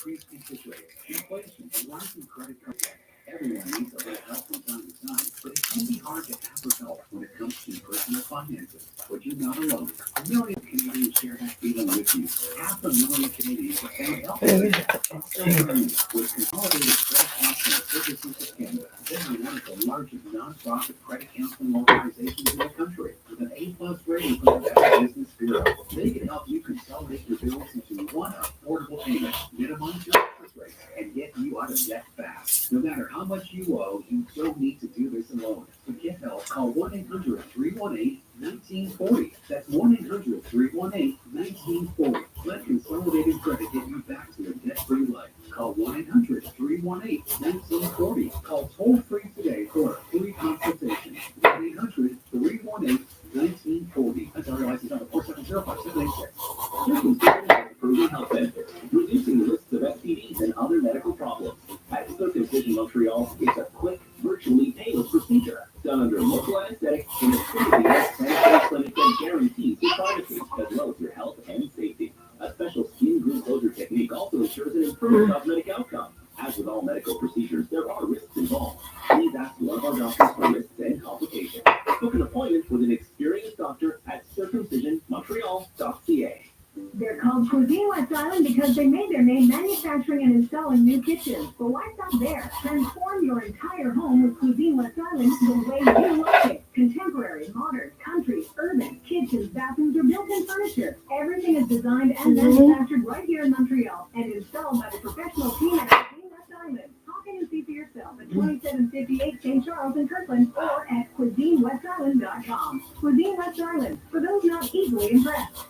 increased interest rates, inflation, and rising credit card debt. Everyone needs a little help from time to time, but it can be hard to ask for help when it comes to personal finances. But you're not alone. A million Canadians share that feeling with you. 500,000 Canadians have found help and still learning with Consolidated Credit Counseling Services of Canada. They are one of the largest non-profit credit counseling organizations in the country, with an A+ rating from the Better Business Bureau. They can help you consolidate your bills into one affordable payment, minimize your interest rate, and get you out of debt fast. No matter how much you owe, you don't need to do this alone. To get help, call 1-800-318-1940. That's 1-800-318-1940. Let Consolidated Credit get you back to a debt-free life. Call 1-800-318-1940. Call toll-free today for a free consultation. 1-800-318-1940. That's our license number 4705786. This is proven health benefits, reducing the risks of STDs and other medical problems. At Circumcision Montreal, it's a quick, virtually painless procedure done under local anesthetic in a state-of-the-art sanitary clinic that guarantees your privacy as well as your health and safety. A special skin group closure technique also ensures an improved cosmetic outcome. As with all medical procedures, there are risks involved. Please ask one of our doctors for risks and complications. Book an appointment with an experienced doctor at circumcisionmontreal.ca. They're called Cuisine West Island because they made their name manufacturing and installing new kitchens. But why stop there? Transform your entire home with Cuisine West Island the way you like it. Contemporary, modern, country, urban, kitchens, bathrooms, or built-in furniture. Everything is designed and manufactured right here in Montreal and installed by the professional team at Cuisine West Island. Talk in and see for yourself at 2758 St. Charles in Kirkland or at CuisineWestIsland.com. Cuisine West Island, for those not easily impressed.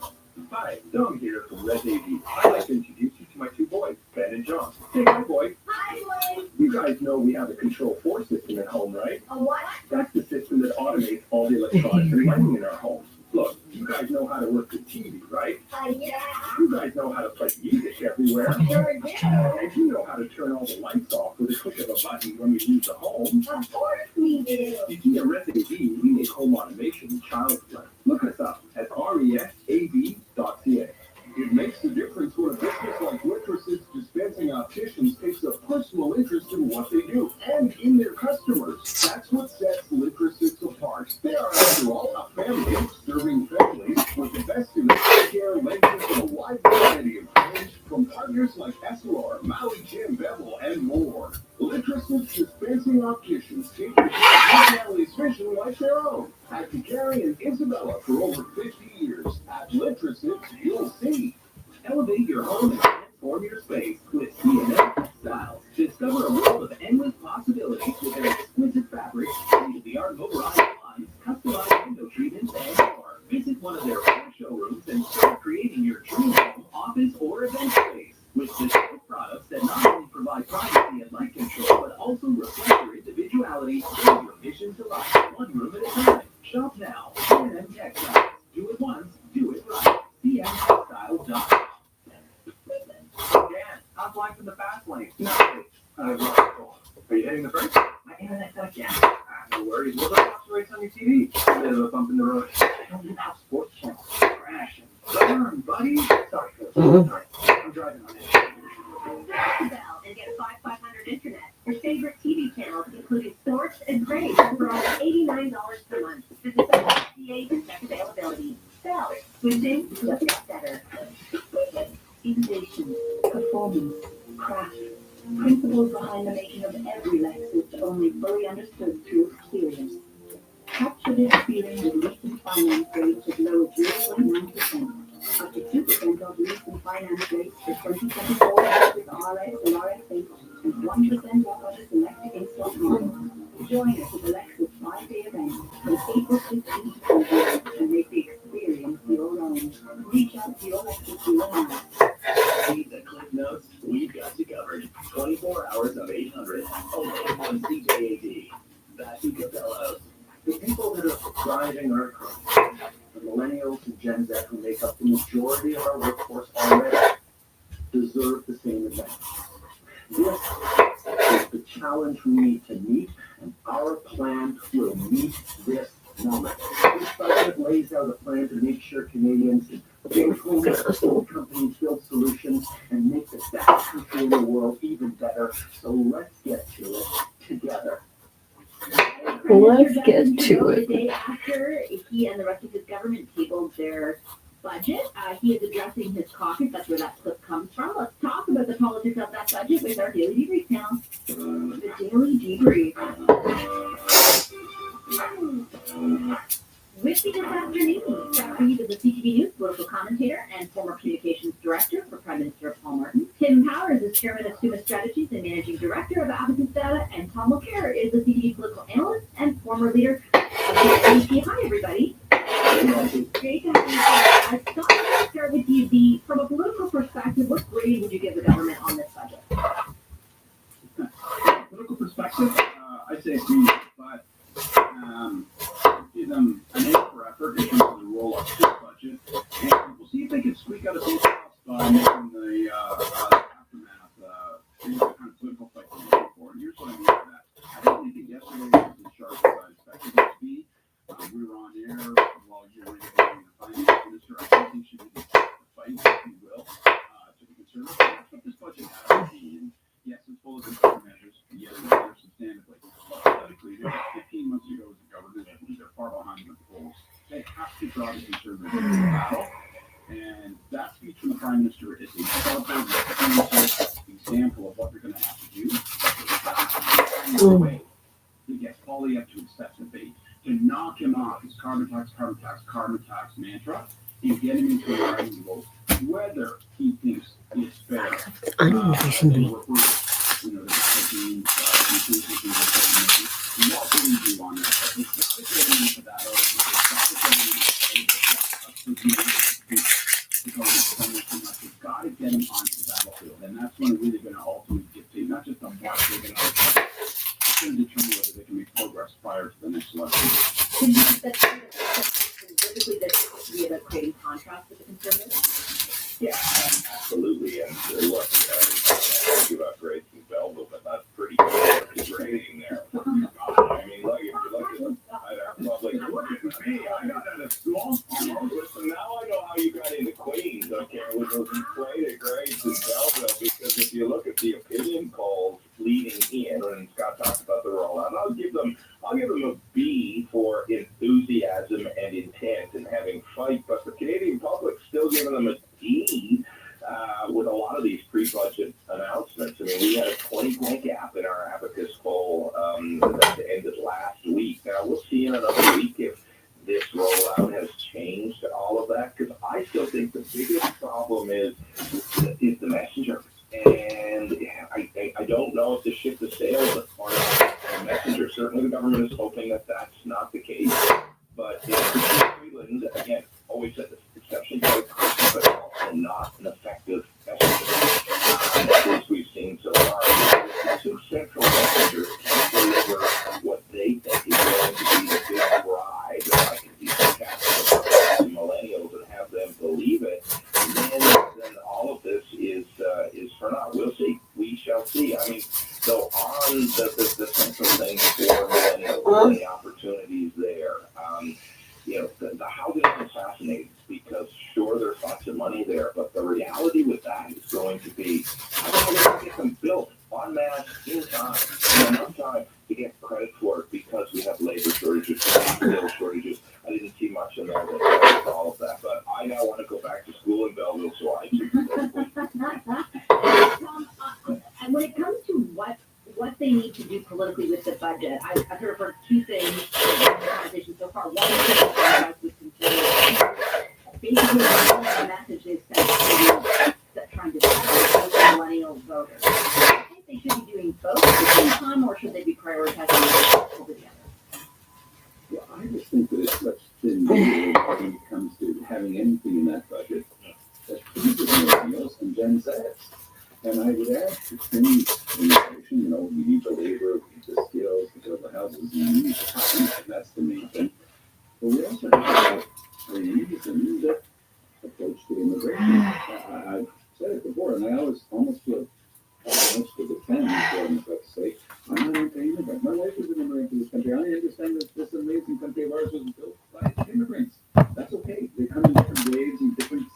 Hi, Dom here from Red Navy. I'd like to introduce you to my two boys, Ben and John. Say hi, boy. Hi, boy. You guys know we have a Control-4 system at home, right? A what? That's the system that automates all the electronics and lighting in our home. Look, you guys know how to work the TV, right? Yeah. You guys know how to play music everywhere. Sure do. And you know how to turn all the lights off with a click of a button when you leave the home. Of course we do. You see, at Red Navy, we make home automation child's play. Look us up at resav.ca. It makes a difference when a business like Literacy's Dispensing Opticians takes a personal interest in what they do and in their customers. That's what sets Literacy's apart. They are, after all, a family serving families with the best in the care lenses in a wide variety of brands from partners like Essilor, Maui Jim Bevel, and more. Literacy's Dispensing Opticians take your family's vision like their own. Had Gary and Isabella for over 50 years. At Literacy's, you'll see. Elevate your home and transform your space with C&M Styles. Discover a world of endless possibilities with their exquisite fabrics, state-of-the-art motorized lines, customized window treatments, and more. Visit one of their 4 showrooms and start creating your dream home, office, or event space with bespoke products that not only provide privacy and light control, but also reflect your individuality and your vision to life, one room at a time. Shop now. C&M Textiles. Do it once, do it right. CMTextiles.com. Dan, how's life in the fast lane? No, are you hitting the brakes? My internet got jammed. No worries. We'll just watch the race on your TV. A bit of a bump in the road. I don't do that sports channel. Crashing. Burn, buddy. Sorry, Phil. Sorry. I'm driving on it. Press the bell and get 500 internet. Your favorite TV channels, including sports and grades, for only $89 per month. Visit the FDA to check availability. Bell, switching to a bit better. Innovation, performance, craft, principles behind the making of every Lexus only fully understood through experience. Capture this feeling with recent finance rates as low as 0.9%. Up to 2% off recent finance rates for 2024 with RX and RX8, and 1% off other selected in-stock models. Join us at the Lexus 5-day event from April 15th to 20th and make the experience your own. Reach out to your Lexus dealer now. Need the clip notes? We've got you covered. 24 hours of 800. Only on CJAD. Vasu Capellos. The people that are driving our economy, the millennials and Gen Z who make up the majority of our workforce already, deserve the same advantage. This is the challenge we need to meet, and our plan will meet this moment. This budget lays out a plan to make sure Canadians Big homes, companies build solutions and make the best country in the world even better. So let's get to it together. Let's get to it. The day after he and the rest of his government tabled their budget, he is addressing his caucus. That's where that clip comes from. Let's talk about the politics of that budget with our daily debrief now. The daily debrief. With me this afternoon, Zach Reed is the CTV News political commentator and former communications director for Prime Minister Paul Martin. Tim Powers is chairman of Summa Strategies and managing director of Abacus Data, and Tom Mulcair is the CTV political analyst and former leader of the NDP. Hi, everybody. Great to have you here. I thought I'd start with you. From a political perspective, what grade would you give the government on this budget? Political perspective, I'd say agree, but give them an A for effort in terms of the roll up this budget, and we'll see if they can squeak out a few stops by making the aftermath kind of political fight to go for. And here's what I mean by that. I don't think yesterday was as sharp as I expected it to be. We were on air while you were interviewing the finance minister. I don't think she did the fight, if you will, to the conservatives. That's what this budget has to be. And yes, it's full of different measures. Yes, they're substantively. But politically, 15 months ago as a government, they're far behind the polls. They have to draw the conservatives into the battle. And that speech from the Prime Minister is a powerful example of what they're going to have to do. To get Paulie up to accept the bait, to knock him off his carbon tax mantra, and get him into an argument whether he thinks it's fair. I know he should be. What will we do on that? It's not getting into that because we've got to get him onto the battlefield, and that's when really going to ultimately dictate not just the mark they're going to have, it's going to determine whether they can make progress prior to the next election. Can you think that's specifically that we have a creating contrast with the conservatives? Yeah, absolutely. And look, talking about grades in Belleville, but that's pretty good grading there. I mean, look, if you look at look at me, I got out of school. Listen, now I know how you got into Queens, okay, with those inflated grades in Belleville, because if you look at the opinion polls leading in, and Scott talked about the rollout, I'll give them a B for enthusiasm and intent and having fight, but the Canadian public's still giving them a D with a lot of these pre-budget announcements. I mean, we had a 20-point gap in our Abacus poll that ended last week. Now, we'll see in another week if this rollout has changed all of that, because I still think the biggest problem is the messenger. And I don't know if the ship has sailed on a messenger. Certainly the government is hoping that that's not the case. But in Freeland, again, always said this exceptionally good person, but also not an effective messenger. As we've seen so far, the two central messengers can deliver what they think is going to be the big ride, if I can be sarcastic about millennials and have them believe it. And then all of this is for naught. We'll see. We shall see. I mean, so on the central thing for millennials and the opportunities there, the housing is fascinating because sure there's lots of money there, but the reality with that is going to be how are we going to get them built en masse in time, in enough time to get credit for it, because we have labor shortages, skill shortages. I didn't see much in there that all of that, but I now want to go back to school in Belleville, so I do. And when it comes to what they need to do politically with the budget, I've heard two things in the conversation so far. One is with conservatives. Basically, the message is that trying to set millennial voters. I think they should be doing both at the same time, or should they be prioritizing one over the other? Yeah, I just think that it's such thin when it comes to having anything in that budget that people millennials and Gen Z. And I would add to Tim's innovation, we need the labor, we need the skills, we build the houses, and we need the housing, and that's the main thing. But we also have a new approach to immigration. I've said it before, and I almost feel almost to defend what I'm say. I'm not an immigrant. My wife was an immigrant to this country. I understand that this amazing country of ours was built by immigrants. That's okay. They come in different waves and different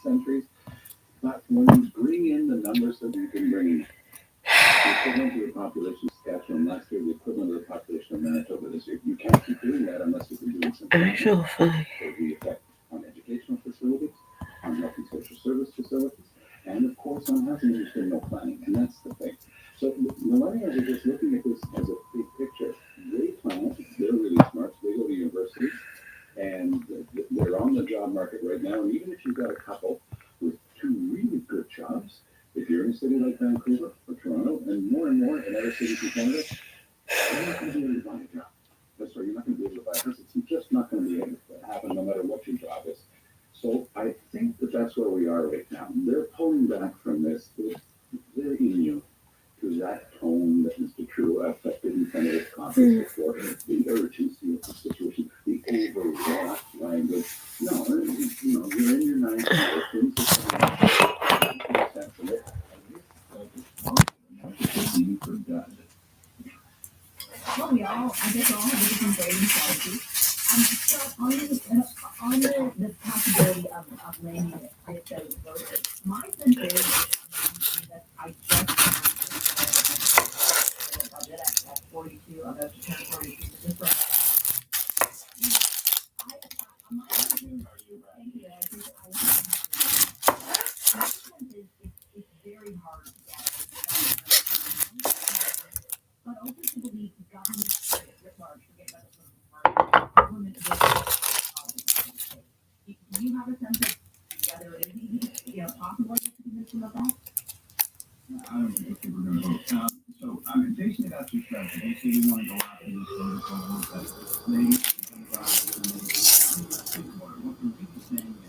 equivalent to the population of Saskatchewan last year, the equivalent of the population of Manitoba this year. You can't keep doing that unless you've been doing something. I shall find. There'll be effect on educational facilities, on health and social service facilities, and of course on housing. There's been no planning, and that's the thing. So millennials are just looking at this as a big picture. They plan, they're really smart, so they go to universities, and they're on the job market right now. And even if you've got a couple with two really good jobs, if you're in a city like Vancouver or Toronto, and more in other cities in Canada, you're not going to be able to buy a job. That's right, you're not going to be able to buy a house. It's just not going to be able to happen no matter what your job is. So I think that that's where we are right now. They're pulling back from this. They're immune to that tone that Mr. True affected in some of his comments before, the urgency of the situation, the overwrought language. No, you're in your 90s, things are sensitive. Well, I guess all have different grading strategies. So on the possibility of landing it if those voters, my sense is that I just the budget at 42, about to turn 42, so just right. My sense is, thank you, I think my sense is it's very hard to get. But also to believe government writ large, forget about the political party, government will politics. Do you have a sense of whether it is easy, possible to convince them of that? I don't think we're going to vote. So, Jason had asked you strategy. They say you want to go out and do some of that. Maybe what we're really saying is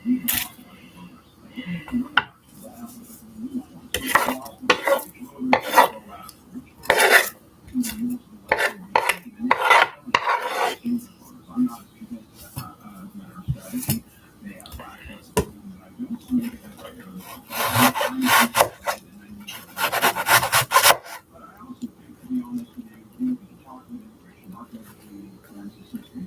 we can talk about the voters. Like, we want to go out and we want to go out and I'm not convinced that as a matter of strategy, they have access to them that I do. So maybe that's right there. But I also think, to be honest with you, we can talk about immigration, not going to the current system.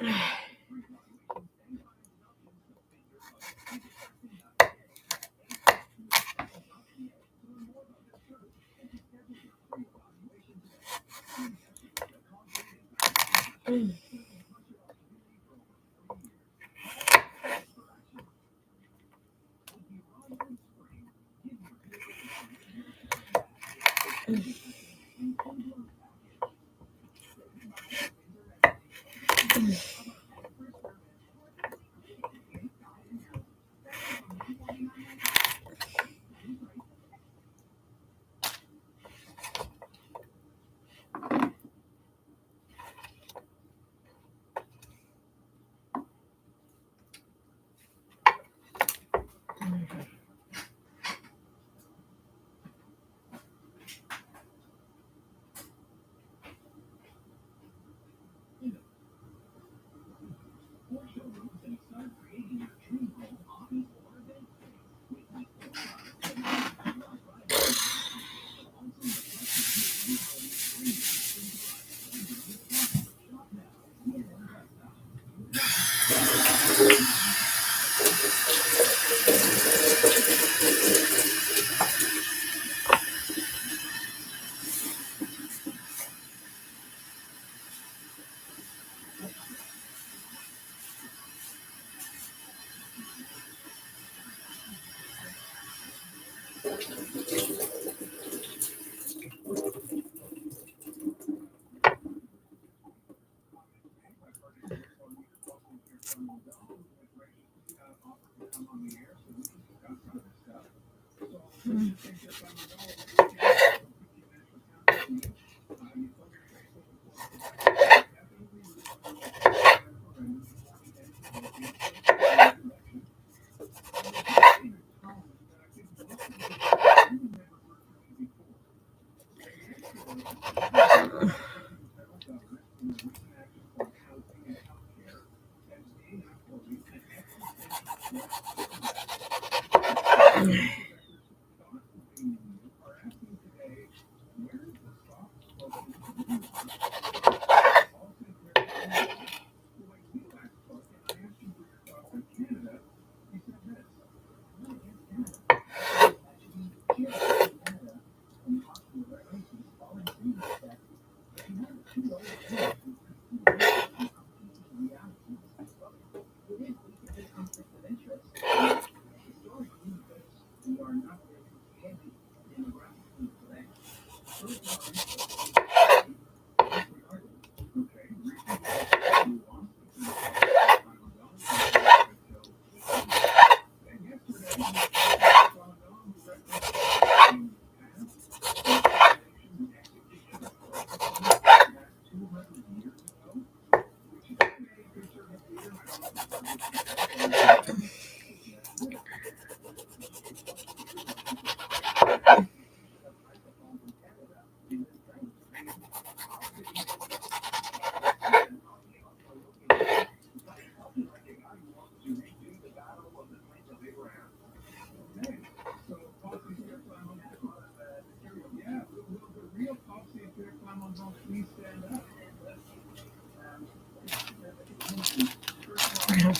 Yeah,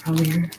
probably.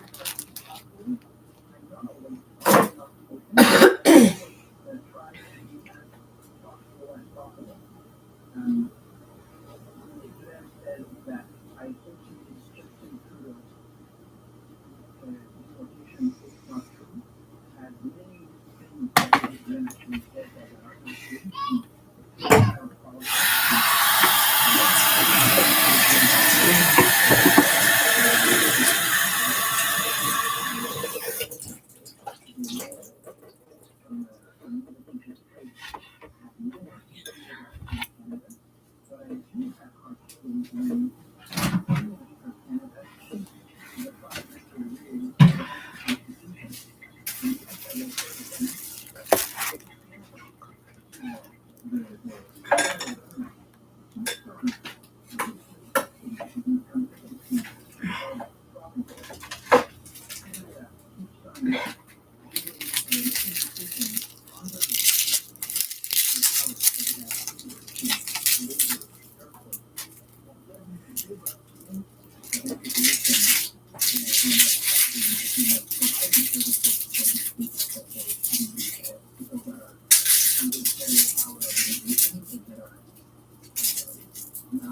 now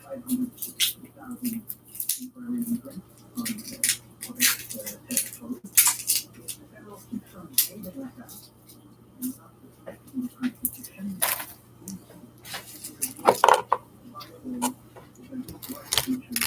560,000 temporary immigrants from Quebec territory. The federal keeps on saving us and not respecting the Constitution. Viable even what future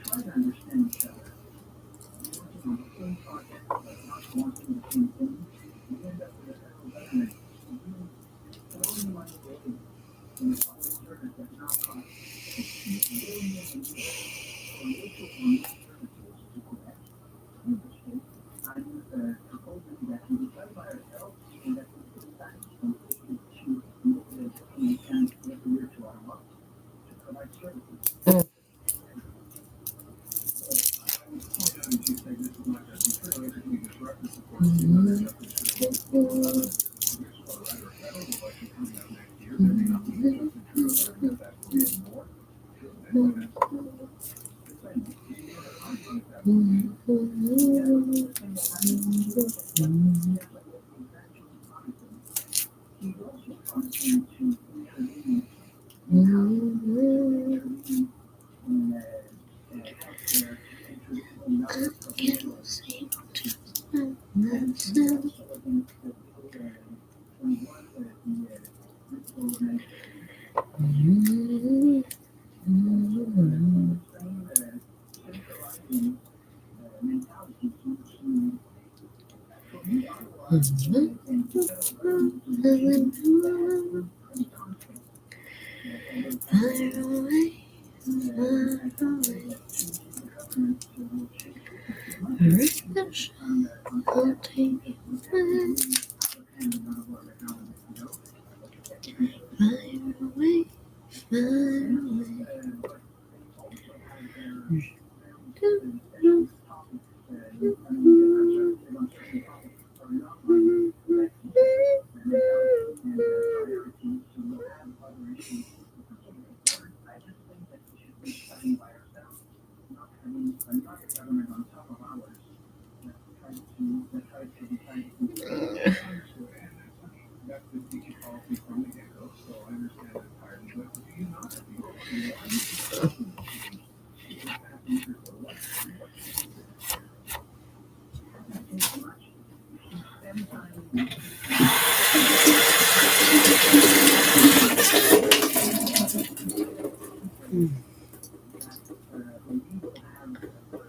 try to understand each other. On the same project, but not wanting the same thing, we end up with a federal government throwing money away in a public service that now costs $60 billion a year for local and services to Quebec. In which case, I'm proposing that we decide by ourselves and that we put back completely to the and every year to our lot to provide services.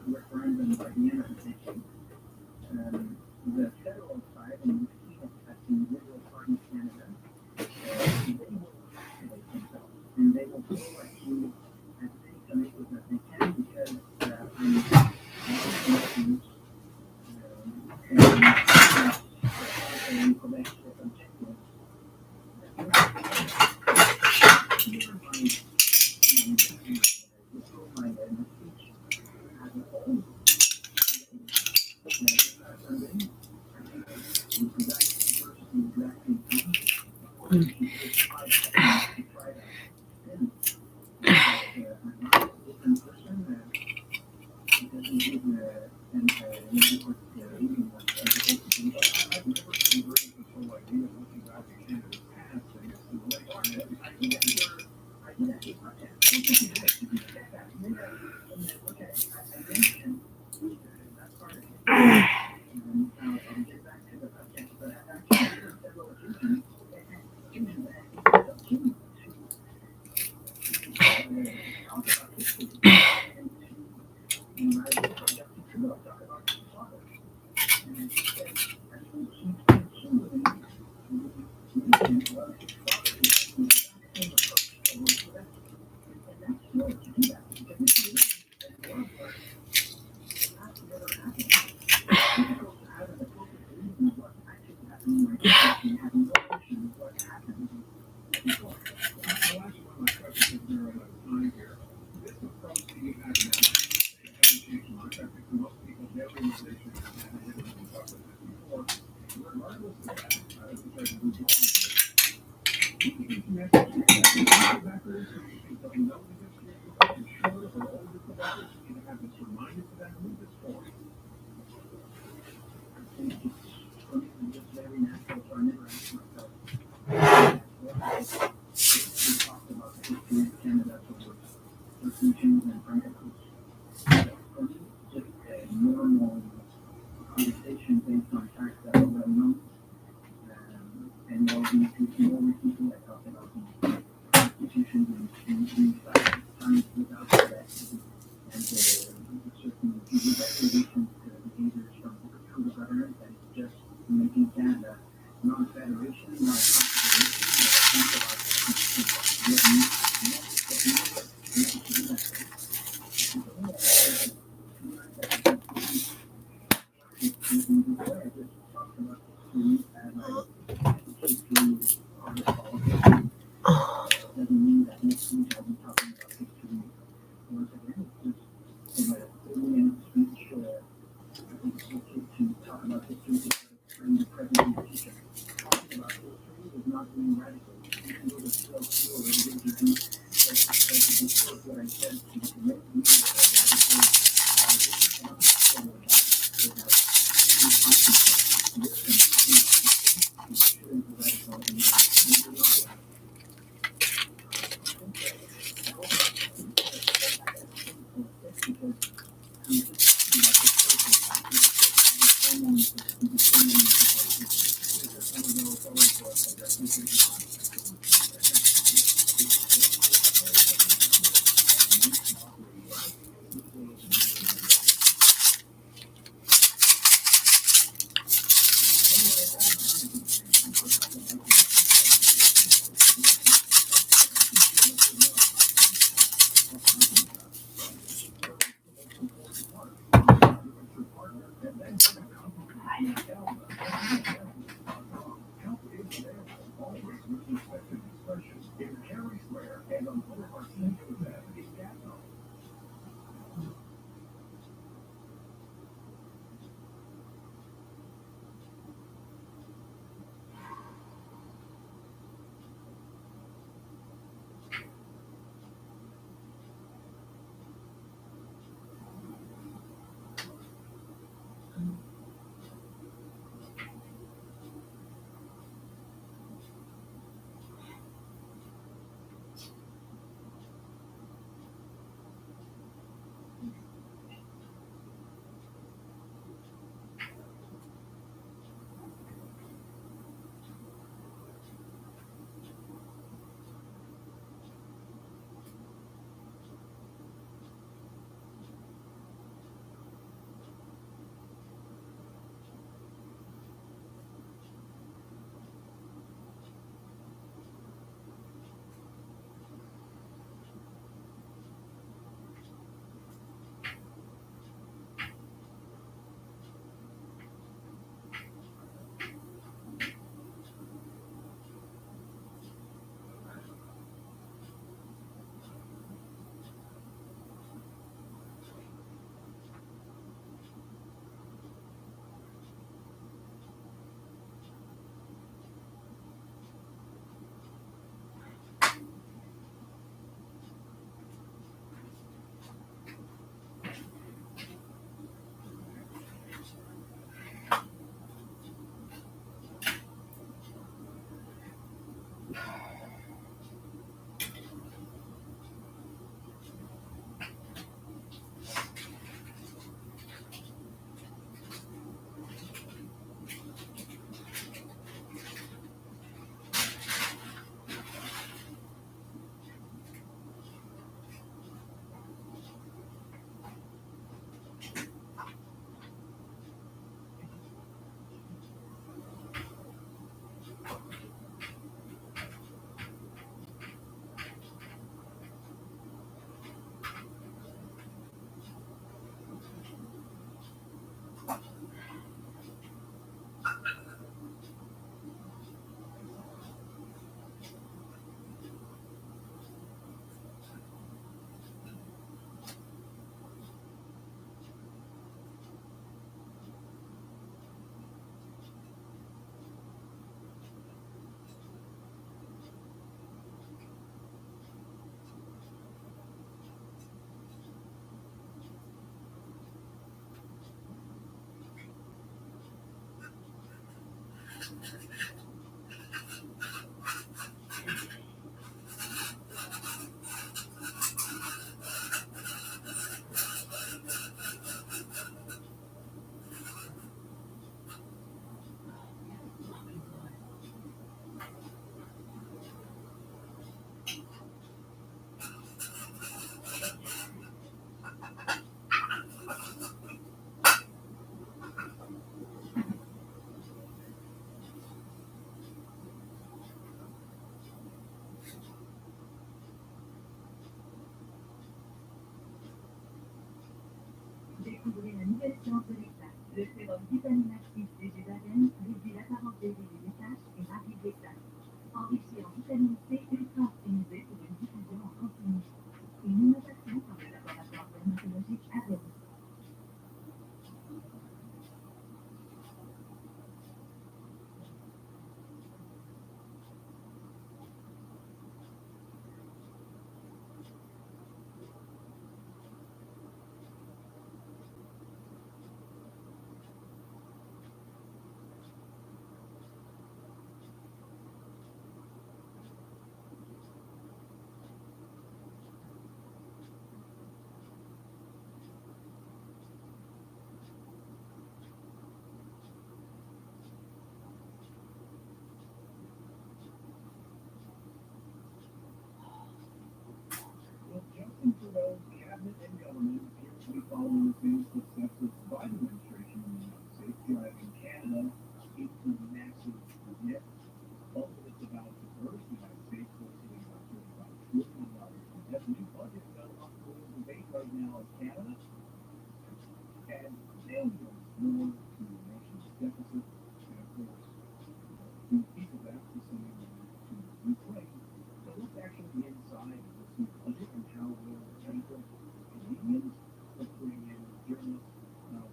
Referendum by the end of the decade. The federal side and the people affecting Liberal Party Canada, they will activate themselves and they will feel like you as many committees as they can because in Quebec objectives. Conversation based on facts that are well known. And all these more recently, I talked about the institutions and science without that. And certain recommendations to behaviors from the government that is just making Canada not a federation, not a doesn't mean that next week I'll be talking about history once again. It's just in a 30-minute speech. I think it's okay to talk about history during the present teacher. Talking about history is not being radical. You can go to slow school and you can do what I said to make me Découvrez la nouvelle science de l'état. Le sérum vitamine actif des Gévaliennes réduit l'apparence des rides et des taches et rapide les taches. Enrichi en vitamine C ultra optimisé pour une diffusion en continu. Une innovation par le laboratoire dermatologique Avon. Well, Justin Trudeau's cabinet and government appear to be following the same footsteps of the Biden administration in the United States, driving Canada into massive debt. All of it's about to burst. The United States will see about $35 trillion in debt. The new budget fell off the debate right now in Canada. And billions more to the nation's deficit. And of course, the people that's the same to Ukraine. So let's actually inside of this new budget and how will benefit Canadians. Let's bring in journalist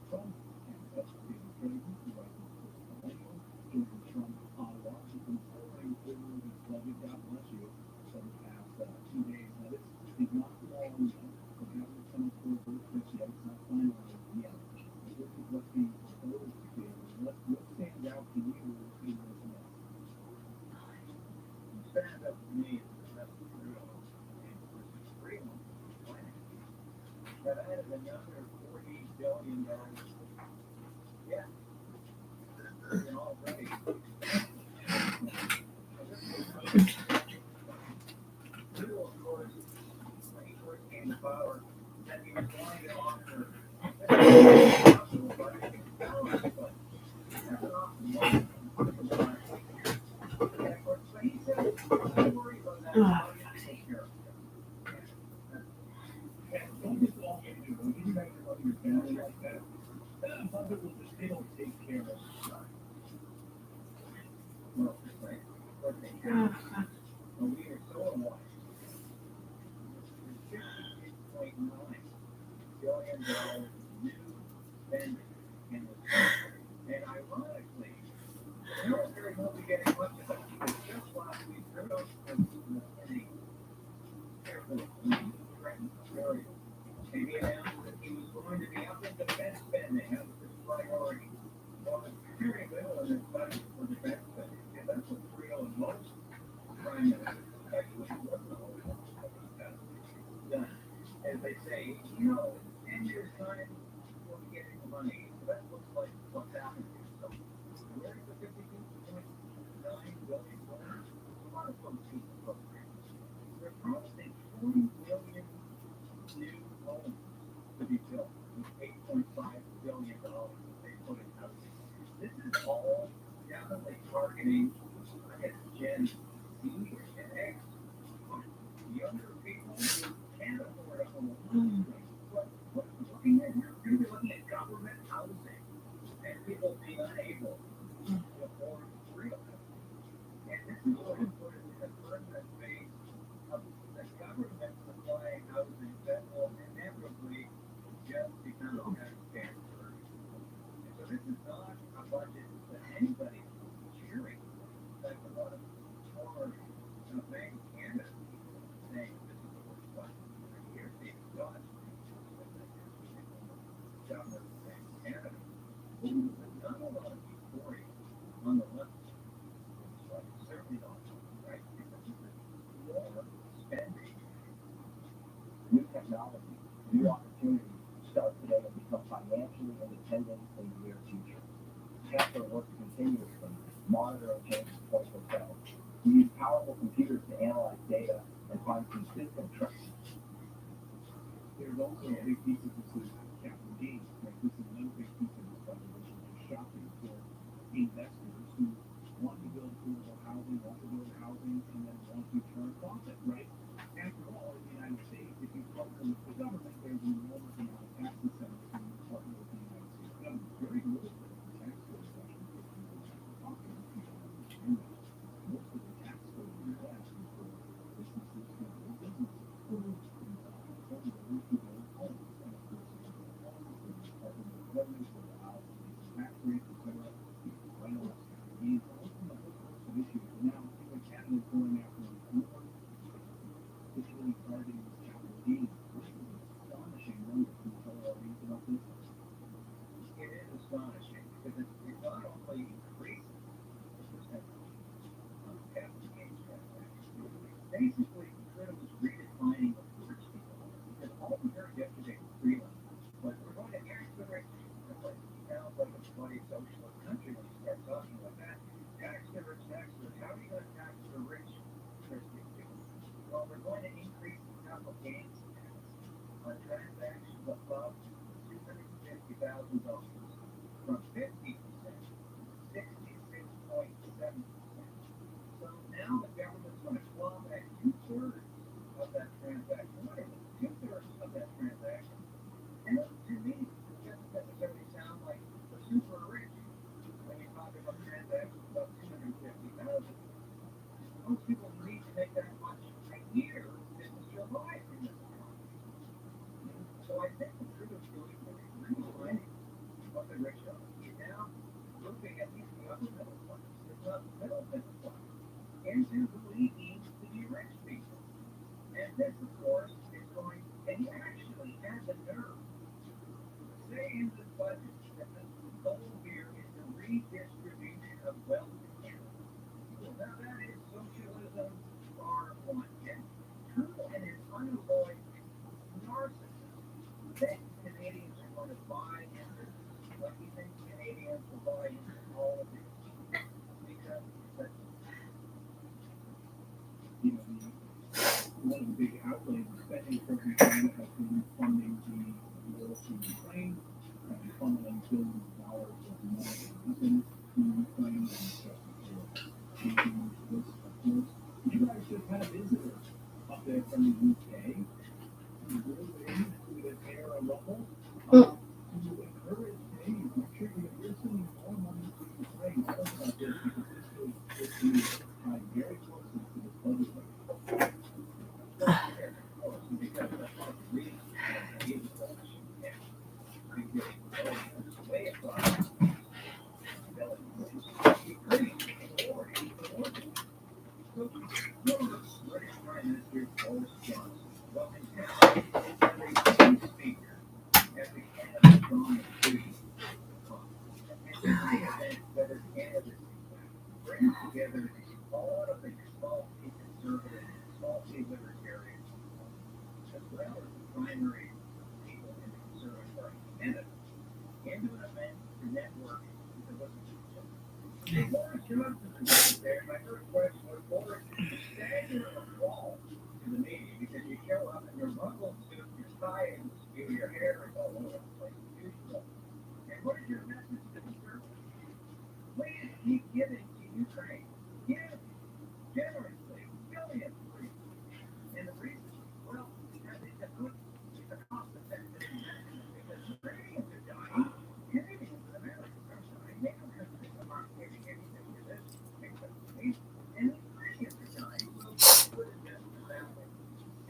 from Canada, David Craven, who writes for Millennial, joining from Ottawa. He's been pouring over this budget. God bless you for the past 2 days. Now, this is not long yet. The cabinet comes forward with this yet. It's not finalized yet. But this is what's being proposed here. What stands out to you in this list? Stands out to me is the rest of Trudeau and versus Freeland plan that added another $40 billion. Yeah, and already. Trudeau, of course, when he first came to power, said he was going to offer possible budget balance, but that's an awful moment. And of course, but he said, don't worry about that. I'll take care of it. Yeah, don't just walk into it. When you guys love your family like that, that budget will just, it'll take care of itself. Well, right. But they have. But we are so alive. There's $56.9 billion new spending in this country. And ironically, the military won't be getting much of it because just last week, Trudeau was in a airport in the Trenton area. And he announced that he was going to be up in defense spending as his priority. Well, there's very little in this budget for defense spending. And that's what Trudeau and most prime ministers actually look done. As they say, you know, in 10 years' time, we'll be getting the money. So that looks like what's happening here. So where's the $52.9 billion? A lot of folks see the program. They're promising 40 million new homes to be built with $8.5 billion that they put in housing. This is all definitely targeting, I guess, Gen Z or Gen X. Younger people can't afford a home. What we're looking at here, we're looking at government housing and people being unable to afford real housing. And this is what is put in the permanent phase of the government supplying housing that will inevitably just become a taxpayer burden. And so this is not a budget that anybody is cheering. In fact, a lot of former opportunity to start today and become financially independent in the near future. Tesla works continuously, monitoring changes 24/7. We use powerful computers to analyze data and find consistent trends. There's also a big piece of this is capital gains. Right? This is another big piece of this proposition is shopping for investors who want to build affordable housing, and then want to turn a profit, right? After all, in the United States, if you partner with the government, there's an enormous amount of tax incentives when you partner with the United States government. Very little bit of the tax code is actually what you are talking about. People don't understand that. Most of the tax code in the U.S. is for businesses, small businesses, for homeowners who build homes. And of course, if you build homes, then you partner with the government to allow tax rates, etc. People rent less capital gains, all from a whole host of issues. Now, Canada is going after reform. It's really targeting this capital gains. This is an astonishing number. Can you tell our audience about this? It is astonishing because it not only increases the percentage of capital gains transactions, basically sort of was redefining what the rich people are. Because all we heard yesterday was freelance. But we're going to tax the rich. It's like, it sounds like a bloody socialist country when you start talking like that. Tax the rich, tax the rich. How are you going to tax the rich? Well, we're going to increase the capital gains tax on transactions above $250,000 from 50% to 66.7%. So now the government's going to claw back 2/3 of that transaction. What is it? 2/3 of that transaction. And to me, it doesn't necessarily sound like the super rich when you talk about transactions above $250,000. Most people need to make that much a year just to survive in this economy. So I think the truth is really redefining what the rich are. You're now grouping at least the upper middle class, if not the middle class, into who he needs to be rich people. And this, of course, is going, and he actually has a nerve to say in this budget that the goal here is the redistribution of wealth in Canada. Now that is socialism R1. And Trudeau and his unalloyed narcissism think Canadians are going to buy into this. Like he thinks Canadians will buy into all of this. Because one of the big outlays of spending for Canada has been funding the war to Ukraine and funneling billions of dollars of money weapons to Ukraine and just changing this, of course. You guys just had a visitor up there from the UK. You really with Air a Rumble. To encourage Canadians, make sure you're sending more money to Ukraine. Tell us about this because this is tied very closely to this budget. Together all of the small P conservative, small P libertarian, as well as the primary people in the conservative party of Canada, into an event to network to listen to each other. Boris Johnson was there. My first question was, Boris, you stagger a wall to the meeting because you show up in your rumble suit, your tie and your hair is all over the place as usual. And what is your message to the conservatives? Please keep giving to Ukraine. Give generously, billions for you. And the reason, well, because it's a cost-effective investment because Ukrainians are dying, Canadians and Americans are dying. They don't have to think about giving anything to this except and the Ukrainians are dying. So good investment that way.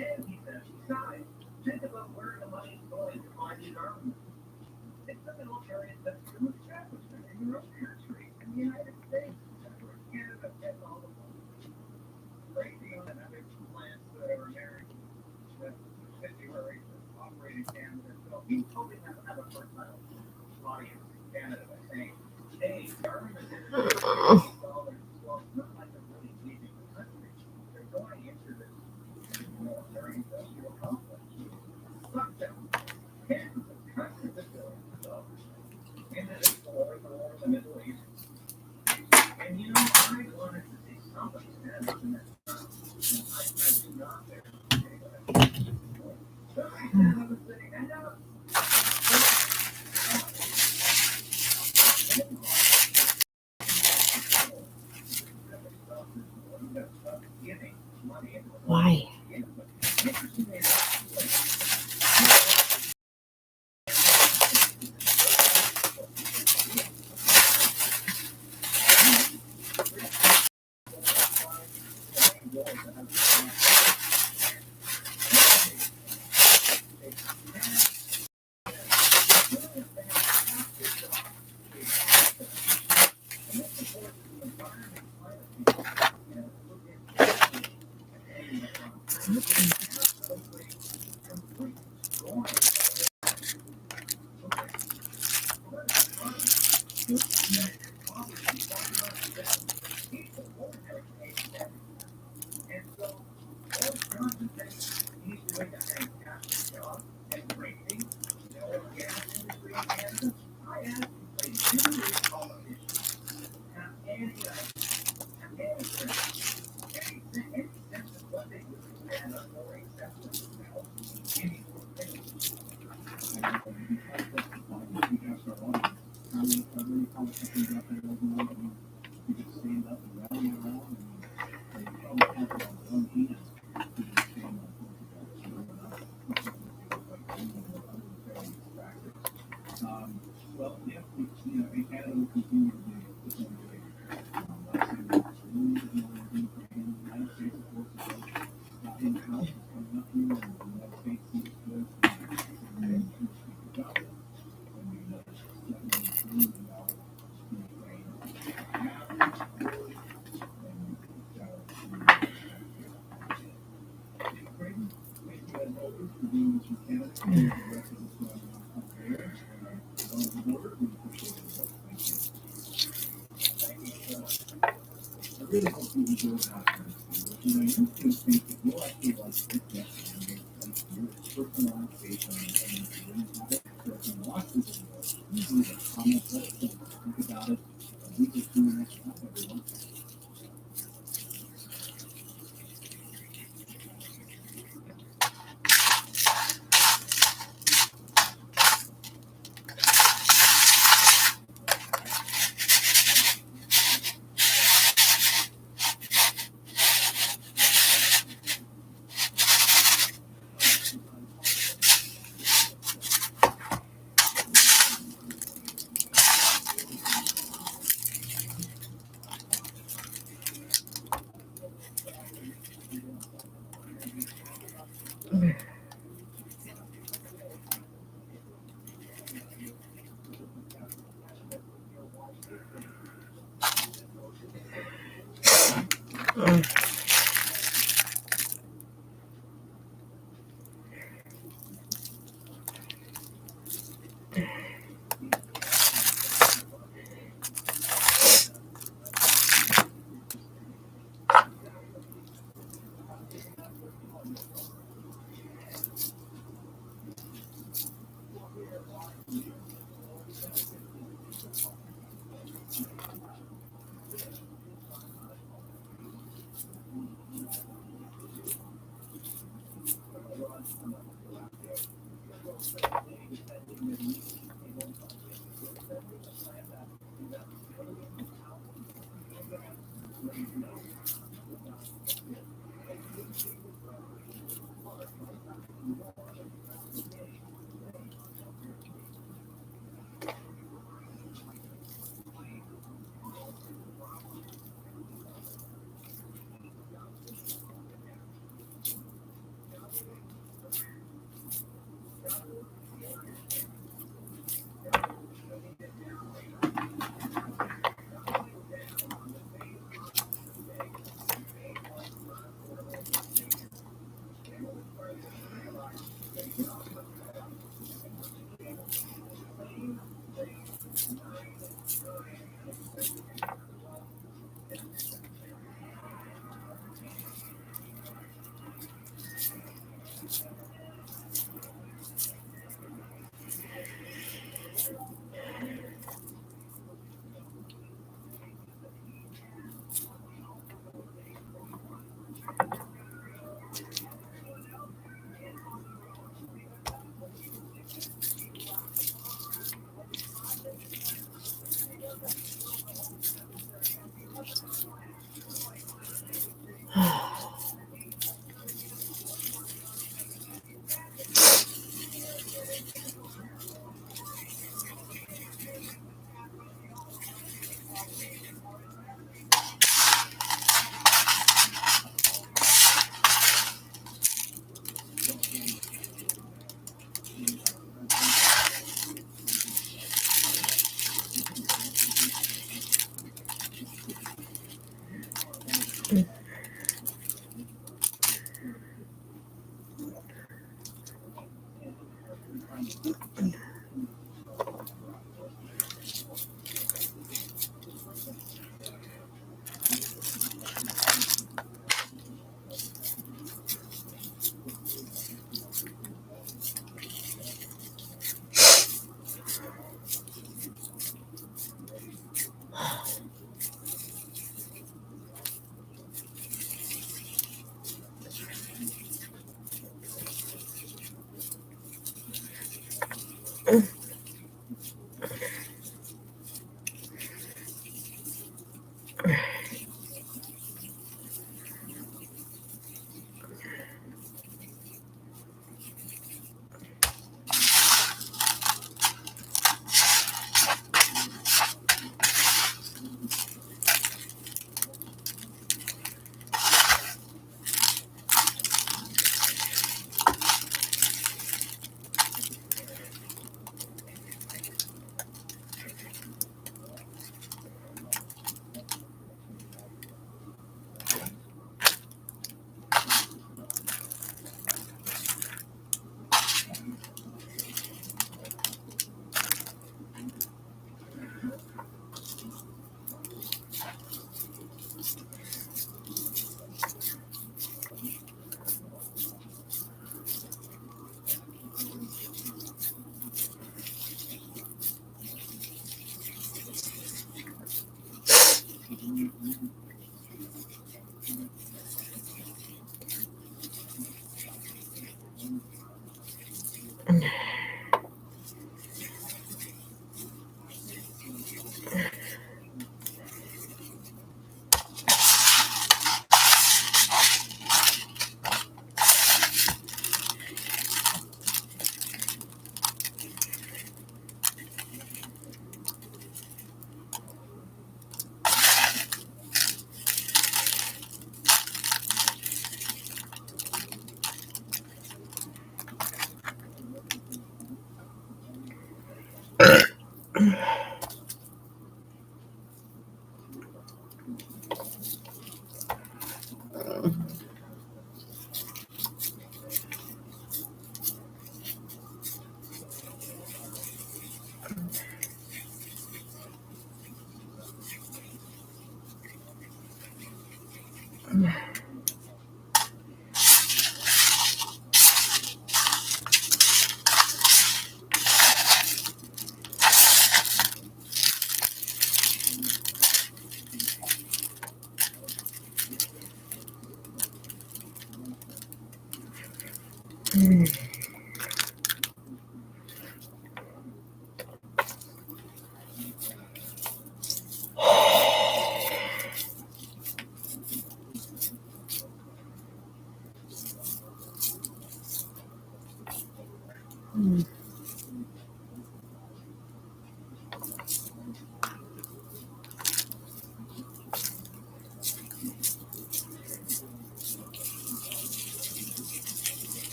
And he says, besides, think about where the money is going to buy these armaments. It's the military industrial establishment in your own country, in the United States. That's where Canada has all the money. Raytheon and other plants that are American subsidiaries that operate in Canada. So he totally doesn't have a personal audience in Canada by saying, hey, the armament industry is dollars. Well, it's not like they're really leaving the country. They're going into this military industrial complex. Fuck them. Why?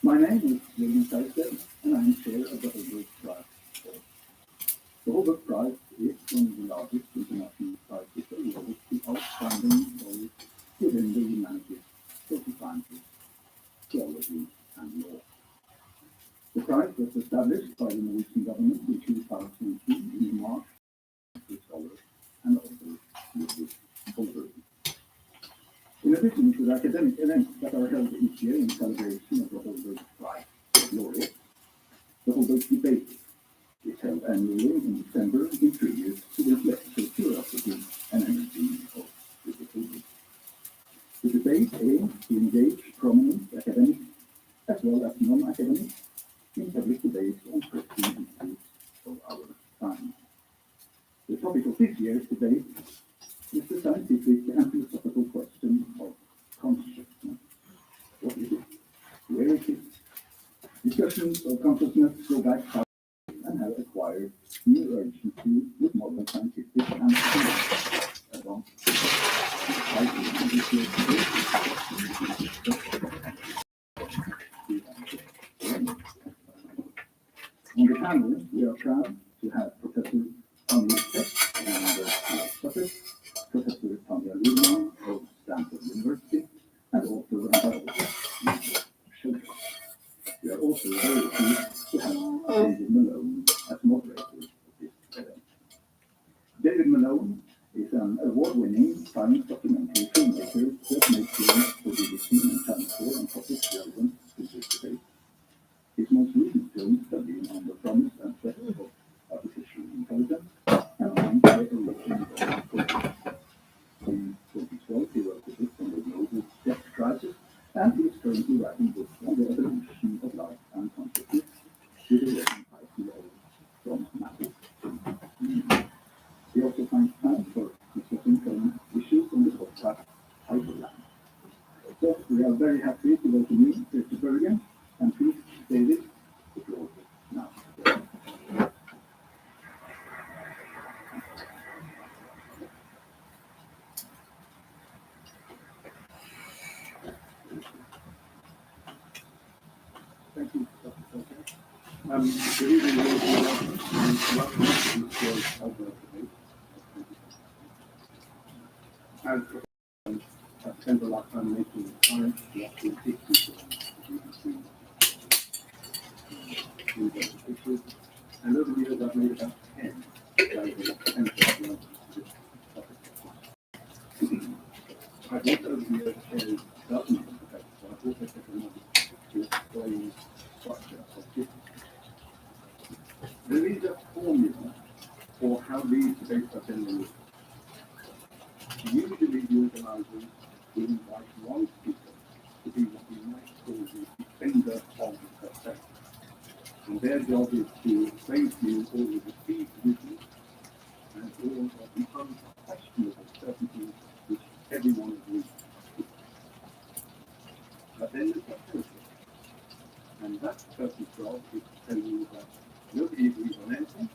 My name is William Saistead, and I'm chair of the Holbrook Prize. The Holbrook Prize is one of the largest international prizes awarded to outstanding scholars within the humanities, social sciences, theology, and law. The prize was established by the Norwegian government in 2002 in March for scholars and authors with disabilities. addition to the academic events that are held each year in celebration of the Holberg Prize laureate, the Holberg debate is held annually in December in tribute to the intellectual curiosity and energy of the debate. The debate aims to engage prominent academics as well as non-academics in public debates on Christian issues of our time. The topic of this year's debate is the scientific and philosophical question of consciousness. What is it? Where is it? Discussions of consciousness go back far and have acquired new urgency with modern scientific and philosophical On the panel, we are proud to have Professor Anja Peck and Professor Tanja Luna of Stanford University, and author and biologist. We are also very pleased to have David Malone as moderator of this event. David Malone is an award-winning science documentary filmmaker who has made films for BBC and Channel 4 on topics relevant to this debate. His most recent films have been on the promise and threat of artificial intelligence and on the evolution of consciousness. In 2012, he wrote a book on the global debt crisis, and he is currently writing books on the evolution of life and consciousness with a recent title of From Matter to Meaning. He also finds time for discussing current issues on the podcast Hyperland. So we are very happy to welcome you, Christopher, again, and please, David, the floor is now. Thank you, Dr. Felker. Good evening, ladies and gentlemen, and welcome to this year's Holberg debate. As I've spent a lot of time making science the actual issues issues, and over the years I've made about 10 topic. I've also over the years chaired dozens of debates, so I've also taken a moment to explain structure of systems. There is a formula for how these debates are generally usually the organizers will invite one speaker to be what we might call the defender of the perspective. And their job is to explain to you all of the key wisdom and all of the unquestionable certainties which everyone agrees with. But then there's a person, and that person's job is to tell you that nobody agrees on anything,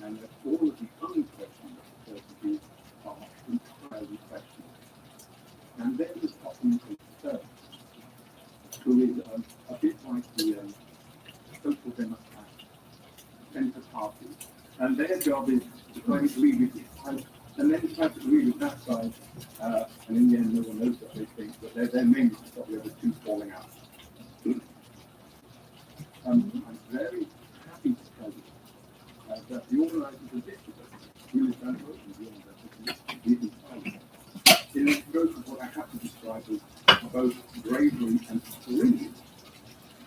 and that all of the unquestionable certainties are entirely questionable. And then there's often a third, who is a bit like the social democrat centre party, and their job is to try and agree with this side, and then try to agree with that side, and in the end no one knows what they think, but they're mainly to stop the other two falling out. I'm very happy to tell you that the organisers of this debate really stand up and the organisers in a scope of what I have to describe as both bravery and brilliance,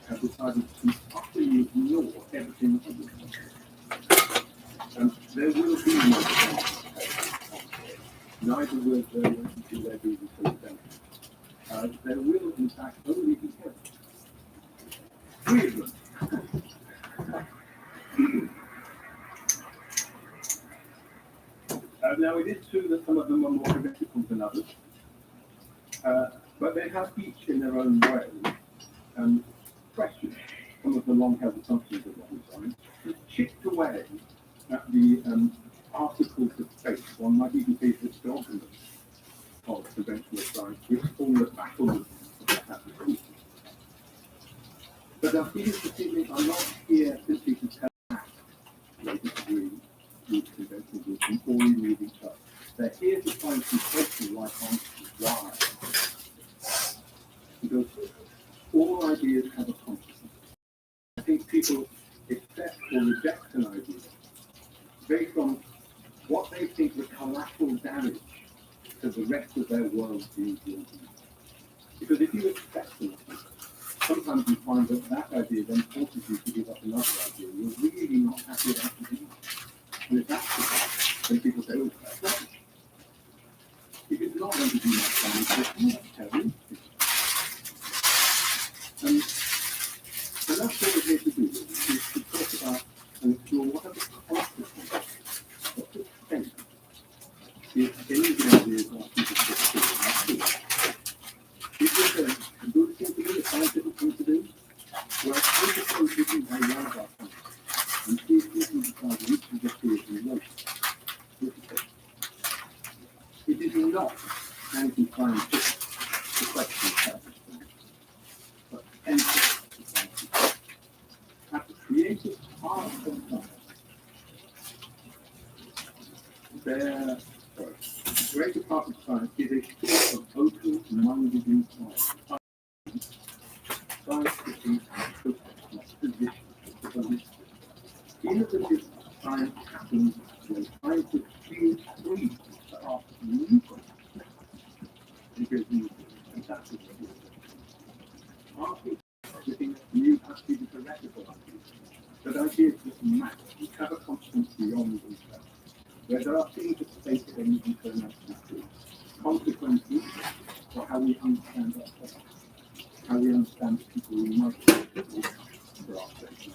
have decided to utterly ignore everything else. There will be no debate. Neither will there be until then. There will, in fact, only be heaven. Three of them. Now, it is true that some of them are more heretical than others, but they have each in their own way questioned some of the long-held assumptions of modern science, chipped away at the articles of faith. One might even say the dogmas of conventional science, which form the battlements of that truth. But our feelings this evening are not here simply to tell us they disagree with conventional wisdom or remove each other. They're here to find some question light on why. Because all ideas have a consciousness. I think people accept or reject an idea based on what they think the collateral damage to the rest of their world is. Because if you accept something, sometimes you find that that idea then forces you to give up another idea. You're really not happy about something else. And if that's the case, then people say, oh, that's rubbish. If it's not going to do much damage, then that's terrible. And that's what we're here to do, is to talk about and explore what are the consequences, what the extent, the extended ideas of people to do. Is this a good thing to do, a scientific thing to do? Well, I suppose this is how one of our things. And see if people decide which of the two is relation. It is not anti-scientific to question self-respect, but anti-scientific. At the creative heart of science, the creative part of science is a source of open-minded insight. Science is position. Innovative science happens when scientists feel free to ask new questions. Because and that's what it is. Asking questions new has to be the theoretical ideas. But ideas that match each other constants beyond themselves. Where there are things that state things and turn out to be true. Consequences for how we understand ourselves. How we understand the people we might be for our sake.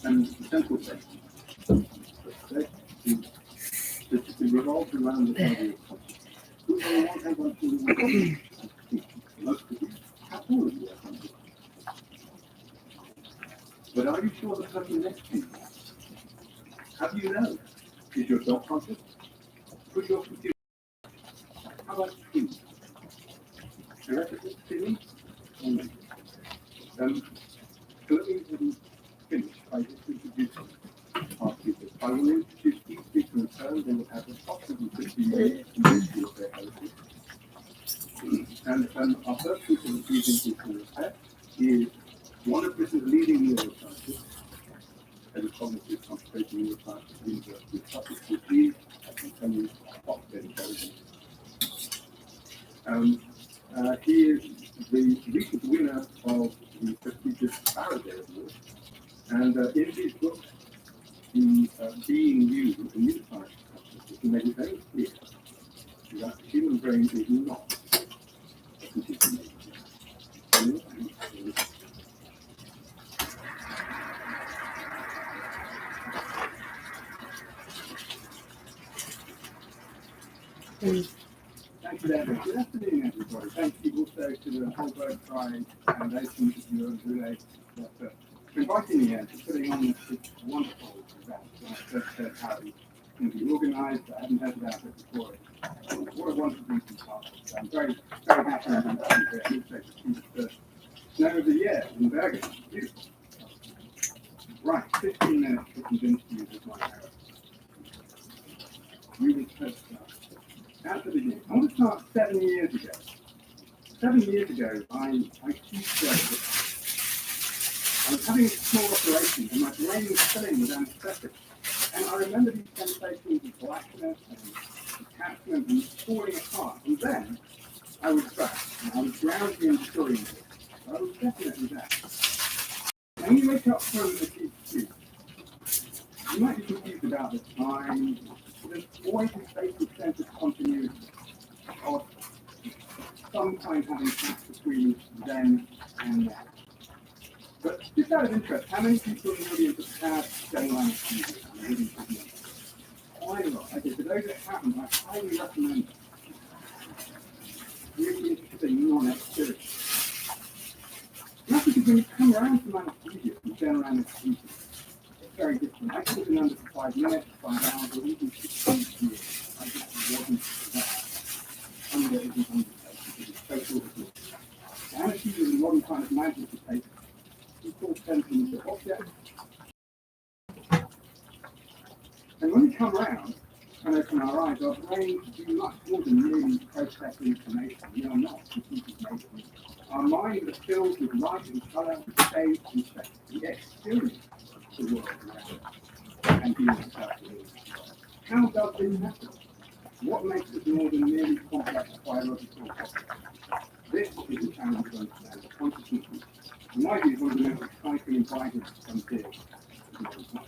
And the central thing is to revolve around the idea of consciousness. Who on one hand wants to live most people have all of their consciousness. But are you sure the person next to you? How do you know? Is your self conscious? Put your computer. How about food? Theoretical feeling? So let me finish by just introducing our speakers. I will introduce each speaker in turn. They will have approximately 15 minutes to introduce their heritage. And our first speaker this evening is Rebecca. He is one of Britain's leading neuroscientists, head of cognitive concentration neuroscience at the University of Sussex, with these continuing Oxford intelligence. He is the recent winner of the prestigious Faraday Award, and in his book, the Being You, the New Science of Consciousness, he made it very clear that the human brain is not a computer made. Thank you, Deborah. Good afternoon, everybody. Thank you also to the Holberg Prize Foundation for inviting me here to putting on this wonderful event. When I first heard how it can be organised, I hadn't heard about it before. What a wonderful thing to start with. I'm very, very happy to be here. I need to see the first snow of the year in Bergen. Beautiful. Right, 15 minutes to convince you of my error. We will first start. At the beginning, I want to start 7 years ago. 7 years ago, I was having a small operation and my brain was filling with anesthetic. And I remember these sensations of blackness and attachment and falling apart. And then I was back. And I was drowsy and disoriented. I was definitely there. When you wake up from the deep sleep, you might be confused about the time. There's always a basic sense of continuity, of some kind having passed between then and now. But just out of interest, how many people in the audience have had general anesthesia? Quite a lot. Okay, for those that haven't, I highly recommend it. Really interesting non-experience. That's because when you come around from anesthesia, from general anesthesia, very different. I could have been under for 5 minutes, 5 hours, or even 16 years. I just wasn't there. Under isn't undertaken, because it's so difficult. Anesthesia is a modern kind of magic to take people sensing the object. And when we come around and open our eyes, our brains do much more than merely process information. We are not computers made of it. Our mind is filled with light and colour, space and space. We experience the world around us and be ourselves. How does this happen? What makes us more than merely complex biological objects? This is a challenge to understand consciousness. In my view, one of the most exciting and vibrant frontiers of modern science.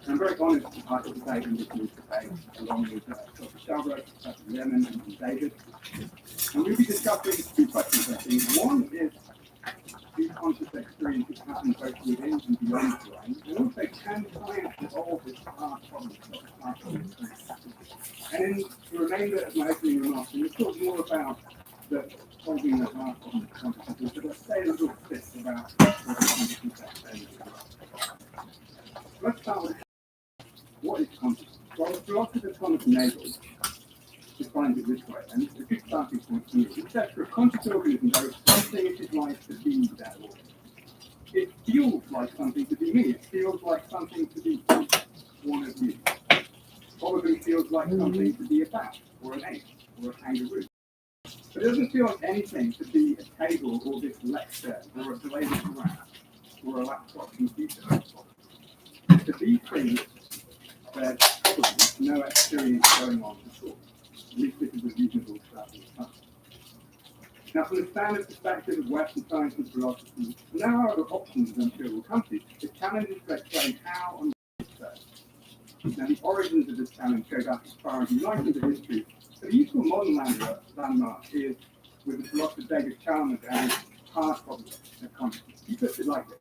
I'm very honoured to participate in this new debate along with Dr. Shelbrook, Dr. Lemon, and David. And we'll be discussing two questions, I think. One is, do conscious experiences happen both within and beyond the brain? And also, can science evolve its hard problems, hard problems? And in the remainder of my opening remarks, we'll talk more about the solving the hard problems of consciousness, but I'll say a little bit about what consciousness is. Let's start with what is consciousness? Well, philosopher Thomas Nagel defines it this way, and it's a good starting point for me. He says for a conscious organism, there is something it is like to be that organism. It feels like something to be me. It feels like something to be one of you. Probably feels like something to be a bat, or an ape, or a kangaroo. But it doesn't feel like anything to be a table, or this lecture, or a blade of grass, or a laptop computer. To be things, there's probably no experience going on at all. At least this is a reasonable starting point. Now, from the standard perspective of Western science and philosophy, there are other options I'm sure we'll come to. The challenge is to explain how and why it's so. Now, the origins of this challenge go back as far as the 19th history, but a useful modern landmark is with the philosopher David Chalmers and his hard problem of consciousness. He puts it like this.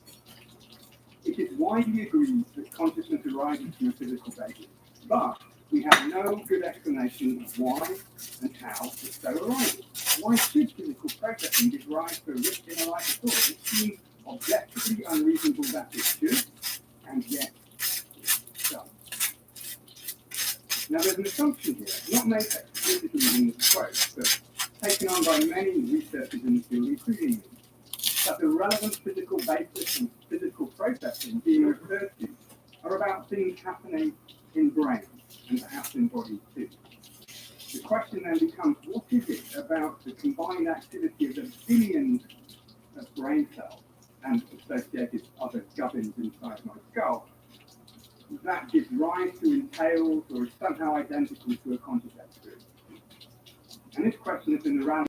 It is widely agreed that consciousness arises from a physical basis, but we have no good explanation of why and how it so arises. Why should physical processing give rise to a rich inner life at all? It seems objectively unreasonable that it should, and yet it does. Now there's an assumption here, not made explicitly in this quote, but taken on by many researchers in the field, including me, that the relevant physical basis and physical processing being referred to are about things happening in brains and perhaps in bodies too. The question then becomes, what is it about the combined activity of the billions of brain cells and associated other gubbins inside my skull that gives rise to entails or is somehow identical to a conscious experience? And this question has been around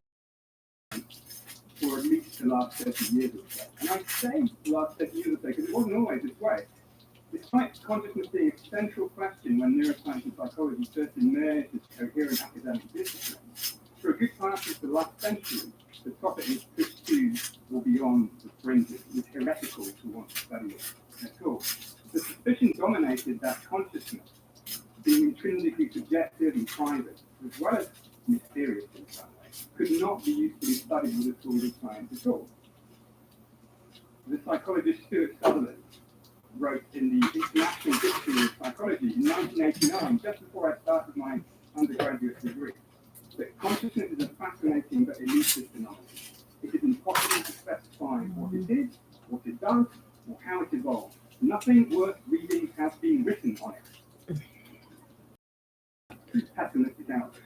for at least the last 30 years or so. And I say the last 30 years or so because it wasn't always this way. Despite consciousness being a central question when neuroscience and psychology first emerged as coherent academic disciplines, for a good part of the last century, the topic was pushed to or beyond the fringes. It was heretical to want to study it at all. The suspicion dominated that consciousness, being intrinsically subjective and private, as well as mysterious in some way, could not be usefully studied with a tool of science at all. The psychologist Stuart Sutherland wrote in the International Dictionary of Psychology in 1989, just before I started my undergraduate degree, that consciousness is a fascinating but elusive phenomenon. It is impossible to specify what it is, what it does, or how it evolves. Nothing worth reading has been written on it. Pessimistic outlook.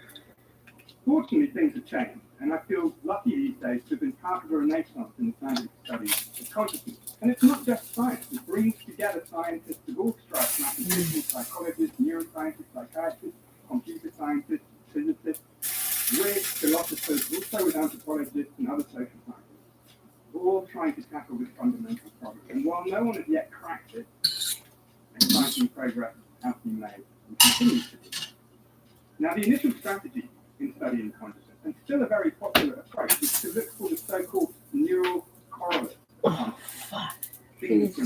Fortunately, things have changed, and I feel lucky these days to have been part of a renaissance in the scientific study of consciousness. And it's not just science, it brings together scientists of all stripes, mathematicians, psychologists, neuroscientists, psychiatrists, computer scientists, physicists, with philosophers, also with anthropologists and other social scientists, all trying to tackle this fundamental problem. And while no one has yet cracked it, exciting progress has been made and continues to be. Now, the initial strategy in studying consciousness, and still a very popular approach, is to look for the so-called neural correlates. These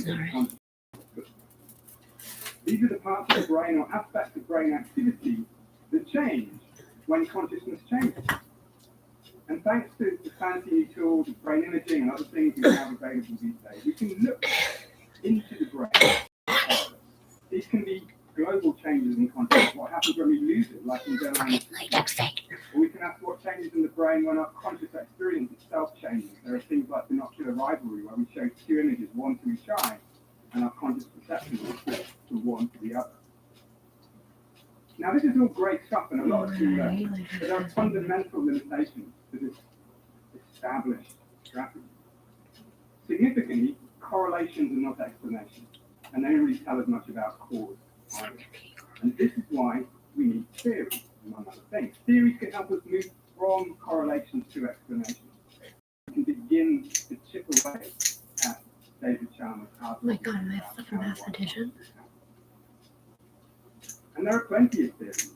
are the parts of the brain or aspects of brain activity that change when consciousness changes. And thanks to the fancy new tools of brain imaging and other things we have available these days, we can look into the brain. These can be global changes in consciousness, what happens when we lose it, like in Or we can ask what changes in the brain when our conscious experience itself changes. There are things like binocular rivalry, where we show two images, one to each eye, and our conscious perception will flip from one to the other. Now, this is all great stuff and a lot to learn, but there are fundamental limitations to this established strategy. Significantly, correlations are not explanations, and they don't really tell us much about cause either. And this is why we need theories, among other things. Theories can help us move from correlations to explanations. We can begin to chip away at David Chalmers' Oh my god, am I flipping mathematician? And there are plenty of theories,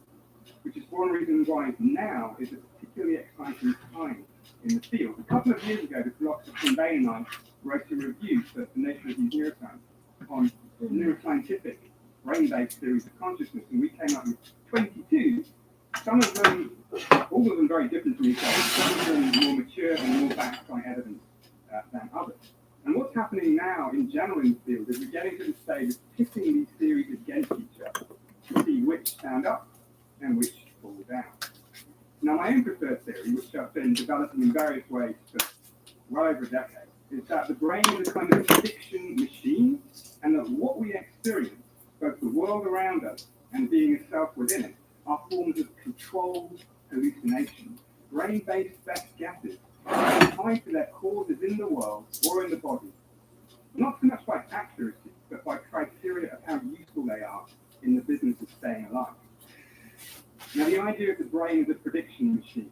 which is one reason why now is a particularly exciting time in the field. A couple of years ago, the philosopher Tim Bain and I wrote a review for the Nature Review Neuroscience on neuroscientific brain-based theories of consciousness, and we came up with 22. Some of them, all of them very different from each other, some of them more mature and more backed by evidence than others. And what's happening now in general in the field is we're getting to the stage of pitting these theories against each other to see which stand up and which fall down. Now, my own preferred theory, which I've been developing in various ways for well over a decade, is that the brain is a kind of prediction machine, and that what we experience, both the world around us and being a self within it, are forms of controlled hallucination, brain-based best guesses, tied to their causes in the world or in the body, not so much by accuracy, but by criteria of how useful they are in the business of staying alive. Now, the idea of the brain as a prediction machine,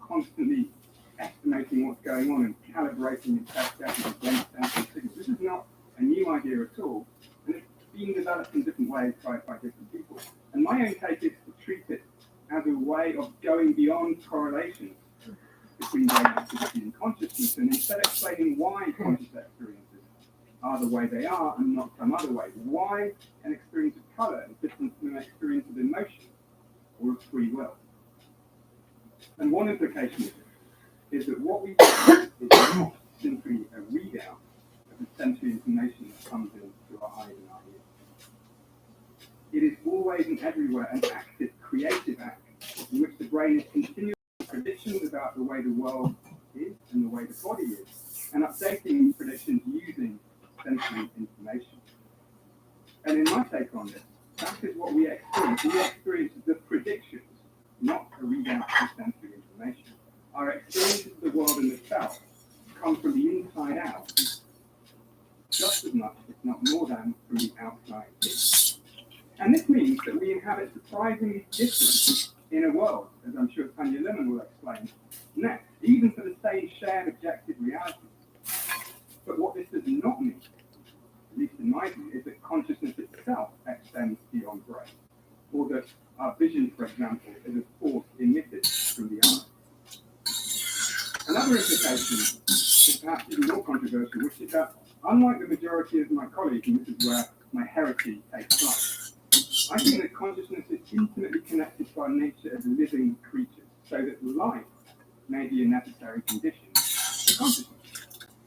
constantly estimating what's going on and calibrating its best guesses against sensory signals, this is not a new idea at all, and it's been developed in different ways by different people. And my own take is to treat it as a way of going beyond correlations between brain activity and consciousness, and instead explaining why conscious experiences are the way they are and not some other way. Why an experience of colour is different from an experience of emotion or of free will. And one implication of this is that what we do is not simply a readout of the sensory information that comes in through our eyes and our ears. It is always and everywhere an active, creative act in which the brain is continuing predictions about the way the world is and the way the body is, and updating these predictions using sensory information. And in my take on this, that is what we experience. We experience the predictions, not a readout of sensory information. Our experiences of the world and the self come from the inside out, just as much, if not more than, from the outside in. And this means that we inhabit surprisingly different inner worlds, as I'm sure Tanya Lemon will explain next, even for the same shared objective reality. But what this does not mean, at least in my view, is that consciousness itself extends beyond brain, or that our vision, for example, is a force emitted from the eye. Another implication is perhaps even more controversial, which is that, unlike the majority of my colleagues, and this is where my heresy takes place, I think that consciousness is intimately connected to our nature as living creatures, so that life may be a necessary condition for consciousness.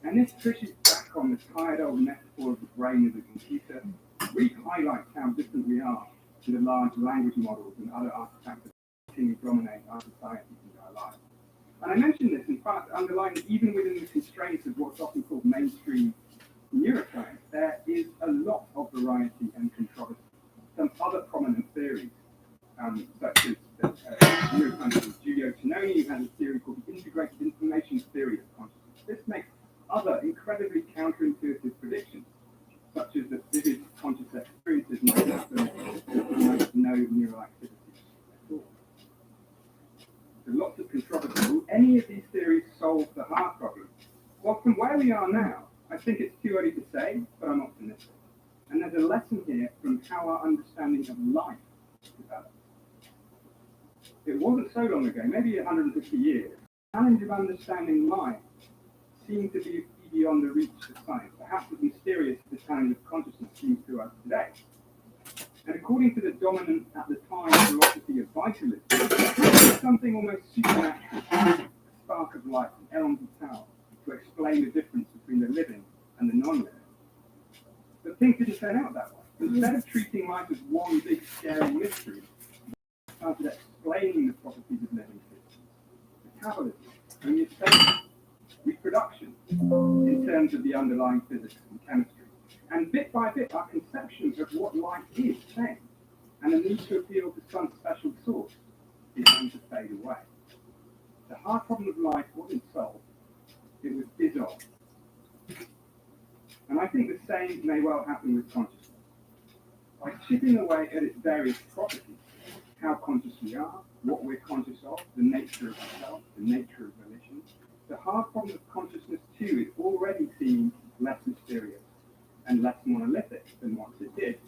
And this pushes back on the tired old metaphor of the brain as a computer, really highlights how different we are to the large language models and other artifacts that continue to dominate our societies and our lives. And I mention this in part to underline that even within the constraints of what's often called mainstream neuroscience, there is a lot of variety and controversy. Some other prominent theories, such as neuroscientist Giulio Tononi, who has a theory called the integrated information theory of consciousness. This makes other incredibly counterintuitive predictions, such as that vivid conscious experiences might happen with no neural activity at all. There's lots of controversy. Will any of these theories solve the heart problem? Well, from where we are now, I think it's too early to say, but I'm optimistic. And there's a lesson here from how our understanding of life developed. It wasn't so long ago, maybe 150 years, the challenge of understanding life seemed to be beyond the reach of science, perhaps as mysterious as the challenge of consciousness seems to us today. And according to the dominant, at the time, philosophy of vitalism, there's something almost supernatural, a spark of life, an element of power, to explain the difference between the living and the non-living. But things didn't turn out that way. Instead of treating life as one big scary mystery, we started explaining the properties of living systems, metabolism, homeostasis, reproduction, in terms of the underlying physics and chemistry. And bit by bit, our conceptions of what life is changed, and the need to appeal to some special source began to fade away. The hard problem of life wasn't solved, it was dissolved. And I think the same may well happen with consciousness. By chipping away at its various properties, how conscious we are, what we're conscious of, the nature of ourselves, the nature of volition. The hard problem of consciousness too is already seeming less mysterious and less monolithic than once it did.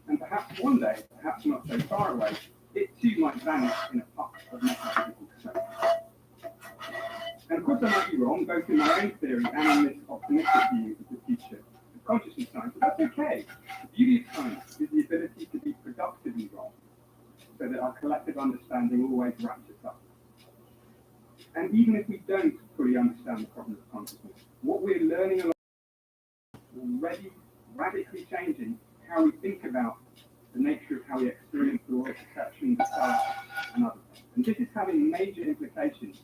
And perhaps one day, perhaps not so far away, it too might vanish in a puff of metaphysical smoke. And of course I might be wrong, both in my own theory and in this optimistic view of the future of consciousness science, but that's okay. The beauty of science is the ability to be productively wrong, so that our collective understanding always wraps us up. And even if we don't fully understand the problem of consciousness, what we're learning along already radically changing how we think about the nature of how we experience the world, perception, self, and others. And this is having major implications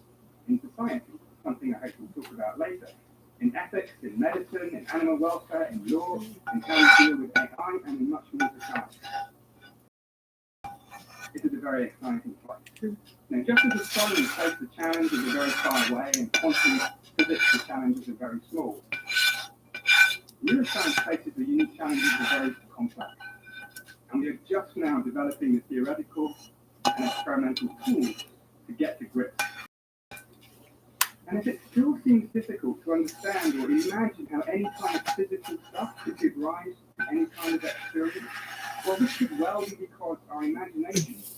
in society, something I hope we'll talk about later. In ethics, in medicine, in animal welfare, in law, in how we deal with AI, and in much more to come. It is a very exciting place. Now, just as astronomy takes the challenges are very far away and quantum physics the challenges are very small, neuroscience faces the unique challenges are very complex. And we are just now developing the theoretical and experimental tools to get to grips. And if it still seems difficult to understand or imagine how any kind of physical stuff could give rise to any kind of experience, well, this could well be because our imaginations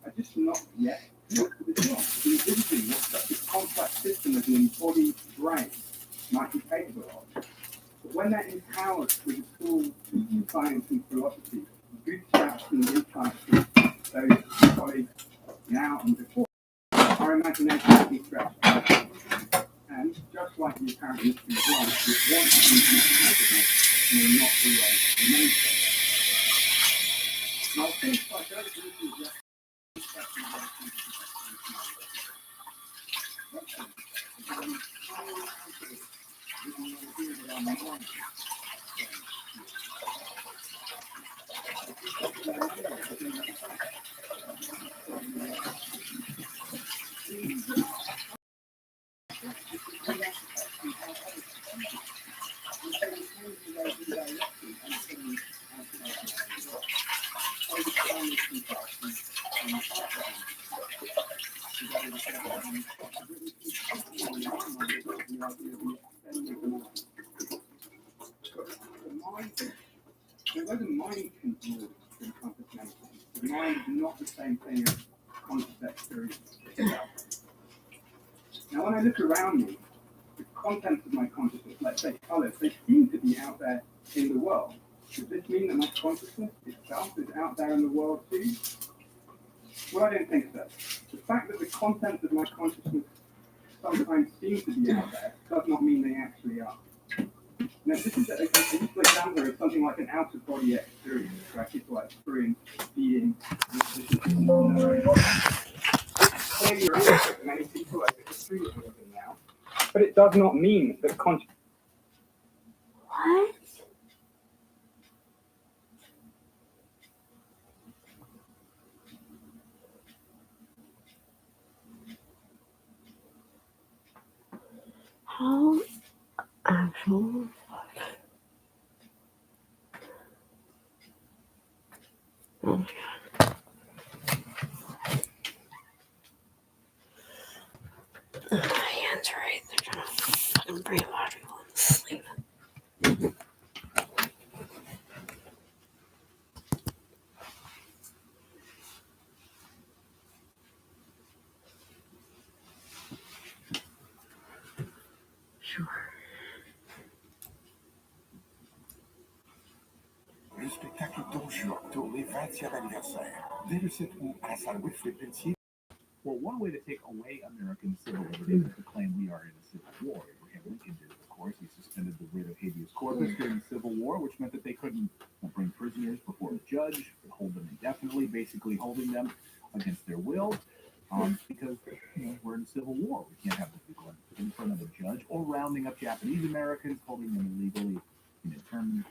are just not yet built for this job, in envisaging what such a complex system as an embodied brain might be capable of. But when they're empowered with the tools of science and philosophy, bootstraps and insights of those colleagues now and before, our imagination will be stretched. And just like the apparent mystery of life, this one imagination may not always remain so. And I'll finish by very briefly addressing this question about although the mind can move to encompass many things, the mind is not the same thing as conscious experience itself. Now, when I look around me, the contents of my consciousness, let's say colors, they seem to be out there in the world. Does this mean that my consciousness itself is out there in the world too? Well, I don't think so. The fact that the contents of my consciousness sometimes seem to be out there does not mean they actually are. Now, this is a useful example of something like an out-of-body experience, where people experience being clearly realistic. Many people are extremely living now, but it does not mean that consciousness. What? How actual fuck? Oh my god. My hands are right. They're trying to fucking brainwash people into sleep. Sure. Le spectacle Don Juan tourne les 20e anniversaire. Dès le 7 août à la salle Wilfrid Pelletier. Well, one way to take away American civil liberties is to claim we are in a civil war. Abraham Lincoln did it, of course. He suspended the writ of habeas corpus during the Civil War, which meant that they couldn't bring prisoners before a judge, hold them indefinitely, basically holding them against their will, because we're in a civil war. We can't have the people in front of a judge, or rounding up Japanese Americans, holding them illegally in internment.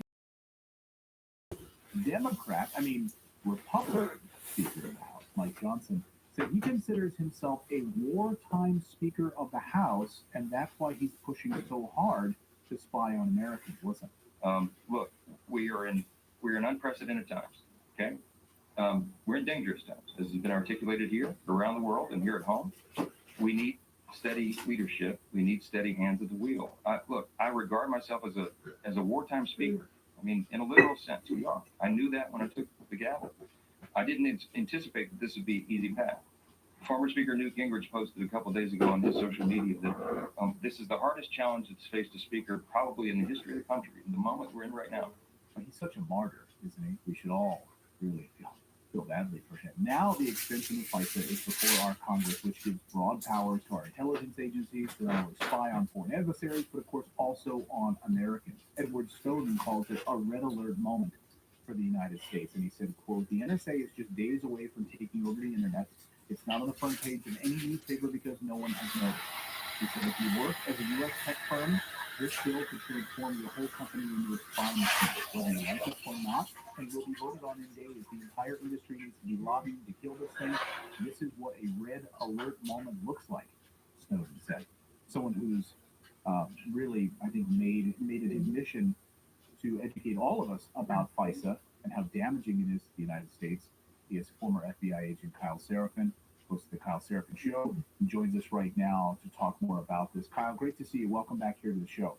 Republican Speaker of the House, Mike Johnson, said he considers himself a wartime Speaker of the House, and that's why he's pushing so hard to spy on Americans. Listen. Look, we're in unprecedented times. Okay, We're in dangerous times, as has been articulated here, around the world, and here at home. We need steady leadership. We need steady hands at the wheel. Look, I regard myself as a wartime speaker. I mean, in a literal sense, we are. I knew that when I took the gavel. I didn't anticipate that this would be an easy path. Former Speaker Newt Gingrich posted a couple days ago on his social media that this is the hardest challenge that's faced a speaker probably in the history of the country, in the moment we're in right now. But he's such a martyr, isn't he? We should all really feel badly for him. Now the extension of FISA is before our Congress, which gives broad powers to our intelligence agencies to not only spy on foreign adversaries, but of course also on Americans. Edward Snowden calls it a red alert moment for the United States. And he said, quote, "The NSA is just days away from taking over the internet. It's not on the front page of any newspaper because no one has noticed." He said, "If you work as a U.S. tech firm, this bill could transform your whole company into a spy machine, whether you like it or not, and will be voted on in days. The entire industry needs to be lobbying to kill this thing. This is what a red alert moment looks like," Snowden said. Someone who's really, I think, made it his mission to educate all of us about FISA and how damaging it is to the United States. He is former FBI agent Kyle Seraphin, host of the Kyle Seraphin Show. He joins us right now to talk more about this. Kyle, great to see you. Welcome back here to the show.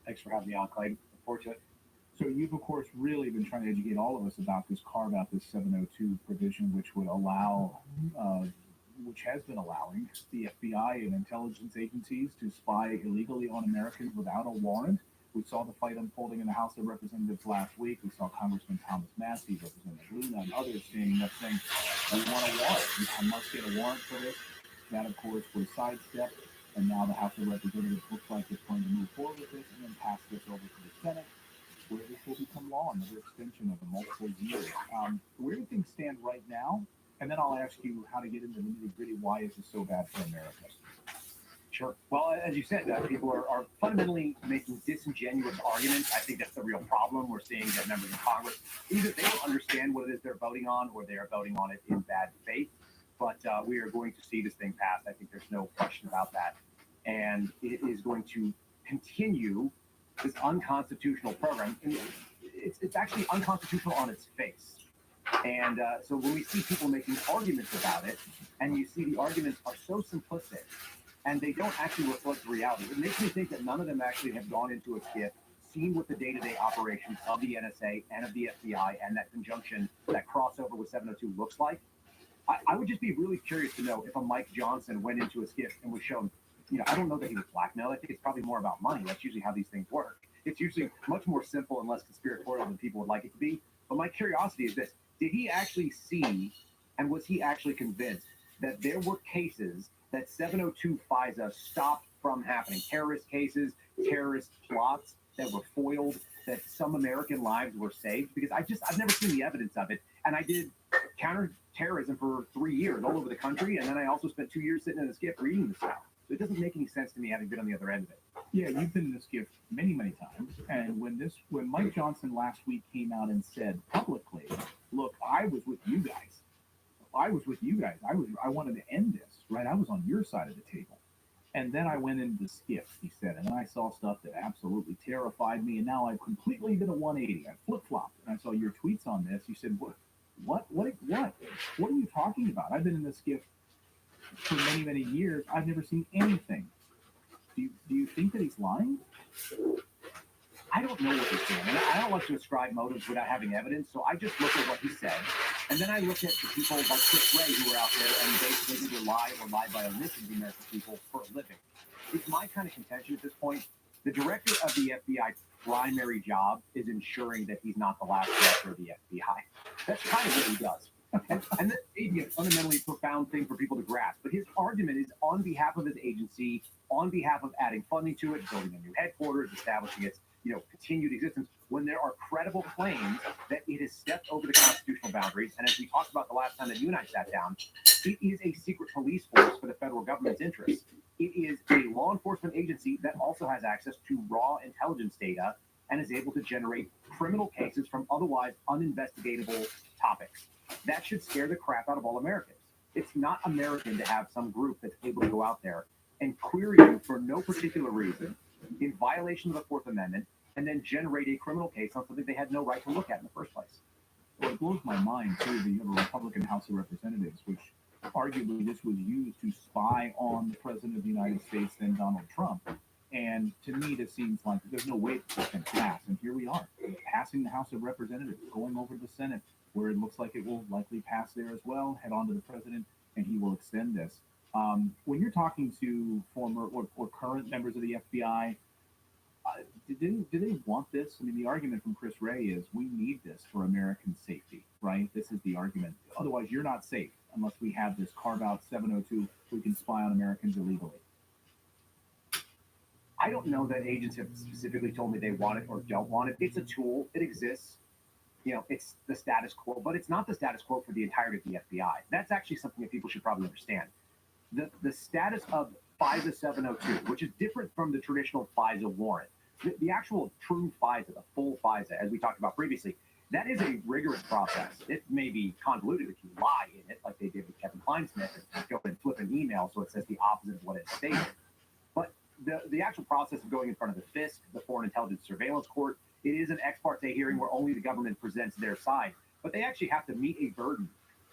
Thanks for having me on, Clay. Look forward to it. So you've, of course, really been trying to educate all of us about this carve-out, this 702 provision, which would allow, which has been allowing the FBI and intelligence agencies to spy illegally on Americans without a warrant. We saw the fight unfolding in the House of Representatives last week. We saw Congressman Thomas Massey, Representative Luna, and others standing up saying, "We want a warrant. I must get a warrant for this." That, of course, was sidestepped, and now the House of Representatives looks like it's going to move forward with this and then pass this over to the Senate, where this will become law, another extension of the multiple years. Where do things stand right now? And then I'll ask you how to get into the nitty-gritty. Why is this so bad for America? Sure. Well, as you said, people are fundamentally making disingenuous arguments. I think that's the real problem. We're seeing that members of Congress, either they don't understand what it is they're voting on, or they are voting on it in bad faith. But we are going to see this thing pass. I think there's no question about that. And it is going to continue this unconstitutional program. And it's actually unconstitutional on its face. And so when we see people making arguments about it, and you see the arguments are so simplistic, and they don't actually reflect reality, it makes me think that none of them actually have gone into a SCIF, seen what the day-to-day operations of the NSA and of the FBI and that conjunction, that crossover with 702 looks like. I would just be really curious to know if a Mike Johnson went into a SCIF and was shown, I don't know that he was blackmailed. I think it's probably more about money. That's usually how these things work. It's usually much more simple and less conspiratorial than people would like it to be. But my curiosity is this: did he actually see, and was he actually convinced that there were cases that 702 FISA stopped from happening? Terrorist cases, terrorist plots that were foiled, that some American lives were saved? Because I've never seen the evidence of it. And I did counterterrorism for 3 years all over the country. And then I also spent 2 years sitting in a SCIF reading the stuff. So it doesn't make any sense to me, having been on the other end of it. Yeah, you've been in this SCIF many, many times. And when Mike Johnson last week came out and said publicly, "Look, I was with you guys. I wanted to end this, right? I was on your side of the table. And then I went into the SCIF," he said, "and then I saw stuff that absolutely terrified me. And now I've completely been a 180. I flip-flopped. And I saw your tweets on this. You said, what are you talking about? I've been in this SCIF for many, many years. I've never seen anything." Do you think that he's lying? I don't know what he's doing. And I don't like to ascribe motives without having evidence. So I just look at what he said. And then I look at the people like Chris Wray who are out there and basically either lie or lie by omission to the American people for a living. It's my kind of contention at this point. The director of the FBI primary job is ensuring that he's not the last director of the FBI. That's kind of what he does. And that may be a fundamentally profound thing for people to grasp. But his argument is on behalf of his agency, on behalf of adding funding to it, building a new headquarters, establishing its continued existence, when there are credible claims that it has stepped over the constitutional boundaries. And as we talked about the last time that you and I sat down, it is a secret police force for the federal government's interests. It is a law enforcement agency that also has access to raw intelligence data and is able to generate criminal cases from otherwise uninvestigatable topics. That should scare the crap out of all Americans. It's not American to have some group that's able to go out there and query you for no particular reason, in violation of the Fourth Amendment, and then generate a criminal case on something they had no right to look at in the first place. Well, it blows my mind too that you have a Republican House of Representatives, which arguably this was used to spy on the President of the United States, then Donald Trump. And to me, this seems like there's no way this can pass. And here we are, passing the House of Representatives, going over to the Senate, where it looks like it will likely pass there as well, head on to the President, and he will extend this. When you're talking to former or current members of the FBI, do they want this? I mean, the argument from Chris Wray is we need this for American safety, right? This is the argument. Otherwise, you're not safe unless we have this carve-out 702 we can spy on Americans illegally. I don't know that agents have specifically told me they want it or don't want it. It's a tool. It exists. You know, it's the status quo, but it's not the status quo for the entirety of the FBI. That's actually something that people should probably understand. The status of FISA 702, which is different from the traditional FISA warrant. The actual true FISA, the full FISA, as we talked about previously, that is a rigorous process. It may be convoluted if you lie in it, like they did with Kevin Kleinsmith, and go and flip an email so it says the opposite of what it stated. But the actual process of going in front of the FISC, the Foreign Intelligence Surveillance Court, it is an ex parte hearing where only the government presents their side. But they actually have to meet a burden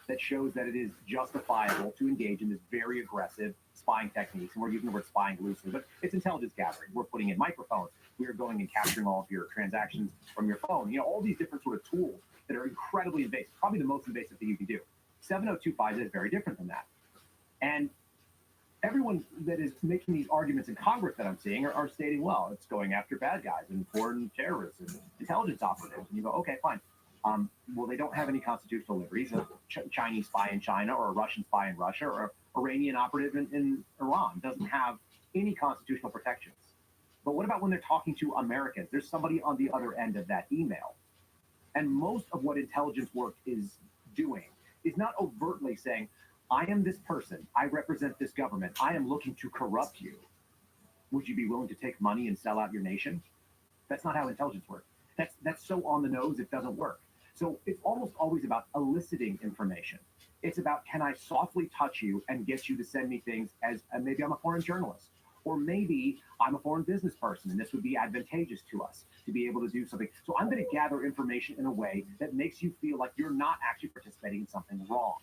that shows that it is justifiable to engage in this very aggressive spying techniques. And we're using the word spying loosely, but it's intelligence gathering. We're putting in microphones. We are going and capturing all of your transactions from your phone. You know, all these different sort of tools that are incredibly invasive, probably the most invasive thing you can do. 702 FISA is very different than that. And everyone that is making these arguments in Congress that I'm seeing are stating, well, it's going after bad guys and foreign terrorists and intelligence operatives. And you go, okay, fine. Well, they don't have any constitutional liberties. A Chinese spy in China or a Russian spy in Russia or an Iranian operative in Iran doesn't have any constitutional protections. But what about when they're talking to Americans? There's somebody on the other end of that email. And most of what intelligence work is doing is not overtly saying, I am this person. I represent this government. I am looking to corrupt you. Would you be willing to take money and sell out your nation? That's not how intelligence works. That's so on the nose, it doesn't work. So it's almost always about eliciting information. It's about, can I softly touch you and get you to send me things as maybe I'm a foreign journalist, or maybe I'm a foreign business person, and this would be advantageous to us to be able to do something. So I'm going to gather information in a way that makes you feel like you're not actually participating in something wrong.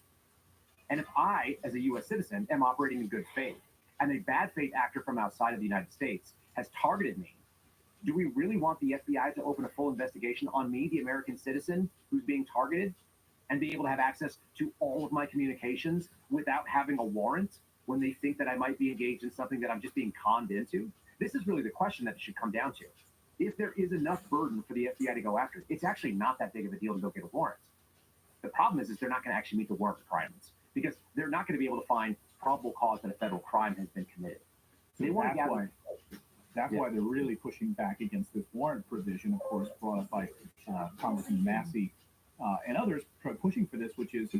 And if I, as a U.S. citizen, am operating in good faith, and a bad faith actor from outside of the United States has targeted me, do we really want the FBI to open a full investigation on me, the American citizen who's being targeted, and be able to have access to all of my communications without having a warrant when they think that I might be engaged in something that I'm just being conned into? This is really the question that it should come down to. If there is enough burden for the FBI to go after, it's actually not that big of a deal to go get a warrant. The problem is they're not going to actually meet the warrant requirements because they're not going to be able to find probable cause that a federal crime has been committed. So that's why they're really pushing back against this warrant provision, of course, brought up by Congressman Massey and others pushing for this, which is,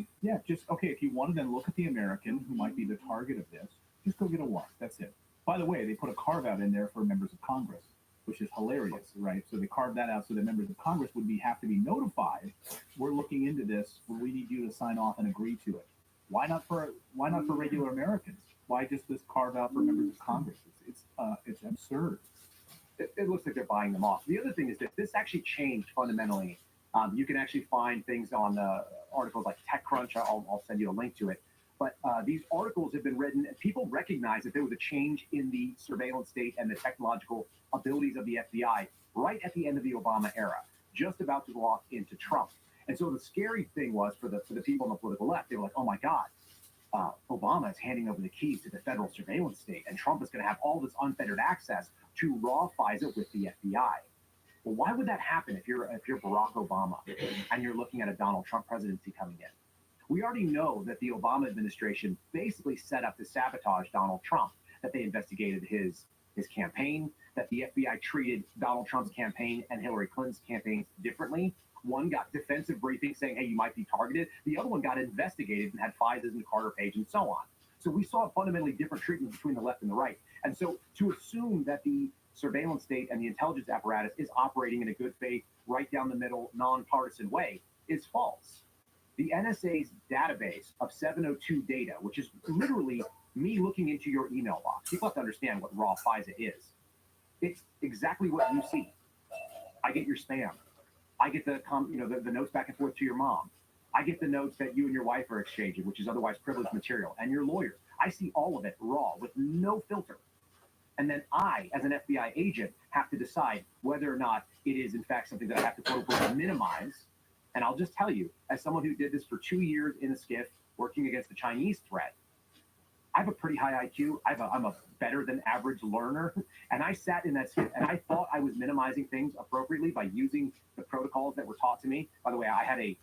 just, okay, if you want to then look at the American who might be the target of this, just go get a warrant. That's it. By the way, they put a carve-out in there for members of Congress, which is hilarious, right? So they carved that out so that members of Congress would have to be notified. We're looking into this. We need you to sign off and agree to it. Why not for regular Americans? Why just this carve out for members of Congress? It's absurd. It looks like they're buying them off. The other thing is that this actually changed fundamentally. You can actually find things on articles like TechCrunch. I'll send you a link to it. But these articles have been written, and people recognize that there was a change in the surveillance state and the technological abilities of the FBI right at the end of the Obama era, just about to walk into Trump. And so the scary thing was for the people on the political left, they were like, oh my God, Obama is handing over the keys to the federal surveillance state, and Trump is going to have all this unfettered access to raw FISA with the FBI. Well, why would that happen if you're Barack Obama and you're looking at a Donald Trump presidency coming in? We already know that the Obama administration basically set up to sabotage Donald Trump, that they investigated his campaign, that the FBI treated Donald Trump's campaign and Hillary Clinton's campaigns differently. One got defensive briefings saying, hey, you might be targeted. The other one got investigated and had FISAs and Carter Page and so on. So we saw a fundamentally different treatment between the left and the right. And so to assume that the surveillance state and the intelligence apparatus is operating in a good faith, right down the middle, nonpartisan way is false. The NSA's database of 702 data, which is literally me looking into your email box. People have to understand what raw FISA is. It's exactly what you see. I get your spam. I get the notes back and forth to your mom. I get the notes that you and your wife are exchanging, which is otherwise privileged material, and your lawyer. I see all of it raw with no filter. And then I, as an FBI agent, have to decide whether or not it is, in fact, something that I have to quote unquote minimize. And I'll just tell you, as someone who did this for 2 years in a skiff, working against the Chinese threat, I have a pretty high IQ. I'm a better than average learner. And I sat in that skiff and I thought I was minimizing things appropriately by using the protocols that were taught to me. By the way, I had a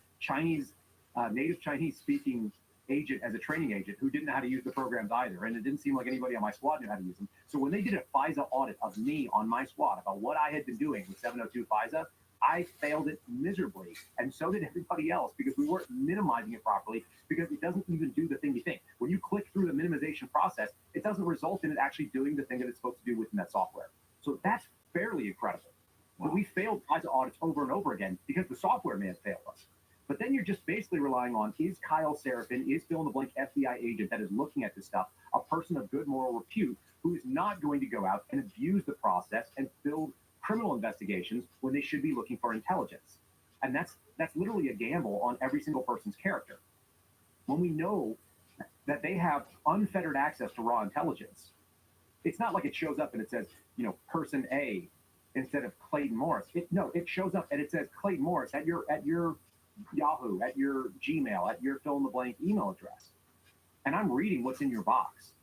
native Chinese speaking agent as a training agent who didn't know how to use the programs either. And it didn't seem like anybody on my squad knew how to use them. So when they did a FISA audit of me on my squad about what I had been doing with 702 FISA, I failed it miserably, and so did everybody else, because we weren't minimizing it properly, because it doesn't even do the thing you think. When you click through the minimization process, it doesn't result in it actually doing the thing that it's supposed to do within that software. So that's fairly incredible. Wow. But we failed FISA audits over and over again because the software may have failed us. But then you're just basically relying on, is Kyle Seraphin, is fill-in-the-blank FBI agent that is looking at this stuff, a person of good moral repute who is not going to go out and abuse the process and build criminal investigations when they should be looking for intelligence. And that's literally a gamble on every single person's character. When we know that they have unfettered access to raw intelligence, it's not like it shows up and it says, person A instead of Clayton Morris. It shows up and it says Clayton Morris at your Yahoo, at your Gmail, at your fill-in-the-blank email address. And I'm reading what's in your box.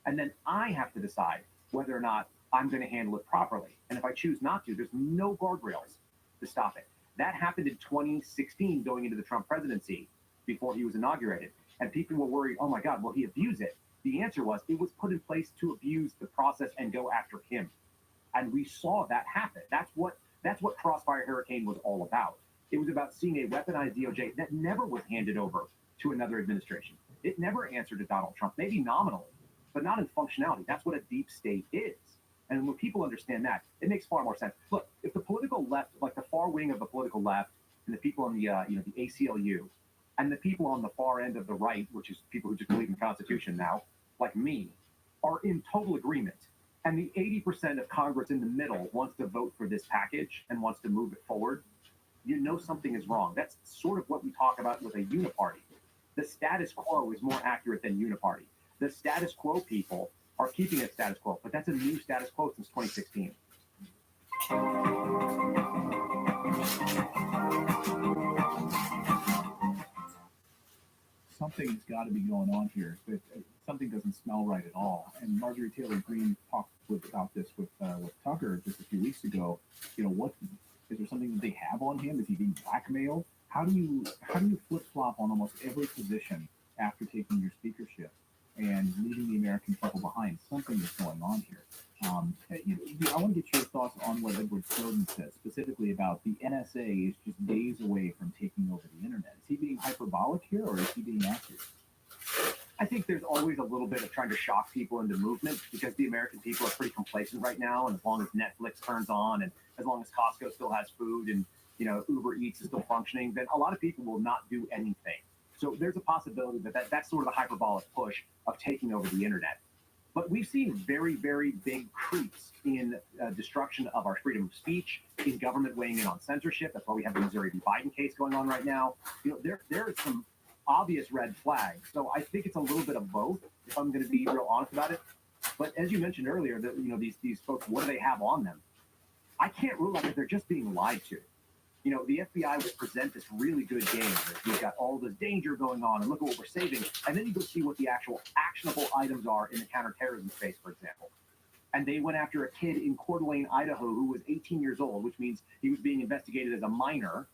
And then I have to decide whether or not I'm going to handle it properly. And if I choose not to, there's no guardrails to stop it. That happened in 2016 going into the Trump presidency before he was inaugurated. And people were worried, oh my God, will he abuse it? The answer was it was put in place to abuse the process and go after him. And we saw that happen. That's what Crossfire Hurricane was all about. It was about seeing a weaponized DOJ that never was handed over to another administration. It never answered to Donald Trump, maybe nominally, but not in functionality. That's what a deep state is. And when people understand that, it makes far more sense. Look, if the political left, like the far wing of the political left, and the people on the ACLU, and the people on the far end of the right, which is people who just believe in the Constitution now, like me, are in total agreement, and the 80% of Congress in the middle wants to vote for this package and wants to move it forward, you know something is wrong. That's sort of what we talk about with a uniparty. The status quo is more accurate than uniparty. The status quo people are keeping it status quo, but that's a new status quo since 2016. Something's got to be going on here. Something doesn't smell right at all. And Marjorie Taylor Greene talked about this with Tucker just a few weeks ago. What is there something that they have on him? Is he being blackmailed? How do you flip flop on almost every position after taking your speakership and leaving the American people behind? Something is going on here. I want to get your thoughts on what Edward Snowden said, specifically about the NSA is just days away from taking over the internet. Is he being hyperbolic here, or is he being accurate? I think there's always a little bit of trying to shock people into movement, because the American people are pretty complacent right now. And as long as Netflix turns on, and as long as Costco still has food, and Uber Eats is still functioning, then a lot of people will not do anything. So there's a possibility that's sort of the hyperbolic push of taking over the internet. But we've seen very, very big creeps in destruction of our freedom of speech, in government weighing in on censorship. That's why we have the Missouri v. Biden case going on right now. There are some obvious red flags. So I think it's a little bit of both, if I'm going to be real honest about it. But as you mentioned earlier, that these folks, what do they have on them? I can't rule out that they're just being lied to. The FBI would present this really good game. We've got all this danger going on, and look at what we're saving. And then you go see what the actual actionable items are in the counterterrorism space, for example. And they went after a kid in Coeur d'Alene, Idaho, who was 18 years old, which means he was being investigated as a minor.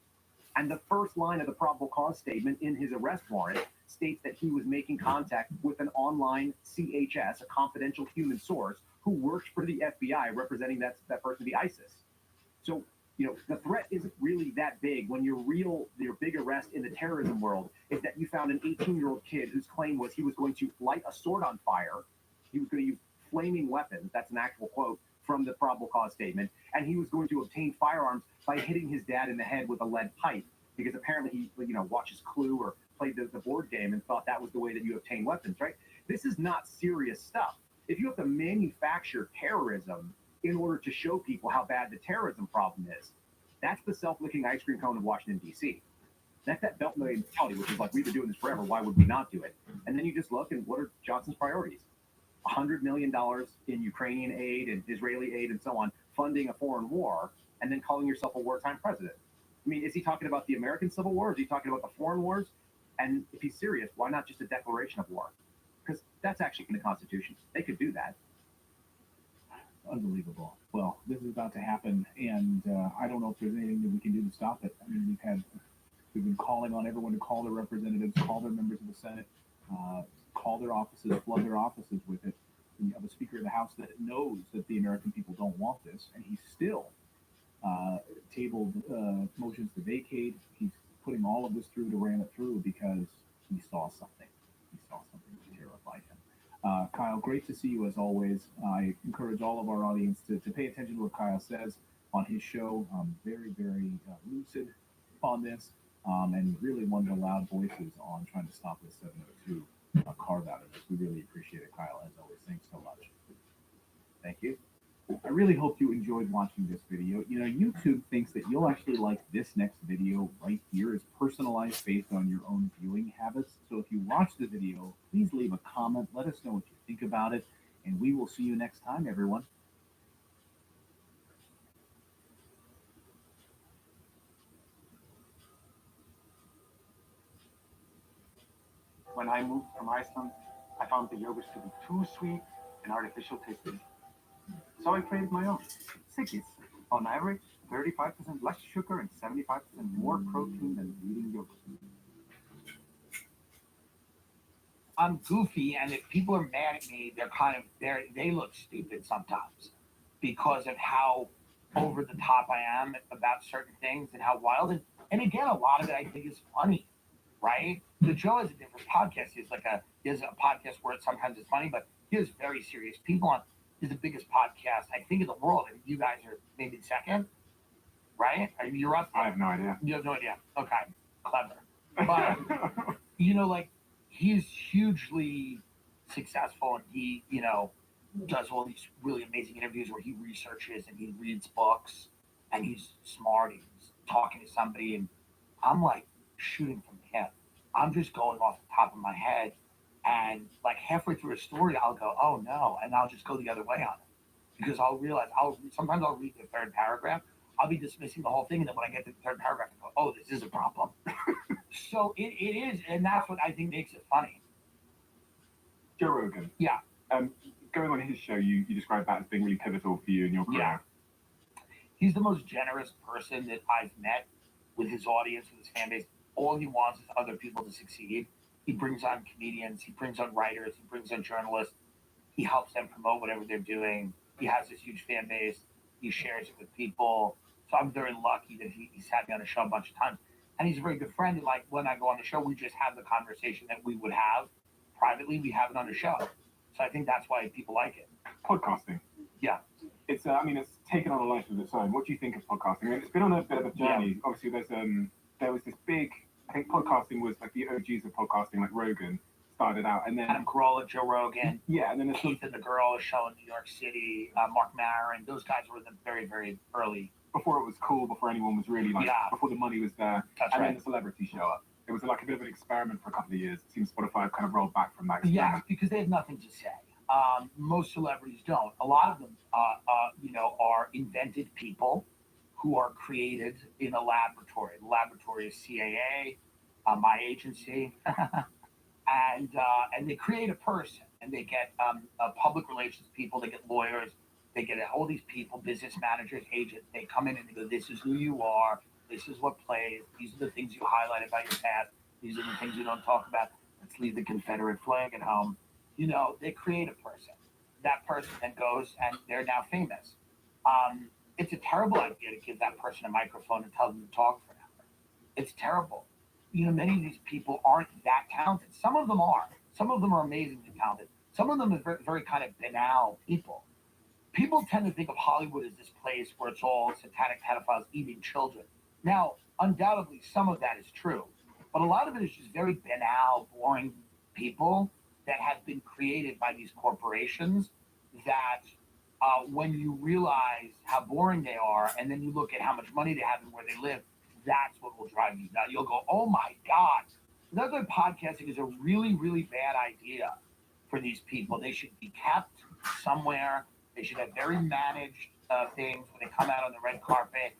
And the first line of the probable cause statement in his arrest warrant states that he was making contact with an online CHS, a confidential human source, who worked for the FBI, representing that person to be ISIS. So, the threat isn't really that big when your big arrest in the terrorism world is that you found an 18-year-old kid whose claim was he was going to light a sword on fire. He was going to use flaming weapons. That's an actual quote from the probable cause statement. And he was going to obtain firearms by hitting his dad in the head with a lead pipe, because apparently he, watches Clue or played the board game and thought that was the way that you obtain weapons, right? This is not serious stuff. If you have to manufacture terrorism in order to show people how bad the terrorism problem is, That's the self-licking ice cream cone of Washington, D.C. That's that belt mentality, which is like, we've been doing this forever. Why would we not do it? And then you just look and what are Johnson's priorities? $100 million in Ukrainian aid and Israeli aid and so on, funding a foreign war, and then calling yourself a wartime president. I mean, is he talking about the American Civil War? Is he talking about the foreign wars? And if he's serious, why not just a declaration of war? Because that's actually in the Constitution. They could do that. Unbelievable. Well, this is about to happen, and I don't know if there's anything that we can do to stop it. I mean, we've been calling on everyone to call their representatives, call their members of the Senate, call their offices, flood their offices with it. And you have a Speaker of the House that knows that the American people don't want this, and he's still tabled motions to vacate. He's putting all of this through to ram it through because he saw something. He saw something that terrified him. Kyle, great to see you as always. I encourage all of our audience to pay attention to what Kyle says on his show. Very, very lucid on this, and really one of the loud voices on trying to stop this 702 carve out of this. We really appreciate it, Kyle, as always. Thanks so much. Thank you. I really hope you enjoyed watching this video. You know, YouTube thinks that you'll actually like this next video right here. It's personalized based on your own viewing habits. So if you watch the video, please leave a comment. Let us know what you think about it. And we will see you next time, everyone. When I moved from Iceland, I found the yogurts to be too sweet and artificial tasting. So I created my own. Sickies. On average, 35% less sugar and 75% more protein than eating yogurt. I'm goofy, and if people are mad at me, they look stupid sometimes because of how over the top I am about certain things and how wild. And again, a lot of it I think is funny, right? So Joe has a different podcast. He has a podcast where sometimes it's funny, but he has very serious people on. He's the biggest podcast, I think, in the world. And you guys are maybe second, right? You're up there. I have no idea. You have no idea. Okay, clever. But, you know, like, he's hugely successful, and he, you know, does all these really amazing interviews where he researches and he reads books, and he's smart. He's talking to somebody, and I'm like shooting from the hip. I'm just going off the top of my head, and like halfway through a story, I'll go, oh no, and I'll just go the other way on it because I'll realize sometimes I'll read the third paragraph. I'll be dismissing the whole thing, and then when I get to the third paragraph, I go, oh, this is a problem. So it is, and that's what I think makes it funny. Joe Rogan. Yeah. Going on his show, you described that as being really pivotal for you in your career. Yeah. He's the most generous person that I've met with his audience, with his fan base. All he wants is other people to succeed. He brings on comedians, he brings on writers, he brings on journalists. He helps them promote whatever they're doing. He has this huge fan base. He shares it with people. So I'm very lucky that he's had me on the show a bunch of times. And he's a very good friend. And like when I go on the show, we just have the conversation that we would have privately. We have it on the show. So I think that's why people like it. Podcasting. Yeah. It's it's taken on a life of its own. What do you think of podcasting? I mean, it's been on a bit of a journey. Yeah. Obviously, there was this big, I think podcasting was like the OGs of podcasting, like Rogan started out, and then Adam Carolla, Joe Rogan, yeah, and then Keith and the Girl show in New York City, Mark Maron, those guys were the very, very early. Before it was cool, before anyone was really like, before the money was there, That's and right. then the celebrity show up. It was like a bit of an experiment for a couple of years. It seems Spotify kind of rolled back from that experiment. Yeah, because they have nothing to say. Most celebrities don't. A lot of them, are invented people who are created in a laboratory. The laboratory is CAA, my agency, and they create a person, and they get public relations people, they get lawyers, they get all these people, business managers, agents. They come in and they go, "This is who you are. This is what plays. These are the things you highlight about your past. These are the things you don't talk about. Let's leave the Confederate flag at home." You know, they create a person. That person then goes and they're now famous. It's a terrible idea to give that person a microphone and tell them to talk for an hour. It's terrible. You know, many of these people aren't that talented. Some of them are. Some of them are amazingly talented. Some of them are very, very kind of banal people. People tend to think of Hollywood as this place where it's all satanic pedophiles eating children. Now, undoubtedly, some of that is true. But a lot of it is just very banal, boring people that have been created by these corporations that when you realize how boring they are, and then you look at how much money they have and where they live, that's what will drive you nuts. You'll go, oh my God. That's why podcasting is a really, really bad idea for these people. They should be kept somewhere. They should have very managed things when they come out on the red carpet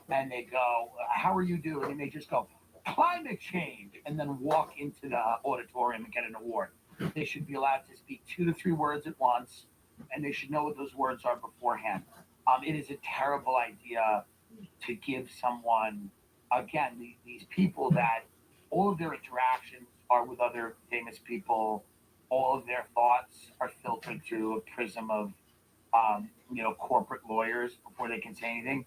and they go, how are you doing? And they just go, climate change, and then walk into the auditorium and get an award. They should be allowed to speak 2 to 3 words at once, and they should know what those words are beforehand. It is a terrible idea to give someone, again, these people that all of their interactions are with other famous people. All of their thoughts are filtered through a prism of, corporate lawyers before they can say anything.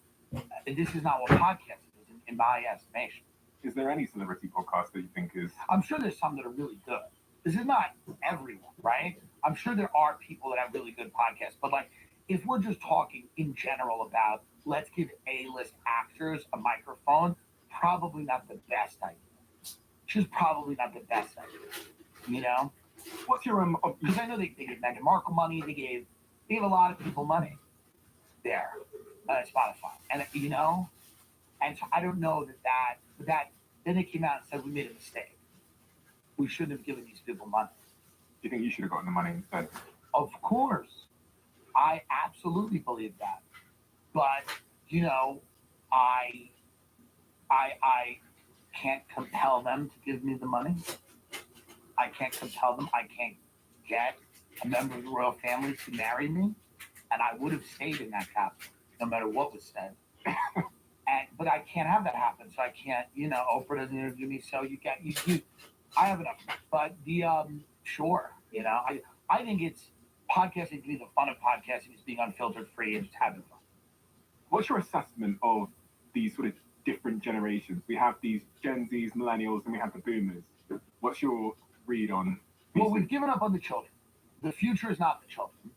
This is not what podcasting is, in my estimation. Is there any celebrity podcast that you think is? I'm sure there's some that are really good. This is not everyone, right? I'm sure there are people that have really good podcasts, but like, if we're just talking in general about let's give A-list actors a microphone, probably not the best idea. Just probably not the best idea. What's your Because I know they gave Meghan Markle money. They gave a lot of people money there at Spotify, and and so I don't know that then they came out and said we made a mistake. We shouldn't have given these people money. Do you think you should have gotten the money instead? Of course, I absolutely believe that, but I can't compel them to give me the money. I can't compel them. I can't get a member of the royal family to marry me, and I would have stayed in that castle no matter what was said. But I can't have that happen, so I can't. Oprah doesn't interview me, so you. I have enough. But sure, I think it's podcasting. To me, the fun of podcasting is being unfiltered, free, and just having fun. What's your assessment of these sort of different generations? We have these Gen Zs, millennials, and we have the boomers. What's your read on? Well, we've given up on the children. The future is not the children.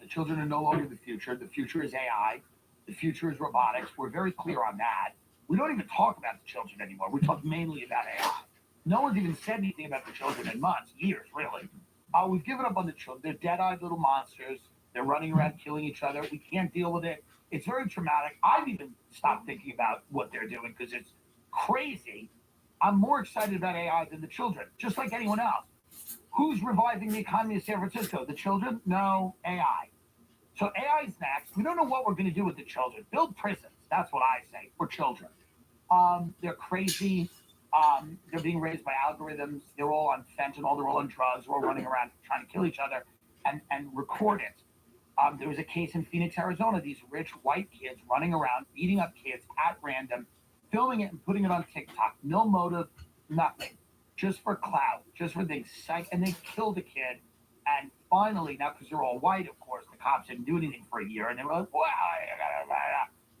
The children are no longer the future. The future is AI. The future is robotics. We're very clear on that. We don't even talk about the children anymore. We talk mainly about AI. No one's even said anything about the children in months, years, really. We've given up on the children. They're dead-eyed little monsters. They're running around killing each other. We can't deal with it. It's very traumatic. I've even stopped thinking about what they're doing because it's crazy. I'm more excited about AI than the children, just like anyone else. Who's reviving the economy of San Francisco? The children? No, AI. So AI's next. We don't know what we're going to do with the children. Build prisons. That's what I say for children. They're crazy. They're being raised by algorithms. They're all on fentanyl. They're all on drugs. They're all running around trying to kill each other and record it. There was a case in Phoenix, Arizona. These rich white kids running around, beating up kids at random, filming it and putting it on TikTok. No motive, nothing. Just for clout, just for the psych. And they killed a kid. And finally, now because they're all white, of course, the cops didn't do anything for a year. And they were like, wow,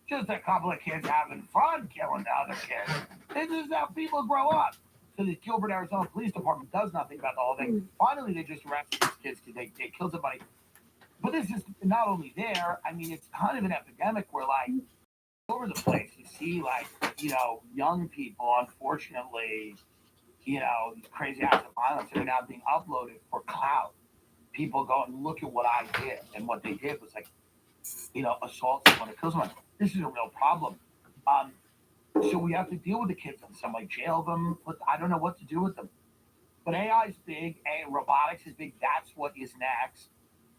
just a couple of kids having fun killing the other kids. This is how people grow up. So the Gilbert, Arizona Police Department does nothing about the whole thing. Finally, they just arrested these kids because they killed somebody. But this is not only there. I mean, it's kind of an epidemic where, like, all over the place, you see, like, young people, unfortunately, these crazy acts of violence that are now being uploaded for clout. People go and look at what I did, and what they did was, like, assault someone or kill someone. This is a real problem. So we have to deal with the kids in some way, jail them. But I don't know what to do with them. But AI is big. Robotics is big. That's what is next.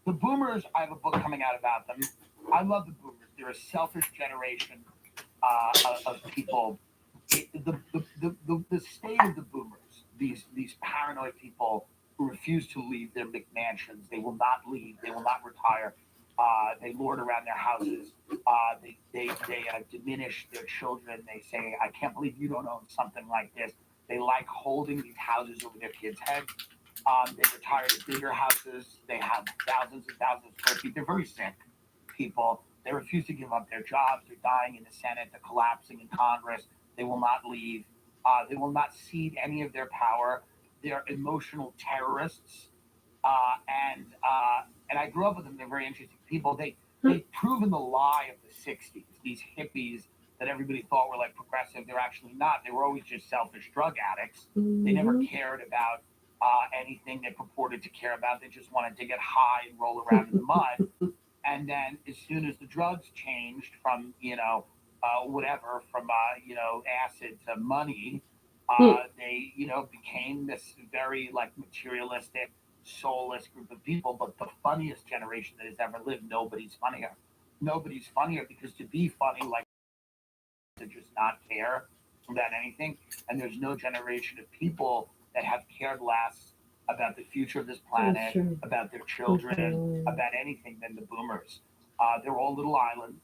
The boomers, I have a book coming out about them. I love the boomers. They're a selfish generation of people. The state of the boomers, these paranoid people who refuse to leave their McMansions. They will not leave. They will not retire. They lord around their houses. They diminish their children. They say, I can't believe you don't own something like this. They like holding these houses over their kids' heads. They retire to bigger houses. They have thousands and thousands of square feet. They're very sick people. They refuse to give up their jobs. They're dying in the Senate. They're collapsing in Congress. They will not leave. They will not cede any of their power. They're emotional terrorists. And I grew up with them. They're very interesting people. They've proven the lie of the 60s. These hippies that everybody thought were like progressive, they're actually not. They were always just selfish drug addicts. They never cared about anything they purported to care about. They just wanted to get high and roll around in the mud. And then as soon as the drugs changed from, whatever, from, acid to money, they, became this very like materialistic, soulless group of people. But the funniest generation that has ever lived, nobody's funnier. Nobody's funnier because to be funny, like, to just not care about anything. And there's no generation of people that have cared less about the future of this planet, about their children, about anything than the boomers. They're all little islands,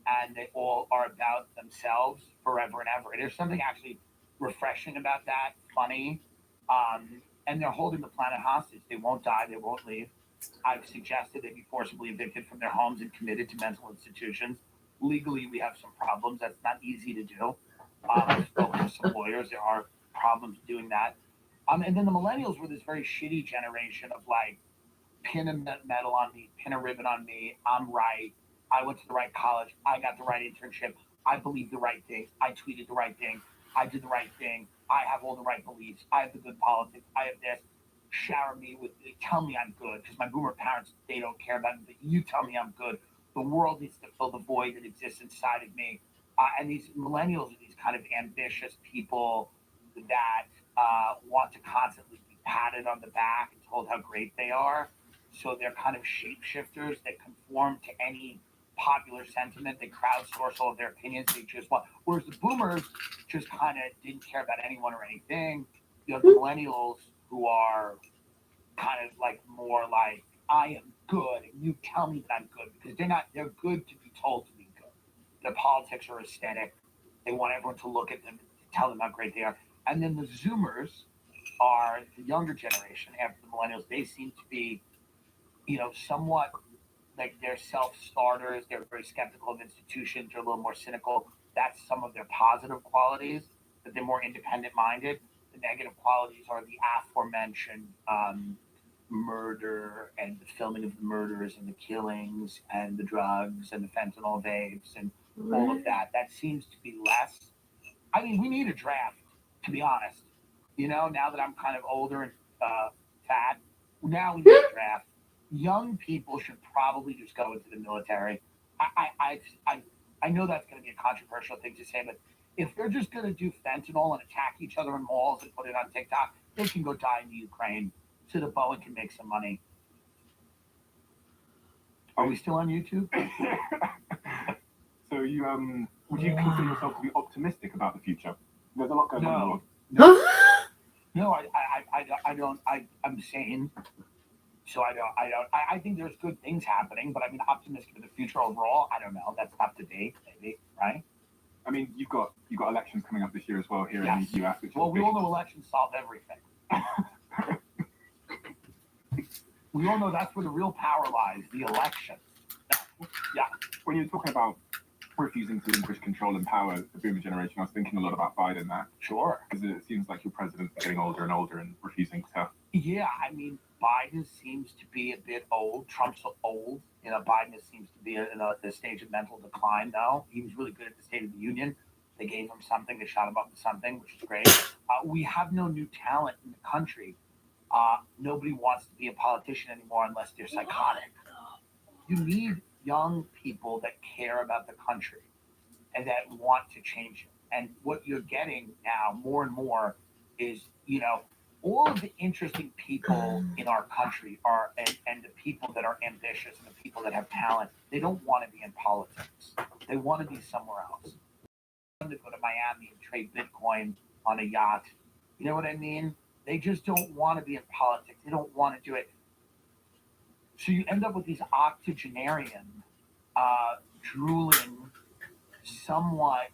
and they all are about themselves forever and ever. And there's something actually refreshing about that, funny. And they're holding the planet hostage. They won't die. They won't leave. I've suggested they be forcibly evicted from their homes and committed to mental institutions. Legally, we have some problems. That's not easy to do. I've spoken to some lawyers. There are problems doing that. And then the millennials were this very shitty generation of like, pin a medal on me, pin a ribbon on me. I'm right. I went to the right college. I got the right internship. I believe the right things. I tweeted the right thing. I did the right thing. I have all the right beliefs. I have the good politics. I have this. Shower me with, tell me I'm good. Because my boomer parents, they don't care about me. But you tell me I'm good. The world needs to fill the void that exists inside of me. And these millennials are these kind of ambitious people that want to constantly be patted on the back and told how great they are. So they're kind of shapeshifters that conform to any popular sentiment. They crowdsource all of their opinions. They just want. Whereas the boomers just kind of didn't care about anyone or anything. You know, the millennials who are kind of like more like, I am good, and you tell me that I'm good, because they're not. They're good to be told to be good. Their politics are aesthetic. They want everyone to look at them, to tell them how great they are. And then the Zoomers are the younger generation after the millennials. They seem to be, somewhat like they're self-starters. They're very skeptical of institutions. They're a little more cynical. That's some of their positive qualities, that they're more independent-minded. The negative qualities are the aforementioned murder and the filming of the murders and the killings and the drugs and the fentanyl vapes and all of that. That seems to be less. I mean, we need a draft, to be honest. Now that I'm kind of older and fat, now we need a draft. Young people should probably just go into the military. I know that's going to be a controversial thing to say, but if they're just going to do fentanyl and attack each other in malls and put it on TikTok, they can go die in the Ukraine so that Bowen can make some money. Are we still on YouTube? So would you consider yourself to be optimistic about the future? There's a lot going on in the world. No, I don't. I'm sane. So I don't. I think there's good things happening, but I mean, optimistic for the future overall. I don't know. That's up to date, maybe, right? I mean, you've got elections coming up this year as well here in the US. Well, we all know elections solve everything. We all know that's where the real power lies, the elections. Yeah. When you're talking about refusing to relinquish control and power, the boomer generation, I was thinking a lot about Biden there. Sure. Because it seems like your president's getting older and older and refusing to. Yeah, I mean, Biden seems to be a bit old. Trump's old. Biden seems to be in a stage of mental decline now. He was really good at the State of the Union. They gave him something. They shot him up with something, which is great. We have no new talent in the country. Nobody wants to be a politician anymore unless they're psychotic. You need young people that care about the country and that want to change it. And what you're getting now more and more is, all of the interesting people in our country are, and the people that are ambitious and the people that have talent, they don't want to be in politics. They want to be somewhere else. They want to go to Miami and trade Bitcoin on a yacht. You know what I mean? They just don't want to be in politics. They don't want to do it. So you end up with these octogenarian, drooling, somewhat,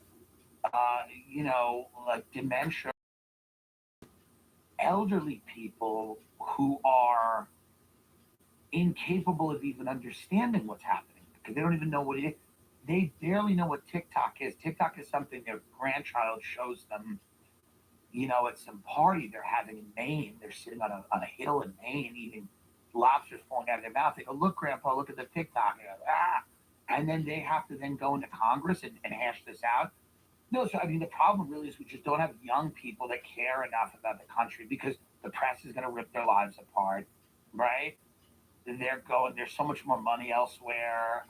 like dementia, elderly people who are incapable of even understanding what's happening because they don't even know what it is. They barely know what TikTok is. TikTok is something their grandchild shows them, at some party they're having in Maine. They're sitting on a hill in Maine eating lobsters falling out of their mouth. They go, look, Grandpa, look at the TikTok. And then they have to then go into Congress and hash this out. No, so I mean, the problem really is we just don't have young people that care enough about the country because the press is going to rip their lives apart, right? there's so much more money elsewhere.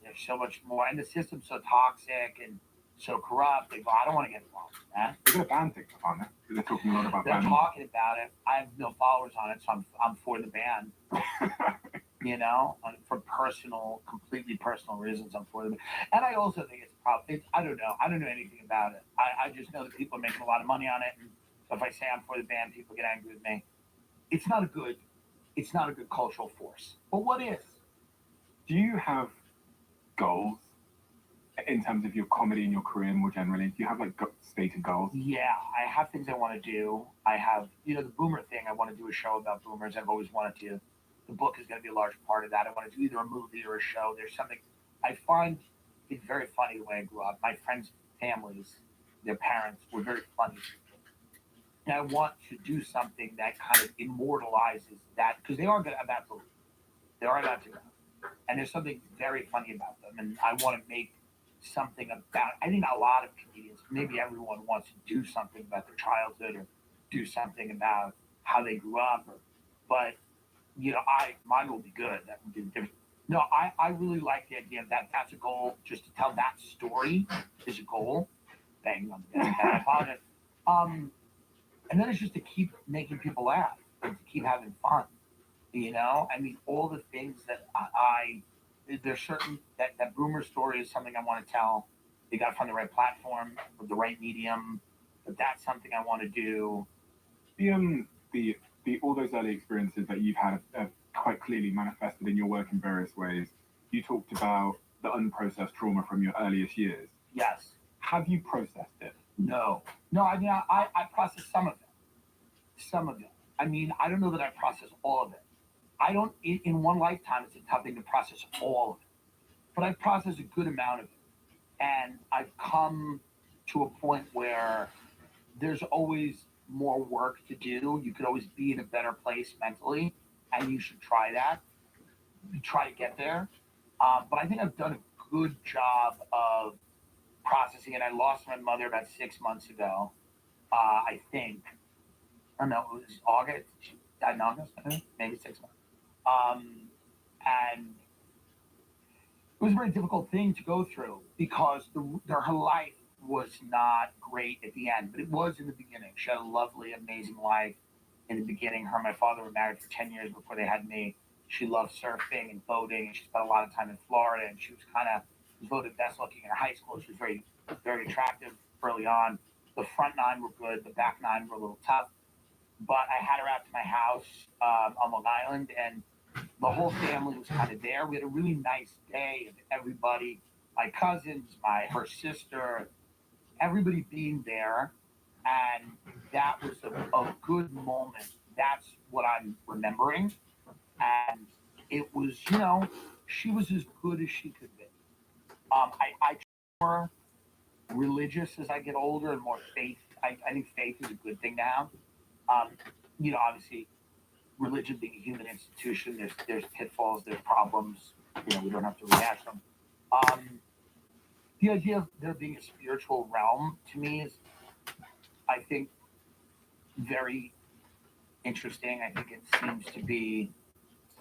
There's so much more, and the system's so toxic and so corrupt. They go, I don't want to get involved in that. They're going to ban TikTok on it. They're talking a lot about They're banning. talking about it. I have no followers on it, so I'm for the ban. You know, for completely personal reasons, I'm for the ban. And I also think it's probably, I don't know. I don't know anything about it. I just know that people are making a lot of money on it. And so if I say I'm for the ban, people get angry with me. It's not a good cultural force. But what is? Do you have goals in terms of your comedy and your career more generally? Do you have like stated goals? Yeah, I have things I want to do. I have, the boomer thing. I want to do a show about boomers. I've always wanted to. The book is going to be a large part of that. I want to do either a movie or a show. There's something I find it very funny the way I grew up. My friends' families, their parents were very funny people. And I want to do something that kind of immortalizes that, because they are good about boomers. They are about to go. And there's something very funny about them. And I want to make something about, I think a lot of comedians, maybe everyone wants to do something about their childhood or do something about how they grew up. But, mine will be good. That would be different. No, I really like the idea that that's a goal. Just to tell that story is a goal. Bang on the desk. I apologize. And then it's just to keep making people laugh and to keep having fun. I mean, all the things that there's certain that boomer story is something I want to tell. You got to find the right platform with the right medium, but that's something I want to do. The all those early experiences that you've had have quite clearly manifested in your work in various ways. You talked about the unprocessed trauma from your earliest years. Yes. Have you processed it? No. I mean, I processed some of it. I mean, I don't know that I processed all of it. I don't, in one lifetime, it's a tough thing to process all of it. But I've processed a good amount of it. And I've come to a point where there's always more work to do. You could always be in a better place mentally, and you should try that. You try to get there. But I think I've done a good job of processing it. I lost my mother about 6 months ago, I think. I don't know, it was August. She died in August, I think, maybe 6 months. And it was a very difficult thing to go through because her life was not great at the end, but it was in the beginning. She had a lovely, amazing life in the beginning. Her and my father were married for 10 years before they had me. She loved surfing and boating, and she spent a lot of time in Florida, and she was voted best looking in her high school. She was very, very attractive early on. The front nine were good. The back nine were a little tough. But I had her out to my house on Long Island, and the whole family was kind of there. We had a really nice day of everybody, my cousins, her sister, everybody being there. And that was a good moment. That's what I'm remembering. And it was, she was as good as she could be. I more religious as I get older and more faith. I think faith is a good thing to have. Obviously, religion being a human institution, there's pitfalls, there's problems. We don't have to rehash them. The idea of there being a spiritual realm to me is, I think, very interesting. I think it seems to be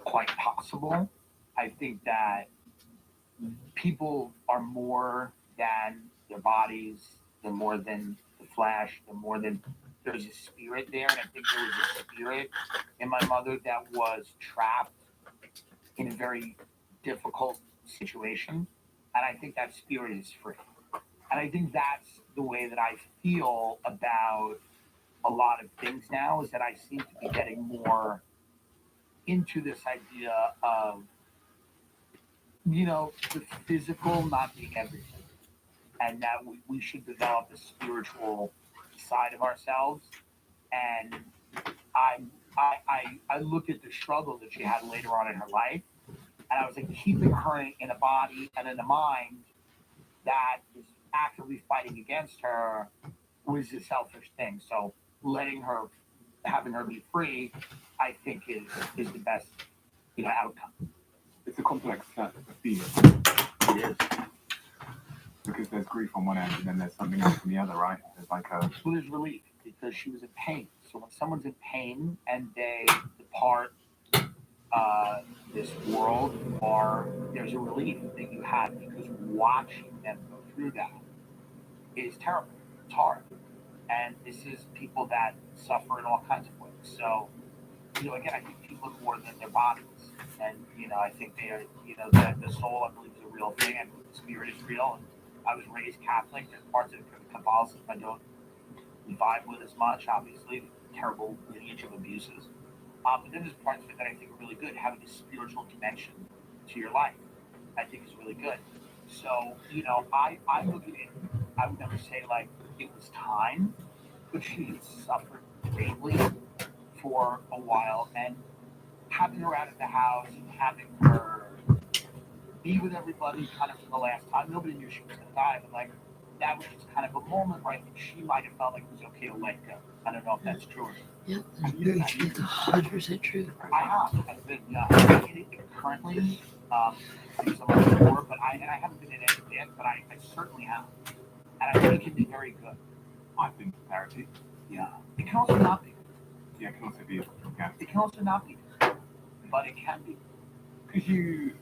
quite possible. I think that people are more than their bodies, they're more than the flesh, they're more than, there's a spirit there, and I think there was a spirit in my mother that was trapped in a very difficult situation, and I think that spirit is free. And I think that's the way that I feel about a lot of things now, is that I seem to be getting more into this idea of, the physical not being everything, and that we should develop a spiritual side of ourselves. And I look at the struggle that she had later on in her life, and I was like, keeping her in a body and in a mind that is actively fighting against her was a selfish thing. So having her be free, I think is the best, outcome. It's a complex set of feelings. It is. Because there's grief on one end and then there's something else on the other, right? There's there's relief because she was in pain. So when someone's in pain and they depart this world, or there's a relief that you have because watching them go through that is terrible. It's hard. And this is people that suffer in all kinds of ways. So, again, I think people are more than their bodies. And, I think they are, the soul, I believe, is a real thing, and the spirit is real. And I was raised Catholic. There's parts of Catholicism I don't vibe with as much, obviously, terrible lineage of abuses. But then there's parts of it that I think are really good. Having a spiritual dimension to your life, I think is really good. So, I look at it, I would never say, like, it was time, but she had suffered greatly for a while. And having her out of the house and having her be with everybody kind of for the last time, nobody knew she was going to die, but, like, that was just kind of a moment where I think she might have felt like it was okay to let go. I don't know if that's true or not. Yep, it's 100% true. I have. I've been currently, because I'm on tour, but I haven't been in any yet, but I certainly have. And I think it can be very good. I've been to therapy. Yeah. It can also not be. Yeah, it can also be. Yeah. It can also not be. But it can be. Because you,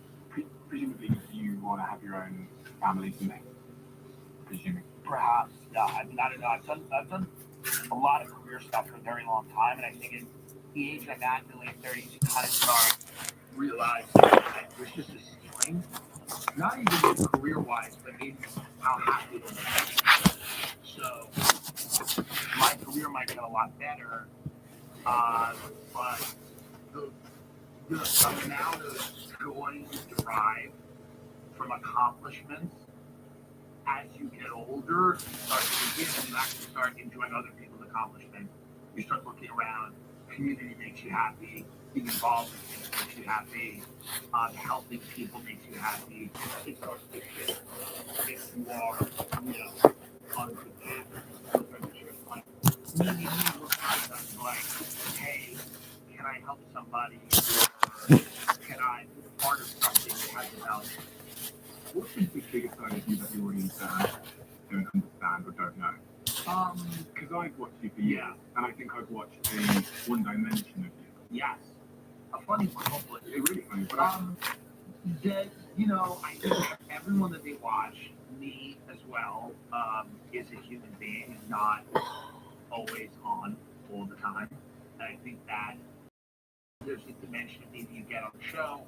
presumably, you want to have your own family someday. Presumably. Perhaps. Yeah. I mean, I don't know. I've done a lot of career stuff for a very long time, and I think at the age I'm at, in the late 30s, you kind of start realizing that there's just a ceiling. Not even career-wise, but maybe how happy it is. So my career might get a lot better, but the amount of joy you derive from accomplishments as you get older, you start to begin, and you actually start enjoying other people's accomplishments. You start looking around. Community makes you happy. Being involved in things makes you happy. Helping people makes you happy. It starts to shift if you are, on good path. Maybe like, hey, can I help somebody? Or can I be part of something that has a value? What's the biggest side of you that you already don't understand or don't know? Because I've watched you for years, and I think I've watched a one dimension of you. Yes. A funny one, hopefully. It's really funny, but I think everyone that they watch, me as well, is a human being and not always on all the time. And I think that there's a dimension of maybe you get on the show.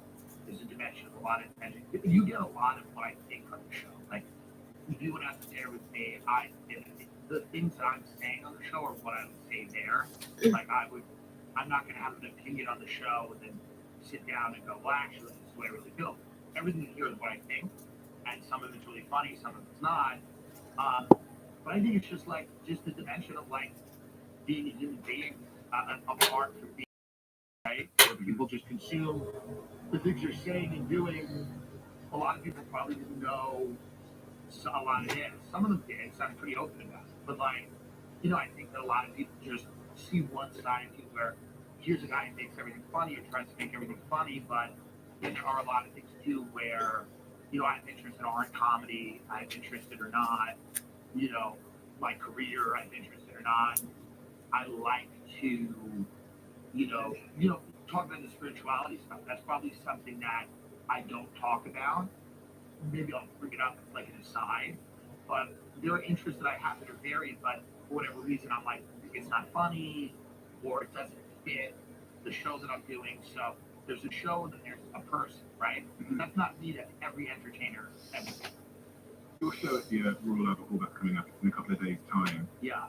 There's a dimension of a lot of dimension. You get a lot of what I think on the show. Like, if you would have to share with me, the things that I'm saying on the show are what I would say there. Like, I'm not going to have an opinion on the show and then sit down and go, well, actually, this is the way I really feel. Everything here is what I think, and some of it's really funny, some of it's not. But I think it's just the dimension of, like, being a human being, apart from being, right? Where people just consume the things you're saying and doing. A lot of people probably didn't know a lot of it. Some of them did, so I'm pretty open about it. But, like, I think that a lot of people just see one side of you where here's a guy who makes everything funny or tries to make everything funny, but there are a lot of things too where, I'm interested in art, comedy, I'm interested or not, my career, I'm interested or not. I like to, talk about the spirituality stuff. That's probably something that I don't talk about. Maybe I'll bring it up like an aside, but there are interests that I have that are varied, but for whatever reason, I'm like, it's not funny, or it doesn't fit the show that I'm doing. So there's a show and then there's a person, right? Mm-hmm. That's not me, that's every entertainer ever. Your show at the Royal Albert Hall that's coming up in a couple of days' time. Yeah.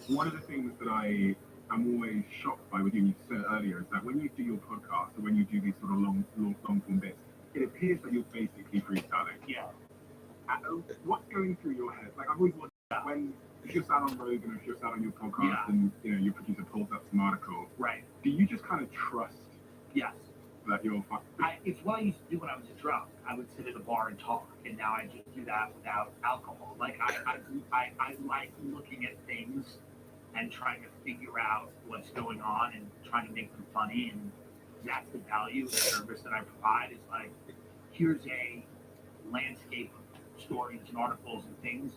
One of the things that I am always shocked by with you said earlier, is that when you do your podcast or when you do these sort of long form bits, it appears that you're basically freestyling. Yeah. What's going through your head? Like, I've always wondered when if you're sat on Rogan or if you're sat on your podcast and your producer pulls up some article, right? Do you just kind of trust? Yes. That you're. It's what I used to do when I was a drunk. I would sit at a bar and talk, and now I just do that without alcohol. Like I like looking at things and trying to figure out what's going on and trying to make them funny, and that's the value of the service that I provide. Is like, here's a landscape of stories and articles and things,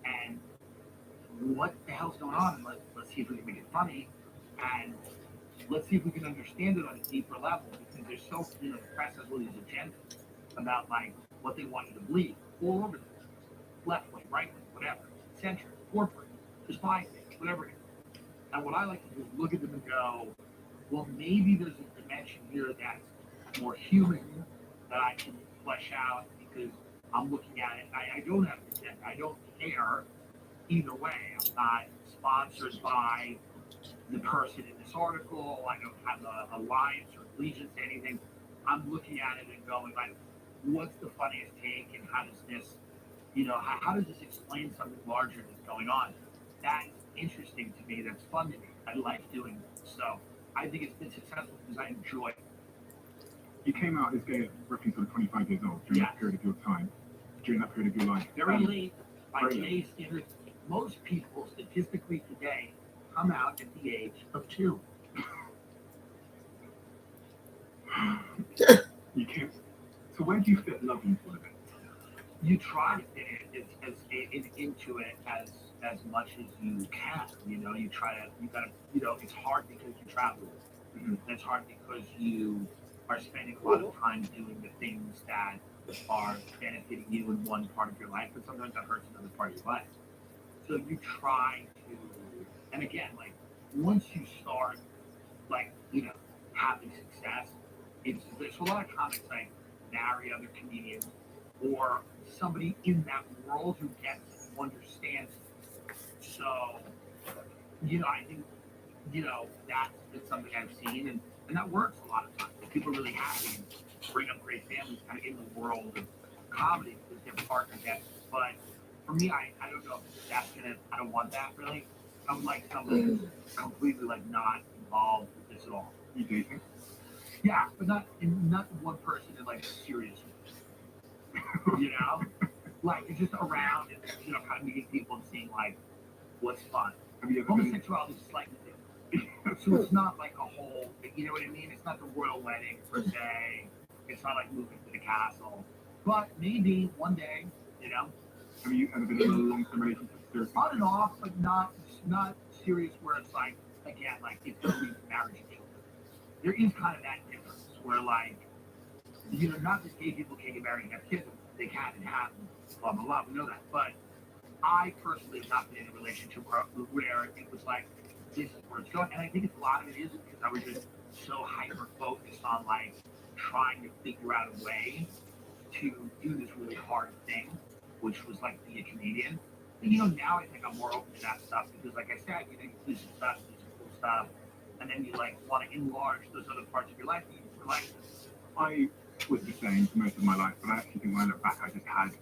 and what the hell's going on? And let's see if we can make it funny. And let's see if we can understand it on a deeper level, because there's so, the press has all these agendas about like what they want you to believe all over the place. Left wing, right wing, whatever, centric, corporate, just buy things, whatever it is. And what I like to do is look at them and go, well, maybe there's a dimension here that's more human that I can flesh out because I'm looking at it. I don't have to check. I don't care either way. I'm not sponsored by the person in this article. I don't have an alliance or allegiance to anything. I'm looking at it and going like, what's the funniest take and how does this, how does this explain something larger that's going on? That's interesting to me. That's fun to me. I like doing it. So I think it's been successful because I enjoy it. You came out as gay at roughly sort of 25 years old during that period of your time, during that period of your life. Very late, by today's standards, most people statistically today come out at the age of 2. You can't. So where do you fit love into all of it? You try to fit it into it as much as you can. You try to, it's hard because you travel. Mm-hmm. It's hard because you are spending a lot of time doing the things that are benefiting you in one part of your life, but sometimes that hurts another part of your life. So you try to, and again, like once you start, like, having success, there's a lot of comics like marry other comedians or somebody in that world who gets it, who understands it. So, I think, that's something I've seen, and that works a lot of times. Like, people are really happy and bring up great families kind of in the world of comedy because their partner gets it. But for me, I don't know if that's I don't want that really. I would like somebody who's completely like not involved with this at all. You dating? Yeah, but not one person in like a serious way. Like it's just around and kind of meeting people and seeing like what's fun. Homosexuality is slightly different. So it's not like a whole, you know what I mean? It's not the royal wedding per se. It's not like moving to the castle. But maybe one day, Have you ever been in a long-term relationship? On and off, but not serious where it's like, again, like it's going to lead to marriage and children. There is kind of that difference where like, not that gay people can't get married and have kids. They can and have, blah, blah, blah. We know that. But I personally have not been in a relationship where it was like, this is where it's going. And I think a lot of it is because I was just so hyper-focused on like trying to figure out a way to do this really hard thing, which was like be a comedian. And now I think I'm more open to that stuff because, like I said, you do some stuff, do some cool stuff, and then you like want to enlarge those other parts of your life that you like. I was the same for most of my life, but I actually think when I look back, I just had,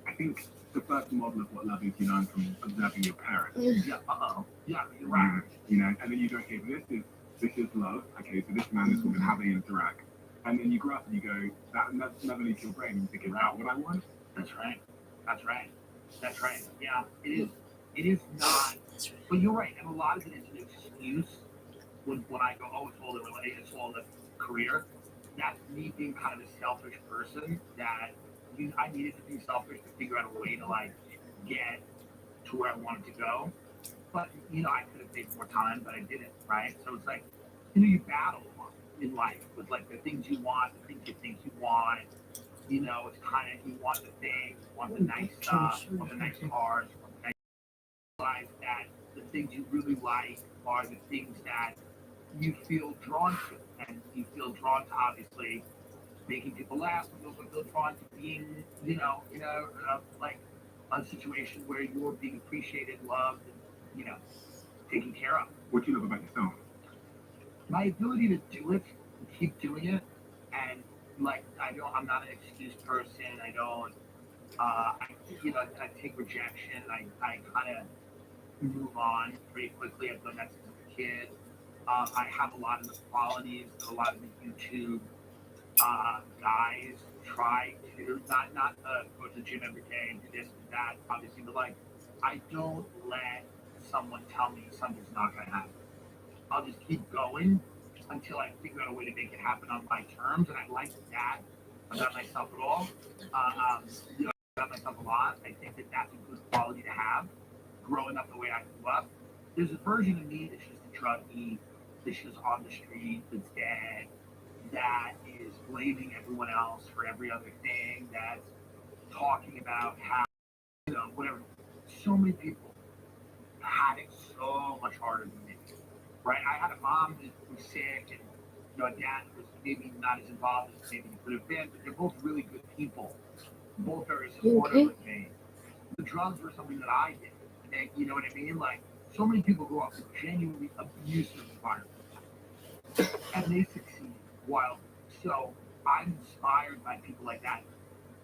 I think the first model of what love is you learn from observing your parents. Yeah, yeah, you're right. And then you go, okay, this is love. Okay, so this man, this woman, how they interact. And then you grow up and you go, that never leaves your brain. You think about what I want. That's right. Yeah, it is. It is not. But you're right, and a lot of it is an excuse. When I go, oh, it's all the relationship, it's all the career. That's me being kind of a selfish person. That I needed to be selfish to figure out a way to like get to where I wanted to go. But I could have taken more time, but I didn't. Right. So it's like you battle in life with like the things you want, the things you think you want. It's kind of, you want the thing, you want the nice stuff, you want the nice cars, you want the nice life, that the things you really like are the things that you feel drawn to. And you feel drawn to, obviously, making people laugh, but you also feel drawn to being, in a situation where you're being appreciated, loved, and, taken care of. What do you love about yourself? My ability to do it, and keep doing it, and I'm not an excuse person. I don't, I take rejection. I kind of move on pretty quickly. I've done that since I was a kid. I have a lot of the qualities that a lot of the YouTube guys try to, not go to the gym every day and do this and that, obviously, but like, I don't let someone tell me something's not going to happen. I'll just keep going until I figure out a way to make it happen on my terms, and I like that about myself at all. About myself a lot. I think that that's a good quality to have. Growing up the way I grew up, there's a version of me that's just a druggie, that's just on the street, that's dead, that is blaming everyone else for every other thing, that's talking about how, whatever. So many people had it so much harder than me, right? I had a mom that was sick, and a dad was maybe not as involved as maybe he could have been, but they're both really good people, both very supportive with me. The drugs were something that I did, and you know what I mean? Like, so many people grow up in genuinely abusive environments, and they succeed wildly. So I'm inspired by people like that.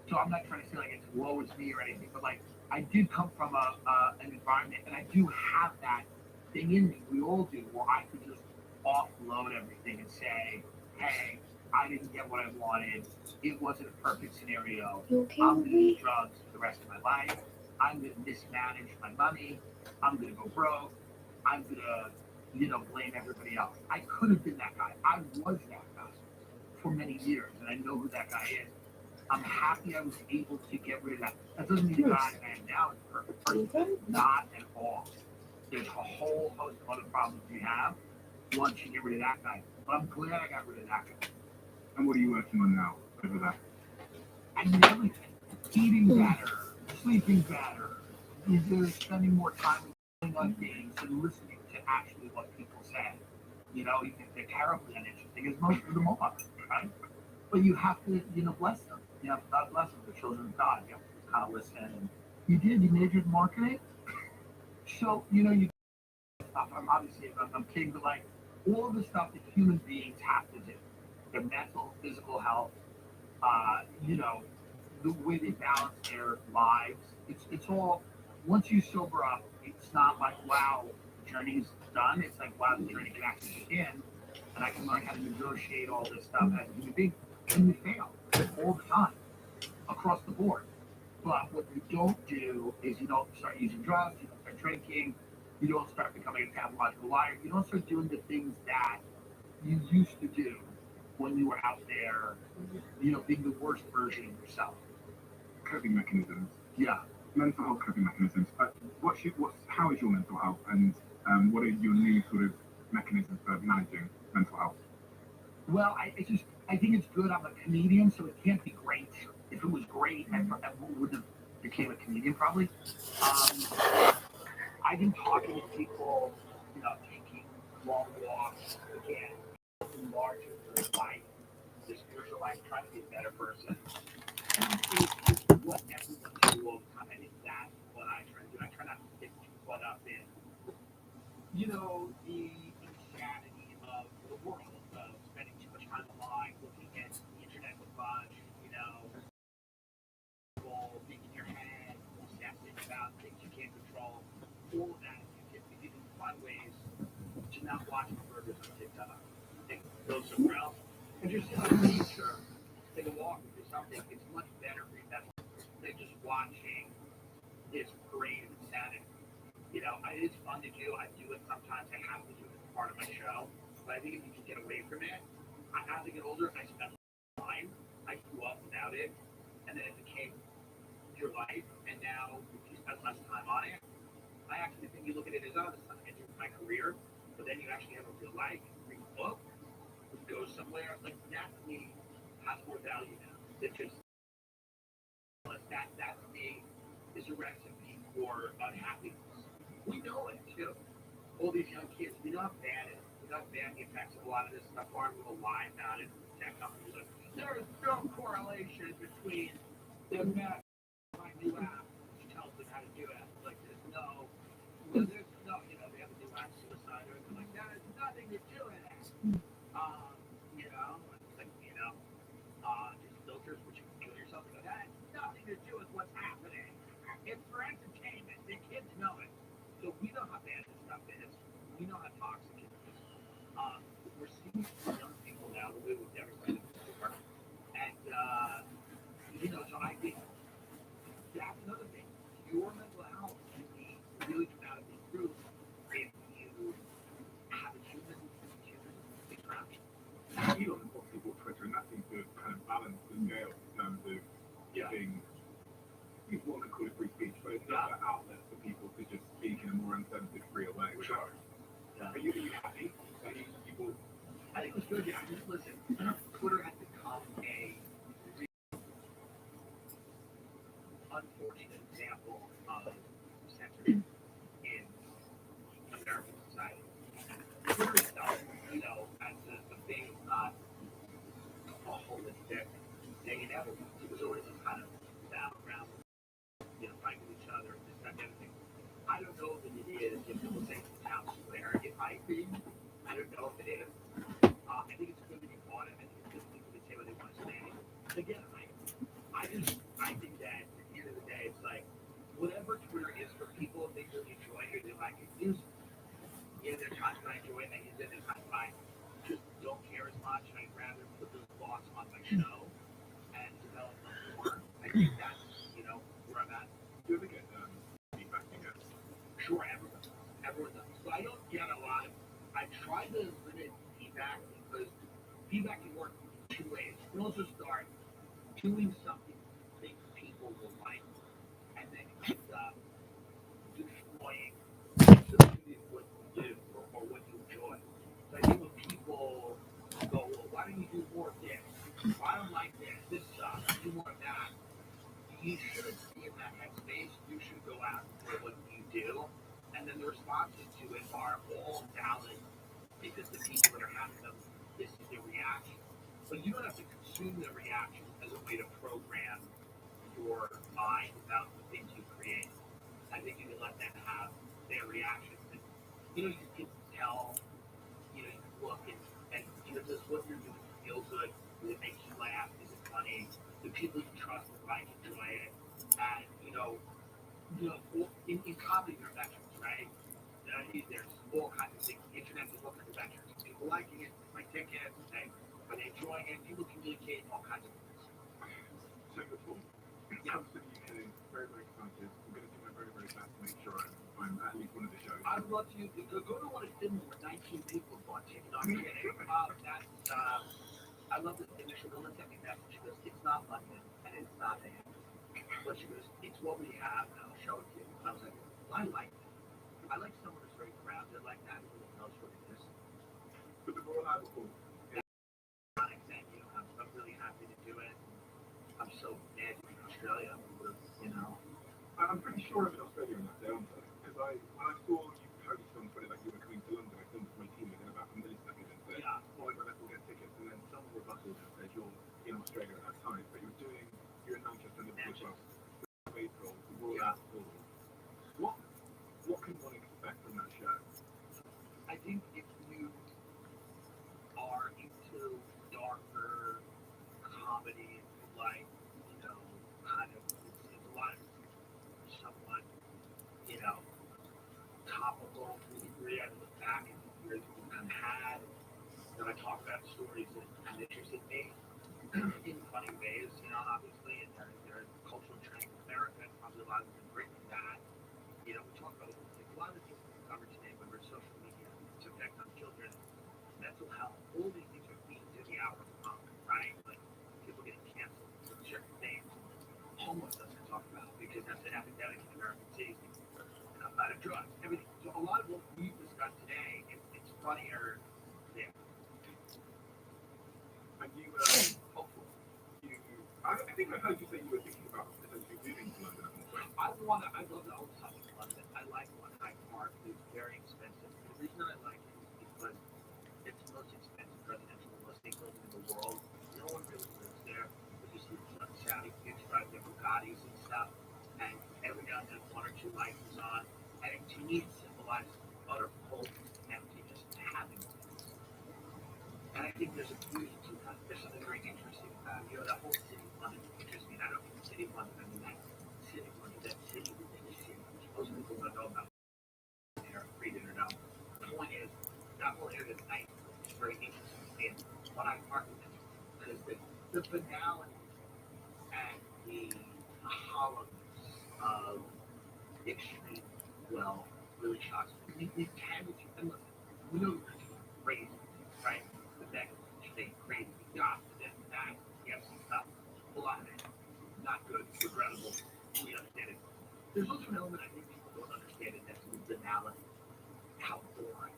So I'm not trying to say like it's woe is me or anything, but like I did come from an environment, and I do have that thing in me. We all do, where I could just offload everything and say, "Hey, I didn't get what I wanted. It wasn't a perfect scenario. I'm gonna do drugs for the rest of my life. I'm gonna mismanage my money. I'm gonna go broke. I'm gonna, blame everybody else." I could have been that guy. I was that guy for many years, and I know who that guy is. I'm happy I was able to get rid of that. That doesn't mean the guy I am now is a perfect person. Not at all. There's a whole host of other problems you have once you get rid of that guy. But I'm glad I got rid of that guy. And what are you working on now over that? I mean, everything. Eating better, sleeping better, either spending more time playing on games and listening to actually what people say. Even if they're terribly uninteresting, as most of them are, right? But you have to, bless them. You have to God bless them, the children of God. You have to kind of listen. And you majored in marketing. So, you stuff. I'm kidding, but like all of the stuff that human beings have to do, their mental, physical health, the way they balance their lives. It's all, once you sober up, it's not like, wow, the journey's done. It's like, wow, the journey can actually begin, and I can learn how to negotiate all this stuff as a human being. And we fail all the time across the board. But what you don't do is you don't start using drugs, you don't start drinking, you don't start becoming a pathological liar, you don't start doing the things that you used to do when you were out there, being the worst version of yourself. Coping mechanisms. Yeah. Mental health coping mechanisms. How is your mental health, and what are your new sort of mechanisms for managing mental health? Well, I think it's good. I'm a comedian, so it can't be great. If it was great, I would have became a comedian probably. I've been talking to people, taking long walks, again, enlarging their life, their spiritual life, trying to be a better person. And it's what everyone do all the time. I think that's what I try to do. I try not to get too caught up in, the insanity of the world, of spending too much time online, looking at the internet a bunch, being in your head, obsessing about things you can't control, all of that. You can find ways to not watch burgers on TikTok, and go somewhere else, and just sit on nature, take a walk, or do something. It's much better for you than just watching this parade of insanity. It's fun to do. I do it sometimes. I have to do it as part of my show. But I think if you can get away from it, as I get older, I spend time. I grew up without it, and then it became your life. And now, if you spend less time on it, I actually think you look at it as, oh, this is not into my career. But then you actually have a real life, read a book, go somewhere. Like that to me has more value now than just that. That to me is a recipe for unhappiness. We know it too. All these young kids, we know how bad it is. We know how bad the effects of a lot of this stuff are. We'll lie about it. Tech companies like, there is no correlation between the amount of my new app, which tells them how to do it. Like there's no, they have a new app, suicide, or anything like that. There's nothing to do with it. It's like, just filters which you can kill yourself. That has nothing to do with what's happening. It's for entertainment. The kids know it. So we know how bad this stuff is. We know how toxic it is. We're seeing young people now the way we've never seen it before. And, so I think that's another thing. Your mental health can be really dramatically improved if you have a human interaction. Elon and people on Twitter, and that seems to kind of balance the scale in terms of giving, one could call it free speech, but it's another outlet for people to just speak in a more uncensored, free way. Sure. Are you happy that you think it was good. Yeah, just listen. Twitter has become a unfortunate example of censorship in American society. Twitter itself, you know, as the thing is not a holistic thing in ever. It was always this kind of battleground, you know, fighting with each other, this, that, and everything. I don't know if it is, if people say town square, it might be. I don't know if it is. I think it's good that you bought it. I think it's good that people can say what they want to say. But again, I think that at the end of the day, it's like, whatever Twitter is for people, if they really enjoy it or they like it, use it. Yeah, there's times when I enjoy it, and I use it, and there's times when I just don't care as much. I'd rather put those thoughts on my show and develop them more. I think that's, you know, where I'm at. Do you ever get feedback you get? Sure, everyone does. So I don't get a lot of. I try to limit feedback because feedback can work two ways. You can also start doing something you think people will like, and then end up destroying something what you do or what you enjoy. So I think when people go, well, why don't you do more of this? Well, I don't like this. This sucks. Do more of that. You shouldn't be in that headspace. You should go out and do what you do, and then the responses to it are all valid because the people that are having them, this is their reaction. But you don't have to consume their reaction as a way to program your mind about the things you create. I think you can let them have their reactions. And, you know, you can tell, you know, you can look and you know, does what you're doing feel good? Does it make you laugh? Is it funny? The people you trust and like enjoy it. And, you know, in comedy there are veterans, right? There's all kinds of things. The internet is all kinds of veterans. People liking it, my tickets, are they enjoying it? People communicate all kinds of things. So before, it comes to the UK, very, very excited. I'm going to do my very, very best to make sure I'm at least one of the shows. I'd love to go to one of Finland where 19 people bought tickets. I'm kidding. I love the initial Lily sent me a message. She goes, it's not London and it's not there. But she goes, it's what we have and I'll show it to you. I was like, well, I like that. I like someone who's very grounded like that who knows what it is. But the Royal Albert Hall. Thank you. I'm really happy to do it. I'm so mad to be in Australia. You know. I'm pretty sure I'm in Australia on that day, aren't I? Because when I saw you post on Twitter that you were coming to London, I filmed with my team within about a millisecond and said, oh my god, let's all get tickets. And then someone rebutted and said you're in Australia at that time, but you're in Manchester and Liverpool as well. April, the Royal Albert Hall. What can one expect from that show? I think if you are into darker comedy, like, you know, kind of, it's a lot of somewhat, you know, topical to a degree. I look back at the years we've kind of had, and I talk about stories that kind of interested me in funny ways, you know, obviously, and they're cultural trends in America, and probably a lot of them bring that. You know, we talk about a lot of the things we covered today, whether it's social media, its effect on children, mental health, all these things are themes in the hour of the month, right? Like people getting canceled for certain things. Homelessness I talk about because that's an epidemic in American cities. A lot of drugs, everything. So a lot of what we've discussed today, it's funnier there. And you, hopeful. I think I heard you say you were thinking about potentially moving to London at one point. I'd love to own something in London. I like one Hyde Park. It's very expensive. The reason I like it is because it's the most expensive residential real estate building in the world. No one really lives there. But you see the Saudi kids drive their Bugattis and stuff. And every now and then one or two lights is on. And to me it symbolizes utter cold emptiness and having things. And I think there's a beauty to that. There's something very interesting about it. You know, that whole city of London interests me. And I don't mean the city of London, I mean that city of London, that city within the city, which most people don't know about. Read it or not. The point is, that whole area at night is very interesting in what I park with because the banality and the hollowness of extreme wealth really shocks me. We can, and listen, we know you're crazy, right? The next thing crazy, yachts, this, that, yes, stuff. A lot of it, not good, regrettable. We understand it. There's also an element I think people don't understand it. That's the banality, how boring,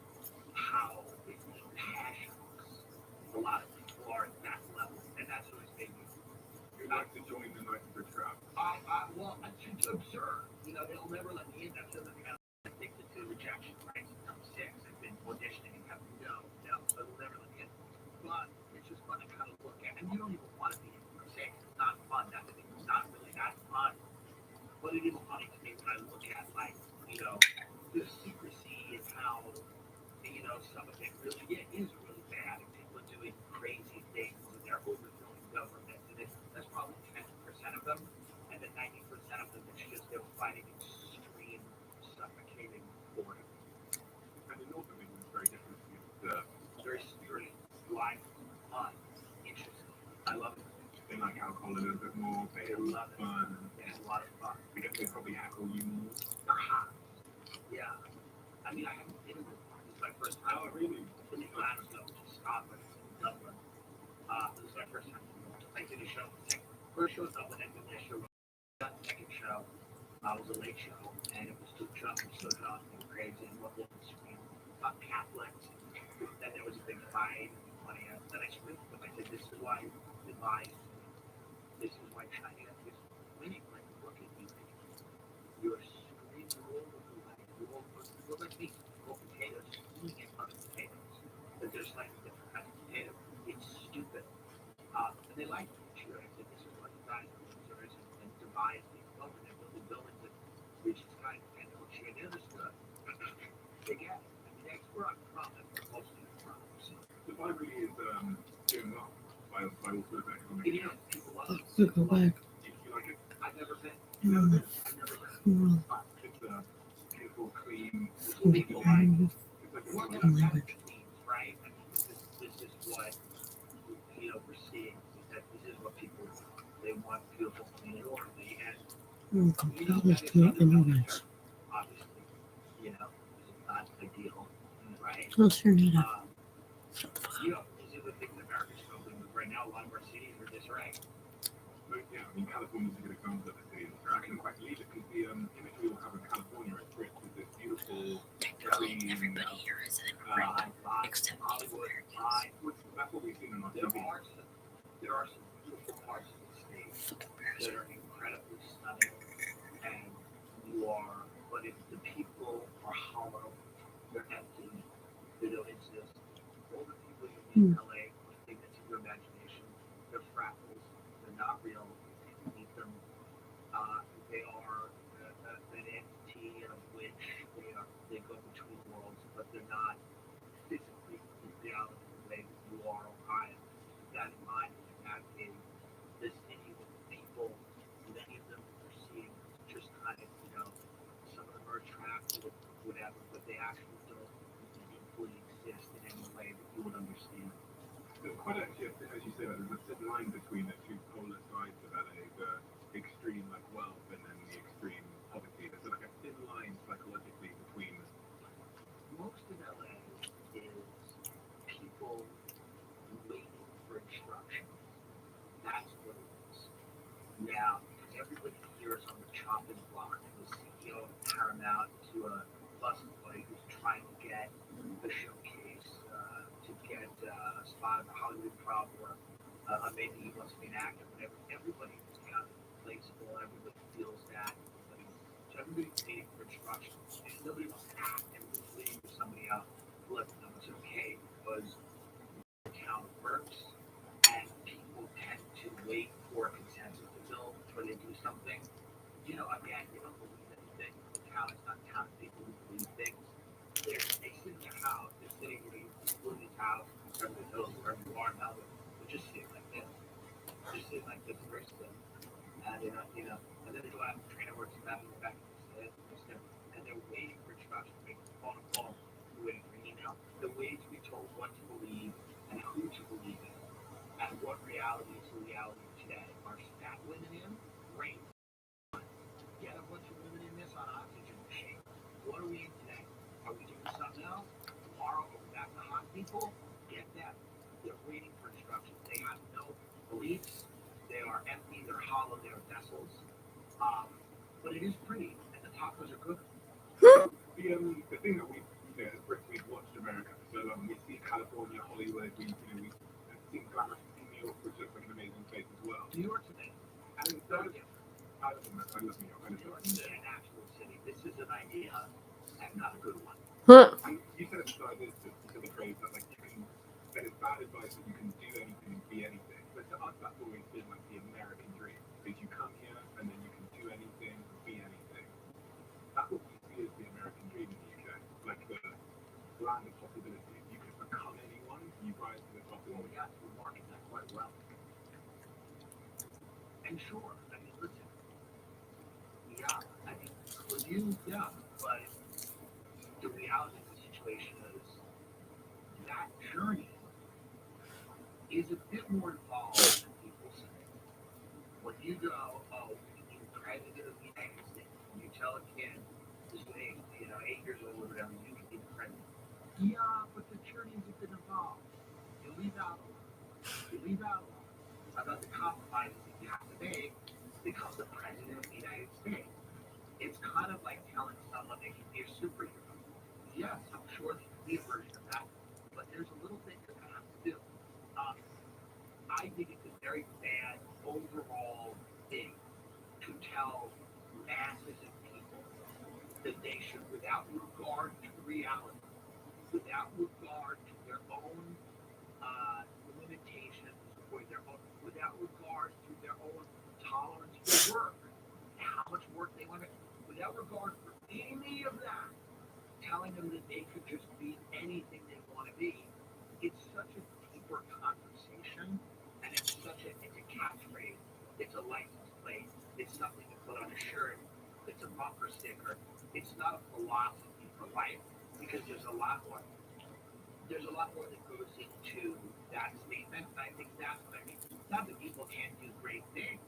how passionless, absurd. You know, they'll never let me in. That's the thing. I'm addicted to rejection, right? Since I'm 6, I've been auditioning and have no, so they'll never let me in. But it's just fun to kind of look at. And you don't even want to be in. I'm saying it's not fun. That's the thing. It's not really that fun. But it is funny to me when I look at, like, you know, the secrecy and how, you know, some of it really is really bad. And people are doing crazy things and they're overthrowing government. And that's probably 10% of them. And then 90% of them, it's just they're fighting extreme, suffocating boredom. And the North of England is very different from Very spirited, life, fun, interesting. I love it. they like alcohol a little bit more, they love it. fun. They have a lot of fun. I guess they probably heckle you more. They're hot. Yeah. I mean, I haven't been to one. This is my first time. Oh, really? In Glasgow, which is Scotland, Dublin. This is my first time. I did a show. First show was Dublin, and then I showed the second show. Was a late show, and it was too drunk and so drunk and crazy and what was screaming about Catholics. Then there was a big fight and money. Then I screamed at them. I said, "This is why you lied. This is why China is winning. Like, look at you. You're screaming all over the light. You're like me. Roll potatoes, eating other potatoes. But there's like different kinds of potato. It's stupid. And they like it. Sure, I said, this is what you guys are losers and devise these buildings. They're building buildings that reach the sky and don't share. They understood. They get it. I mean, that's where I'm from. That's where most of it's from. So, The Bible really is doing well by all sorts of economic. it is. People love it. So go back. You like it? I've never been. Mm. I've never been. Mm. It's beautiful, clean. People like it. It's like We're a gonna have language. themes, right? I mean, this is what, you know, we're seeing. Is that this is what people, they want beautiful, clean, and orderly. And, Mm. you know, Computers that is to under immigrants. obviously, you know, this is not ideal, right? I'll turn it up. You know, these are the things America's struggling with right now. A lot of our cities are disarray. But yeah, I mean, California's a good example of this. I can quite believe it because the image we all have of California is great with this beautiful, clean, Everybody here is an immigrant, except Hollywood, that's what we've seen in our there TV. are some beautiful parts of the state that are incredibly stunning, and but if the people are hollow, they're empty, they don't exist. All the people you meet in LA are figments of your imagination. They're fractals. They're not real. You meet them. They are an entity of which they go between worlds, but they're not physically in reality the way that you are or I am. Keep that in mind when you're navigating this city with people. Many of them are seeing just kind of, you know, some of them are attractive or whatever, but they actually don't deeply exist in any way that you would understand. There's quite actually, as you say, there's a thin line between the two polar sides of LA, the extreme like wealth and then the extreme poverty. There's like a thin line psychologically between them. Most of LA is people waiting for instructions. That's what it is. Now, everybody here is on the chopping block. The CEO of Paramount to a bus employee who's trying to get a showcase, to get a spot in the Hollywood Prom, or maybe he wants to be an actor, whatever. Everybody is kind of replaceable. Everybody feels that. Everybody's waiting for instructions. And nobody wants to act. Everybody's waiting for somebody else to let them know it's okay, because the town works. And people tend to wait for a consensus to build before they do something. You know, again, they don't believe anything. The town is not a town of people who believe things. They sit in their house. They're sitting in Willie's house, Beverly Hills, wherever you are now. They're just sitting like this. Just sitting like this, very still. And and then they go out and train works and back and and they're waiting for instructions. They're on a phone. They're waiting for an email. They're waiting to be told what to believe and who to believe in. And what reality is the reality of today? Are stat women in? Great. Get a bunch of women in this on oxygen machine. What are we in today? Are we doing something else? Tomorrow, are we back to hot people? Get them. They're waiting for instructions. They have no beliefs. They are empty. They're hollow. They are vessels. But it is pretty, and the tacos are good. The thing that we, as Brits, we've watched America for so long. We see California, Hollywood. We see glamorous New York, which looks like an amazing place as well. New York's amazing. And I love New York. I an actual city. This is an idea and not a good one. Huh. You said at the start of this, to the phrase that like you can, that it's bad advice that you can do anything and be anything. But to us, that's always been like the American dream. Is you come here and then you can do anything and be anything. That's what we see as the American dream in the UK, like the land of possibilities. You can become anyone, you rise to the top. Well, we got to market that quite well. And sure, I mean, listen, yeah, I mean, for you, yeah, but the reality of the situation is that journey is a bit more involved than people say. When you go, oh, you're president of the United States, when you tell a kid who's 8 years old or whatever, you can be the president. Yeah, but the journey is a bit involved. You leave out a lot. You leave out a lot about the compromises that you have to make to become the president of the United States. It's kind of like telling someone they can be a superhero. Yes, I'm sure they can be a version of that, but there's a little thing they're going to have to do. Um, I think it's a very bad overall thing to tell masses of people that they should, without regard to reality, without regard to their own limitations or their own, without regard to their own tolerance for work, how much work they want to, without regard for any of that, telling them that they could just be anything they want to be. It's such a deeper conversation, and it's a catchphrase. It's a license plate. It's something to put on a shirt. It's a bumper sticker. It's not a philosophy for life because there's a lot more. There's a lot more that goes into that statement. And I think that's what I mean. Not that people can't do great things.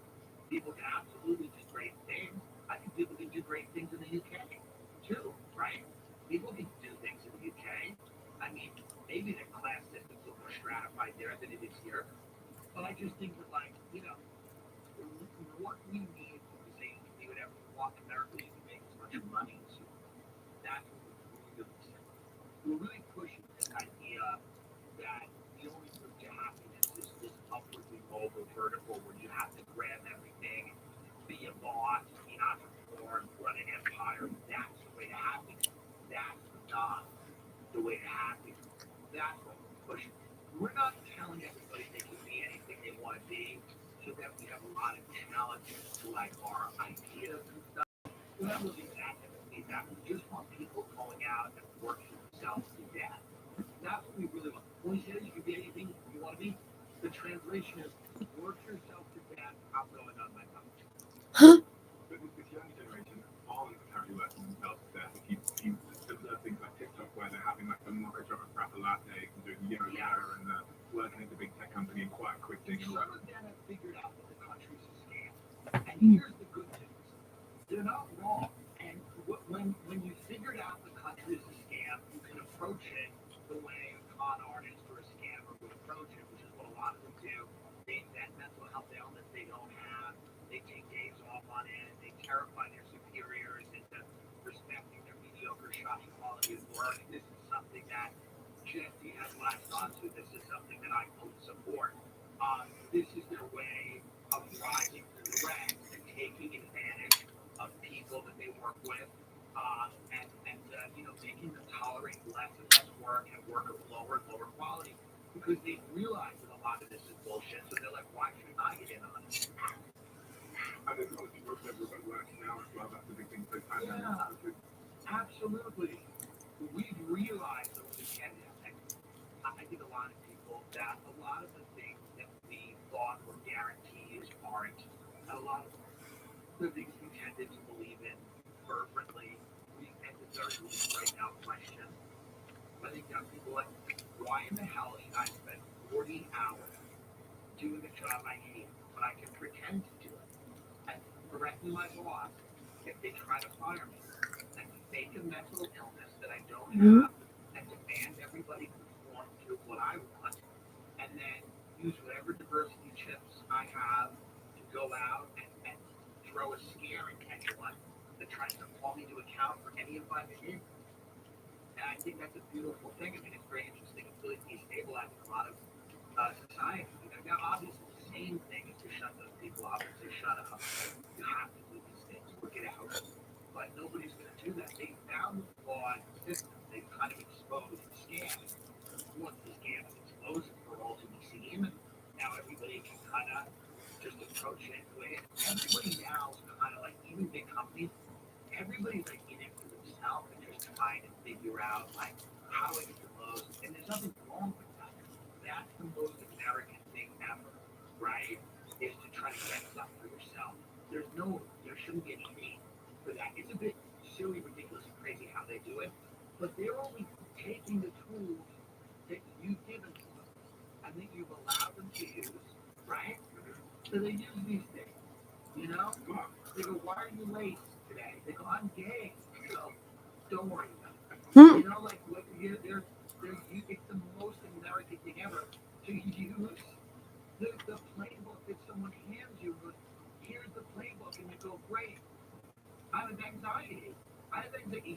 People can absolutely do great things. I think people can do great things in the UK too, right? People can do things in the UK. I mean, maybe the class system's a little more stratified there than it is here. But I just think that, like, what we need to say you can do whatever you want in America, you can make as much money as you want. That's what we're really saying. We're really pushing this idea that the only route to happiness is this upwardly mobile vertical where you have to grab everything, be a boss, be an entrepreneur, run an empire. That's the way to happiness. That's not the way to happiness. That's what we're pushing. We're not telling everybody they can be anything they want to be, so that we have a lot of challenges to like our ideas and stuff. We're not really actively that. We just want people going out and working themselves to death. That's what we really want. When we say you can be anything you want to be, the translation is work yourself to death. I'm going on my couch. But with the younger generation, aren't apparently working themselves to death. If you observe things like TikTok where they're having like the mocha chocolate frappa latte and doing yoga and working at the big tech company and quite quitting. Some of them have figured out that the country's a scam. And here's the good news. They're not wrong. And when you figured out the country is a scam, you can approach it the way a con artist or a scammer would approach it, which is what a lot of them do. They invent mental health ailments they don't have. They take days off on end. They terrify their superiors into respecting their mediocre, shoddy quality of work. This is something that Jesse has latched onto. This is something that I fully support. This is their way of rising through the ranks and taking advantage of people that they work with, and making them tolerate less and less work and work of lower and lower quality because they realize that a lot of this is bullshit. So they're like, why should I get in on it? And there's obviously work everywhere working now as well. That's a big thing for pandemic. Yeah, absolutely. We've realized over the pandemic, I think a lot of people, that a lot of the things that we thought were guarantees aren't. And a lot of the things we tended to believe in fervently, we at the very least right now question. I think young people are like, why in the hell should I spend 40 hours doing a job I hate, but I can pretend to do it and threaten my boss if they try to fire me and fake a mental illness that I don't have and demand everybody conform to what I want and then use whatever diversity chips I have to go out and throw a scare at anyone that tries to call me to account for any of my behavior. And I think that's a beautiful thing. I mean, it's very interesting. It's really destabilizing a lot of society. Now, obviously, the same thing is to shut those people up and say, shut up. You have to do these things. Work it out. nobody's going to do that. They found the flaw in the system. They kind of exposed the scam. Once the scam is exposed for all to be seen, now everybody can kind of just approach it the way everybody now is kind of like, even big companies, everybody's like in it for themselves and just trying to figure out like how I get the most. And there's nothing wrong with that. That's the most American thing ever, right? Is to try to get stuff for yourself. There shouldn't be any hate for that. It's a bit silly, ridiculous, and crazy how they do it, but they're only taking the tools that you've given to them and that you've allowed them to use, right? So they use these things, you know? They go, why are you late today? They go, I'm gay. You know, don't worry about it. You know, like, what, it's the most American thing ever to use the playbook that someone hands you. Here's the playbook, and you go, great. I have anxiety.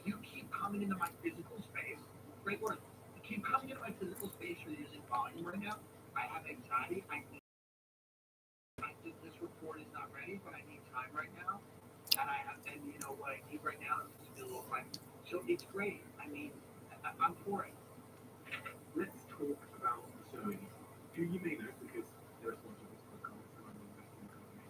You keep coming into my physical space. Great word. You keep coming into my physical space. You're using volume right now. I have anxiety. This report is not ready, but I need time right now. And you know what I need right now is to be a little quiet. So it's great. I mean, I'm for it. Let's talk about Zoe, who you may know because they're a sponsor of this podcast and I'm an investing company.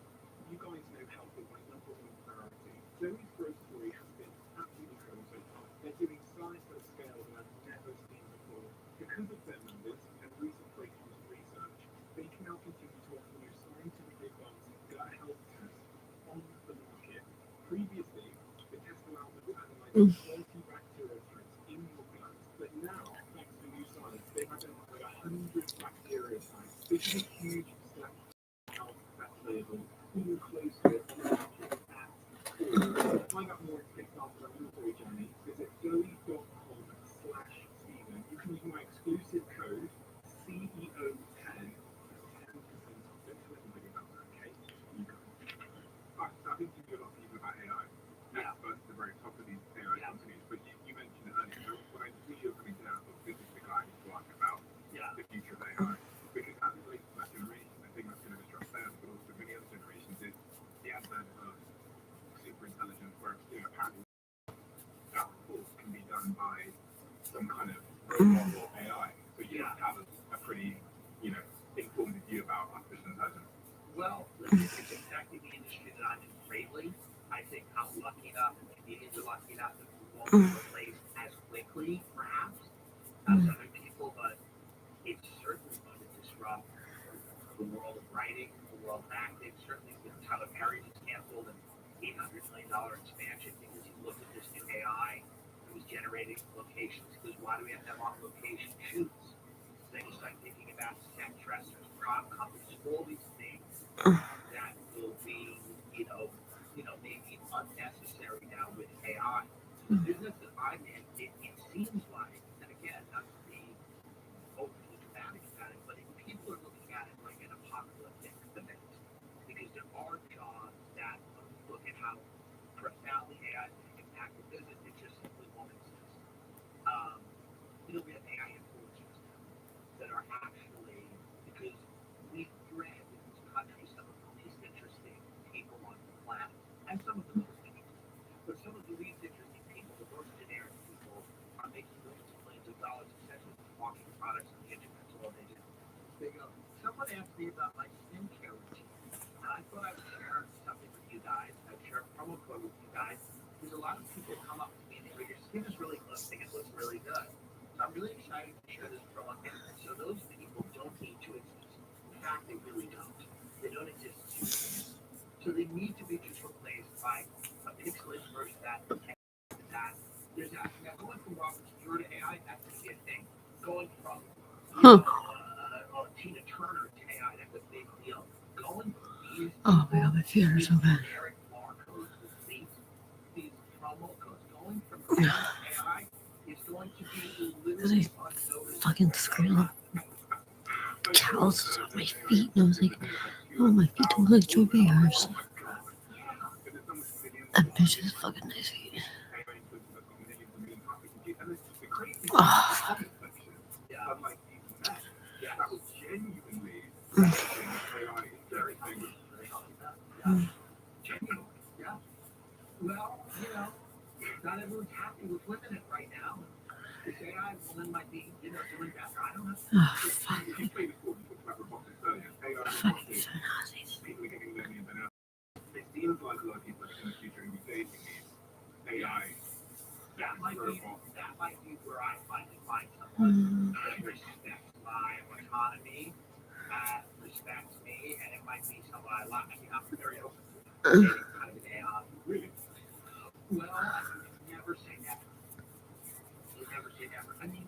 You guys know health is my number one priority. Zoe's growth story has been absolutely incredible so far. They're doing size at a scale that I've never seen before. Because of their numbers and recent breakthroughs in research, they can now continue to offer you scientifically advanced gut health tests on the market. Previously, the test allowed them to analyze 30 bacterial types in your gut, but now, thanks to new science, they've identified 100 bacteria types. This is a huge step health that's available even closer to the market at To find out more and get started on your Zoe journey, visit zoe.com/Stephen. You can use my exclusive code CEO10 for 10% off. Don't tell everybody about that, okay? You go. I've been thinking a lot of people about AI. Experts at the very top of these AI companies, but you mentioned it earlier. When I knew you were coming down, this is the guy to ask about the future of AI. Because as it relates to that generation, I think that's going to disrupt them, but also many other generations is the advent of super intelligence, where apparently that report can be done by some kind of robot or AI. So you have to have a pretty, informed view about artificial intelligence. Well, it's exactly the industry that I'm in greatly. I think I'm lucky enough, and Canadians are lucky enough that we won't be replaced as quickly, perhaps, as other people, but it's certainly going to disrupt the world of writing, the world of acting. Certainly, Tyler Perry just canceled an $800 million expansion because he looked at this new AI that was generating locations. He goes, why do we have to have on-location shoots? Then you start thinking about set dressers, prop companies, all these things that will be, maybe unnecessary now with AI. The business that I'm in, it seems like, and again, not to be overly dramatic about it, but people are looking at it like an apocalyptic event because there are jobs that, when you look at how profoundly AI is going to impact the business, it just simply won't exist. We have AI influencers now that are actually, because we've bred in this country some of the least interesting people on the planet, and some of the most interesting. But some of the least interesting people, the most generic people, are making millions and millions of dollars essentially walking products on the internet. So what they do, they go, someone asked me about my skincare routine, and I thought I would share something with you guys. I'd share a promo code with you guys, because a lot of people come up to me and they go, your skin is really glistening, it looks really good. So I'm really excited to share this promo code. So those people don't need to exist. In fact, they really don't. They don't exist to exist. So they need to be just replaced by a pixelated version of that and that. There's that. Now, going from Robert Stewart to AI, that's going to be a thing. Going from Tina Turner to AI, that's a big deal. Going from these Oh my god, my feet are so bad. generic barcodes with these promo codes, going from AI is going to be literally unnoticed. Fucking scream calluses on my feet, and I was like, oh, my feet don't look like Joy Bears. That bitch is fucking nice feet. Oh. Well, not everyone's happy with women right now. This AI woman might be, doing better. I don't know. Oh, fuck. If you play the sport, you talked about robotics earlier. AI Fucking robotics, so Nazis. people are getting learning and better. It seems like a lot of people in the future are engaging these AI. That might be where I find someone that respects my autonomy, respects me, and it might be someone I like. I mean, I'm very open to dating kind of an AI. Really? Well, I mean, never say never. You never say never. I mean,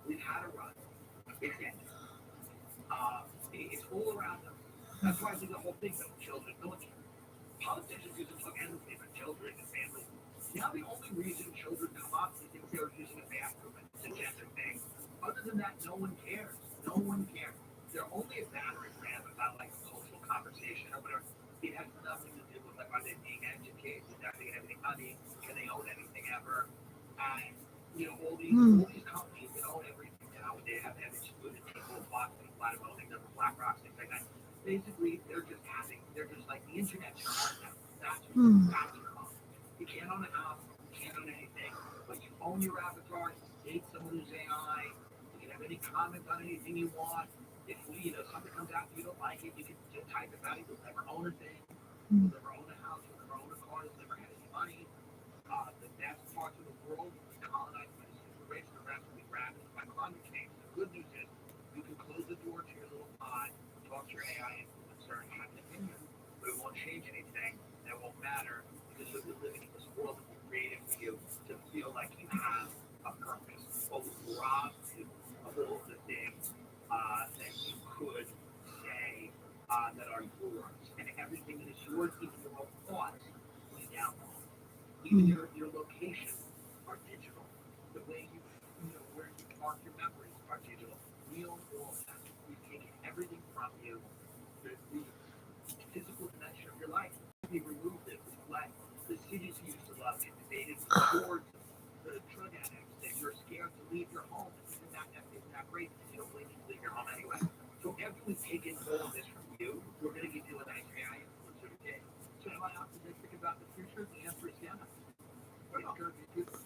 we've had a run. It's ended. It's all around us. That's why I think the whole thing about children, military. Politicians use it so endlessly for children and families. Now the only reason children come up is if they're using a bathroom and it's a gender thing. Other than that, no one cares. No one cares. They're only a battering ram about like a social conversation or whatever. It has nothing to do with like are they being educated, are they getting any money, can they own anything ever? And all these companies that own everything now, they have excluded people, black people out of owning them, black rocks, things like that. Basically, they're just like the internet's your home now. That's your home. You can't own a house, you can't own anything, but you own your avatar, you date someone who's AI, you can have any comment on anything you want. If something comes out and you don't like it, you can just type it out. You'll never own a thing, you'll never own a house, you'll never own a car, you'll never have any money. The best parts of the world will be colonized by the super rich, the rest will be ravaged by climate change. The good news is you can close the door to your little pod, talk to your AI influencer, and have an opinion. But it won't change anything. That won't matter because you'll be living in this world that we created for you to feel like you have a purpose. But we've robbed you of all the things that you could say that are yours. And everything that is yours, even your own thoughts, we download. Even your locations are digital. The way where you mark your memories are digital. We own all of that. We've taken everything from you. The physical dimension of your life. We removed it. We let the cities you used to love invaded with hordes of the drug addicts that you're scared to leave your home. Isn't that great? You don't believe you leave your home anyway. So after we've taken all of this from you, we're going to give you a nice AI influencer today. So am I optimistic about the future? The answer is yes.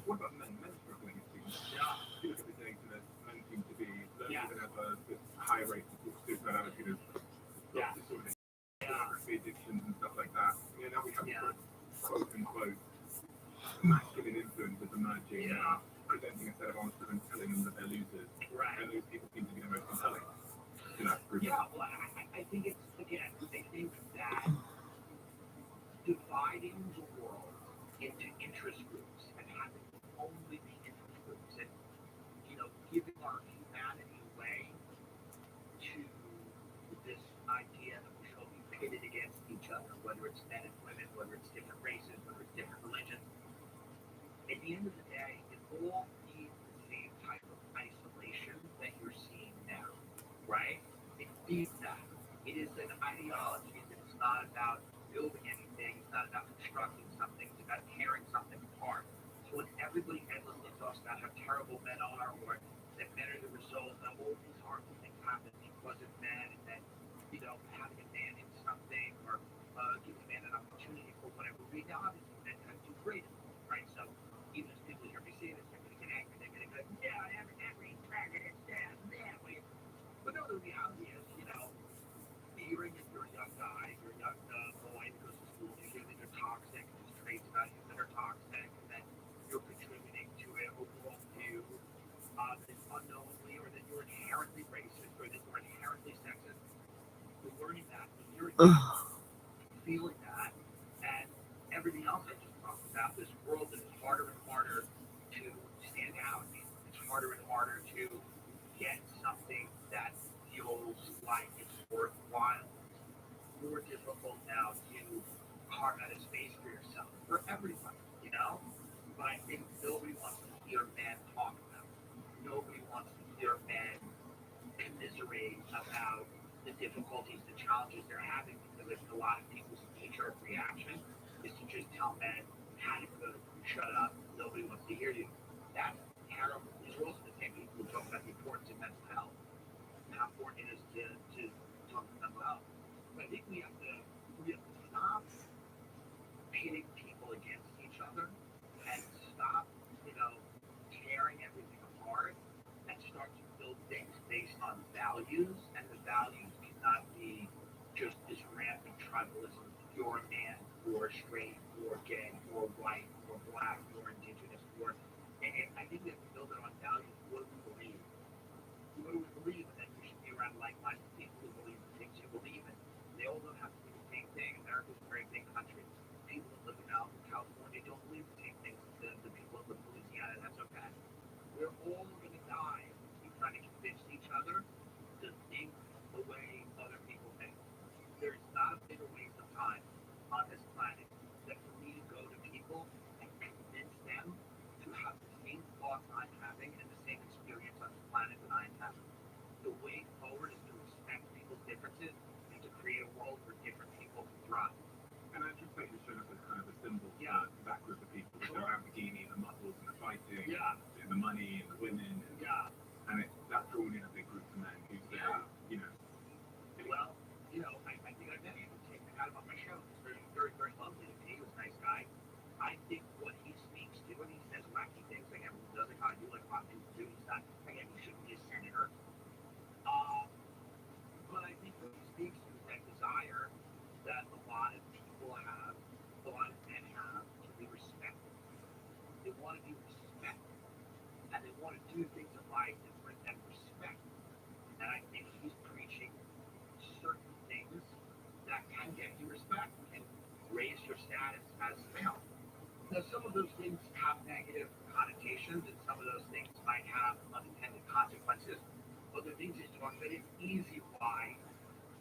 What about men? Men struggling, it seems. Yeah. If you look at the data, that men seem to be learning to have this high rate of suicidality, disorders, pornography addictions and stuff like that. Now we have quote unquote masculine influences emerging, presenting a set of answers and telling them that they're losers. Right. And those people seem to be the most compelling in that group. Yeah, well, I think it's, again, I think that dividing the world into interest groups and having only the interest groups and, giving our humanity away to this idea that we should all be pitted against each other, whether it's men and women, whether it's different races, whether it's different religions. At the end of the day, it all needs the same type of isolation that you're seeing now, right? It needs that. It is an ideology that is not about building anything, it's not about constructing something, it's about tearing something apart. So when everybody endlessly talks about how terrible men are, or that men are the result of all these horrible things happen because of men, and that, having a man in something, or giving a man an opportunity for whatever reason, now obviously men have to do great, right? So even as people hear me say this, they're going to get angry, they're going to go, yeah, every president says that way. But no, the reality is, hearing that you're a young guy, you're a young boy that goes to school, you hear that you're toxic, there's traits about you that are toxic, and that you're contributing to an overall view that is unknowingly, or that you're inherently racist, or that you're inherently sexist. You're learning that, you're hearing that, feeling that, and everything else I just talked about, this world that is harder and harder to stand out in. It's harder and harder to get something that feels like it's worthwhile. More difficult now to carve out a space for yourself, for everybody, But I think nobody wants to hear men talk about it. Nobody wants to hear men commiserate about the difficulties, the challenges they're having, because I think a lot of people's knee-jerk reaction is to just tell men, how to go, shut up, nobody wants to hear you. That's terrible. These are also the same people who talk about the importance of mental health, and how important it is to talk about mental health. But I think we have to stop pitting people against each values, and the values cannot be just this rampant tribalism. You're a man, or straight, or gay, or white, or black, or indigenous, or and I think we have to build it on values. What do we believe? What do we believe? And then you should be around like-minded people who believe the things you believe in. They all don't have to be the same thing. America's a very big country. People that live in California don't believe the same things as the people that live in Louisiana. That's okay. We're all going to die if we keep trying to convince each other to think the way other people think. There's not a bigger waste of time on this planet than for me to go to people and convince them to have the same thoughts I'm having and the same experience on this planet that I'm having. The way forward is to respect people's differences and to create a world where different people can thrive. And I just think you should have been kind of a symbol for that group of people. The Lamborghini and the muscles and the fighting, and the money and the women. And that's drawn in a big group of men who's there, you know. Well, I think I met him. I got him on my show. He's very, very, very lovely to me. He was a nice guy. I think what he speaks to, and he says wacky things like everyone does, like I do, like a lot of people do. He's not, again, he shouldn't be a senator. But I think what he speaks to is that desire that a lot of people have, a lot of men have, to be respected. They want to be respected. And they want to do things in life that bring them respect. And I think he's preaching certain things that can get you respect and raise your status as a male. Now, some of those things have negative connotations, and some of those things might have unintended consequences. But the things he's talking about, it's easy why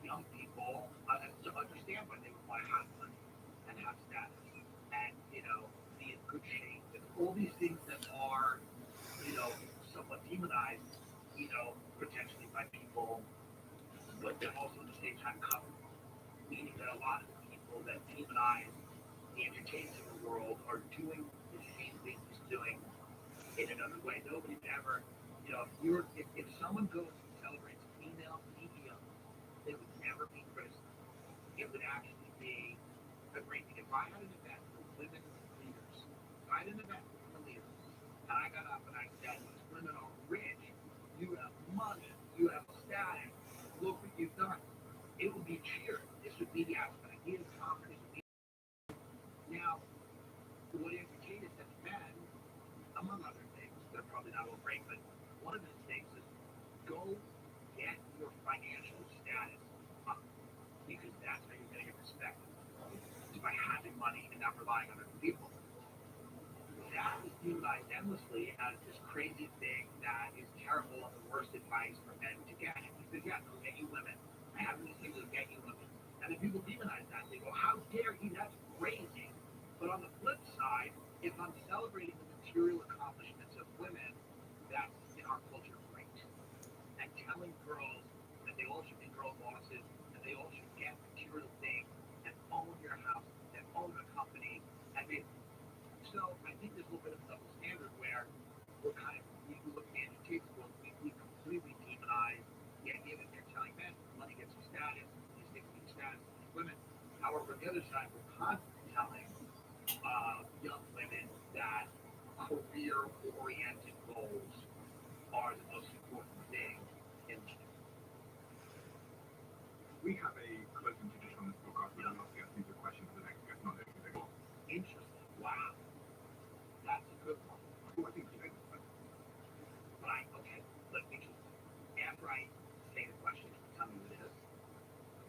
young people to understand why they would want to have money and have status and, be in good shape. And all these things that are, somewhat demonized, potentially by people, but then also at the same time covered. Meaning that a lot of the people that demonize the entertainers of the world are doing the same things he's doing in another way. Nobody ever, if someone goes and celebrates female medium, it would never be criticized. It would actually be a great thing. If I had an event for women leaders, if I had an event for women leaders, and I got up and I said, these women are rich, you have money, you have status, look what you've done. It would be cheered. This would be the outcome. The conference would be. Now, what entertainers have been, among other things, they're probably not all great, but one of those things is go get your financial status up, because that's how you're going to get respected. It's by having money and not relying on other people. That is utilized endlessly as this crazy thing that is terrible and the worst advice for men to get. Because they'll get you women. I have these things will get you women. And then people demonize that. They go, how dare he? That's crazy. But on the flip side, if I'm celebrating the material accomplishments of women, that's in our culture great. And telling girls that they all should be girl bosses and they all should get material things and own your house and own a company. So I think there's a little bit of a double standard where we're kind of, we look at the entertainment world, we completely demonize the idea that they're telling men money gets you status, these things get you status, these women. However, on the other side, we're constantly telling young women that career-oriented goals are the most important thing in life. We have a closing tradition on this podcast. We don't ask guests these questions for the next guest, not knowing who they are. Interesting. Wow. That's a good one. Well, I think you know this question. Right. Okay. Let me just, after I say the question, tell me what it is.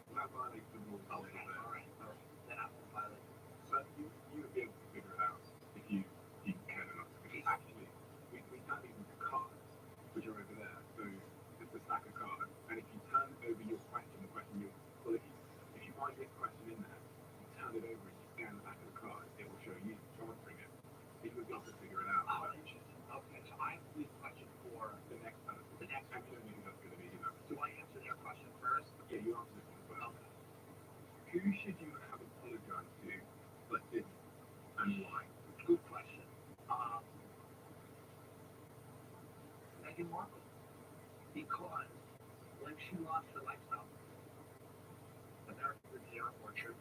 Well, that violates the rules. Okay. All right. Then I will violate. So you would be able to figure it out if you cared enough. Because actually, we have even the cards, which are over there. So it's a stack of cards. And if you turn over your question, well, if you find this question in there, you turn it over and you scan the back of the card, it will show you answering it. You would be able to figure it out. Oh, interesting. Okay, so I have to leave a question for The next person. the next I person. don't know who that's going to be, Do I answer their question first? Yeah, you answer this one as well. Okay. Who should you have apologized to, but didn't, and why? Good question. Meghan Markle. Because when she launched her lifestyle, American Riviera Orchard,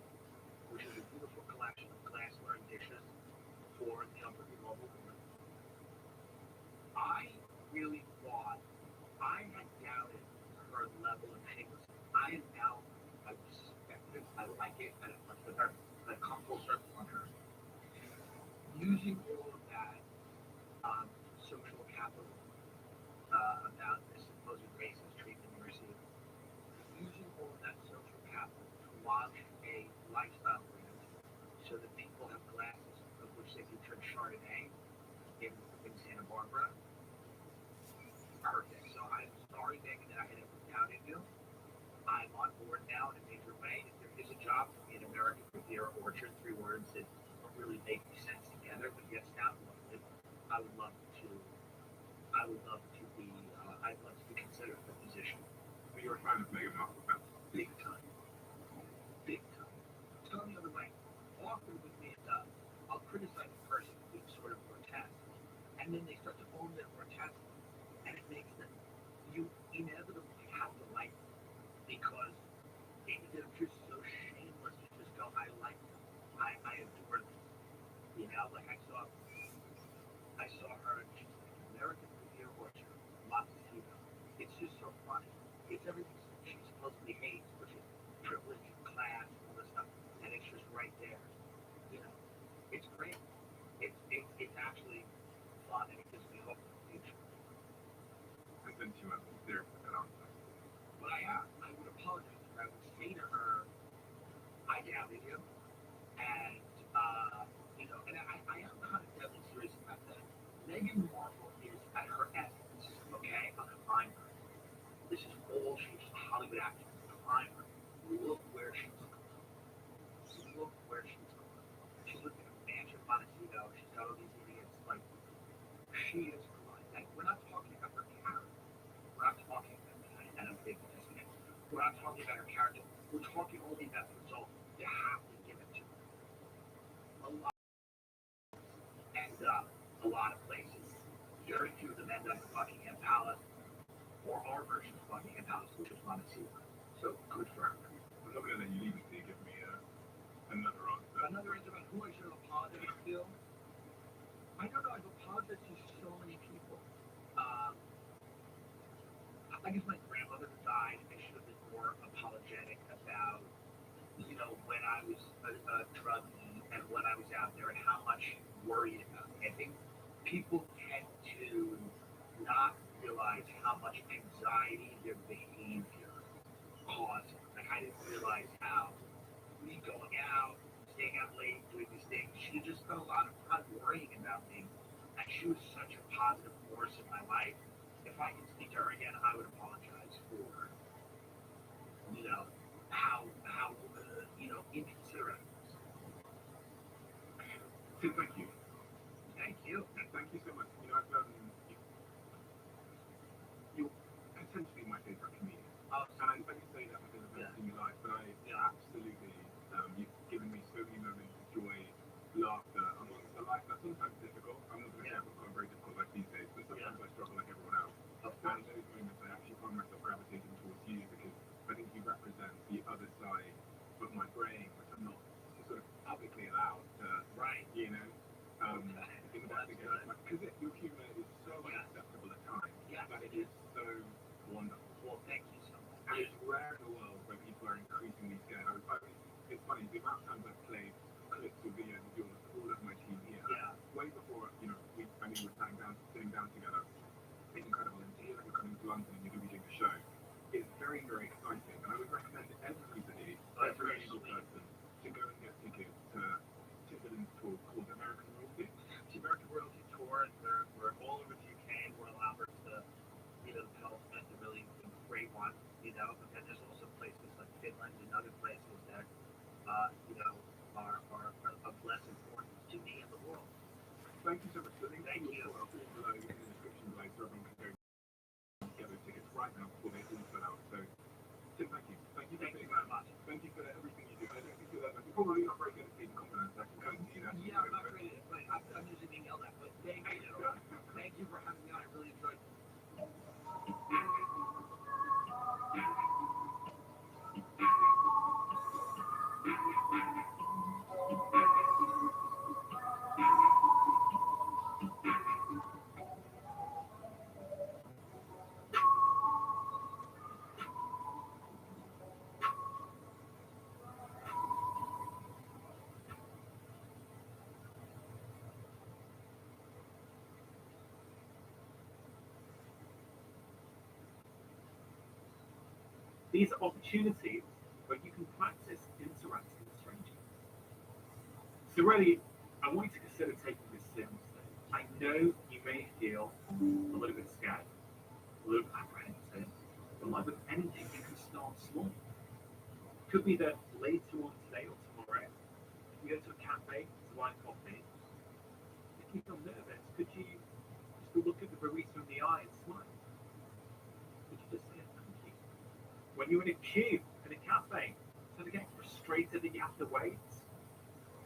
which is a beautiful collection of glassware and dishes for the upper global woman, I really thought, I had doubted her I like it, and it's much better. But come full circle on her. Using all of that social capital about this supposed racist treatment you receive, using all of that social capital to launch a lifestyle brand so that people have glasses of which they can drink Chardonnay in Santa Barbara. Perfect. So I'm sorry, Megan, that I had ever doubted you. I'm on board now in a major way. If there is a job for me in American Riviera Orchard, 3 words that don't really make sense together, but yet sound lovely, I would love to. I would love to be. I'd love to be considered for the position. But you're a fan of Meghan Markle, that's Big time. Big time. Tell me the other way. Often with me, I'll criticize a person for being sort of grotesque, and then they start to own their grotesque, and it makes them. You inevitably have to like them because they're just so shameless to just go, I like them. I adore them. You know, like I saw her, she's like American Riviera Orchard, Montecito. It's just so funny. It's everything she supposedly hates, which is privilege and class and all this stuff, and it's just right there. You know, it's great. It's actually fun, and it gives me hope for the future. and then she went there for that answer. But I would apologize. I would say to her, I doubted you, and you know, and I am kind of deadly serious about that. Meghan Markle is at her essence, okay, a climber. This is all she's a Hollywood actress, a climber. Look where she's gone. Look where she's gone. She lived in a mansion in Montecito. She's got all these idiots. Like, she is gone. And we're not talking about her character. We're not talking about that. And I'm big with this. We're not talking about her character. We're talking only about the result. You have to give it to her. A lot end up a lot of places. Very few of them end up at Buckingham Palace or our version of Buckingham Palace, which is Montecito. So good for her. I'm not going to let you leave until you give me another answer. Another answer about who I should have apologized to. I don't know. I've apologized to so many people. I guess my grandmother died. I should have been more apologetic about, you know, when I was a druggie and when I was out there and how much worried about me. I think people tend to not realize how much anxiety their behavior causes. Like, I didn't realize how me going out, staying out late, doing these things, she just spent a lot of time worrying about me. And she was such a positive force in my life. If I could speak to her again, I would apologize for, you know, how you know, inconsiderate I was. So thank you. Thank you. And thank you so much. You know, you're essentially my favorite comedian. And I only say that because I've never seen you live, but I absolutely, you've given me so many moments of joy, laughter, amongst a life that's sometimes difficult. I'm not going to say I've got a very difficult life these days, but sometimes I struggle like everyone else. And in those moments, I actually find myself gravitating towards you because I think you represent the other side of my brain, which I'm not sort of publicly allowed to, you know, investigate. Because your humour is so unacceptable at times that it is so wonderful. Well, thank you so much. And it's rare in the world where people are increasingly scared. It's funny, the amount of times I've played clips or videos of yours all over my team here, way before, you know, we were sitting down together. It's incredible. And to hear that you're coming to London and you're going to be doing a show is very, very exciting. And I would recommend everybody, every single person, to go and get tickets to Timberland's tour called American Royalty. It's the American Royalty Tour, and we're all over the UK, Royal Albert, you know, Penultimate, the really great one, you know, but then there's also places like Finland and other places that, you know, are of less importance to me in the world. Thank you so much. Thank you. I'll put it below in the description below so everyone can go get those tickets right now before they all sell out. So, Tim, thank you. Thank you Thank you very much. Thank you for everything you do. I don't think you're probably not very good at speaking confidence. I can kind of see that. Yeah, I'm not great at it, but I'm usually being yelled at. But thank you. Thank you for having me on. I really enjoyed it. These are opportunities where you can practice interacting with strangers. So really, I want you to consider taking this seriously. I know you may feel a little bit scared, a little bit apprehensive, but like with anything, you can start small. Could be that later on today or tomorrow, if you go to a cafe to buy coffee, if you feel nervous, could you just look at the barista in the eye and smile? Could you just say thank you? When you're in a queue in a cafe, instead of getting frustrated that you have to wait,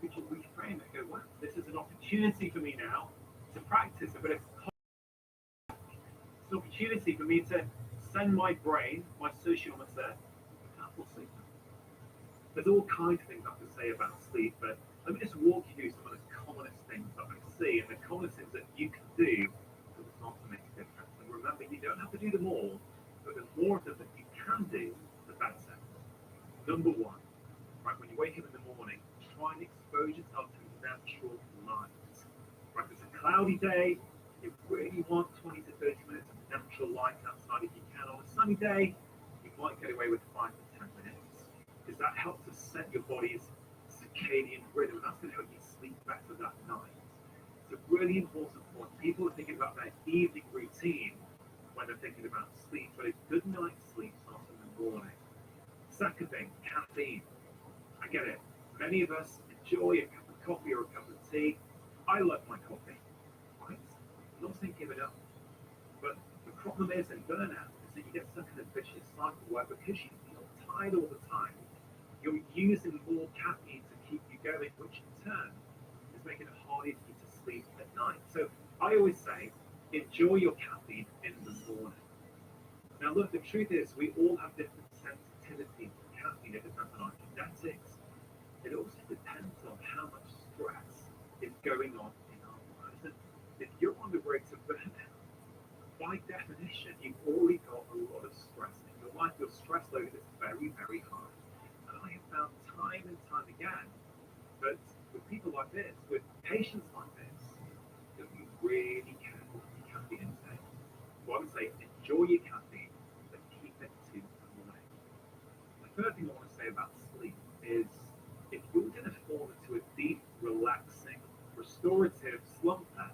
could you reframe it? Go, wow, this is an opportunity for me now to practice a bit of. It's an opportunity for me to send my brain, my sociometer, a powerful signal. There's all kinds of things I can say about sleep, but let me just walk you through some of the commonest things that I see and the commonest things that you can do that will start to make a difference. And remember, you don't have to do them all, but the more of them that you can do, the better. Number one, right, when you wake up in the morning, try and expose yourself to natural light. Right, if it's a cloudy day, you really want 20 to 30 minutes of natural light outside if you can. On a sunny day, you might get away with 5 to 10 minutes, because that helps to set your body's circadian rhythm, and that's going to help you sleep better that night. It's a really important point. People are thinking about their evening routine when they're thinking about sleep, but a good night's sleep starts in the morning. Second thing, caffeine. I get it. Many of us enjoy a cup of coffee or a cup of tea. I love my coffee, right? I'm not saying give it up. But the problem is in burnout is that you get stuck in a vicious cycle where because you feel tired all the time, you're using more caffeine to keep you going, which in turn is making it harder for you to sleep at night. So I always say, enjoy your caffeine in the morning. Now look, the truth is we all have different sensitivities to caffeine. It depends on our genetics. It also depends on how much stress is going on in our lives. And if you're on the road to burnout, by definition, you've already got a lot of stress in your life. Your stress load is very, very high. And I have found time and time again that with people like this, with patients like this, that we really can be caffeine intake. So I would say enjoy your caffeine, but keep it to the morning. The third thing I want to say about sleep is if you're going to fall into a deep, relaxing, restorative slump then,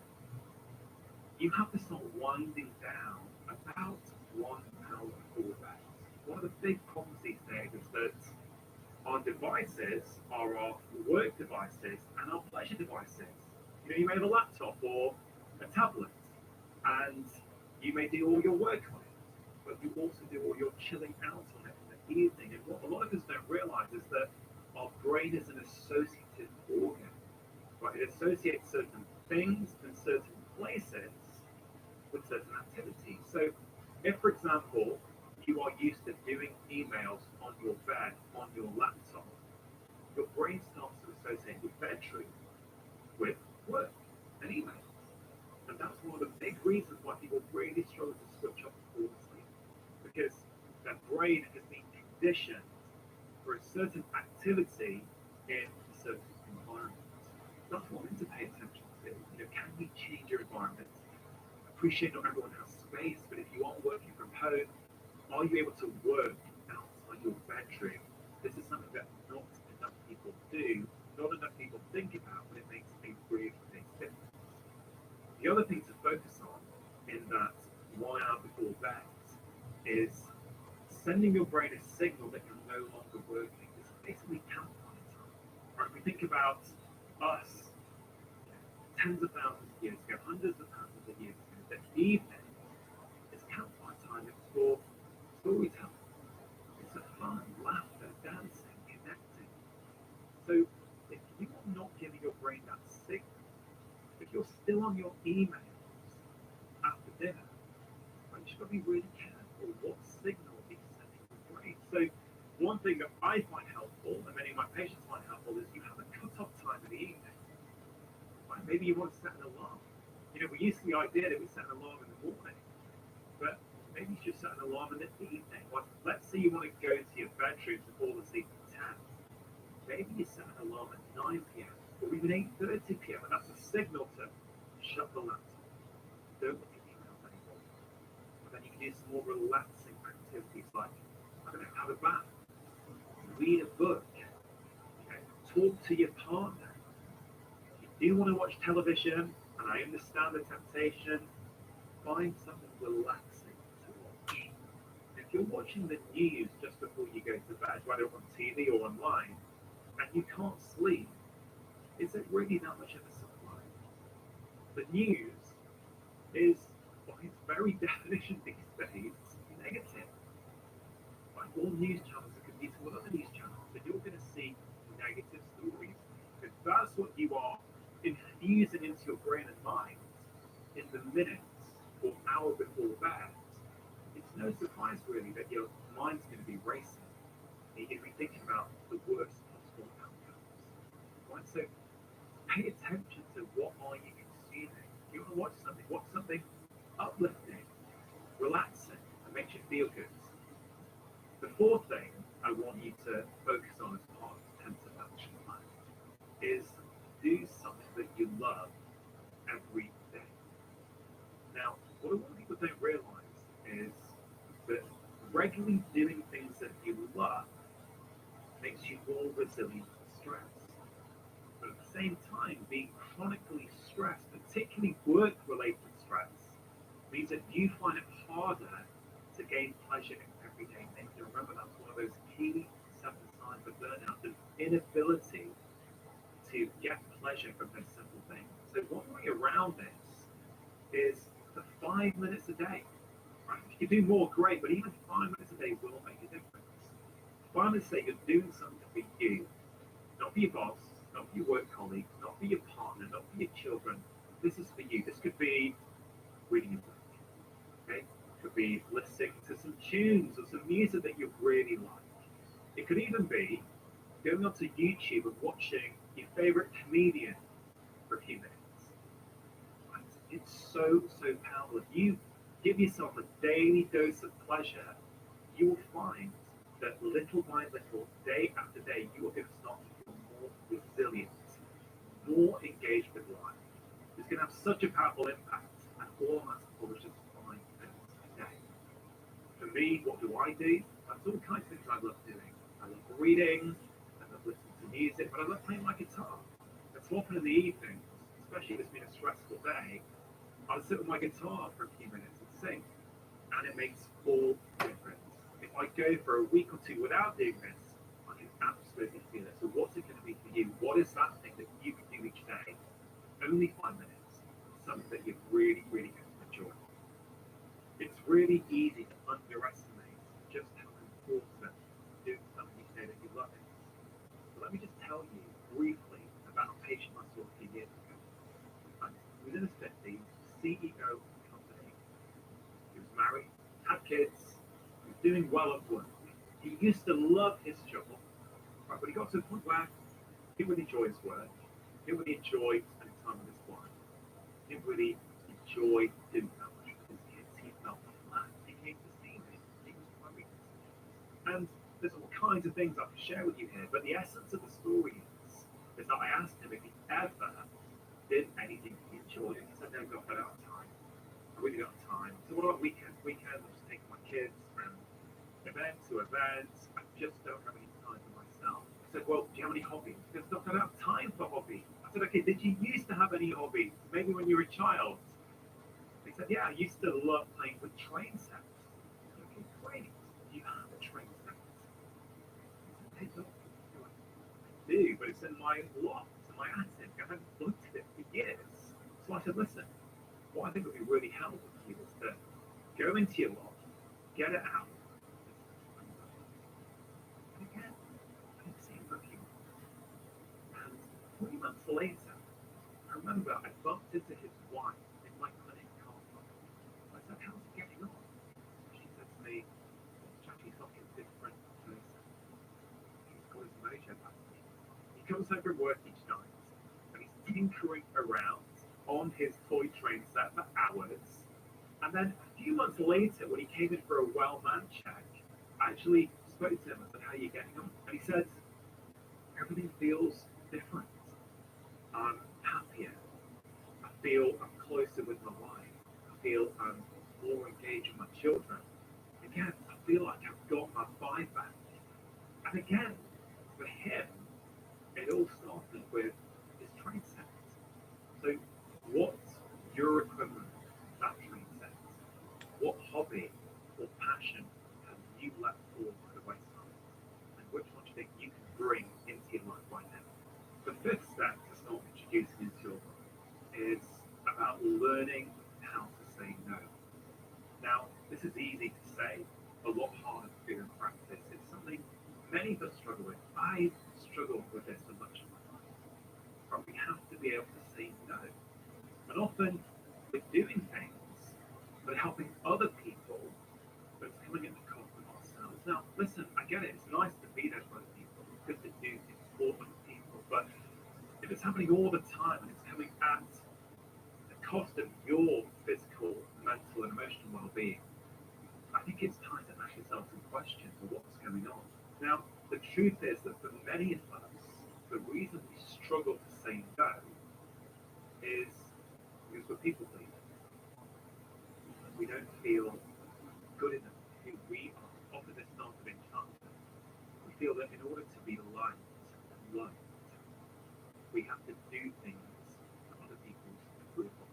you have to start winding down about 1 hour before bed. One of the big problems these days is that our devices are our work devices and our pleasure devices. You may have a laptop or a tablet, and you may do all your work on it, but you also do all your chilling out on it in the evening. And what a lot of us don't realize is that our brain is an associative organ. Right? It associates certain things and certain places with certain activities. So if, for example, you are used to doing emails on your bed, on your laptop, your brain starts to associate your bedroom with work and email. And that's one of the big reasons why people really struggle to switch off before sleep, because their brain has been conditioned for a certain activity in a certain environment. That's what we need to pay attention to. Can we change your environment? Appreciate not everyone has space, but if you are working from home, are you able to work outside your bedroom? This is something that not enough people do, not enough people think about, but it makes a really big difference. The other thing to focus on in that 1 hour before bed is sending your brain a signal that you're no longer working. It's basically campfire time. Right? We think about us tens of thousands of years ago, hundreds of thousands of years ago, that evening is campfire time. It's for storytelling. It's for fun, laughter, dancing, connecting. So if you are not giving your brain that signal, if you're still on your emails after dinner, right, you've got to be really careful what signal are you sending your brain. So one thing that I find helpful, and many of my patients find helpful, is you have a cut-off time in the evening. Right? Maybe you want to set an alarm. We used to the idea that we set an alarm in the morning, but maybe you should set an alarm in the evening. Well, let's say you want to go to your bedroom to fall asleep at 10. Maybe you set an alarm at 9 p.m. or even 8:30 p.m. and that's a signal to shut the laptop. Don't look at emails anymore. And then you can do some more relaxing activities like I don't know, have a bath, read a book, talk to your partner. If you do want to watch television, and I understand the temptation, find something relaxing to watch. If you're watching the news just before you go to bed, whether on TV or online, and you can't sleep, is it really that much of a supply? The news is, by its very definition these days, negative. Like all news channels are competing with other news channels, and you're going to see negative stories. If that's what you are infusing into your brain and mind in the minutes or hour before bed, it's no surprise really that your mind's going to be racing. And you're going to be thinking about the worst possible outcomes. Right? So pay attention to what are you consuming. If you want to watch something uplifting, relaxing, and makes you feel good. The fourth thing I want you to focus on as part of the 10-step action plan is do something that you love every day. Now, what a lot of people don't realize is that regularly doing things that you love makes you more resilient to stress. But at the same time, being chronically stressed, particularly work-related stress, means that you find it harder to gain pleasure in everyday things. You remember that's one of those key 7 signs of burnout, the inability to get pleasure from those simple things. So one way around this is for 5 minutes a day. Right? If you do more, great, but even 5 minutes a day will make a difference. 5 minutes a day, you're doing something for you, not for your boss, not for your work colleagues, not for your partner, not for your children. This is for you. This could be reading a book. Okay? It could be listening to some tunes or some music that you really like. It could even be going onto YouTube and watching your favorite comedian for a few minutes. Right? It's so powerful. If you give yourself a daily dose of pleasure, you will find that little by little, day after day, you are going to start to feel more resilient, more engaged with life. It's going to have such a powerful impact, and all I'm asking for is just 5 minutes a day. For me, what do I do? There's all kinds of things I love doing. I love reading, I love listening to music, but I love playing my guitar. And so often in the evenings, especially if it's been a stressful day, I'll sit with my guitar for a few minutes and sing. And it makes all the difference. If I go for a week or 2 without doing this, I can absolutely feel it. So what's it going to be for you? What is that thing that you can do each day? Only 5 minutes. Something that you're really going to enjoy. It's really easy to underestimate just how important doing something each day that you love is. So let me just tell you briefly about a patient I saw a few years ago. He was in his 50s, CEO of the company. He was married, had kids, he was doing well at work. He used to love his job, right? But he got to a point where he didn't really enjoy his work. He didn't really enjoy spending time with his wife. He didn't really enjoy doing that much with his kids. He felt flat. He came to see me. He was worried. And there's all kinds of things I can share with you here, but the essence of the story is that I asked him if he ever did anything he enjoyed. He said, no, God, I don't have time. I really don't have time. So what about weekends? Weekends, I'm just taking my kids from event to event. I just don't have any time for myself. I said, well, do you have any hobbies? He goes, look, I don't have time for hobbies. I said, okay, did you used to have any hobbies? Maybe when you were a child? He said, yeah, I used to love playing with train sets. I said, okay, great. Do you have a train set? He said, hey, look, I do, but it's in my loft, in my attic. I haven't looked at it for years. So I said, listen, what I think would be really helpful for you is to go into your loft, get it out. And again, I didn't see him for a few months. And 3 months later, I remember I bumped into his wife in my clinic car park. I said, how's he getting on? She said to me, Jack, he's like a different person. He's got his mojo back. He comes home from work each night, and he's tinkering around on his toy train set for hours. And then a few months later, when he came in for a well-man check, I actually spoke to him and said, how are you getting on? And he said, everything feels different. I'm happier. I feel I'm closer with my wife. I feel I'm more engaged with my children. Again, I feel like I've got my 5 hobby or passion have you let fall by the wayside? And which one do you think you can bring into your life right now? The fifth step to start introducing into your life is about learning how to say no. Now, this is easy to say, a lot harder to do in practice. It's something many of us struggle with. I've struggled with this for much of my life. But we have to be able to say no. And often we're doing things, but helping other people, but it's coming at the cost of ourselves. Now, listen, I get it. It's nice to be there for other people. It's good to do things for other people. But if it's happening all the time and it's coming at the cost of your physical, mental, and emotional well-being, I think it's time to ask yourself some questions of what's going on. Now, the truth is that for many of us, the reason we struggle to say no is because we're people pleasers. We don't feel good enough who we are. Often this starts in childhood. We feel that in order to be liked and loved, we have to do things for other people's approval.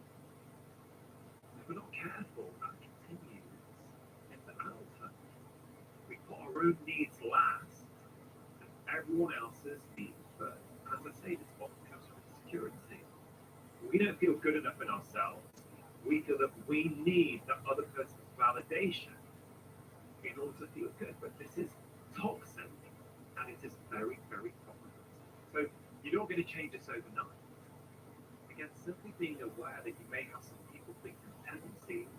If we're not careful, that continues into adulthood. We put our own needs last and everyone else's needs first. As I say, this often comes from insecurity. We don't feel good enough in ourselves. We feel that we need the other person's validation in order to feel good. But this is toxic and it is very, very problematic. So you're not going to change this overnight. Again, simply being aware that you may have some people-pleasing tendencies,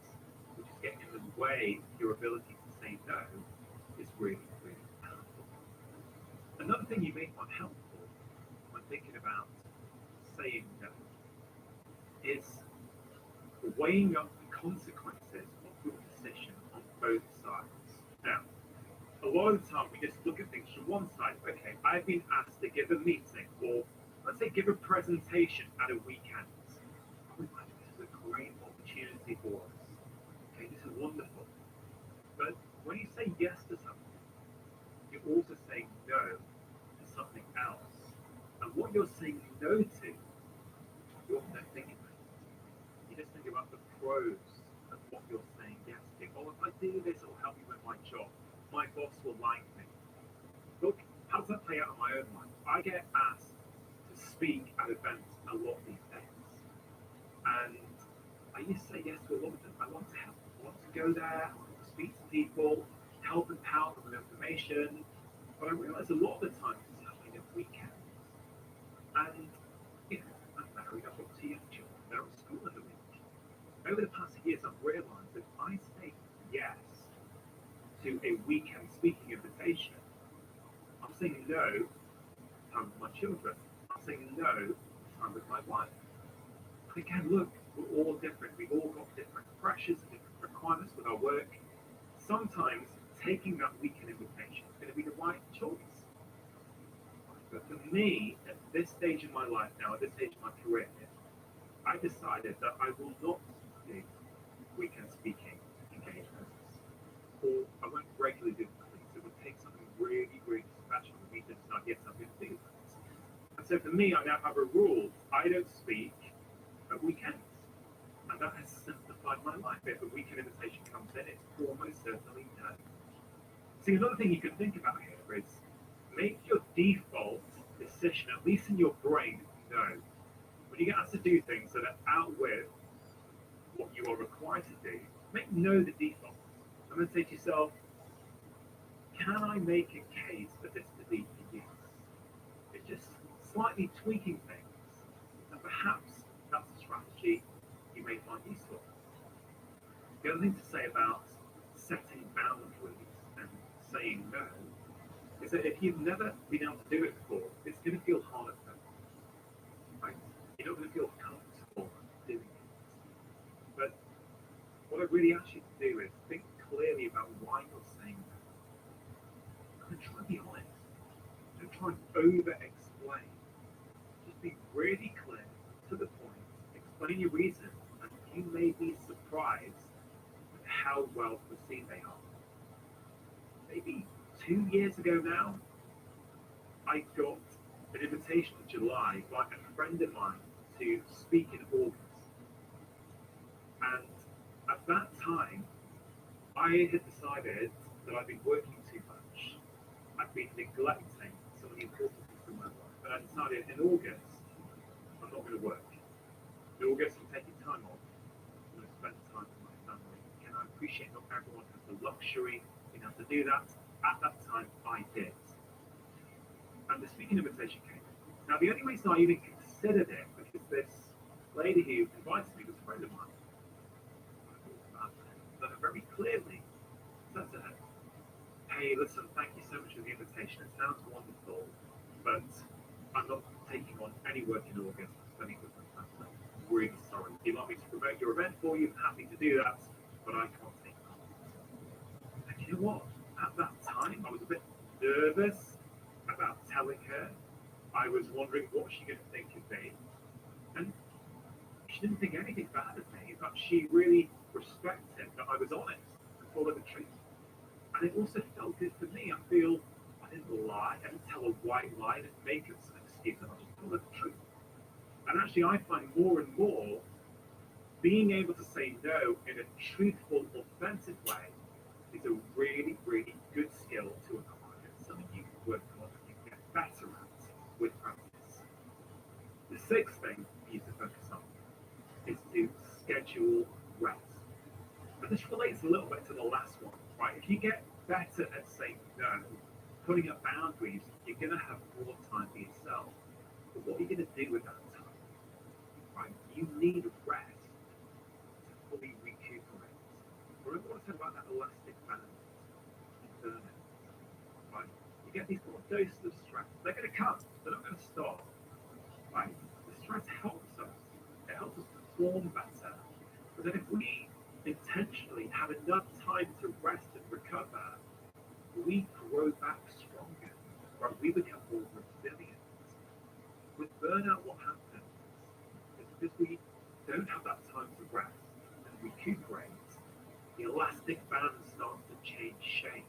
which is getting in the way of your ability to say no, is really, really powerful. Another thing you may find helpful when thinking about saying no is weighing up the consequences of your decision on both sides. Now, a lot of the time we just look at things from one side. Okay, I've been asked to give a meeting or let's say give a presentation at a weekend. Oh, this is a great opportunity for us. Okay, this is wonderful. But when you say yes to something, you're also saying no to something else. And what you're saying no to, you're not thinking about. You just think about the pros of what you're saying yes to. Oh, if I do this, it'll help me with my job. My boss will like me. Look, how does that play out in my own life? I get asked to speak at events a lot these days. And I used to say yes to a lot of them. I want to help. I want to go there. I want to speak to people, help empower them with information. But I realize a lot of the time it's happening at weekends. And, you know, I'm married, I've got 2 young children, they're at school in the week. Over the past years, I've realized that if I say yes to a weekend speaking invitation, I'm saying no to time with my children. I'm saying no to time with my wife. And again, look, we're all different. We've all got different pressures and different requirements with our work. Sometimes taking that weekend invitation is going to be the right choice. But for me, at this stage in my life now, at this stage in my career, I decided that I will not do weekend speaking engagements, or I won't regularly do things. It would take something really, really special for me to decide, yes, I'm going to do that. And so for me, I now have a rule. I don't speak at weekends. And that has simplified my life. If a weekend invitation comes in, it's almost certainly no. See, another thing you can think about here is make your default decision, at least in your brain, no. When you get asked to do things that are outwith what you are required to do, make no the default. And then say to yourself, can I make a case for this to be a yes? It's just slightly tweaking things. And perhaps that's a strategy you may find useful. The other thing to say about setting boundaries and saying no is that if you've never been able to do it before, it's going to feel hard at first. Right? You're not going to feel comfortable doing it. But what I really ask you to do is think clearly about why you're saying no. And try to be honest. Don't try and over-explain. Just be really clear, to the point. Explain your reason, and you may be surprised at how well received they are. Maybe 2 years ago now, I got an invitation in July by a friend of mine to speak in August. And at that time, I had decided that I'd been working too much. I've been neglecting some of the important things in my life. And I decided in August, I'm not going to work. In August, I'm taking time off. I'm going to spend time with my family. And I appreciate not everyone has the luxury enough to do that. At that time, I did. And the speaking invitation came. Now, the only reason I even considered it because this lady who invited me was a friend of mine. But I very clearly said to her, hey, listen, thank you so much for the invitation. It sounds wonderful, but I'm not taking on any work in August. I'm spending it with my family. I'm really sorry. If you'd like me to promote your event for you, I'm happy to do that, but I can't take it on. And you know what? At that time, I was a bit nervous about telling her. I was wondering what she going to think of me. And she didn't think anything bad of me. In fact, she really respected that I was honest and followed the truth. And it also felt good for me. I feel I didn't lie, I didn't tell a white lie, I didn't make up some excuse, I just told the truth. And actually, I find more and more being able to say no in a truthful, authentic way is a really, really good skill to acquire. It's something you can work on and you can get better at with practice. The sixth thing you need to focus on is to schedule rest. But this relates a little bit to the last one, right? If you get better at saying no, putting up boundaries, you're going to have more time for yourself. But what are you going to do with that time, right? You need rest to fully recuperate. Remember what I said about that elastic band and burnout, right? You get these little doses of stress. They're going to come. They're not going to stop, right? The stress helps us. It helps us perform better. But then if we intentionally have enough time to rest and recover, we grow back stronger, right? We become more resilient. With burnout, what happens is because we don't have that time to rest and recuperate, the elastic band starts to change shape.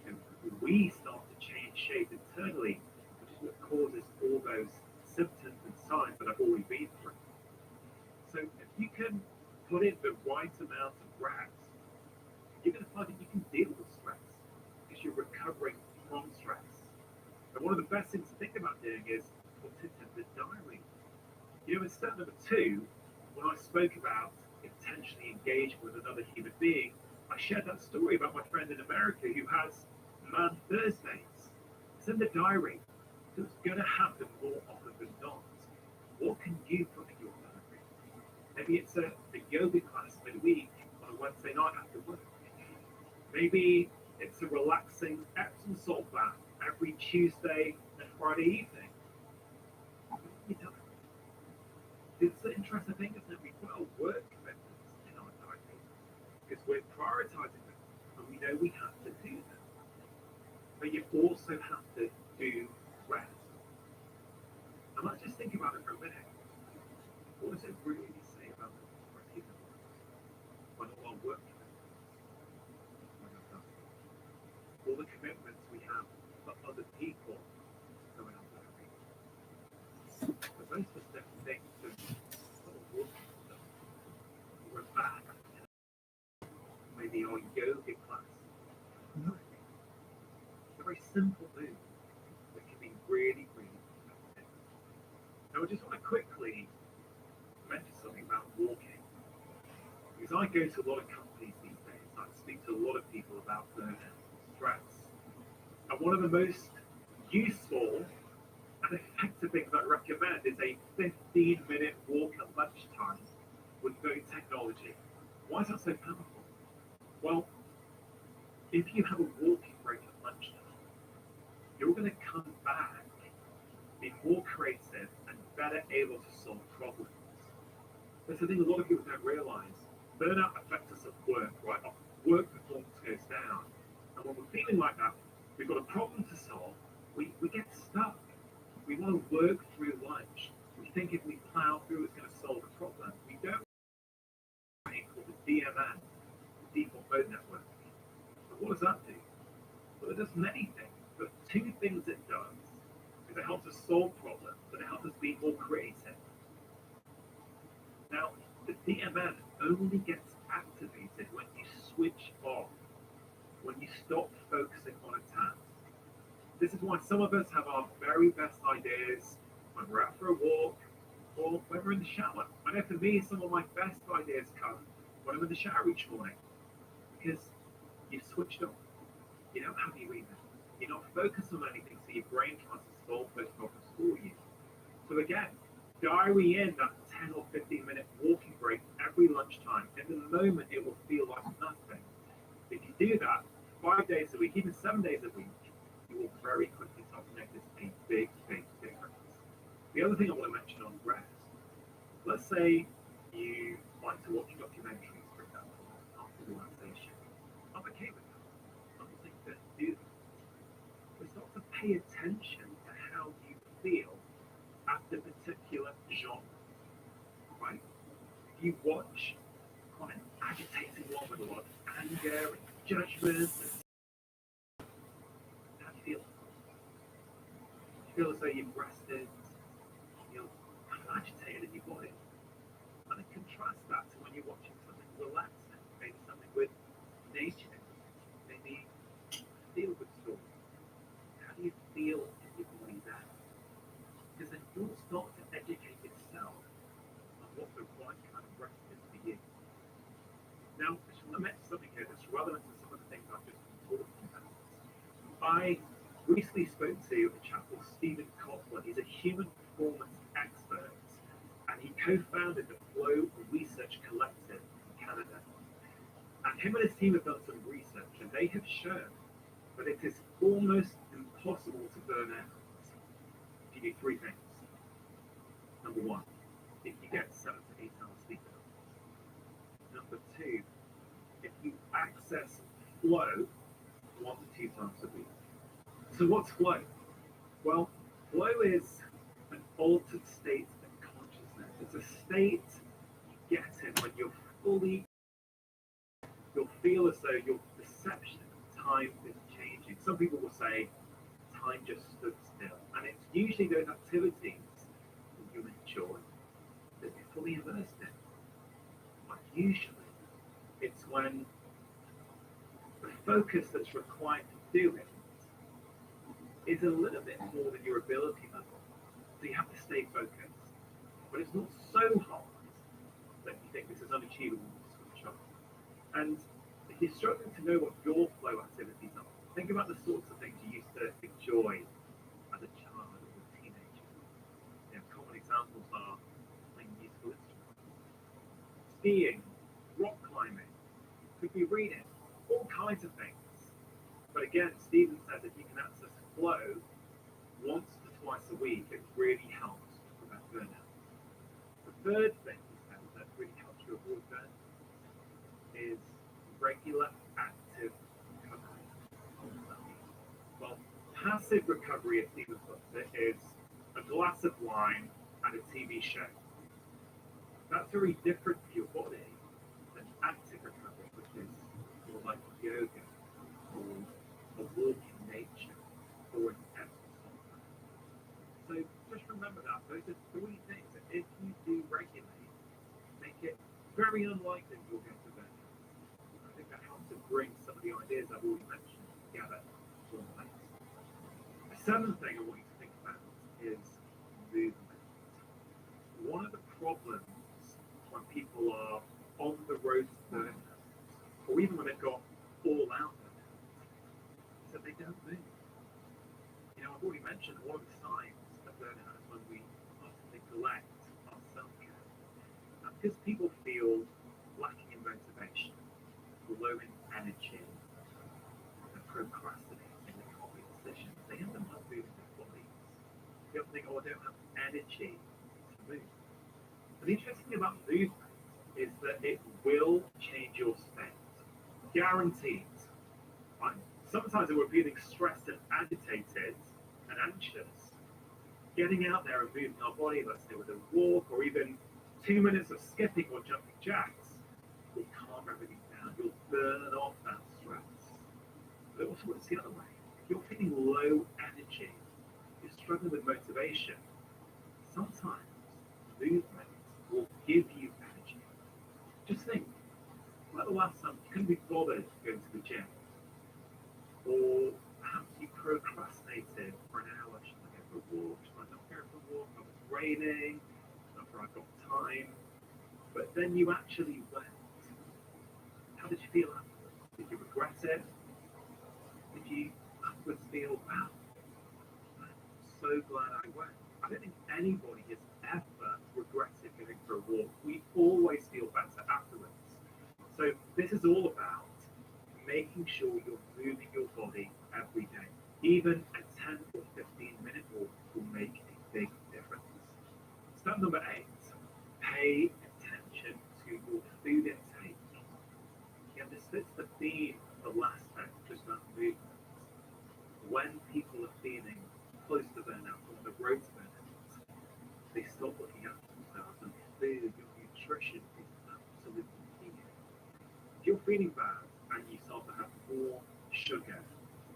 And we start to change shape internally, which is what causes all those symptoms and signs that I've already been through. So if you can put in the right amount of rest, you're going to find that you can deal with stress because you're recovering from stress. And one of the best things to think about doing is put it in the diary. You know, in step number 2, when I spoke about intentionally engaging with another human being, I shared that story about my friend in America who has Man Thursdays. It's in the diary. So it's going to happen more often than not. What can you put in your diary? Maybe it's a yoga class midweek on a Wednesday night after work. Maybe it's a relaxing Epsom salt bath every Tuesday and Friday evening. You know, it's the interesting thing, isn't it? We put our work commitments in our diary because we're prioritizing them and we know we have to do them. But you also have to do rest. And let's just think about it for a minute. What does it really say about the quality of life when all our work commitments are not done? All the commitments we have for other people going on that week. But those specific things that sort of work stuff. We're back. Maybe our yoga class. No. It's a very simple move that can be really, really effective. Now I just want to quickly mention something about walking. Because I go to a lot of companies these days, I speak to a lot of people about burnout, stress. And one of the most useful and effective things I recommend is a 15-minute walk at lunchtime with no technology. Why is that so powerful? Well, if you have a walking break at lunchtime, you're going to come back, be more creative and better able to solve problems. That's the thing a lot of people don't realize. Burnout affects us at work, right? Our work performance goes down. And when we're feeling like that, we've got a problem to solve, we get stuck. We want to work through lunch. We think if we plow through, it's going to solve the problem. We don't called the DMN, the default mode network. But what does that do? Well, it does many things. But 2 things it does is it helps us solve problems and it helps us be more creative. Now, the DMN only gets activated when you switch stop focusing on a task. This is why some of us have our very best ideas when we're out for a walk or when we're in the shower. I know for me, some of my best ideas come when I'm in the shower each morning because you've switched off. You don't have any reason. You're not focused on anything, so your brain tries to solve those problems for you. So again, diary in that 10 or 15-minute walking break every lunchtime. In the moment, it will feel like nothing. If you do that 5 days a week, even 7 days a week, you will very quickly start to notice a big, big difference. The other thing I want to mention on rest, let's say you like to watch documentaries, for example, after relaxation. I'm okay with that. I'm not saying don't do that. But start to pay attention to how you feel after particular genre, right? If you watch quite an agitating one with a lot of anger and judgment, how do you feel? You feel as though you've rested, you're kind of agitated in your body. And then contrast that to when you're watching something relaxing, maybe something with nature, maybe a feel-good story. How do you feel in your body then? Because then you'll start to educate yourself on what the right kind of rest is for you. Now, I just want to mention something here that's relevant to some of the things I've just been talking about. I recently spoke to a chap called Stephen Copeland. He's a human performance expert, and he co-founded the Flow Research Collective in Canada. And him and his team have done some research, and they have shown that it is almost impossible to burn out if you do three things. Number one, if you get 7 to 8 hours sleep. Number two, if you access flow 1 to 2 times a week. So what's flow? Well, flow is an altered state of consciousness. It's a state you get in when you'll feel as though your perception of time is changing. Some people will say time just stood still. And it's usually those activities that you enjoy that you're fully immersed in. But usually it's when the focus that's required to do it is a little bit more than your ability level. So you have to stay focused. But it's not so hard that you think this is unachievable to switch on. And if you're struggling to know what your flow activities are, think about the sorts of things you used to enjoy as a child or a teenager. Common examples are playing musical instruments, skiing, rock climbing, could be reading, all kinds of things. But again, Stephen says if you can access flow once to twice a week, it really helps prevent burnout. The third thing he says that really helps you avoid burnout is regular active recovery. Well, passive recovery, as Stephen puts it, is a glass of wine and a TV show. That's very different for your body than active recovery, which is more like yoga or a walk in nature or an exercise. So just remember that. Those are three things that if you do regularly, make it very unlikely you'll get to burnout. I think that helps to bring some of the ideas I've already mentioned together to one place. The seventh thing I want you to think about is movement. One of the problems when people are on the road to burnout, or even when they've got all out burnout, is that they don't move. I've already mentioned one of the signs of burnout is when we start to neglect our self-care. And because people feel lacking in motivation, low in energy, and procrastinating, they can't make decisions, they end up not moving their bodies. They often think, I don't have energy to move. And the interesting thing about movement is that it will change your state. Guaranteed. Right? Sometimes when we're feeling stressed and agitated and anxious, getting out there and moving our body, let's say with a walk or even 2 minutes of skipping or jumping jacks, will calm everything down. You'll burn off that stress. But also it's the other way. If you're feeling low energy, you're struggling with motivation, sometimes movement will give you energy. Just think, when the last time you couldn't be bothered going to the gym, training, not sure I've got time. But then you actually went. How did you feel afterwards? Did you regret it? Did you afterwards feel, wow, I'm so glad I went? I don't think anybody has ever regretted going for a walk. We always feel better afterwards. So this is all about making sure you're moving your body every day. Even a 10 or 15-minute walk will make a big difference. Step number 8, pay attention to your food intake. Yeah, this fits the theme of the last step, just about movement. When people are feeling close to burnout, on the road to burnout, they stop looking after themselves, and food, your nutrition is absolutely key. If you're feeling bad and you start to have more sugar,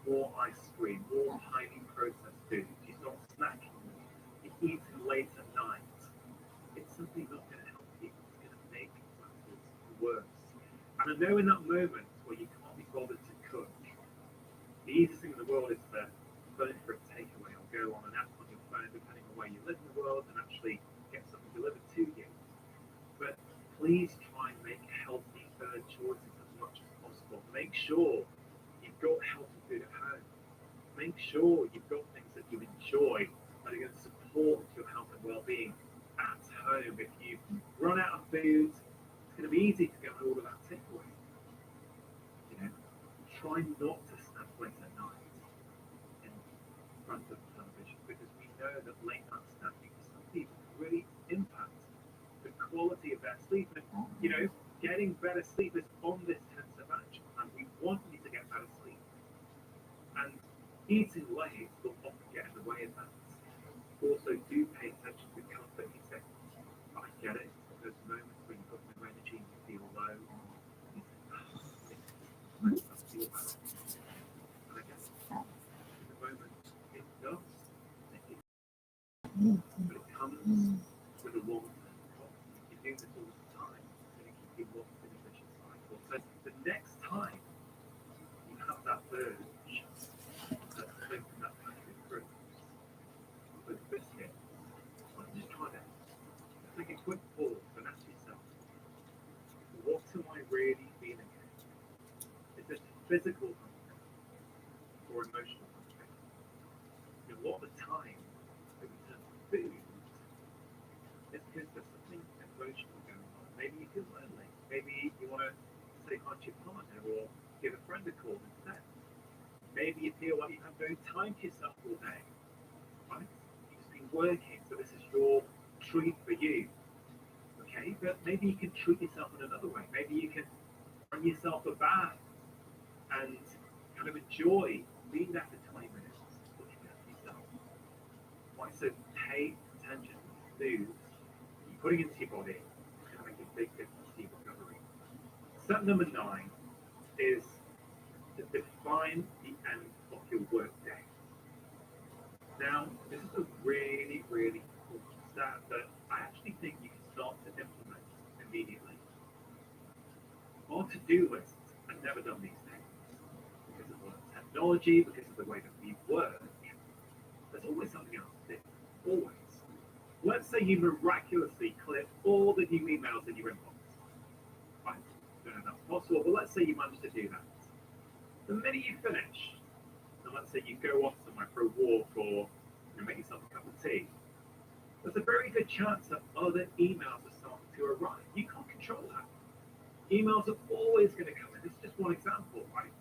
more ice cream, more highly processed foods, you start snacking more, you're eating late at night, it's simply not going to help you. It's going to make matters worse. And I know in that moment where you can't be bothered to cook, the easiest thing in the world is to phone for a takeaway or go on an app on your phone, depending on where you live in the world, and actually get something delivered to you. But please try and make healthy third choices as much as possible. Make sure you've got healthy food at home. Make sure you've got things that you enjoy that are going to support your health and well-being at home. If you run out of food, it's going to be easy to go and order that takeaway. You know, try not to snack late at night in front of television, because we know that late night snacking for some people can really impact the quality of their sleep. And, you know, getting better sleep is on this tense of action, and we want you to get better sleep. And eating late will often get in the way of that. Also, do pay attention to comfort eating. I get it. Those moments when you've got no energy and you feel low, you think, I just feel bad. And I guess in the moment it does make it, but it comes with a long-term cost. If you do this all the time, it's going to keep you locked in a vicious cycle. So the next time you have that urge to open that pantry fridge with biscuits, just try that. Take a quick pause and ask yourself, what am I really feeling here? Is this physical hunger or emotional hunger? You know, a lot of the time, when we turn to food, it's because there's something emotional going on. Maybe you feel lonely. Maybe you want to say hi to your partner or give a friend a call instead. Maybe you feel like you have no time for yourself all day. Right? You've just been working, so this is your treat for you. Okay, but maybe you can treat yourself in another way. Maybe you can run yourself a bath and kind of enjoy being there for 20 minutes, looking after yourself. Right, so pay attention to food you're putting into your body. It's going to make a big difference to your recovery. Step number 9 is to define the end of your work day. Now, this is a really, really important step that I actually think you can start to implement immediately. Our to-do lists are never done these days because of the technology, because of the way that we work. There's always something else to do. Always. Let's say you miraculously clear all the new emails in your inbox. Right? I don't know if that's possible, but let's say you managed to do that. The minute you finish, and let's say you go off somewhere for a walk or make yourself a cup of tea, there's a very good chance that other emails are starting to arrive. You can't control that. Emails are always going to come in. This is just one example, right?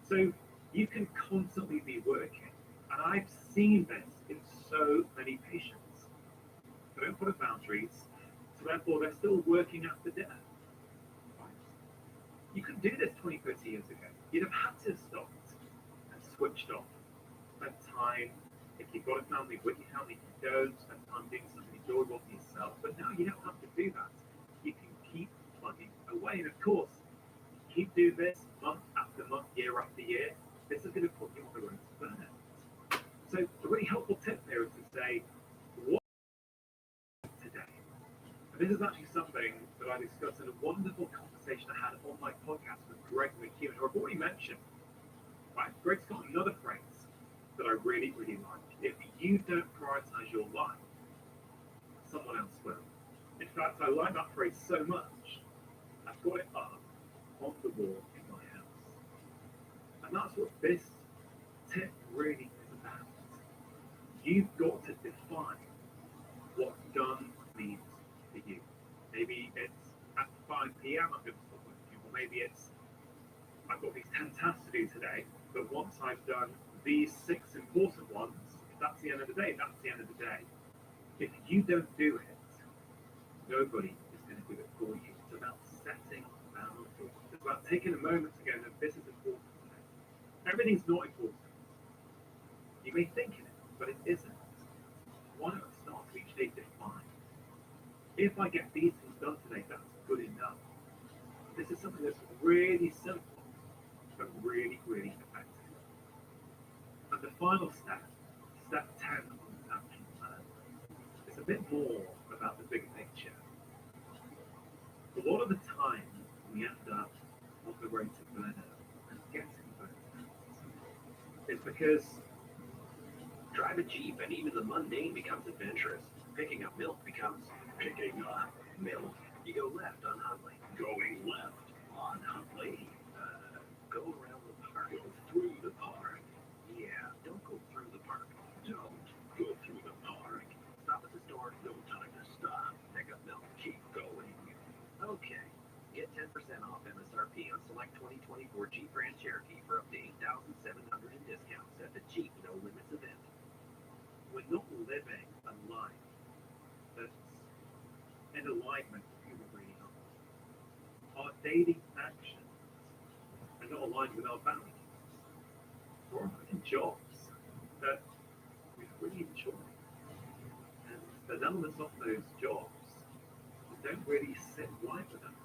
So you can constantly be working. And I've seen this in so many patients. They don't put up boundaries, so therefore they're still working after dinner. Right? You couldn't do this 20, 30 years ago. You'd have had to have stopped and switched off. Spend time. If you've got a family, with your family. If you don't, spend time doing something enjoyable for yourself. But now you don't have to do that. You can keep plugging away. And of course, keep doing this month after month, year after year. This is going to put you on the road to burnout. So a really helpful tip there is to say, what today? And this is actually something that I discussed in a wonderful conversation I had on my podcast with Greg McKeown, who I've already mentioned. Right? Greg's got another phrase that I really, really like. If you don't prioritize your life, someone else will. In fact, I like that phrase so much, I've got it up on the wall in my house. And that's what this tip really is about. You've got to define what done means for you. Maybe it's at 5 p.m. I'm going to stop working, or maybe it's I've got these 10 tasks to do today, but once I've done these 6 important ones, if that's the end of the day, that's the end of the day. If you don't do it, nobody is going to do it for you. It's about setting boundaries. It's about taking a moment to go, no, this is important today. Everything's not important. You may think it is, but it isn't. Why not start to each day define? If I get these things done today, that's good enough. This is something that's really simple, but really, really effective. And the final step, step 10 on this action plan, is a bit more about the big picture. A lot of the time, we end up on the road to burnout and getting burnout. It's because Driving cheap and even the mundane becomes adventurous. Picking up milk becomes picking up milk. You go left on Huntley. Going left on Huntley. Go around the park. Go through the park. Yeah, don't go through the park. Don't go through the park. Stop at the store. No time to stop. Pick up milk. Keep going. Okay. Get 10% off MSRP on select 2024 Jeep Grand Cherokee for up to $8,700 in discounts at the Jeep No Limits event. We're not living a life that's in alignment with who we really are. Our daily actions are not aligned with our values. We're in jobs that we really enjoy. And there's elements of those jobs that don't really sit right with us.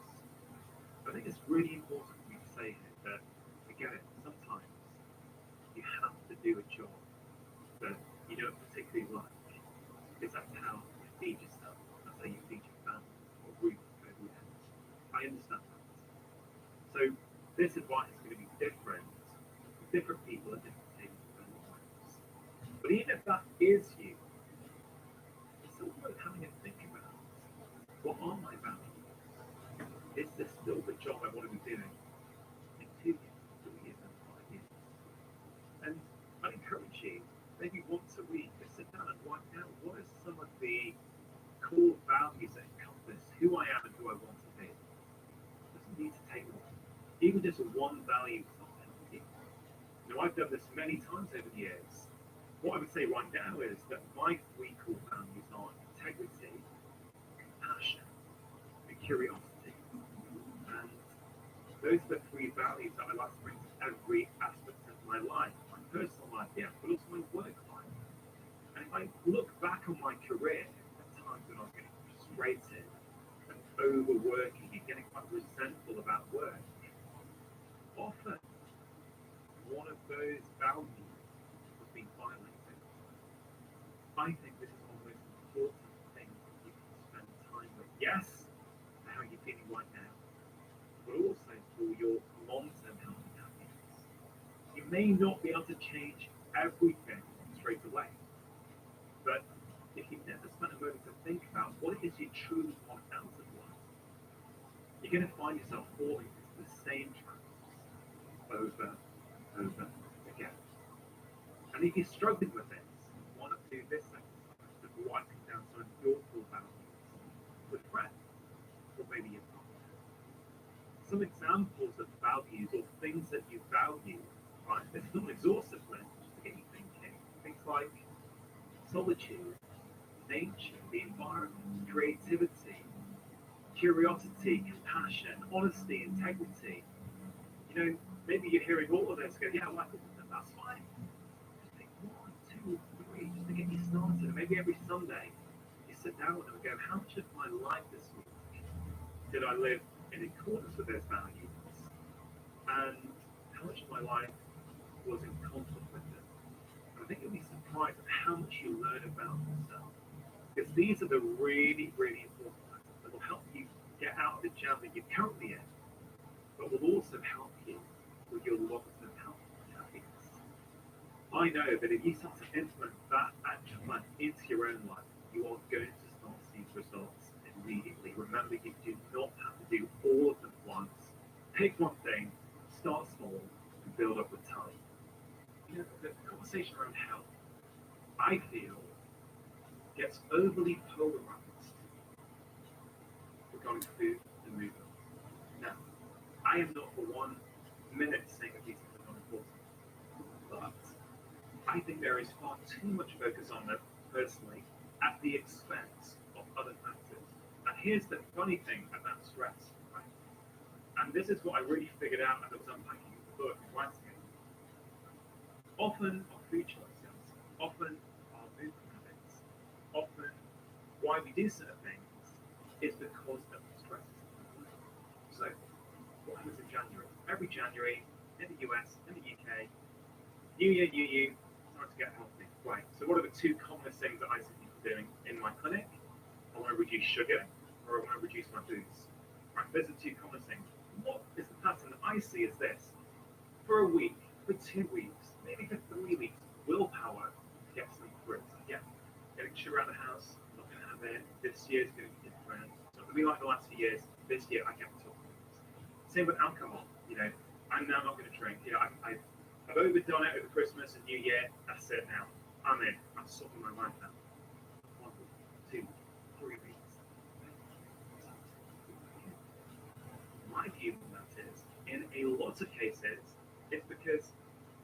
I think it's really important for me to say here that, again, sometimes you have to do a job that you don't particularly like, because that's how you feed yourself, that's how you feed your family, or roof over your head. I understand that. So this advice is going to be different for different people at different stages of their lives. But even if that is you, it's still worth having a think about. What are my values? Is this still the job I want to be doing in 2 years, 3 years, and 5 years? And I encourage you, maybe once a week, to sit down and write down what are some of the core values that encompass who I am and who I want to be. It doesn't need to take long. Even just one value is not enough. You know, I've done this many times over the years. What I would say right now is that my 3 core values are integrity, compassion, and curiosity. And those are the 3 values that I like to bring to every aspect of my life, my personal life, yeah, but also my work life. And if I look back on my career, at times when I was getting frustrated and overworking and getting quite resentful about work, often one of those values was being violated. I think this is one of the most important things that you can spend time with. Yes, for how you're feeling right now, but also for your long-term health and happiness. You may not be able to change everything straight away, but if you never spend a moment to think about what it is you truly want out of life, you're going to find yourself falling into the same traps over and over again. And if you're struggling with this, why not do this exercise of writing down some of your core values with friends, or maybe your partner? Some examples of values or things that you value, right? It's not an exhaustive list, just to get you thinking. Things like solitude, nature, the environment, creativity, curiosity, compassion, honesty, integrity. You know, maybe you're hearing all of this, go, yeah, well, that's fine. Just pick 1, 2, 3, just to get you started. Maybe every Sunday you sit down with them and go, how much of my life this week did I live in accordance with those values? And how much of my life was in conflict with them? And I think you'll be surprised at how much you learn about yourself. Because these are the really, really important lessons that will help you get out of the jam that you're currently in, but will also help you with your long-term health and happiness. I know that if you start to implement that action plan into your own life, you are going to start these results immediately. Remember, you do not have to do all of them once. Pick one thing, start small, and build up with time. You know, the conversation around health, I feel, gets overly polarized regarding food and movement. Now, I am not for 1 minute saying that these things are not important, but I think there is far too much focus on them personally at the expense of other factors. And here's the funny thing about stress, right? And this is what I really figured out as I was unpacking the book and writing it. Often our food choices, often our movement habits, often why we do certain things is because of stress. So, what happens in January? Every January, in the US, in the UK, New Year, New You, time to get healthy. Right. So, what are the two commonest things that I see people doing in my clinic? I want to reduce sugar, or I want to reduce my booze. Right. Those are the two commonest things. What is the pattern that I see is this: for a week, for 2 weeks, maybe for 3 weeks, willpower gets me through. So, yeah, getting sugar out of the house, not going to have it. This year's going to be different. It's not going to be like the last few years. This year, I get the top things. Same with alcohol. You know, I'm now not going to drink. You know, I've overdone it over Christmas and New Year. That's it now. I'm in. I'm sorting my life out. 1 week, 2 weeks, 3 weeks. My view on that is, in a lot of cases, it's because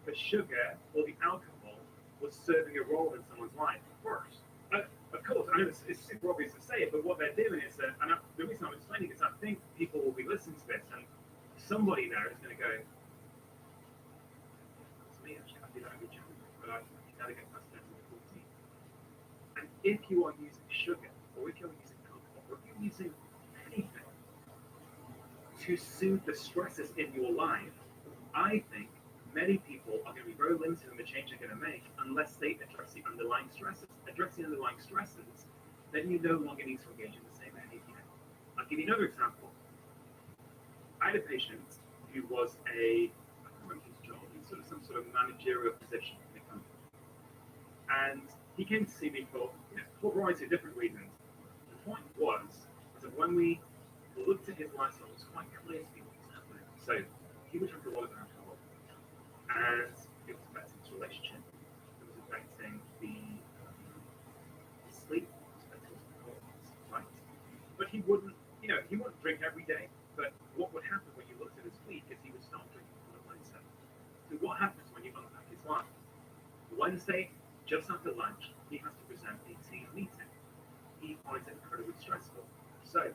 the sugar or the alcohol was serving a role in someone's life first. Of course, I know it's super obvious to say it, but what they're doing is that, and the reason I'm explaining is I think people will be listening to this, and somebody there is going to go, it's me, I can't do that every January, but I got to get past 10 to 14. And if you are using sugar, or if you're using alcohol, or if you're using anything to soothe the stresses in your life, I think many people are going to be very limited in the change they're going to make unless they address the underlying stresses. Address the underlying stresses, then you no longer need to engage in the same behavior. I'll give you another example. I had a patient who was I can't remember his job, he's sort of some sort of managerial position in the company. And he came to see me for a variety of different reasons. The point was that when we looked at his lifestyle, it was quite clear to me what was happening. So he would drink a lot of alcohol, and it was affecting his relationship. It was affecting the sleep, it was affecting his performance, right? But he wouldn't drink every day. But what would happen when you looked at his week is he would start drinking on a Wednesday. So what happens when you unpack his life? Wednesday, just after lunch, he has to present a team meeting. He finds it incredibly stressful. So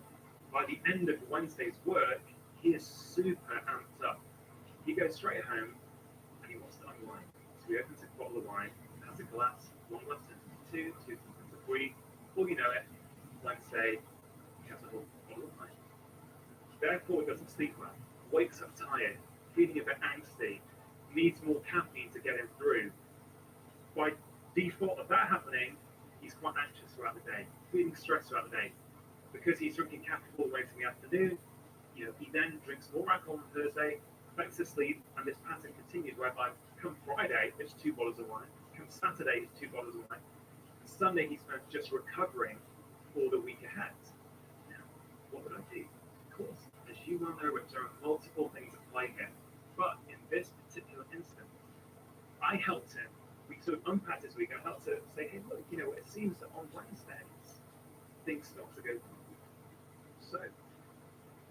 by the end of Wednesday's work, he is super amped up. He goes straight home and he wants to unwind. So he opens a bottle of wine, has a glass, 1 glass turns into 2, 2 turns into 3. Before you know it, Wednesday, he has a whole bottle of wine. Therefore, doesn't sleep well, wakes up tired, feeling a bit angsty, needs more caffeine to get him through. By default of that happening, he's quite anxious throughout the day, feeling stressed throughout the day. Because he's drinking caffeine all the way to the afternoon, he then drinks more alcohol on Thursday, affects his sleep, and this pattern continues whereby come Friday, it's 2 bottles of wine, come Saturday, it's 2 bottles of wine, and Sunday he spends just recovering for the week ahead. Now, what would I do? Of course, as you well know, there are multiple things at play here, but in this particular instance, I helped him. We sort of unpacked this week. I helped to say, hey, look, it seems that on Wednesdays, things start to go wrong. So,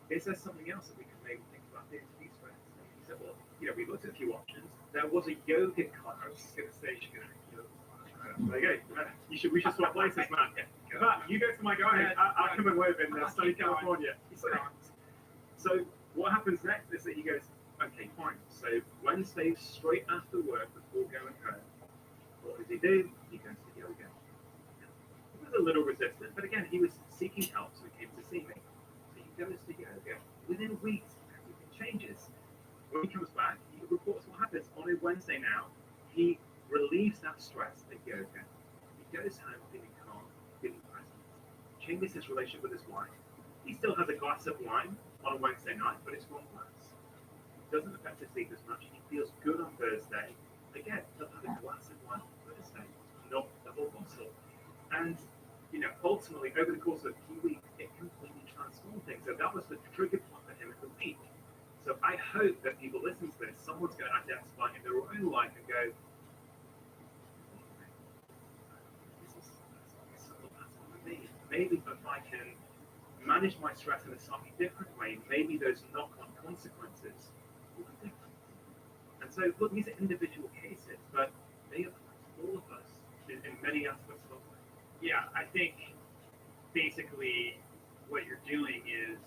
is there something else that we can maybe think about doing to these friends? And he said, well, we looked at a few options. There was a yoga class. I was just going to say, there you go. We should swap places, man. Matt, you go to my guy. I'll come and live in sunny California. So what happens next is that he goes, okay, fine. So Wednesday, straight after work, before going home, what does he do? He goes to yoga. He was a little resistant, but again, he was seeking help, so he came to see me. So he goes to yoga. Within weeks, everything changes. When he comes back, he reports what happens. On a Wednesday now, he relieves that stress at yoga. He goes home feeling calm, feeling present. Changes his relationship with his wife. He still has a glass of wine on a Wednesday night, but it's 1 glass. It doesn't affect his sleep as much. He feels good on Thursday. Again, he'll have a glass of wine on Thursday, not the whole bottle. And ultimately, over the course of like in their own life and go, this is not for me. Maybe if I can manage my stress in a slightly different way, maybe those knock-on consequences will be different. And so, look, these are individual cases, but they affect all of us in many aspects of life. Yeah, I think basically what you're doing is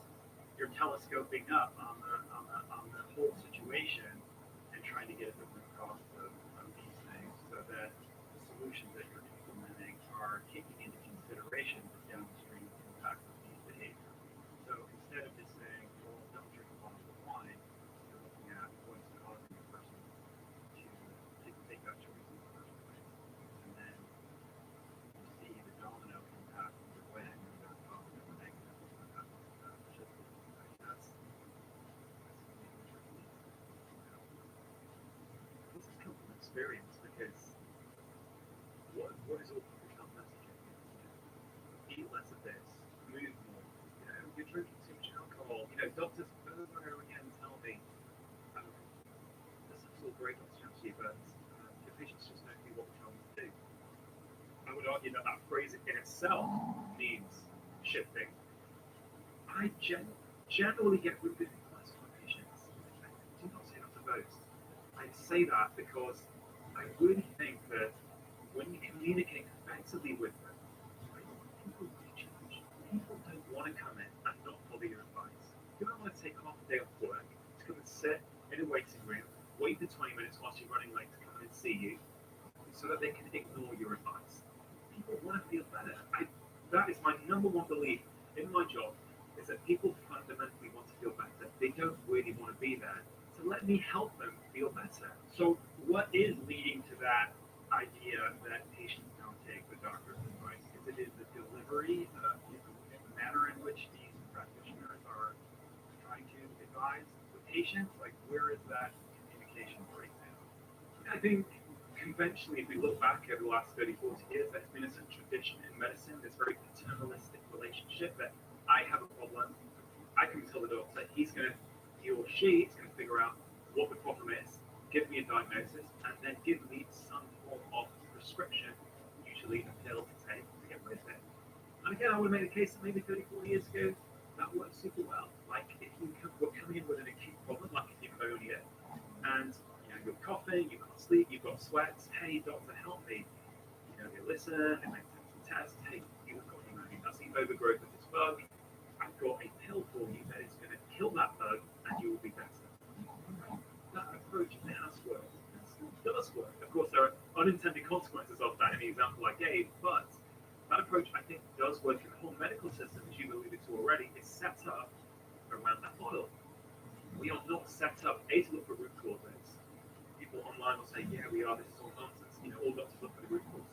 you're telescoping up on the whole situation and trying to get at the root cause of these things so that the solutions that you're implementing are taking into consideration the downstream impact of these behaviors. So instead of just saying, well, don't drink a bottle of wine, you're looking at what's causing a person to take that choice in the first place. And then you see the domino impact either way, either positive or negative. This has come from experience because what is all the health messaging? Eat less of this, move more. You're drinking too much alcohol. Doctors over and over again tell me this is all great strategy, but the patients just don't do what we tell them to do. I would argue that phrase in itself means shifting. I generally get really good advice from my patients. I do not say that to boast. I say that because I really think that when you communicate effectively with them, people really change. People don't want to come in and not follow your advice. You don't want to take half a day off work to come and sit in a waiting room, wait for 20 minutes whilst you're running late to come in and see you, so that they can ignore your advice. People want to feel better. That is my number one belief in my job, is that people fundamentally want to feel better. They don't really want to be there. So let me help them feel better. So what is leading to that idea that patients don't take the doctor's advice? Is it the delivery, the manner in which these practitioners are trying to advise the patients? Like, where is that communication breakdown? I think conventionally, if we look back over the last 30, 40 years, there's been a tradition in medicine, this very paternalistic relationship that I have a problem, I can tell the doctor he or she is going to figure out what the problem is, give me a diagnosis, and then give me some form of prescription, usually a pill to take to get rid of it. And again, I would make the case that maybe 30, 40 years ago, that worked super well. Like, if you were coming in with an acute problem, like a pneumonia, and you're coughing, you can't sleep, you've got sweats, hey, doctor, help me. They listen, they make some tests, hey, you've got pneumonia, that's the overgrowth of this bug. I've got a pill for you that is going to kill that bug and you will be better. That approach has worked. It does work. Of course, there are unintended consequences of that in the example I gave, but that approach, I think, does work. And the whole medical system, as you've alluded to already, is set up around that model. We are not set up, A, to look for root causes. People online will say, yeah, we are, this is all nonsense. All doctors look for the root cause.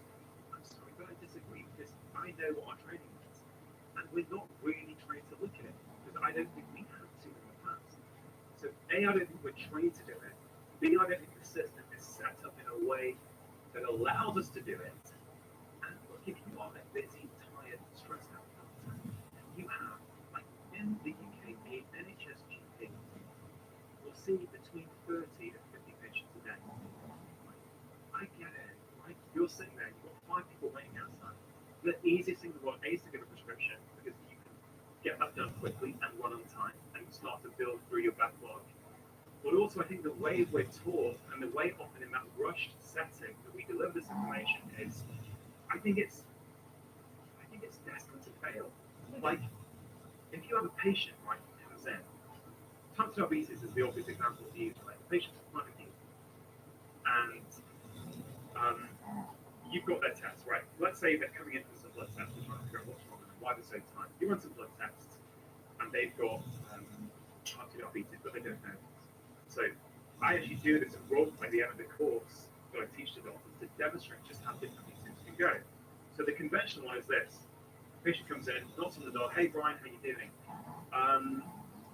I'm sorry, but I disagree, because I know what our training is. And we're not really trained to look at it, because I don't think we have to in the past. So A, I don't think we're trained to do it. B, I don't think the system is set up in a way that allows us to do it. And look, if you are a busy, tired, stressed out doctor, you have, like in the UK, the NHS GP will see between 30 and 50 patients a day. I get it, right? You're sitting there, you've got 5 people waiting outside. The easiest thing to do is to get a prescription, because you can get that done quickly and run on time and start to build through your backlog. But also, I think the way we're taught and the way often in that rushed setting that we deliver this information is, I think it's destined to fail. Like, if you have a patient, right, who comes in, type 2 diabetes is the obvious example to use, right? The patient's in front of you, and you've got their tests, right? Let's say they're coming in for some blood tests, they're trying to figure out what's wrong with them, why they're so tired. You run some blood tests, and they've got type 2 diabetes, but they don't know. So I actually do this role play at the end of the course that I teach the doctors to demonstrate just how different these things can go. So the conventional one is this. The patient comes in, knocks on the door, hey Brian, how you doing?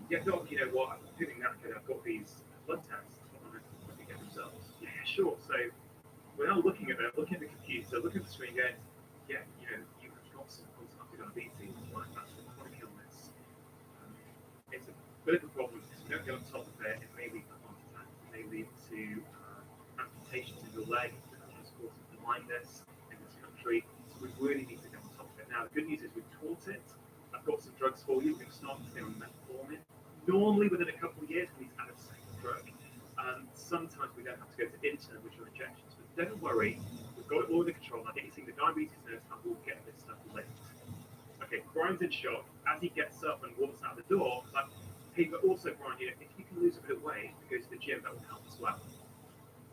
Yeah, doc, you know what, I'm feeling that good, I've got these blood tests, let me get results. Yeah, sure. So we're now looking at it, looking at the computer, looking at the screen, going, yeah, you've got some type 2 diabetes, like that's a chronic illness. It's a bit of a problem because if you don't get on top of it, it may lead to heart attack, it may lead to amputations in your leg has caused blindness in this country. So we really need to get on top of it. Now, the good news is we've taught it. I've got some drugs for you. We're starting to stay on metformin. Normally, within a couple of years, we need to add a second drug. Sometimes we don't have to go to insulin, which are injections. But don't worry, we've got it all under control. I think you're seeing the diabetes nurse and we'll get this stuff linked. Okay, Brian's in shock. As he gets up and walks out the door, like, hey, but also, Brian, you know, if you can lose a bit of weight and go to the gym, that will help as well.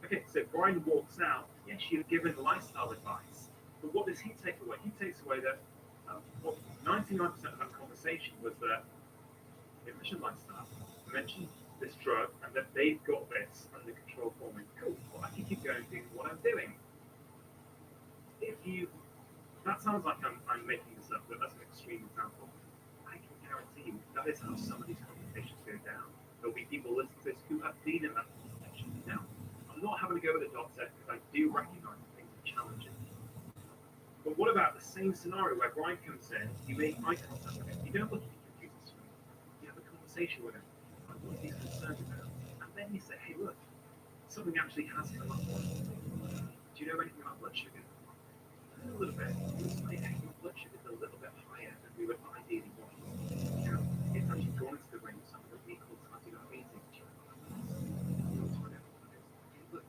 Okay, so Brian walks out. Yes, you're given lifestyle advice. But what does he take away? He takes away that 99% of that conversation was that they mentioned lifestyle, mentioned this drug, and that they've got this under control for me. Cool, well, I can keep going doing what I'm doing. That sounds like I'm making this up, but that's an extreme example. I can guarantee you that is how some of these conversations go down. There'll be people listening to this who have been in that conversation. Now, I'm not having to go with a doctor because I do recognize that things are challenging. But what about the same scenario where Brian comes in, you make eye contact with him, you don't look at your computer screen, you have a conversation with him, like what are you concerned about? And then you say, hey, look, something actually has come up. Do you know anything about blood sugar? A little bit. Your blood sugar is a little bit higher than we would ideally want. You know, it's actually gone into the range of something that we call cardiomyopathy. Look,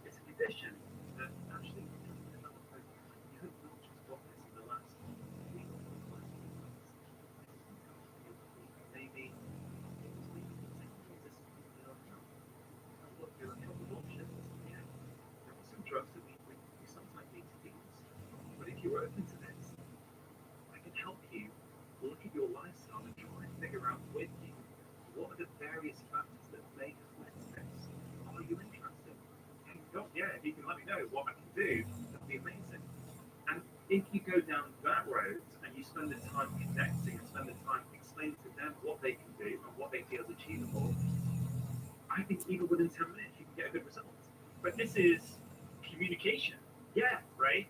it's a condition that actually you have not just got this in the last week or maybe look, there are a couple of options. Yeah, there are some drugs that we sometimes need to use. But if you're open to this, I can help you look at your lifestyle and try and figure out with you what are the various factors that may affect this. Are you interested? And yeah, if you can let me know what I can do, that'd be amazing. And if you go down that road and you spend the time connecting and spend the time explaining to them what they can do and what they feel is achievable, I think even within 10 minutes you can get a good result. But this is communication. Yeah, right?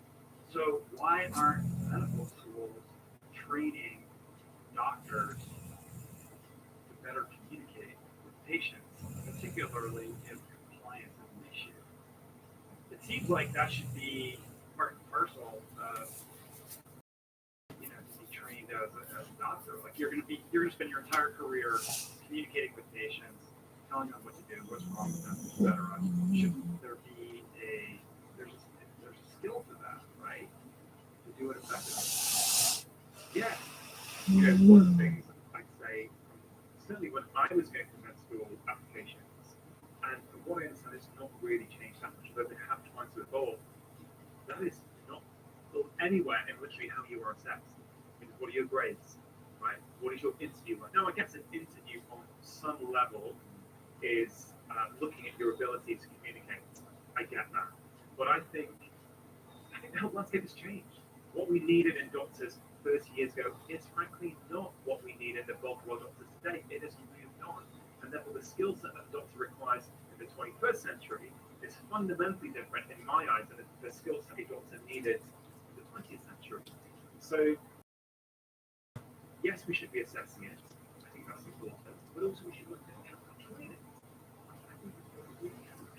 So why aren't medical schools training doctors to better communicate with patients, particularly if compliance is an issue? It seems like that should be part and parcel of, you know, to be trained as a doctor. Like you're gonna spend your entire career communicating with patients, telling them what to do, what's wrong with them, etc. Shouldn't there be there's a skill to that, right? To do it effectively. Yeah. You know, one of the things I'd say, certainly when I was going through med school applications, and from what I understand, it's not really changed that much, but they have tried to evolve. That is not anywhere in literally how you are assessed. Because what are your grades, right? What is your interview like? Now, I guess an interview on some level is looking at your ability to communicate. I get that. But I think the whole landscape has changed. What we needed in doctors 30 years ago is frankly not what we need in the bulk of our doctors today. It has moved on. And therefore the skill set that a doctor requires in the 21st century is fundamentally different in my eyes than the skill set a doctor needed in the 20th century. So yes, we should be assessing it. I think that's important. But also we should look at how to train it.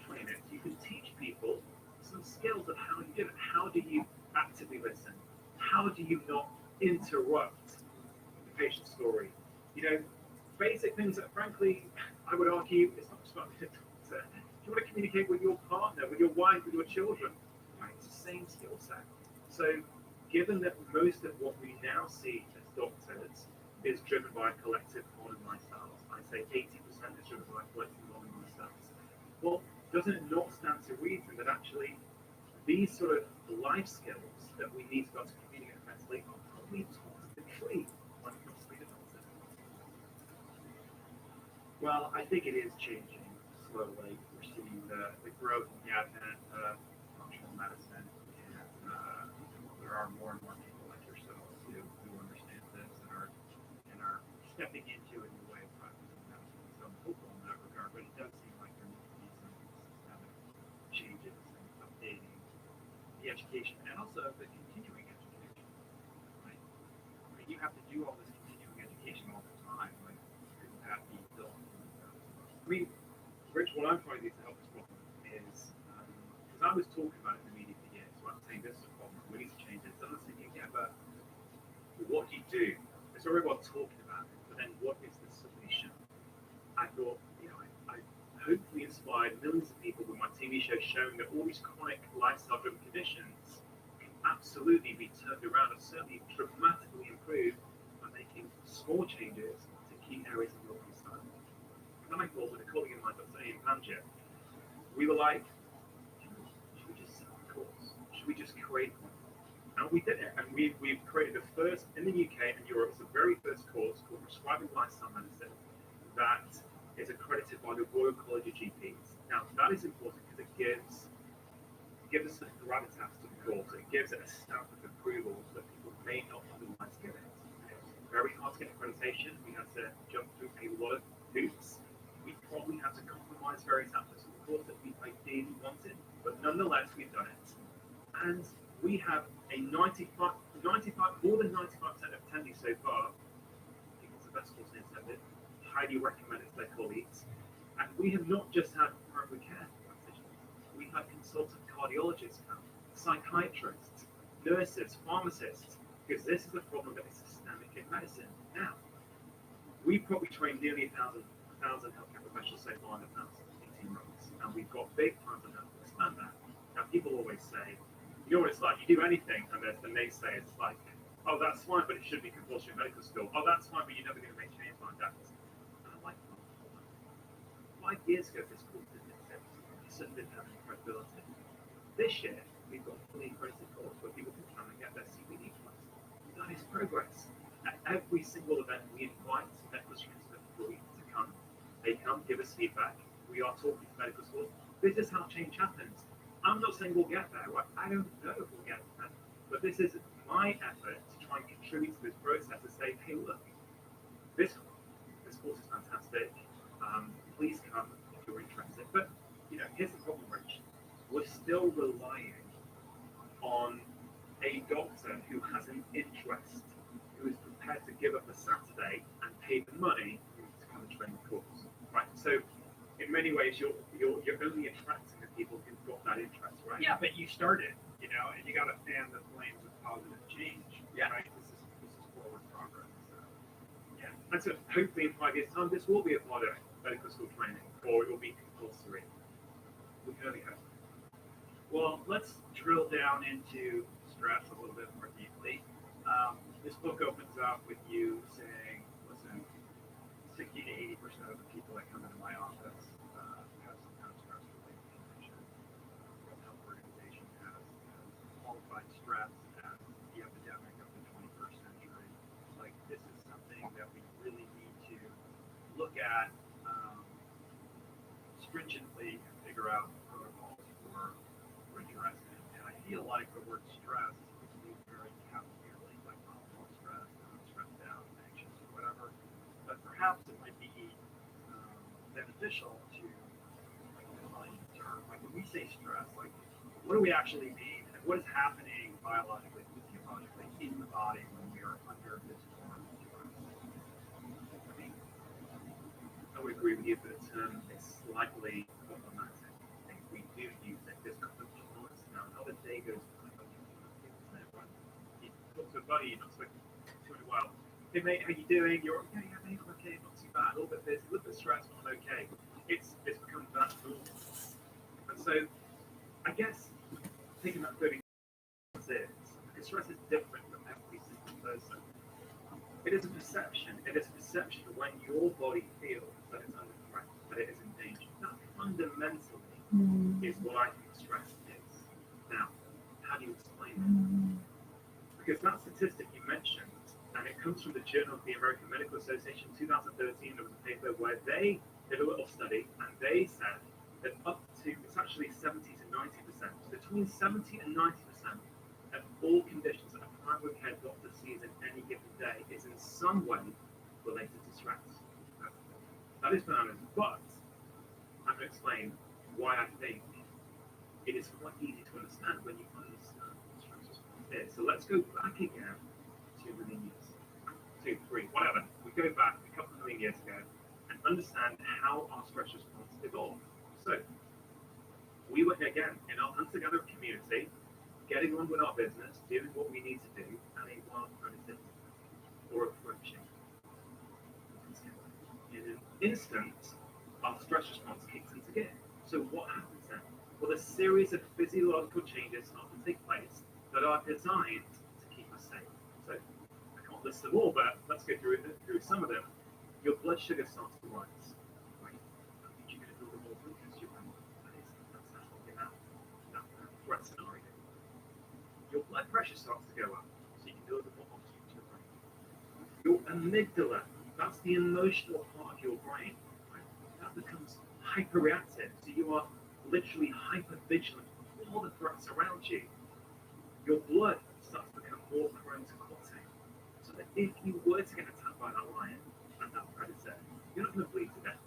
Train it. You can teach people some skills of how you do it. How do you actively listen? How do you not interrupt the patient's story? You know, basic things that frankly I would argue it's not just about the doctor. If you want to communicate with your partner, with your wife, with your children, right? It's the same skill set. So given that most of what we now see as doctors is driven by collective modern lifestyles, I say 80% is driven by collective modern lifestyles. Well, doesn't it not stand to reason that actually these sort of life skills that we need to be able to communicate effectively are probably taught to the tree when it comes to being a doctor? Well, I think it is changing slowly. We're seeing the growth in the advent of functional medicine, and there are more and more people like yourselves who understand this and are stepping into a new way of practicing medicine. So I'm hopeful in that regard, but it does seem like there needs to be some systemic changes and updating the education and also the continuing education. Right? I mean, you have to do all this continuing education all the time. Like, couldn't that be built? I mean, Rich, what I'm trying to do to help this problem is was talking about it in the media for years. So I'm saying this is a problem. We need to change this. And I'm thinking, yeah, but what do you do? It's very well talking about it, but then what is the solution? I thought, I hopefully inspired millions of people with my TV show showing that all these chronic lifestyle-driven conditions can absolutely be turned around and certainly dramatically improved by making small changes to key areas of your lifestyle. And then I thought with a colleague of mine, Dr. Ian Pangia, we were like, should we just set up a course? Should we just create one? And we did it, and we've created the first, in the UK and Europe, it's the very first course called Prescribing Lifestyle Medicine that is accredited by the Royal College of GPs. Now, that is important because it gives us the gravitas to the course. It gives it a stamp of approval that people may not otherwise get it. It's very hard to get accreditation. We had to jump through a lot of hoops. We probably had to compromise various aspects of the course that we ideally wanted, but nonetheless, we've done it. And we have a more than 95% of attendees so far. I think it's the best course in attended. Highly recommend it to their colleagues. And we have not just had primary care practitioners. We've had consultant cardiologists come, psychiatrists, nurses, pharmacists, because this is a problem that is systemic in medicine. Now, we've probably trained nearly 1,000 healthcare professionals so far in the past 18 months. And we've got big plans on how to expand that. Now, people always say, you know what it's like, you do anything, and there's the naysayers like, oh, that's fine, but it should be compulsory in medical school. Oh, that's fine, but you're never going to make change like that. And I'm like, 5 years ago, this course didn't exist. It certainly didn't have any credibility. This year, we've got a fully accredited course where people can come and get their CBD twice. That is progress. At every single event, we invite medical students to come. They come, give us feedback. We are talking to medical schools. This is how change happens. I'm not saying we'll get there. Right? I don't know if we'll get there. But this is my effort to try and contribute to this process to say, hey, look, this course is fantastic. Please come if you're interested. But, here's the problem, Rich. We're still relying on a doctor who has an interest, who is prepared to give up a Saturday and pay the money to come and train the course. Right? So, in many ways, you're only attracting the people who've got that interest, right? Yeah, but you started, and you got to fan the flames of positive change. Yeah. Right? This is forward progress. So. Yeah. And so hopefully in 5 years' time, this will be a part of medical school training, or it will be compulsory. We can only hope. Well, let's drill down into stress a little bit more deeply. This book opens up with you saying, listen, 60 to 80% of the people that come into my office have some kind of stress-related condition. The World Health Organization has qualified stress as the epidemic of the 21st century. Like, this is something that we really need to look at stringently and figure out protocols for addressing it. And I feel like the word stress is used very cavalierly, like, oh, stress, I'm stressed out, anxious, or whatever. But perhaps it might be beneficial to define the term. Like, when we say stress, like, what do we actually mean? And what is happening biologically, physiologically in the body when we are under this form of stress? I mean, I would agree with you, but the term is slightly problematic. I think we do use it. There's a couple of components now. How the day goes by, you talk to a buddy, you're not spoken to in a while. Hey mate, how you doing? You're okay, yeah mate, I'm okay, not too bad. A little bit busy, a little bit stressed, but I'm okay. It's become that normal. And so I guess taking that 30 is, because stress is different from every single person. It is a perception. It is a perception when your body feels that it's under threat, that it is in danger. That fundamentally is what I think stress is. Now, how do you explain it? Because that statistic you mentioned, and it comes from the Journal of the American Medical Association, 2013, there was a paper where they did a little study, and they said that up to, it's actually 70 to 90%, between 70 and 90% of all conditions that a primary care doctor sees in any given day is in some way related to stress. That is bananas, but I'm going to explain why I think it is quite easy to understand when you understand what stress response is. So let's go back again 2 million years. 2, 3, whatever. We go back a couple of million years ago and understand how our stress response evolved. So we were, again, in our hunter-gatherer community, getting on with our business, doing what we need to do, and a wild predator or approaching. In an instant, our stress response kicks into gear. So what happens then? Well, a series of physiological changes start to take place that are designed to keep us safe. So I can't list them all, but let's go through some of them. Your blood sugar starts to rise. Right? That means you're going to build more glucose to your brain. That's helping out that threat scenario. Your blood pressure starts to go up, so you can build more oxygen to your brain. Your amygdala, that's the emotional part of your brain, right? That becomes hyperreactive, so you are literally hyper vigilant of all the threats around you. Your blood starts to become more prone to clotting, so that if you were to get attacked by that lion and that predator, you're not going to bleed to death.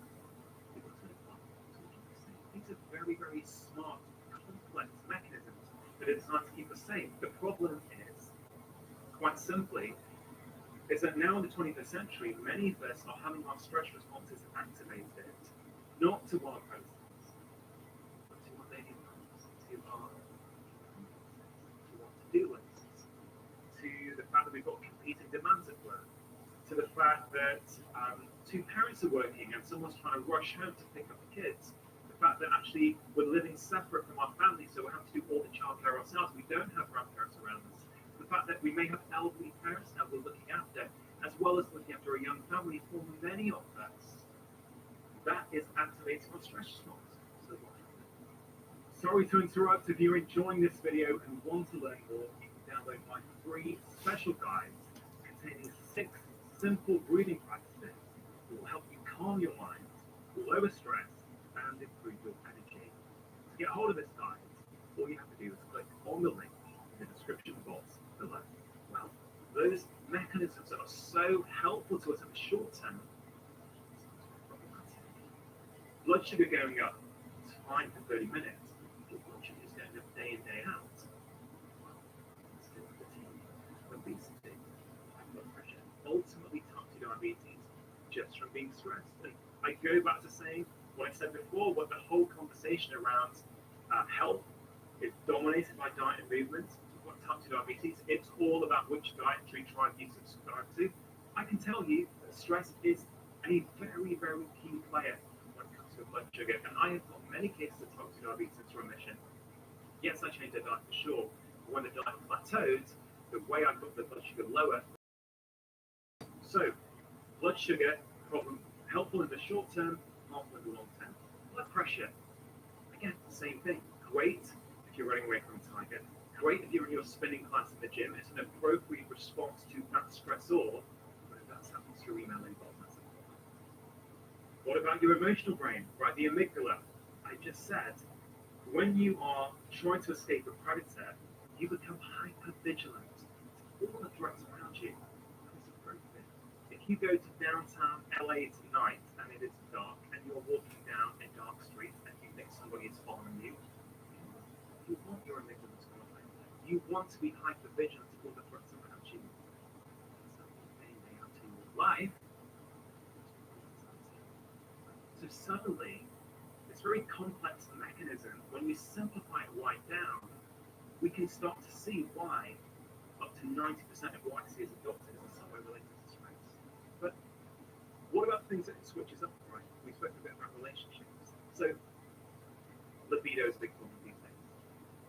You're not going to die. These are very, very smart, complex mechanisms that are designed to keep us safe. The problem is, quite simply, is that now in the 21st century, many of us are having our stress responses activated, not to wild predators, but to our daily lives, to our to-do lists, to the fact that we've got competing demands at work, to the fact that two parents are working and someone's trying to rush home to pick up the kids, the fact that actually we're living separate from our family, so we have to do all the childcare ourselves, we don't have grandparents around us, the fact that we may have elderly parents now we're looking after, as well as looking after a young family for many of us, that is activating our stress response. So sorry to interrupt. If you're enjoying this video and want to learn more, you can download my free special guides containing 6 simple breathing practices that will help you calm your mind, lower stress, and improve your energy. To get hold of this guide, all you have to do is click on the link in the description box below. Well, those mechanisms that are so helpful to us in the short term, blood sugar going up, it's fine for 30 minutes. Your blood sugar is going up day in, day out. Well, still fatigue, obesity, high blood pressure, ultimately type 2 diabetes, just from being stressed. And I go back to saying what I said before, what the whole conversation around health is dominated by diet and movement. What type 2 diabetes, it's all about which dietary tribe you subscribe to. I can tell you that stress is a very, very key player when it comes to blood sugar, and I have got many cases of type 2 diabetes remission. Yes, I changed the diet for sure, but when the diet plateaued, the way I got the blood sugar lower. So, blood sugar problem helpful in the short term, harmful in the long term. Blood pressure, again, same thing. Great if you're running away from a tiger. Great if you're in your spinning class in the gym. It's an appropriate response to that stressor, but if that's happening to your email inbox, that's a problem. What about your emotional brain, right? The amygdala. I just said, when you are trying to escape a predator, you become hyper-vigilant to all the threats around you. That is appropriate. If you go to downtown LA tonight and it is dark and you're walking down a dark street and you think somebody is following you, you want your amygdala to go away. You want to be hyper-vigilant to all the threats around you. That's happening day in, day out to your life. So suddenly, this very complex mechanism, when we simplify it right down, we can start to see why up to 90% of what I see as a doctor is in some way related to stress. But what about things that it switches up, right? We spoke a bit about relationships. So libido is a big problem these days.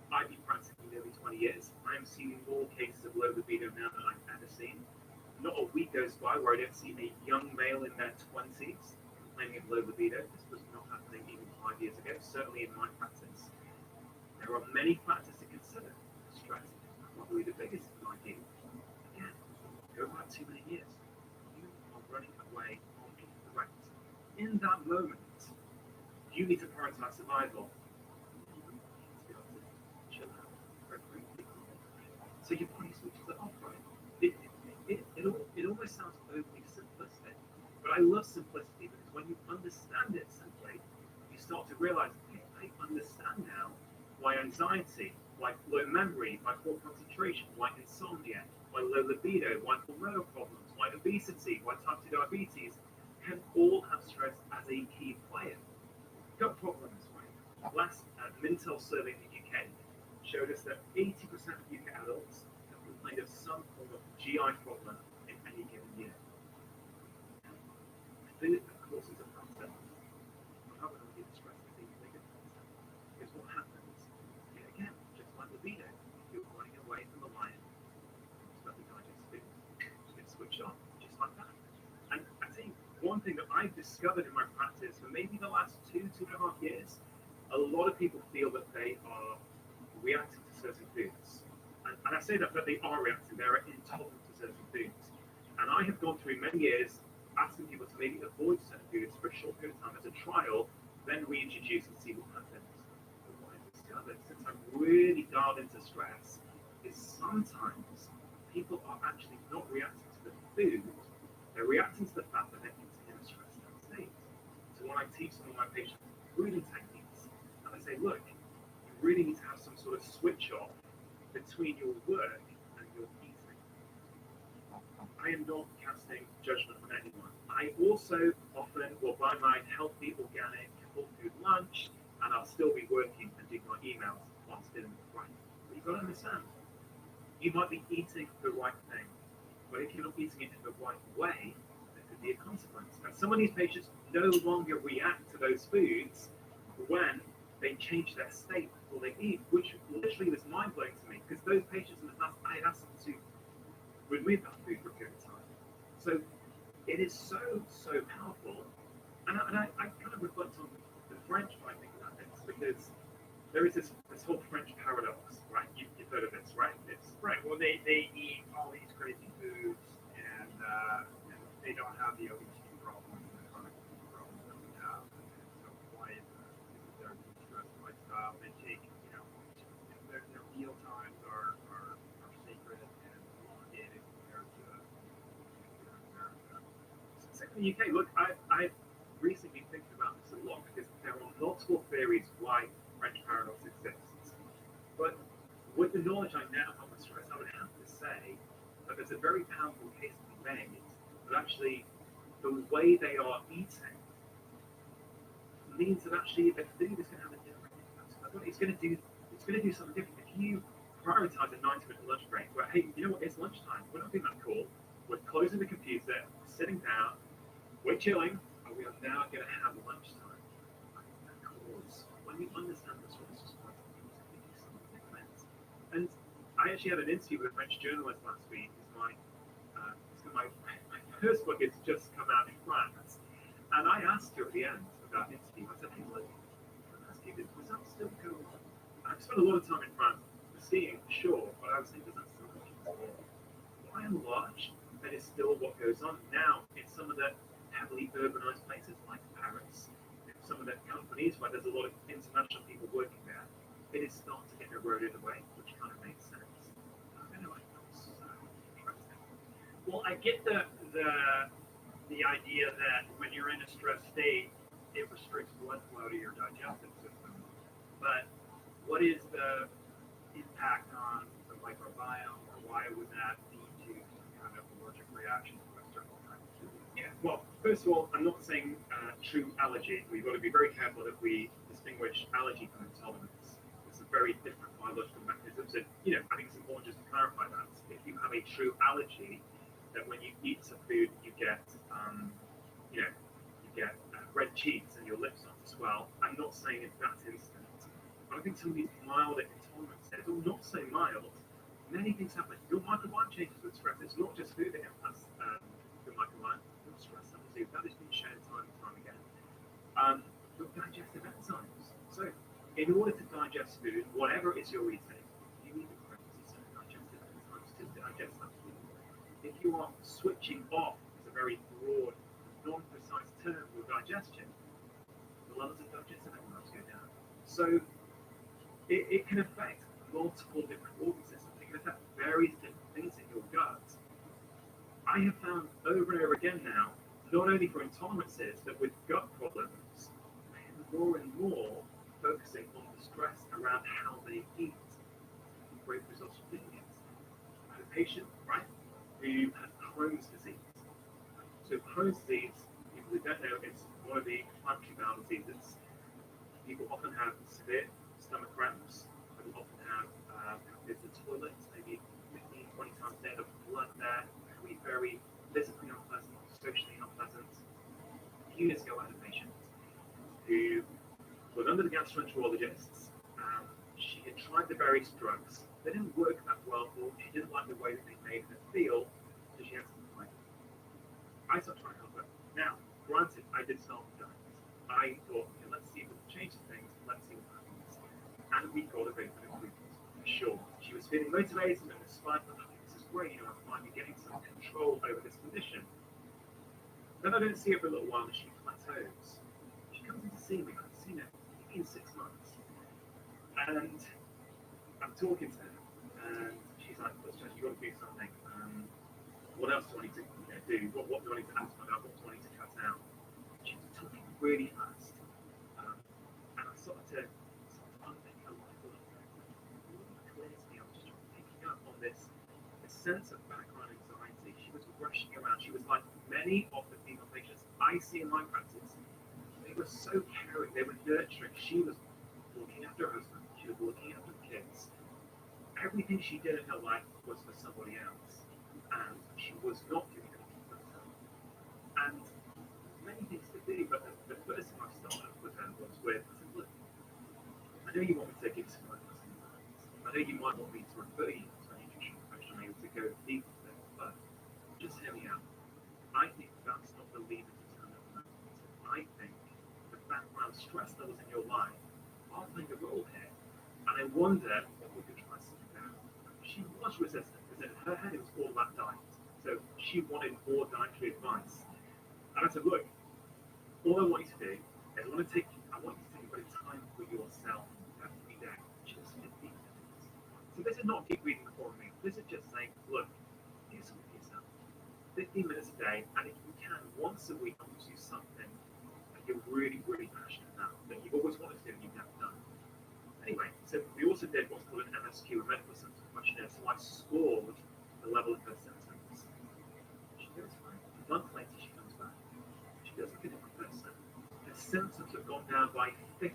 I've been practicing nearly 20 years. I'm seeing more cases of low libido now than I've ever seen. Not a week goes by where I don't see a young male in their 20s complaining of low libido. This was not happening even 5 years ago, certainly in my practice. There are many factors to consider. Stress is probably the biggest in my view. Again, go back too many years. You are running away from a threat. In that moment, you need to prioritize survival. So your body switches it off, right? It almost sounds overly simplistic, but I love simplicity because when you understand it simply, you start to realize, okay, I understand now why anxiety, why low memory, why poor concentration, why insomnia, why low libido, why hormonal problems, why obesity, why type 2 diabetes can all have stress as a key player. Gut problems, right? Last Mintel survey in the UK showed us that 80% of UK adults have complained of some form of GI problem in any given year. Food, of course, is a factor. We're not going to get stressed with these bigger factor. Because what happens, again, just like libido, if you're running away from the lion, it's got to digest food. It's going to switch on, just like that. And I think one thing that I've discovered in my practice for maybe the last 2.5 years, a lot of people feel that they are reacting to certain foods. And I say that, but they are reacting, they're intolerant to certain foods. And I have gone through many years asking people to maybe avoid certain foods for a short period of time as a trial, then reintroduce and see what happens. But what I've discovered since I've really dialed into stress is sometimes people are actually not reacting to the food, they're reacting to the fact that they're in a stressed out state. So when I teach some of my patients breathing techniques, and I say, look, you really need to have some sort of switch off between your work and your eating. I am not casting judgment on anyone. I also often will buy my healthy, organic, whole food lunch, and I'll still be working and doing my emails whilst doing it right. But you've got to understand, you might be eating the right thing, but if you're not eating it in the right way, there could be a consequence. And some of these patients no longer react to those foods when they change their state before they eat, which literally was mind-blowing to me, because those patients in the past, I had asked them to remove that food for a period of time. So it is so powerful. And I kind of reflect on the French when I think about this, because there is this whole French paradox, right? You've heard of this, right? It's Right. Well, they eat all these crazy foods, and they don't have the obesity problem and the chronic disease problem that we have. And so why is their stress lifestyle? They take, their meal times are sacred and elongated compared to America. in the UK, look, I've recently been thinking about this a lot because there are multiple theories why French paradox exists. But with the knowledge I now have with stress, I would have to say that there's a very powerful case to be made that actually the way they are eating means that actually the food is going to have a different impact. It's going to do something different. If you prioritize a 90-minute lunch break where, hey, you know what, it's lunchtime, we're not being that cool, we're closing the computer, sitting down, we're chilling, and we are now going to have lunchtime. Because when you understand the stress response, it do something different. And I actually had an interview with a French journalist last week. My first book has just come out in France. And I asked her at the end of that interview, I said, hey, look, I'm asking you, does that still go on? I've spent a lot of time in France skiing, sure, but I was thinking, does that still go on? By and large, that is still what goes on. Now, in some of the heavily urbanized places like Paris, in some of the companies where there's a lot of international people working there, it is starting to get eroded away, which kind of makes sense. Anyway, that's interesting. Well, I get the idea that when you're in a stress state, it restricts blood flow to your digestive system. But what is the impact on the microbiome, or why would that lead to some kind of allergic reaction to a certain type of food? Yeah, well, first of all, I'm not saying true allergy. We've got to be very careful that we distinguish allergy from intolerance. It's a very different biological mechanism. So, I think it's important just to clarify that. If you have a true allergy, that when you eat some food, you get, red cheeks and your lips start to swell. I'm not saying in that instant. I think some of these mild intolerances, or not so mild, many things happen. Your microbiome changes with stress. It's not just food that impacts your microbiome. Your stress levels do. That has been shown time and time again. Your digestive enzymes. So, in order to digest food, whatever it is you're eating, you need the correct set of digestive enzymes to digest that food. If you are switching off, it's a very broad, non-precise term for digestion, the levels of digestive enzymes go down. So it can affect multiple different organ systems. It can affect various different things in your gut. I have found over and over again now, not only for intolerances, but with gut problems, I am more and more focusing on the stress around how they eat. Great results from doing it. I had a patient, right, who had Crohn's disease. So Crohn's disease, people who don't know, it's one of the inflammatory bowel diseases. People often have bit, stomach cramps. I will often have visit the toilet, maybe 15, 20 times a day, of blood there. It can be very physically unpleasant, socially unpleasant. A few years ago, I had a patient who was under the gastroenterologists. She had tried the various drugs. They didn't work that well for her. She didn't like the way that they made her feel, so she had some complaints. I started trying to help her. Now, granted, I did start with diet. I thought, okay, let's see if we can change some things. Let's see what happens. And we got a bit of an improvement, for sure. She was feeling motivated and inspired. This is great, I'm finally getting some control over this condition. Then I don't see her for a little while and she plateaus. She comes in to see me. I haven't seen her in 6 months. And I'm talking to her, and she's like, "Listen, you've got to do something. What else do I need to do? What do I need to ask about? What do I need to cut out?" She's talking really fast. And I started to unpick her life a little bit. It wasn't clear to me. I was just picking up on this sense of background anxiety. She was rushing around. She was like many of the female patients I see in my practice. They were so caring. They were nurturing. She was looking after her husband. She was looking after the kids. Everything she did in her life was for somebody else. And she was not doing anything for herself. And many things to do, but the first thing I started with her was with, I said, look, I know you want me to give you some advice. I know you might want me to refer you to a nutrition professional able to go deeper with it, but just hear me out. I think that's not the lever to turn at the moment. I think the background stress levels in your life are playing a role here. And I wonder if we could try something out. She was resistant because in her head it was all about diet. So she wanted more dietary advice. And I said, look, all I want you to do is I want you to take a bit of time for yourself every day, just 15 minutes. So this is not deep reading before me. This is just saying, look, do something for yourself. 15 minutes a day, and if you can, once a week, do something that you're really, really passionate about, that you've always wanted to do and you've never done. Anyway, so we also did what's called an MSQ, a medical symptom questionnaire. So I scored the level of her symptoms. She goes fine. A month later, she comes back. She goes like a different person. Her symptoms have gone down by 50%.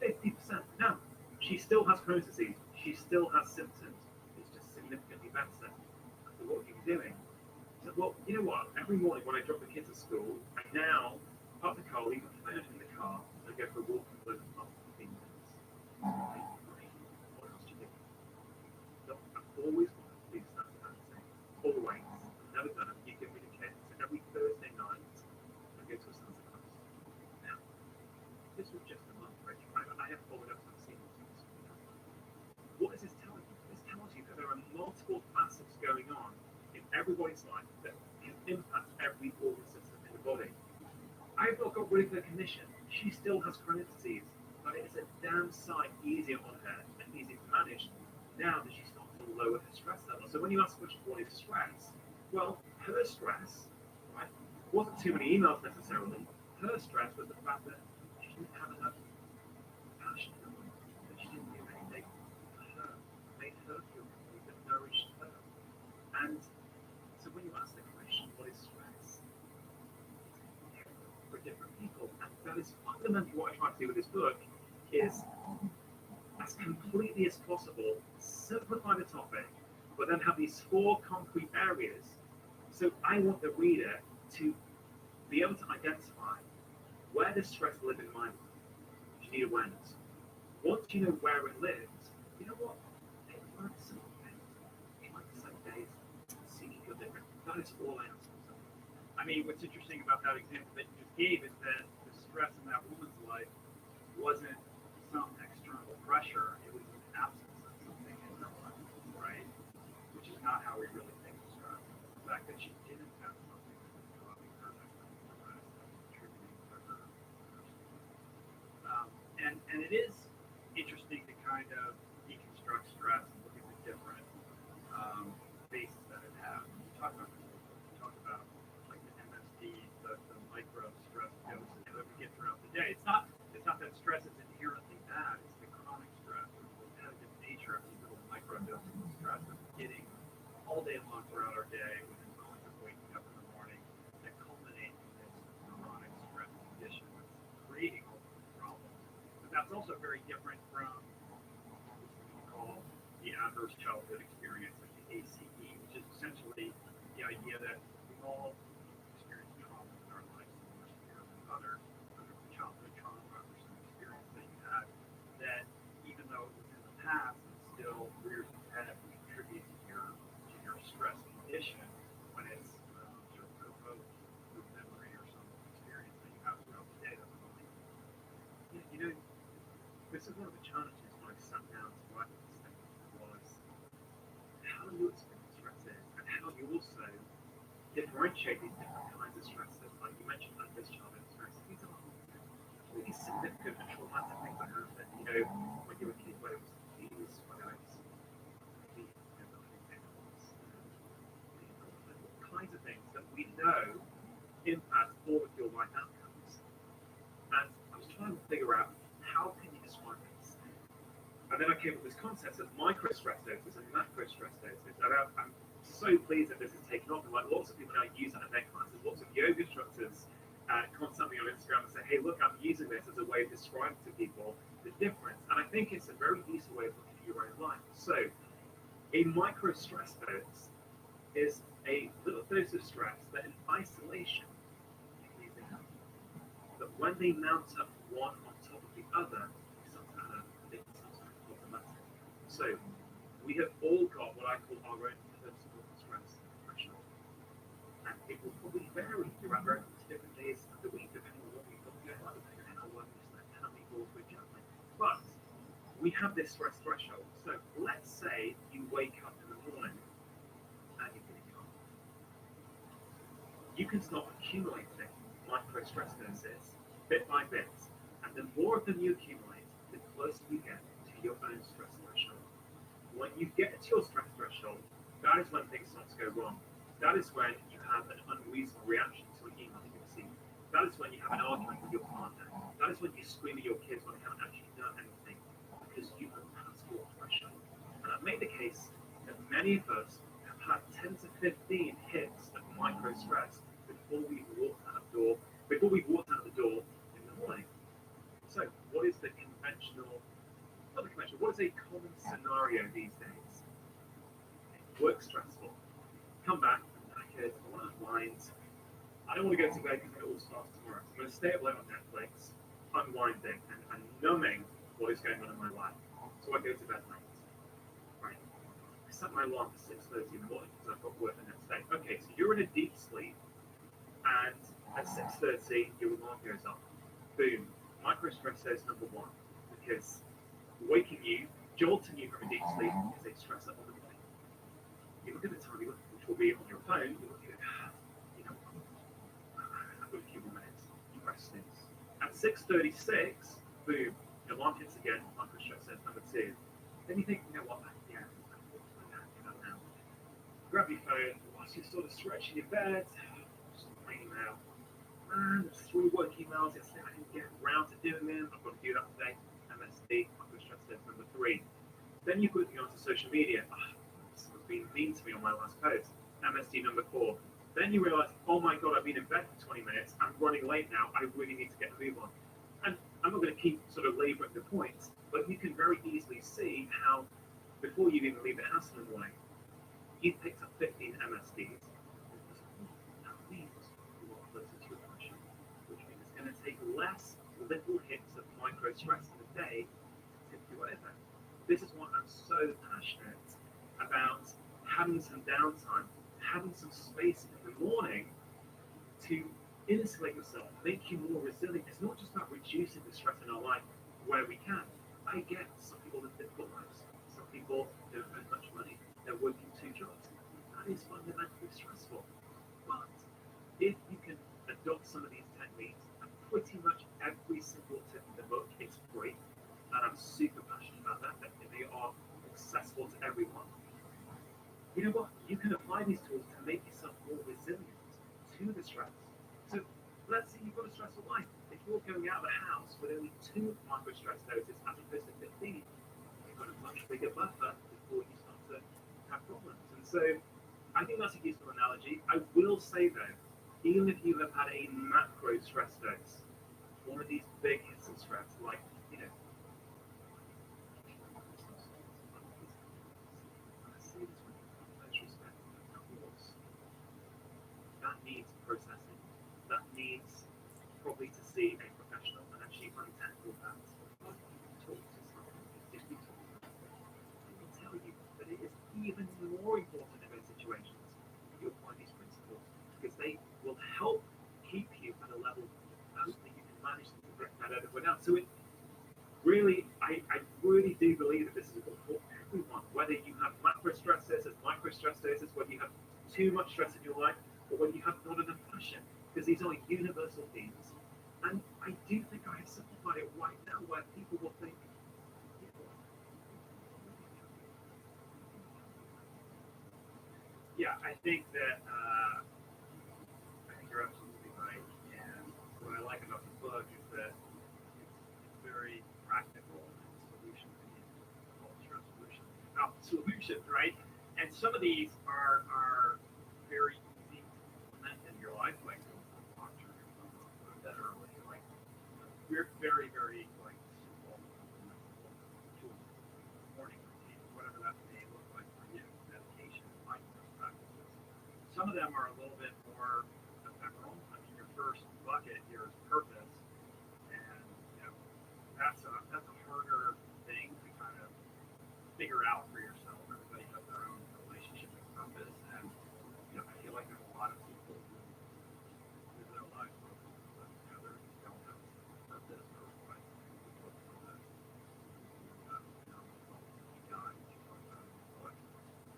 50%. Now, she still has Crohn's disease. She still has symptoms. It's just significantly better. So what have you been doing? I said, well, you know what? Every morning when I drop the kids at school, I now park the car, leave the phone in the car, and go for a walk and look up 15 minutes. What else do you do? Look, I've always wanted to do something dancing. Always. I've never done it. You give me the kids. And every Thursday night, I go to a salsa class. Now, this was just a month, right? I have followed up and seen what's. What is this telling you? This tells you that there are multiple facets going on in everybody's life that can impact every organ system in the body. I've not got rid of her condition. She still has Crohn's disease, but it is a damn sight easier on her and easier to manage now that she's starting to lower her stress level. So when you ask what is stress, well, her stress, right, wasn't too many emails necessarily. Her stress was the fact that she didn't have enough passion in her life, that she didn't do anything for her, made her feel complete, that nourished her. And so when you ask the question, what is stress? For different people, and that is fundamentally what I try to do with this book, is as completely as possible simplify the topic, but then have these 4 concrete areas. So I want the reader to be able to identify where does stress live in my life. You need awareness. Once you know where it lives, you know what? It might be simple things. It might be some days seeing feel different. That is all I ask myself. I mean, what's interesting about that example that you just gave is that the stress in that woman's life wasn't some external pressure, it was an absence of something in her life, right? Which is not how we really think of stress. The fact that she didn't have something that was causing her that kind of stress that was contributing to her. And it is interesting to kind of deconstruct stress and look at the different bases that it has. You talk about like the MSD, the micro stress doses that we get throughout the day. It's not that stress is inherently bad. It's the chronic stress, or the repetitive nature of these little micro doses of stress that we're getting all day long throughout our day, within moments of waking up in the morning, that culminate in this chronic stress condition that's creating all these problems. But that's also very different from what we call the adverse childhood experience, like the ACE, which is essentially the idea that we all experience trauma in our lives, some more severe than other childhood trauma or some experience that you had, that even though it was in the past, it still rears its head and contributes to your stress condition when it's sort of provoked through memory or some experience that you have throughout the day. That's really, you know, this is one of the challenges when I sat down to write this thing was how you experience stresses and how you also differentiate these different kinds of stresses. Like you mentioned, like this childhood stress. These are really significant and traumatic things that happen. You know, when you were a kid, whether it was disease, whether it's kinds of things that we know impact all of your life outcomes. And I was trying to figure out how can you describe this? And then I came up with this concept of micro stress doses and macro stress doses. And I'm so pleased that this has taken off. And like lots of people now use it in their classes. Lots of yoga instructors contact me on Instagram and say, hey, look, I'm using this as a way of describing to people the difference. And I think it's a very useful way of looking at your own life. So a micro stress dose is a little dose of stress that in isolation is easy. But when they mount up one on top of the other, it's sometimes problematic. So we have all got what I call our own personal stress threshold. And it will probably vary throughout various different days of the week, depending on what we've got going on, depending on how well we slept, how many balls we're juggling. But we have this stress threshold. So let's say you wake up in the morning and you're feeling calm. You can start accumulating micro stress doses bit by bit. And the more of them you accumulate, the closer you get to your own stress threshold. When you get to your stress threshold, that is when things start to go wrong. That is when you have an unreasonable reaction to an email you receive. That is when you have an argument with your partner. That is when you scream at your kids when they haven't actually done anything because you have passed your threshold. And I've made the case that many of us have had 10 to 15 hits of micro stress before we walk out the door in the morning. So what is the conventional, not the conventional, what is a common scenario these days? Work stressful. Come back, knackered, I want to unwind. I don't want to go to bed because it all starts tomorrow. So I'm going to stay up late on Netflix, unwinding and numbing what is going on in my life. So I go to bed late. Right. I set my alarm for 6:30 in the morning because I've got work the next day. Okay, so you're in a deep sleep, and at 6:30 your alarm goes off. Boom. Micro stress says number one, because waking you, jolting you from a deep sleep is a stressor on the body. You look at the time, which will be on your phone, you look at it, you know, I've got a few more minutes. You press snooze. At 6:36, boom, your alarm hits again, micro stress says number two. Then you think, you know what, yeah, now. Grab your phone, whilst you're sort of stretching your bed, just an email. Man, there's 3 work emails yesterday, I didn't get around to doing them, I've got to do that today. MSD, micro stress says number 3. Then you quickly go onto social media. Someone's been mean to me on my last post. MSD number 4. Then you realize, oh my god, I've been in bed for 20 minutes. I'm running late now. I really need to get a move on. And I'm not going to keep sort of laboring the points, but you can very easily see how before you even leave the house in the morning, you've picked up 15 MSDs. That means you are closer to your threshold, which means it's going to take less little hits of micro stress in the day to tip you over. This is why I'm so passionate about having some downtime, having some space in the morning to insulate yourself, make you more resilient. It's not just about reducing the stress in our life where we can. I get some people live difficult lives. Some people don't earn much money. They're working 2 jobs. That is fundamentally stressful. But if you can adopt some of these techniques, and pretty much every single tip in the book is free, and I'm super passionate about that they are accessible to everyone. You know what? You can apply these tools to make yourself more resilient to the stress. So let's say you've got a stressful life. If you're going out of the house with only 2 micro stress doses as opposed to 15, you've got a much bigger buffer before you start to have problems. And so I think that's a useful analogy. I will say though, even if you have had a macro stress dose, one of these big hits of stress, like, you know, needs processing. That needs probably to see a professional and actually untangle that. Talk to someone who's deeply talked about it. I will tell you that it is even more important in those situations that you apply these principles, because they will help keep you at a level that you can manage to get that everyone else. So it really, I really do believe that this is a book for everyone, whether you have macro stresses, micro stresses, whether you have too much stress in your life, or whether you have not enough passion, because these are universal themes. And I do think I have simplified it right now, where people will think, yeah, I think that you're absolutely right. And what I like about the book is that it's very practical solution stress solution. Now, solutions, right? And some of these are very easy to implement in your life, like that are like we're very, very like simple tools, morning routine, whatever that may look like for you, meditation, mindfulness practices. Some of them are a little bit more ephemeral. I mean, your first bucket here is purpose, and that's a harder thing to kind of figure out for yourself. Everybody has their own relationship with purpose, and I feel like there's a lot of people who live their lives with others who don't have purpose or like look for that.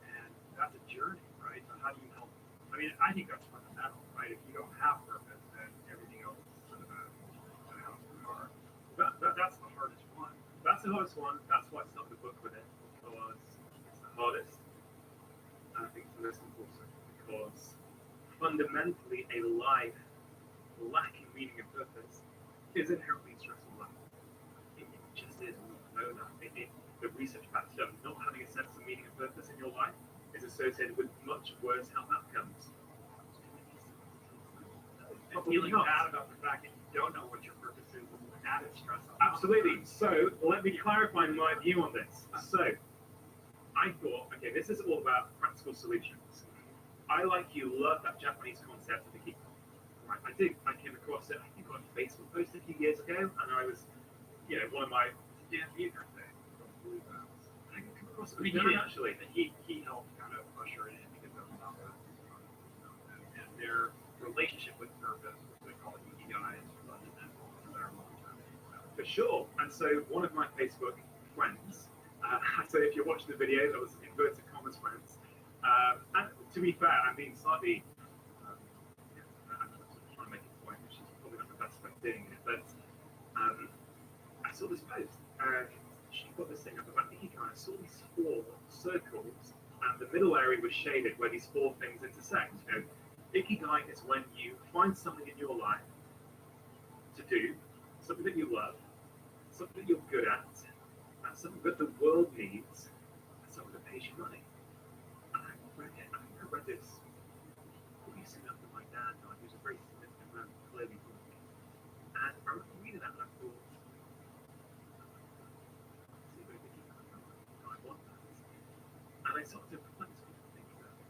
And that's a journey, right? So how do you help? I mean, I think that's fundamental, right? If you don't have purpose, then everything else is sort of a house of cards. That's the hardest one. That's the hardest one. That's why I started the book with it, because it's the hardest. And I think it's the most important, because fundamentally a life lacking meaning and purpose is inherently stressful life. It just is. We know that. The research backs it up. Not having a sense of meaning and purpose in your life is associated with much worse health outcomes. And feeling bad about the fact that you don't know what your purpose is, that is stressful. Absolutely. So let me clarify my view on this. So I thought, okay, this is all about practical solutions. I, like you, love that Japanese concept of the keep. Right, I do. I came across it, I think, on a Facebook post a few years ago, and I was, one of my, I came across it. Actually, and he helped kind of usher it in, because of and their relationship with purpose, which they call it Ikigai, is fundamental to their long-term. For sure. And so one of my Facebook friends, so if you're watching the video, that was inverted commas friends. And to be fair, I'm being slightly, I'm trying to make a point, which is probably not the best way of doing it, but I saw this post, and she put this thing up about Ikigai. I saw these 4 circles, and the middle area was shaded where these 4 things intersect. Ikigai is when you find something in your life to do, something that you love, something that you're good at, and something that the world needs, and something that pays you money. And I read it, I think I read this pretty soon after my dad died. He was a very significant man, clearly for me. And I remember reading that, and I thought, I want that. And I started to reflect on it, think about it.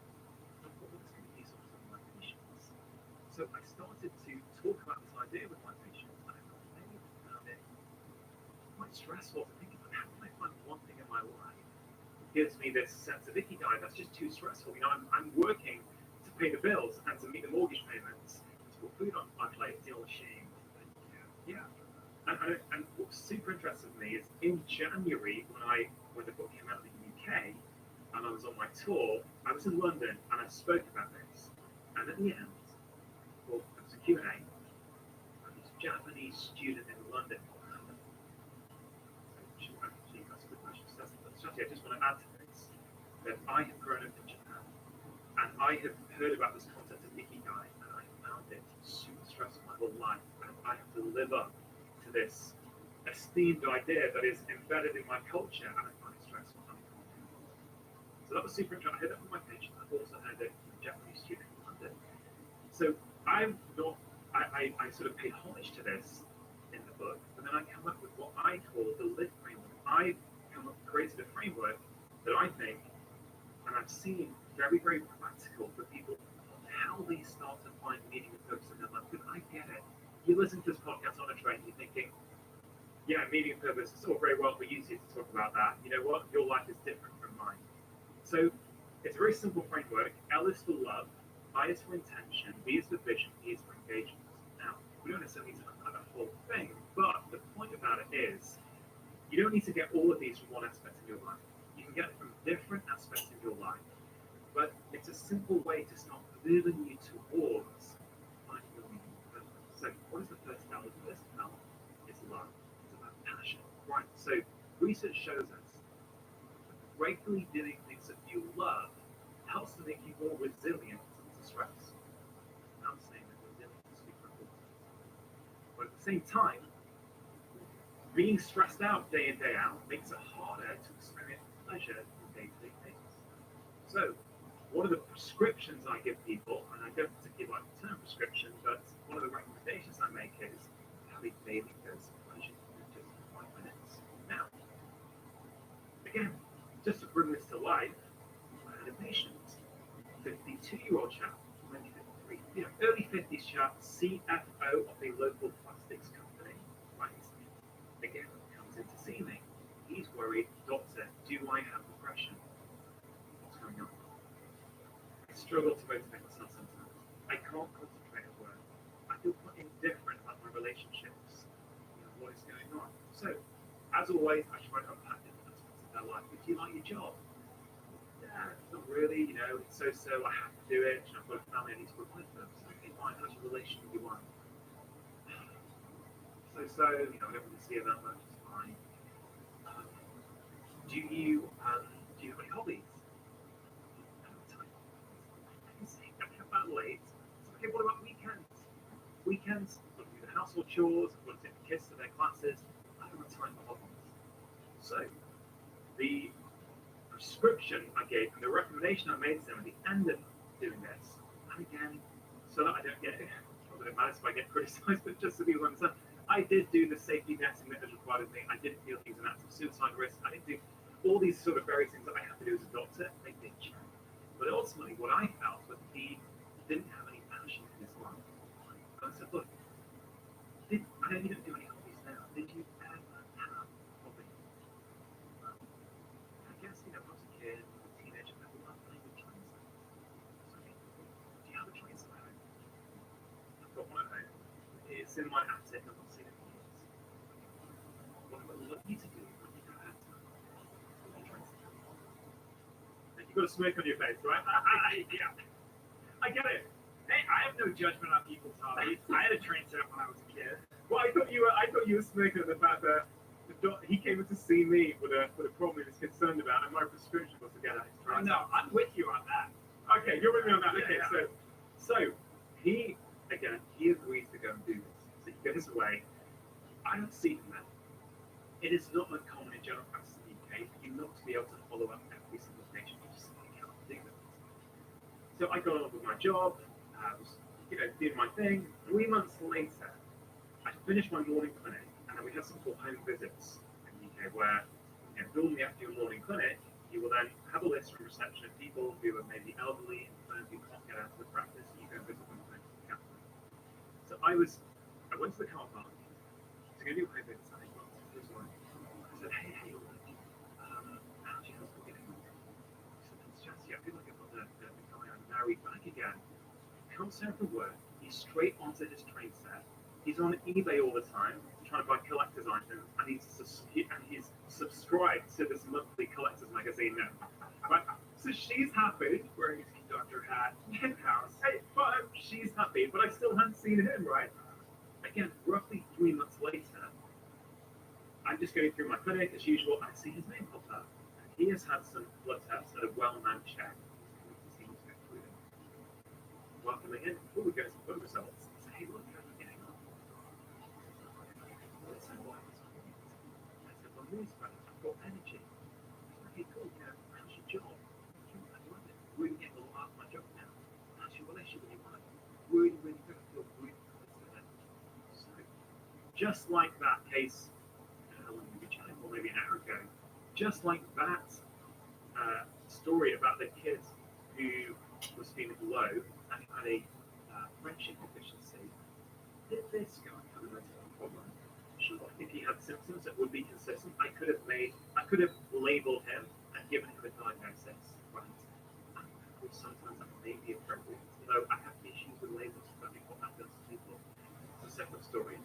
I thought, well, this could be useful for my patients. So I started to talk about this idea with my patients, and I really found it quite stressful to think about. How can I find one thing in my life that gives me this sense of ikigai? That's just too stressful. I'm working to pay the bills and to meet the mortgage payments, to put food on my plate, feel ashamed. And what's super interesting to me is in January, when the book came out in the UK, and I was on my tour, I was in London, and I spoke about this. And at the end, well, it was a Q&A, and this Japanese student in London, that's a good question. I just want to add to this, that I have grown up in Japan, and I have heard about this concept of ikigai, and I found it super stressful my whole life, and I have to live up to this esteemed idea that is embedded in my culture, and I find it stressful. So that was super interesting. I heard that from my patients. I've also heard it from a Japanese student in London. So I sort of paid homage to this in the book, but then I come up with what I call the LIVE framework. I created a framework that I think, and I've seen very, very practical for people on how how they start to find meaning and purpose in their life. Because I get it. You listen to this podcast on a train, you're thinking, yeah, meaning and purpose is all very well for you to talk about that. You know what? Your life is different from mine. So it's a very simple framework. L is for love, I is for intention, V is for vision, E is for engagement. Now, we don't necessarily need to look at the whole thing, but the point about it is you don't need to get all of these from one aspect of your life. You can get it from different aspects of your life. But it's a simple way to start moving you towards finding your meaning and purpose. So what is the first L? The first L is love. It's about passion. Right. So research shows us regularly doing things that you love helps to make you more resilient to stress. I'm saying that resilience is super important. But at the same time, being stressed out day in, day out makes it harder to experience pleasure in day-to-day things. So, one of the prescriptions I give people, and I don't particularly like the term prescription, but one of the recommendations I make is have a daily dose of pleasure in just 5 minutes. Now, again, just to bring this to life, I had a patient, 52-year-old chap, maybe 53, early 50s chap, CFO of a local plastics company, right? Again, comes in to see me. He's worried, doctor, do I have depression? What's going on? I struggle to motivate myself sometimes. I can't concentrate at work. I feel quite indifferent about my relationships. What is going on? So, as always, I try to unpack different aspects of their life. Do you like your job? Yeah, not really. It's so. I have to do it. I've got a family I need to provide for. So, okay, fine. How's your relation with your wife? So. I don't really see her that much. It's fine. Do you have any hobbies? I have that late. Okay, what about weekends? Weekends, I've got to do the household chores, I've got to take the kids to their classes. I don't have time for hobbies. So, the prescription I gave and the recommendation I made to them at the end of doing this, and again, so that I don't get, not that it matters if I get criticized, but just so people understand, I did do the safety netting that was required of me. I didn't feel he was an active suicide risk. I didn't do all these sort of various things that I have to do as a doctor. They did check. But ultimately, what I felt was he didn't have any passion in his life. And I said, look, I know you don't do any hobbies now. Did you ever have hobbies? I guess, when I was a kid, a teenager, I loved playing with trains. So, do you have a train set at home? I've got one at home. It's in my attic. I've not seen it for years. What I would love you to do when you go out and you've got a smirk on your face, right? Yeah. I get it. Hey, I have no judgment on people's hobbies. I had a train set up when I was a kid. Well, I thought you were smirking at the fact that he came in to see me with a problem he was concerned about, and my prescription was to get out his train. No, I'm with you on that. Okay, you're with me on that. Okay, Yeah. So he agrees to go and do this. So he goes away. I don't see him then. It is not uncommon in general practice in the UK for you not to be able to follow up every single patient. You just simply cannot do that. So I got on with my job. I was, doing my thing. 3 months later, I finished my morning clinic, and then we had some called home visits in the UK where, normally after your morning clinic, you will then have a list from reception of people who are maybe elderly, and who can't get out of the practice, and you go and visit them and counseling. So I went to the car park to go do home visits, and I got to this one. I said, hey, how's your husband getting on? He said, it's just, I feel like I've got the guy I'm married back again. Comes home from work, he's straight onto his train set. He's on eBay all the time, trying to buy collector's items, and he's subscribed to this monthly collector's magazine now. Right? So she's happy, wearing his conductor hat, penthouse. Hey, but she's happy, but I still haven't seen him, right? Again, roughly 3 months later, I'm just going through my clinic as usual, and I see his name pop up. And he has had some blood tests at a well-known check. Welcoming in, before we go to the blood results, say, hey, look, how are you getting on? I said, why? I said, well, news about it. I've got energy. I said, okay, cool, how's your job? I love it. Really getting a lot out of my job now. How's your relationship with your wife? Really, really good. I feel really close to them. So, just like that case, or maybe an hour ago, just like that story about the kid who was feeling low, and had a friendship deficiency. Did this guy have a mental health problem? Sure, if he had symptoms that would be consistent, I could have labeled him and given him a diagnosis, right? And sometimes that may be appropriate. Although I have issues with labels, depending on what that does to people. It's a separate story.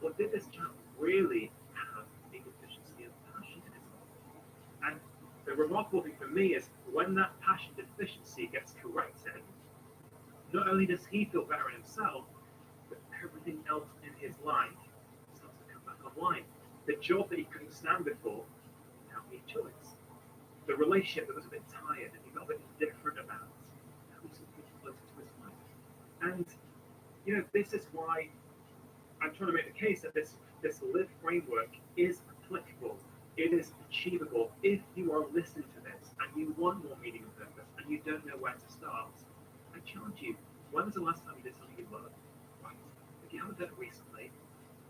Or did this chap really have a deficiency of passion in his life? And the remarkable thing for me is when that passion deficiency gets corrected, not only does he feel better in himself, but everything else in his life starts to come back online. The job that he couldn't stand before now he enjoys. The relationship that was a bit tired and he got a bit indifferent about, now he's getting closer to his life. And this is why I'm trying to make the case that this live framework is applicable. It is achievable if you are listening to this and you want more meaning and purpose and you don't know where to start. I challenge you, when was the last time you did something you loved? Right? If you haven't done it recently,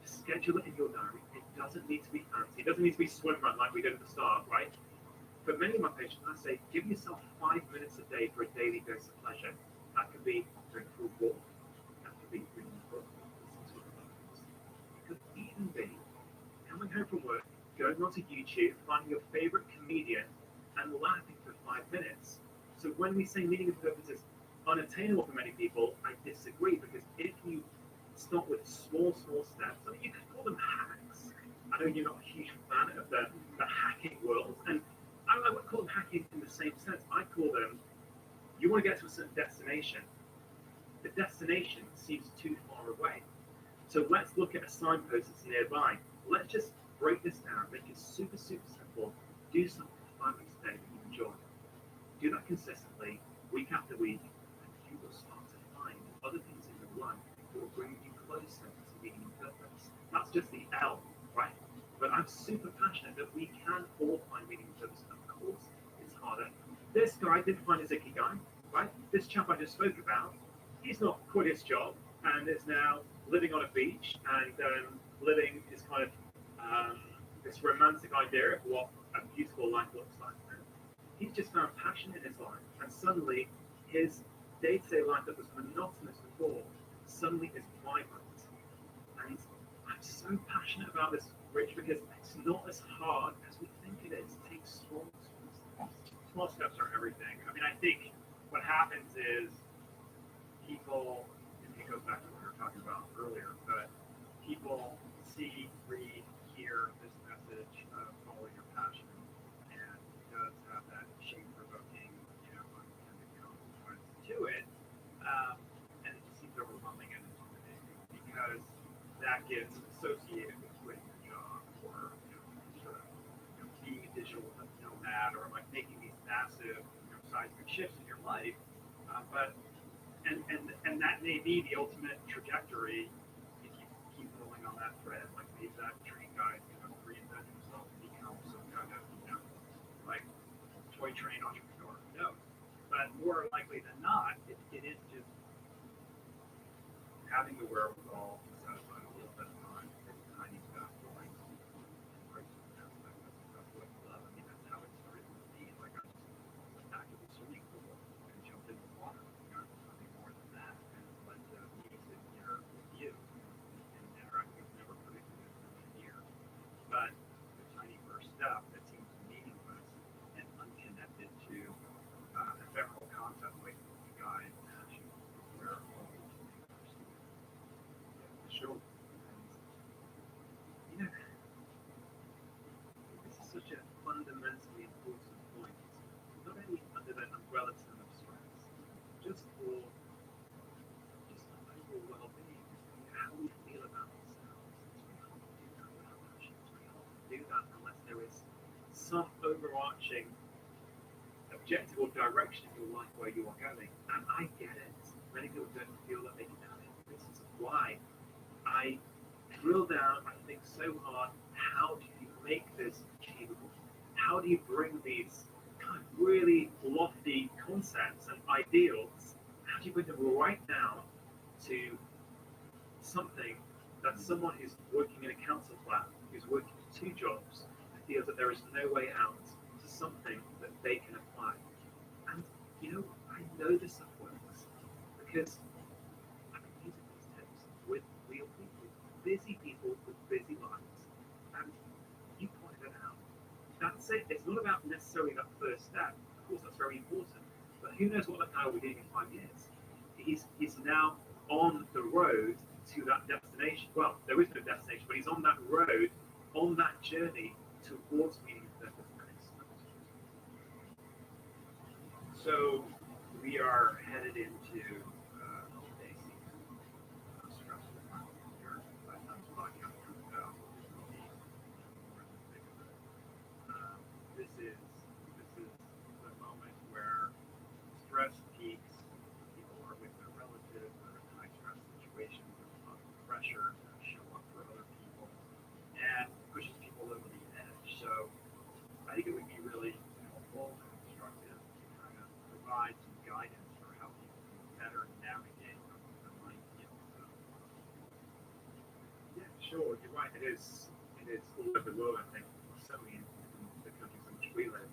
schedule it in your diary. It doesn't need to be fancy. It doesn't need to be swim run like we did at the start, right? For many of my patients, I say, give yourself 5 minutes a day for a daily dose of pleasure. That could be going for a walk. That could be reading a book. It could even be coming home from work, going onto YouTube, finding your favorite comedian, and laughing for 5 minutes. So when we say meaning and purpose is unattainable for many people, I disagree, because if you start with small steps, I mean, you could call them hacks. I know you're not a huge fan of the hacking world, and I would call them hacking in the same sense. I call them, you want to get to a certain destination. The destination seems too far away. So let's look at a signpost that's nearby. Let's just break this down, make it super simple. Do something for 5 minutes a day that you enjoy. Do that consistently, week after week, and you will start to find other things in your life that will bring you closer to meaning and purpose. That's just the L, right? But I'm super passionate that we can all find meaning and purpose. Of course, it's harder. This guy didn't find his ikigai, right? This chap I just spoke about, he's not quit his job and is now living on a beach and living his kind of this romantic idea of what a beautiful life looks like. He's just found passion in his life, and suddenly his day-to-day life that was monotonous before suddenly is vibrant. And I'm so passionate about this, Rich, because it's not as hard as we think it is. It takes small steps. Small steps are everything. I mean, I think what happens is people, and it goes back to what we were talking about earlier, but people see, read, hear this message of follow your passion, and it does have that shame-provoking, unintended consequence to it, and it just seems overwhelming and intimidating because that gets associated with quitting your job or sort of being a digital nomad or like making these massive seismic shifts in your life, and that may be the ultimate trajectory if you keep pulling on that thread. Like maybe that train guy's going to reinvent himself and become some kind of like toy train entrepreneur. Who knows? But more likely than not, it is just having the wherewithal to set aside a little bit of time for tiny stuff going and embrace the aspect of stuff with love. I mean, that's how it started with me. Like I was back to the swimming pool and jumped in the water. Nothing more than that. And it led to me sitting here with you and interacting with never predicted it in a year. But the tiny first step that seems meaningless and unconnected to ephemeral concepts like guide, passion, where all these things are seen. Sure. And, this is such a fundamentally important point. Not only under the umbrella term of stress, just for overall well-being, how we feel about ourselves. It's very hard to do that without passion. It's very hard to do that unless there is some overarching objective or direction in your life where you are going. And I get it. Many people don't feel that they can have it. This is why I drill down, I think so hard, how do you make this achievable? How do you bring these kind of really lofty concepts and ideals, how do you bring them right down to something that someone who's working in a council flat, who's working 2 jobs, feels that there is no way out, to something that they can apply? And I know this stuff works because I've been using these tips with real people, busy people with busy lives, and you pointed it out. That's it. It's not about necessarily that first step. Of course, that's very important. But who knows what the hell we're doing in 5 years? He's now on the road to that destination. Well, there is no destination, but he's on that road, on that journey towards meeting the purpose. So we are headed into holiday season. Stressful time of year. By the time this podcast comes out, this is the moment where stress peaks. People are with their relatives, they're in high stress situations, there's a lot of pressure to show up for other people, and pushes people over the edge. So I think it would be really helpful and constructive to kind of provide some guidance for how people can better navigate the minefield. So, yeah, sure, you're right. It is all over the world, I think, certainly in the countries in which we live.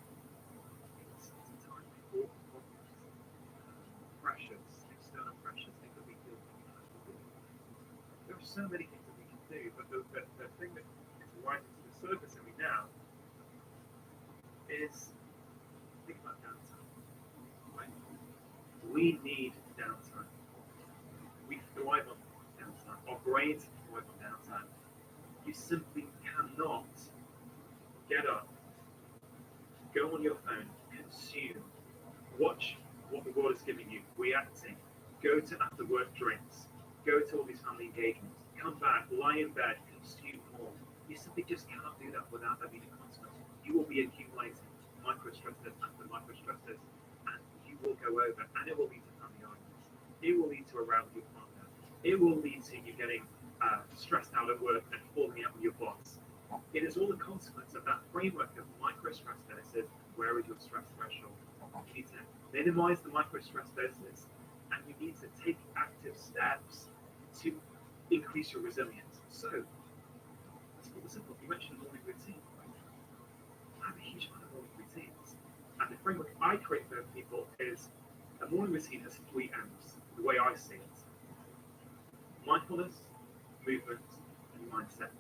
It's a time for pressures, external pressures, things that we feel we have to do. There are so many things that we can do, but the thing that is rising to the surface in me now is think about downtime. Right? We need downtime. We thrive on downtime. Our brains thrive on downtime. You simply cannot get up, go on your phone, consume, watch what the world is giving you, reacting, go to after work drinks, go to all these family engagements, come back, lie in bed, consume more. You simply just cannot do that without there being a consequence. You will be accumulating micro-stressors after micro-stressors, and you will go over, and it will lead to family arguments. It will lead to a row with your partner. It will lead to you getting stressed out at work and falling out with your boss. It is all the consequence of that framework of micro-stress doses. Where is your stress threshold? You need to minimize the micro-stress doses, and you need to take active steps to increase your resilience. So, let's keep it simple. You mentioned morning routine. I'm a huge fan of morning routines. And the framework I create for people is a morning routine has 3 M's, the way I see it. Mindfulness, movement, and mindset.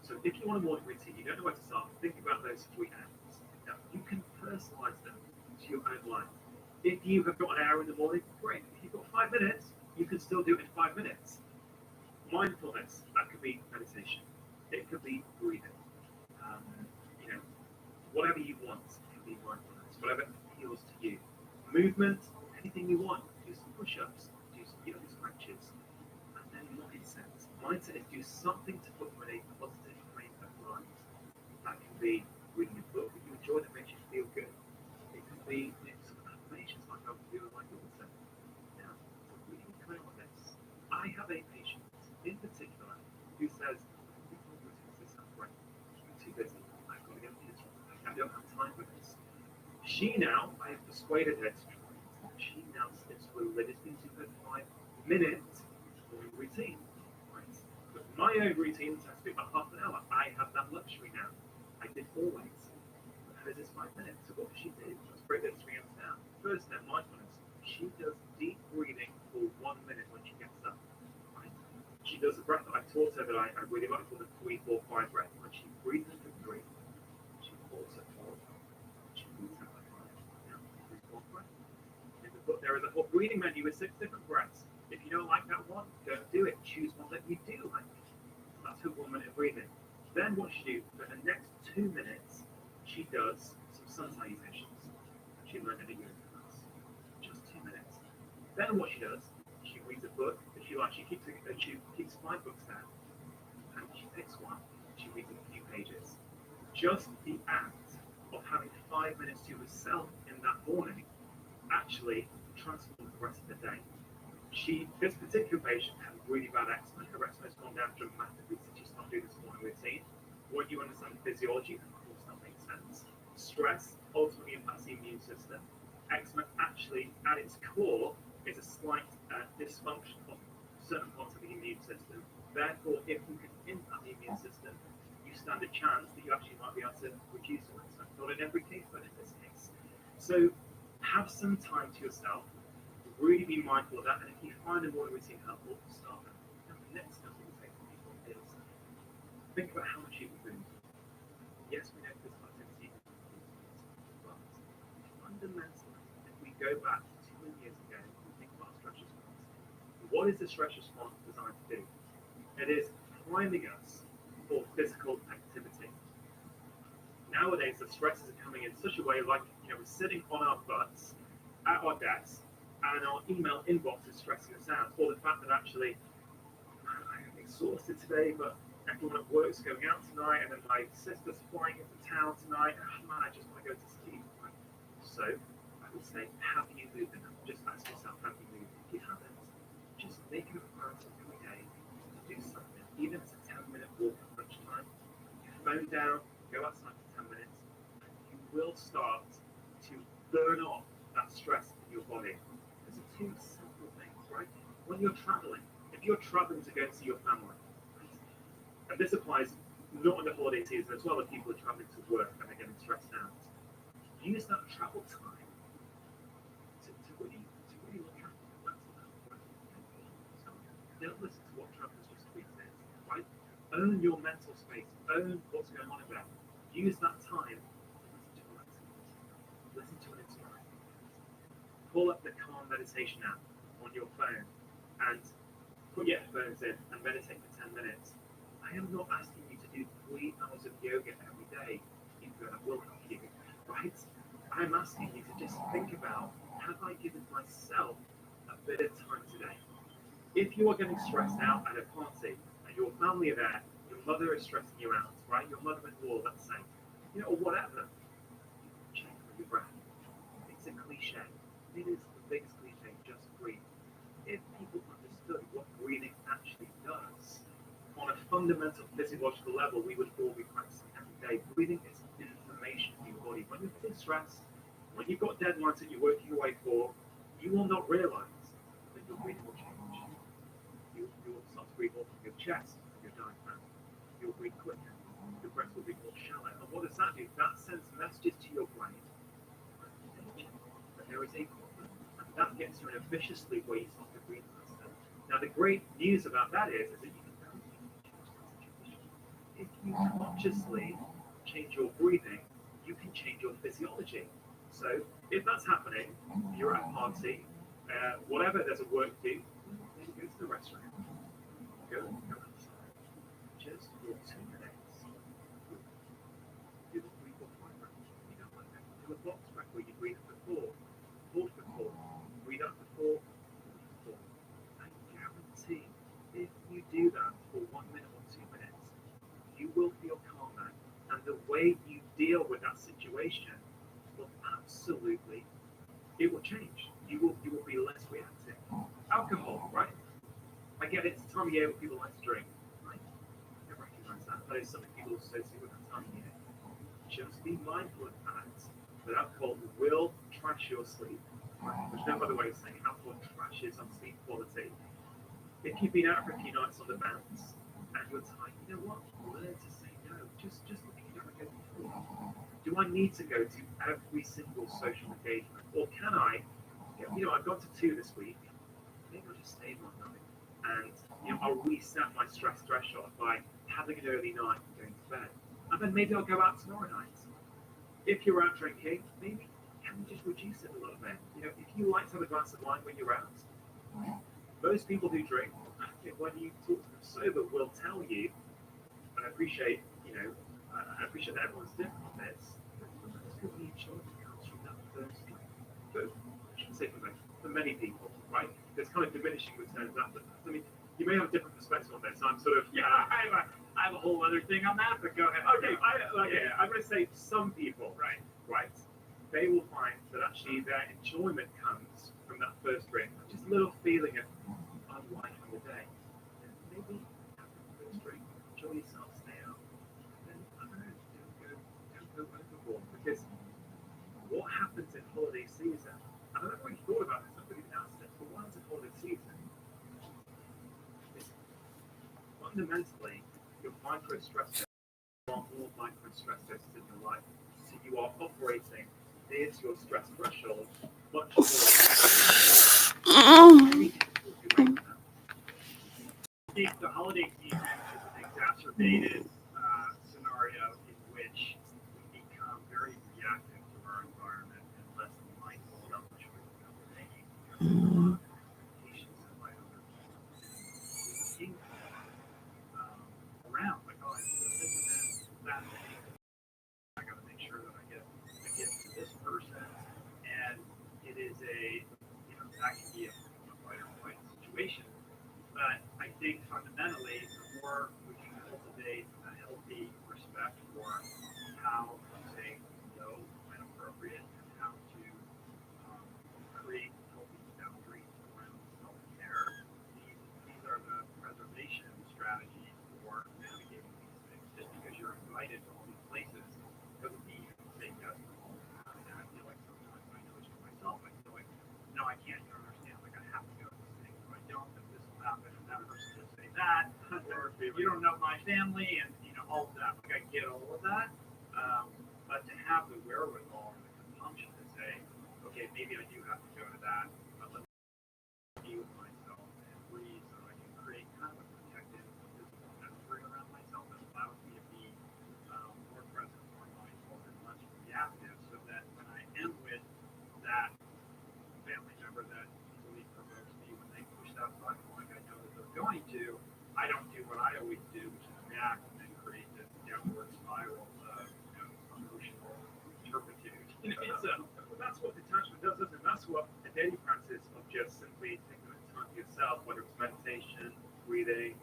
So if you want a morning routine, you don't know where to start, think about those 3 M's. Now, you can personalize them to your own life. If you have got an hour in the morning, great. If you've got 5 minutes, you can still do it in 5 minutes. Mindfulness, that could be meditation. It could be breathing. Whatever you want can be mindfulness, whatever appeals to you. Movement, anything you want. Do some push-ups, do some stretches. And then mindset. Mindset is do something to put you in a positive frame of mind. That can be reading a book that you enjoy that makes you feel good. It can be some affirmations like I would do with my daughter. Now, to really clear on this, I have a patient in particular who says, this sounds great. I'm too busy. I've got to get kids. I don't have time for this. She now, I have persuaded her to try it. She now sticks to a religiously 5-minute morning routine. Right? But my own routine has to be about half an hour. I have that luxury now. I did always. But hers is 5 minutes. So what does she do? Let's break those 3 M's down. First step, mindfulness. She does deep breathing for 1 minute when she gets up. Right? She does a breath that I taught her that I really like called the 3, 4, 5 breath. When she breathes in for 3, she holds it 4, she breathes out like 5. Now, 3, 4 breath. In the book, there is a whole breathing menu with 6 different breaths. If you don't like that one, don't do it. Choose one that you do like. That's her 1 minute breathing. Then what she do for the next 2 minutes, she does some sun salutations. She learned in a yoga class. Just 2 minutes. Then what she does, she reads a book that she likes. She keeps 5 books down. And she picks one. She reads a few pages. Just the act of having 5 minutes to herself in that morning actually transforms the rest of the day. This particular patient had really bad eczema. Her eczema has gone down dramatically since she started doing this morning routine. When you understand physiology, of course that makes sense. Stress ultimately impacts the immune system. Eczema actually, at its core, is a slight dysfunction of certain parts of the immune system. Therefore, if you can impact the immune system, you stand a chance that you actually might be able to reduce your eczema. Not in every case, but in this case. So have some time to yourself. really be mindful of that. And if you find a morning routine helpful, start it. And the next step we take for people is think about how much you can move. Yes, we know physical activity is important, but fundamentally, if we go back 2 years ago and think about stretch response, what is the stretch response designed to do? It is priming us for physical activity. Nowadays, the stresses are coming in such a way, like, we're sitting on our butts at our desks, and our email inbox is stressing us out, or the fact that actually I'm exhausted today, but everyone at work is going out tonight, and then my sister's flying into town tonight. Oh man, I just want to go to sleep. Right? So I would say, have you moved enough? Just ask yourself, have you moved? If you haven't, just make it a priority every day to do something, even if it's a 10-minute walk at lunchtime. Put your phone down, go outside for 10 minutes, and you will start to burn off that stress in your body. There's two simple things, right? When you're traveling, if you're traveling to go see your family, right? And this applies not in the holiday season as well, if people are traveling to work and they're getting stressed out. Use that travel time to really look after your mental health. So don't listen to what travelers just tweet says, right? Own your mental space, own what's going on about. Use that time to listen to an inspiring. Pull up the Calm meditation app on your phone and put your headphones in and meditate for 10 minutes. I am not asking you to do 3 hours of yoga every day, even though that will help you, right? I'm asking you to just think about, have I given myself a bit of time today? If you are getting stressed out at a party and your family are there, your mother is stressing you out, right? Your mother-in-law, let's say, or whatever, check for your breath. It's a cliche. It is the biggest cliche, just breathe. If people understood what breathing actually does, on a fundamental physiological level, we would all be practicing every day. Breathing is information for your body. When you're feeling stressed, when you've got deadlines that you're working your way for, you will not realize that your breathing will change. You will start to breathe more from your chest, from your diaphragm. You'll breathe quicker. Your breath will be more shallow. And what does that do? That sends messages to your brain that there is a problem. And that gets you in a vicious loop where you start to breathe faster. Now, the great news about that is that you can if you consciously change your breathing, you can change your physiology. So if that's happening, you're at a party, whatever, there's a work to do, maybe go to the restaurant. Go outside. Just for 2 minutes. Do the 3 or 5 breaths. You don't like that. Do a box breath where you breathe for 4, hold for 4, breathe out for 4, hold for 4. I guarantee if you do that for 1 minute or 2 minutes, you will feel calmer, and the way you deal with that situation will absolutely, it will change. You will be less reactive. Alcohol, right? I get it, it's the time of year where people like to drink, right? I recognize that. That is something people associate with that time of year. Just be mindful of that alcohol will trash your sleep. Which no other way of saying alcohol trashes on sleep quality. If you've been out for a few nights on the bounce and you're tired, you know what? Learn to say no. Just look at your go before. Do I need to go to every single social engagement, or can I? I've got to 2 this week. Maybe I'll just stay one night, and I'll reset my stress threshold by having an early night and going to bed, and then maybe I'll go out tomorrow night. If you're out drinking, maybe can we just reduce it a little bit? If you like to have a glass of wine when you're out, most people who drink, when you talk to them sober, will tell you, and I appreciate that everyone's different on this, but most people need children comes from that first drink. But I shouldn't say for many people, right? There's kind of diminishing returns that, but I mean, you may have a different perspective on this. I'm sort of, I have a whole other thing on that, but go ahead. Okay, I'm going to say some people, right, they will find that actually their enjoyment comes from that first drink, just a little feeling of unwinding the day. And maybe after the first drink, enjoy yourself, stay out. And I don't know, don't go overboard, because what happens in holiday season, I don't know if you thought about this, nobody asked it, but what happens in holiday season is fundamentally your micro-stress tests are more micro-stress tests in your life. So you are operating near to your stress threshold much more. think the holiday season is an exacerbated scenario in which we become very reactive to our environment and less mindful about the choices that we're making because of a lot of expectations set by other people. Seeing around, like, oh, I have to go to this event, that thing. I got to make sure that I get a gift to this person, and it is that can be a fight or flight situation. But I think fundamentally, the more we can cultivate a healthy respect for how to say no when appropriate and how to create healthy boundaries around self-care, these are the preservation strategies for navigating these things. Just because you're invited to all these places doesn't mean you can say yes to all of them. And I feel like sometimes I know it's for myself. I feel like, no, I can't. You understand? Like I have to go to this thing. If I don't, then this will happen, and that person will say that. Or you don't know my family, and all of that. Like I get all of that. But to have the wherewithal and the compunction to say, okay, maybe I do have to go to that, but let me be with myself and breathe so I can create kind of a protected physical boundary around myself that allows me to be more present, more mindful, and less reactive so that when I am with that family member that really provokes me when they push that button like I know that they're going to, I don't do what I always do, which is react and then create this downward spiral of emotional turpitude. So that's what detachment does, and that's what a daily practice of just simply taking the time to yourself, whether it's meditation, breathing,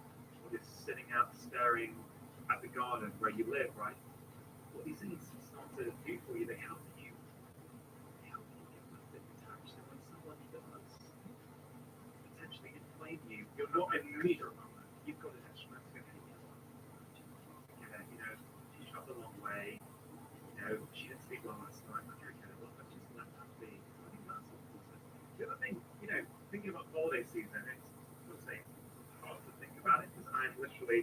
or just sitting out staring at the garden where you live, right? What these things start to do for you, they help you get a little bit detached. So when somebody does potentially inflame you, you're not immediate on that. You've got an instrument to go, hey, she traveled a long way. She didn't sleep well last night. Okay, well, let's just let that be. I think that's important. The other thing, thinking about holiday season, it's hard to think about it because I've been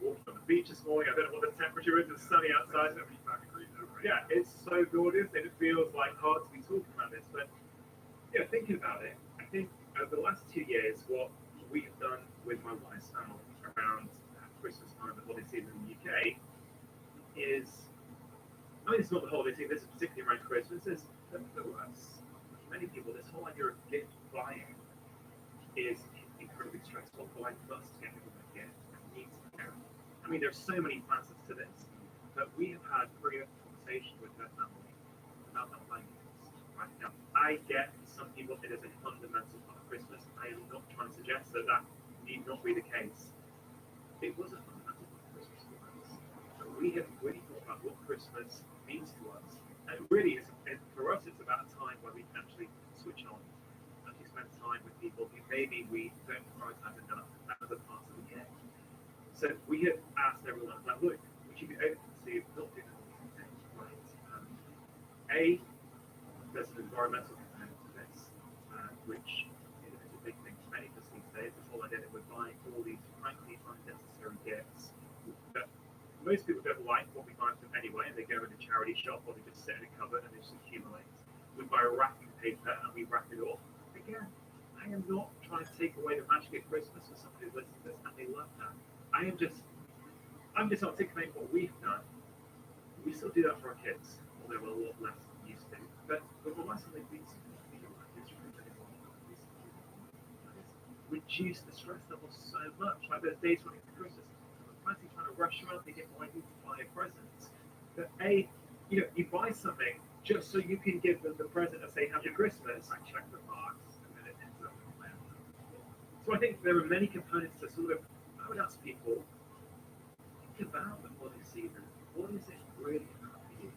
walking on the beach this morning. I don't know what the temperature is. It's sunny outside. 75 degrees over. Yeah, it's so gorgeous, and it feels like hard to be talking about this. But thinking about it, I think over the last 2 years, what we have done with my lifestyle around Christmas time, the holiday season in the UK, is, it's not the holiday season, this is particularly around Christmas, is that for us, many people, this whole idea of gift buying is incredibly stressful. So I must get people a gift. I need to care. I mean, there's so many facets to this, but we have had brilliant conversation with that family about not buying gifts. Right now, I get some people it is a fundamental part of Christmas. I am not trying to suggest that need not be the case. It was a fundamental part of Christmas for us. So we have really thought about what Christmas means to us. And really, for us, it's about a time where we can actually switch on, actually spend time with people who maybe we don't prioritize enough at other parts of the year. So we have asked everyone, like, look, would you be open to not doing all these things, right? There's an environmental component to this, which is a big thing for many of us these days. This whole idea that we're buying all these frankly unnecessary gifts that most people don't like what we buy from anyway, and they go in a charity shop or they just sit in a cupboard and they just accumulate. We buy a wrapping paper and we wrap it off. Again, I am not trying to take away the magic of Christmas for somebody who listens to this and they love that. I'm just articulating what we've done. We still do that for our kids, although we're a lot less used to. But the last thing we reduce the stress level so much. Like there's days when it's Christmas, I'm trying to rush around thinking, I need to buy a present. But you buy something just so you can give them the present and say Happy Christmas. I check the box and then it ends up in the landfill. So I think there are many components to sort of, I would ask people, think about the holiday season. What is it really about for you?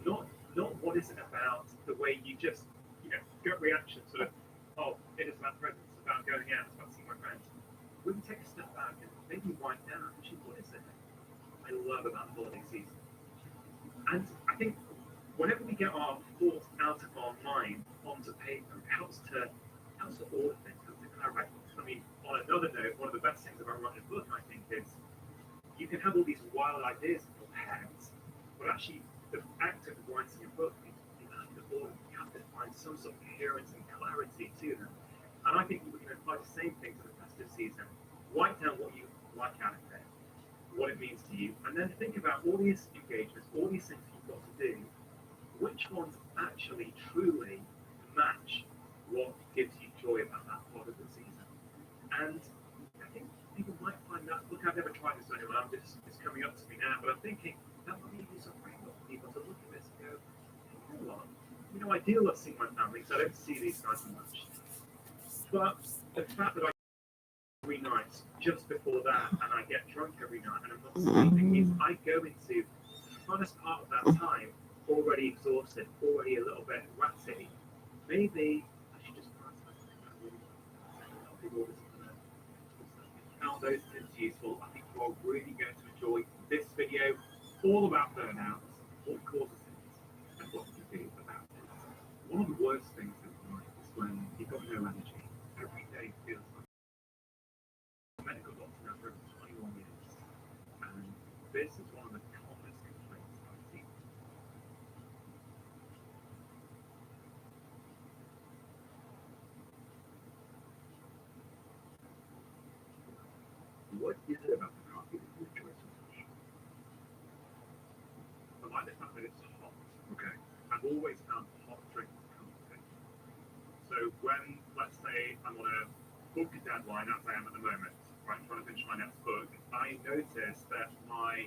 Not what is it about the way you just, gut reaction sort of, oh, it is about presents, it's about going out, it's about seeing my friends. When you take a step back and maybe wind down, actually, what is it I love about the holiday season? And I think whenever we get our thoughts out of our mind onto paper, it helps to order things, helps to clarify. I mean, on another note, one of the best things about writing a book, I think, is you can have all these wild ideas in your head, but actually the act of writing a book means you have to order, you have to find some sort of coherence and clarity to them. And I think we can apply the same thing to the festive season. Write down what you like out of it, what it means to you, and then think about all these engagements, all these things you've got to do. Which ones actually truly match what gives you joy about that part of the season? And I think people might find that, look, I've never tried this anyway, it's coming up to me now, but I'm thinking that might be some framework for people to look at this and go, hey, you know what? I do love seeing my family, so I don't see these guys much. But the fact that I every night just before that and I get drunk every night and I'm not sleeping means I go into the funnest part of that time already exhausted, already a little bit ratty. Maybe I should just prioritize something. Found those tips useful. I think you're really going to enjoy this video all about burnout, what causes it, and what you do about it. One of the worst things in life is when you've got no energy. Every day feels like a medical doctor now for 21 years. And this is one of the commonest complaints I've seen. What is it about the coffee that you enjoy so much? I like the fact that it's hot. Okay. I've always found hot drinks comforting. So when, let's say, I'm on a book deadline, as I am at the moment, right, trying to finish my next book, I notice that my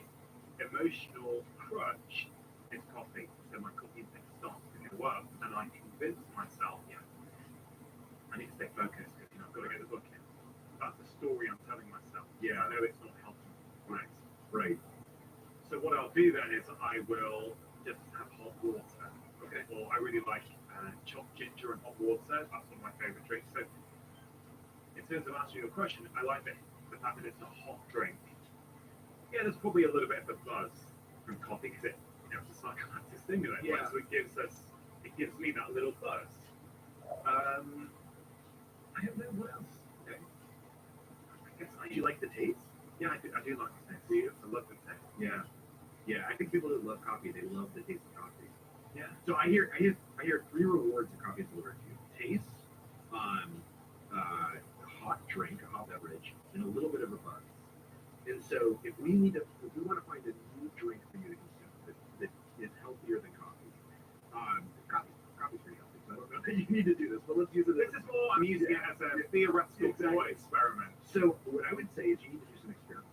emotional crutch is coffee. So my coffee intake starts to go up, and I convince myself, yeah, I need to stay focused because I've got to get the book in. That's the story I'm telling myself. Yeah. I know it's not helping. Right. Right. So what I'll do then is I will just have hot water. Okay. Or I really like chopped ginger and hot water. That's one of my favorite drinks. So in terms of answering your question, I like the fact that it's a hot drink. Yeah, there's probably a little bit of a buzz from coffee because it's a psychoactive stimulant. Yeah. Right? So it gives me that little buzz. I don't know what else. Okay. Do you like the taste? Yeah, I do like the taste. Do you? I love the taste. Yeah. Yeah, I think people that love coffee, they love the taste of coffee. Yeah. So I hear 3 rewards that coffee is delivered to you: taste, hot drink, a hot beverage, and a little bit of a buzz. And so if we want to find a new drink for you to consume that is healthier than coffee, coffee's pretty healthy. So I don't know that you need to do this, but let's use it. This is more, I'm using it as a theoretical thought experiment. So what I would say is you need to do some experiments.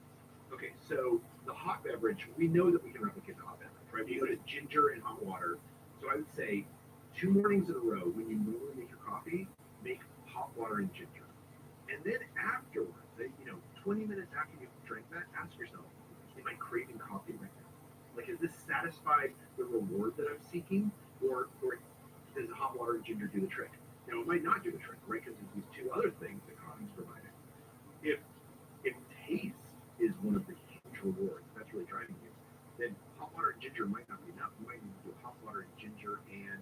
Okay, so the hot beverage, we know that we can replicate the hot beverage, right? We put ginger and hot water. So I would say 2 mornings in a row when you normally make your coffee, make hot water and ginger. And then afterwards, 20 minutes after you drink that, ask yourself, am I craving coffee right now? Like, is this satisfy the reward that I'm seeking? Or does the hot water and ginger do the trick? Now, it might not do the trick, right? Because there's these 2 other things that coffee's providing. If taste is one of the huge rewards that's really driving you, then hot water and ginger might not be enough. You might need to do hot water and ginger and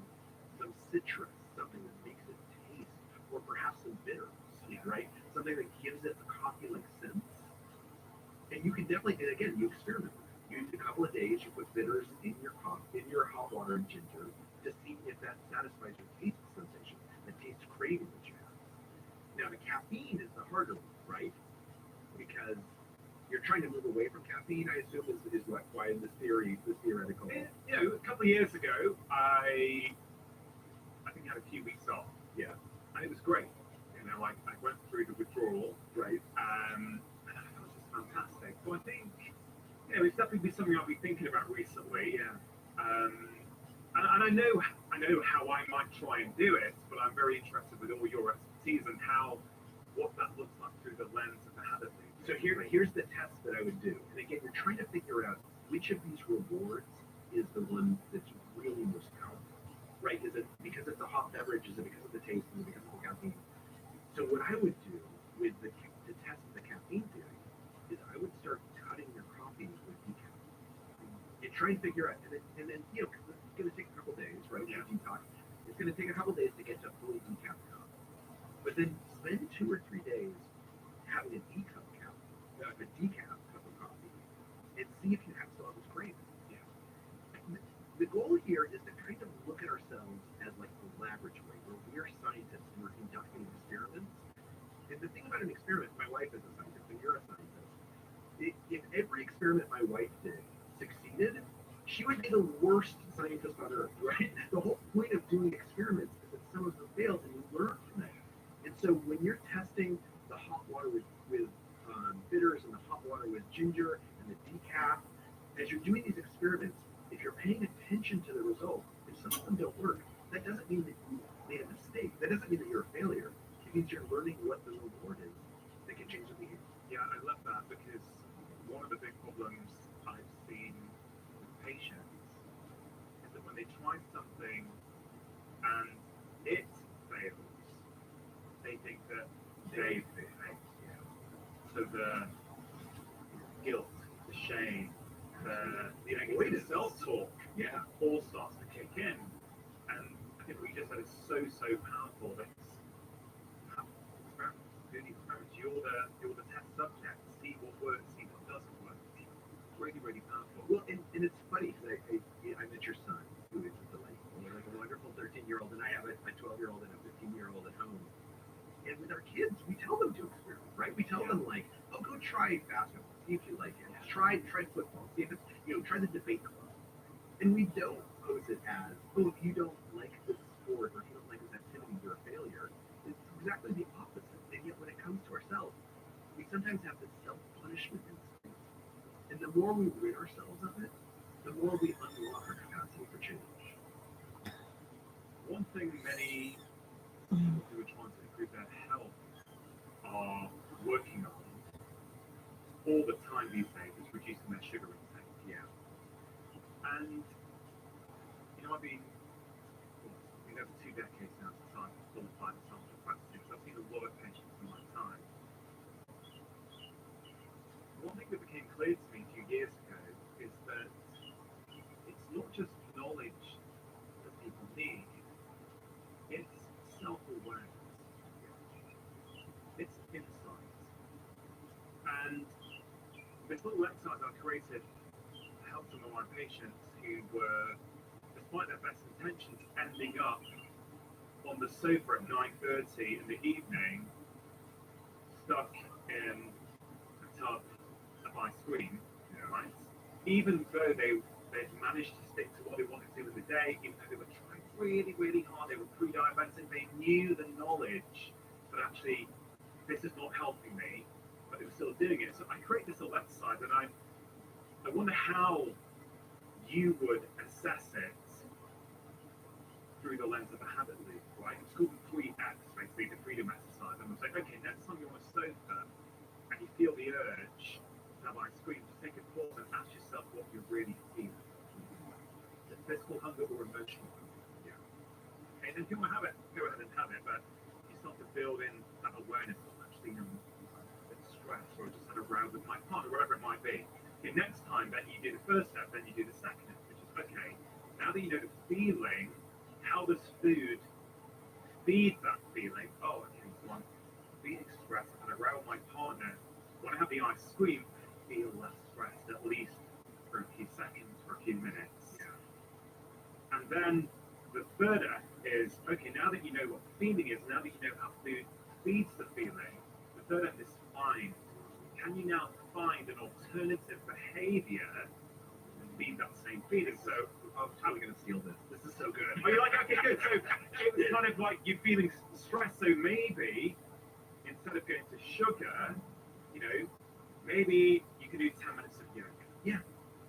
some citrus, something that makes it taste, or perhaps some bitters, right? Something that gives it a coffee-like sense. And you can definitely, and again, you experiment with it. A couple of days, you put bitters in your hot water and ginger to see if that satisfies your taste sensation, the taste craving that you have. Now, the caffeine is the harder one, right? Because you're trying to move away from caffeine, I assume, is why this theoretical. A couple of years ago, I think I had a few weeks off. Yeah. And it was great. I went through the withdrawal. Right. And it was just fantastic. So I think, it's definitely something I'll be thinking about recently. Yeah. And I know how I might try and do it, but I'm very interested with all your expertise and what that looks like through the lens of the habit loop. So here's the test that I would do. And again, you're trying to figure out which of these rewards is the one that's really most powerful, right? Is it because it's a hot beverage? Is it because of the taste? Is it because of the caffeine? So what I would do to test the caffeine theory is I would start cutting your coffee with decaf. And try and figure out, and then it's going to take a couple days, right? Yeah. Detox. It's going to take a couple days to get to a fully decaf cup. But then spend 2 or 3 days having a decaf cup of coffee, and see if you still have this craving. Yeah. The goal here is to kind of look at ourselves as like a laboratory where we're scientists and we're conducting experiments the thing about an experiment, my wife is a scientist, and you're a scientist. If every experiment my wife did succeeded, she would be the worst scientist on earth, right? The whole point of doing experiments is that some of them failed and you learn from it. And so when you're testing the hot water with bitters and the hot water with ginger and the decaf, as you're doing these experiments, if you're paying attention to the result, if some of them don't work, that doesn't mean that you made a mistake. That doesn't mean that you're a failure. It means you're learning what the reward is that can change the behavior. Yeah, I love that because one of the big problems I've seen with patients is that when they try something and it fails, they think that they failed. So the guilt, the shame, the negative self-talk, all starts to kick in. And I think what you just said is so powerful. That experiments, do the experiments. You're the test subject. See what works, see what doesn't work. Really powerful. Well, and it's funny because I met your son, who is a delightful, like a wonderful 13-year-old, and I have a 12-year-old and a 15-year-old at home. And with our kids, we tell them to experiment, right? We tell them like, oh, go try basketball, see if you like it. Try football, see if it's, try the debate club. And we don't pose it as, oh, if you don't like this sport or if you don't like this activity, you're a failure. It's exactly the opposite. And yet when it comes to ourselves, we sometimes have this self-punishment instinct. And the more we rid ourselves of it, the more we unlock our capacity for change. One thing many people who are trying to improve their health are working on all the time these days is reducing their sugar intake. Yeah. And I've been over 2 decades now since I've qualified as functional practicing, so I've seen a lot of patients in my time. One thing that became clear to me a few years ago is that it's not just knowledge that people need, it's self-awareness. It's insight. And this little exercise I created helped some of my patients who were, despite their best intentions, ending up on the sofa at 9:30 in the evening, stuck in a tub of ice cream, right? Even though they'd managed to stick to what they wanted to do in the day, even though they were trying really hard, they were pre-diabetic, they knew the knowledge that actually this is not helping me, but they were still doing it. So I create this little exercise, and I wonder how you would assess it through the lens of a habit loop, right? It's called 3X, basically the freedom exercise. And we'll say, okay, next time you're on a sofa and you feel the urge to have ice cream, just take a pause and ask yourself what you're really feeling. Is it physical hunger or emotional hunger? Yeah. And then if you want to have it, go ahead and have it, but you start to build in that awareness of actually stress or just had a row with my partner, whatever it might be. Okay, next time, then you do the first step, then you do the second step, which is, okay, now that you know the feeling, how does food feed that feeling? Oh, okay, so I'm feeling stressed, I've had a row with my partner. When I have the ice cream, I feel less stressed, at least for a few seconds, for a few minutes. Yeah. And then the third act is, okay, now that you know what the feeling is, now that you know how food feeds the feeling, the third act is find. Can you now find an alternative behavior to feed that same feeling? So, how are we going to steal this? This is so good. Oh, you're like, okay, good. So it was kind of like you're feeling stressed. So maybe instead of going to sugar, maybe you can do 10 minutes of yoga. Yeah.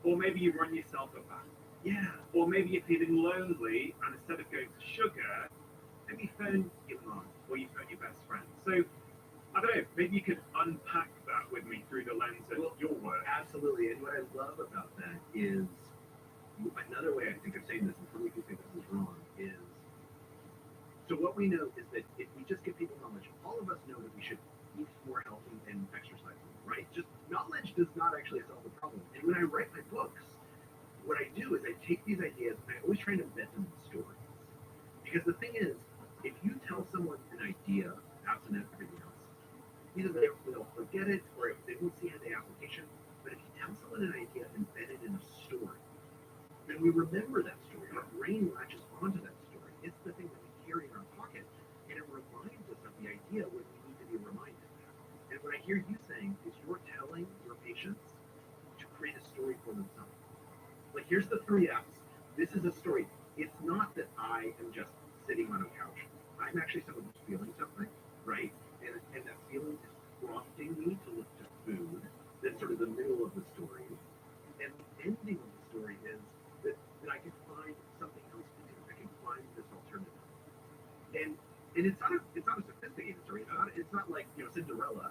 Or maybe you run yourself a bath. Yeah. Or maybe you're feeling lonely, and instead of going to sugar, maybe you phone your mom or you phone your best friend. So I don't know, maybe you could unpack that with me through the lens of your work. Absolutely. And what I love about that is another way I think of saying this, and some people think this is wrong, is so what we know is that if we just give people knowledge, all of us know that we should eat more healthy and exercise more, right? Just knowledge does not actually solve the problem. And when I write my books, what I do is I take these ideas and I always try to embed them in stories. Because the thing is, if you tell someone an idea, absent everything else, either they'll forget it or they won't see the application. But if you tell someone an idea embedded in a story, then we remember that story. Our brain latches onto that story. It's the thing that we carry in our pocket, and it reminds us of the idea when we need to be reminded. hear you saying is you're telling your patients to create a story for themselves. Like, here's the 3 F's. This is a story. It's not that I am just sitting on a couch. I'm actually someone who's feeling something, right? And that feeling is prompting me to look to food. That's sort of the middle of the story. And the ending of the story is that I can find something else to do. I can find this alternative. And it's not a sophisticated story. It's not like, you know, Cinderella,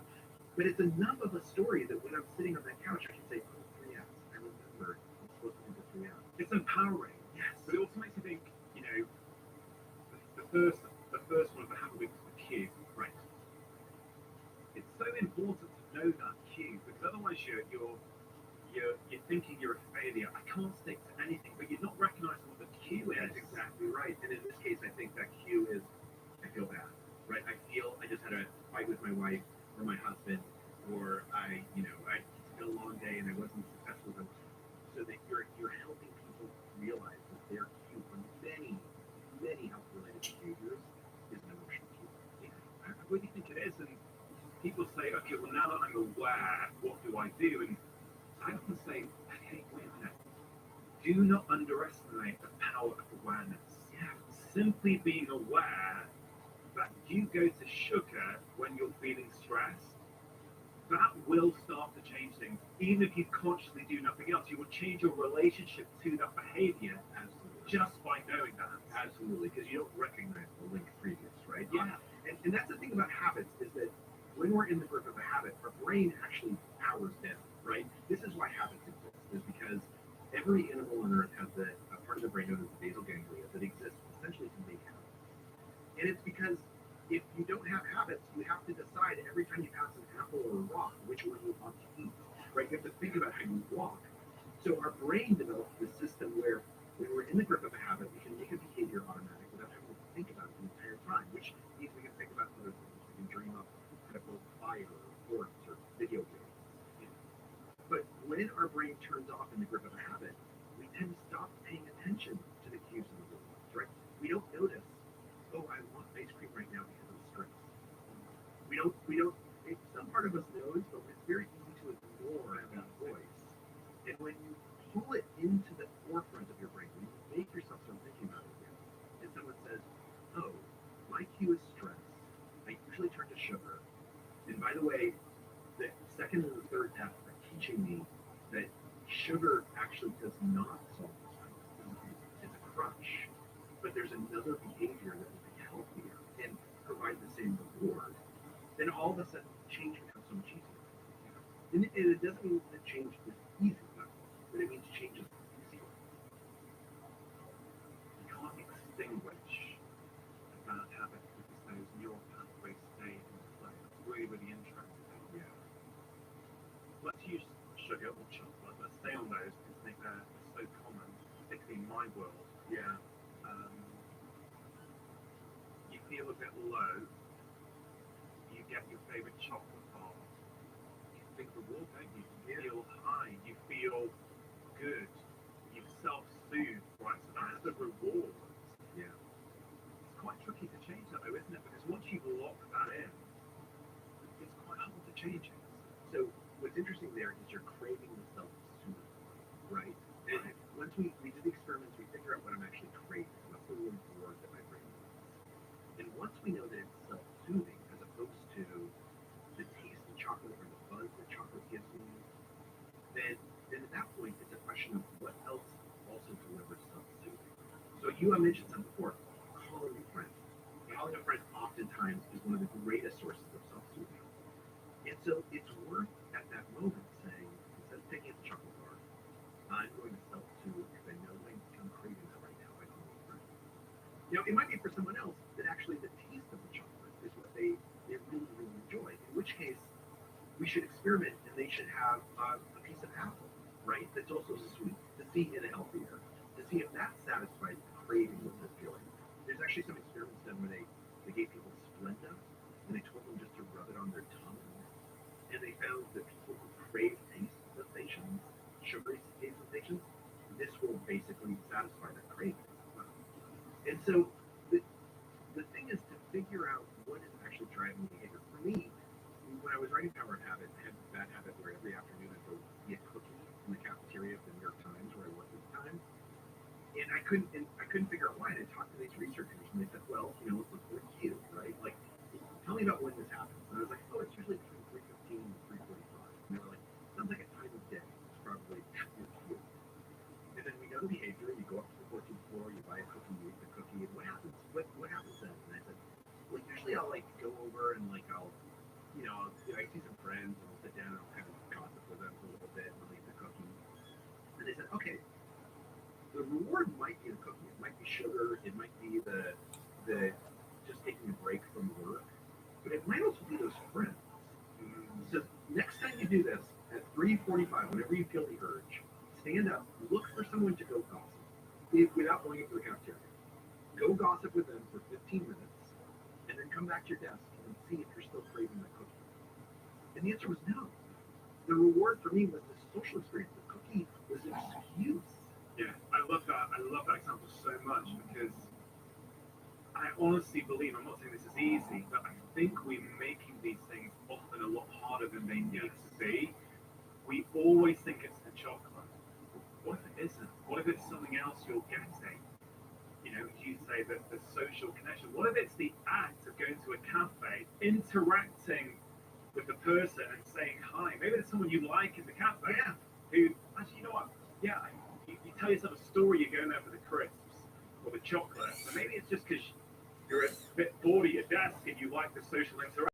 but it's enough of a story that when I'm sitting on that couch, I can say, oh, 3 F's. I remember I'm supposed to do the 3 F's. It's empowering, yes. But it also makes you think, you know, the first one of the habit week is the cue, right? It's so important to know that cue, because otherwise you're thinking you're a failure. I can't stick to anything, but you're not recognizing what the cue is. That's exactly right. And in this case, I think that cue is, I feel bad, right? I feel I just had a fight with my wife or my husband, or it's been a long day and I wasn't successful with them. So that you're helping people realize that their cue for many, many health-related behaviors is an emotional cue. Yeah, what do you think it is? And people say, okay, well, now that I'm aware, what do I do? And I often say, hey, wait a minute. Do not underestimate the power of awareness. Yeah. Simply being aware that you go to sugar when you're feeling stressed, that will start to change things. Even if you consciously do nothing else, you will change your relationship to that behavior. Absolutely. Just by knowing that. Absolutely, because you don't recognize the link previous, right? Yeah. And that's the thing about habits, is that when we're in the grip of a habit, our brain actually powers down, right? This is why habits exist, is because every animal on Earth has a part of the brain known as the basal ganglia that exists essentially to make habits. And it's because if you don't have habits, you have to decide every time you pass an apple or a rock which one you want to eat, right? You have to think about how you walk. So our brain developed this system where when we're in the grip of a habit, we can make a behavior automatic without having to think about it the entire time, which means we can think about other things. We can dream up how to build fire or forts or video games. But when our brain turns off in the grip of a habit, we tend to stop paying attention to the cues in the world, right? We don't notice, oh, I want ice cream right now because I'm stressed. Some part of us knows, but it's very easy to ignore that voice. And when you pull it into the forefront of your brain, when you make yourself start thinking about it again, and someone says, oh, my cue is stress, I usually turn to sugar. And by the way, the second and the third test are teaching me that sugar actually does not solve this problem. It's a crutch. But there's another behavior that will be healthier and provide the same reward. Then all of a sudden, change becomes so much easier. And it doesn't mean that change is easy, but it means change is easier. You can't extinguish a bad habit because those neural pathways stay in place. It's really, really interesting. Yeah. Let's use sugar or chocolate. Let's stay on those because they're so common, particularly in my world. Yeah. You feel a bit low, you get your favorite chocolate bar. You think reward, don't you? You feel high, you feel good, you self-soothe, right? So that's the reward. Yeah. It's quite tricky to change that though, isn't it? Because once you've locked that in, it's quite hard to change it. So what's interesting there is you're craving the self-soothe, right? And once we do the experiments, we figure out what I'm actually craving. What's the reward that my brain wants? And once we know that it's self-soothing, as opposed to the taste of chocolate or the buzz that chocolate gives me, then at that point it's a question of what else also delivers self-soothing. So you mentioned something before, calling a friend. Calling a friend oftentimes is one of the greatest sources of self-soothing. And so it's worth at that moment saying, instead of picking up the chocolate bar, I'm going to self-soothe because I know I'm craving that right now. I call a friend. You know, it might be for someone else that actually the taste of the chocolate is what they really, really enjoy. In which case, we should experiment and they should have a piece of apple, right? That's also sweet, to see in a healthier, to see if that satisfies the craving that they're feeling. There's actually some experiments done where they gave people Splenda and they told them just to rub it on their tongue. And they found that people who crave taste sensations, sugary taste sensations, this will basically satisfy their craving. And so the thing is to figure out what is actually driving behavior. For me, when I was writing Power of Habit, I had that habit where every afternoon I'd go eat a cookie in the cafeteria of the New York Times where I worked at the time. And I couldn't figure out why. And I talked to these researchers and they said, well, you know, look, we're cute, right? Like, tell me about when this happens. And I was like, oh, it's usually between 3:15 and 3:45. And they were like, sounds like a time of day. It's probably you're cute. And then we know the behavior. You go up to the 14th floor, you buy a cookie, you eat the cookie, and what happens? What happens then? And I said, well, usually I'll like go over and like I'll I see some friends and I'll sit down and I'll kind of gossip with them for a little bit and I'll eat the cookie. And they said, okay, the reward might be the cookie. It might be sugar. It might be the just taking a break from work. But it might also be those friends. So next time you do this, at 3:45, whenever you feel the urge, stand up, look for someone to go gossip without going into the cafeteria. Go gossip with them for 15 minutes, and then come back to your desk and see if you're still craving that cookie. And the answer was no. The reward for me was the social experience. The cookie was an excuse. Yeah, I love that. I love that example so much because I honestly believe, I'm not saying this is easy, but I think we're making these things often a lot harder than they need to be. We always think it's the chocolate. What if it isn't? What if it's something else you're getting? You know, you say that the social connection. What if it's the act of going to a cafe, interacting with the person and saying hi? Maybe there's someone you like in the cafe who, actually, you know what? Yeah, you tell yourself a story, you're going there for the crisps or the chocolate. But maybe it's just because you're a bit bored at your desk and you like the social interaction.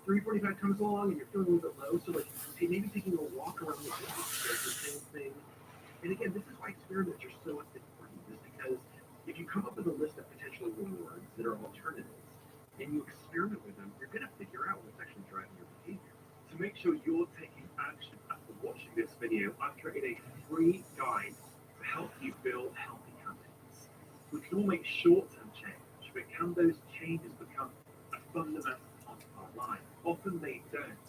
3:45 comes along and you're feeling a little bit low, so like maybe taking a walk around the block does the same thing. And again, this is why experiments are so important, is because if you come up with a list of potential rewards that are alternatives and you experiment with them, you're going to figure out what's actually driving your behavior. To make sure you're taking action after watching this video, I've created a free guide to help you build healthy habits. We can all make short-term change, but can those changes become a fundamental part of our life? Often they don't.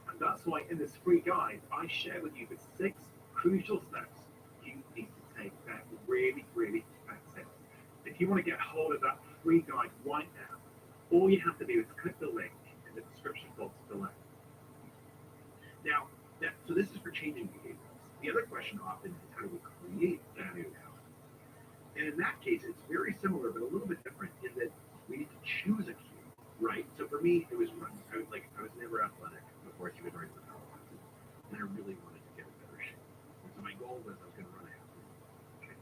And that's why in this free guide, I share with you the 6 crucial steps you need to take that really, really effective. If you want to get hold of that free guide right now, all you have to do is click the link in the description box below. Now, so this is for changing behaviors. The other question often is how do we create a new habit? And in that case, it's very similar, but a little bit different in that we need to choose a cue, right? So for me, it was running. I was never athletic before I started running the power classes, and I really wanted to get a better shape. And so my goal was I was going to run a half marathon. Okay.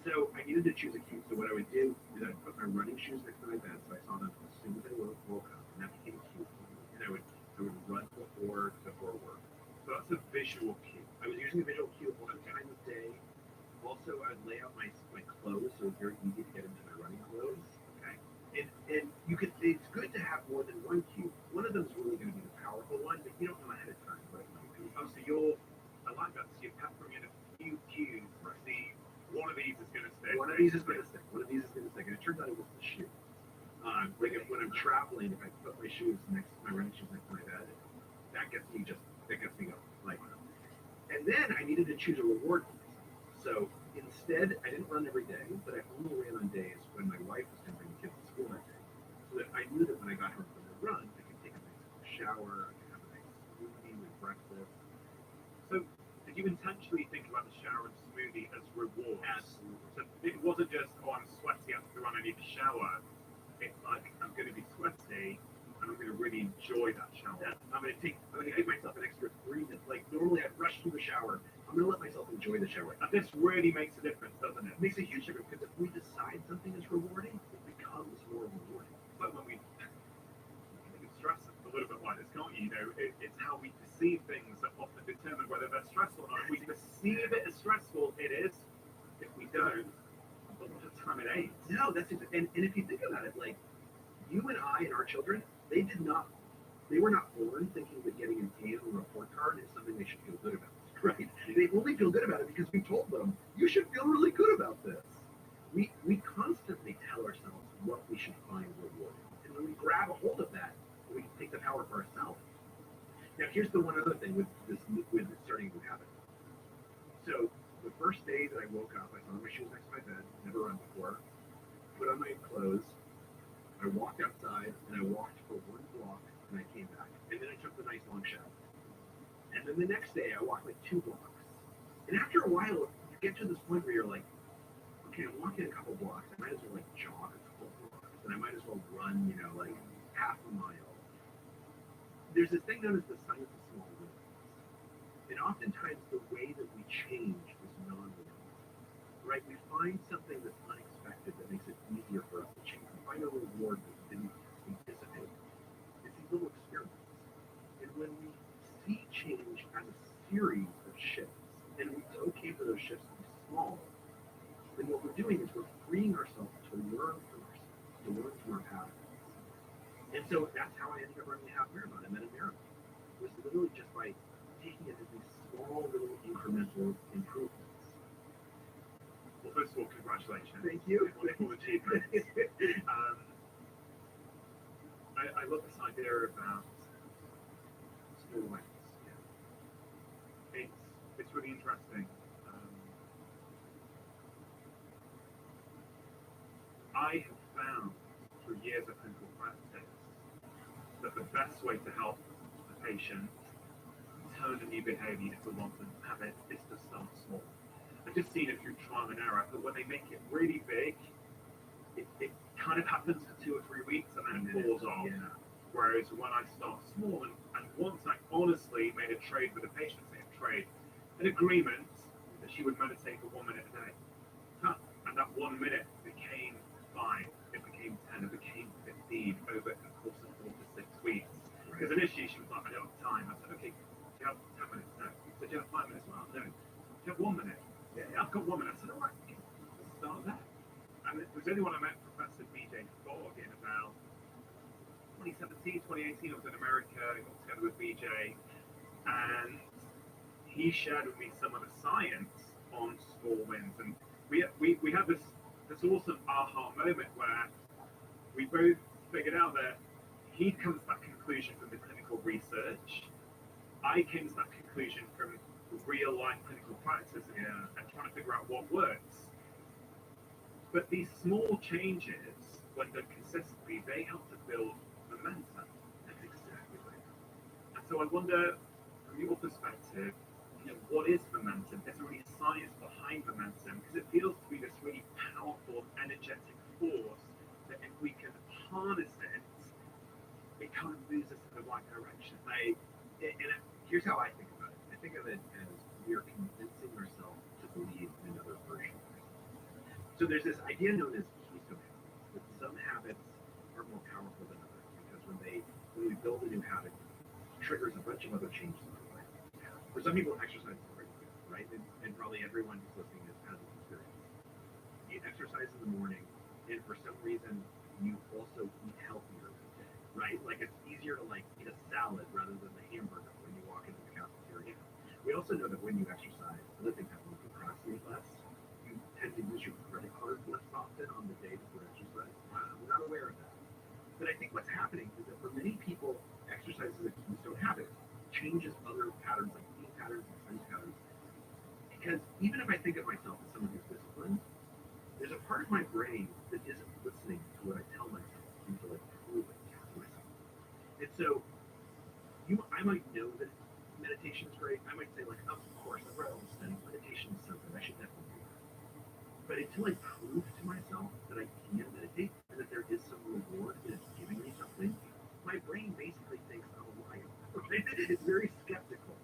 So I needed to choose a cue. So what I would do is I'd put my running shoes next to my bed, so I saw them as soon as I woke up, and that became a cue for me. And I would run before work. So that's a visual cue. I was using a visual cue of one time of day. Also, I'd lay out my clothes, so it's very easy to get into my running clothes. Okay, and it's good to have more than one cue. One of them is really going to be the powerful one, but you don't know ahead of time what it might be. Oh, so I like that. So you're peppering in a few cues. Right. See, one of these is going to stick. One of these is going to stick. One of these is going to stick. And it turns out it was the shoe. When I'm traveling, if I put my running shoes next to my bed, that gets me going. And then I needed to choose a reward for myself. So instead, I didn't run every day, but I only ran on days when my wife was going to bring the kids to school that day. So that I knew that when I got home from the run, I could take a nice shower, I could have a nice smoothie with breakfast. So did you intentionally think about the shower and smoothie as reward? Absolutely. So it wasn't just, I'm sweaty after the run, I need to shower. It's like, I'm going to be sweaty, and I'm going to really enjoy that shower. Yeah, I'm going to give myself an extra 3 minutes. Like normally I'd rush through the shower. I'm going to let myself enjoy the shower. And this really makes a difference, doesn't it? It makes a huge difference because if we decide something is rewarding, it becomes more rewarding. But when we can stress a little bit like this, can't you? You know, it's how we perceive things that often determine whether they're stressful or not. If we perceive it as stressful, it is. If we don't, a lot of time it ain't. No, that's it. And if you think about it, like you and I and our children, they were not born thinking that getting an A on a report card is something they should feel good about, right? They only feel good about it because we told them, you should feel really good about this. We constantly tell ourselves what we should find rewarding. And when we grab a hold of that, we take the power for ourselves. Now, here's the one other thing with starting a new habit. So the first day that I woke up, I saw my shoes next to my bed, never run before, put on my clothes, I walked outside, and I walked for 1 block and I came back. And then I took the nice long shower. And then the next day, I walked like 2 blocks. And after a while, you get to this point where you're like, okay, I'm walking a couple blocks. I might as well like jog a couple blocks. And I might as well run, you know, like half a mile. There's this thing known as the science of small wins. And oftentimes the way that we change is non-linear, right? We find something that's unexpected that makes it easier for us to change. We find a reward that we didn't anticipate. It's these little experiments. And when we see change as a series of shifts, and it's okay for those shifts to be small, then what we're doing is we're freeing ourselves to learn from ourselves, to learn from our patterns. And so that's how I ended up running a half marathon. I met a marathon. It was literally just by taking it as these small little incremental improvements. Well, first of all, congratulations. Thank you. Wonderful achievement. I love this idea about small wins. It's really interesting. I have found through years of clinical practice that the best way to help a patient turn a new behavior into a long-term habit is to start small. I've just seen it through trial and error, but when they make it really big, it kind of happens for 2 or 3 weeks and then falls off. Yeah. Whereas when I start small, and once I honestly made a trade with a patient, an agreement that she would meditate for 1 minute a day. And that 1 minute became 5, it became 10, it became 15 over the course of 4 to 6 weeks. Because initially she was like, I don't have time. I said, okay, do you have 10 minutes? No. So do you have 5 minutes? Well, no. Do you have 1 minute? Yeah, I've got 1 minute. I said, all right, okay, let's start there. And it was only when I met Professor BJ Fogg in about 2017, 2018, I was in America, I got together with BJ, and he shared with me some of the science on small wins. And we had this awesome aha moment where we both figured out that he'd come to that conclusion from the clinical research. I came to that conclusion from real life clinical practice and trying to figure out what works. But these small changes, when done consistently, they help to build momentum. That's exactly right. And so I wonder, from your perspective, what is momentum? Is there any science behind momentum? Because it feels to be this really powerful, energetic force that if we can harness it, it kind of moves us in the right direction. Here's how I think about it. I think of it as we are convincing ourselves to believe in another version of ourselves. So there's this idea known as keystone habits, that some habits are more powerful than others because when we build a new habit, it triggers a bunch of other changes in our life. For some people, exercise is very good, right? And probably everyone who's listening has this experience. You exercise in the morning, and for some reason, you also eat healthier, right? Like it's easier to eat a salad rather than the hamburger when you walk into the cafeteria. We also know that when you exercise, other things happen. You procrastinate less. You tend to use your credit card less often on the day before exercise. We're not aware of that. But I think what's happening is that for many people, exercise is a keystone habit. Changes other patterns like eating patterns and sleep patterns. Because even if I think of myself as someone who's disciplined, there's a part of my brain that isn't listening to what I tell myself until I prove it to myself. And so I might know that meditation is great. I might say of course, I've read all this study. Meditation is something I should definitely do that. But until I prove to myself that I can meditate and that there is some reward in it giving me something, my brain basically thinks I'm a liar. It's very skeptical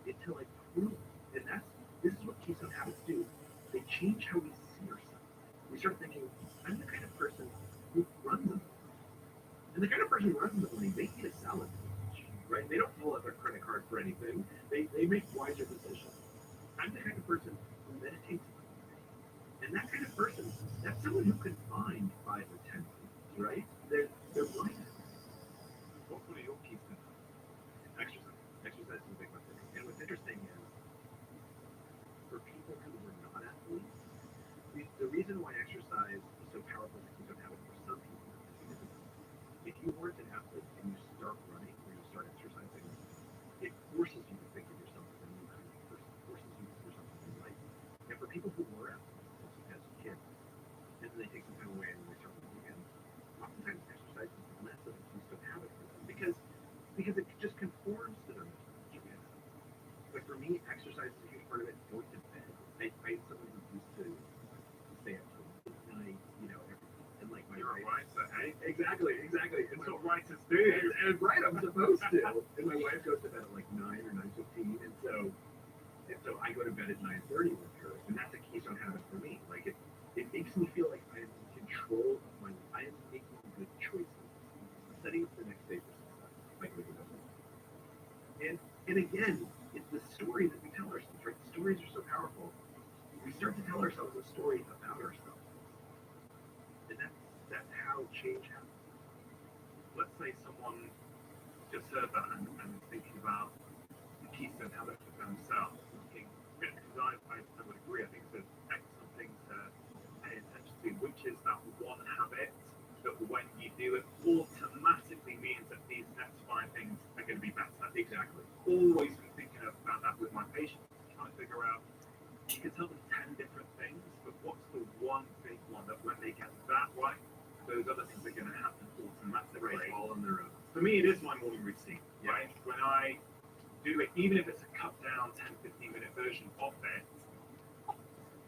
until I prove it. And this is what keystone habits do. They change how we see ourselves. We start thinking, I'm the kind of person who runs in the morning. And the kind of person who runs in the morning, they eat a salad, right? They don't pull out their credit card for anything. They make wiser decisions. I'm the kind of person who meditates in the morning. And that kind of person, that's someone who can find 5 or 10 things, right? They're minded. What's one of your keystone habits? Exercise. Exercise is a big one for me. And what's interesting is, for people who were not athletes, the reason why exercise is so powerful as a keystone habit for some people is because if you weren't an athlete and you start running or you start exercising, it forces you to think of yourself as a new kind of person. It forces you to see yourself as a new life. And for people who were athletes as kids, and then they take some time away and they start running again, oftentimes exercise is less of a keystone habit for them because right? So, exactly. It's what writers do. And right, I'm supposed to. And my wife goes to bed at like 9 or 9:15, and so I go to bed at 9:30 with her, and that's a keystone habit for me. Like it makes me feel like I am in control of my life. I am making good choices, setting up the next day for success by doing it. And again, it's the story that we tell ourselves, right? Stories are so powerful. We start to tell ourselves a story about ourselves, and that's how change happens. Let's say someone just heard that and thinking about the keystone habit for themselves, thinking, because I would agree, I think it's an excellent thing to pay attention to, which is that one habit that when you do it automatically means that these next 5 things are going to be better. Exactly. Always been thinking about that with my patients, trying to figure out, you can tell them 10 different things, but what's the one big one that when they get that right, those other things are going to happen automatically. Right, all on their own. For me, it is my morning routine, right? When I do it, even if it's a cut down 10-15 minute version of it,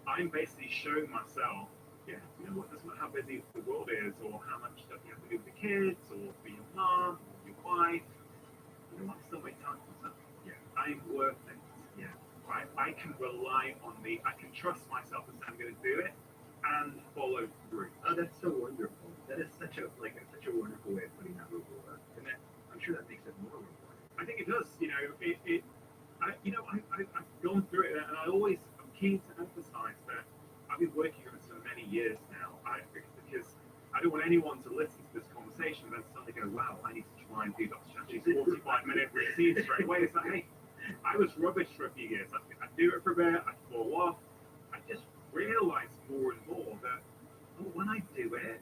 I'm basically showing myself, you know what, that's not how busy the world is, or how much stuff you have to do with the kids, or for your mom, or your wife. You know, I still make time for myself. I'm worth it. Right? I can rely on me. I can trust myself that I'm going to do it and follow through. Oh, that's so wonderful. That is such a wonderful way of putting that reward, and I'm sure that makes it more rewarding. I think it does. You know, I've gone through it, and I'm keen to emphasize that I've been working on it for many years now. Because I don't want anyone to listen to this conversation and then suddenly go, "Wow, I need to try and do Dr. Chachi's 45-minute routine straight away." It's like, hey, I was rubbish for a few years. I do it for a bit, I fall off. I just realized more and more that when I do it,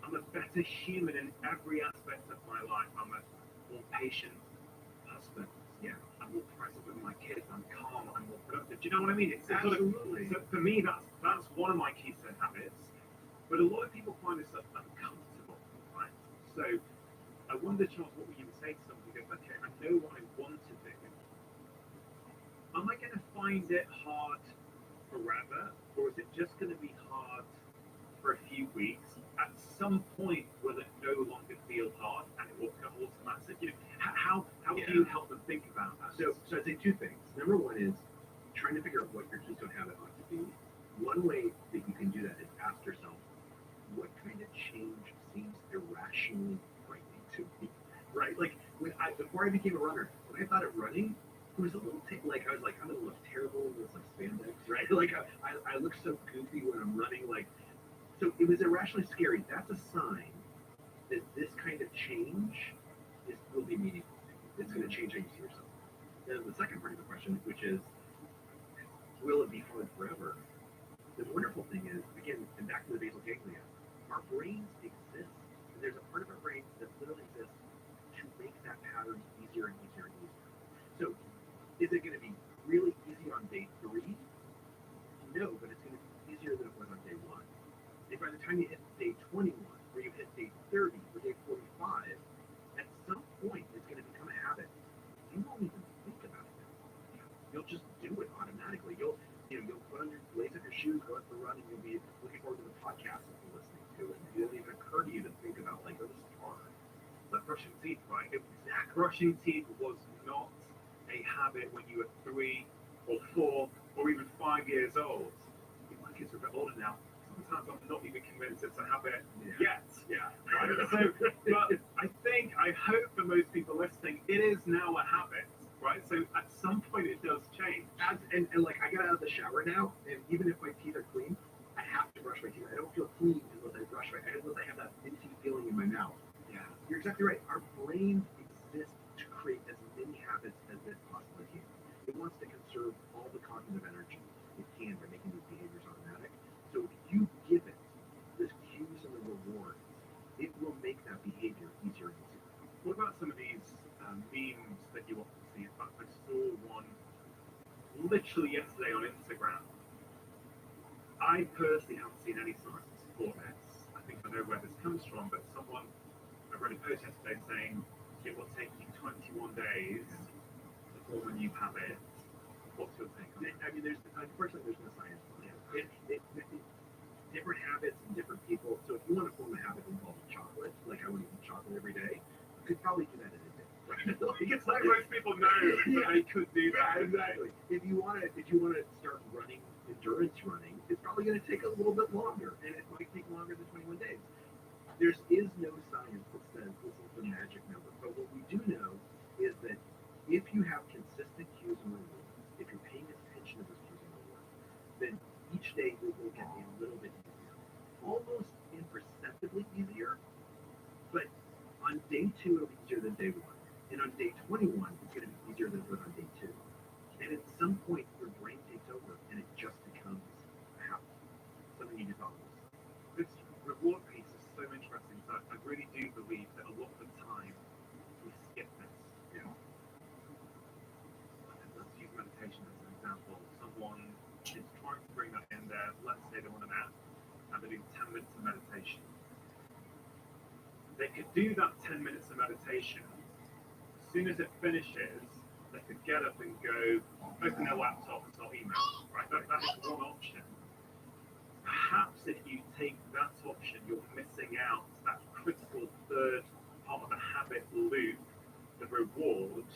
I'm a better human in every aspect of my life. I'm a more patient husband. I'm more present with my kids. I'm calm. I'm more productive. Do you know what I mean? It's Absolutely. So for me, that's one of my keystone habits. But a lot of people find this uncomfortable, right? So I wonder, Charles, what would you say to someone who goes, okay, I know what I want to do. Am I going to find it hard forever, or is it just going to be hard for a few weeks? At some point, will it no longer feel hard and it will become automatic? You know, how do you help them think about that? So I'd say 2 things. Number one is trying to figure out what your keystone habit ought to be. One way that you can do that is ask yourself, what kind of change seems irrationally frightening to me? Right? Like before I became a runner, when I thought of running, it was a little I was like, I'm gonna look terrible with like spandex, right? Like I look so goofy when I'm running, so it was irrationally scary. That's a sign that this kind of change will be meaningful. It's going to change how you see yourself. Then the second part of the question, which is, will it be hard forever? The wonderful thing is, again, and back to the basal ganglia, our brains exist. And there's a part of our brain that literally exists to make that pattern easier and easier and easier. So is it going to be really easy on day 3? No, but it's going to be easier than it was on day 1. And by the time you hit day 21, or you hit day 30, or day 45, at some point it's going to become a habit. You won't even think about it. You'll just do it automatically. You'll put on your lace up your shoes, go out for a run, and you'll be looking forward to the podcast that you're listening to. And it won't even occur to you to think about this is hard. Like brushing teeth, right? Exactly. Brushing teeth was not a habit when you were 3 or 4 or even 5 years old. My kids are a bit older now. Sometimes I'm not even convinced it's a habit yet. Right? So, but I hope for most people listening, it is now a habit, right? So at some point it does change. And I get out of the shower now, and even if my teeth are clean, I have to brush my teeth. I don't feel clean unless I brush unless I have that minty feeling in my mouth. You're exactly right. Our brain exists to create as many habits as it possibly can. It wants to conserve all the cognitive energy it can by making these behaviors automatic. So if you give it the cues and the rewards, it will make that behavior easier and easier. What about some of these memes that you often see? In fact, I saw one literally yesterday on Instagram. I personally haven't seen any signs to support this. I think I know where this comes from, but I read a post yesterday saying it will take you 21 days to form a new habit. What's your take on it? I mean, unfortunately, there's no science on it. different habits and different people. So if you want to form a habit involving chocolate, like I want to eat chocolate every day, you could probably do that in a day. Like it's Like most people know that I could do that. Exactly. If you want to start running, endurance running, it's probably going to take a little bit longer, and it might take longer than 21 days. There is no science that says this is the magic number, but what we do know is that if you have consistent cues and rewards, if you're paying attention to those cues and rewards, then each day it will get a little bit easier, almost imperceptibly easier. But on day 2, it'll be easier than day 1, and on day 21, it's going to be easier than it was on day 2. And at some point, your brain takes over, and it just becomes a habit, something you do always. This reward piece is so interesting. So I really do believe that a lot of the time we skip this. Yeah. Let's use meditation as an example. Someone is trying to bring that in there. Let's say they want an app and they do 10 minutes of meditation. They could do that 10 minutes of meditation. As soon as it finishes, they could get up and go open their laptop and start email. Right? That is one option. Perhaps if you take that option, you're missing out that critical third part of the habit loop, the reward.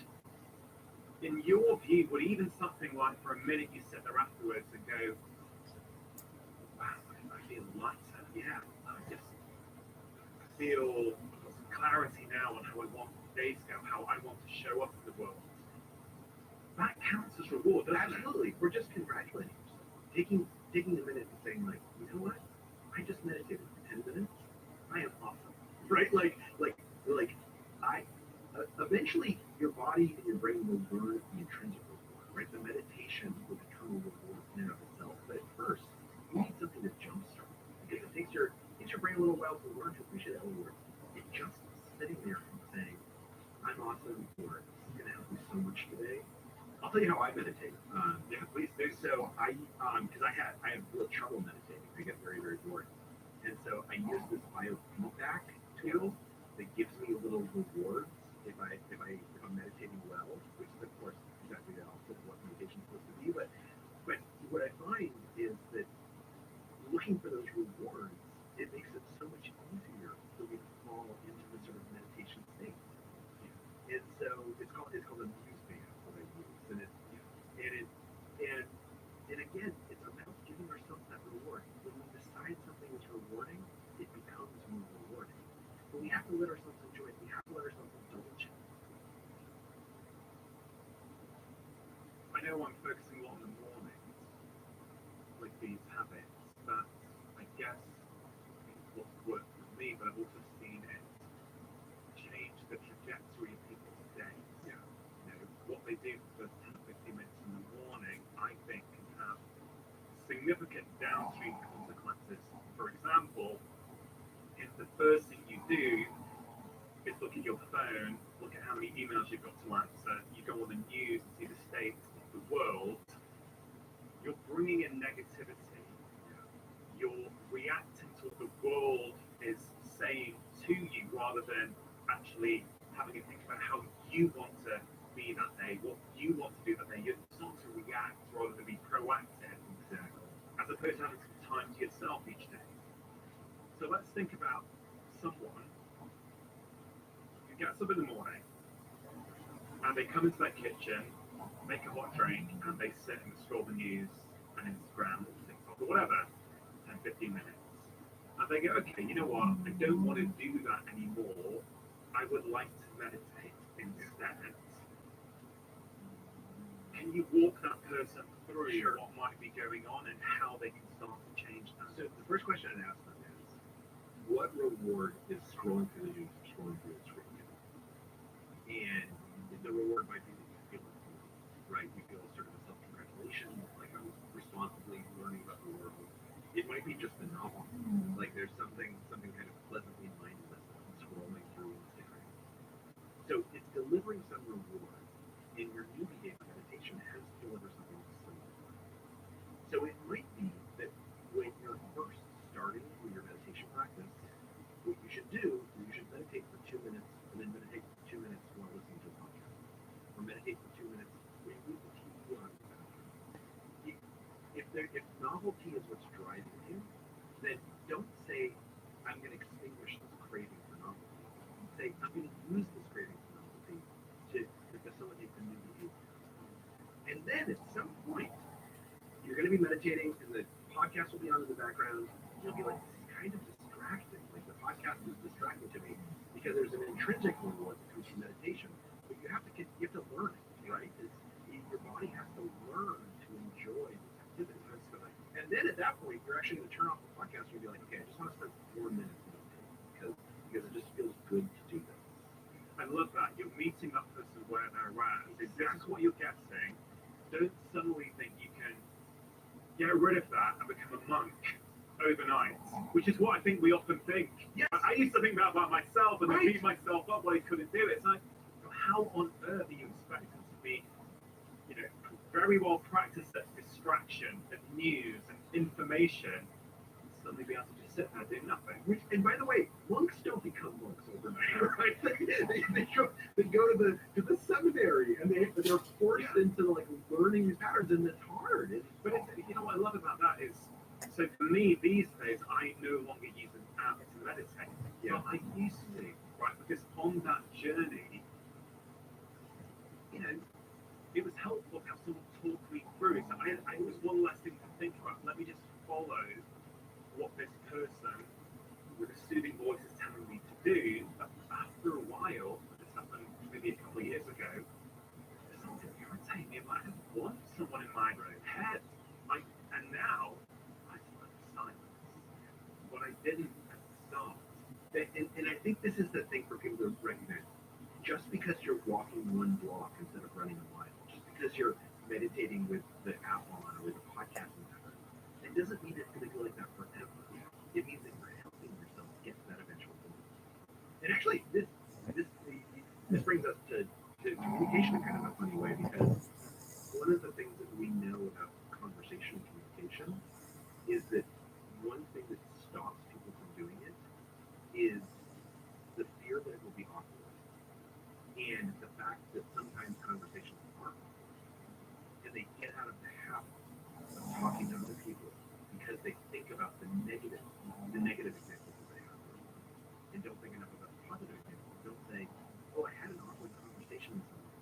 In your view, would even something like for a minute you sit there afterwards and go, wow, I feel lighter. Yeah, I just feel some clarity now on how I want days to go, how I want to show up in the world. That counts as reward, doesn't it? Absolutely. We're just congratulating yourself. Taking a minute and saying, like, you know what? I just meditated for 10 minutes. I am awesome. Right? Like eventually your body and your brain will learn the intrinsic reward, right? The meditation will become a reward in and of itself. But at first, you need something to jumpstart. Because it takes your brain a little while to learn to appreciate that reward. It just sitting there and saying, I'm awesome, or it's gonna help me so much today. I'll tell you how I meditate. Yeah, please do. So because I have real trouble meditating. I get very, very bored. And so I use this biofeedback tool that gives me little rewards if I'm meditating well, which is of course exactly the opposite of what meditation is supposed to be. But what I find is that looking for those rewards, it makes it so much easier for me to fall into the sort of meditation state. And so it's called a muse band that I use, and again, it's about giving ourselves that reward. When we decide something is rewarding, it becomes more rewarding. But we have to let ourselves enjoy it. We have to let ourselves indulge it. I know I'm focusing a lot on the mornings with these habits. That, I guess, is what's worked for me, but I've also seen it change the trajectory of people's days. Yeah. You know, what they do for 10 or 15 minutes in the morning, I think, can have significant downstream consequences. For example, if the first thing you do is look at your phone, look at how many emails you've got to answer, you go on the news and see the state of the world, you're bringing in negativity. You're reacting to what the world is saying to you rather than actually having a think about how you want to be that day, what you want to do that day. You're starting to react rather than be proactive, as opposed to having some time to yourself each day. So let's think about someone who gets up in the morning and they come into their kitchen, make a hot drink, and they sit and scroll the news and Instagram or TikTok or whatever, 10, 15 minutes. And they go, okay, you know what? I don't want to do that anymore. I would like to meditate instead. Can you walk that person through what might be going on and how they can start to change that? So the first question I'd ask them is, what reward is scrolling through the news or scrolling through the screen giving? And the reward might be that you feel informed, right? You feel sort of a self-congratulation, like I'm responsibly learning about the world. It might be just a novel, like there's something kind of pleasantly mindless about scrolling through Instagram. So it's delivering some reward, and your new behavior meditation has to deliver something similar. So it might be that when you're first starting with your meditation practice, what you should do is you should meditate for 2 minutes and then meditate for 2 minutes while listening to a podcast. Or meditate for 2 minutes when you leave the TV on. If novelty is what's driving you, then don't say, I'm going to extinguish this craving for novelty. Say, I'm going to use this craving for novelty to facilitate the new behavior. And then at some point, you're going to be meditating and the podcast will be on in the background. You'll be like, this is kind of distracting. Like the podcast is distracting to me because there's an intrinsic reward that comes from meditation. But you have to learn it, right? Your body has to learn to enjoy this activity. And then at that point, you're actually going to turn off the podcast and you'll be like, okay, I just want to spend 4 minutes because it just feels good to do this. I love that. You're meeting that person where they're at. That's what you're getting. Don't suddenly think you can get rid of that and become a monk overnight, which is what I think we often think. Yeah, I used to think that about myself and then beat myself up when I couldn't do it. It's like, how on earth do you expect us to be, very well practiced at distraction, at news and information, and suddenly be able to just sit there and do nothing? And by the way, monks don't become monks overnight, right? They go to the seminary and they're forced into like learning these patterns, and it's hard. But what I love about that is, so for me these days, I no longer use an app to meditate. Yeah. But I used to, right? Because on that journey, it was helpful to have someone talk me through it. So it was one less thing to think about. Let me just follow what this person with a soothing voice is telling me to do. But after a while, this happened maybe a couple of years ago, there's something irritating me. I want someone in my head. And now, I select silence. What I didn't at the start. And I think this is the thing for people to recognize. Just because you're walking one block instead of running a mile, just because you're meditating with the app on or with the podcast on, it doesn't mean it's going to go like that forever. It means that you're helping yourself get to that eventual goal. And actually, this brings us to communication in kind of a funny way, because one of the things that we know about conversational communication is that one thing that stops people from doing it is the fear that it will be awkward. And the fact that sometimes conversations aren't awkward, and they get out of the habit of talking to other people because they think about the negative examples that they have, and don't think enough about the positive examples. Don't say, "Oh, I had an awkward conversation with someone.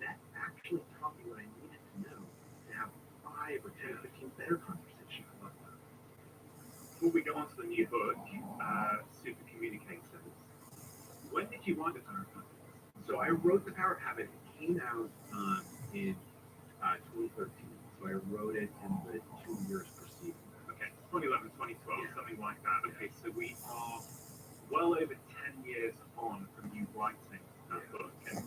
That actually taught me what I needed to know to have 5 or 10 or 15 better conversations." I love that. Before we go on to the new book, Super Communicators, when did you write the Power of Habit? So I wrote The Power of Habit. It came out in 2013. So I wrote it in the 2 years preceding that. Okay, 2011, 2012, something like that. Okay, so we are well over 10 years on from you writing that book. And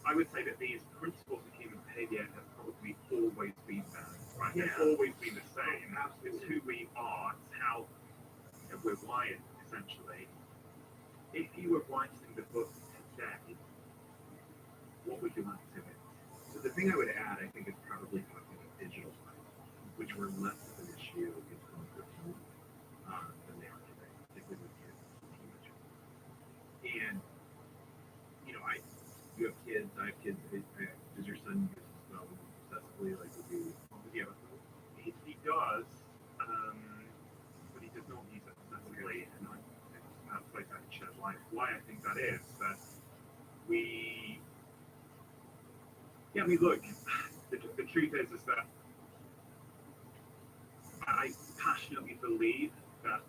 I would say that these principles of human behavior have probably always been there, right? Yeah. They've always been the same. Absolutely. It's who we are. It's how we're wired, essentially. If you were writing the book today, what would you add to it? So the thing I would add, I think, is probably talking about digital life, which were less of an issue in 2013 than they are today, particularly with kids and teenagers. And, you have kids, I have kids. Does your son use his phone obsessively? Like, would you have a phone? He does, but he does not use it obsessively. And I place that in shared life. Why I think that is that look, the truth is that I passionately believe that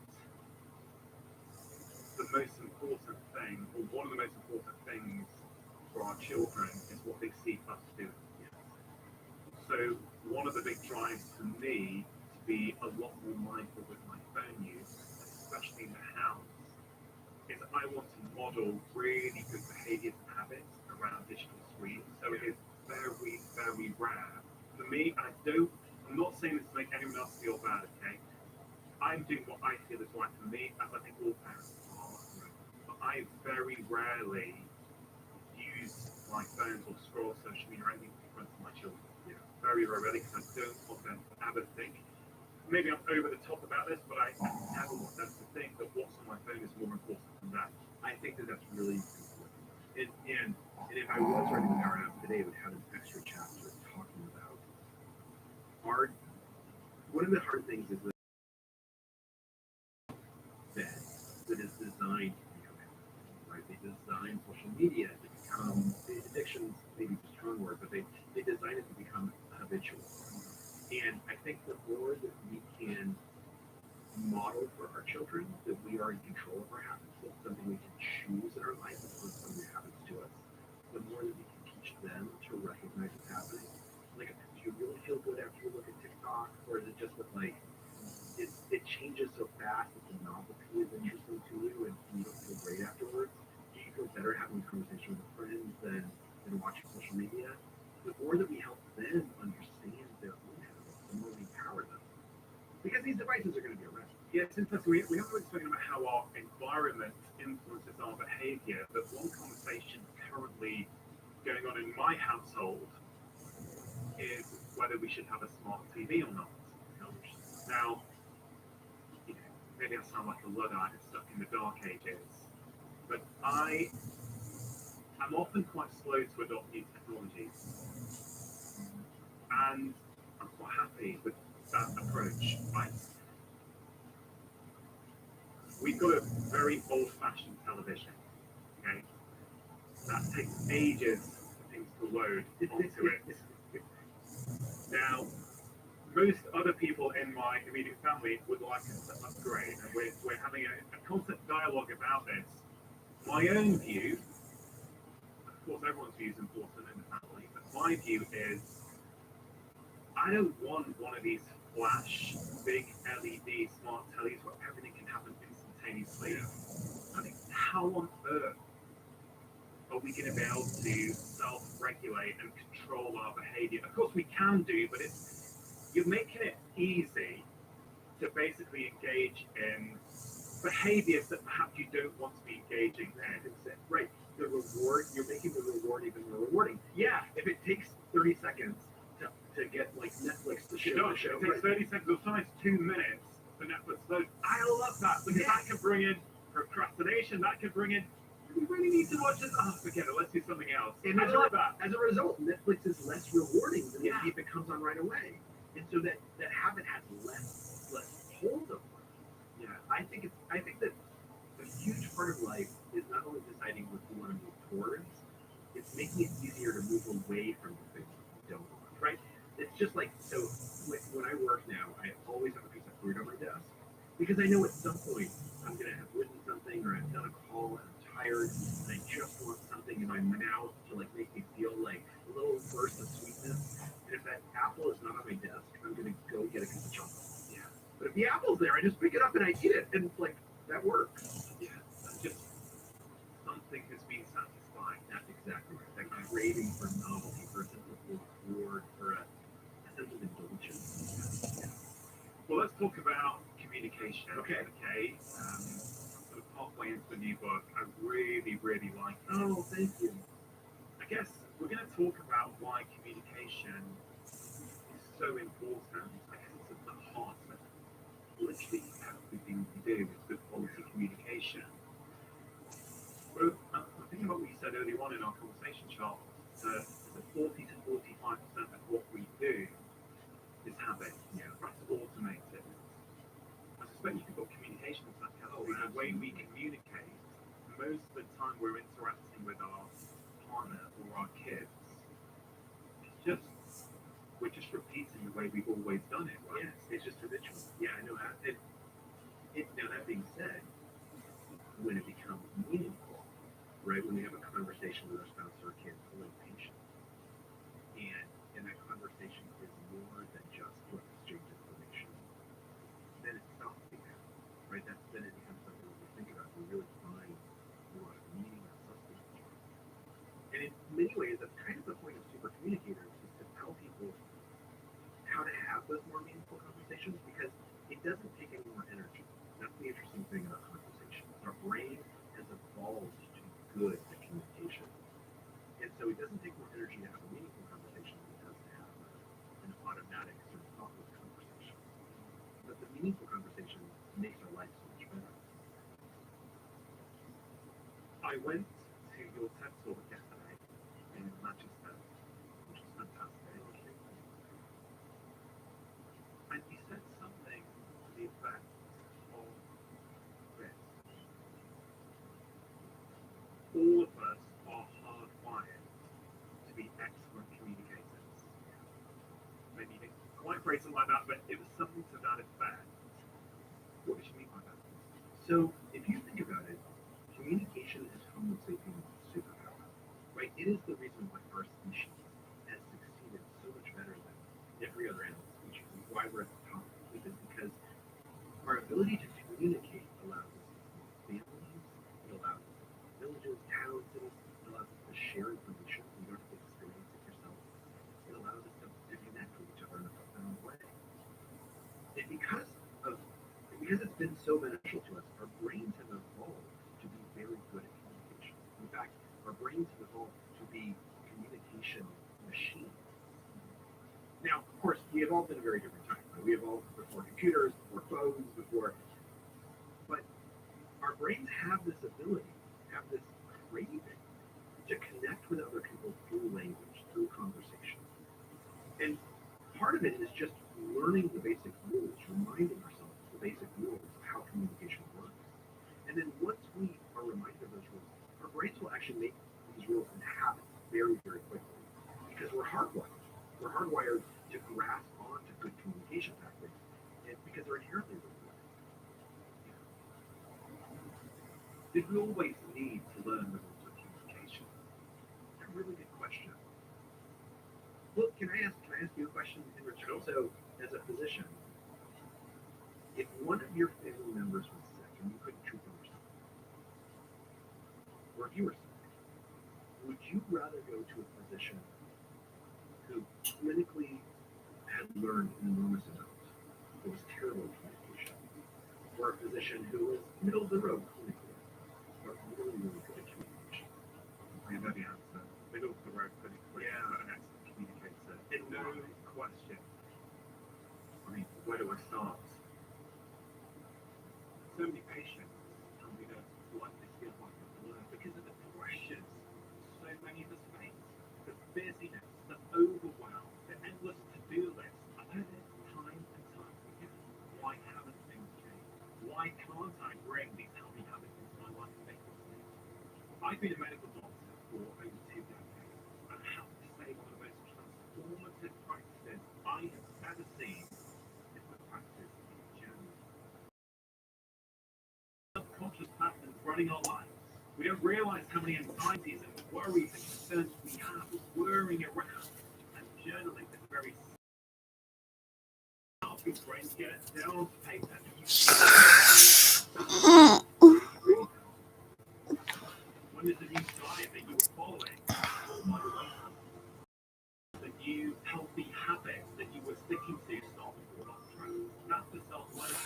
the most important thing, or one of the most important things for our children, is what they see us doing. So one of the big drives for me to be a lot more mindful with my phone use, especially in the house, is I want to model really good behaviors and habits around digital screens. So it is very, very rare for me. I'm not saying this to make anyone else feel bad, okay? I'm doing what I feel is right for me, as I think all parents are. But I very rarely use my phones or scroll social media or anything in front of my children. Very, very rarely, because I don't want them to ever think. Maybe I'm over the top about this, but I never want them to think that what's on my phone is more important than that. I think that that's really important. And if I was writing the Power App today, it would have an extra chapter talking about one of the hard things is that design social media to become, addiction's maybe a strong word, but they design it to become habitual. And I think the more that we can model for our children that we are in control of our habits, it's something we can choose in our life as opposed to something that happens to us, the more that we can teach them to recognize what's happening. Like, do you really feel good after you look at TikTok, or is it just that, like, it changes so fast that the novelty is interesting to you and you don't feel great afterwards? Do you feel better having a conversation with a friend than watching social media? The more that we help them understand their own habits, the more we empower them. Because these devices are going to be around. Yeah, it's interesting. We haven't really spoken about how our environment influences our behavior, but one conversation currently going on in my household is whether we should have a smart TV or not. Now, you know, maybe I sound like a Luddite stuck in the dark ages, but I'm often quite slow to adopt new technologies. And I'm quite happy with that approach. We've got a very old-fashioned television, okay? That takes ages for things to load onto it. Now, most other people in my immediate family would like us to upgrade, and we're having a constant dialogue about this. My own view, of course everyone's view is important in the family, but my view is I don't want one of these flash, big LED smart tellies where everything can happen instantaneously. I mean, how on earth are we going to be able to self-regulate and control our behavior? Of course we can do, but you're making it easy to basically engage in behaviors that perhaps you don't want to be engaging in. Right. The reward, you're making the reward even more rewarding. Yeah, if it takes 30 seconds to get like Netflix to show the show. It takes 30 seconds, or sometimes 2 minutes for Netflix to load. I love that because that can bring in procrastination, that can bring in, we really need to watch this. Oh, forget it, let's do something else. And I love that. As a result, Netflix is less rewarding than if it comes on right away. And so that habit has less hold of one. Yeah, I think that a huge part of life is not only deciding what you want to move towards, it's making it easier to move away from the things you don't want, right? It's just like, so when I work now, I always have a piece of fruit on my desk because I know at some point I'm going to have written something or I've done a call and I'm tired and I just want something in my mouth to like make me feel like a little burst of sweetness. And if that apple is not on my desk, I'm going to go get a piece of chocolate. Yeah. But if the apple's there, I just pick it up and I eat it, and like that works. Yeah. That's just something that's being satisfied. That's exactly right. That craving for novelty, for a sense of reward, for a sense of indulgence. Yeah. Well, let's talk about communication. Okay. I'm sort of halfway into the new book. I really, really like it. Oh, thank you. I guess we're going to talk about why communication is so important. I guess it's at the heart of literally everything we do is good quality communication. But I'm thinking about what you said earlier on in our conversation, Charles, that 40 to 45% of what we do is habit. Yeah. That's automated. I suspect you could put communication into that category. The way we communicate, most of the time we're interacting with our partner or our kids. We're just repeating the way we've always done it, right? Yes, it's just habitual. Yeah, I know that. Now that being said, when it becomes meaningful, right, when we have a conversation with our spouse or a kid, it's a little patient. And that conversation is more than just what exchange information. Then it stops being habit, right? Then it becomes something that we think about. We really find a lot of meaning and substance. And in many ways, that's kind of the point of super communicators, is to tell people how to have those more meaningful conversations, because it doesn't take any more energy. That's the interesting thing about conversations. Our brain has evolved to be good at communication. And so it doesn't take more energy to have a meaningful conversation than it does to have an automatic sort of thoughtless conversation. But the meaningful conversation makes our life so much better. I went to your TED talk yesterday in Manchester, which was fantastic. And you said something to the effect of this. All of phrase it like that, but it was something to that effect. What did you mean by that? So if you think about it, communication is Homo sapiens' superpower, right? It is the reason why our species has succeeded so much better than every other animal species, and why we're at the top. It is because our ability to communicate allows us to form families, it allows us to form villages, towns, cities, it allows us to share information. You don't have to experience it yourself. It allows us to connect with each other in a profound way. And because it's been so beneficial to us, our brains have evolved to be very good at communication. In fact, our brains have evolved to be communication machines. Now, of course, we evolved in a very different time. Right? We evolved before computers, before phones, but our brains have this ability, have this craving to connect with other people through language, through conversation. And part of it is just learning the basic rules, reminding ourselves the basic rules of how communication works. And then once we are reminded of those rules, our brains will actually make these rules into habits very, very quickly. Because we're hardwired. We're hardwired to grasp onto good communication tactics, and because they're inherently rewarding. Did we always need to learn the rules of communication? That's a really good question. Well, can I ask you a question, Richard? Also, as a physician, if one of your family members was sick and you couldn't treat them yourself, or if you were sick, would you rather go to a physician who clinically had learned an enormous amount, but was terrible at communication, or a physician who was middle of the road clinically, but really, really good at communication? I know the answer. Middle of the road clinically, yeah, an excellent communicator. No question. I mean, where do I start? So many patients tell me that life is feel like a blur because of the pressures so many of us face, the busyness, the overwhelm, the endless to-do list. I've heard it time and time again. Why haven't things changed? Why can't I bring these healthy habits into my life effectively? I've been a medical doctor for over 2 decades, and I have to say one of the most transformative practices I have ever seen is the practice in general. Subconscious patterns running our lives. We don't realize how many anxieties and worries and concerns we have whirring around. And journaling is very help your brain get it down to paper. When there's a new diet that you were following, the new healthy habits that you were sticking to start to fall off track. That's the self-learning.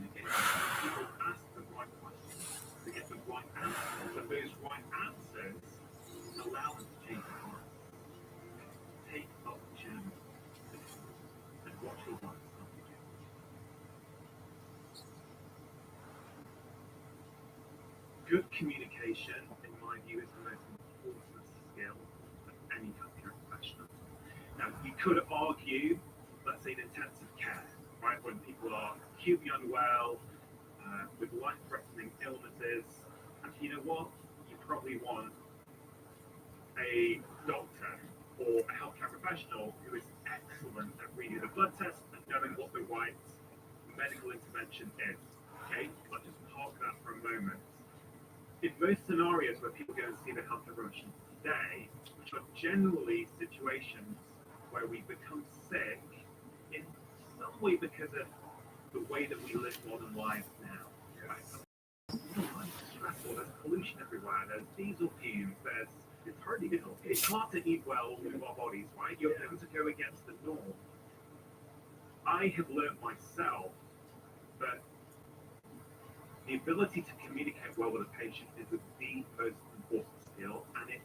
People ask the right questions to get the right answers, and those right answers allow them to change their heart. Take up the journey and watch your life start to change. Good communication, in my view, is the most important skill of any healthcare professional. Now, you could argue, let's say, in intensive care, right, when people are acutely unwell, with life-threatening illnesses, and you know what? You probably want a doctor or a healthcare professional who is excellent at reading the blood test and knowing what the right medical intervention is. Okay, let's just park that for a moment. In most scenarios where people go and see their healthcare professionals today, which are generally situations where we become sick in some way because of the way that we live modern lives now. It's stressful, there's pollution everywhere, there's diesel fumes, it's hard to get healthy. It's hard to eat well with our bodies, right? You're having to go against the norm. I have learned myself that the ability to communicate well with a patient is the most important skill, and it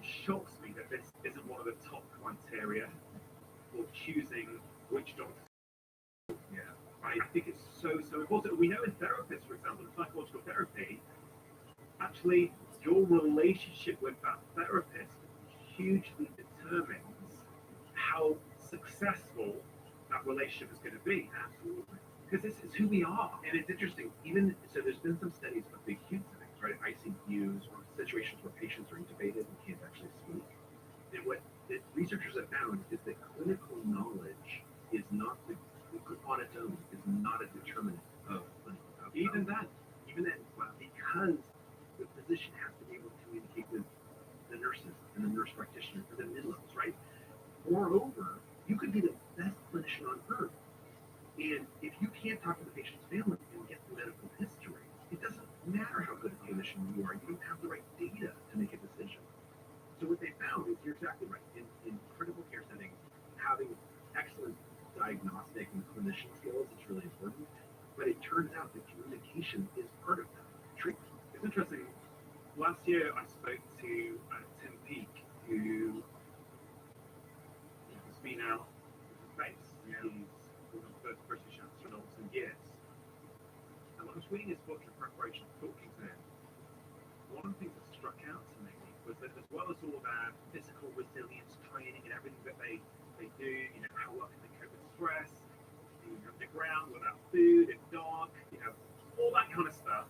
shocks me that this isn't one of the top criteria for choosing which doctor. Yeah, I think it's so important. We know in therapists, for example, in psychological therapy, actually your relationship with that therapist hugely determines how successful that relationship is going to be. Absolutely. Because this is who we are. And it's interesting, so there's been some studies of the acute settings, right? ICUs or situations where patients are intubated and can't actually speak. And what the researchers have found is that clinical knowledge not a determinant of clinical outcome. Even then, well, because the physician has to be able to communicate with the nurses and the nurse practitioner for the mid-levels, right? Moreover, you could be the best clinician on earth, and if you can't talk to the patient's family and get the medical history, it doesn't matter how good a clinician you are. You don't have the right data to make a decision. So what they found is, you're exactly right, in critical care settings, having excellent diagnostic and clinician skills is really important, but it turns out that communication is part of that treatment. It's interesting. Last year, I spoke to Tim Peake, who has been out of space. He's one of the first British astronauts in years. And when I was reading his book in preparation for talking to him, one of the things that struck out to me was that, as well as all their physical resilience training and everything that they do, how well can they cope with stress, being underground without food and dark, all that kind of stuff,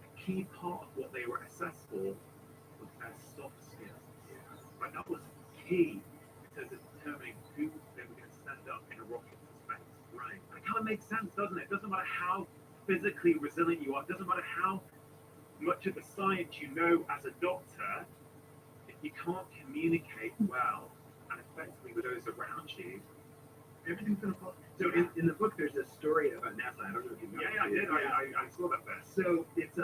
a key part of what they were assessed for was their soft skills. Right? That was key in terms of determining who they were going to send up in a rocket to space. Right. That kind of makes sense, doesn't it? It doesn't matter how physically resilient you are, it doesn't matter how much of the science you know as a doctor, if you can't communicate well and effectively with those around you, everything's going to fall. So in the book, there's this story about NASA. I don't know if you know. Yeah, I did. I saw that there. So it's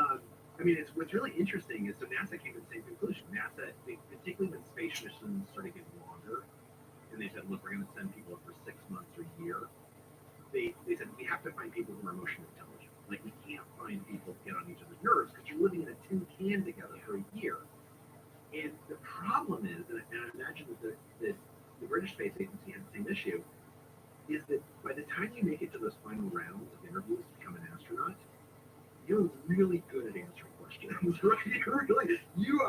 what's really interesting is, so NASA came to the same conclusion. NASA, particularly when space missions started getting longer, and they said, look, we're going to send people up for 6 months or a year. They said, we have to find people who are emotionally intelligent. Like, we can't find people to get on each other's nerves because you're living in a tin can together for a year. And the problem is, and I imagine that the British Space Agency had the same issue, is that by the time you make it to those final rounds of interviews to become an astronaut, you're really good at answering questions, right? You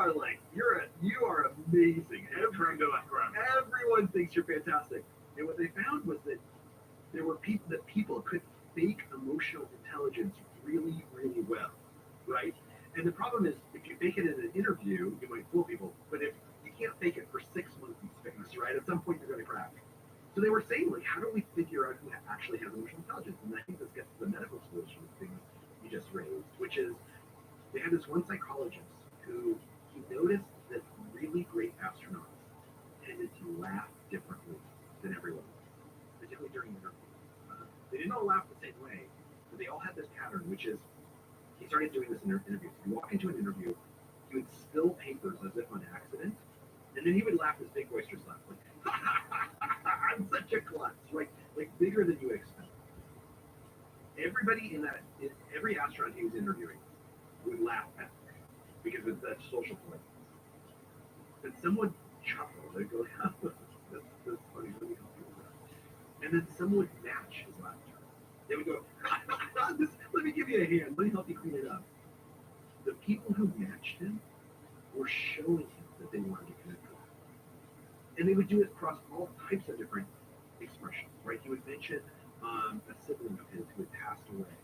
are amazing. Everyone thinks you're fantastic. And what they found was that there were people could fake emotional intelligence really, really well, right? And the problem is, if you fake it in an interview, you might fool people. But if you can't fake it for 6 months in space, right? At some point, you're going to crack. So they were saying, like, how do we figure out who actually has emotional intelligence? And I think this gets to the medical solution of things you just raised, which is, they had this one psychologist who he noticed that really great astronauts tended to laugh differently than everyone else, particularly during interviews. They didn't all laugh the same way, but they all had this pattern, which is, he started doing this in interviews. You walk into an interview, he would spill papers as if on accident, and then he would laugh this big boisterous laugh, like, I'm such a klutz, like bigger than you expect. Everybody every astronaut he was interviewing would laugh at him because it's that social point. Then someone chuckle, they'd go, that's funny, let me help you with that. And then someone would match his laughter. They would go, let me give you a hand, let me help you clean it up. The people who matched him were showing him that they wanted to connect with him. And they would do it across all types of different expressions, right? He would mention a sibling of his who had passed away.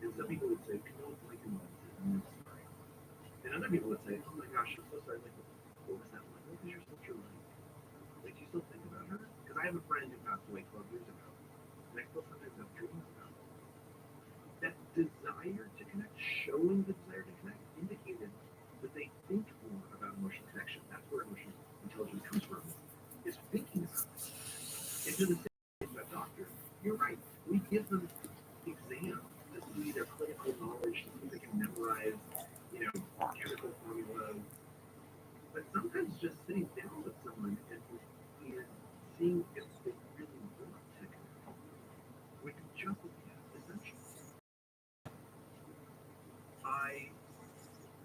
And some people would say, my condolences, I'm really sorry. And other people would say, oh my gosh, I'm so sorry. Like, what was that like? What was your sister like? Like, do you still think about her? Because I have a friend who passed away 12 years ago. And I still sometimes have dreams about her. That desire to connect, showing the desire to connect, indicated that they think more about emotional connection. That's where emotional intelligence comes from, is thinking about it. And to the same with doctors, you're right. We give them exams to see their clinical knowledge, to see if they can memorize, chemical formulas. But sometimes just sitting down with someone and seeing if they really want to connect would just be essential. I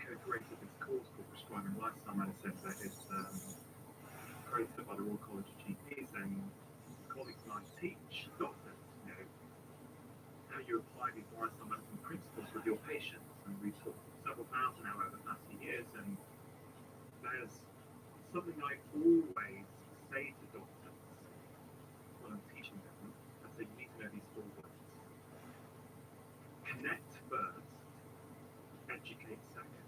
created this course called Prescribing Lifestyle Medicine that is created by the Royal College of GPs, and colleagues and I teach doctors, how you apply these lifestyle medicine principles with your patients. And we've taught several thousand now over the past few years, and there's something I always say to doctors when I'm teaching them. I say, you need to know these 4 words. Connect first, educate second.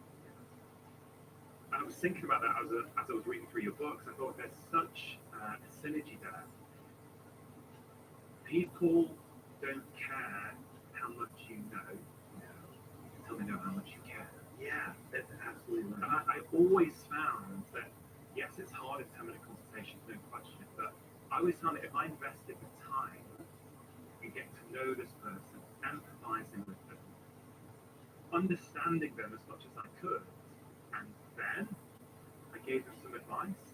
And I was thinking about that as I was reading through your books. I thought there's such a synergy there. People don't care how much you know until they know how much you care. Yeah, that's absolutely And right. I always found that, yes, it's hard in 10-minute consultations, no question, but I always found that if I invested the time in getting to know this person, empathizing with them, understanding them as much as I could, and then I gave them some advice,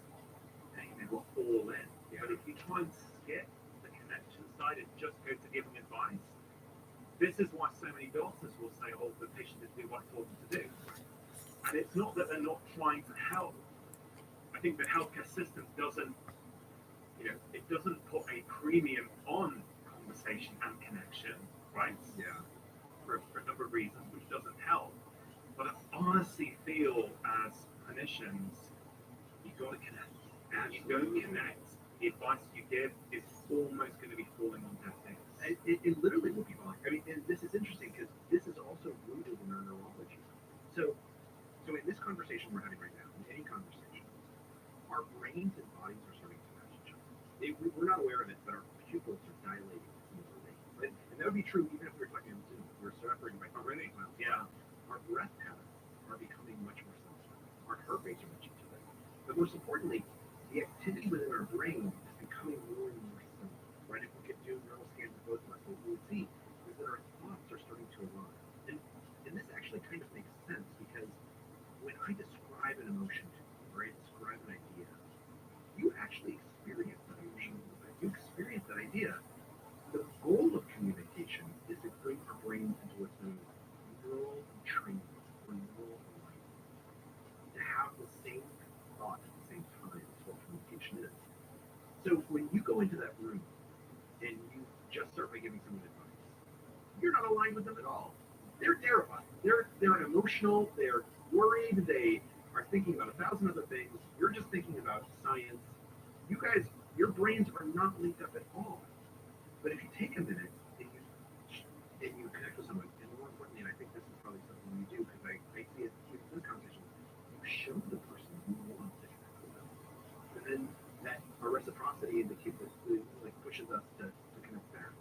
they were all in. Yeah. But if you try and skip the connection side and just go to giving advice, this is why so many doctors will say, oh, the patient didn't do what I told them to do. And it's not that they're not trying to help. I think the healthcare system doesn't, it doesn't put a premium on conversation and connection, right? Yeah. For a number of reasons, which doesn't help. But I honestly feel as clinicians, you've got to connect. And you don't connect, the advice you give is almost going to be falling on deaf ears. It literally will be fine. I mean, and this is interesting because this is also rooted in our neurology. So in this conversation we're having right now, in any conversation, our brains and bodies are starting to match each other. We're not aware of it, but our pupils are dilating similarly. And that would be true even if we were talking on Zoom. We're separating by 3 miles. Yeah. Our breath patterns are becoming much more sensitive. Our heart rates are matching each other. But most importantly, the activity within our brain is becoming more and more similar. Right? If we could do neural scans of both of us, what we would see is that our thoughts are starting to align. And this actually kind of makes sense because when I describe an emotion to you, or I describe an idea, you actually experience that emotion. You experience that idea. The goal of communication is to bring our brains into what's known as neural entrainment or neural alignment. To have the same thought at the same time is what communication is. So when you go into that room and you just start by giving someone advice, you're not aligned with them at all. They're terrified. They're emotional. They're worried. They are thinking about 1,000 other things. You're just thinking about science. You guys, your brains are not linked up at all. But if you take a minute and you connect with someone, and more importantly, and I think this is probably something you do because I see it in this conversation, you show the person you want to connect with them, and then that our reciprocity indicates that like pushes us to connect back.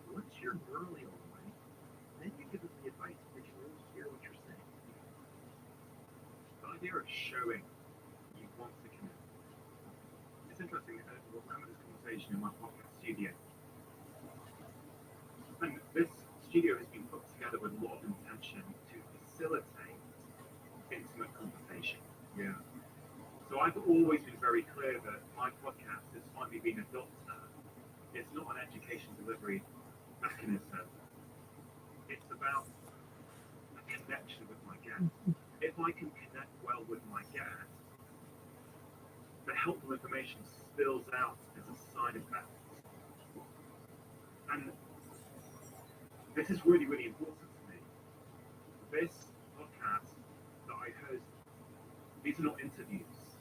Once you're neurally aligned, then you give them the advice. They can really hear what you're saying. The idea of showing you want to connect. It's interesting. We'll have this conversation in my podcast studio. And this studio has been put together with a lot of intention to facilitate intimate conversation. Yeah. So I've always been very clear that my podcast, despite me being a doctor, is not an education delivery mechanism. It's about a connection with my guest. If I can connect well with my guest, the helpful information spills out as a side effect. And this is really, really important to me. This podcast that I host, these are not interviews.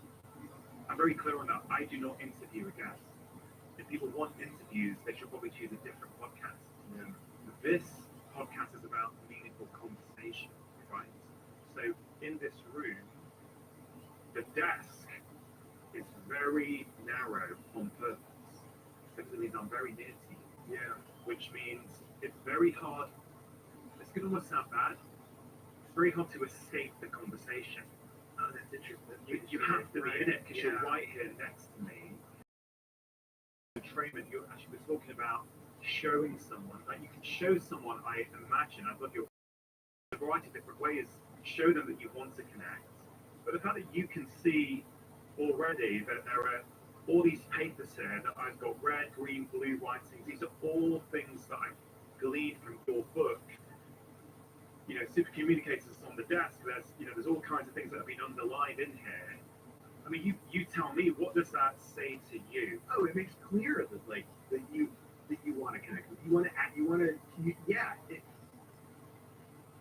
I'm very clear on that. I do not interview a guest. If people want interviews, they should probably choose a different podcast. Yeah. This podcast is about meaningful conversation, right? So in this room, the desk is very narrow on purpose. Because it means I'm very near to you. Yeah. Which means it's very hard. This could almost sound bad. It's very hard to escape the conversation. Oh, that's interesting. You have to be in it because you're Yeah. right here next to me. Entrainment, you actually were talking about showing someone. Like you can show someone, I imagine, I've got your a variety of different ways, show them that you want to connect. But the fact that you can see already that there are all these papers here that I've got red, green, blue writings. These are all things that I've gleaned from your book. Super communicators on the desk. There's all kinds of things that have been underlined in here. I mean, you tell me, what does that say to you? Oh, it makes clear that you want to connect with.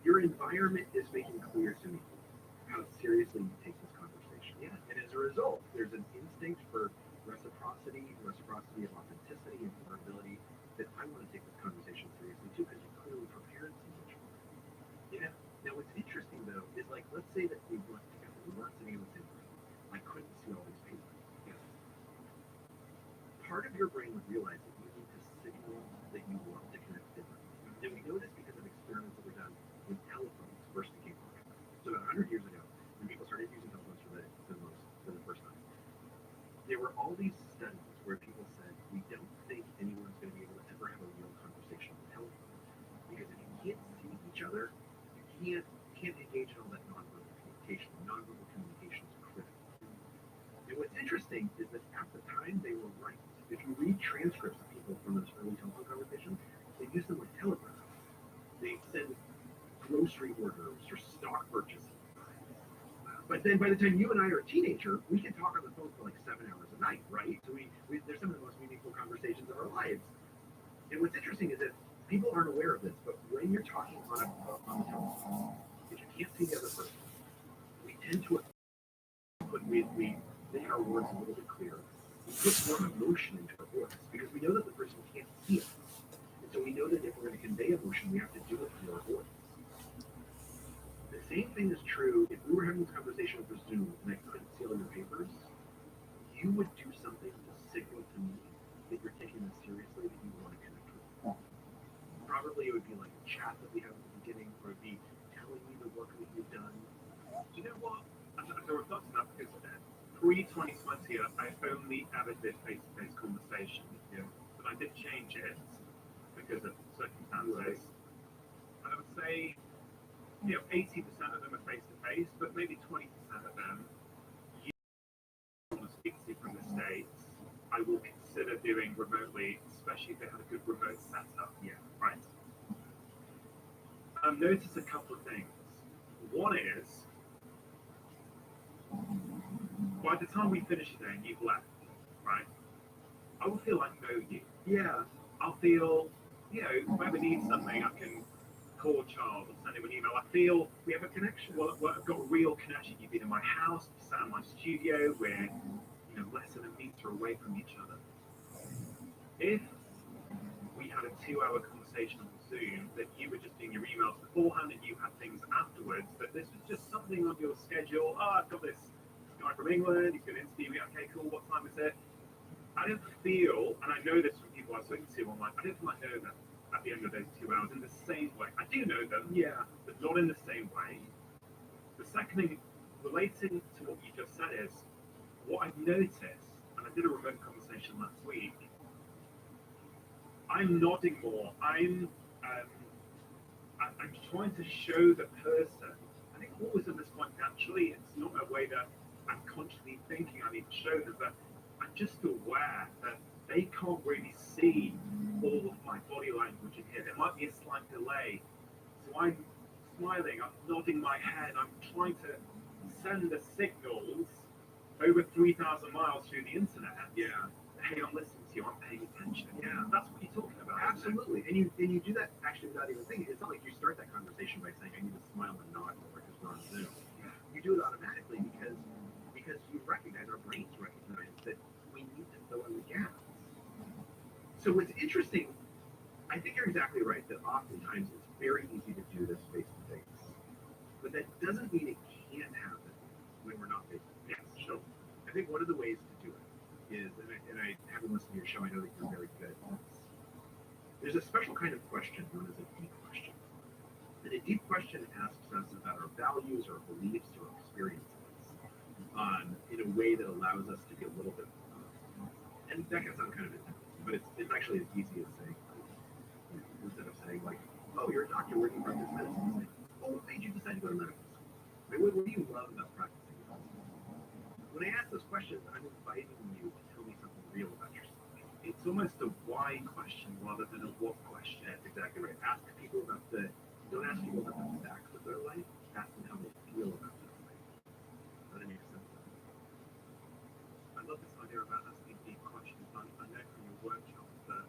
Your environment is making clear to me how seriously you take this conversation. Yeah, and as a result, there's an instinct for reciprocity of authenticity, and vulnerability that I want to take this conversation seriously too, because you're clearly prepared so much more. Now what's interesting though is let's say that we weren't together, we weren't sitting in the same room. I couldn't see all these papers. Yeah. Part of your brain would realize that you need to signal that you want to connect differently. And we know this all these studies where people said, we don't think anyone's going to be able to ever have a real conversation on the telephone. Because if you can't see each other, you can't engage in all that nonverbal communication. Nonverbal communication is critical. And what's interesting is that at the time they were right. If you read transcripts of people from those early telephone conversations, they use them like telegraphs. They send grocery orders or stock purchases. But then by the time you and I are a teenager, we can talk on the phone for like 7 hours a night, right? So there's some of the most meaningful conversations of our lives. And what's interesting is that people aren't aware of this, but when you're talking on the telephone, if you can't see the other person, we tend to we make our words a little bit clearer. We put more emotion into our words because we know that the person can't see it. And so we know that if we're going to convey emotion, we have to do it through our voice. The same thing is true if we were having this conversation over Zoom and I couldn't see all your papers, you would do something to signal to me that you're taking this seriously, that you want to connect with me. Probably it would be like a chat that we have at the beginning, or it would be telling me the work that you've done. Do you know what? I reflect on that because pre-2020, I only ever did face-to-face conversations. Yeah. But I did change it because of circumstances. And I would say, 80% of them are face-to-face, but maybe 20% of them, you want to speak to from the States, I will consider doing remotely, especially if they have a good remote setup. Yeah, right. I've noticed a couple of things. One is, by the time we finish today and you've left, right, I will feel like I know you. Yeah. I'll feel, if I ever need something, I can call Charles or send him an email. I feel we have a connection. Well, I've got a real connection. You've been in my house, you sat in my studio. We're, less than a meter away from each other. If we had a 2-hour conversation on Zoom, that you were just doing your emails beforehand and you had things afterwards, that this was just something on your schedule. I've got this guy from England, he's going to interview me. Okay, cool, what time is it? I don't feel, and I know this from people I've spoken to online, I don't feel like I know them at the end of those 2 hours in the same way. I do know them, yeah, but not in the same way. The second thing relating to what you just said is, what I've noticed, and I did a remote conversation last week, I'm nodding more. I'm trying to show the person, I think always at this point naturally, it's not a way that I'm consciously thinking I need to show them, but I'm just aware that they can't really see all of my body language in here. There might be a slight delay. So I'm smiling, I'm nodding my head, I'm trying to send the signals over 3,000 miles through the internet. Yeah. Hey, I'm listening to you, I'm paying attention. Yeah, that's what you're talking about. Absolutely. And you do that actually without even thinking. It's not like you start that conversation by saying, I need to smile and nod or because we're on Zoom. You do it automatically because you recognize, our brains recognize that we need to fill in the gaps. So what's interesting, I think you're exactly right that oftentimes it's very easy to do this face to face. But that doesn't mean it can't happen when we're not face to face. Yes, sure. I think one of the ways to do it is, and I haven't listened to your show, I know that you're very good at this. There's a special kind of question known as a deep question. And a deep question asks us about our values or beliefs or experiences in a way that allows us to be a little bit, and that can sound kind of intense, but it's actually as easy as saying, instead of saying like, oh, you're a doctor working for this medicine, say, oh, what made you decide to go to medical school? I mean, what do you love about practicing medicine? When I ask those questions, I'm inviting you to tell me something real about yourself. It's almost a why question rather than a what question. That's exactly right. Don't ask people about the facts of their life, ask them how they feel about their life. Does that make sense? I love this idea about asking deep questions. I know from your workshops that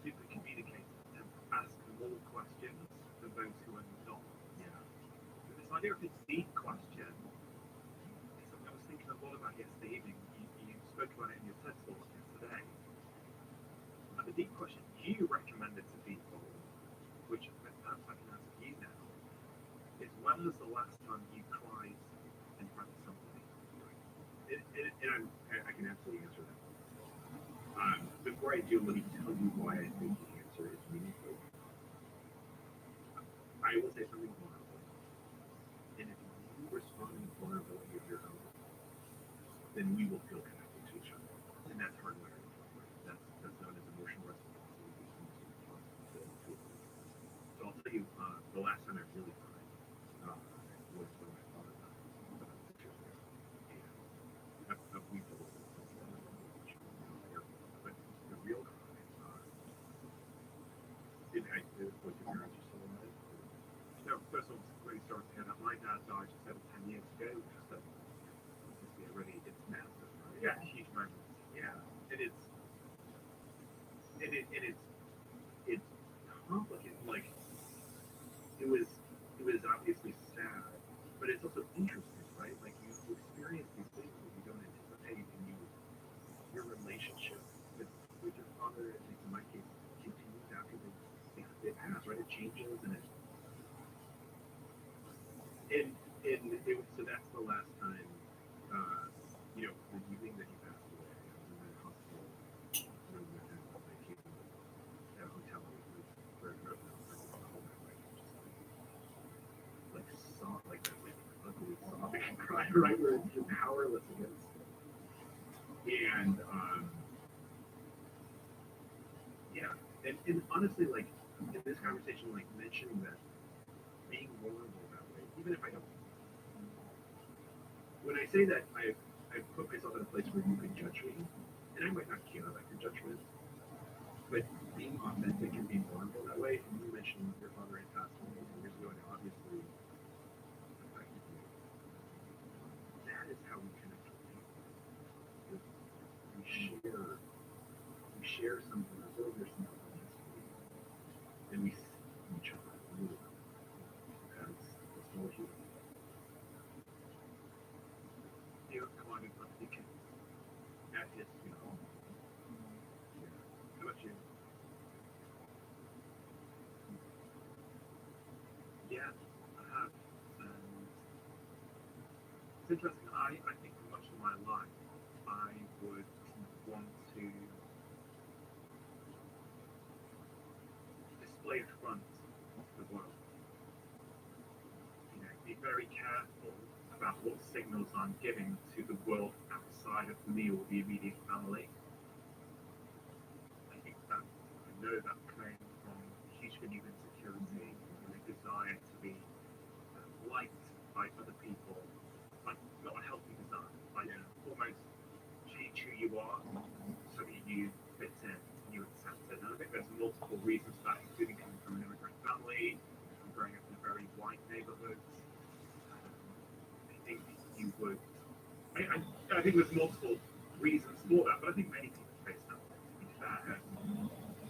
super communicators tend to ask more questions than those who are not. Yeah. But this idea of this deep question is something I was thinking a lot about yesterday evening. You spoke about it in your TED talk yesterday. And the deep question you recommended to people, which perhaps I can ask you now, is when was the last time you cried in front of somebody? And I can absolutely answer that. Before I do, let me tell you why I think the answer is meaningful. I will say something vulnerable. And if you respond in vulnerability of your own, then we will feel connected to each other. Both your parents are still alive? No, first of all, I'm really sorry to hear that. My dad died just over 10 years ago. So it's massive, right? Yeah, huge moment. Yeah, it's complicated. Like it was obviously sad, but it's also interesting, right? Like you experience these things that you don't anticipate, and your relationship with your father, at least in my case, continues after they pass, right? It changes, and so that's the last time, the evening that he passed away. I was in the hospital room with him, like in a hotel room where the whole night, like sob, like that, like ugly sobbing and crying, right, where you're powerless against. And yeah, and honestly, like in this conversation, like mentioning that being vulnerable that way, even if I don't. When I say that I put myself in a place where you could judge me, and I might not care about your judgment, but being authentic and being vulnerable that way, and you mentioned your father had passed away 10 years ago, and it obviously affected you. That is how we connect with people. We share something that's over something history, and we see each other through as more human. Come on, you can. That is, how about you? Yeah, I have. And it's interesting. I think for much of my life, I would want to display a front of the world. Be very careful about what signals I'm giving to the world outside of me or the immediate family. I know that came from huge belief insecurity and a desire to be liked by other people, like not a healthy desire, like almost change who you are so that you fit in and you accept it. And I think there's multiple reasons for that, including coming from an immigrant family, from growing up in very white neighborhoods. I think you would. I think there's multiple reasons for that, but I think many people face that, to be fair.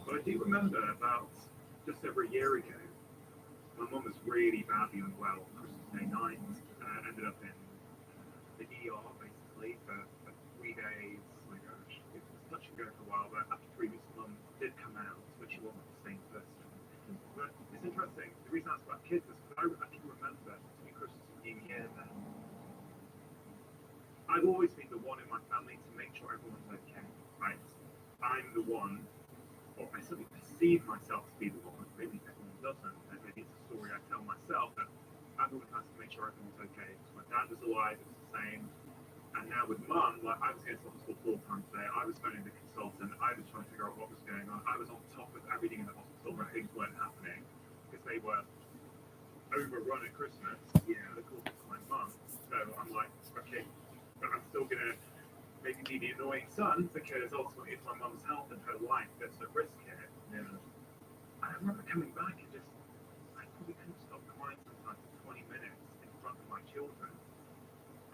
But I do remember about just over a year ago, my mum was really badly unwell Christmas Day night. Ended up in the ER basically for 3 days. Oh my gosh, it was touch and go for a while, but after 3 weeks, mum did come out, but she wasn't the same person. But it's interesting. The reason I asked about kids is because I can remember between Christmas and New Year that I've always been the one in my family to make sure everyone's okay, right? I'm the one, or I certainly perceive myself to be the one, maybe everyone doesn't, and maybe it's a story I tell myself, that I'm the one who has to make sure everyone's okay. So my dad was alive, it was the same, and now with mum, like I was going to the hospital 4 times a day, I was phoning the consultant, I was trying to figure out what was going on, I was on top of everything in the hospital when things weren't happening, because they were overrun at Christmas, for the course of my mum, so I'm like, okay, but I'm still going to maybe be the annoying son, because ultimately it's my mum's health and her life that's at risk here. And I remember coming back and I probably couldn't stop crying sometimes for 20 minutes in front of my children.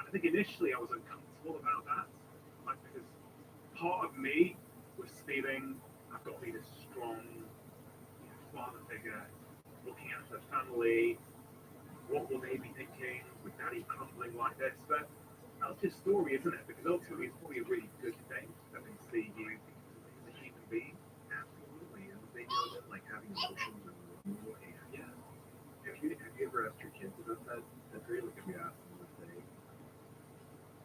And I think initially I was uncomfortable about that, like because part of me was feeling I've got to be this strong father figure, looking after the family. What will they be thinking with daddy crumbling like this? But that's his story, isn't it? Because ultimately it's probably a really good thing that they see you as a human being. Absolutely. And they know that like having emotions are normal. And have you ever asked your kids about that? That's really like if you ask them to say,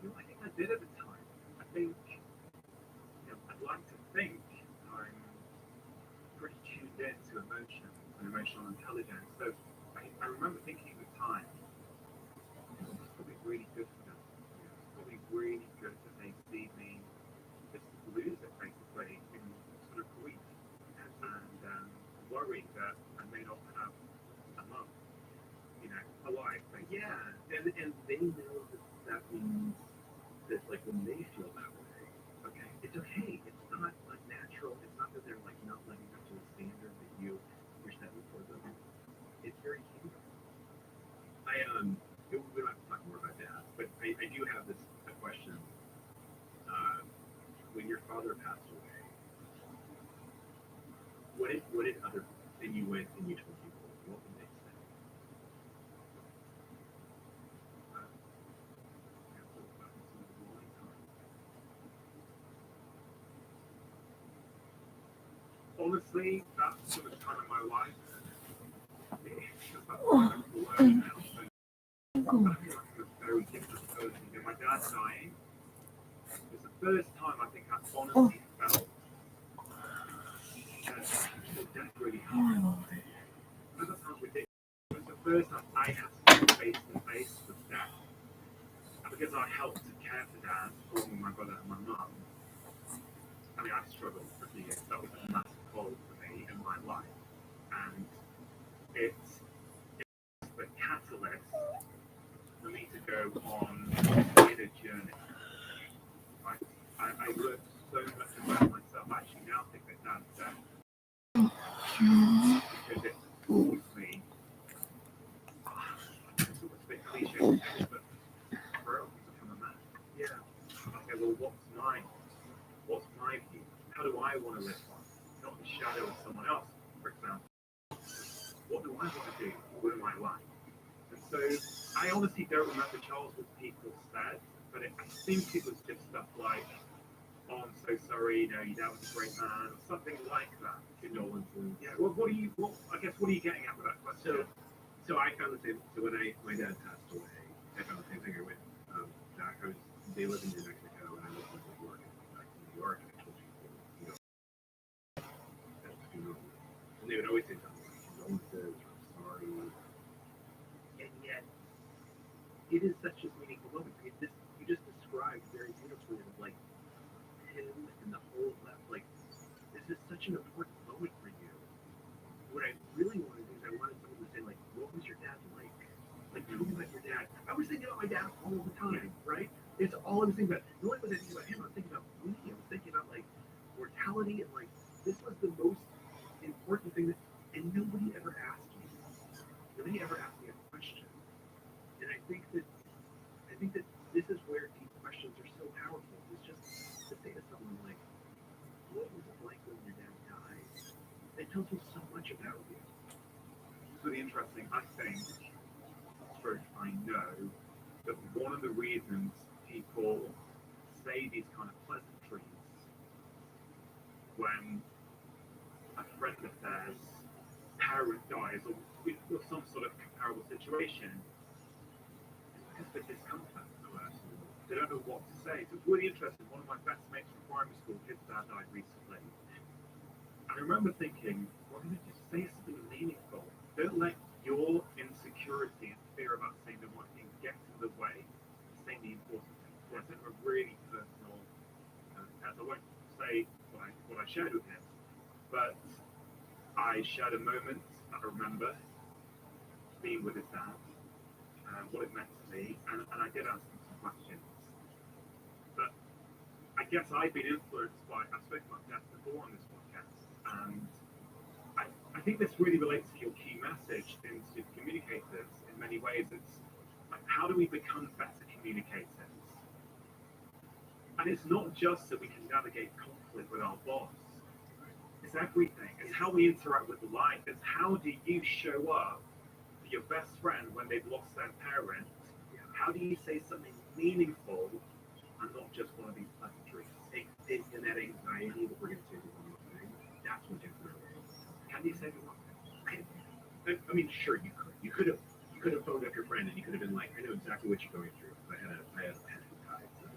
I think I did at the time. I think, I'd like to think I'm pretty tuned in to emotion and emotional intelligence. So I remember thinking at the time, it's probably really good for them. It's probably really good that they see me just lose it basically in sort of grief and worry that I may not have a mum, alive. But and they know that means that like when they feel that way, it's okay. It's not unnatural. It's not that they're like not living up to the standard that you push that before them. It's very human. We don't have to talk more about that, but I do have a question. When your father passed away, what did other, and you went and you told people, what would they say? Honestly, that's sort of time in my life. Because that's what I'm learning now. So I feel like I'm a very different person. You know, my dad dying was the first time I think I honestly felt that death really hard. That sounds ridiculous. It was the first time I had to be face to face with death. And because I helped to care for dad, along with my brother and my mum, I mean, I struggled for 3 years. That was a massive hole for me in my life. And it's the catalyst for me to go on a journey. Right? I learned so much about myself. I actually now think that dad's death because it forced me. It's almost a bit cliche to say, but bro, to become a man. Yeah. Okay, well, what's my view? How do I want to live life? Not the shadow of someone else, for example. What do I want to do with my life? And so I honestly don't remember, Charles, what people said, but I think it was just stuff like, oh, I'm so sorry, your dad was a great man, or something like that. Condolences. Yeah, what are you getting at with that question? So I found the same. So when my dad passed away, I found the same thing. I went back. They live in New Mexico, and I lived in New York. And I went back to New York, and I told people, that's the funeral. And they would always say something like, condolences, or I'm sorry. And yet, it is such a meaningful moment. You just described very beautifully, like him and the whole left. Like, this is such an important moment for you. What I really wanted to do is I wanted someone to say, like, what was your dad like? Like, tell me about your dad. I was thinking about my dad all the time, right? It's all I was thinking about. Not only was I thinking about him, I was thinking about me. I was thinking about, like, mortality, and, like, this was the most important thing and nobody ever asked me. Nobody ever asked me a question. And I think that this is where deep questions are so powerful. It's just to say to someone, like, what was it like when your dad died? It tells you so much about you. It's really interesting. I think, I know that one of the reasons people say these kind of pleasantries when a friend of theirs parent dies or some sort of comparable situation is because they're discomfort. They don't know what to say. So it's really interesting. One of my best mates from primary school, his dad died recently. I remember thinking, why don't you just say something meaningful? Don't let your insecurity and fear about saying the right thing get in the way of saying the important thing. So I sent him a really personal text. I won't say what I shared with him, but I shared a moment that I remember being with his dad, what it meant to me, and I did ask him some questions. But I guess I've been influenced by, I've spoken about death before on this podcast, and I think this really relates to your key message into communicators in many ways. It's like, how do we become better communicators? And it's not just so we can navigate conflict with our boss. It's everything. It's how we interact with life. It's how do you show up for your best friend when they've lost their parent? How do you say something meaningful and not just one of these pleasantries? In that anxiety that we're going to say the wrong thing, that's what different is. How do you say the wrong thing? I mean, sure, you could. You could have phoned up your friend and you could have been like, I know exactly what you're going through. I had a pet who died, so,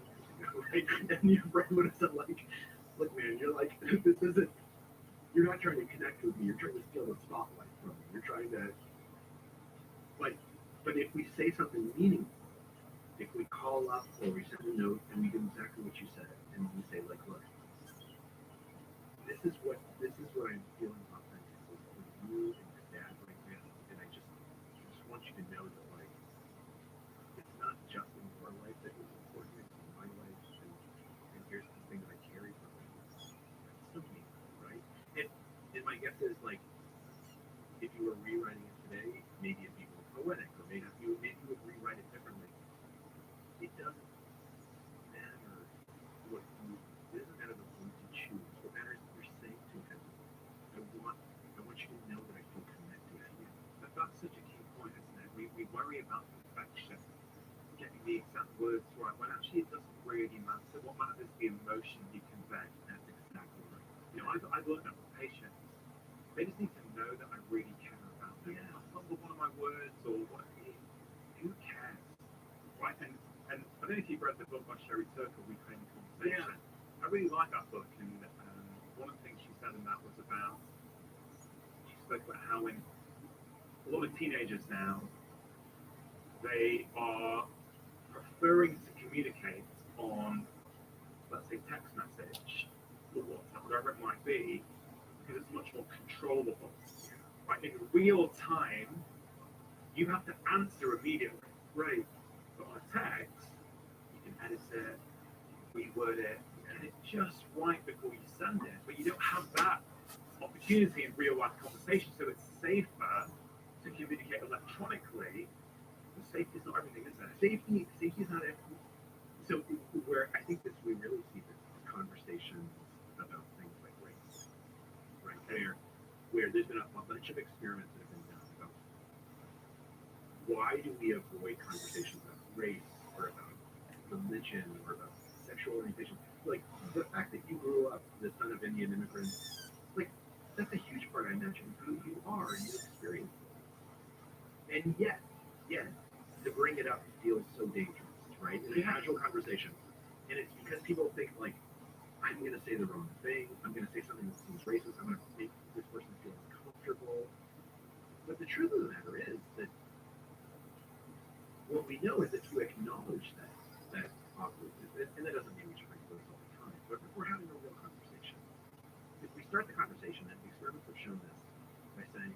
right? And your friend would have said, like, look, man, you're like, this isn't. You're not trying to connect with me. You're trying to steal the spotlight from me. You're trying to, like. But if we say something meaningful, if we call up or we send a note and we do exactly what you said, and we say, like, look, this is what I'm feeling authentically with you and your dad right now, and I just want you to know that, like, it's not just in your life that was important, it's in my life, and here's the thing that I carry from it. That's so meaningful, right? And my guess is, like, doesn't matter what you, it doesn't matter the words you choose. What matters is you're saying to him, I want you to know that I feel connected to you. But that's such a key point, isn't it? We worry about perfection, getting the exact words right, when actually it doesn't really matter. What matters is the emotion you convey. That's exactly right. You know, I've learned that with patients. They just need to know that I really care about them. Yeah. Not one of my words or what. Who cares? Right? And I don't know if you've read the book by Sherry Turkle, Reclaiming Conversation. I really like that book, and one of the things she said in that was about, she spoke about how when a lot of teenagers now, they are preferring to communicate on, let's say, text message or WhatsApp, whatever it might be, because it's much more controllable. Right? In real time, you have to answer immediately. Right. But on a text, you can edit it, reword it, and it's just right before you send it. But you don't have that opportunity in real life conversation, so it's safer to communicate electronically. But safety is not everything, is it? Safety is not everything. So where I think we really see this conversations about things like race, right? Where there's been a bunch of experiments that have been done about why do we avoid conversations about race or about religion or about sexual orientation. Like the fact that you grew up the son of Indian immigrants, like that's a huge part, I imagine, who you are and your experience. And yet, to bring it up feels so dangerous, right? In a casual conversation. And it's because people think like, I'm going to say the wrong thing. I'm going to say something that seems racist. I'm going to make this person feel uncomfortable. But the truth of the matter is that what we know is that to acknowledge that awkwardness, and that doesn't mean we should bring this all the time, but if we're having a real conversation, if we start the conversation, and the experiments have shown this by saying,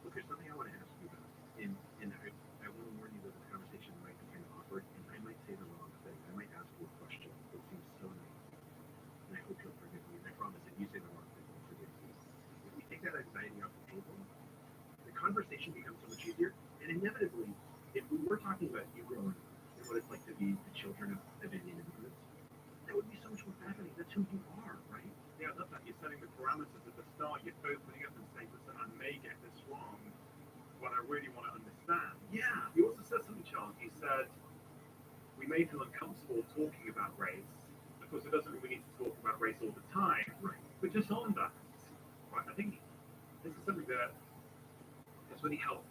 look, there's something I want to ask you about, and I want to warn you that this conversation might be kind of awkward, and I might say the wrong thing. I might ask you a question that seems so nice, and I hope you'll forgive me, and I promise if you say the wrong thing, I'll forgive you. If we take that anxiety off the table, the conversation becomes so much easier, and inevitably, if we were talking about you growing up and what it's like to be the children of Indian immigrants, that would be so much more fascinating. That's who you are, right? Yeah, I love that. You're setting the parameters at the start. You're opening up and saying, listen, I may get this wrong, but I really want to understand. Yeah. You also said something, Charles. You said, we may feel uncomfortable talking about race. Of course, it doesn't mean we need to talk about race all the time, Right. but just on that. Right? I think this is something that has really helped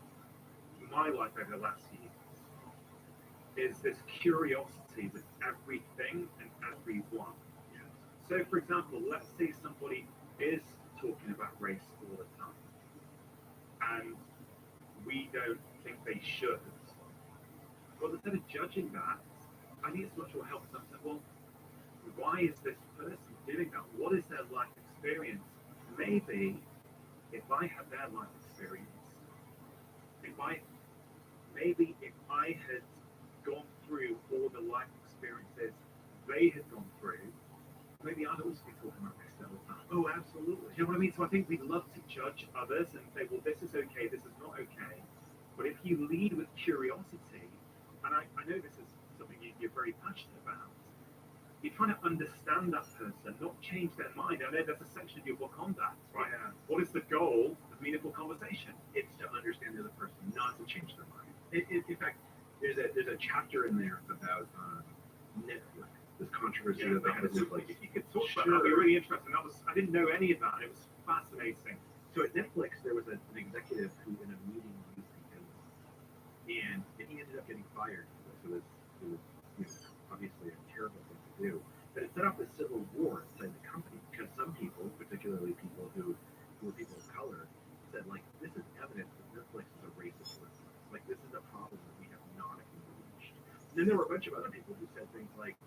my life over the last few years, is this curiosity with everything and everyone. Yes. So, for example, let's say somebody is talking about race all the time, and we don't think they should. Well, instead of judging that, I think it's much more helpful to say, well, why is this person doing that? What is their life experience? Maybe if I had their life experience, maybe if I had gone through all the life experiences they had gone through, maybe I'd also be talking about race all the time. Oh, absolutely. You know what I mean? So I think we love to judge others and say, well, this is okay, this is not okay. But if you lead with curiosity, and I know this is something you're very passionate about, you're trying to understand that person, not change their mind. I know there's a section of your book on that, right? Yeah. What is the goal of meaningful conversation? It's to understand the other person, not to change their mind. In fact, there's a chapter in there about Netflix, this controversy that they had with Netflix. If you could talk about that, that'd be really interesting. I didn't know any of that. It was fascinating. So at Netflix, there was an executive who, in a meeting, used the N-word, and he ended up getting fired. So it was obviously a terrible thing to do. But it set off a civil war inside the company because some people, particularly people who were people of color, said, like, this is evidence that Netflix is a racist workplace. Like, this is a problem that we have not acknowledged. And then there were a bunch of other people who said things like,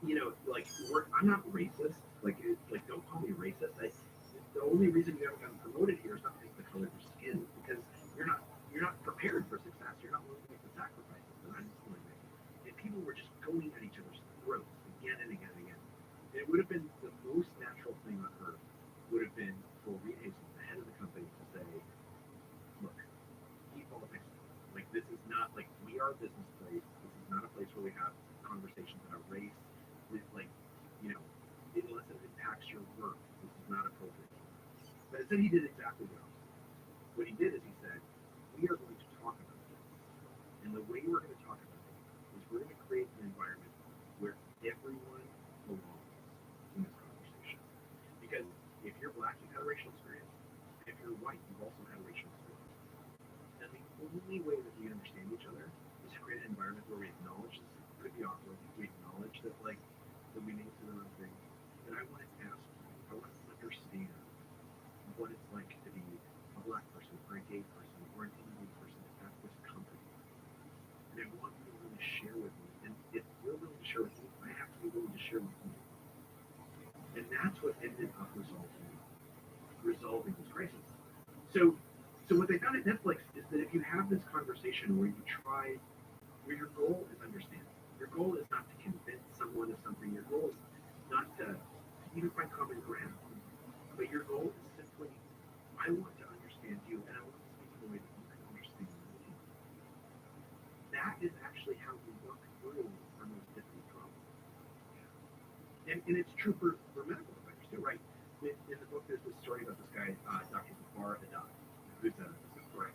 I'm not racist. Like, don't call me racist. The only reason you haven't gotten promoted here is not because of the color of your skin, because you're not prepared for success. You're not willing to make the sacrifices that I'm willing to make. And people were just going at each other's throats again and again and again. And it would have been the most natural thing on earth would have been for Reed Hastings, the head of the company, to say, look, keep politics. Like, this is not, like, we are a business place. This is not a place Instead, he did exactly the opposite. What he did is he said, we are going to talk about this. And the way we're going to talk about it is we're going to create an environment where everyone belongs in this conversation. Because if you're black, you've had a racial experience. If you're white, you've also had a racial experience. And the only way that we understand each other is to create an environment where we acknowledge this could be awkward. We acknowledge that, like, that we may say the wrong thing. And I want to ask you, I want to understand what it's like to be a black person, or a gay person, or an Indian person at this company. And I want you to really share with me. And if you're willing to share with me, I have to be willing to share with you. And that's what ended up resolving this crisis. So what they found at Netflix is that if you have this conversation where you try, where your goal is understanding, your goal is not to convince someone of something, your goal is not to even find common ground, but your goal is simply, I want to understand you, and I want to speak in a way that you can understand me. That is actually how we work through our most difficult problems. And it's true for medical providers too, right? In the book, there's this story about this guy, Dr. Zafar Adad, who's right.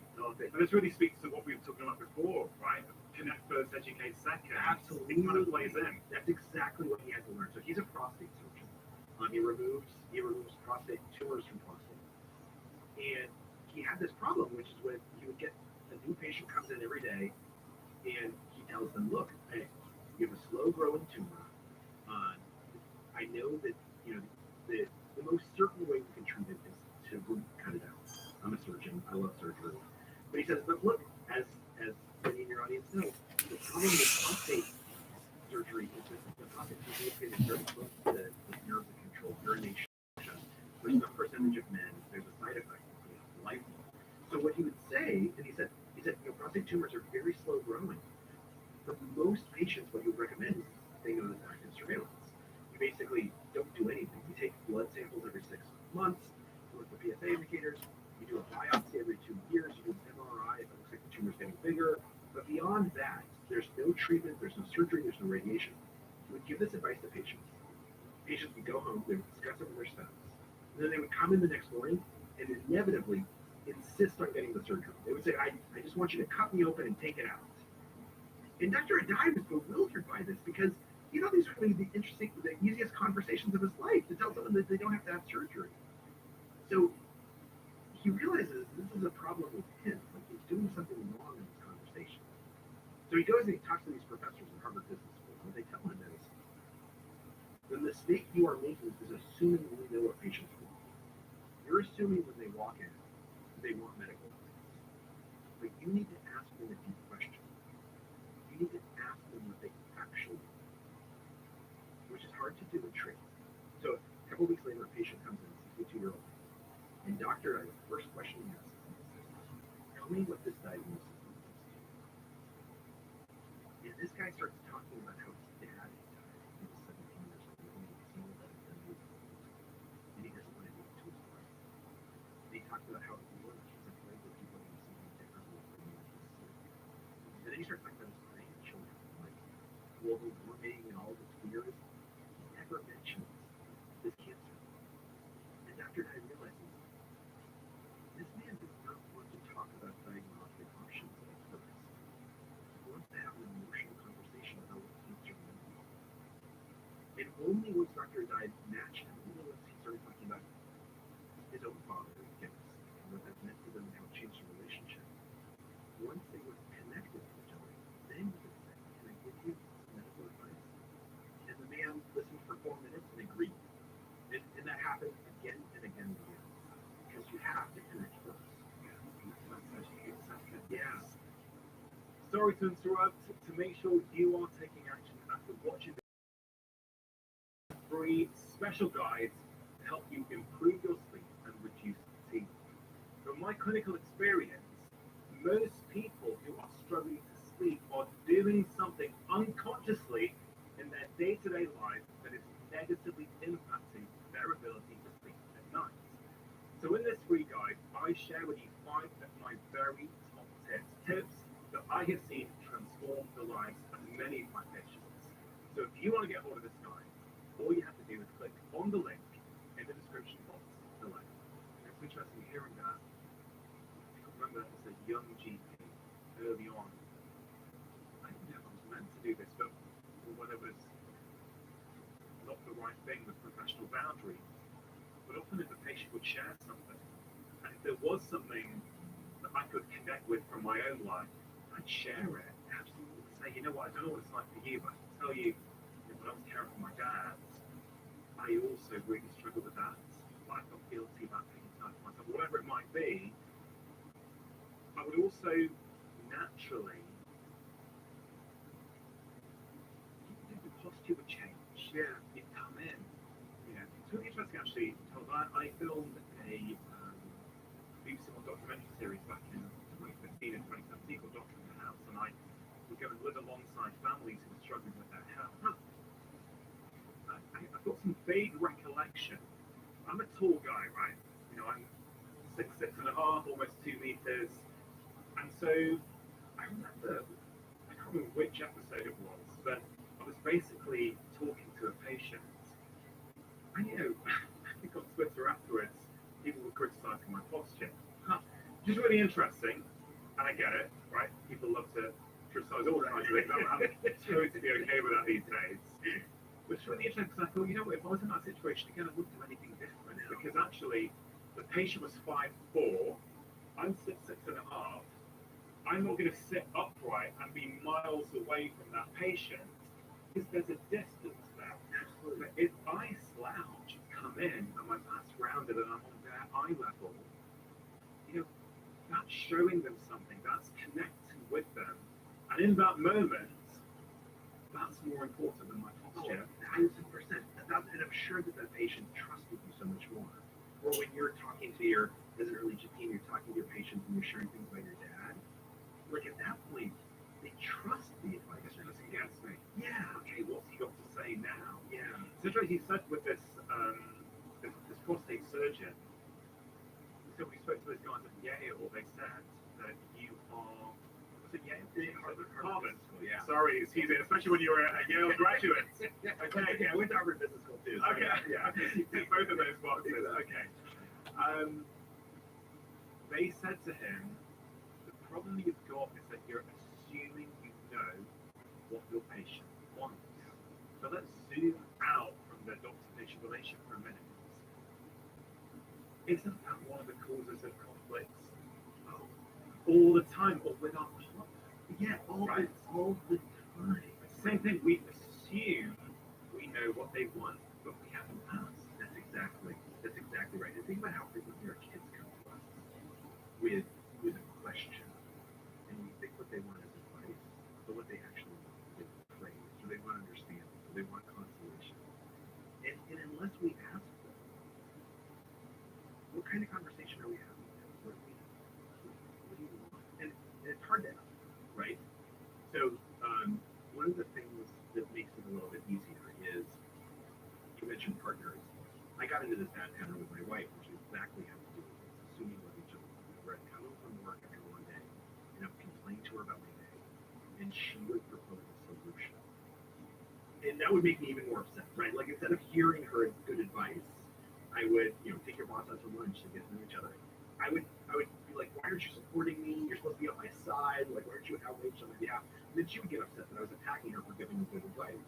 And this really speaks to what we were talking about before, right? Connect first, educate second. Absolutely. It kind of plays in. That's exactly what he had to learn. So he's a prostate surgeon. He removes prostate tumors from prostate. And he had this problem, which is when he would get a new patient comes in every day, and he tells them, look, hey, you have a slow-growing tumor. I know that, the most certain way we can treat it is to cut it out. I'm a surgeon. I love surgery. But he says, but look, as many in your audience know, the problem with prostate surgery is that the prostate surgery is very close to the nerves of control, urination. For some percentage of men, there's a side effect, lifelong. So what he would say, and he said, prostate tumors are very slow growing. For most patients, what he would recommend is they go to active surveillance. You basically don't do anything. You take blood samples every 6 months, you look for PSA indicators, you do a biopsy every 2 years, you do an MRI if it looks like the tumor's getting bigger. But beyond that, there's no treatment, there's no surgery, there's no radiation. He would give this advice to patients. Patients would go home, they would discuss it with their spouse. And then they would come in the next morning and inevitably insist on getting the surgery. They would say, I just want you to cut me open and take it out. And Dr. Adai was bewildered by this because these are really the easiest conversations of his life, to tell someone that they don't have to have surgery. So he realizes this is a problem with him, like he's doing something wrong in this conversation. So he goes and he talks to these professors at Harvard Business School, and what they tell him is, the mistake you are making is assuming we know what patients want. You're assuming when they walk in, they want medical advice. But you need to ask them a deep question. You need to ask them what they actually want, which is hard to do in training. So a couple weeks later, a patient comes in, 62-year-old, and doctor, the first question he asks is, tell me what this diagnosis means. And this guy starts talking about how his dad died. He was 17 years old, and he's seen about his dad, and he doesn't want to do it to his wife. And he talks about how at work he's afraid that people are going to see him differently from when he's sick. And then he starts talking about his grandchildren, like global warming and all this fears. He never mentions this cancer. And Dr. Dye realizes this man does not want to talk about diagnostic options at first. He wants to have an emotional conversation about what cancer means. And only once Dr. Dye matched him, only once he started talking about his own father getting sick and what that meant for them and how it changed their relationship, once they were connected to each other, then he could say, can I give you medical advice? And the man listened for 4 minutes and agreed. And that happened again and again and again. Because you have to connect first. Yeah. Sorry to interrupt. To make sure you are taking action after watching the free special guides to help you improve your sleep and reduce fatigue. From my clinical experience, most people who are struggling to sleep are doing something unconsciously in their day-to-day life that is negatively impacting their ability to sleep at night. So in this free guide, I share with you 5 of my very top tips that I have seen transform the lives of many of my patients. So if you want to get hold of this guide, all you have to do is click on the link in the description box below. Next week, right thing, the professional boundary. But often if the patient would share something, and if there was something that I could connect with from my own life, I'd share it. Absolutely. Say, you know what, I don't know what it's like for you, but I can tell you, when I was caring for my dad, I also really struggled with that. But I felt guilty about taking time for myself, whatever it might be. I would also naturally, the posture would change. Yeah. You'd come in. Yeah. It's really interesting actually, because I filmed a BBC One documentary series back in 2015 and 2017 called Doctor in the House, and I would go and live alongside families who were struggling with their health. I've got some vague recollection. I'm a tall guy, right? You know, I'm 6'6.5", almost 2 meters. And so I remember, I can't remember which episode it was, but I was basically talking to a patient. And you know, I think on Twitter afterwards, people were criticizing my posture. Which is really interesting, and I get it, right? People love to criticize all kinds of things. I'm totally okay with that these days. Which is really interesting because I thought, you know what, if I was in that situation again, I wouldn't do anything different. Because actually, the patient was 5'4", I'm 6'6.5". I'm not going to sit upright and be miles away from that patient because there's a distance there. Absolutely. But if I slouch, come in, and my back's rounded and I'm on their eye level, you know, that's showing them something, that's connecting with them. And in that moment, that's more important than my posture. 1,000%. And I'm sure that the patient trusted you so much more. Or when you're talking to as an early GP, and you're talking to your patients and you're sharing things about your dad, like at that point, they trust the advice. They're just against me. Yeah. Okay, what's he got to say now? Yeah. So he said with this prostate surgeon, so we spoke to those guys at Yale, they said that you are, was it Yale? Harvard School, yeah. Sorry, excuse me, especially when you were a Yale graduate. Okay. Yeah, I went to Harvard Business School too. So Okay, yeah, tick both of those boxes. Okay. They said to him, the problem you've got is that you're assuming you know what your patient wants. So let's zoom out from the doctor-patient relationship for a minute. Isn't that one of the causes of conflicts? All the time, or with our partner? Yeah, all the time. Same thing, we assume we know what they want, but we haven't asked. That's exactly right. And think about how frequently our kids come to us with a question, and we think what they want is advice, but what they actually want is praise, or they want understanding, or they want consolation. And unless we ask them, what kind of conversation are we having? What do you want? And it's hard to ask, right? So one of the things that makes it a little bit easier is, you mentioned partners. I got into this bad pattern with my wife, which exactly has to do with assuming with each other. Where I'd come home from work after one day, and I'd complain to her about my day, and she would propose a solution. And that would make me even more upset, right? Like, instead of hearing her good advice, I would, take your boss out to lunch to get to know each other. I would be like, why aren't you supporting me? You're supposed to be on my side. Like, why aren't you outraged on my behalf? And then she would get upset that I was attacking her for giving me good advice.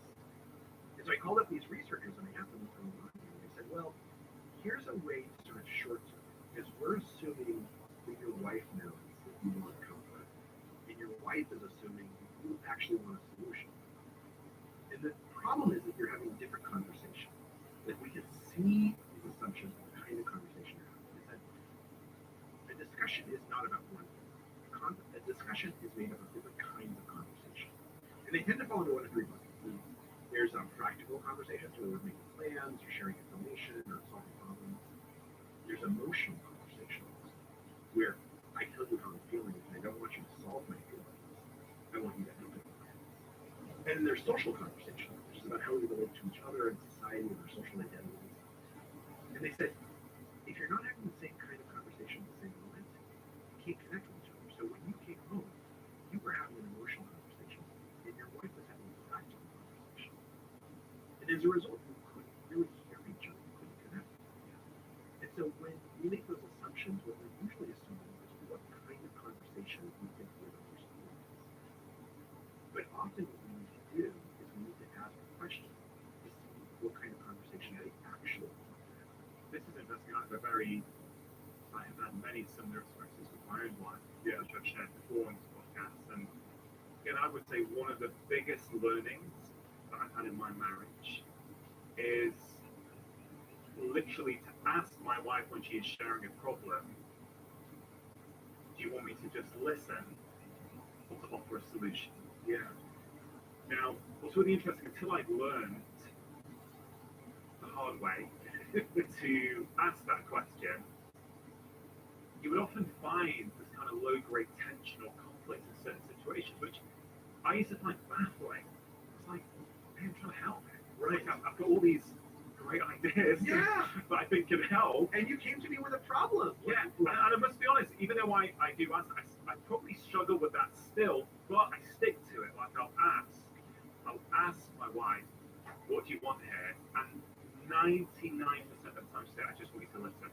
And so I called up these researchers and I asked them what's going on. And they said, well, here's a way to sort of short term, because we're assuming that your wife knows that you want comfort, and your wife is assuming you actually want a solution. And the problem is that you're having different conversations. That we can see these assumptions of the kind of conversation you're having. Is that a discussion is not about one thing. A discussion is made up of different kinds of conversation. And they tend to fall into one of three buckets. There's practical conversations where we're making plans, or sharing information, or solving problems. There's emotional conversations where I tell you how I'm feeling and I don't want you to solve my feelings. I want you to empathize. And then there's social conversations, which is about how we relate to each other in society and our social identities. And they said, if you're not having the same kind of conversation at the same moment, you can't connect with each other. So when you came home, you were having an emotional conversation, and your wife was having a practical conversation. And as a result, we couldn't really hear each other, we couldn't connect. And so when we make those assumptions, what we're usually assuming is what kind of conversation we think we're understanding. But often what we need to do is we need to ask a question to see what kind of conversation very, I have had many similar experiences with my own wife, which I've shared before on this podcast. And again, I would say one of the biggest learnings that I've had in my marriage is literally to ask my wife when she is sharing a problem, do you want me to just listen or to offer a solution? Yeah. Now, what's really interesting, until I've learned the hard way to ask that question, you would often find this kind of low-grade tension or conflict in certain situations, which I used to find baffling. It's like, hey, I'm trying to help. Right. I've got all these great ideas that I think can help. And you came to me with a problem. Yeah, and I must be honest, even though I do ask, I probably struggle with that still, but I stick to it. Like I'll ask my wife, what do you want here? And 99% of the time she said, I just want you to listen.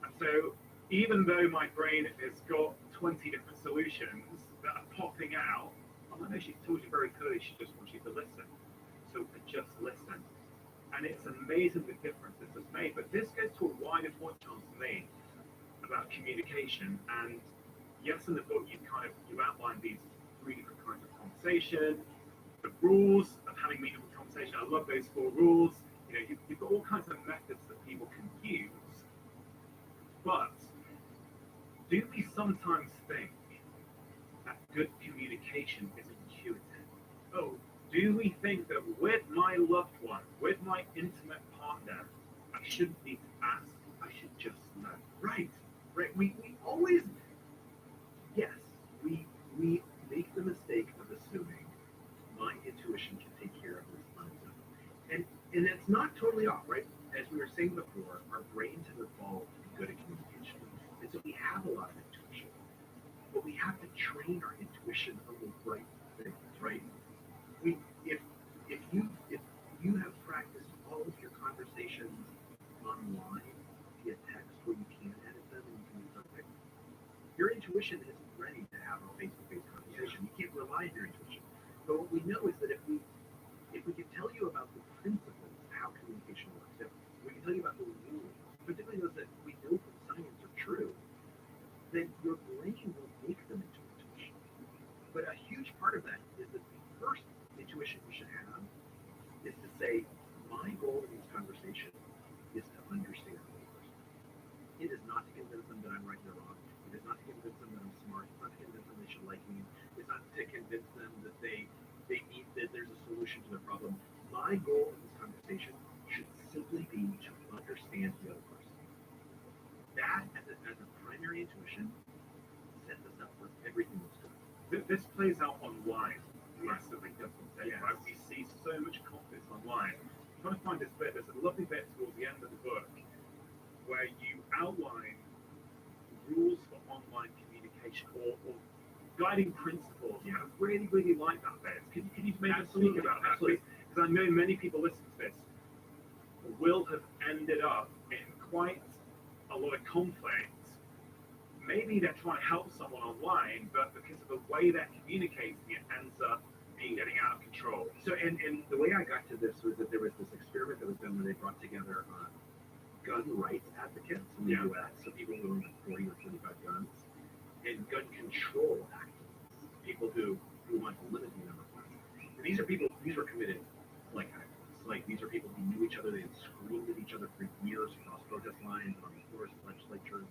And so even though my brain has got 20 different solutions that are popping out, I know she told you very clearly she just wants you to listen. So just listen. And it's amazing the difference this has made. But this goes to a wider point, John, to me, about communication. And yes, in the book you outlined these 3 different kinds of conversation, the rules of having meaningful conversation. I love those 4 rules. You know, you've got all kinds of methods that people can use. But do we sometimes think that good communication is intuitive? Oh, do we think that with my loved one, with my intimate partner, I shouldn't need to ask, I should just know? Right. We always, yes, we make the mistake of assuming my intuition can take care of this on its own. And it's not totally off, right? As we were saying before, our brains have evolved to be good at communication. And so we have a lot of intuition. But we have to train our intuition on the right things, right? If you have practiced all of your conversations online via text where you can edit them and you can be perfect, your intuition isn't ready to have a face-to-face conversation. You can't rely on your intuition. But what we know is that if we can tell you about the principles of how communication works, if we can tell you about the rules, particularly those that we know from science are true, then your brain will make them into intuition. But a huge part of that is that the first intuition you should have is to say, my goal in this conversation is to understand the other person. It is not to convince them that I'm right and they're wrong. It is not to convince them that I'm smart. It's not to convince them they should like me. It's not to convince them that that there's a solution to their problem. My goal in this conversation should simply be to understand the other person. That, as a primary intuition, sets us up for everything that's good. This plays out online massively, doesn't it? Yes. Right? We see so much conflict online. I'm trying to find this bit. There's a lovely bit towards the end of the book where you outline rules for online communication or guiding principles. Yeah, I really, really like that bit. Can you maybe speak about that? Because I know many people listening to this will have ended up in quite a lot of conflict. Maybe they're trying to help someone online, but because of the way they're communicating, it ends up getting out of control. So, and the way I got to this was that there was this experiment that was done where they brought together gun rights advocates in the U.S., so people who own 40 or 45 guns, and gun control activists, people who want to limit the number of guns. And these were committed like activists. Like, these are people who knew each other, they had screamed at each other for years across protest lines and on the floors of legislatures.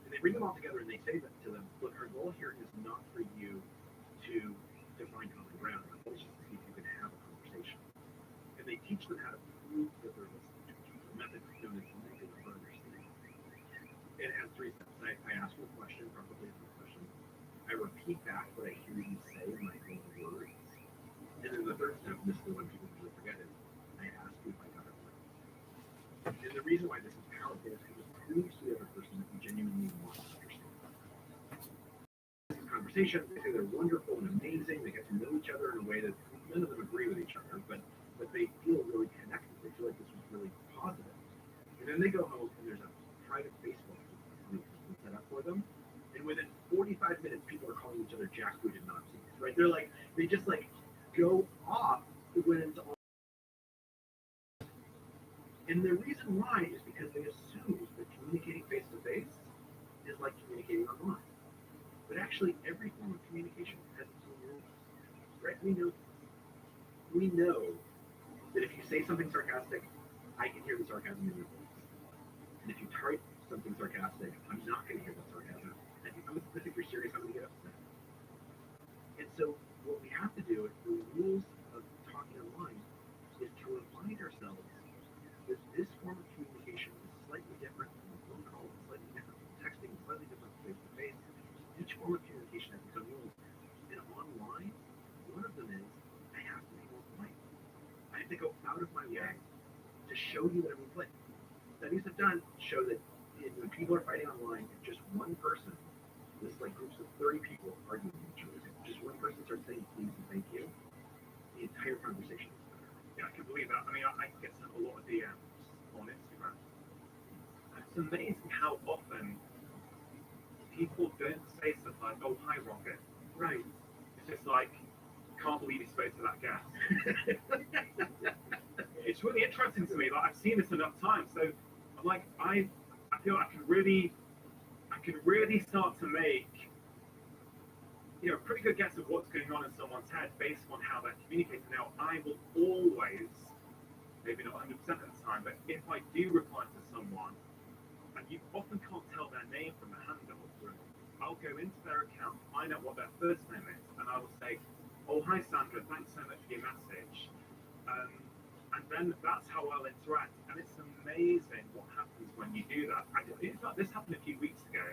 And they bring them all together and they say that to them, look, our goal here is not for you to find common ground. Our goal is just to see if you can have a conversation. And they teach them how to prove that they're listening to each other. A method known as regular understanding. It has 3 steps. I ask you a question, probably a question. I repeat back what I hear you say in my own words. And then the 3rd step, and this is the one people usually forget, is I ask you if I got it right. And the reason why this is powerful is because it proves to the other person that you genuinely want to understand. Conversation, they say they're wonderful and amazing, they get to know each other in a way that none of them agree with each other, but they feel really connected, they feel like this was really positive. And then they go home and there's a private Facebook group set up for them, and within 45 minutes people are calling each other jackboot and Nazis, right? They just go off when it's all. And the reason why is because they assume communicating face to face is like communicating online. But actually, every form of communication has its own rules, right? We know that if you say something sarcastic, I can hear the sarcasm in your voice. And if you type something sarcastic, I'm not going to hear that sarcasm. And if you're serious, I'm going to get upset. And so what we have to do, the rules of talking online, is to remind ourselves that this form of communication is slightly different from a phone call, it's slightly different from texting, it's slightly different from face-to-face. Each form of communication has its own rules. And online, one of them is I have to be more polite. I have to go out of my way to show you that I'm polite. Studies have done show that when people are fighting online, if just one person, this like groups of 30 people arguing with each other, if just one person starts saying please and thank you, the entire conversation is better. Yeah, I can believe that. I mean, I get sent a lot of DMs on Instagram. It's amazing how often people don't say stuff like, oh, hi, Rocket. Right. It's just like, can't believe you spoke to that gas. It's really interesting to me. Like, I've seen this enough times, so I'm like, I feel I can really start to make, you know, a pretty good guess of what's going on in someone's head based on how they're communicating. Now, I will always, maybe not 100% of the time, but if I do reply to someone, and you often can't tell their name from the handle, I'll go into their account, find out what their first name is, and I will say, oh, hi Sandra, thanks so much for your message. And then that's how I'll interact. And it's amazing what happens when you do that. In fact, this happened a few weeks ago.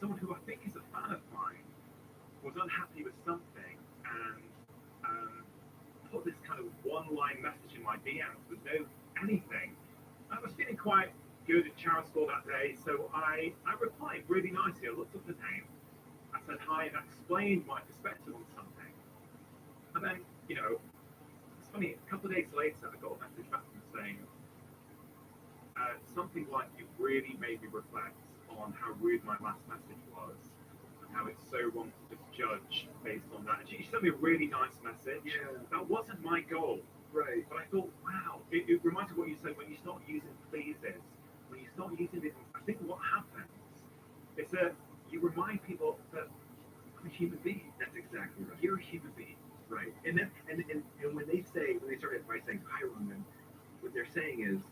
Someone who I think is a fan of mine was unhappy with something and put this kind of one-line message in my DMs with no anything. I was feeling quite good at Chara School that day, so I replied really nicely. I looked up the name, I said hi, and I explained my perspective on something. And then, you know, it's funny, a couple of days later, I got a message back from saying something like, you really made me reflect on how rude my last message was, and how it's so wrong to just judge based on that. And she sent me a really nice message. Yeah. That wasn't my goal. Right. But I thought, wow, it reminds me of what you said when you start using pleases. When you start using it, I think what happens is that you remind people that I'm a human being. That's exactly right. You're a human being. Right. And when they start by saying hi, Roman, what they're saying is,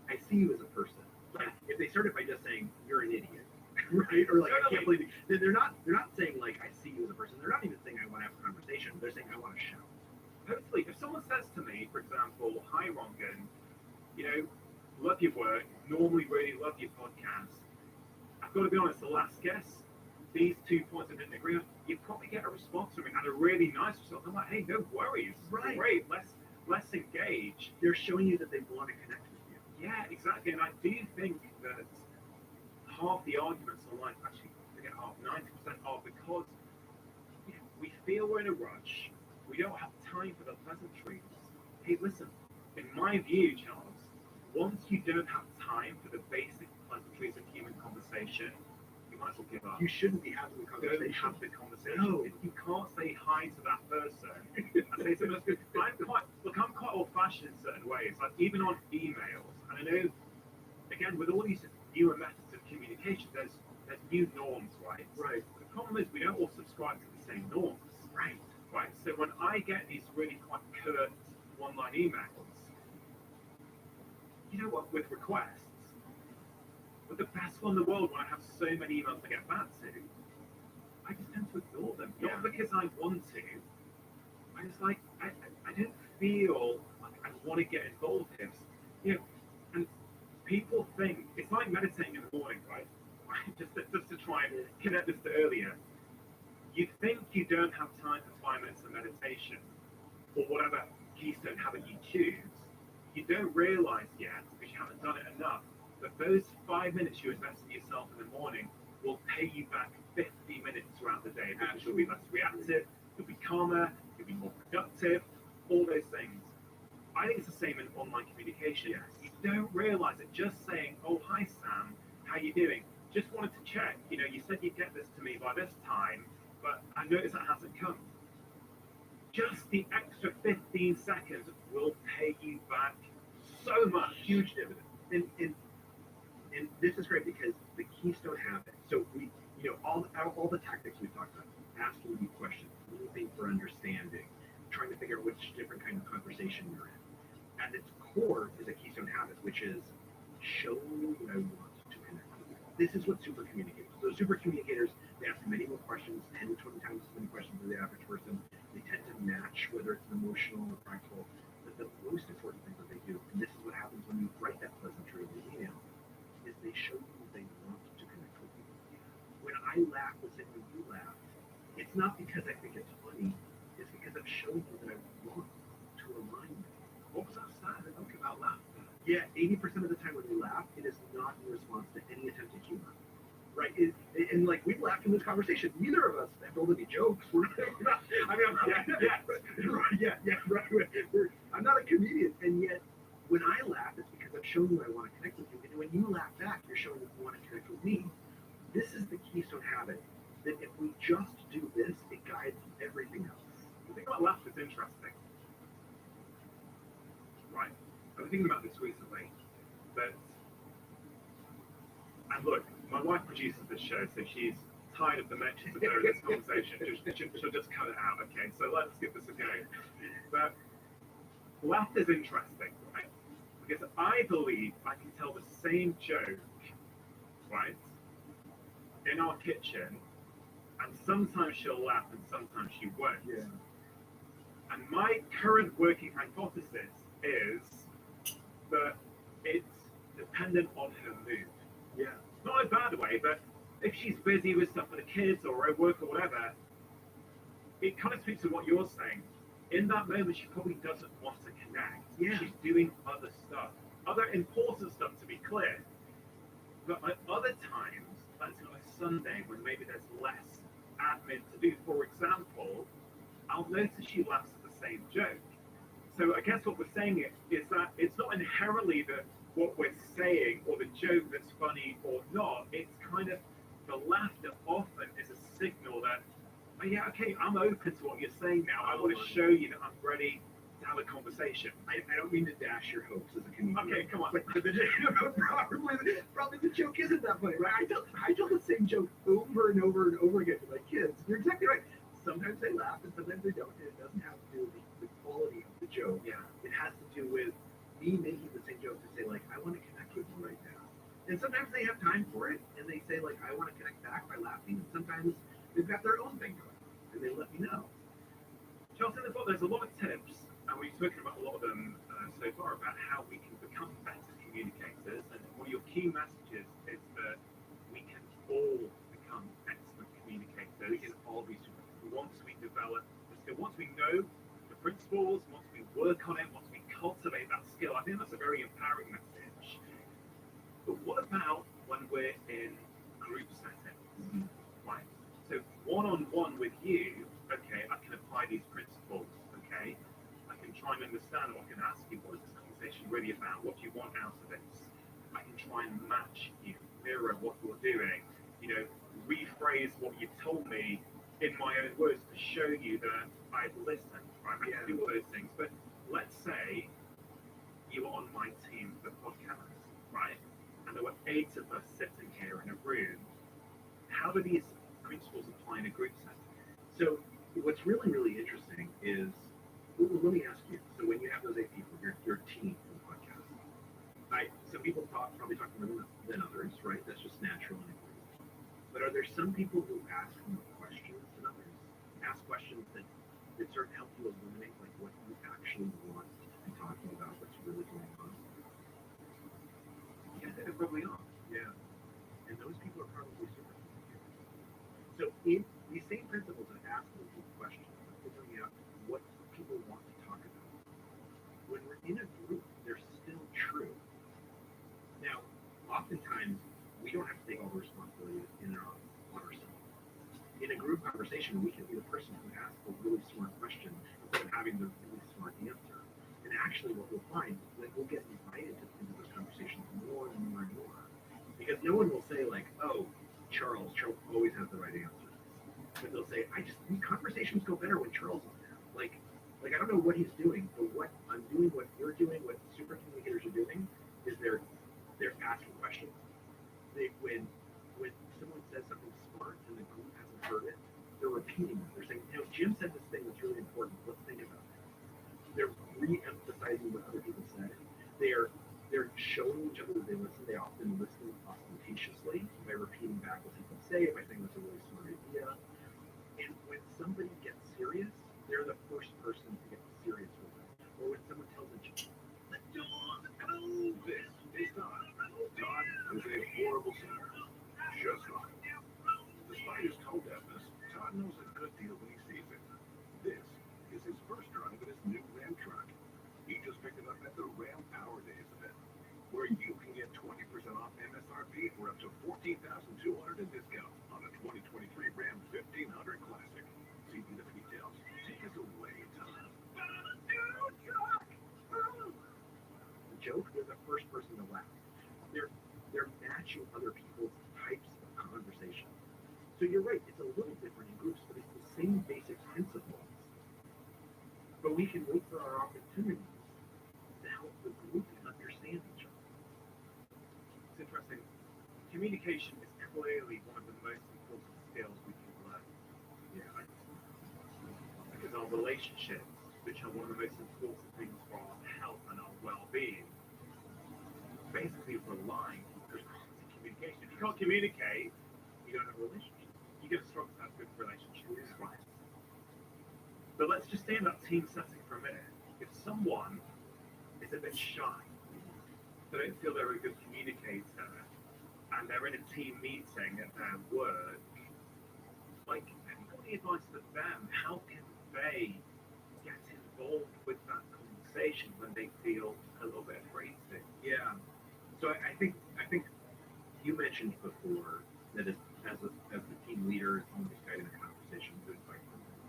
I see you as a person. Like, if they started by just saying you're an idiot, right? Or like, I can't believe you, then they're not saying like I see you as a person. They're not even saying I want to have a conversation. They're saying I want to shout. Totally. If someone says to me, for example, hi Rongan, you know, love your work, normally really love your podcast. I've got to be honest, the last guess, these 2 points I didn't agree on, you probably get a response from me and a really nice response. I'm like, hey, no worries. Right. Great. Let's engage. They're showing you that they want to connect with you. Yeah, exactly. And I do think that half the arguments online, actually, forget half, 90% are because we feel we're in a rush. We don't have time for the pleasantries. Hey, listen, in my view, Charles, once you don't have time for the basic pleasantries of human conversation, you might as well give up. You shouldn't be having the conversation. Don't have the conversation. No. If you can't say hi to that person, I say something that's good. I'm quite old-fashioned in certain ways, like even on emails. And I know, again, with all these newer methods of communication, there's new norms, right? Right. The problem is we don't all subscribe to the same norms. Right. Right. So when I get these really quite curt one-line emails, you know what, with requests, but the best one in the world when I have so many emails to get back to, I just tend to ignore them. Yeah. Not because I want to. I just like, I don't feel like I want to get involved in this. You know, and people think, it's like meditating in the morning, right? just to try and connect this to earlier. You think you don't have time for 5 minutes of meditation, or whatever keystone habit you choose. You don't realize yet, because you haven't done it enough, that those 5 minutes you invest in yourself in the morning will pay you back 50 minutes throughout the day, because you'll be less reactive, you'll be calmer, you'll be more productive, all those things. I think it's the same in online communication. Yes. You don't realize it. Just saying, oh, hi, Sam, how you doing? Just wanted to check. You know, you said you'd get this to me by this time, but I noticed that hasn't come. Just the extra 15 seconds will pay you back so much. Huge dividend. And And this is great because the keystone habit. So we, all the tactics we talked about, asking you questions, looking for understanding, trying to figure out which different kind of conversation you're in. At its core is a keystone habit, which is show me what I want to connect with. This is what super communicators. So super communicators, they ask many more questions, 10 to 20 times as many questions as the average person. They tend to match whether it's an emotional or practical. But the most important thing that they do, and this is what happens when you write that pleasantry in the email, is they show you they want to connect with you. When I laugh the same way you laugh, it's not because I think it's funny, it's because I've shown you that I want to align with you. What was that sad? Okay, about laughter. Yeah, 80% of the time when we laugh, it is not in response to any attempt at humor. Right? And like, we've laughed in this conversation. Neither of us have told any jokes. We're not, I mean, I'm not a comedian. And yet, when I laugh, it's because I've shown you I want to connect with you. And when you laugh back, you're showing you want to connect with me. This is the keystone habit that if we just do this, it guides everything else. The thing about laughter is interesting. Right. I was thinking about this recently. But, and look, my wife produces this show, so she's tired of the mentions of her in this conversation. She'll just cut it out. Okay, so let's get this going. But laughter is interesting, right? Because I believe I can tell the same joke, right, in our kitchen, and sometimes she'll laugh and sometimes she won't. Yeah. And my current working hypothesis is that it's dependent on her mood. Yeah. Not in a bad way, but if she's busy with stuff for the kids or at work or whatever, it kind of speaks to what you're saying. In that moment, she probably doesn't want to connect. Yeah. She's doing other stuff, other important stuff, to be clear. But at other times, that's on a Sunday when maybe there's less admin to do. For example, I'll notice she laughs at the same joke. So I guess what we're saying is that it's not inherently that what we're saying or the joke that's funny or not. It's kind of the laughter often is a signal that, oh yeah, okay, I'm open to what you're saying now. I want to show you that I'm ready to have a conversation. I don't mean to dash your hopes as a comedian. Okay, come on. But probably the joke isn't that funny, right? I tell the same joke over and over and over again to my kids. You're exactly right. Sometimes they laugh and sometimes they don't. And it doesn't have to do with the quality of the joke. Yeah. It has to do with me making the same joke to say, like, I want to connect with you right now. And sometimes they have time for it and they say, like, I want to connect back by laughing. And sometimes they've got their own thing going and they let me know. Chelsea, there's a lot of tips, and we've spoken about a lot of them so far about how we can become better communicators. And one of your key messages is that we can all become excellent communicators. We can all be super. Once we develop the skill, once we know the principles, once we work on it, once we cultivate that skill, I think that's a very empowering message. But what about when we're in group settings, right? So one-on-one with you, okay, I can apply these principles, okay? I can try and understand, or I can ask you, what is this conversation really about? What do you want out of this? I can try and match you, mirror what you're doing, rephrase what you've told me in my own words to show you that I've listened, right? I can do all those things. But let's say you were on my team for the podcast, right? And there were 8 of us sitting here in a room. How do these principles apply in a group setting? So what's really, really interesting is, well, let me ask you, so when you have those 8 people, your team for the podcast, some people probably talk more than others, right? That's just natural. But are there some people who ask more questions than others? Ask questions that sort of help you illuminate like what you actually want to be talking about, what's really going on? Yeah, they probably are. Yeah. And those people are probably super communicators. So in these same principles of asking people questions, figuring out what people want to talk about, when we're in a group, they're still true. Now, oftentimes, we don't have to take all the responsibility on ourselves. In a group conversation, we can be the person who asks a really smart question instead of having the really smart answer. And actually, what we'll find is that we'll get invited into those conversations more and more and more. Because no one will say, like, oh, Charles always has the right answer. But they'll say, these conversations go better when Charles is there. Like I don't know what he's doing, but what I'm doing, what you're doing, what super communicators are doing, is they're asking questions. when someone says something smart and the group hasn't heard it, they're repeating it. They're saying, Jim said this thing that's really important. Let's think about it. They're re-emphasizing what other people said. They're showing each other that they listen. They often listen ostentatiously by repeating back what people say, by saying that's a really smart idea. And when somebody gets serious, they're the first person to get serious with it. Or when someone tells a joke, let Dawn go. This is Todd. Todd is a horrible singer. Just like. Despite his tone deafness, Todd knows a good deal when he sees it. This is his first drive in his new Ram truck. He just picked it up at the Ram Power Days event, where you can get 20% off MSRP for up to $14,200 in discount on a 2023 Ram 1500 Classic. See the details. Take us away, Todd. The joke, they're the first person to laugh. They're matching other people's types of conversation. So you're right, it's a little different in groups, but it's the same basic principles. But we can wait for our opportunities to help the group understand each other. It's interesting. Communication is clearly one of the most important skills we can learn. Yeah. Because our relationships, which are one of the most important things for our health and our well-being, basically rely on good quality communication. If you can't communicate, you don't have a relationship. You're going to struggle to have good relationships. Right. But let's just stay in that team setting for a minute. If someone is a bit shy, they don't feel they're a good communicator, and they're in a team meeting at their work, like, have you got any advice for them? How can they get involved with that conversation when they feel a little bit afraid to? Yeah. So I think you mentioned before that as the team leader, someone who's guiding the conversation, good advice,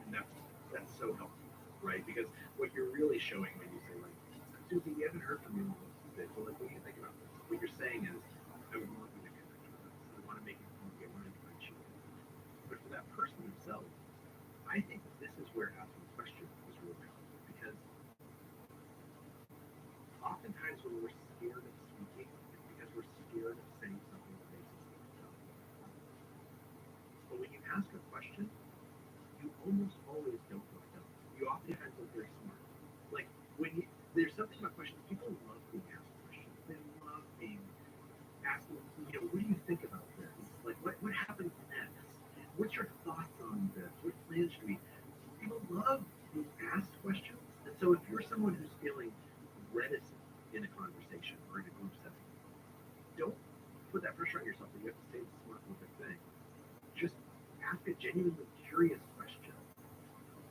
and that's so helpful, right? Because what you're really showing when you say, like, Susie, we haven't heard from you in a bit, so like, what do you think about this? What you're saying is, I would want you to connect with us. I want to make it easy. I want to invite you in. But for that person themselves, I think that this is where asking questions is really powerful, because oftentimes when we're scared of speaking, it's because we're scared of saying something that makes us look dumb. But when you ask a question, you almost always don't look dumb. You oftentimes look very smart. Like, there's something about questions, people love being asked questions. They love being asked, what do you think about this? Like, what happens next? What's your thoughts on this? What plans should we? People love being asked questions. And so if you're someone who's feeling reticent in a conversation or in a group setting, don't put that pressure on yourself that you have to say the smart perfect thing. Just ask a genuinely curious question.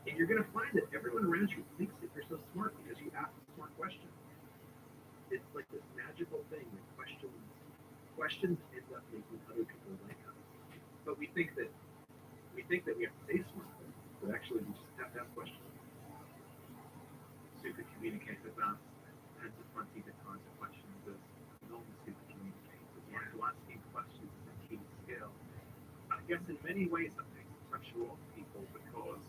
And you're going to find that everyone around you thinks that you're so smart because you ask a smart question. It's like this magical thing that questions end up making other people like us. But we think that we have to say smart things, but actually we just have to ask questions. Super communicate with us, and to plenty of tons of questions as normal super communicate. Yeah. So asking questions is a key skill. I guess in many ways that takes the pressure off people because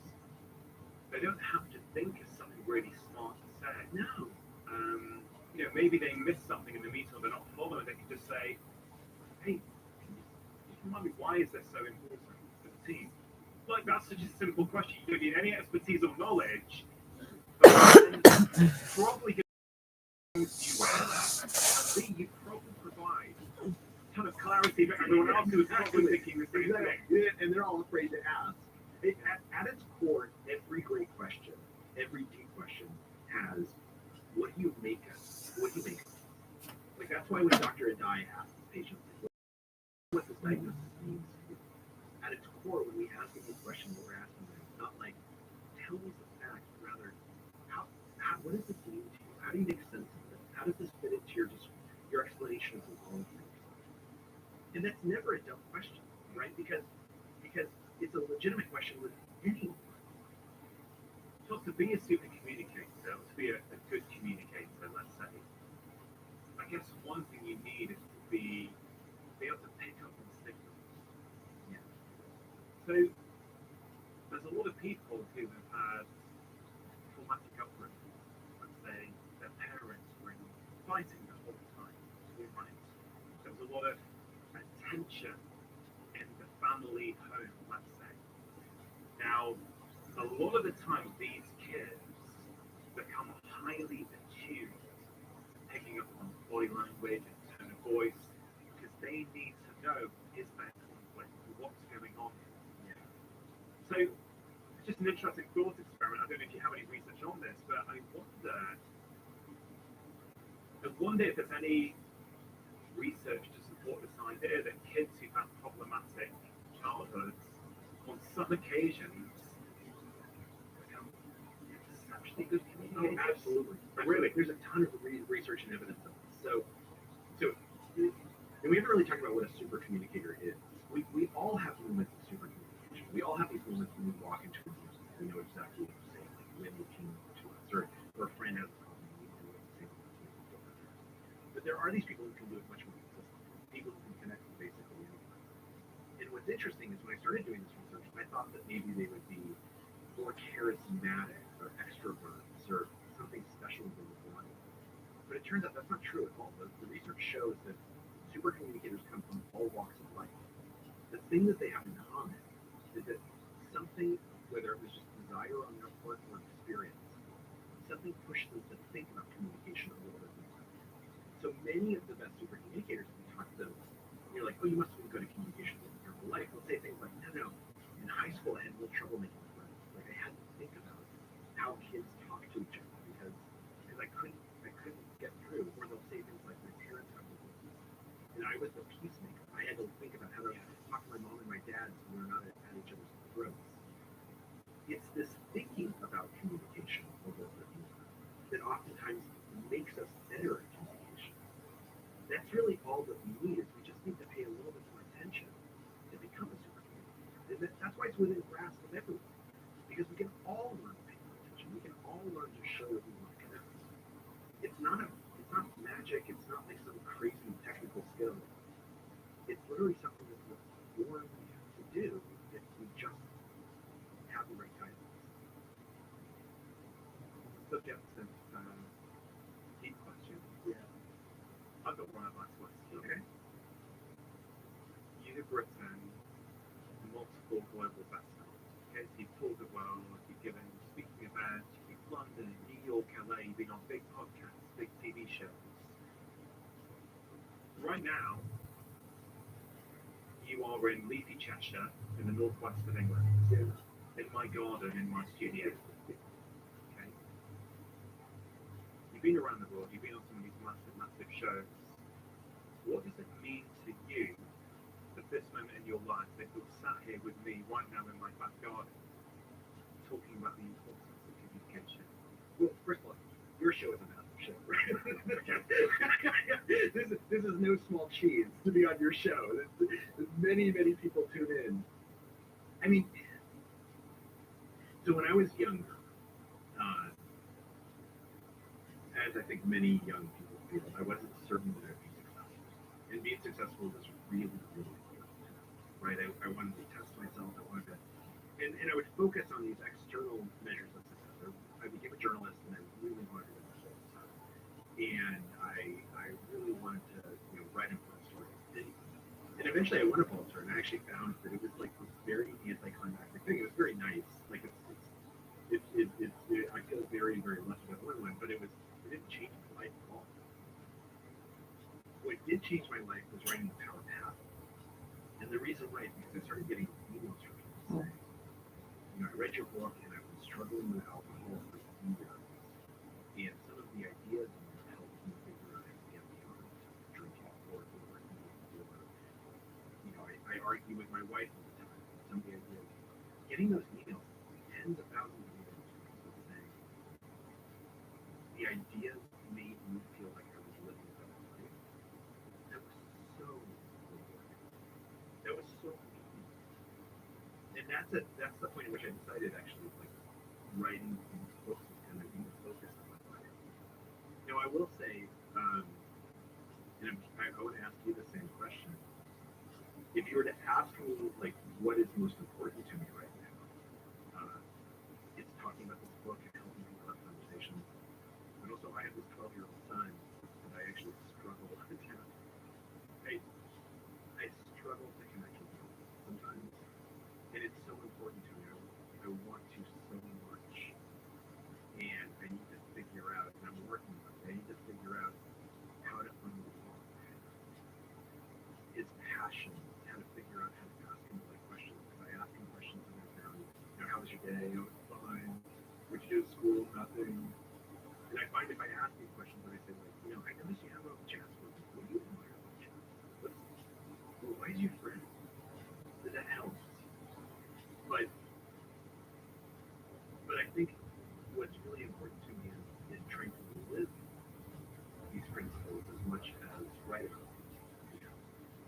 they don't have to think of something really smart to say. No. Maybe they missed something in the meeting or they're not following. They can just say, hey, can you just remind me, why is this so important to the team? Like, that's such a simple question. You don't need any expertise or knowledge. But probably you probably provide a ton of clarity for everyone else who is probably thinking the same thing. And they're all afraid to ask. At its core, every great question, every deep question has, what do you make of? What do you make of? Like, that's why when Dr. Adai asks patients what this diagnosis means, at its core, when we ask them this question, what we're asking them, it's not like, tell me some facts, but rather, what does this mean to you? How do you make sense of this? How does this fit into your explanation of the world? And that's never a dumb question, right? Because it's a legitimate question with anyone. So to be a super communicator, to be a good communicator, let's say, I guess one thing you need is to be able to pick up on signals. Yeah. So there's a lot of people who have had traumatic upbringing. Let's say their parents were fighting the whole time. Right? There was a lot of lot of the time these kids become highly attuned, picking up on body language and tone of voice, because they need to know, is there conflict? What's going on here? So it's just an interesting thought experiment. I don't know if you have any research on this, but I wonder if there's any research to support this idea that kids who've had problematic childhoods, on some occasions, become exceptionally good communicators. Oh, absolutely. Really, there's a ton of research and evidence of this. And we haven't really talked about what a super communicator is. We all have moments of super communication. We all have these moments when we walk into a room, we know exactly what to say, like when they came to us, or a friend has a problem, we know what to say. But there are these people who can do it much more consistently, people who can connect with basically anyone. And what's interesting is when I started doing this research, I thought that maybe they would be more charismatic or extroverts or something special than they wanted. But it turns out that's not true at all. The research shows that super communicators come from all walks of life. The thing that they have in common is that something, whether it was just desire on their part or experience, something pushed them to think about communication a little bit more. So many of the best super communicators, we talk to them, you're like, oh, you must have been good at communication in your whole life. They'll say things like, no. In high school, I had real trouble making friends. Like, I had to think about how kids talk to each other because I couldn't get through. Or they'll say things like, my parents have divorces, and I was the peacemaker. I had to think about how to talk to my mom and my dad so we're not at each other's throats. It's this thinking about communication a little bit more that oftentimes makes us better at communication. That's really all that we need. Is we just need to pay a little bit more attention to become a super communicator. And that's why it's within grasp of everyone. Because we can all learn to pay more attention. We can all learn to show that we want to connect. It's not magic. It's not like some crazy technical skill. It's literally something that we're born to do if we just have the right guidance. So get some deep questions. Yeah. I've got one I'd like to ask you. Okay. You've written multiple global bestsellers. Okay, so you've toured the world, you've given speaking events, you've been to London, New York, LA, you've been on big podcasts, big TV shows. Right now, you are in leafy Cheshire in the northwest of England, in my garden, in my studio. Okay. You've been around the world, you've been on some of these massive shows. What does it mean to you at this moment in your life that you're sat here with me right now in my back garden talking about the importance of communication? Well, first of all, your show is a massive show. This is no small cheese to be on your show. Many people tune in. I mean, so when I was younger, as I think many young people feel, I wasn't certain that I'd be successful. And being successful was really important to me, right? I wanted to test myself. I wanted to, and I would focus on these external measures of success. I became a journalist, and I really wanted to do this all the time. And I really wanted to, write important stories. And eventually I won a Pulitzer, and I actually found that it was like this very anticlimactic thing. It was very nice. Like I feel very, very lucky to win one, but it didn't change my life at all. What did change my life was writing The Power Path. And the reason why is because I started getting emails from people saying, I read your book and I've been struggling with alcohol for years. And some of the ideas in it helped me figure out how to get beyond drinking or eating or, I argue with my wife all the time. Some of the ideas. Getting those emails, tens of thousands of emails from people saying, the ideas made me feel like I was living a better life. That was so rewarding. That was so amazing. And that's the point at which I decided actually writing these books was going to be the focus of my life. I will say, and I would ask you the same question. If you were to ask me what is most important to me right now, it's talking about this book and helping people have conversations. But also, I have this 12-year-old son that I actually struggle to I struggle to connect with him sometimes, and it's so important to me. I want to so nothing. And I find if I ask these questions, and I say, like, you know, I notice you have a chess. What do you admire about chess? Why is your friend? That helps. But I think what's really important to me is trying to live these principles as much as write about them.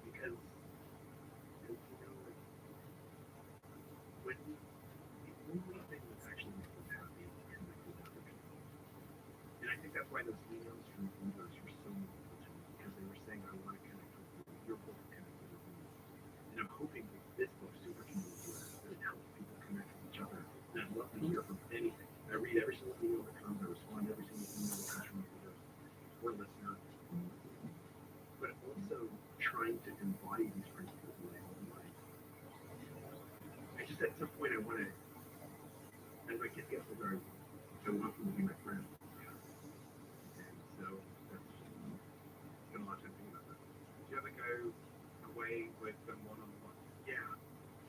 Because you know, when the only thing that's actually making us happy is connecting with other people. And I think that's why those emails from leaders were so meaningful to me, because they were saying, I want to connect with you. Your book connected with me. And I'm hoping that this book, Super Community, that it helps people connect with each other. And I'd love to hear from anything. I read every single email that comes. I respond to every single email that comes from a reader or listener. But also trying to embody these principles in my own life. I just, at some point, I want to, as my kids get older, I want them to be my friends. And so that's just spend a lot of time thinking about that. Do you ever go away with them one-on-one? Yeah.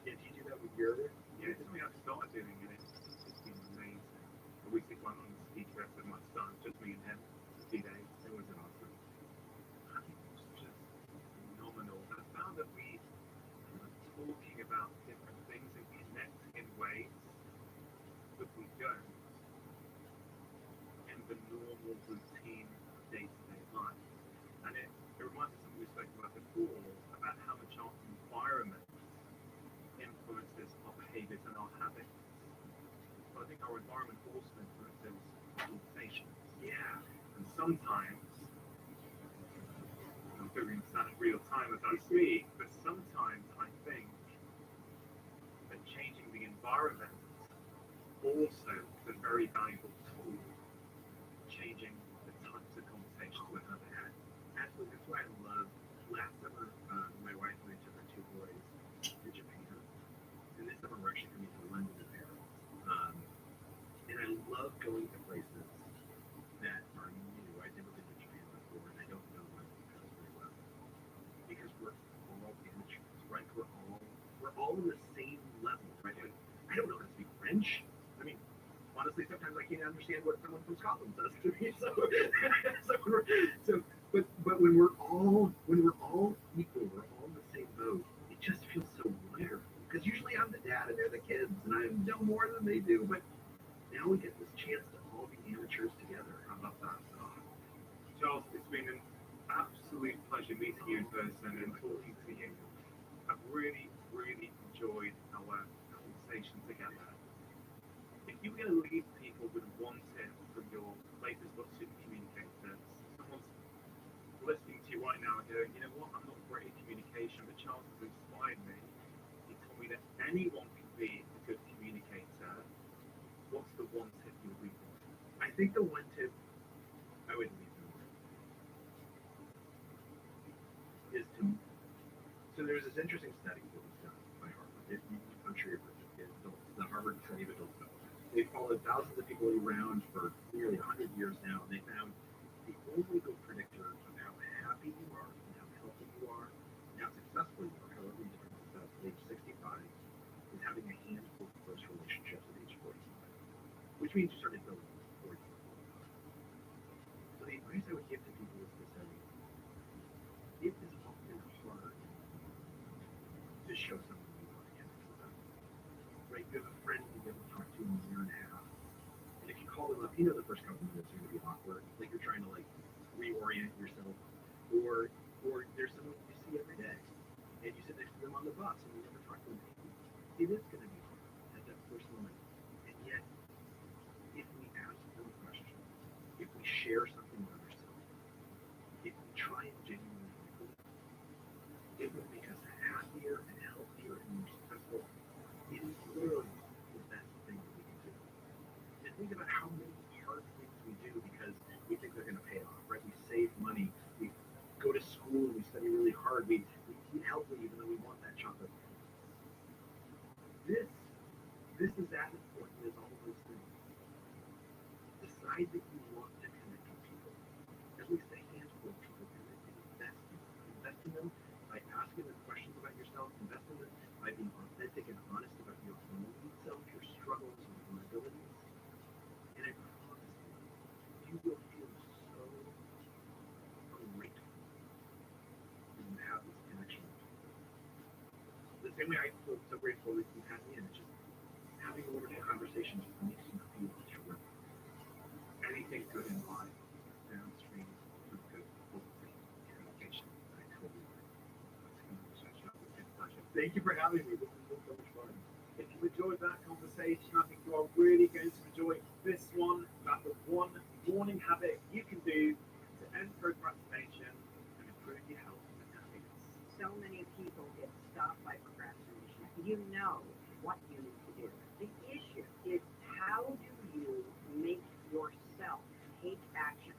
Yeah, do you do that with your other? Yeah, it's something I've started doing, and it's been amazing. A weekly one on the ski trip with my son, just me and him, for 2 days. It was awesome. I think it was just phenomenal. I found that we were talking about different things and connecting in ways that we don't in the normal routine of day-to-day life. And it reminds me of something we spoke about before, about how much our environment influences our behaviors and our habits. But I think our environment also influences our sensations. Yeah. And sometimes, I'm figuring this out in real time as I speak, but sometimes I think that changing the environment also is a very valuable tool, changing the types of conversations we're having. Absolutely. That's why I love last summer, my wife and I took our 2 boys to Japan. And this summer we're actually coming to London and Paris. And I love going to places that are new. I've never been to Japan before, and I don't know London and Paris very well. Because we're all amateurs, right? We're all in the same level, right? Like, I don't know how to speak French. I mean, honestly, sometimes I can't understand what someone from Scotland says to me. But when we're all equal, we're all in the same boat. It just feels so wonderful. Because usually I'm the dad and they're the kids, and I know more than they do. But now we get this chance to all be amateurs together. How about that? Charles, it's been an absolute pleasure meeting you in person and talking to you. I've really, really enjoyed our conversation together. If you were going to leave people with one tip from your latest book, Super Communicators, someone's listening to you right now and going, you know what, I'm not great at communication, but Charles has inspired me. He told me that anyone can be a good communicator. What's the one tip you would leave them with? I think the one tip I would leave them with is to. So there's this interesting study that was done by Harvard. I'm sure you've heard of it. The Harvard study of adult development. They followed thousands of people around for nearly 100 years now, and they found the only good predictor of how happy you are and how healthy you are and how successful you are, however you define success at age 65, is having a handful of close relationships at age 45, which means you started building before you were 45. So the advice I would give to people is to say, it is often hard to show someone you want to connect with them. Right? You have a friend you've been able to talk to in a year and a half, and if you call them up, you know the first couple minutes are going to be awkward, like you're trying to reorient yourself, or there's someone you see every day, and you sit next to them on the bus and you never talk to them. It is going to be hard at that first moment, and yet if we ask them questions, if we share something with ourselves, if we try and genuinely improve, it will make us happier and healthier and more successful. It is literally the best thing that we can do. And think about how many hard things we do because we think they're going to pay off, right? We save money, we go to school, we study really hard, we eat healthy even though we want that chocolate. This is as important as all of those things. Decide that you want to connect with people. you will feel so grateful when you have this connection. The same way I feel so grateful that you had me in, just having wonderful conversations makes you feel terrific. Anything good in life downstream of good communication. I totally agree. Thank you for having me. This has been so much fun. If you enjoyed that conversation, I think you are really going to enjoy this one about the one morning habit you can do to end procrastination and improve your health and happiness. So many people get stopped by procrastination. You know what you need to do. The issue is, how do you make yourself take action?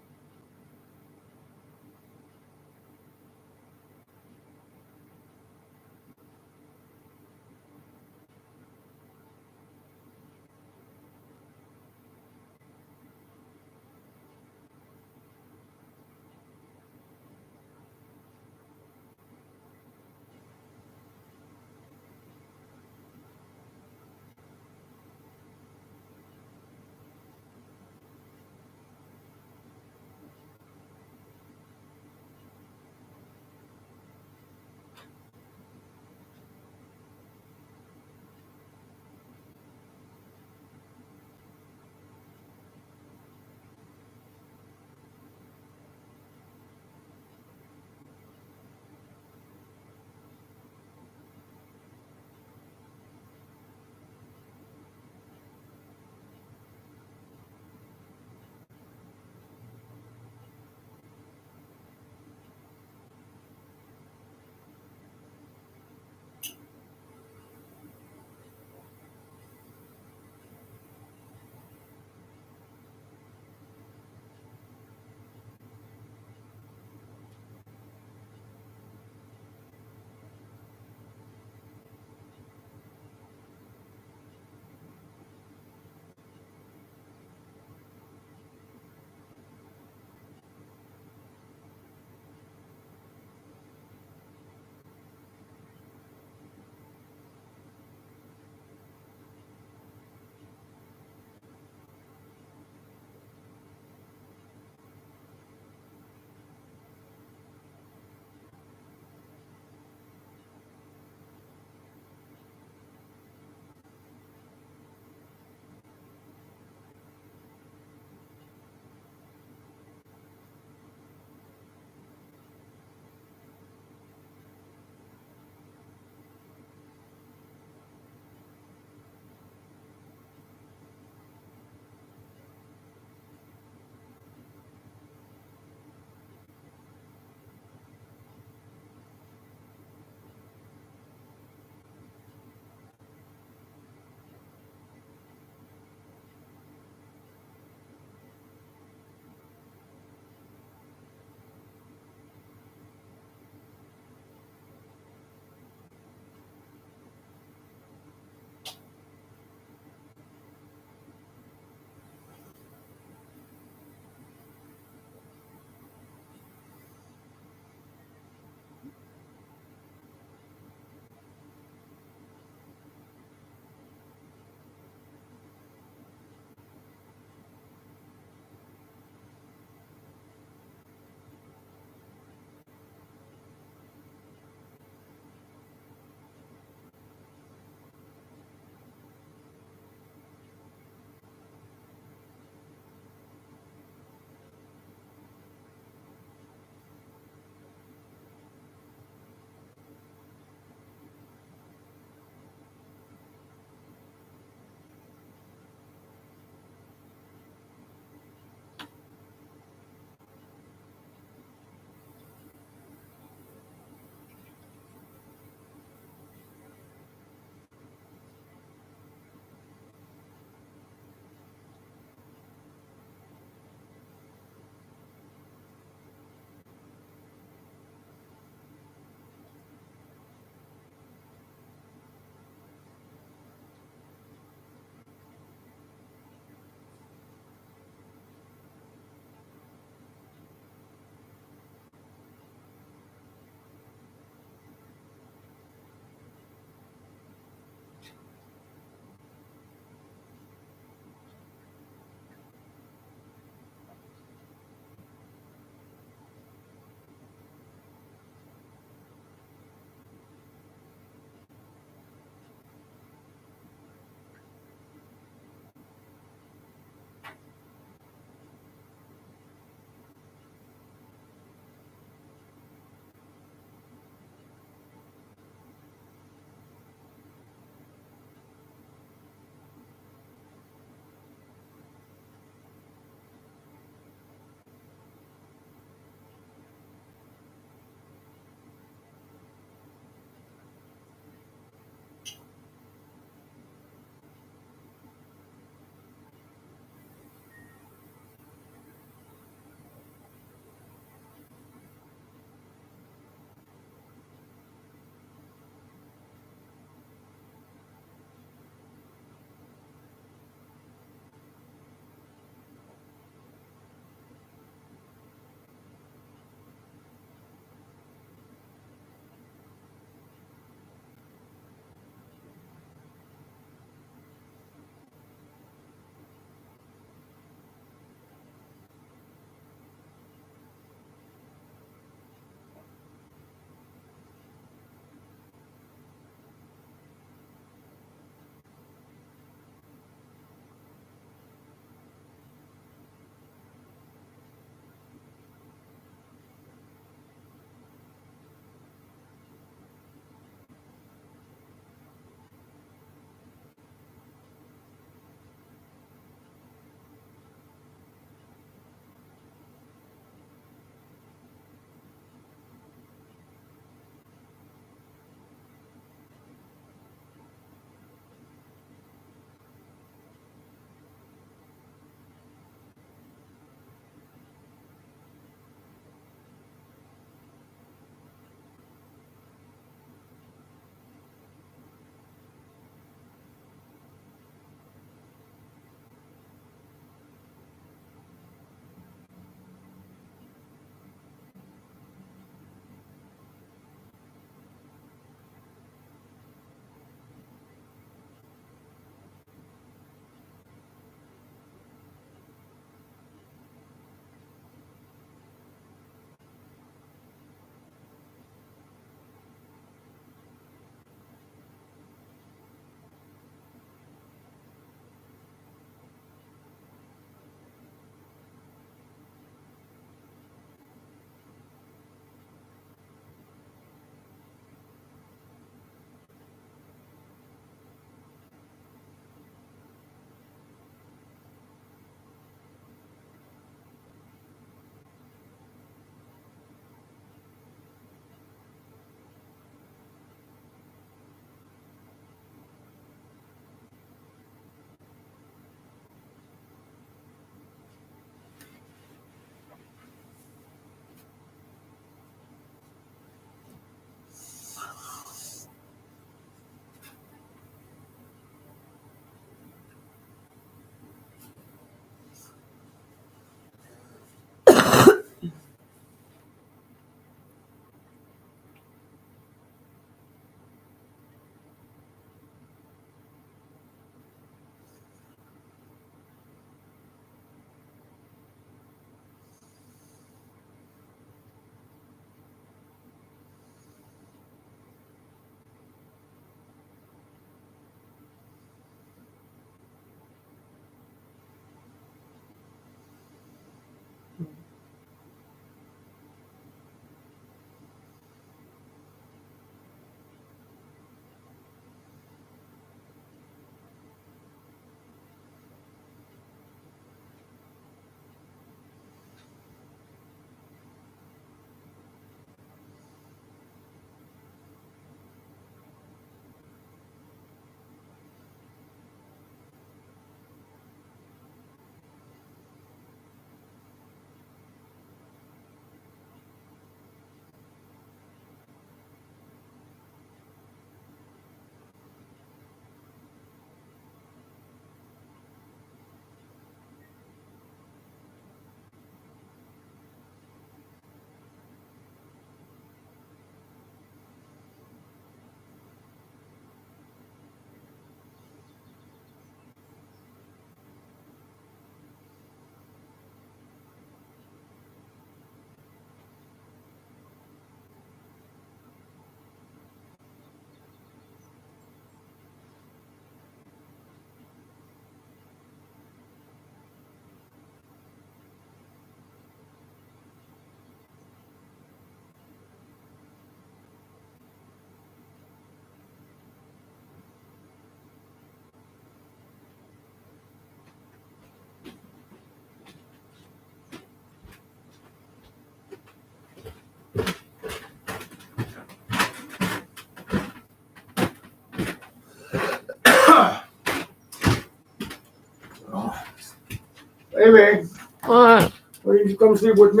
Hey man, What? why don't you come sleep with me?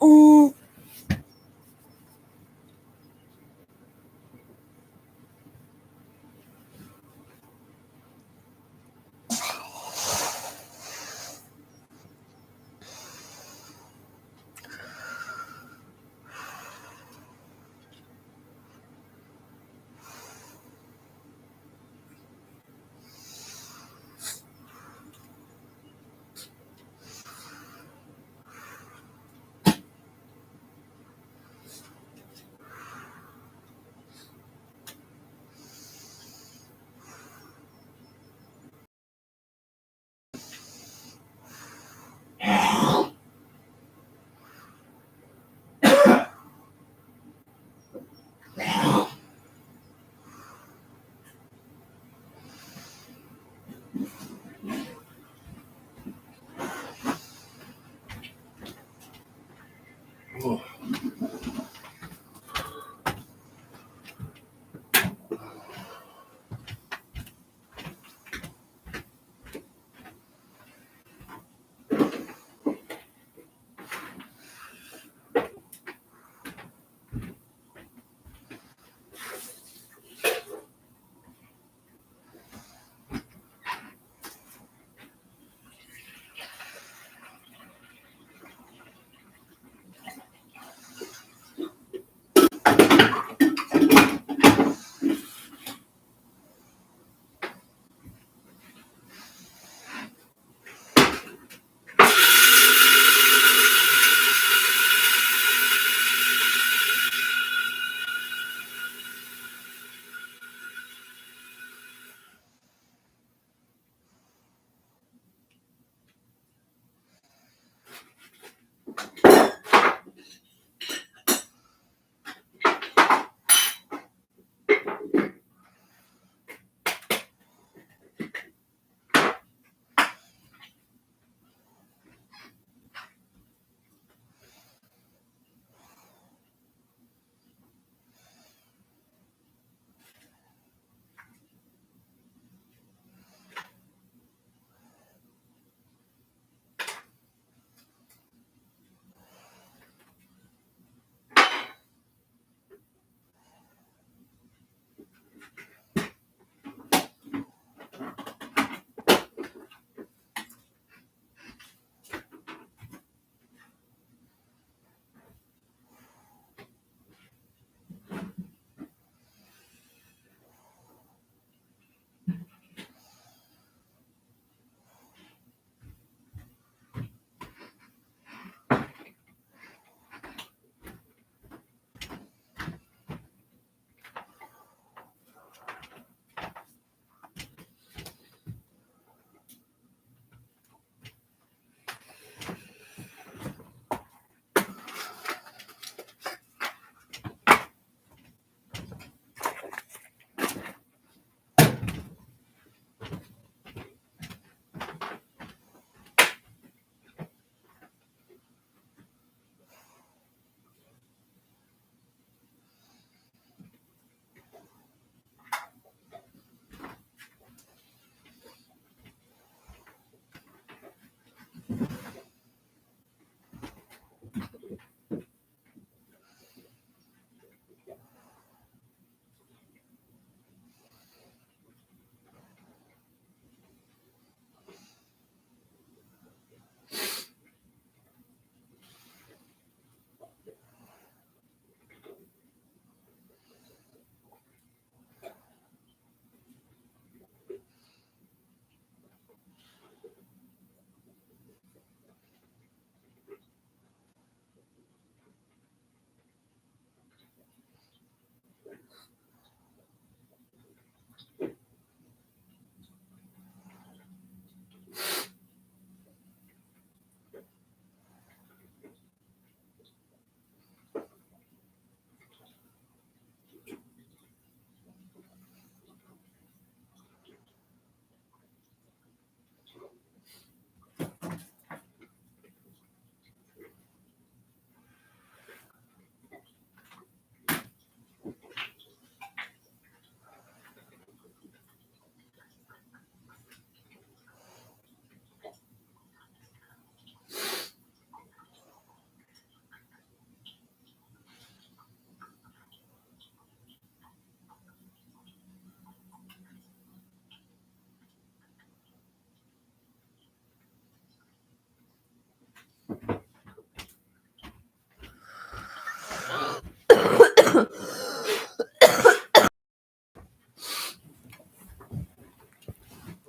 Mm.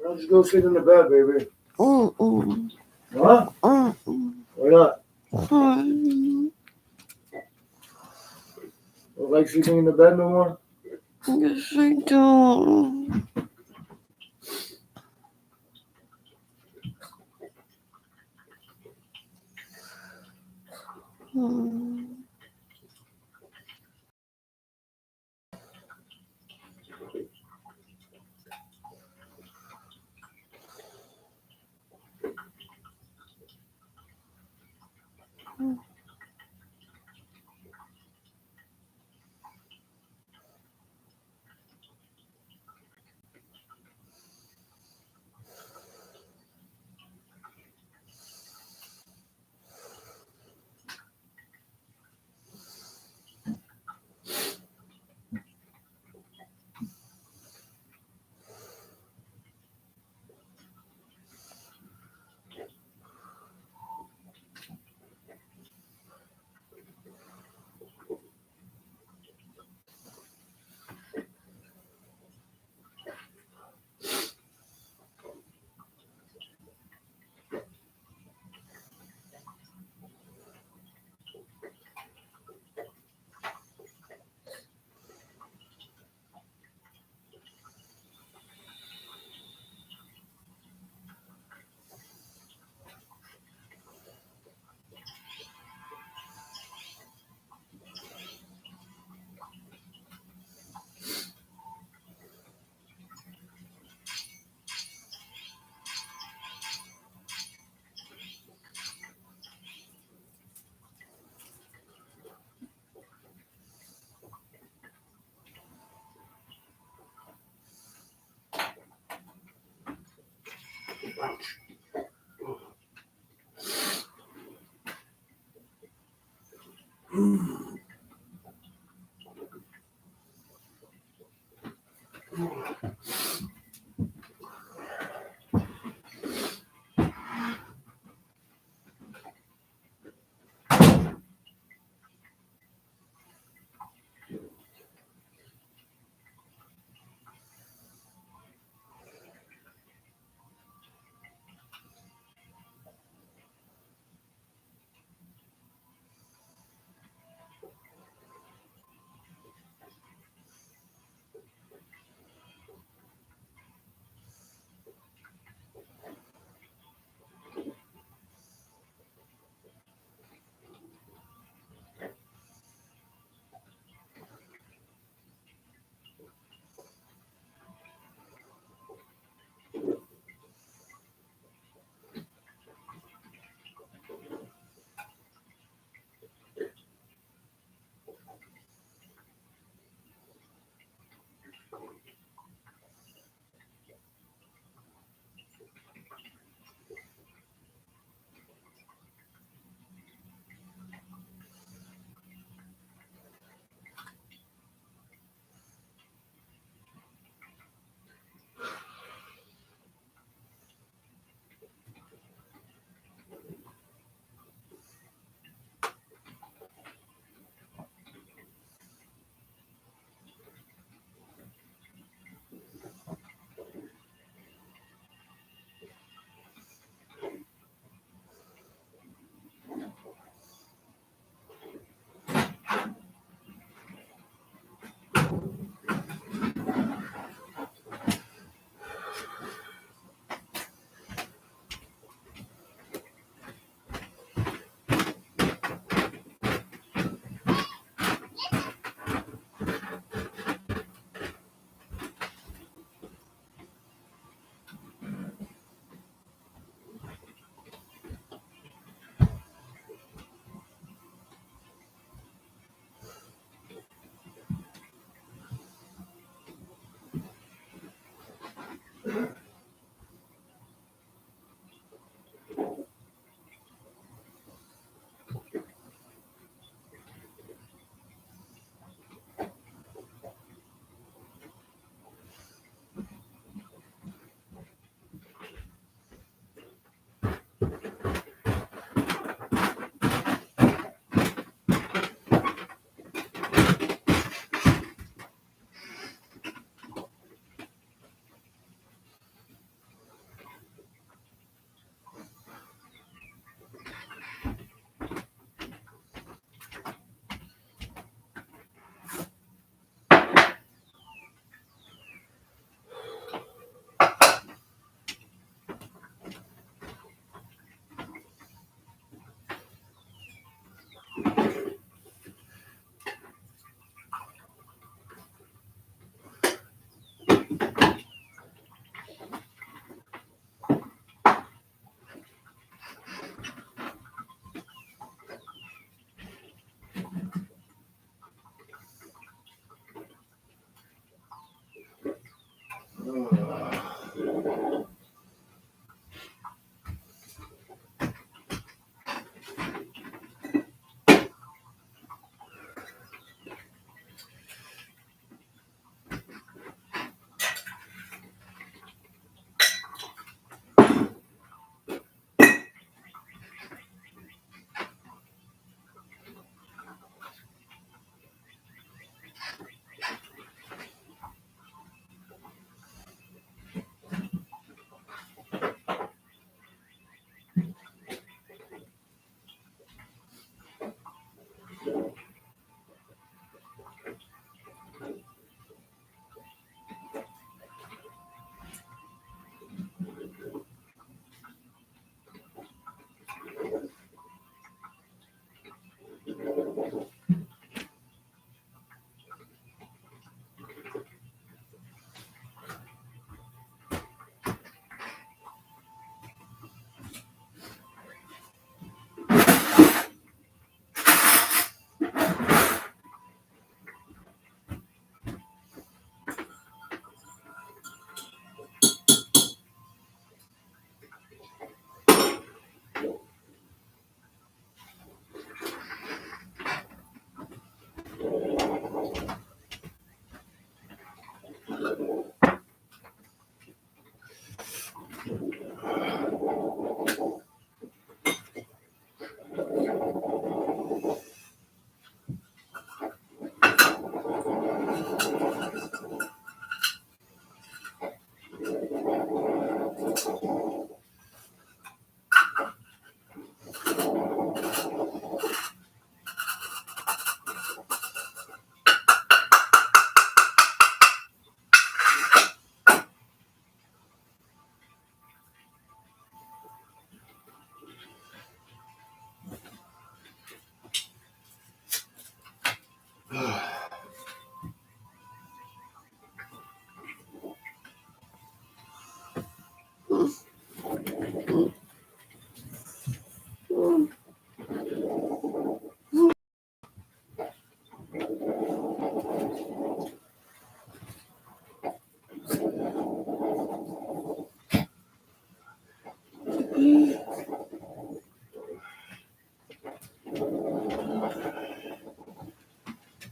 don't you go sit in the bed, baby? Mm-mm. What? Mm-mm. Why not? Mm. Don't like sleeping in the bed no more? Yes, I do. Mm.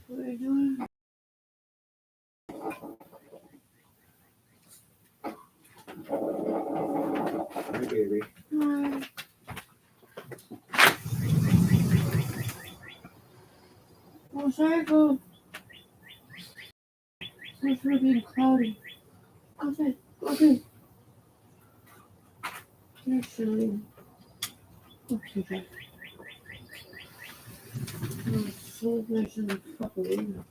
What are you doing? Hi, baby. Hi. Oh, sorry, go. It's really being cloudy. Okay, okay. You're silly. Okay, okay. I'm so nice and fucking.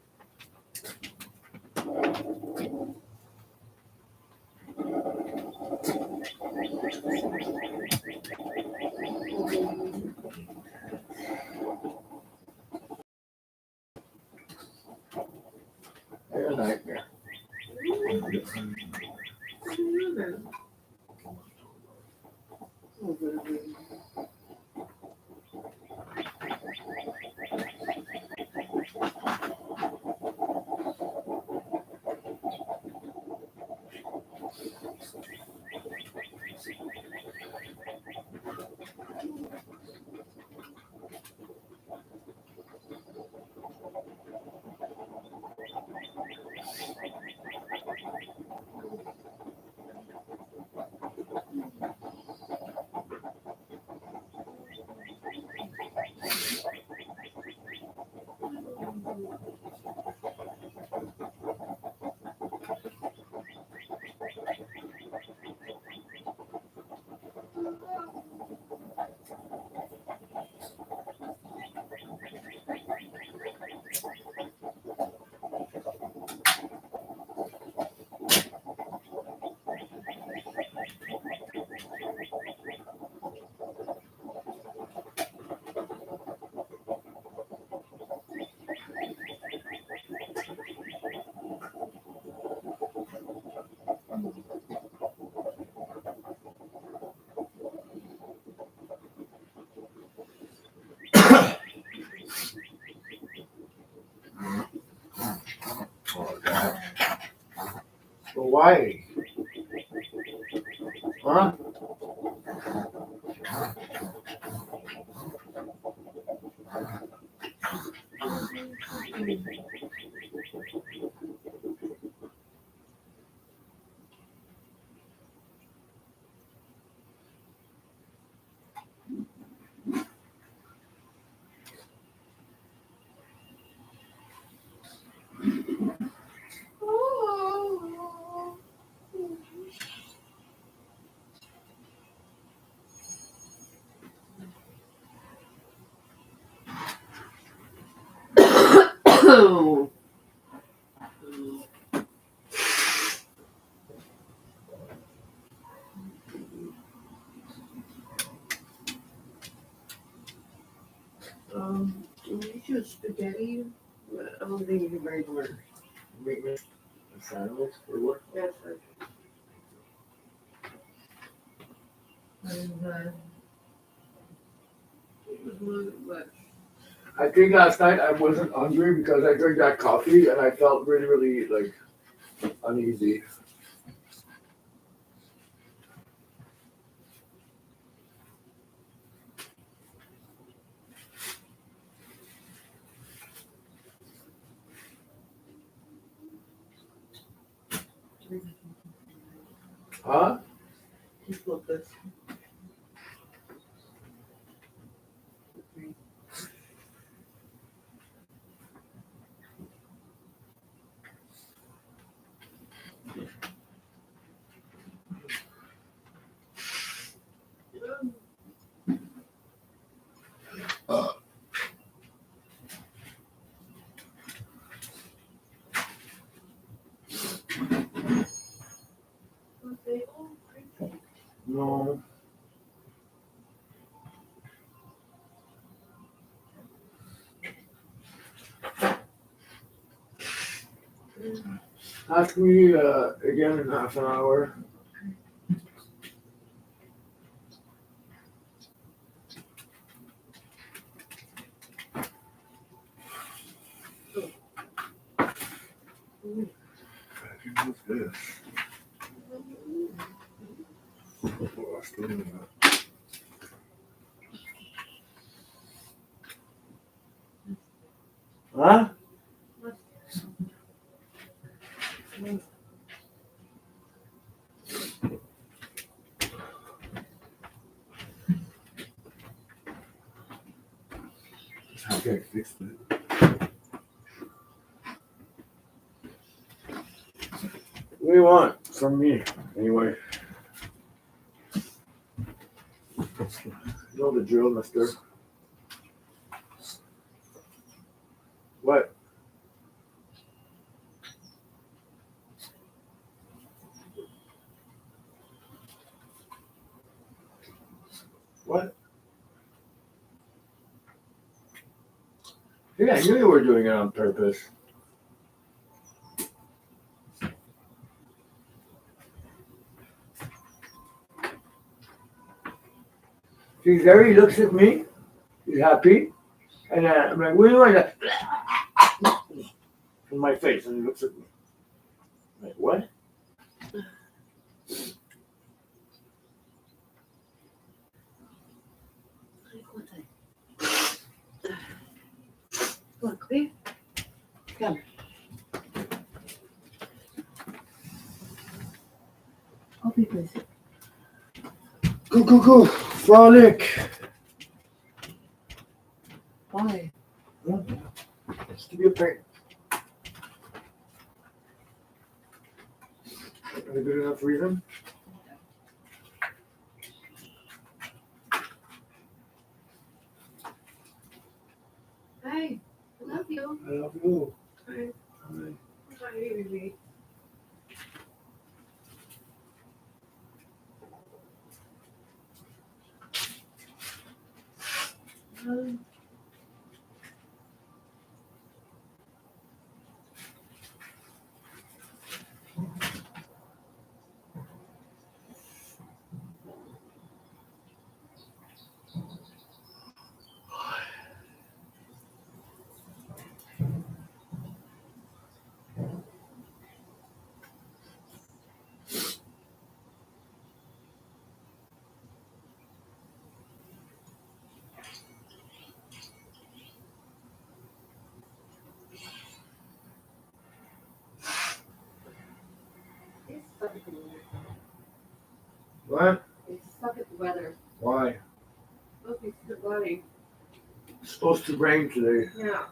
You're a nightmare. Well, why? Huh? Can you choose spaghetti? I don't think you can make work. Make me a sandwich for what? Yes, sir. And it was what? I think last night I wasn't hungry because I drank that coffee and I felt really, really like uneasy. Huh? Just look this. No. Ask me again in half an hour. What's this? Oh, I still don't know. Huh? I can't fix it. What do you want from me, anyway? You know the drill, mister. What? What? Yeah, I knew you were doing it on purpose. See, there he looks at me. He's happy. And I'm like, what do you want? In my face. And he looks at me. I'm like, what? Look, babe. Come. I'll be busy. Go, go, go. Frolic. Why? Just give me a pain. Is a good enough reason? Hey, I love you. I love you. Hi. Hi. Hi, baby. What? They suck at the weather. Why? It's supposed to be super cloudy. It's supposed to rain today. Yeah.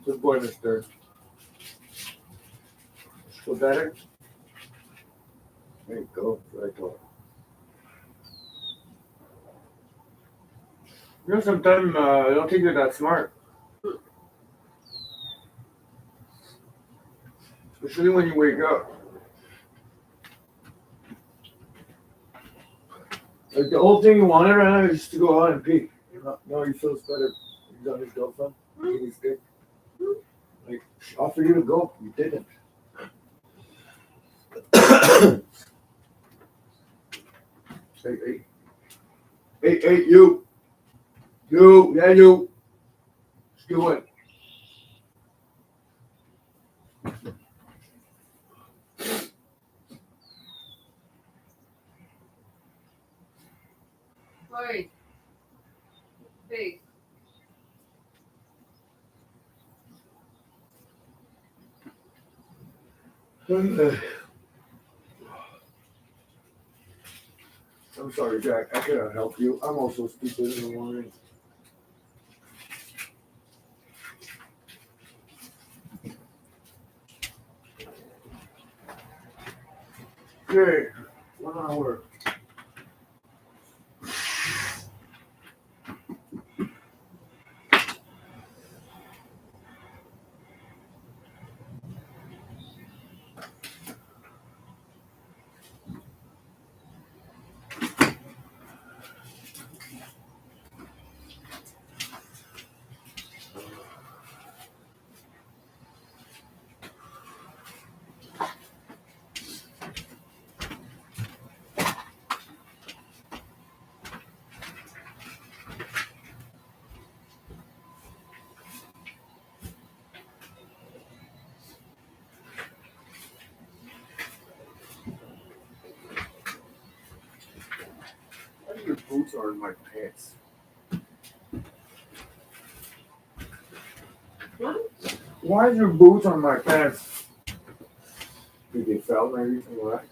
Good boy, mister. Feel better? There you go. Right on. You know, sometimes I don't think you're that smart. Especially when you wake up. Like the whole thing you wanted right now is just to go out and pee. No, he feels better. He's on his girlfriend. He's dick. Like, she offered you to go. You didn't. Hey, you. You. Just do it. Oi. Hey. I'm sorry, Jack. I cannot help you. I'm also stupid in the morning. Okay, 1 hour. Why your boots are in my pants? What? Why is your boots on my pants? Did they fell maybe from what?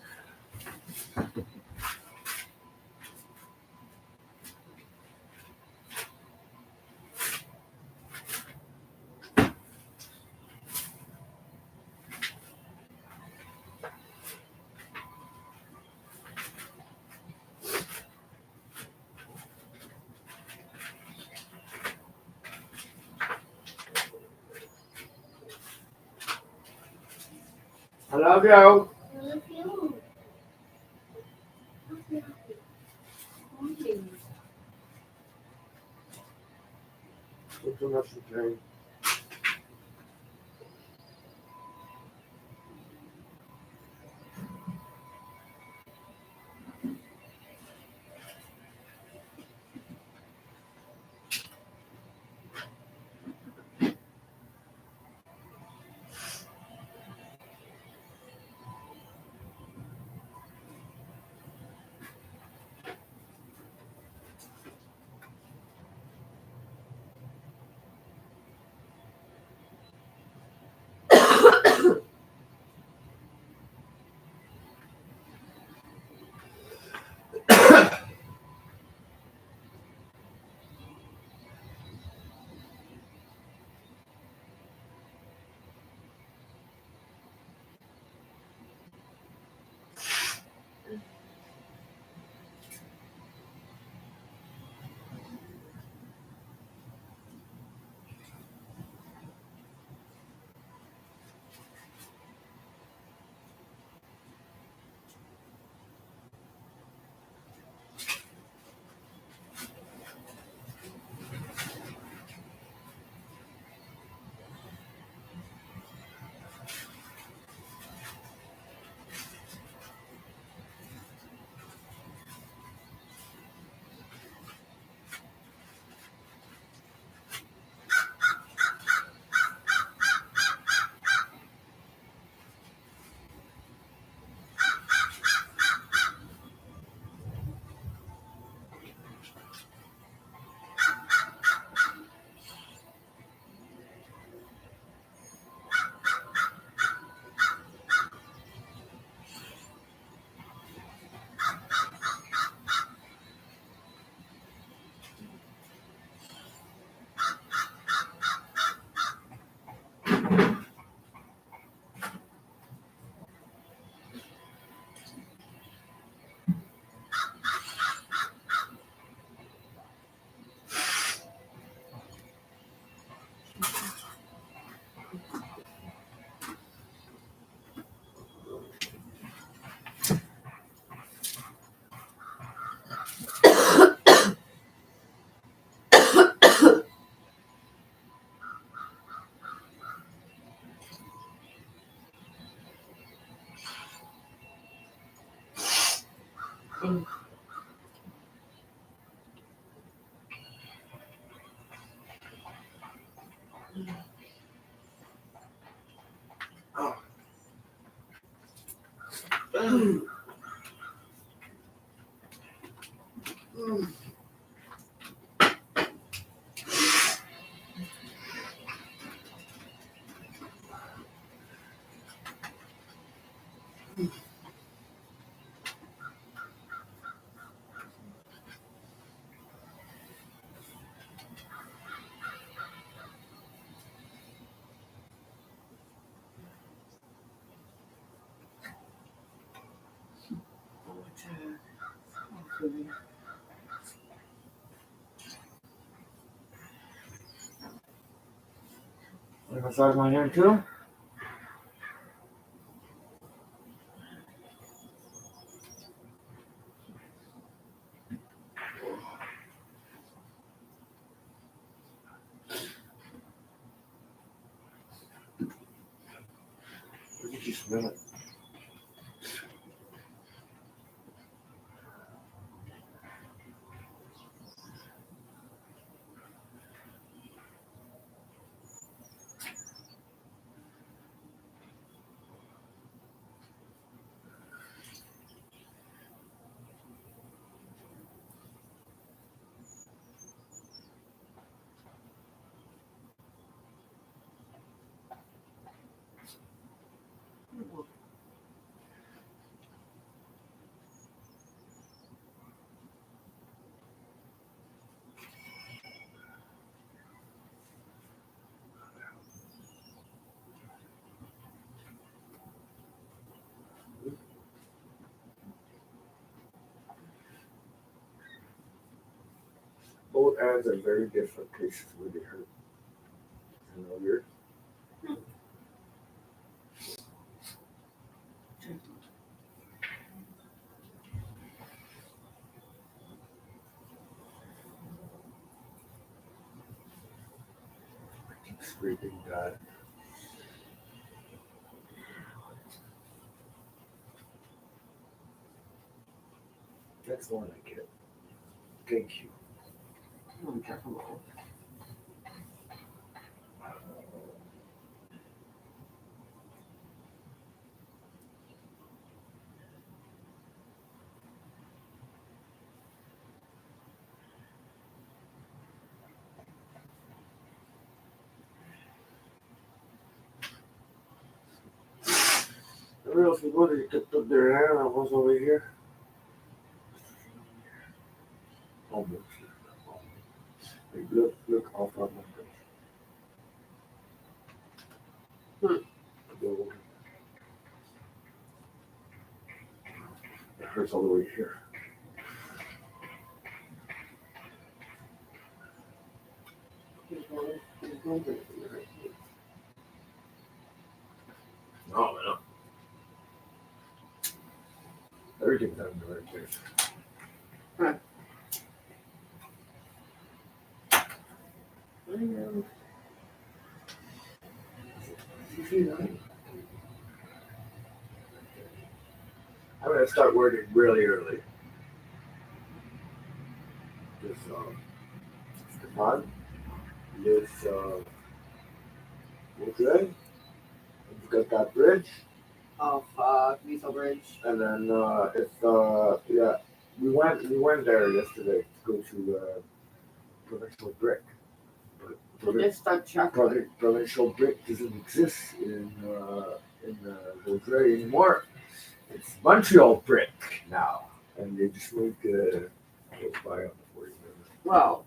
I love you. I love you. Okay. Put too much to drink. Want to massage my hand too? Where did you smell it? Both hands are very different places where they hurt. You know, weird. I keep scraping that. That's the one I get. Thank you. Be careful. Everybody else people that kept up their hand, I was over here. Almost. Like, look off on my face. It hurts all the way here. No, no. Everything's in the right place. Huh. I know. I'm gonna start working really early. This Stefan, this okay. You've got that bridge, Off Miso Bridge. and then it's yeah. We went there yesterday to go to Provincial Brick, but Just start check. Provincial Brick doesn't exist in Vaudreuil anymore. It's Montreal Brick now, and they just moved close by on the 40 minutes. Well.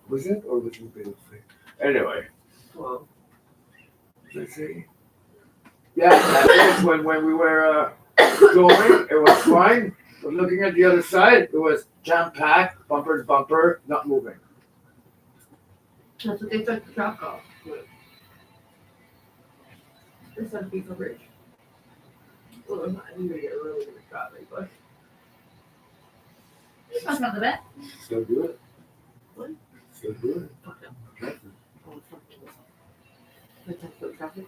Was it, or was it a bit? Anyway. Well. Let's see. Yeah, that is when we were going, it was fine. But looking at the other side, it was jam packed, bumper to bumper, not moving. That's what they took the truck off. This on Miso Bridge. Well, I'm gonna get really good traffic, but. That's not the bet. Still do it. What? Still do it. Okay. Nothing. Oh, fuck. Let's have to traffic.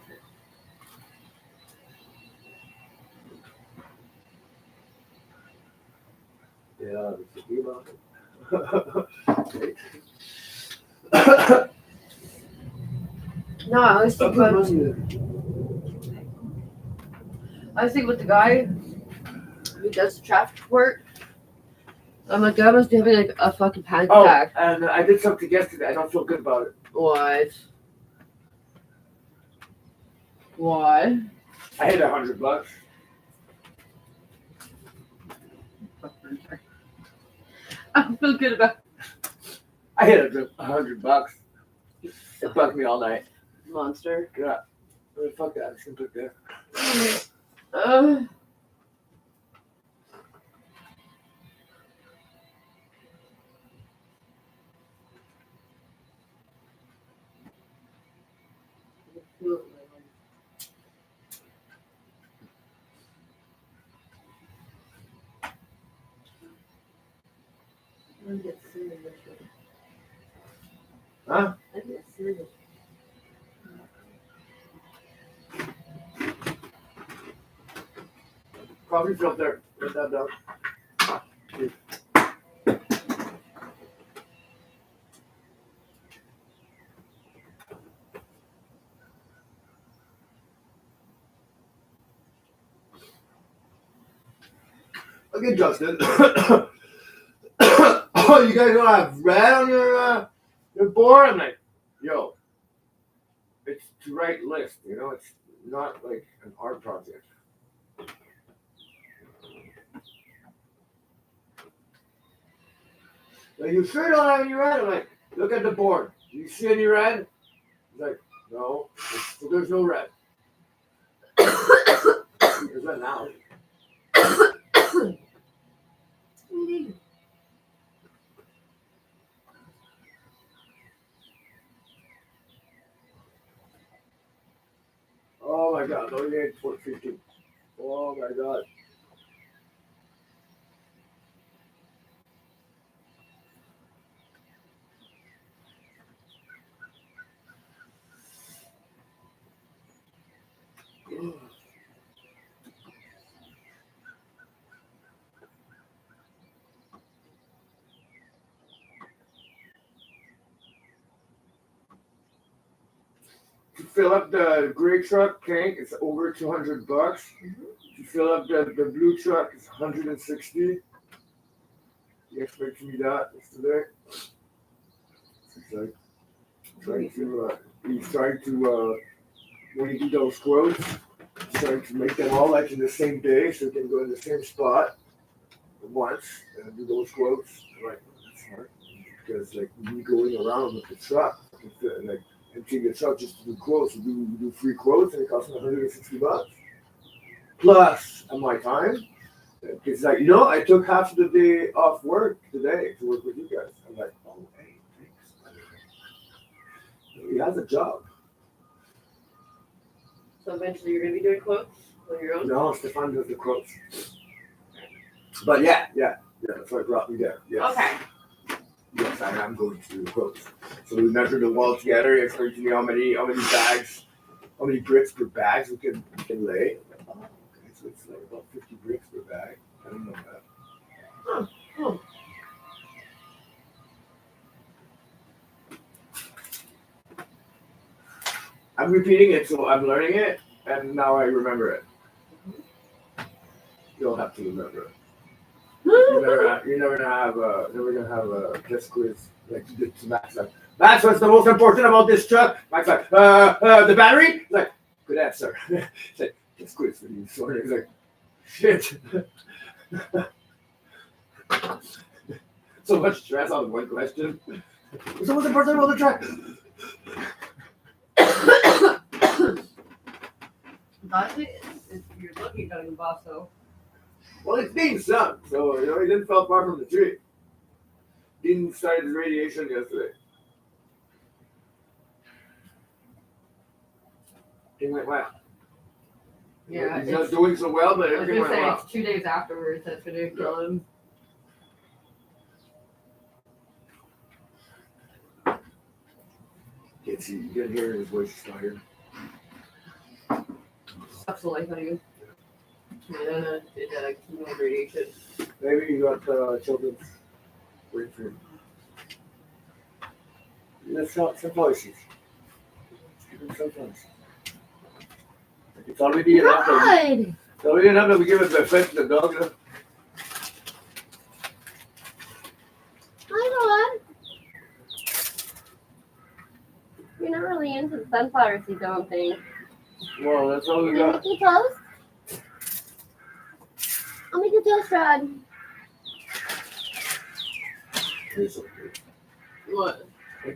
Yeah, it's a about it. No, I was thinking about. I was thinking with the guy who does the traffic work. I'm like, I must be having like a fucking panic attack. And I did something yesterday. I don't feel good about it. What? What? I hit $100. I don't feel good about. I hit $100. It bugged me all night. Monster. Yeah. Fuck that. I'm just gonna put it there. Huh? Coffee filter. Put that down. Okay, Justin. Oh, you guys don't have red on your board? I'm like, yo, it's to write list, you know, it's not like an art project. Like, you sure don't have any red? I'm like, look at the board. Do you see any red? He's like, no. So there's no red. There's red now. Oh my god, no, you ain't 15. Oh my god. To fill up the gray truck tank, it's over $200. To fill up the blue truck, it's 160. You explained to me that yesterday. It's like he's trying to when you do those quotes, he's trying to make them all like in the same day so you can go in the same spot at once and do those quotes. Like that's hard because like me going around with the truck, like emptying the truck just to do quotes, you do 3 quotes and it costs me $160 plus at my time. It's like, I took half of the day off work today to work with you guys. I'm like, oh, hey, thanks. He has a job. So eventually you're going to be doing quotes on your own? No, Stefan does the quotes. But yeah, that's what brought me there. Yes. Okay. Yes, I am going to do the quotes. So we measured the wall together. He explained to me how many bags, how many bricks per bags we can lay. Okay, so it's like about 50 bricks per bag. I don't know that. Oh. I'm repeating it, so I'm learning it, and now I remember it. You don't have to remember it. You're never gonna have a test quiz like you did to Max. Like, Max, what's the most important about this truck? Max like, the battery. He's like, good answer. He's like, test quiz for you. Sorry. He's like, shit. So much stress on one question. What's the most important about the truck? That's it. You're lucky cutting the boss, though. Well, it's being sun, so he didn't fall far from the tree. Dean started his radiation yesterday. He went well. Yeah, he's not doing so well, but I was everything gonna went say well. it's 2 days afterwards that's gonna kill him. Can't see. You can hear his voice is tired. Sucks the life out of you. Yeah, did chemo radiation. Maybe you got children's brain for him. That's not some voices. Sometimes. It's already enough. God. It's already enough that we give it the effect to the dog. You know? Hi, Dad. You're not really into the sunflower seeds, I don't think. Well, that's all we Can I got. make you toast? I'll make you toast, Rod. What? I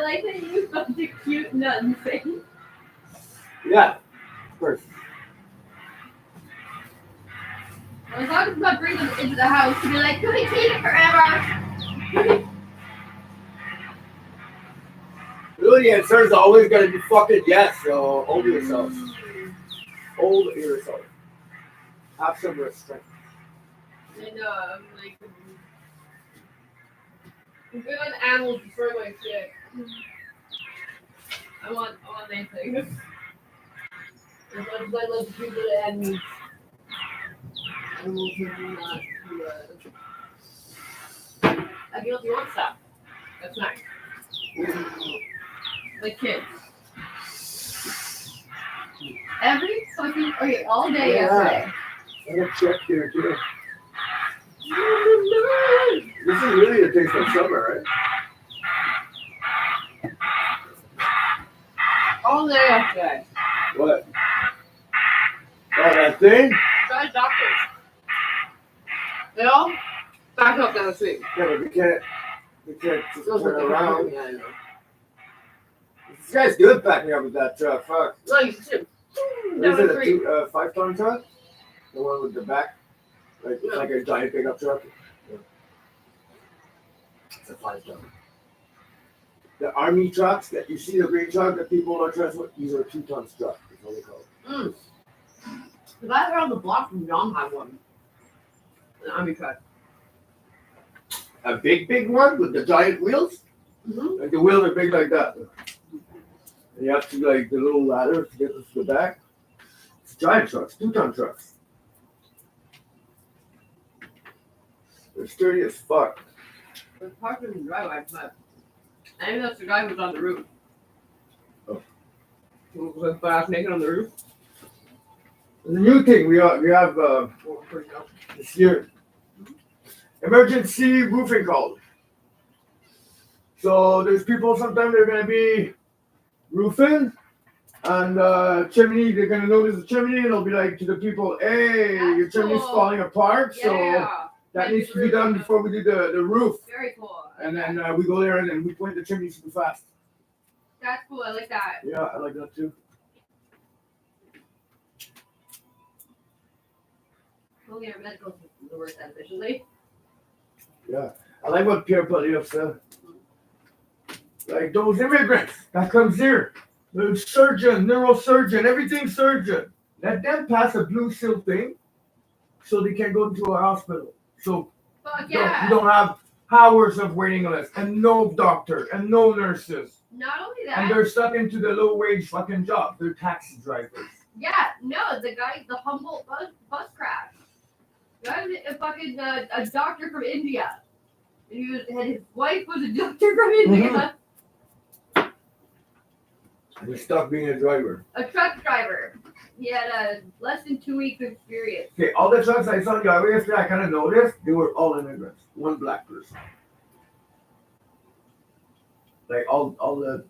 like that you got the cute nun thing. Yeah, of course. As long as I'm not bringing them into the house to be like, can we keep it forever? Really, the answer is always going to be fucking yes, so hold yourself. Hold yourself. Have some restraint. I know, I'm like, I'm good on animals destroy my shit. I want nice things. As much as I love to do good animals, I will certainly not do I feel if you want stuff. That's nice. Like kids. Every fucking, okay, all day yesterday. I got check here too. This is really a taste of summer, right? All day yesterday. What? Oh, that thing? Guys, doctors. They all back up down the street. Yeah, but we can't just turn around. Yeah, I know. This guy's good backing up with that truck. Fuck. No, you should. Is it a 5-ton truck? The one with the back? Like, it's like a giant pickup truck? Yeah. It's a 5-ton. The army trucks that you see, the green truck that people are transporting, these are 2-ton trucks. That's what they call it. The guy around the block from John had one. An army truck. A big one with the giant wheels? Mm-hmm. Like the wheels are big like that. And you have to like the little ladder to get to the back. It's giant trucks, 2-ton trucks. They're sturdy as fuck. It was parked in the driveway, but I think that's the guy who was on the roof. Oh. Who was fast naked on the roof. The new thing we have this year. Emergency roofing call. So there's people sometimes they're gonna be roofing and chimney, they're gonna notice the chimney and it'll be like to the people, hey, your chimney's falling apart, so that needs to be done before we do the roof. Very cool. And then we go there and then we point the chimney super fast. That's cool, I like that. Yeah, I like that too. Only our medical systems will work that efficiently. Yeah, I like what Pierre Polyev said. Like those immigrants that comes here, the surgeon, neurosurgeon, everything surgeon. Let them pass a blue seal thing so they can go into a hospital. So you don't have hours of waiting list and no doctor and no nurses. Not only that. And they're stuck into the low wage fucking job. They're taxi drivers. Yeah, no, the guy, the Humboldt bus crash. The guy was a fucking a doctor from India. And his wife was a doctor from India. And he's stuck being a driver. A truck driver. He had a less than 2 weeks of experience. Okay, all the trucks I saw on the highway yesterday, I kind of noticed they were all immigrants. One black person. Like all the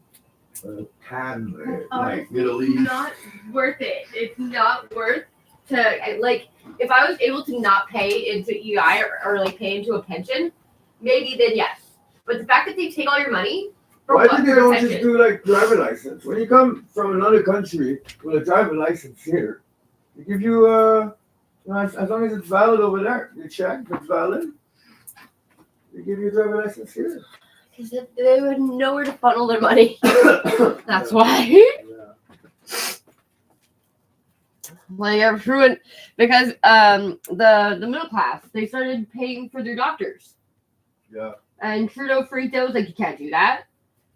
tan, like Middle East. It's not worth it. It's not worth to, like, if I was able to not pay into EI or like pay into a pension, maybe then yes. But the fact that they take all your money for Why what? did they For a don't pension? just do like driver license? When you come from another country with a driver license here, they give you as long as it's valid over there. You check if it's valid. They give you a driver license here. Because they would know where to funnel their money. That's why. Like I'm ruined because the middle class, they started paying for their doctors. Yeah. And Trudeau freaked out, was like, you can't do that.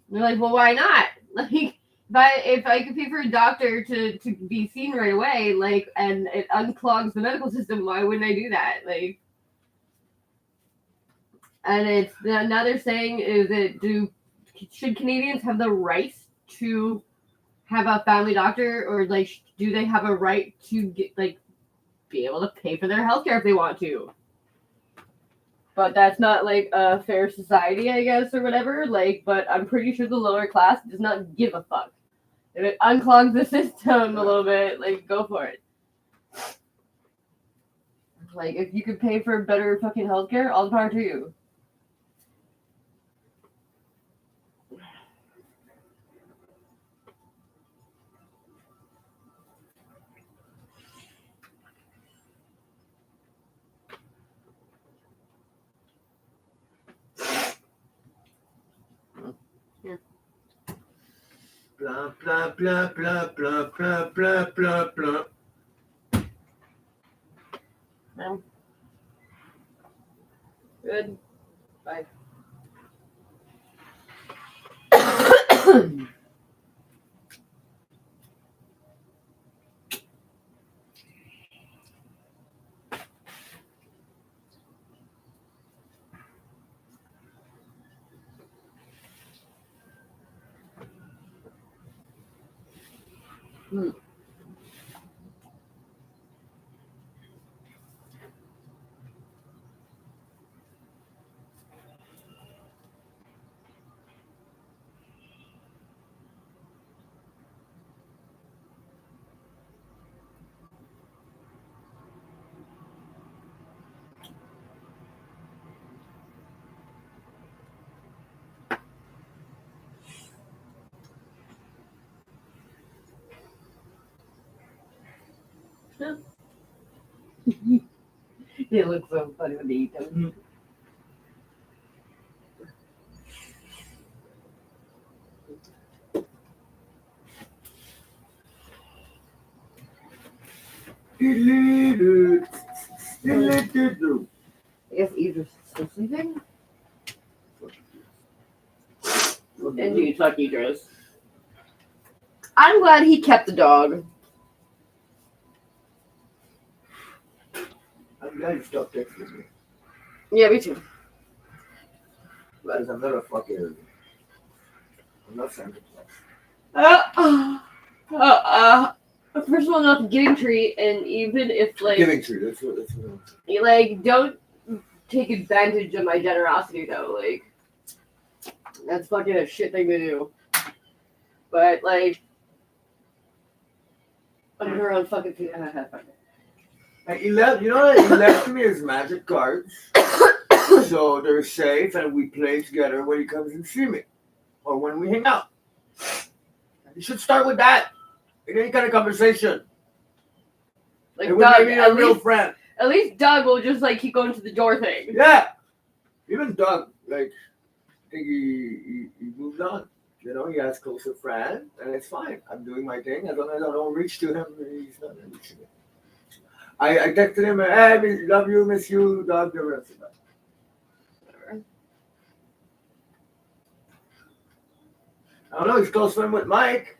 And they're like, well, why not? Like if I could pay for a doctor to be seen right away, like, and it unclogs the medical system, why wouldn't I do that? Like, And it's now they're saying is it should Canadians have the right to have a family doctor, or like do they have a right to get like be able to pay for their healthcare if they want to? But that's not like a fair society, I guess, or whatever. Like, but I'm pretty sure the lower class does not give a fuck. If it unclogs the system a little bit, like go for it. Like if you could pay for better fucking healthcare, all the power to you. Blah blah blah blah blah blah blah blah blah. Good. Bye. It looks so funny when they eat them. I guess Idris is still sleeping. And you fuck Idris. I'm glad he kept the dog. I'm glad you stopped texting me. Yeah, me too. Because I'm not a fucking. I'm not Santa Claus. First of all, not the giving tree, and even if like Giving tree. That's what. you, like, don't take advantage of my generosity though. Like, that's fucking a shit thing to do. But like, I'm around fucking. Like he left. You know what? He left me his magic cards, so they're safe, and we play together when he comes and see me, or when we hang out. You should start with that in any kind of conversation. Like it would Doug, make me a real friend. At least Doug will just like keep going to the door thing. Yeah, even Doug, like, I think he moved on. You know, he has closer friends, and it's fine. I'm doing my thing. As long as I don't reach to him, he's not reaching me. I texted him, hey, love you, miss you, Doug, the rest of that. Whatever. I don't know, he's close friend with Mike,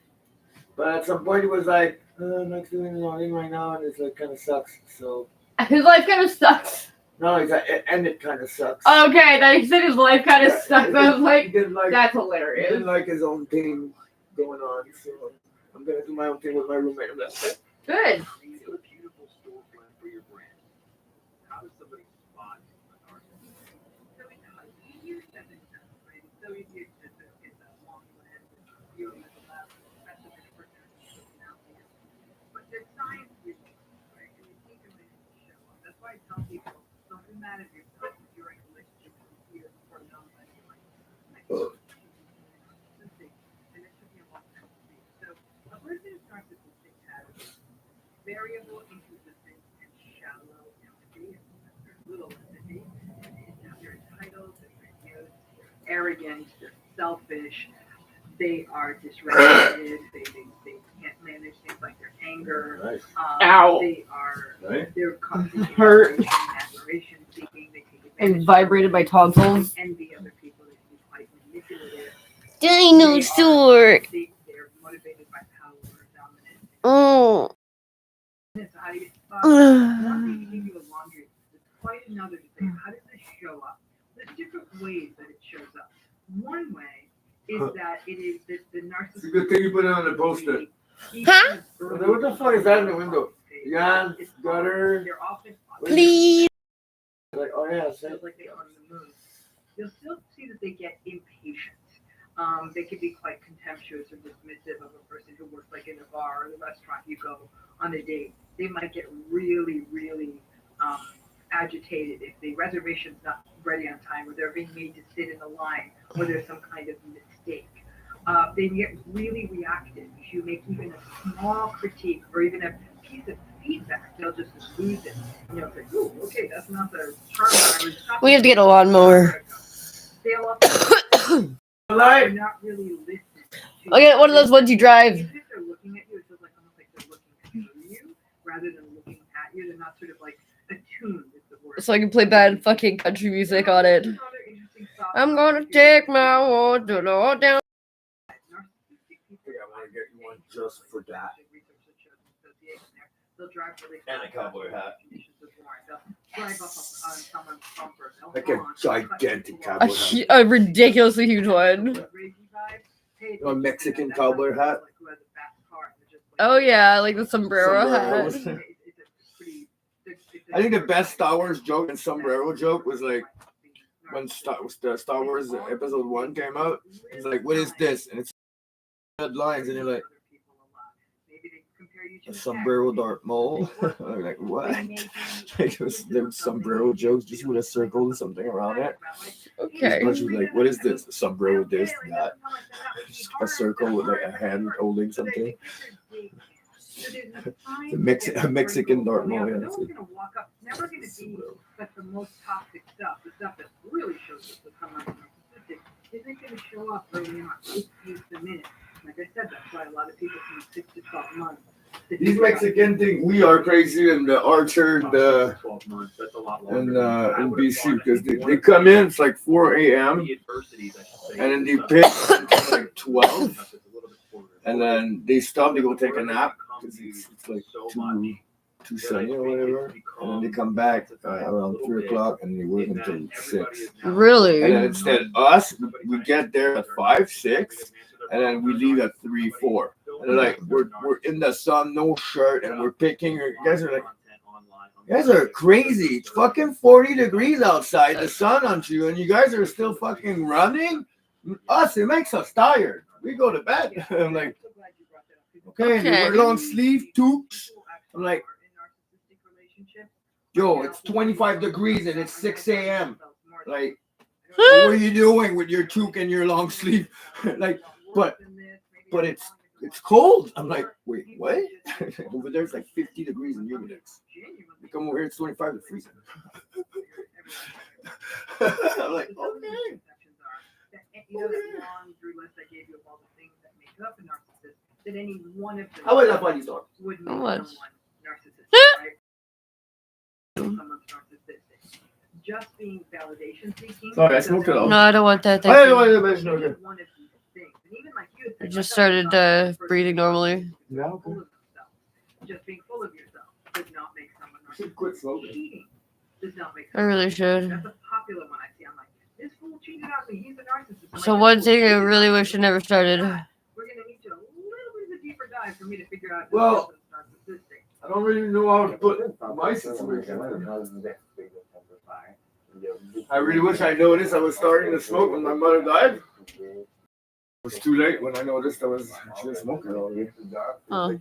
but at some point he was like, Mike's doing his own thing right now, and it's like kind of sucks. So his life kind of sucks. No, he's like, and it kind of sucks. Okay, then he said his life kind of sucks. I was like, that's He hilarious. didn't like his own thing going on, so I'm gonna do my own thing with my roommate. I'm like, good. Variable, inconsistent, and shallow empathy. There's little empathy. They're entitled, they're grandiose, they're arrogant, they're selfish, they are dysregulated, they can't manage things like their anger. Nice. Ow. They are they're constantly Hurt. admiration seeking, they take advantage And vibrated my tonsils. they envy other people, they can be quite manipulative. Dinosaur. They're motivated by power, dominance. Oh. So how do you get one thing to give you a laundry, it's quite another to say, how does this show up? There's different ways that it shows up. One way is that it is the narcissist. It's a good thing you put it on the poster. Huh? What the fuck is that in the window? Yeah, gutter. They're often Please. Like, oh yeah, feels like they are on the moon. You'll still see that they get impatient. They can be quite contemptuous or dismissive of a person who works like in a bar or the restaurant you go on a date. They might get really, really agitated if the reservation's not ready on time or they're being made to sit in a line or there's some kind of mistake. They get really reactive if you make even a small critique or even a piece of feedback. They'll just lose it. You know, it's like, ooh, okay, that's not the charm that I was talking We have to get a about. lawnmower. They'll often not really listen. I'll get one of those ones you drive. Even if they're looking at you, it feels like almost like they're looking through you rather than looking at you. They're not sort of like attuned is the word. So I can play bad fucking country music on it. I'm gonna take my water all down. I want to get you one just for that. And a cowboy hat. Like a gigantic cowboy hat. A ridiculously huge one. A Mexican cowboy hat. Oh yeah, like the sombrero hat. I think the best Star Wars joke and sombrero joke was like when the Star Wars episode 1 came out. It's like, what is this? And it's red lines, and you're like, a sombrero Darth Maul. I'm like, what? Like, there was sombrero jokes just with a circle and something around it. Okay. Bunch of like, what is this? A sombrero this, that. Just a circle with like a hand holding something. A Mexican Darth Maul. Yeah, that's it. Never going to be like the most toxic stuff. The stuff that really shows up with someone narcissistic isn't going to show up early on. It takes a minute. Like I said, that's why a lot of people from 6 to 12 months. These Mexican things, we are crazy in the Archer, in BC, because they come in, it's like 4 a.m. and then they pick until like 12, and then they stop, they go take a nap because it's like too sunny or whatever, and then they come back around 3 o'clock and they work until 6. Really? And then instead us, we get there at 5, 6, and then we leave at 3, 4. And they're like, we're in the sun, no shirt, and we're picking. You guys are like, you guys are crazy. It's fucking 40 degrees outside, the sun on you, and you guys are still fucking running? Us, it makes us tired. We go to bed. I'm like, okay, and you wear long sleeve, toques. I'm like, yo, it's 25 degrees and it's 6 a.m. Like, what are you doing with your toque and your long sleeve? Like, but it's cold. I'm like, wait, what? Over there it's like 50 degrees in Humidex. You come over here, it's 25 to freezing. I'm like, okay. You know that laundry list I gave you of all the things that make up a narcissist, that any one of them How was that funny story? would make someone narcissistic, right? Someone's narcissistic. Just being validation seeking. Sorry, I smoked it all. No, I don't want that. Thank I don't you. want to mention it again. One of these things. And even like you, I just started breathing normally. Yeah, okay. Just being full of yourself does not make someone narcissistic. Quit smoking. Cheating does not make I someone really narcissistic. should. That's a popular one I see. I'm like, this fool cheated on me. He's a narcissist. I'm So like, one this fool thing I cheated really on me. wish I never started. We're gonna need to a little bit of a deeper dive for me to figure out if Well, this person's narcissistic. I don't really know how to put my situation. I really wish I noticed I was starting to smoke when my mother died. It was too late when I noticed I was smoking already. Oh.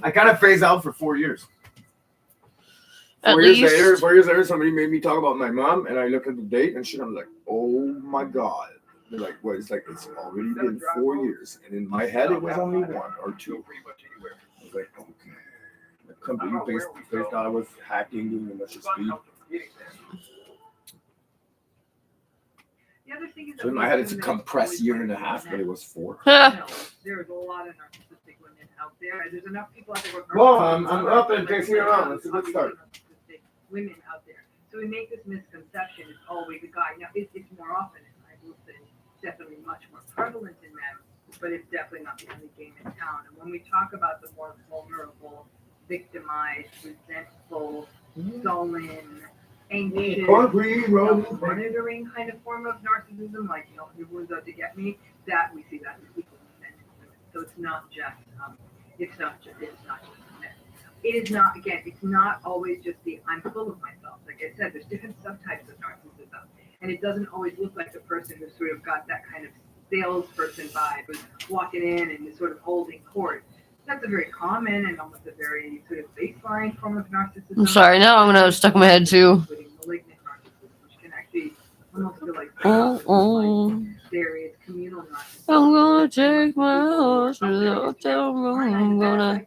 I kind of phased out for 4 years. At 4 years least. later, 4 years later, somebody made me talk about my mom, and I look at the date and shit. I'm like, oh my god. They're like, what? It's like it's already been 4 years, and in my head it was only 1 or 2. I was like, okay. The company based thought I was hacking, doing a bunch of speed. The other thing is So in my head, it's a compressed 1.5 years, but it was 4. There's a lot of narcissistic women out there. There's enough people out there. Who are Well, I'm up and takes me around. It's a good start. Narcissistic women out there. So we make this misconception it's always a guy. Now it's more often, and I will say definitely much more prevalent in men, but it's definitely not the only game in town. And when we talk about the more vulnerable, victimized, resentful, sullen, anxious, Concrete monitoring kind of form of narcissism, like, you know, everyone's out to get me, that we see that as equal in men and women. So it's not just men. It is not, again, it's not always just the I'm full of myself. Like I said, there's different subtypes of narcissism. And it doesn't always look like the person who's sort of got that kind of salesperson vibe, who's walking in and is sort of holding court. That's a very common and almost a very sort of baseline form of narcissism. I'm sorry, now I'm gonna stuck in my head too. Malignant narcissism, which can actually almost feel like there is communal narcissism. I'm gonna take my horse to the hotel room. I'm gonna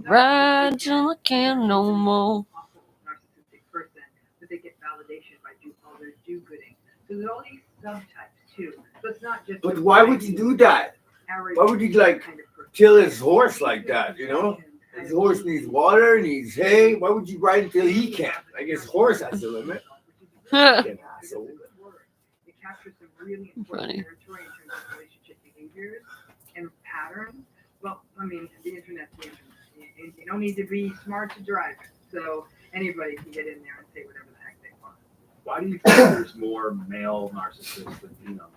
ride till I can't no more. Narcissistic person, but they get validation by all their do-gooding. So there's all these subtypes too. So it's not just. But why would you do that? Why would you like kill his horse like that? You know, his horse needs water, needs hay. Why would you ride until he can't? Like his horse has a limit. It captures some really important territory in terms of relationship behaviors and patterns. Well, I mean, the internet's the internet. You don't need to be smart to drive it. So anybody can get in there and say whatever the heck they want. Why do you think there's more male narcissists than female narcissists?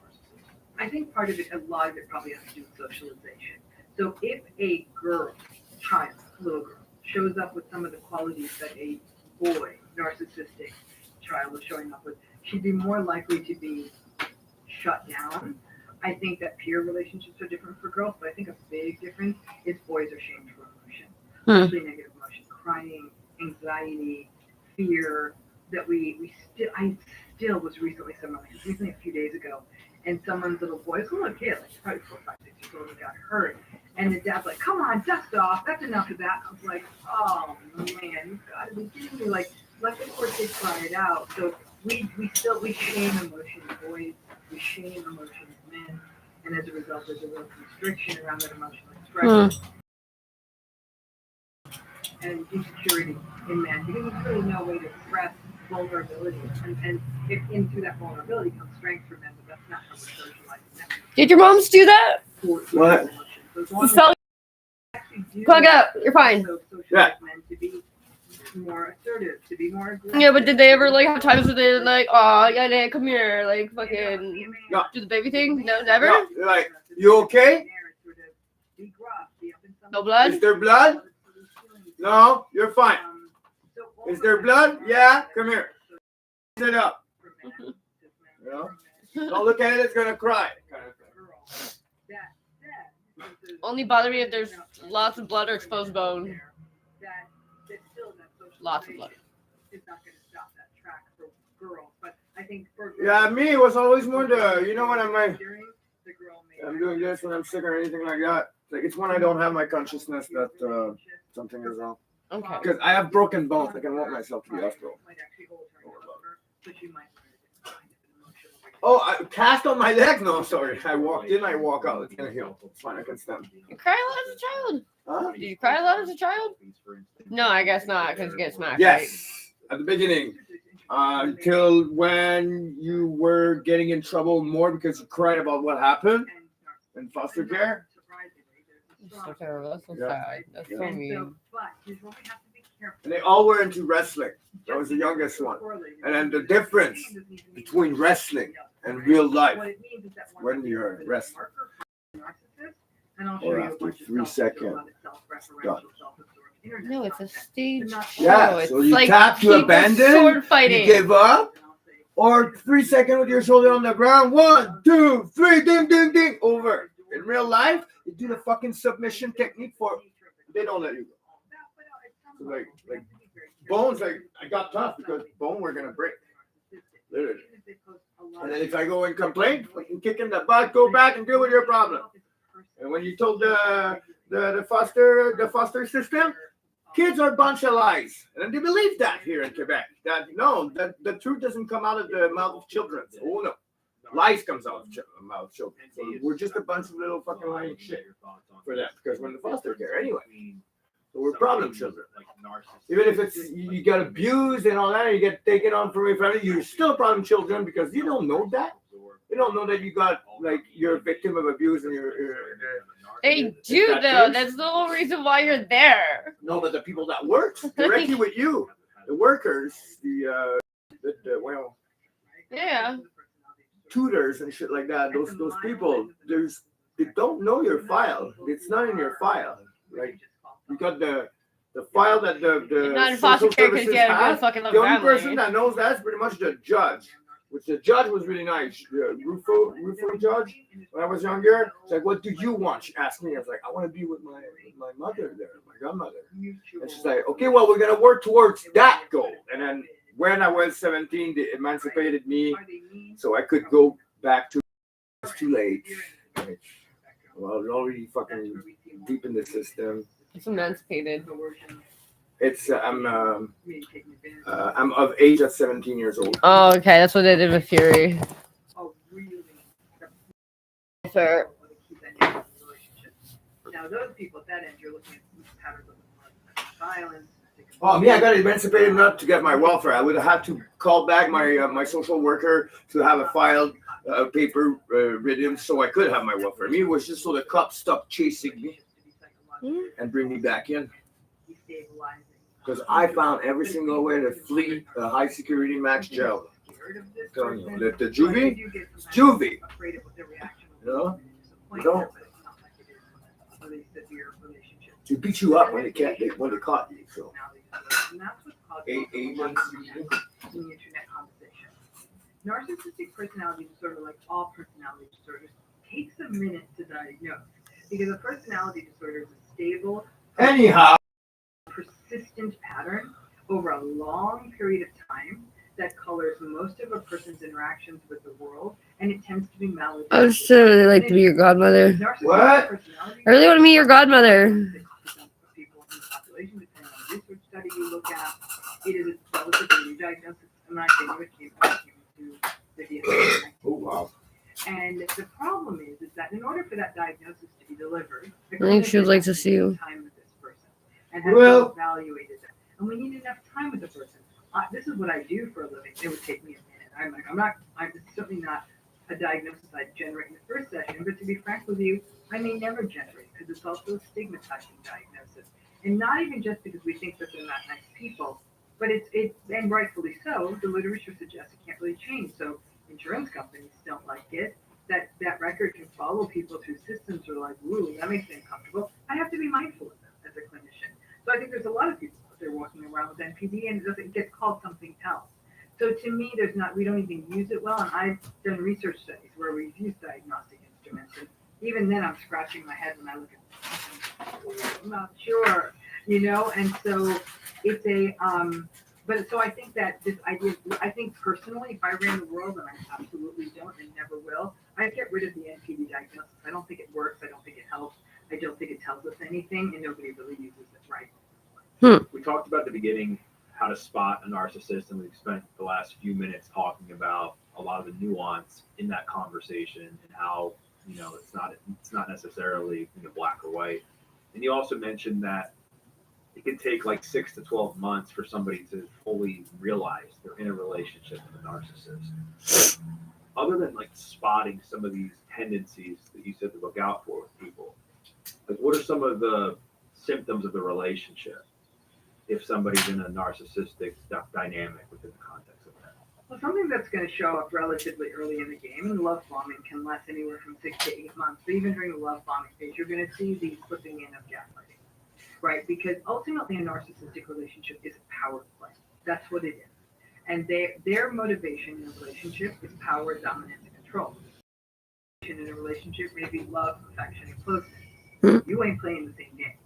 I think part of it, a lot of it probably has to do with socialization. So if a girl, child, little girl, shows up with some of the qualities that a boy, narcissistic child is showing up with, she'd be more likely to be shut down. I think that peer relationships are different for girls, but I think a big difference is boys are shamed for emotion, especially negative emotion, crying, anxiety, fear. That I still was recently a few days ago, and someone's little boy, it's a little kid, like probably 4, 5, 6 years old, got hurt, and the dad's like, "Come on, dust off. That's enough of that." I was like, "Oh man, you've got to be kidding me!" Like, let the poor kid cry it out. So we shame emotion in boys, we shame emotion in men, and as a result, there's a real constriction around that emotional expression. And insecurity in men, because there's really no way to express vulnerability, and if through that vulnerability comes strength for men, but that's not how we're socializing. Did your moms do that? What? Plug up. You're fine. Yeah. Men to be more assertive, to be more aggressive. Yeah, but did they ever like have times where they're like, "Oh, yeah, come here," like fucking do the baby thing? No, never. No, like, you okay? No blood. Is there blood? No, you're fine. Is there blood? Yeah, come here. Sit up. You know? Don't look at it, it's gonna cry. Only bother me if there's lots of blood or exposed bone. Lots of blood. It's not going to stop that track for girls, but I think for girls, Yeah, me, it was always more you know when I'm like, I'm doing this when I'm sick or anything like that. Like, it's when I don't have my consciousness that something is wrong. Okay. Because I have broken bones, I can want myself to the hospital. Oh, I cast on my leg? No, sorry. I walked in, I walk out. It's gonna heal. It's fine, I can stand. You cry a lot as a child? Huh? Did you cry a lot as a child? No, I guess not, because you get smacked. Yes, right? at the beginning. Until when you were getting in trouble more because you cried about what happened in foster care. That's so terrible. That's so sad. That's so mean. And they all were into wrestling. I was the youngest one. And then the difference between wrestling and real life when you're wrestling. Or after 3 seconds, done. No, it's a stage show. Yeah, It's so you like tap to people abandon, sword fighting. you give up, or 3 seconds with your shoulder on the ground. 1, 2, 3, ding, ding, ding, over. In real life, you do the fucking submission technique they don't let you go. So like bones, like I got tough because bone were gonna break. Literally. And then if I go and complain, fucking kick in the butt, go back and deal with your problem. And when you told the foster system, kids are a bunch of lies. And they believe that here in Quebec. That the truth doesn't come out of the mouth of children. Oh no. Lies comes out of the mouth of children. So we're just a bunch of little fucking lying shit for them. Because we're in the foster care anyway. So we're problem children. Even if it's you got abused and all that, and you get taken on from your family, you're still problem children because you don't know that. You don't know that you got like you're a victim of abuse and you're They do though. That's the whole reason why you're there. No, but the people that work directly with you, the workers, the well, Yeah. tutors and shit like that. Those people, they don't know your file. It's not in your file. Like you got the file that the Not in foster social care because services you have a have. good fucking The love only family. person that knows that is pretty much the judge. Which the judge was really nice. Rufo judge. When I was younger, it's like, what do you want? She asked me. I was like, I want to be with my mother there, my grandmother. And she's like, okay, well, we're gonna work towards that goal. And then when I was 17, they emancipated me, so I could go back to. It's too late. Like, well, already fucking deep in the system. It's emancipated. It's I'm of age at 17 years old. Oh, okay. That's what they did with Fury. Fair. Now, those people at that end, you're looking at patterns of violence. Oh, me, I got emancipated enough to get my welfare. I would have had to call back my social worker to have a filed paper written so I could have my welfare. Me, it was just so the cops stopped chasing me and bring me back in. Because I found every single way to flee a high security max jail. I'm telling you, the juvie, it's juvie. You know, you don't. They beat you up when they caught you. So, agents. Narcissistic personality disorder, like all personality disorders, takes a minute to diagnose because a personality disorder is a stable, persistent pattern over a long period of time that colors most of a person's interactions with the world, and it tends to be maladaptive. I would still really like to be your godmother. What? I really want to meet your godmother. People in the population, depending on the research study you look at, it is a relatively new diagnosis. I'm not saying it came to the DNA. Oh, wow. And the problem is that in order for that diagnosis to be delivered, I think she would like to see you. Time with this person and have evaluated them. And we need enough time with the person. This is what I do for a living. It would take me a minute. I'm certainly not a diagnosis I'd generate in the first session, but to be frank with you, I may never generate because it's also a stigmatizing diagnosis. And not even just because we think that they're not nice people, but and rightfully so, the literature suggests it can't really change. So insurance companies don't like it. That record can follow people through systems that are like, ooh, that makes me uncomfortable. I have to be mindful of that as a clinician. So I think there's a lot of people out there walking around with NPD and it gets called something else. So to me, we don't even use it well. And I've done research studies where we've used diagnostic instruments. And even then I'm scratching my head when I look at it. I'm not sure, and so it's but so I think that this idea, I think personally, if I ran the world, and I absolutely don't and never will, I'd get rid of the NPD diagnosis. I don't think it works. I don't think it helps. I don't think it tells us anything, and nobody really uses it right. We talked about at the beginning how to spot a narcissist, and we've spent the last few minutes talking about a lot of the nuance in that conversation and how it's not necessarily black or white. And you also mentioned that it can take like 6 to 12 months for somebody to fully realize they're in a relationship with a narcissist. Other than like spotting some of these tendencies that you said to look out for with people, like what are some of the symptoms of the relationship if somebody's in a narcissistic dynamic within the context of that? Well, something that's going to show up relatively early in the game, and love bombing can last anywhere from 6 to 8 months. But even during the love bombing phase, you're going to see the slipping in of gaslighting, right? Because ultimately, a narcissistic relationship is a power play. That's what it is. And their motivation in a relationship is power, dominance, and control. In a relationship may be love, affection, and closeness. You ain't playing the same game.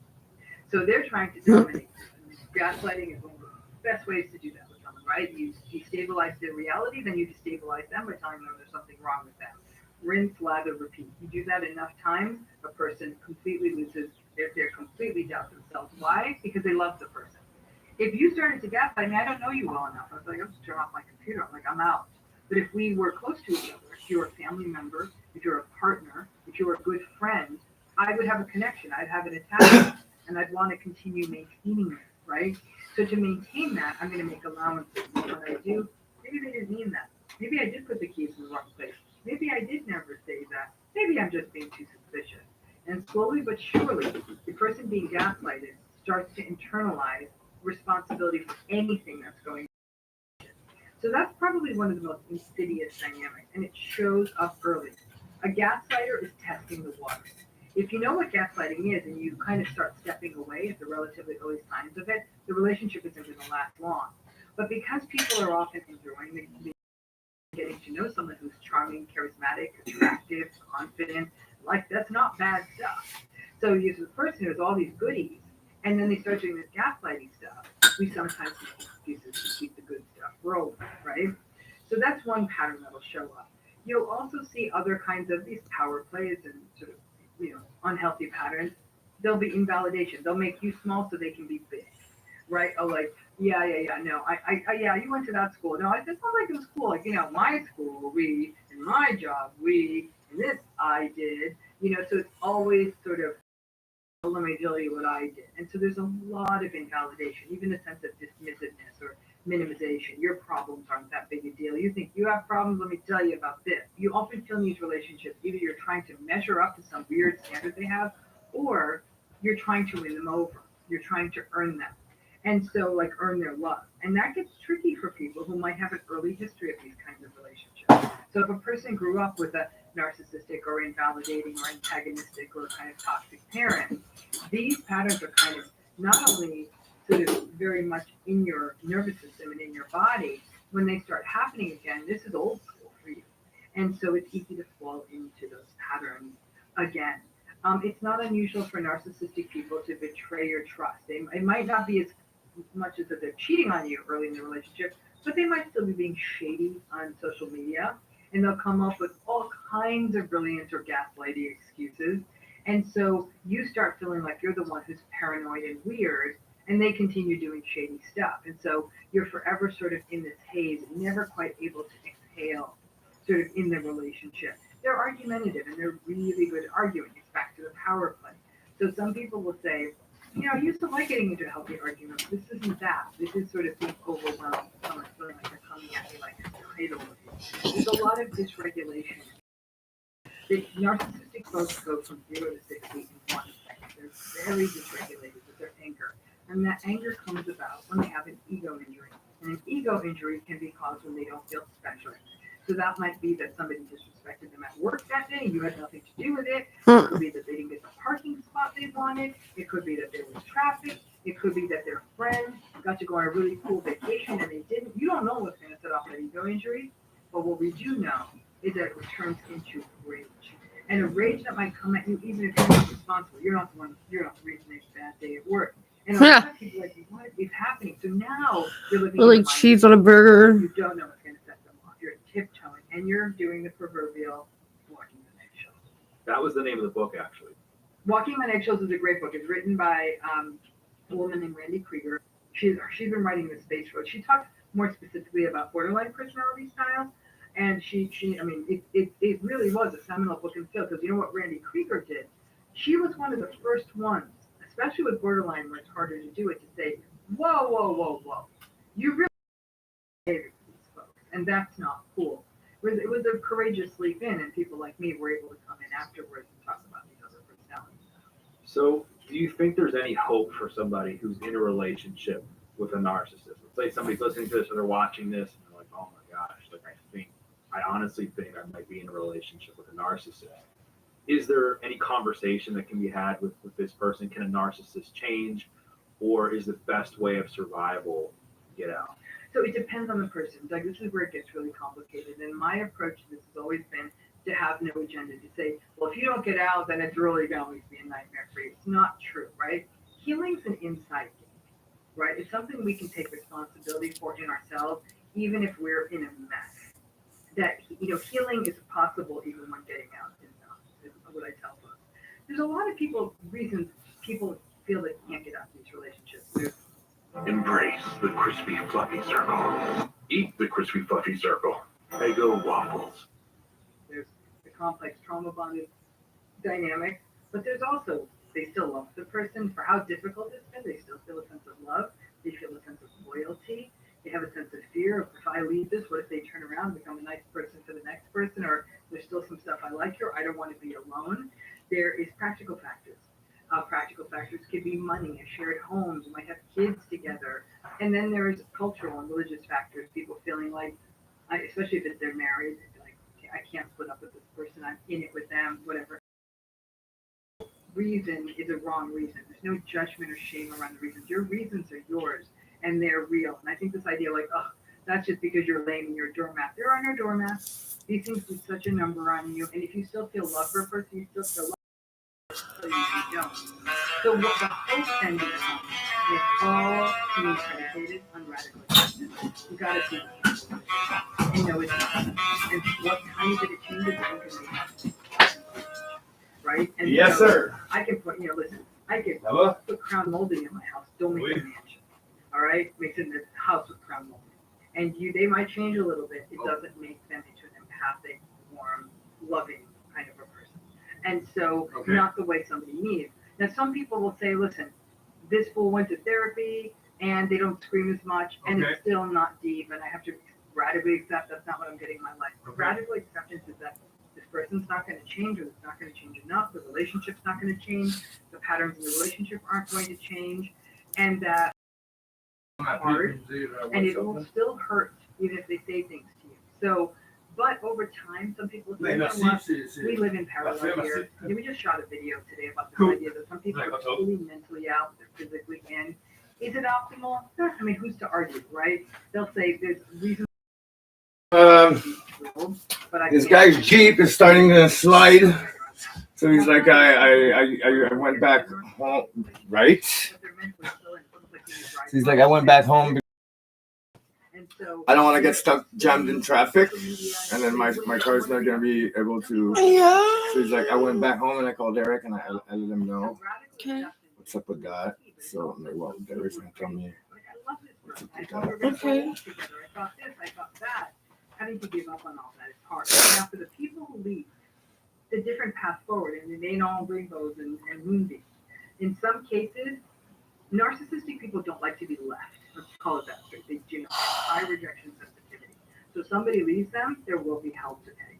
So they're trying to dominate. Gaslighting is one of the best ways to do that with someone, right? You destabilize their reality, then you destabilize them by telling them there's something wrong with them. Rinse, lather, repeat. You do that enough times, a person completely loses, they're completely doubt themselves. Why? Because they love the person. If you started to gaslight me, I don't know you well enough. I was like, I'll just turn off my computer. I'm like, I'm out. But if we were close to each other, if you're a family member, if you're a partner, if you're a good friend, I would have a connection. I'd have an attachment, and I'd want to continue maintaining it, right? So to maintain that, I'm going to make allowances. And what I do, maybe they didn't mean that. Maybe I did put the keys in the wrong place. Maybe I did never say that. Maybe I'm just being too suspicious. And slowly but surely, the person being gaslighted starts to internalize responsibility for anything that's So that's probably one of the most insidious dynamics, and it shows up early. A gaslighter is testing the water. If you know what gaslighting is and you kind of start stepping away at the relatively early signs of it, the relationship isn't going to last long. But because people are often enjoying getting to know someone who's charming, charismatic, attractive, confident, like that's not bad stuff. So you the person has all these goodies, and then they start doing this gaslighting stuff. We sometimes make excuses to keep the good stuff rolling, right? So that's one pattern that'll show up. You'll also see other kinds of these power plays and sort of, unhealthy patterns. There'll be invalidation. They'll make you small so they can be big, right? Oh, like, no, yeah, you went to that school. No, this sounds like it was cool. Like, my school, we, and my job, we, and this I did, so it's always sort of, let me tell you what I did. And so there's a lot of invalidation, even a sense of dismissiveness or minimization. Your problems aren't that big a deal. You think you have problems, let me tell you about this. You often feel in these relationships, either you're trying to measure up to some weird standard they have, or you're trying to win them over. You're trying to earn them. And so, like, earn their love. And that gets tricky for people who might have an early history of these kinds of relationships. So if a person grew up with a narcissistic or invalidating or antagonistic or kind of toxic parent, these patterns are kind of not only sort of very much in your nervous system and in your body, when they start happening again, this is old school for you. And so it's easy to fall into those patterns again. It's not unusual for narcissistic people to betray your trust. It might not be as much as that they're cheating on you early in the relationship, but they might still be being shady on social media, and they'll come up with all kinds of brilliant or gaslighting excuses. And so you start feeling like you're the one who's paranoid and weird, and they continue doing shady stuff. And so you're forever sort of in this haze, never quite able to exhale sort of in the relationship. They're argumentative, and they're really good at arguing. It's back to the power play. So some people will say, I used to like getting into a healthy argument. This isn't that. This is sort of being overwhelmed. Someone feeling like they're coming at me like a title of you. There's a lot of dysregulation. The narcissistic folks go from 0 to 60 in 1 second. They're very dysregulated with their anger. And that anger comes about when they have an ego injury. And an ego injury can be caused when they don't feel special. So that might be that somebody disrespected them at work that day. You had nothing to do with it. It could be that they didn't get the parking spot they wanted. It could be that there was traffic. It could be that their friends got to go on a really cool vacation and they didn't. You don't know what's going to set off that ego injury. But what we do know is that it turns into rage. And a rage that might come at you even if you're not responsible. You're not the reason it's a bad day at work. And a lot of people are like, what is happening? So now you're looking Really at cheese on a burger. You don't know what's going to set them off. You're tiptoeing, and you're doing the proverbial walking on eggshells. That was the name of the book, actually. Walking on Eggshells is a great book. It's written by a woman named Randy Krieger. She's been writing this space for it. She talks more specifically about borderline personality styles. And it really was a seminal book in the field, because you know what Randy Krieger did? She was one of the first ones, especially with borderline where it's harder to do it, to say, whoa. You really behavior to these folks, and that's not cool. It was a courageous leap in, and people like me were able to come in afterwards and talk about these other personalities. So, do you think there's any hope for somebody who's in a relationship with a narcissist? Let's say somebody's listening to this or they're watching this and they're like, oh my gosh, I honestly think I might be in a relationship with a narcissist. Is there any conversation that can be had with this person? Can a narcissist change, or is the best way of survival get out? So it depends on the person. Like, this is where it gets really complicated. And my approach to this has always been to have no agenda, to say, well, if you don't get out, then it's really going to always be a nightmare for you. It's not true, right? Healing's an inside game, right? It's something we can take responsibility for in ourselves, even if we're in a mess. That, healing is possible even when getting out is not, is what I tell folks. There's a lot of reasons people feel they can't get out of these relationships. Embrace the crispy, fluffy circle. Eat the crispy, fluffy circle. Eggo waffles. There's the complex trauma bonded dynamic, but there's also, they still love the person for how difficult it's been. They still feel a sense of love. They feel a sense of loyalty. They have a sense of fear of, if I leave this, what if they turn around and become a nice person for the next person, or there's still some stuff I like here, I don't want to be alone. There is practical factors. Practical factors could be money, a shared home, you might have kids together. And then there's cultural and religious factors, people feeling like, especially if they're married, like, I can't split up with this person, I'm in it with them, whatever. Reason is a wrong reason. There's no judgment or shame around the reasons. Your reasons are yours and they're real. And I think this idea like, oh, that's just because you're lame and you're a doormat. There are no doormats. These things do such a number on you. And if you still feel love for a person, you still feel love for you don't. So what the hope then becomes is all to me predicated on radical acceptance. You gotta see it. And know it's not. And what tiny bit of changes I think can make. Right? And yes, so sir. I can put, listen, I can put crown molding in my house. Don't make it a mansion. All right? Makes it in the house with crown molding. And they might change a little bit. It doesn't make them into an empathic, warm, loving kind of a person. And so, not the way somebody needs. Now, some people will say, listen, this fool went to therapy and they don't scream as much and it's still not deep and I have to radically accept that's not what I'm getting in my life. Radical acceptance is that this person's not going to change or it's not going to change enough, the relationship's not going to change, the patterns in the relationship aren't going to change, and that hard, and it will still hurt even if they say things to you. So, but over time, some people say, we live in parallel here. We just shot a video today about this idea that some people are totally mentally out, they're physically in. Is it optimal? I mean, who's to argue, right? They'll say there's reasons. This guy's Jeep is starting to slide. So he's like, I went back home, right? So he's like, I went back home. I don't want to get stuck jammed in traffic, and then my car's not gonna be able to. So he's like, I went back home and I called Derek and I let him know what's up with that. So I'm like, well, Derek's gonna tell me what's up with that. Okay. I thought this, I thought that. Having to give up on all that is hard. Now, for the people who leave, the different path forward, and they ain't all rainbows and moonbeams. In some cases, narcissistic people don't like to be left. Let's call it that. They do not have high rejection sensitivity. So somebody leaves them, there will be help to pay.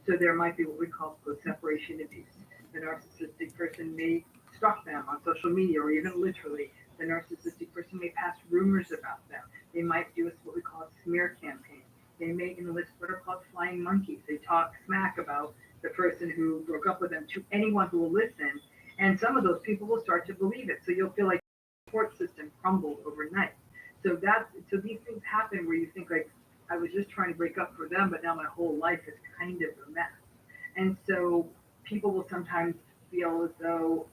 So there might be what we call separation abuse. The narcissistic person may stalk them on social media or even literally. The narcissistic person may pass rumors about them. They might do what we call a smear campaign. They may enlist what are called flying monkeys. They talk smack about the person who broke up with them to anyone who will listen. And some of those people will start to believe it. So you'll feel like the support system crumbled overnight. So these things happen where you think like, I was just trying to break up for them, but now my whole life is kind of a mess. And so people will sometimes feel as though,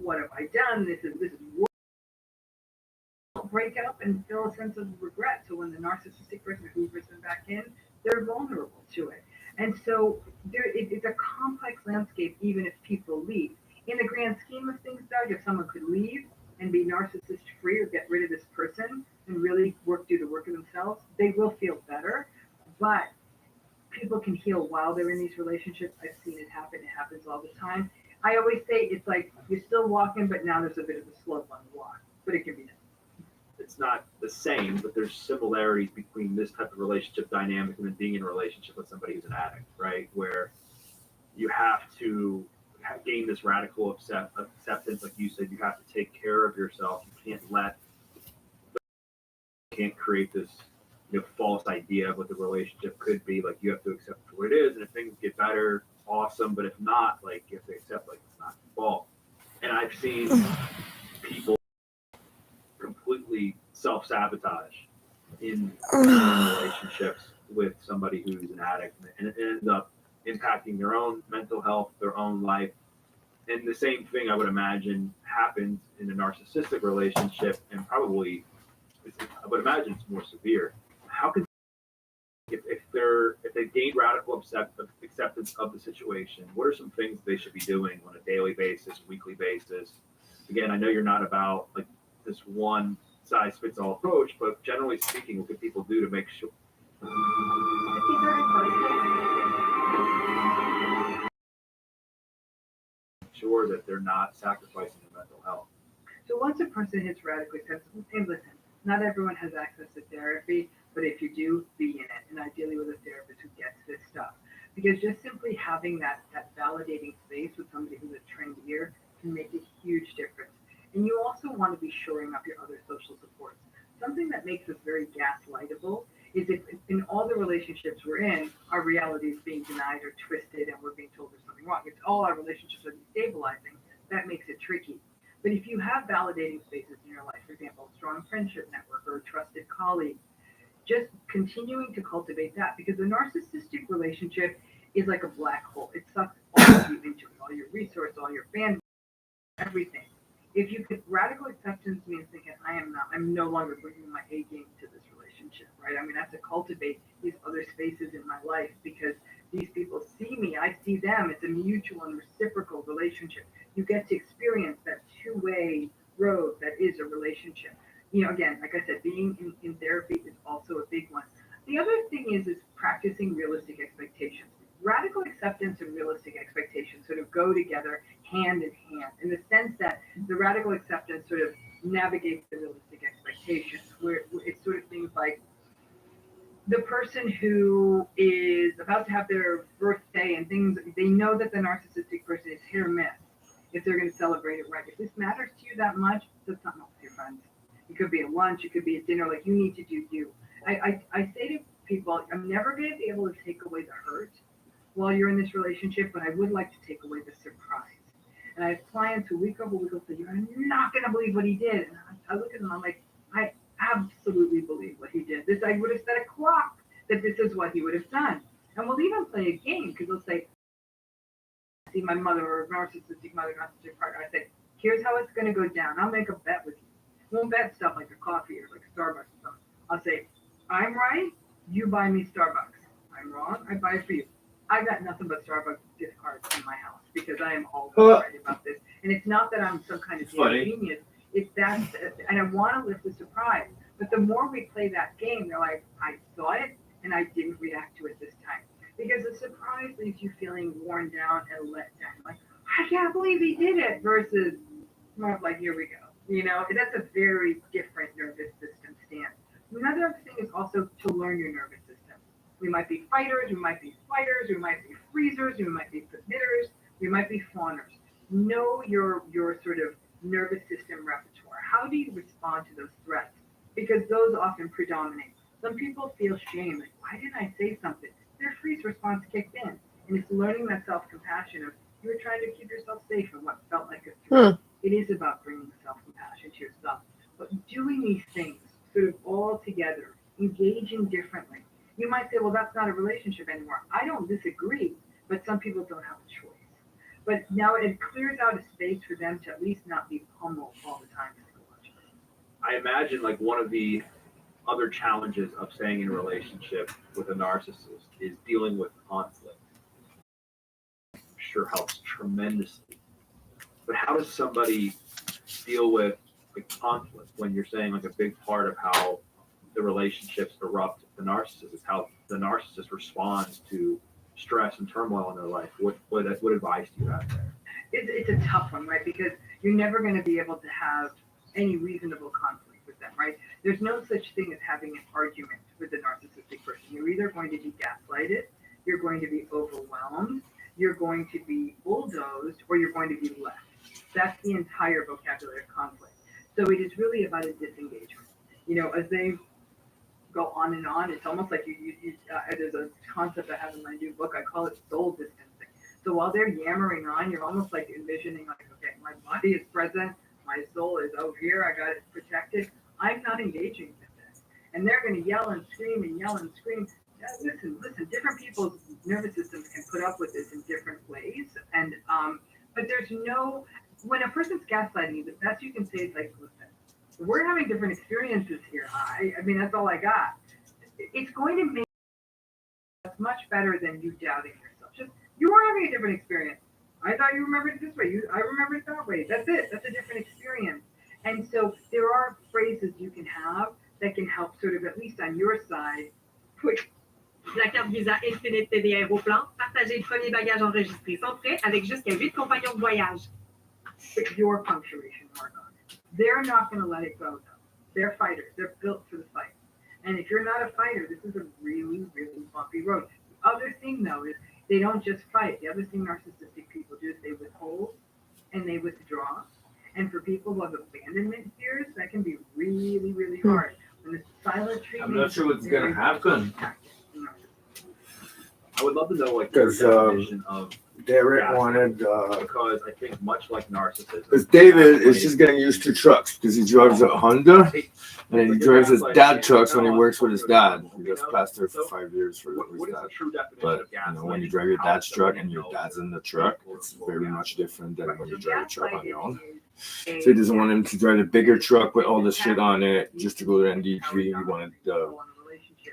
what have I done? This is work. Break up and feel a sense of regret. So when the narcissistic person hoovers them back in, they're vulnerable to it. And so it's a complex landscape, even if people leave. In the grand scheme of things, Doug, if someone could leave and be narcissist free or get rid of this person and really do the work of themselves, they will feel better. But people can heal while they're in these relationships. I've seen it happen. It happens all the time. I always say it's like you're still walking, but now there's a bit of a slope on the walk. But it can be done. It's not the same, but there's similarities between this type of relationship dynamic and then being in a relationship with somebody who's an addict, right? Where you have to gain this radical acceptance, like you said, you have to take care of yourself. You can't create this false idea of what the relationship could be. Like you have to accept it for what it is, and if things get better, awesome. But if not, like you have to accept like it's not your fault. And I've seen people completely self-sabotage in relationships with somebody who's an addict, and it ends up impacting their own mental health, their own life. And the same thing I would imagine happens in a narcissistic relationship, and probably I would imagine it's more severe. How can if they gain radical acceptance of the situation, what are some things they should be doing on a daily basis, weekly basis? Again, I know you're not about like this one size fits all approach, but generally speaking, what can people do to make sure that they're not sacrificing their mental health? So once a person hits radical acceptance, and listen, not everyone has access to therapy, but if you do, be in it, and ideally with a therapist who gets this stuff. Because just simply having that validating space with somebody who's a trained ear can make a huge difference. And you also want to be shoring up your other social supports. Something that makes relationships we're in, our reality is being denied or twisted and we're being told there's something wrong. It's all our relationships are destabilizing. That makes it tricky. But if you have validating spaces in your life, for example, a strong friendship network or a trusted colleague, just continuing to cultivate that, because a narcissistic relationship is like a black hole. It sucks all of you into it, all your resources, all your bandwidth, everything. If you could, radical acceptance means thinking, I'm no longer bringing my A game to this relationship, right? I'm going to have to cultivate these other spaces in my life because these people see me, I see them. It's a mutual and reciprocal relationship. You get to experience that two-way road that is a relationship. You know, again, like I said, being in therapy is also a big one. The other thing is practicing realistic expectations. Radical acceptance and realistic expectations sort of go together hand in hand, in the sense that the radical acceptance sort of navigates the realistic expectations, where it's sort of things like the person who is about to have their birthday and things, they know that the narcissistic person is hit or miss if they're going to celebrate it right. If this matters to you that much, do something else with your friends. It could be a lunch, it could be a dinner, like you need to do you. I say to people, I'm never going to be able to take away the hurt while you're in this relationship, but I would like to take away the surprise. And I have clients who week over week will say, you're not going to believe what he did. And I look at them, I'm like, I absolutely believe what he did. This, I would have set a clock that this is what he would have done. And we'll even play a game, because they'll say, I see my mother or narcissistic mother, narcissistic partner. I say, here's how it's going to go down. I'll make a bet with you. Won't bet stuff like a coffee or like a Starbucks or something. I'll say, I'm right, you buy me Starbucks. I'm wrong, I buy it for you. I got nothing but Starbucks gift cards in my house because I am always right about this. And it's not that I'm some kind of genius. It's that, and I want to lift the surprise. But the more we play that game, they're like, I saw it and I didn't react to it this time. Because the surprise leaves you feeling worn down and let down. Like, I can't believe he did it, versus more of like, here we go. You know, that's a very different nervous system stance. Another thing is also to learn your nervous system. We might be fighters, we might be flighters, we might be freezers, we might be submitters, we might be fawners. Know your sort of nervous system repertoire. How do you respond to those threats? Because those often predominate. Some people feel shame, like, why didn't I say something? Their freeze response kicked in. And it's learning that self-compassion of, you were trying to keep yourself safe from what felt like a threat. It is about bringing self-compassion to yourself. But doing these things sort of all together, engaging differently. You might say, well, that's not a relationship anymore. I don't disagree, but some people don't have a choice. But now it clears out a space for them to at least not be pummeled all the time. I imagine like one of the other challenges of staying in a relationship with a narcissist is dealing with conflict. I'm sure helps tremendously. But how does somebody deal with the conflict when you're saying like a big part of how the relationships erupt the narcissist is how the narcissist responds to stress and turmoil in their life? What advice do you have there? It's a tough one, right? Because you're never going to be able to have any reasonable conflict with them, right? There's no such thing as having an argument with a narcissistic person. You're either going to be gaslighted, you're going to be overwhelmed, you're going to be bulldozed, or you're going to be left. That's the entire vocabulary of conflict. So it is really about a disengagement. You know, as they go on, it's almost like there's a concept I have in my new book. I call it soul distancing. So while they're yammering on, you're almost like envisioning, like, okay, my body is present, my soul is over here, I got it protected. I'm not engaging with this. And they're going to yell and scream and yell and scream. Listen, different people's nervous systems can put up with this in different ways. And but there's no, when a person's gaslighting you, the best you can say is like, listen, we're having different experiences here. I mean, that's all I got. It's going to make it much better than you doubting yourself. Just, you were having a different experience. I thought you remembered it this way. I remember it that way. That's it. That's a different experience. And so there are phrases you can have that can help sort of, at least on your side, put La carte Visa Infinite TD Aéroplan, partagez le premier bagage enregistré sans frais avec jusqu'à 8 compagnons de voyage. Put your punctuation mark on it. They're not going to let it go, though. They're fighters. They're built for the fight. And if you're not a fighter, this is a really, really bumpy road. The other thing, though, is they don't just fight. The other thing narcissistic people do is they withhold and they withdraw. And for people who have abandonment fears, that can be really, really hard. When the silent treatment, I'm not sure what's going to happen. I would love to know, like, Because your definition of Derek gaslighting, wanted. because I think much like narcissism, Because David is just getting used to trucks because he drives a Honda and then he drives his dad trucks when he works with his dad. He just passed there for 5 years for his dad. But when you drive your dad's truck and your dad's in the truck, it's very much different than when you drive a truck on your own. So he doesn't want him to drive a bigger truck with all the shit on it just to go to NDG. He wanted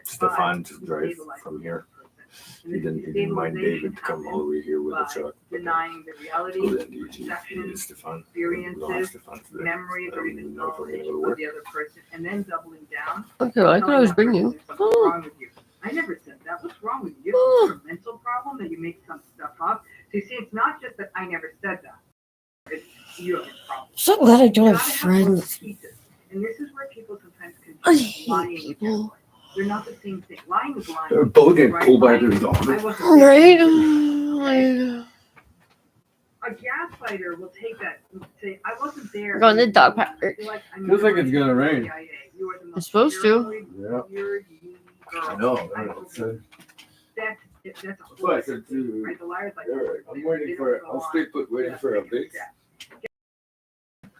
Stefan to drive from here. He didn't mind David to come all the way here with a truck. Denying the reality, perceptions, experiences, memories, or even knowledge of the other person, and then doubling down. Okay, I thought I was bringing. Wrong with you. I never said that. What's wrong with you? It's a mental problem that you make some stuff up. So you see, it's not just that I never said that. It's you have a problem. So glad I don't have friends. And this is where people sometimes I confuse hate lying. people. They're not the same thing. Lying is lying. They're both getting pulled by their dog. Right? A gaslighter will take that and say, I wasn't there. We're going to the dog park. Feels like it's gonna rain. It's supposed to. Yeah. I know. That's a whole what I said to right? The liar's like, Derek. I'm waiting for. I'll stay put waiting for a big.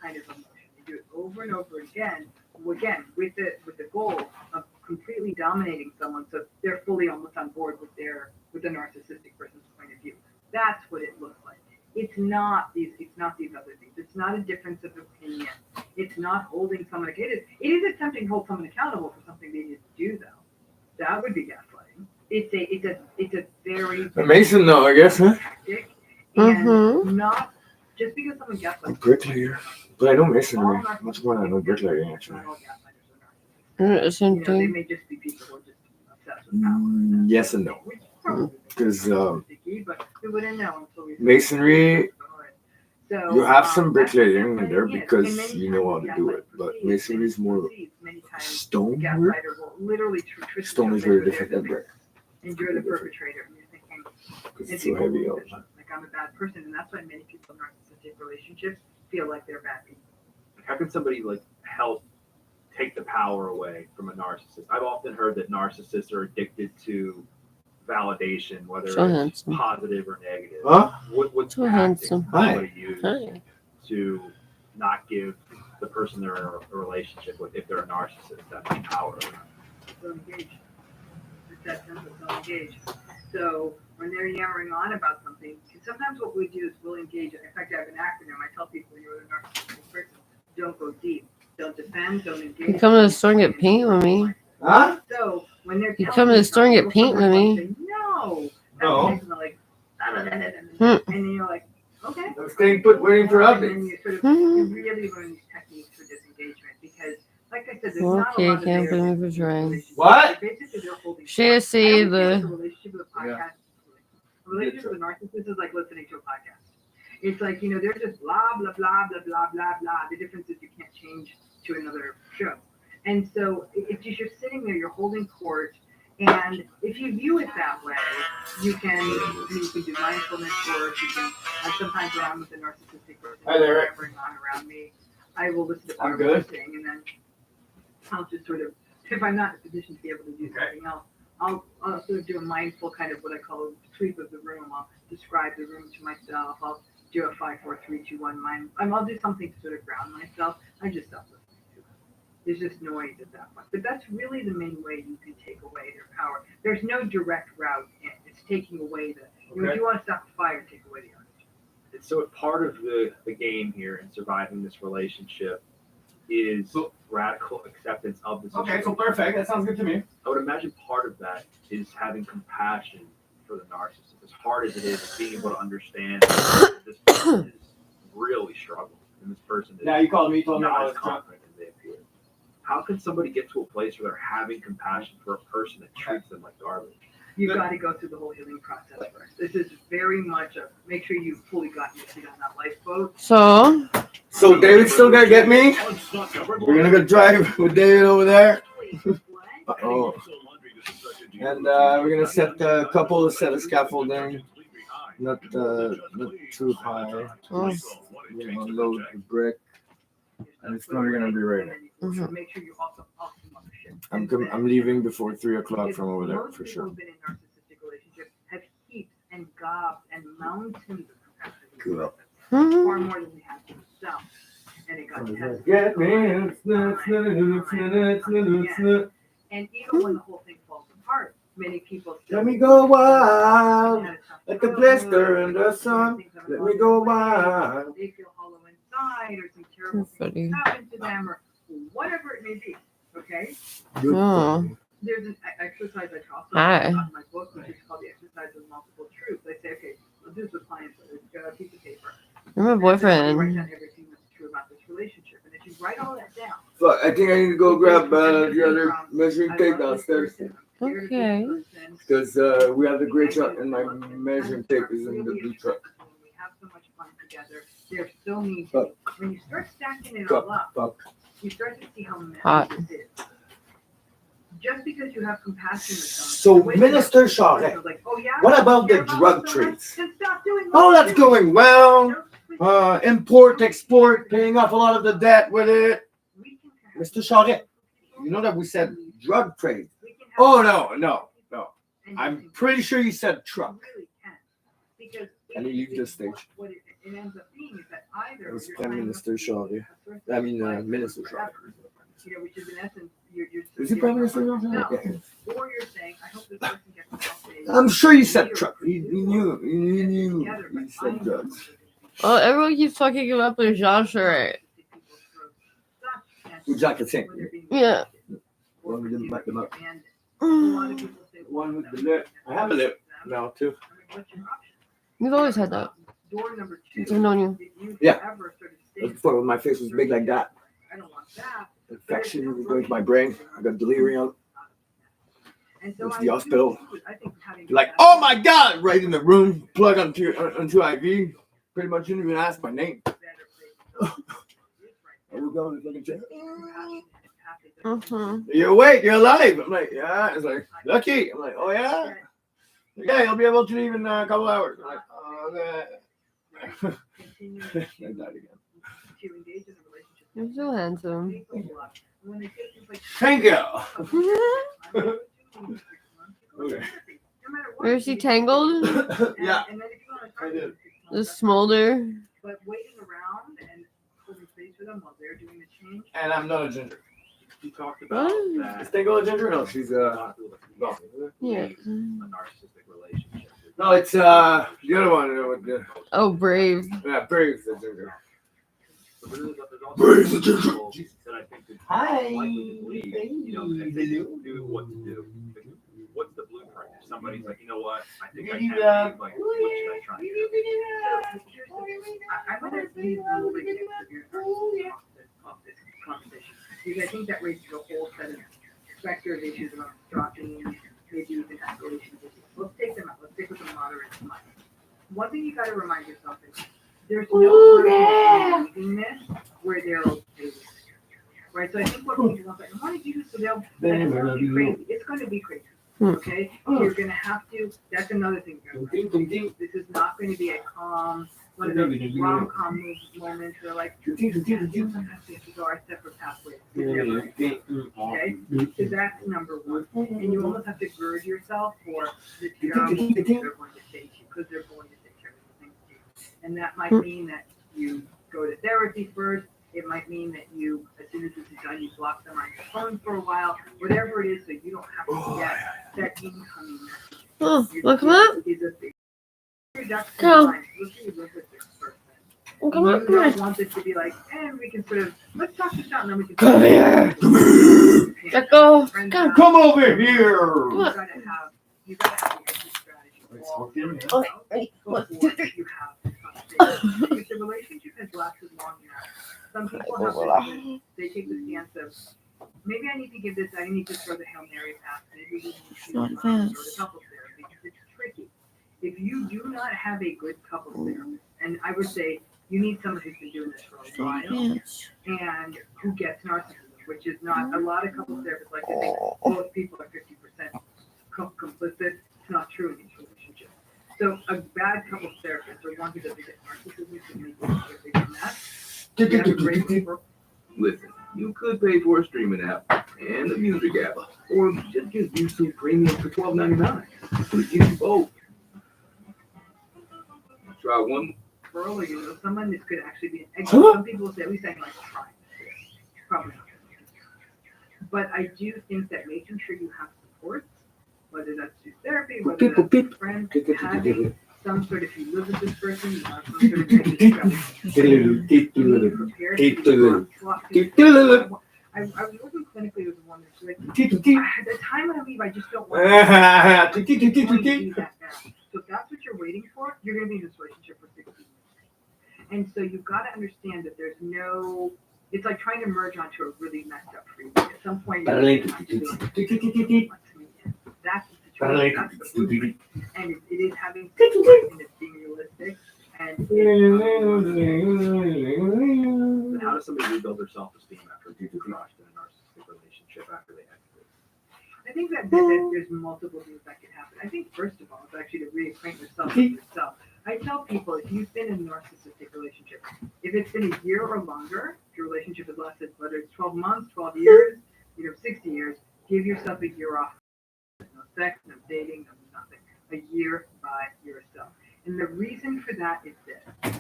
Kind of emotion. You do it over and over again. Again, with the goal of completely dominating someone, so they're fully almost on board with the narcissistic person's point of view. That's what it looks like. It's not these other things. It's not a difference of opinion. It's not holding someone. It is attempting to hold someone accountable for something they didn't do, though. That would be gaslighting. It's a very Mason, though, I guess, huh? tactic, and not just because someone gaslights. Bricklayer, but I know masonry much more than I know bricklaying actually. Isn't They may just be people who are just obsessed with power. Yes and no, because but we wouldn't know until we masonry. So, You have some bricklaying in there because you know how to do it, but masonry is more stone work. Stone is very different than brick. And you're the perpetrator, and you're thinking, Because it's so heavy all the time. like I'm a bad person, and that's why many people in narcissistic relationships feel like they're bad people. how can somebody like help take the power away from a narcissist? I've often heard that narcissists are addicted to validation, whether it's positive or negative. Huh? What's so tactics handsome. somebody use to not give the person they're in a relationship with, if they're a narcissist, that much power? So engage. It's that simple. So engage. So when they're yammering on about something, sometimes what we do is we'll engage. In fact, I have an acronym. I tell people when you're a narcissistic person, don't go deep, don't defend, don't engage. You come to the store and get paint with me. Huh? So when they're You come to the store and get paint with me. No. No. Like, and Hmm. then you're like, okay. I'm staying put waiting for And then updates. you sort of you really learn these techniques for disengagement because, like I said, there's not a Okay, lot of can't there. blame me for trying. What? Basically, they're holding. She see A the. relationship with a podcast. A relationship with a narcissist is like listening to a podcast. It's like, they're just blah, blah, blah, blah, blah, blah, blah. The difference is you can't change to another show. And so if you're sitting there, you're holding court. And if you view it that way, you can do mindfulness work. You can, sometimes when I'm with a narcissistic person, Hi there. yammering on around me, I will listen to I'm what good. they're saying, and then I'll just sort of, if I'm not in a position to be able to do something else, I'll sort of do a mindful kind of what I call a sweep of the room. I'll describe the room to myself. I'll do a 5, 4, 3, 2, 1 mind. I'll do something to sort of ground myself. I just stop listening to it. There's just noise at that point. But that's really the main way you can take away their power. There's no direct route in. It's taking away if you want to stop the fire, take away the others. And so if part of the game here in surviving this relationship is radical acceptance of the situation. Okay, so perfect. That sounds good to me. I would imagine part of that is having compassion for the narcissist. As hard as it is, being able to understand that this person is really struggling, and this person is you called me, you told me not I as was confident as they appear. How can somebody get to a place where they're having compassion for a person that treats them like garbage? You've got to go through the whole healing process first. This is very much make sure you've fully gotten your feet on that lifeboat. So David's still gonna get me? We're gonna go drive with David over there. Oh. And we're gonna set a couple to set a scaffolding. Not too high. We're gonna load the brick. And it's probably gonna be raining. Mm-hmm. Make sure you also I'm leaving before 3 o'clock from over there for sure. Most people who've been in narcissistic relationships have gobs and mountains of capacity. Cool. Far more than we have to himself. And it got tested. Get me. And even when the whole thing falls apart, many people still Let me go wild, like the blister in the sun. Let me go wild. They feel hollow inside, or some terrible things happen to them, or whatever it may be. Okay? Oh. There's an exercise I talk Hi. about in my book, which is called the exercise of multiple truths. I say, okay, I'll do this with clients. They've got a piece of paper. You're my You write boyfriend. down everything that's true about this relationship, and if you write all that down. Fuck, I think I need to go grab the other measuring tape downstairs. Okay. Because we have the gray truck and my measuring tape is in the blue truck. We have so much fun together. There still needs to be. When you start stacking it all up, you start to see how messy this is. Just because you have compassion with someone. So, Minister Charlotte, like, oh, yeah? what about the Care drug so trades? much? Then stop doing Oh, what that's you do. going well. Import, export, paying off a lot of the debt with it. Mr. Charlotte, you know that we said drug trade. Oh, no. I'm pretty sure you said truck. And you leave the stage. What it ends up being is that either It was you're Prime signing Minister Charlotte. I mean, Minister Charlotte. you know, which is in essence, you're Is he Prime Minister Charlotte? no. Okay. Or you're saying, I hope this person gets off a I'm sure you said truck. You knew. You said drugs. Oh, everyone keeps talking about the Josh right. Who Jack the Tank? Yeah. One with them back them up. Mm. One with the lip. I have a lip now too. You've always had that. Door number I've known you. Yeah. That's before when my face was big like that. I don't want that. Infection was going to my brain. I got delirium. And Went to the hospital. Like, oh my God! Right in the room, plug onto IV. Pretty much didn't even ask my name. Where we going? Looking chair. You're awake. You're alive. I'm like, yeah. It's like, lucky. I'm like, oh yeah. Yeah, you'll be able to leave in a couple hours. I'm like, oh, okay. I died again. You're so handsome. Thank you. Okay. Where is she tangled? Yeah. I did. The smolder. But waiting around and holding space for them while they're doing the change. And I'm not a ginger. You talked about that. Is Tangle a ginger? No, she's No. Yeah. A narcissistic relationship. No, it's the other one with the. Oh, Brave. Yeah, Brave's the ginger. Brave's the ginger. That I think Hi. You know, if they do what to do. What's the blueprint? If somebody's like, you know what, I think I can leave, like, what should I try to do? I want to leave a little bit of this conversation because I think that raises a whole set of specter of issues around stalking, maybe even escalation issues. Let's take them out. Let's stick with the moderate in mind. One thing you got to remind yourself is there's no person leaving this where they're okay with it. Right? So I think what people like, I want to do this so they'll be crazy. It's going to be crazy. Okay? You're going to have to, that's another thing. This is not going to be a calm, one of those rom-com moments where like, we have to go our separate pathways. Okay? So that's number one. And you almost have to gird yourself for the terrible things they're going to say to you because they're going to say terrible things to you. And that might mean that you go to therapy first. It might mean that you, as soon as this is done, you block them on your phone for a while, whatever it is, so you don't have to get that incoming message. Oh, look up. Go. You don't want this to be like, and we can sort of, let's talk this out, and then we can Come here. Let go. Come over here. You gotta have the exit strategy. Okay. Before you have this conversation. If the relationship has lasted long enough, some people have this, they take the stance of, maybe I need to give this, I need to throw the Hail Mary pass, maybe we need to Not go to fast. couples therapy, because it's tricky. If you do not have a good couples therapist, and I would say you need someone who's been doing this for a while, and who gets narcissism, which is not, a lot of couples therapists like to think most people are 50% complicit. It's not true in these relationships. So a bad couples therapist or one who doesn't get narcissism can make it from that. Listen, you could pay for a streaming app and a music app, or just get YouTube Premium for $12.99. But you both. One. Early, you know, someone this could actually be an exit. Some people say, at least I like to try. Probably not. But I do think that making sure you have support, whether that's through therapy, whether that's through friends, having some sort of, if you live with this person, you have some sort of exit strategy. Being prepared to I was working clinically with a woman who's like, at the time I leave, I just don't want to do that now. So if that's what you're waiting for, you're going to be in this relationship for 16 years. And so you've got to understand that there's no, it's like trying to merge onto a really messed up freeway. At some point, you're going to have to be like, that's the situation, that's the blueprint. And it is having support and it's being realistic. And but how does somebody rebuild their self-esteem after being crushed in a narcissistic relationship after they exit? I think that there's multiple things that can happen. I think first of all, it's actually to reacquaint yourself with yourself. I tell people, if you've been in a narcissistic relationship, if it's been a year or longer, if your relationship has lasted, whether it's 12 months, 12 years, 60 years, give yourself a year off. No sex, no dating, no nothing. A year by yourself. And the reason for that is this.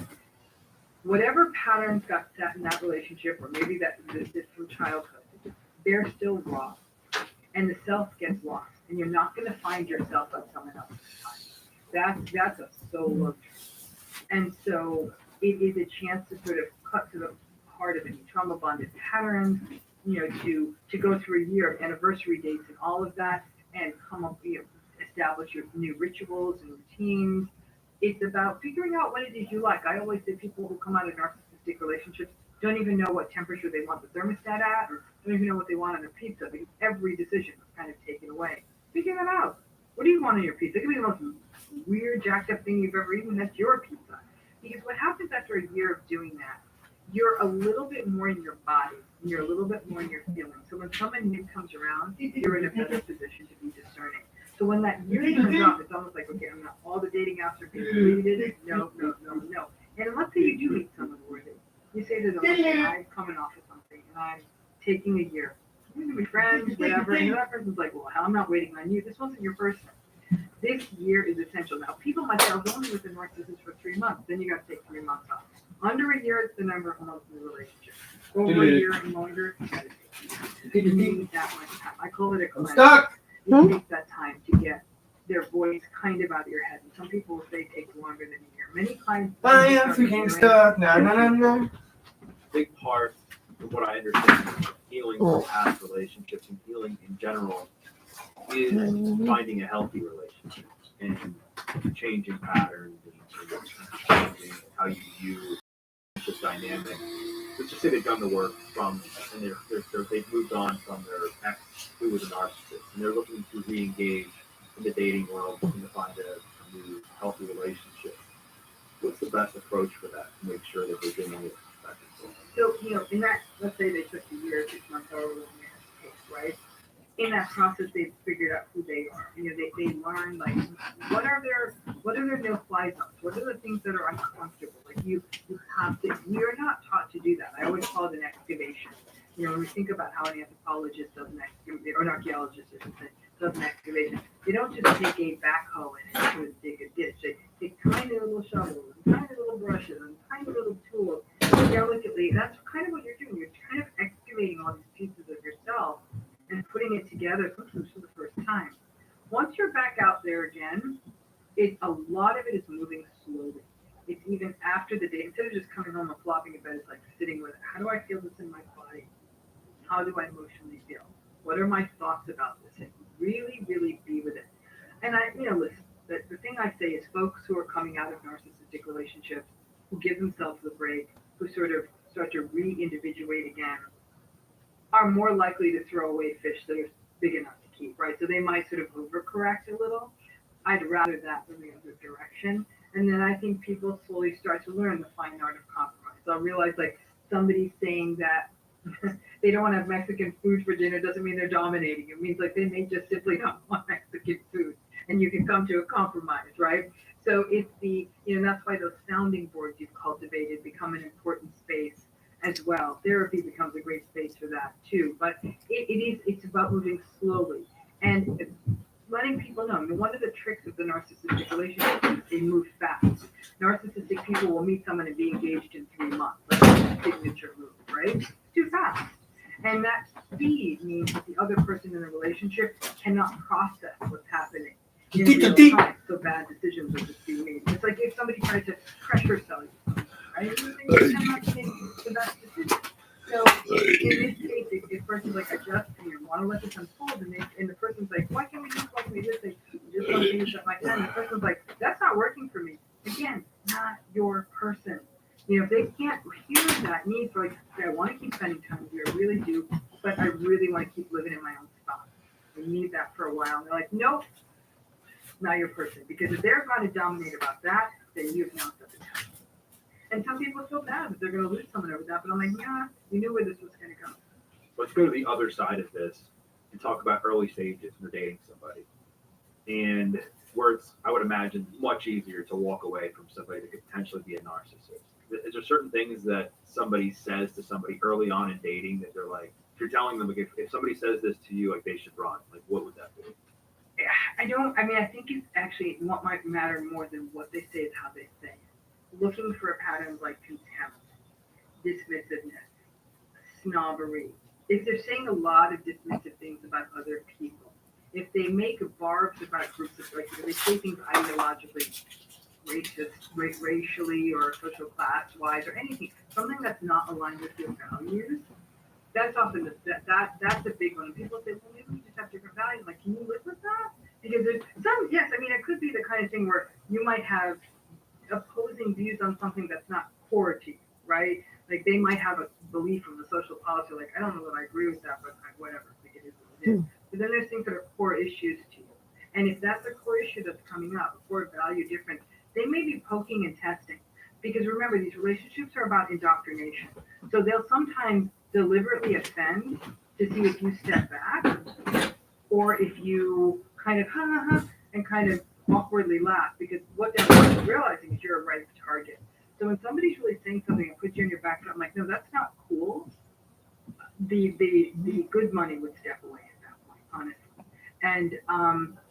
Whatever patterns got set in that relationship, or maybe that existed from childhood, they're still raw. And the self gets lost. And you're not going to find yourself on someone else's time. That's a solo trip. And so it is a chance to sort of cut to the heart of any trauma bonded patterns, to go through a year of anniversary dates and all of that, and come up, establish your new rituals and routines. It's about figuring out what it is you like. I always say people who come out of narcissistic relationships don't even know what temperature they want the thermostat at, or don't even know what they want on their pizza, because every decision was kind of taken away. Figure that out. What do you want on your pizza? It could be the most weird, jacked up thing you've ever eaten. That's your pizza. Because what happens after a year of doing that, you're a little bit more in your body, and you're a little bit more in your feelings. So when someone new comes around, you're in a better position to be discerning. So when that year comes up, it's almost like, okay, I'm not, all the dating apps are being deleted. No. And let's say you do meet someone worthy. You say to them, okay, I'm coming off of something, and I'm taking a year. I'm going to be friends, whatever. And the other person's like, well, hell, I'm not waiting on you. This wasn't your first one. This year is essential. Now, people might say, I was only with the narcissist for 3 months. Then you got to take 3 months off. Under a year, it's the number of months in the relationship. Over a year and longer, you need that much time. I call it a cleanse. It takes that time to get their voice kind of out of your head. And some people will say it takes longer than a year. Many clients. I am freaking stuck. No. Big part of what I understand healing from past relationships and healing in general is finding a healthy relationship and changing patterns and changing how you view this dynamic. Let's just say they've done the work and they've moved on from their ex who was a narcissist, and they're looking to re-engage in the dating world, looking to find a new healthy relationship. What's the best approach for that to make sure that they're doing it effectively? So, in that, let's say they took a year, 6 months, however long it takes, right? In that process, they've figured out who they are. They learn, like, what are their no-fly zones? What are the things that are uncomfortable? Like, you have to, you're not taught to do that. I always call it an excavation. When we think about how an anthropologist does an excavation, or an archaeologist, I should say, does an excavation, they don't just take a backhoe and sort of dig a ditch. They take tiny little shovels, and tiny little brushes, and tiny little tools, delicately. That's kind of what you're doing. You're kind of excavating all these pieces of yourself and putting it together, sometimes for the first time. Once you're back out there again, a lot of it is moving slowly. It's even after the day, instead of just coming home and flopping in bed, it's like sitting with it. How do I feel this in my body? How do I emotionally feel? What are my thoughts about this? And really, really be with it. And listen, the thing I say is folks who are coming out of narcissistic relationships, who give themselves a break, who sort of start to re-individuate again, are more likely to throw away fish that are big enough to keep, right? So they might sort of overcorrect a little. I'd rather that than the other direction. And then I think people slowly start to learn the fine art of compromise. They'll realize, like, somebody saying that they don't want to have Mexican food for dinner doesn't mean they're dominating. It means, like, they may just simply not want Mexican food. And you can come to a compromise, right? So it's that's why those sounding boards you've cultivated become an important space as well. Therapy becomes a great space for that too. But it's about moving slowly and letting people know. I mean, one of the tricks of the narcissistic relationship is they move fast. Narcissistic people will meet someone and be engaged in 3 months, like a signature move, right? It's too fast. And that speed means that the other person in the relationship cannot process what's happening in real time. So bad decisions are just being made. It's like if somebody tried to pressure sell you, right? You cannot make the best decision. So in this case, if person's like, I just want to let this unfold, and the person's like, why can't we just like me this? Like, just want to finish up my time. And the person's like, that's not working for me. Again, not your person. You know, if they can't hear that need for like, okay, I want to keep spending time with you, I really do, but I really want to keep living in my own spot. I need that for a while. And they're like, nope, not your person. Because if they're going to dominate about that, then you've now set the tone. And some people feel bad that they're going to lose someone over that, but I'm like, yeah, you knew where this was going to go. Let's go to the other side of this and talk about early stages when you're dating somebody. And where it's, I would imagine, much easier to walk away from somebody that could potentially be a narcissist. Is there certain things that somebody says to somebody early on in dating that they're like, if you're telling them, like, if somebody says this to you, like they should run, like what would that be? I think it's actually what might matter more than what they say is how they say it. Looking for patterns like contempt, dismissiveness, snobbery. If they're saying a lot of dismissive things about other people, if they make barbs about groups of, like, if they say things ideologically, racist, racially or social class wise or anything, something that's not aligned with your values, that's often that's a big one. And people say, well, maybe we just have different values. Like, can you live with that? Because there's some, yes, I mean, it could be the kind of thing where you might have opposing views on something that's not core to you, right? Like they might have a belief of the social policy, like, I don't know that I agree with that, but whatever, like it is what it is. But then there's things that are core issues to you. And if that's a core issue that's coming up, a core value difference, they may be poking and testing. Because remember, these relationships are about indoctrination. So they'll sometimes deliberately offend to see if you step back or if you kind of and kind of awkwardly laugh, because what they're realizing is you're a right target. So when somebody's really saying something and puts you in your back foot, I'm like, no, that's not cool. The good money would step away at that point, honestly. And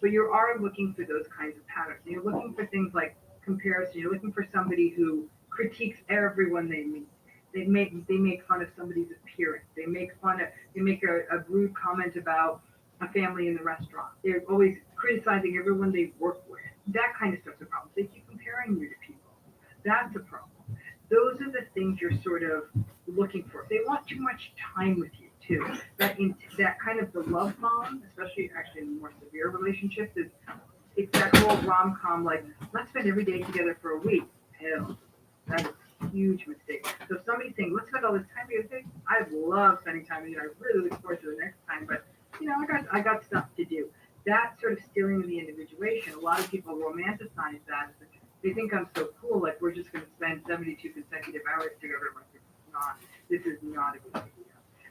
but you are looking for those kinds of patterns. You're looking for things like comparison. You're looking for somebody who critiques everyone they meet. They make fun of somebody's appearance. They make a rude comment about a family in the restaurant. They're always criticizing everyone they work with. That kind of stuff's a problem. They keep comparing you to people. That's a problem. Those are the things you're sort of looking for. They want too much time with you too. That kind of the love bomb, especially actually in more severe relationships, it's that whole rom-com, like, let's spend every day together for a week. Hell, that is a huge mistake. So if somebody's saying, let's spend all this time together, I love spending time with you. I really look forward to the next time, but I got stuff to do. That's sort of stealing the individuation. A lot of people romanticize that. They think I'm so cool, like we're just going to spend 72 consecutive hours together. Like, this is not a good idea.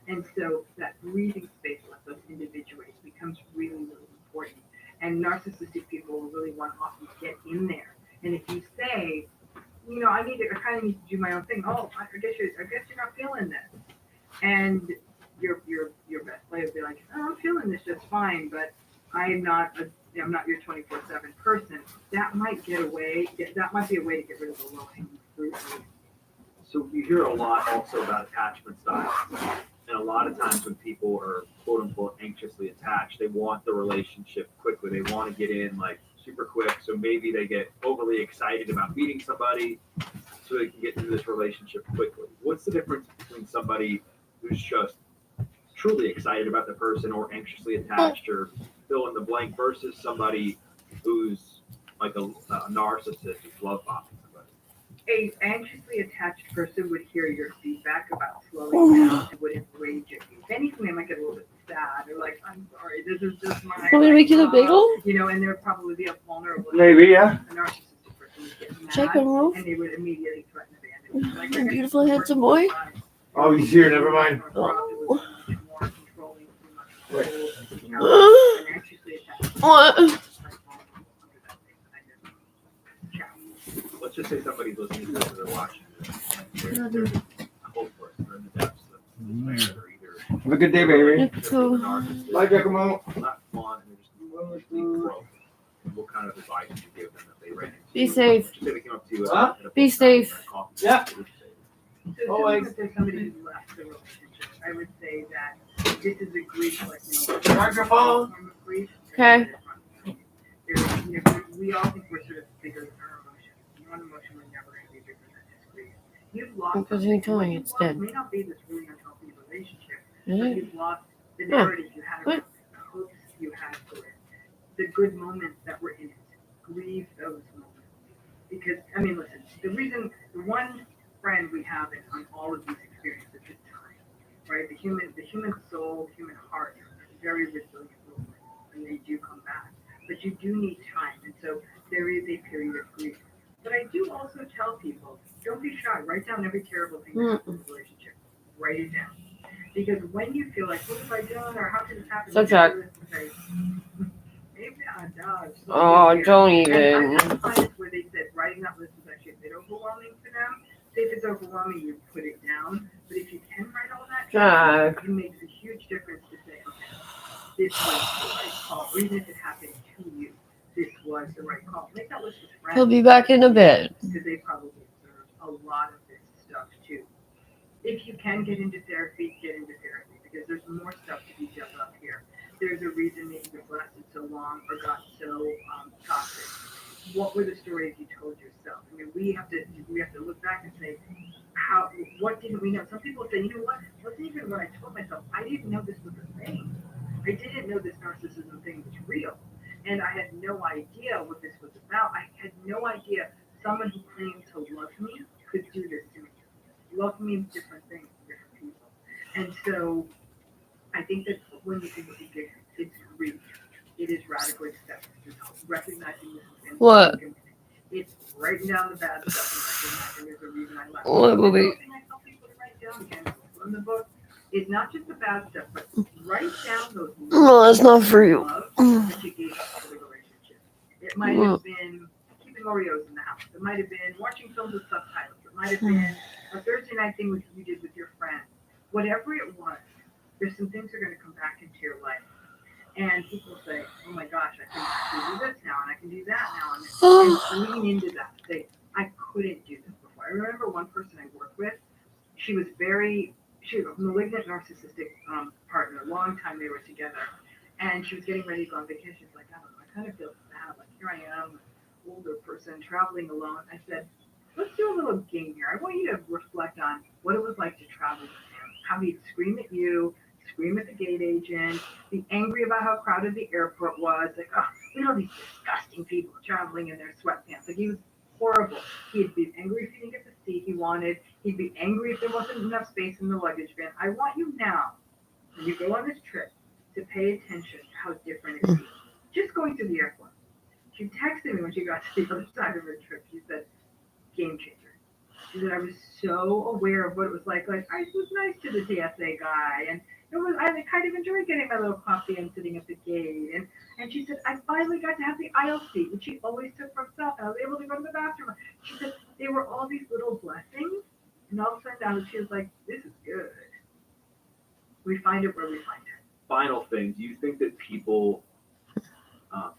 And so that breathing space lets us individuate becomes really, really important. And narcissistic people really want to often get in there. And if you say, I kind of need to do my own thing. Oh, I guess you're not feeling this. And your best play would be like, oh, I'm feeling this just fine, but I'm not your 24/7 person. That might be a way to get rid of the low-hanging fruit. So you hear a lot also about attachment styles. And a lot of times when people are quote unquote anxiously attached, they want the relationship quickly. They want to get in like super quick. So maybe they get overly excited about meeting somebody so they can get into this relationship quickly. What's the difference between somebody who's just truly excited about the person or anxiously attached or fill in the blank versus somebody who's like a narcissist who's love bombing somebody? A anxiously attached person would hear your feedback about slowing down and would enrage you. If anything, they might get a little bit sad. They're like, I'm sorry, this is just my Want me to make you the bagel? And they're probably be a vulnerable. Maybe, yeah. A narcissistic person would get mad, Check and roll. and they would immediately threaten to abandon you. Like, My beautiful handsome boy. Oh, he's here, never mind. Oh. What? Let's just say somebody's listening to this or they're watching this. They're hopeless. They're in the depths of despair. They're either Have a good day, baby. narcissist, Bye, Giacomo. not fun, and they're just completely broken. What kind kind of advice would you give them if they ran into Be safe. Just say they came up to you Huh? at a Be safe. coffee Yeah. shop, what would you say? So Always. if there's somebody who left the relationship, I would say that this is a grief like no other. Microphone. Form of grief. Okay. We all think we're sort of bigger than our emotions. One emotion was never going to be bigger than this grief. You've lost Because something. you told me What it's you've lost dead. may not be this really unhealthy relationship, Is but it? you've lost the Huh. narrative you had around it, the hopes you had for it, the good moments that were in it. Grieve those moments. Because, I mean, listen, the one friend we have on all of these experiences is time, right? The human soul, human heart is very resilient movement, and they do come back. But you do need time, and so there is a period of grief. But I do also tell people, don't be shy. Write down every terrible thing that happened in the relationship. Write it down. Because when you feel like, what have I done, or how could this happen? Subject. Maybe I dodged. Oh, don't And even. I had clients where they said writing that list was actually a bit overwhelming for them. Say if it's overwhelming, you put it down. But if you can write all that down, Jack. it makes a huge difference to say, okay, this was the right call. Or even if it happened to you, this was the right call. Make that list with friends. He'll be back in a bit. Because they probably observed a lot of this stuff too. If you can get into therapy, get into therapy. Because there's more stuff to be dug up here. There's a reason maybe this lasted so long or got so toxic. What were the stories you told yourself? I mean, we have to look back and say, what didn't we know? Some people say, you know what? It wasn't even what I told myself. I didn't know this was a thing. I didn't know this narcissism thing was real. And I had no idea what this was about. I had no idea someone who claimed to love me could do this to me. Love means different things to different people. And so I think that when you think of it's grief. It is radical acceptance. It's recognizing this is What? It's writing down the bad stuff and recognizing there's a reason I left. What movie? The thing I tell people to write down again from the book is not just the bad stuff, but write down those No, that's not for you. love that you gave up for the relationship. It might have been keeping Oreos in the house. It might have been watching films with subtitles. It might have been a Thursday night thing which you did with your friends. Whatever it was, there's some things that are going to come back into your life. And people say, oh my gosh, I can actually do this now, and I can do that now. And lean into that. Say, I couldn't do this before. I remember one person I worked with, she was a malignant narcissistic partner. A long time they were together. And she was getting ready to go on vacation. She's like, I don't know, I kind of feel bad. Like, here I am, an older person traveling alone. I said, let's do a little game here. I want you to reflect on what it was like to travel with him. How he'd scream at you, scream at the gate agent, be angry about how crowded the airport was, like, oh, you know, these disgusting people traveling in their sweatpants. Like, he was horrible. He'd be angry if he didn't get the seat he wanted. He'd be angry if there wasn't enough space in the luggage van. I want you now, when you go on this trip, to pay attention to how different it is. Just going through the airport. She texted me when she got to the other side of her trip. She said, game changer. She said, I was so aware of what it was like. Like, I was nice to the TSA guy, and I kind of enjoyed getting my little coffee and sitting at the gate. And she said, I finally got to have the aisle seat, which she always took for herself, and I was able to go to the bathroom. She said, they were all these little blessings, and all of a sudden she was like, this is good. We find it where we find it. Final thing, do you think that people,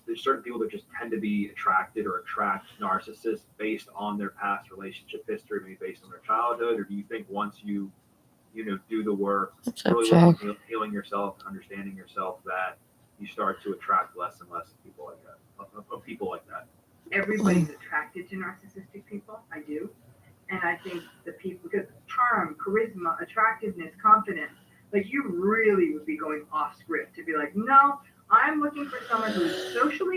there's certain people that just tend to be attracted or attract narcissists based on their past relationship history, maybe based on their childhood, or do you think once you do the work, really work on healing yourself, understanding yourself, that you start to attract less and less people like that, of people like that? Everybody's attracted to narcissistic people. I do. And I think the people, because charm, charisma, attractiveness, confidence, like you really would be going off script to be like, no, I'm looking for someone who is socially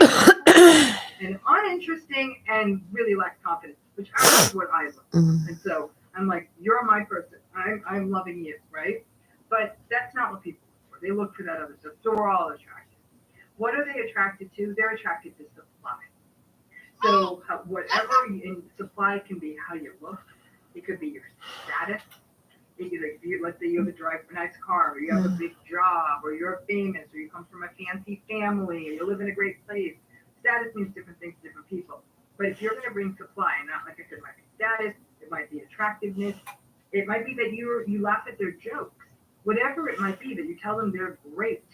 and uninteresting and really lacks confidence, which actually is what I look for. And so I'm like, you're my person. I'm loving you, right? But that's not what people look for. They look for that other stuff. So we're all attracted. What are they attracted to? They're attracted to supply. So whatever in supply can be how you look. It could be your status. It could be, let's say you have a nice car, or you have a big job, or you're famous, or you come from a fancy family, or you live in a great place. Status means different things to different people. But if you're going to bring supply, and not like I said, it might be status, it might be attractiveness, it might be that you laugh at their jokes. Whatever it might be, that you tell them they're great.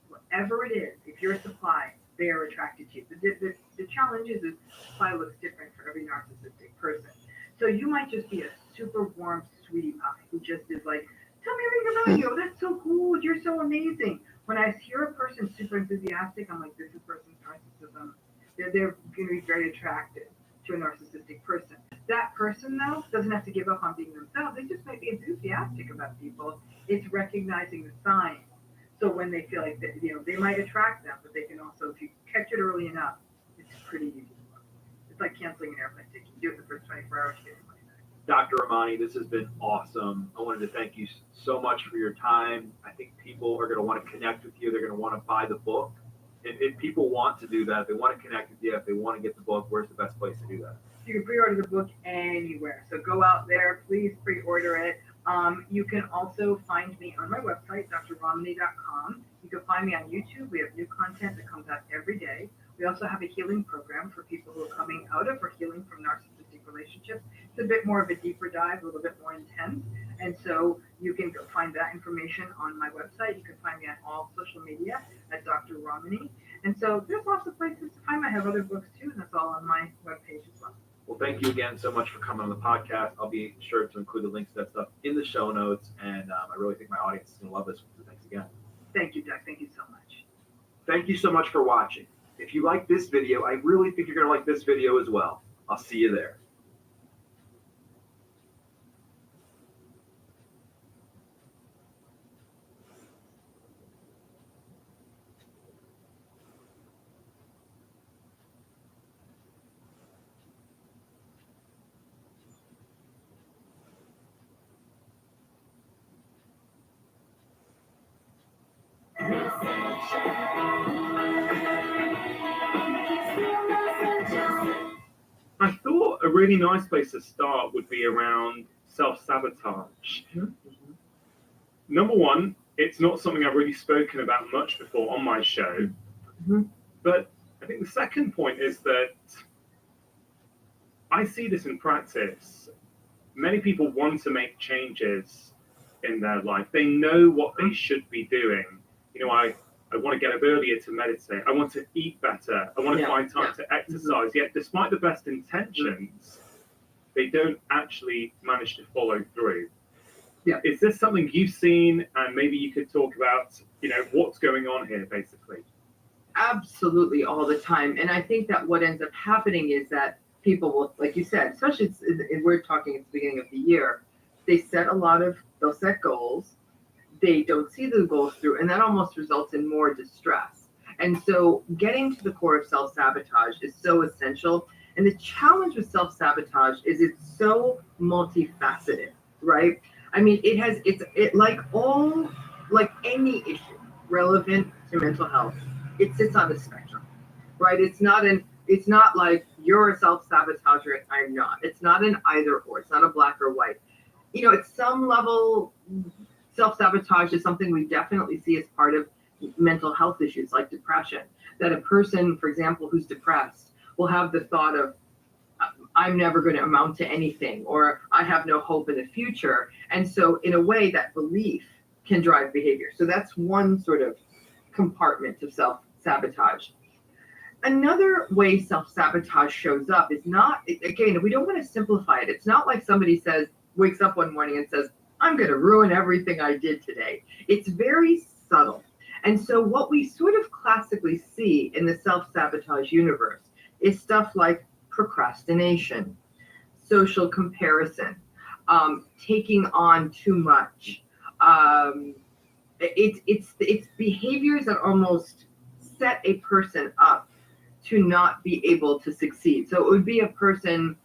Whatever it is, if you're a supply, they are attracted to you. The challenge is supply looks different for every narcissistic person. So you might just be a super warm sweetie pie who just is like, tell me everything about you. Oh, that's so cool. You're so amazing. When I hear a person super enthusiastic, I'm like, this is person's narcissism. They're going to be very attracted to a narcissistic person. That person, though, doesn't have to give up on being themselves. They just might be enthusiastic about people. It's recognizing the signs. So when they feel like that, they might attract them, but they can also, if you catch it early enough, it's pretty easy. It's like canceling an airplane ticket. You do it the first 24 hours, you get your money back. Dr. Ramani, this has been awesome. I wanted to thank you so much for your time. I think people are going to want to connect with you. They're going to want to buy the book. If people want to do that, if they want to connect with you, if they want to get the book, where's the best place to do that? You can pre-order the book anywhere. So go out there, please pre-order it. You can also find me on my website, drramani.com. You can find me on YouTube. We have new content that comes out every day. We also have a healing program for people who are coming out of or healing from narcissistic relationships. It's a bit more of a deeper dive, a little bit more intense. And so you can go find that information on my website. You can find me on all social media at Dr. Ramani. And so there's lots of places to find me. I have other books too, and that's all on my webpage as well. Well, thank you again so much for coming on the podcast. I'll be sure to include the links to that stuff in the show notes, and I really think my audience is going to love this. So thanks again. Thank you, Doug. Thank you so much. Thank you so much for watching. If you like this video, I really think you're going to like this video as well. I'll see you there. I thought a really nice place to start would be around self-sabotage. Number one, it's not something I've really spoken about much before on my show. But I think the second point is that I see this in practice. Many people want to make changes in their life. They know what they should be doing. I want to get up earlier to meditate. I want to eat better. I want to find time to exercise. Yet, despite the best intentions, they don't actually manage to follow through. Yeah. Is this something you've seen? And maybe you could talk about, what's going on here, basically. Absolutely, all the time. And I think that what ends up happening is that people will, like you said, especially we're talking at the beginning of the year, they'll set goals. They don't see the goals through, and that almost results in more distress. And so getting to the core of self-sabotage is so essential. And the challenge with self-sabotage is it's so multifaceted, right? I mean, it's like any issue relevant to mental health, it sits on the spectrum, right? It's not like you're a self-sabotager and I'm not. It's not an either or. It's not a black or white. At some level, self-sabotage is something we definitely see as part of mental health issues like depression. That a person, for example, who's depressed will have the thought of, I'm never going to amount to anything, or I have no hope in the future. And so in a way, that belief can drive behavior. So that's one sort of compartment of self-sabotage. Another way self-sabotage shows up is not, again, we don't want to simplify it. It's not like somebody wakes up one morning and says, I'm going to ruin everything I did today. It's very subtle. And so what we sort of classically see in the self-sabotage universe is stuff like procrastination, social comparison, taking on too much. It's behaviors that almost set a person up to not be able to succeed. So it would be a person,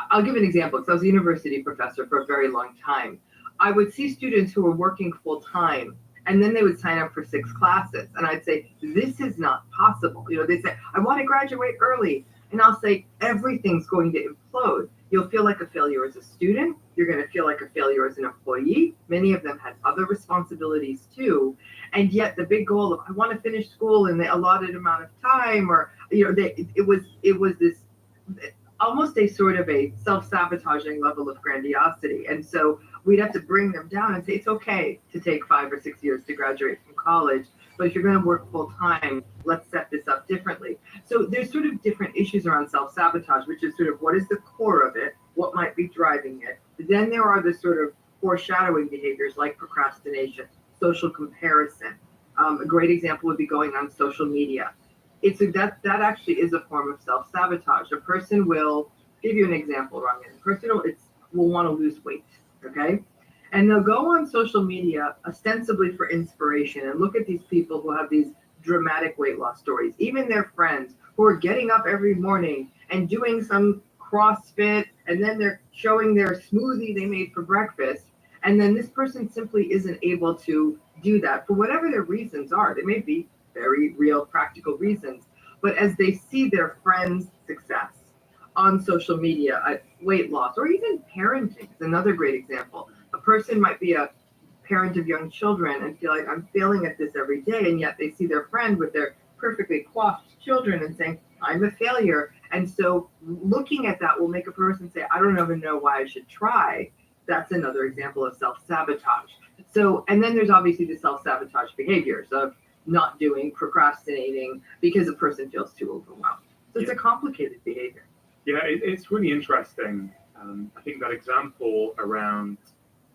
I'll give an example because I was a university professor for a very long time. I would see students who were working full time and then they would sign up for 6 classes. And I'd say, this is not possible. They say, I want to graduate early. And I'll say, everything's going to implode. You'll feel like a failure as a student. You're going to feel like a failure as an employee. Many of them had other responsibilities too. And yet the big goal of, I want to finish school in the allotted amount of time, or, it was this almost a sort of a self-sabotaging level of grandiosity. And so we'd have to bring them down and say, it's okay to take 5 or 6 years to graduate from college, but if you're going to work full time, let's set this up differently. So there's sort of different issues around self-sabotage, which is sort of what is the core of it, what might be driving it. Then there are the sort of foreshadowing behaviors like procrastination, social comparison. A great example would be going on social media. That actually is a form of self-sabotage. A person will give you an example, wrong? A person will want to lose weight, okay? And they'll go on social media ostensibly for inspiration and look at these people who have these dramatic weight loss stories, even their friends who are getting up every morning and doing some CrossFit, and then they're showing their smoothie they made for breakfast. And then this person simply isn't able to do that for whatever their reasons are. They may be very real, practical reasons. But as they see their friends' success on social media, weight loss, or even parenting is another great example. A person might be a parent of young children and feel like, I'm failing at this every day, and yet they see their friend with their perfectly coiffed children and saying, I'm a failure. And so looking at that will make a person say, I don't even know why I should try. That's another example of self-sabotage. So, and then there's obviously the self-sabotage behaviors of not doing, procrastinating, because a person feels too overwhelmed. So it's a complicated behavior. Yeah, it's really interesting. I think that example around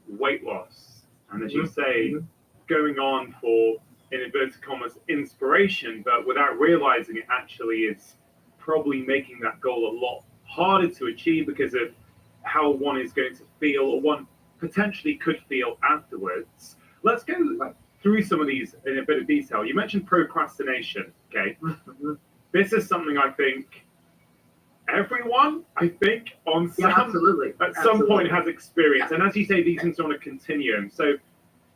weight loss, and as you say, going on for, in inverted commas, inspiration, but without realizing it actually is probably making that goal a lot harder to achieve because of how one is going to feel, or one potentially could feel afterwards. Let's go through some of these in a bit of detail. You mentioned procrastination, okay? This is something I think everyone, on some point has experienced. And as you say, these things are on a continuum. So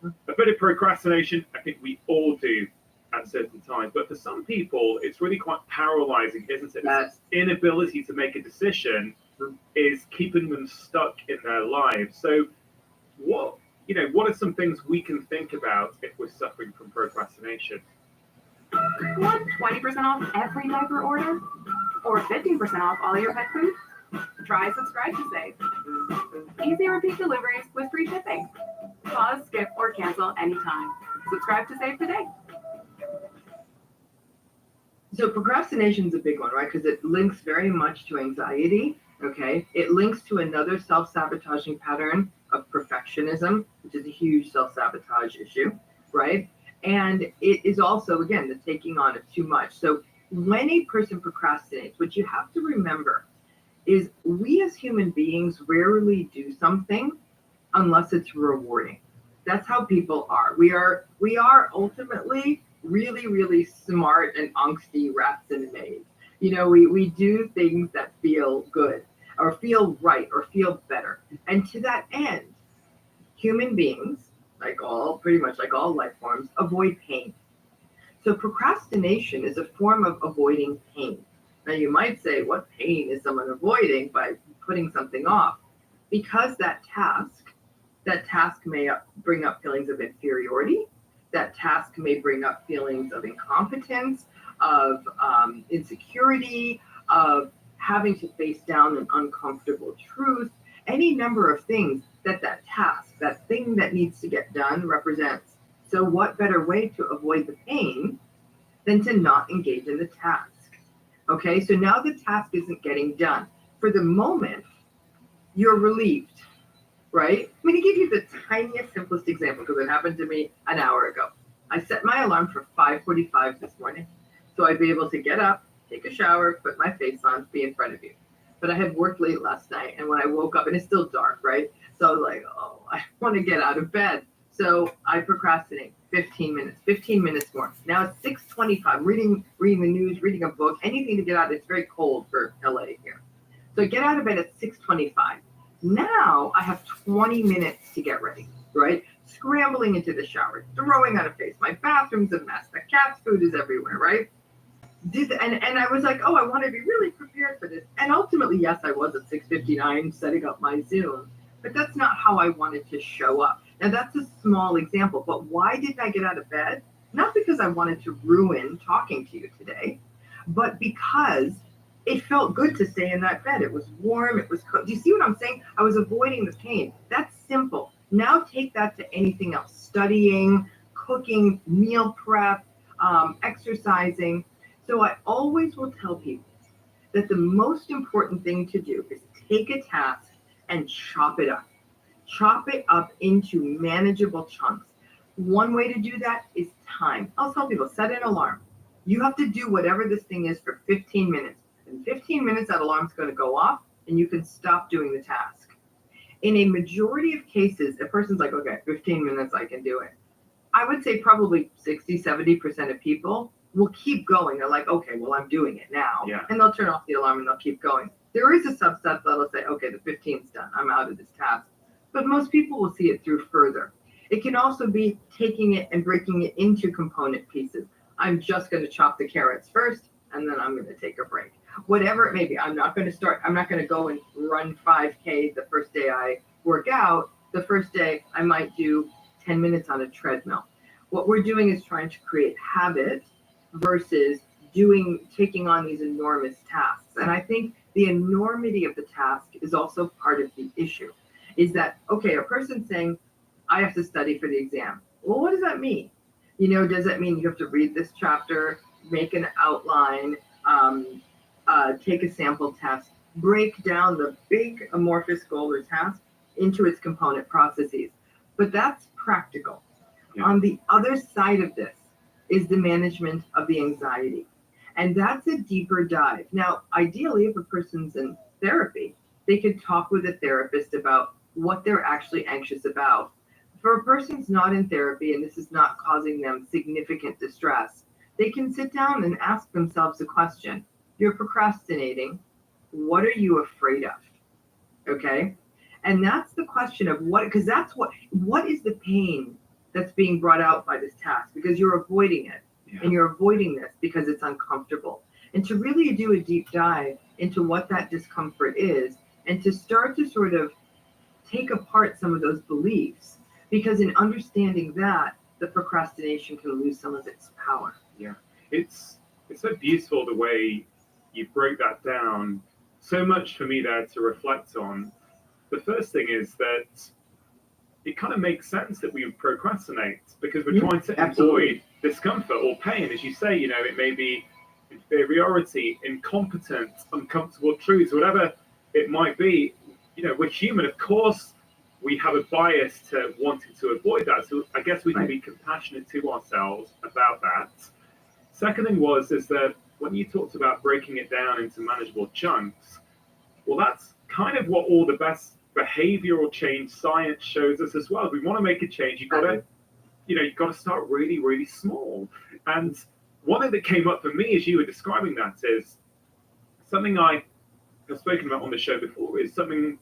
a bit of procrastination, I think we all do at certain times. But for some people, it's really quite paralyzing, isn't it? This inability to make a decision is keeping them stuck in their lives. So what are some things we can think about if we're suffering from procrastination? Want 20% off every diaper order? Or 15% off all your pet food? Try Subscribe to Save. Easy repeat deliveries with free shipping. Pause, skip, or cancel anytime. Subscribe to Save today. So procrastination is a big one, right? Because it links very much to anxiety, okay? It links to another self-sabotaging pattern of perfectionism, which is a huge self-sabotage issue, right? And it is also, again, the taking on of too much. So when a person procrastinates, what you have to remember is we as human beings rarely do something unless it's rewarding. That's how people are. We are ultimately really, really smart and angsty rats in a maze. We do things that feel good or feel right or feel better. And to that end, human beings, pretty much like all life forms, avoid pain. So procrastination is a form of avoiding pain. Now you might say, what pain is someone avoiding by putting something off? Because that task may bring up feelings of inferiority. That task may bring up feelings of incompetence, of insecurity, of having to face down an uncomfortable truth, any number of things that task, that thing that needs to get done represents. So what better way to avoid the pain than to not engage in the task? Okay, so now the task isn't getting done. For the moment, you're relieved, right? I'm going to give you the tiniest, simplest example because it happened to me an hour ago. I set my alarm for 5:45 this morning, so I'd be able to get up, take a shower, put my face on, be in front of you. But I had worked late last night, and when I woke up, and it's still dark, right? So I was like, oh, I want to get out of bed. So I procrastinate 15 minutes more. Now it's 6:25. I'm reading the news, reading a book, anything to get out. It's very cold for LA here. So I get out of bed at 6:25. Now I have 20 minutes to get ready, right? Scrambling into the shower, throwing on a face. My bathroom's a mess. The cat's food is everywhere, right? And I was like, oh, I want to be really prepared for this. And ultimately, yes, I was at 6:59 setting up my Zoom, but that's not how I wanted to show up. Now that's a small example, but why didn't I get out of bed? Not because I wanted to ruin talking to you today, but because it felt good to stay in that bed. It was warm, it was cold. Do you see what I'm saying? I was avoiding the pain. That's simple. Now take that to anything else. Studying, cooking, meal prep, exercising. So I always will tell people that the most important thing to do is take a task and chop it up. Chop it up into manageable chunks. One way to do that is time. I'll tell people, set an alarm. You have to do whatever this thing is for 15 minutes. In 15 minutes, that alarm's going to go off and you can stop doing the task. In a majority of cases, a person's like, okay, 15 minutes, I can do it. I would say probably 60, 70% of people will keep going. They're like, okay, well, I'm doing it now. Yeah. And they'll turn off the alarm and they'll keep going. There is a subset that'll say, okay, the 15's done. I'm out of this task. But most people will see it through further. It can also be taking it and breaking it into component pieces. I'm just going to chop the carrots first, and then I'm going to take a break. Whatever it may be, I'm not going to go and run 5K the first day I work out. The first day I might do 10 minutes on a treadmill. What we're doing is trying to create habit versus taking on these enormous tasks. And I think the enormity of the task is also part of the issue. Is that, okay, a person saying, I have to study for the exam. Well, what does that mean? Does that mean you have to read this chapter, make an outline, take a sample test, break down the big amorphous goal or task into its component processes? But that's practical. Yeah. On the other side of this is the management of the anxiety. And that's a deeper dive. Now, ideally, if a person's in therapy, they could talk with a therapist about what they're actually anxious about. For a person who's not in therapy and this is not causing them significant distress, they can sit down and ask themselves a question. You're procrastinating. What are you afraid of? Okay? And that's the question of because that's what is the pain that's being brought out by this task? Because you're avoiding it. Yeah. And you're avoiding this because it's uncomfortable. And to really do a deep dive into what that discomfort is, and to start to sort of take apart some of those beliefs, because in understanding that, the procrastination can lose some of its power. Yeah, it's so beautiful the way you break that down. So much for me there to reflect on. The first thing is that it kind of makes sense that we procrastinate because we're trying to avoid discomfort or pain. As you say, it may be inferiority, incompetence, uncomfortable truths, whatever it might be. We're human. Of course, we have a bias to wanting to avoid that. So I guess we can be compassionate to ourselves about that. Second thing is that when you talked about breaking it down into manageable chunks, well, that's kind of what all the best behavioral change science shows us as well. If we want to make a change, you've got to start really, really small. And one thing that came up for me as you were describing that is something I have spoken about on the show before, is something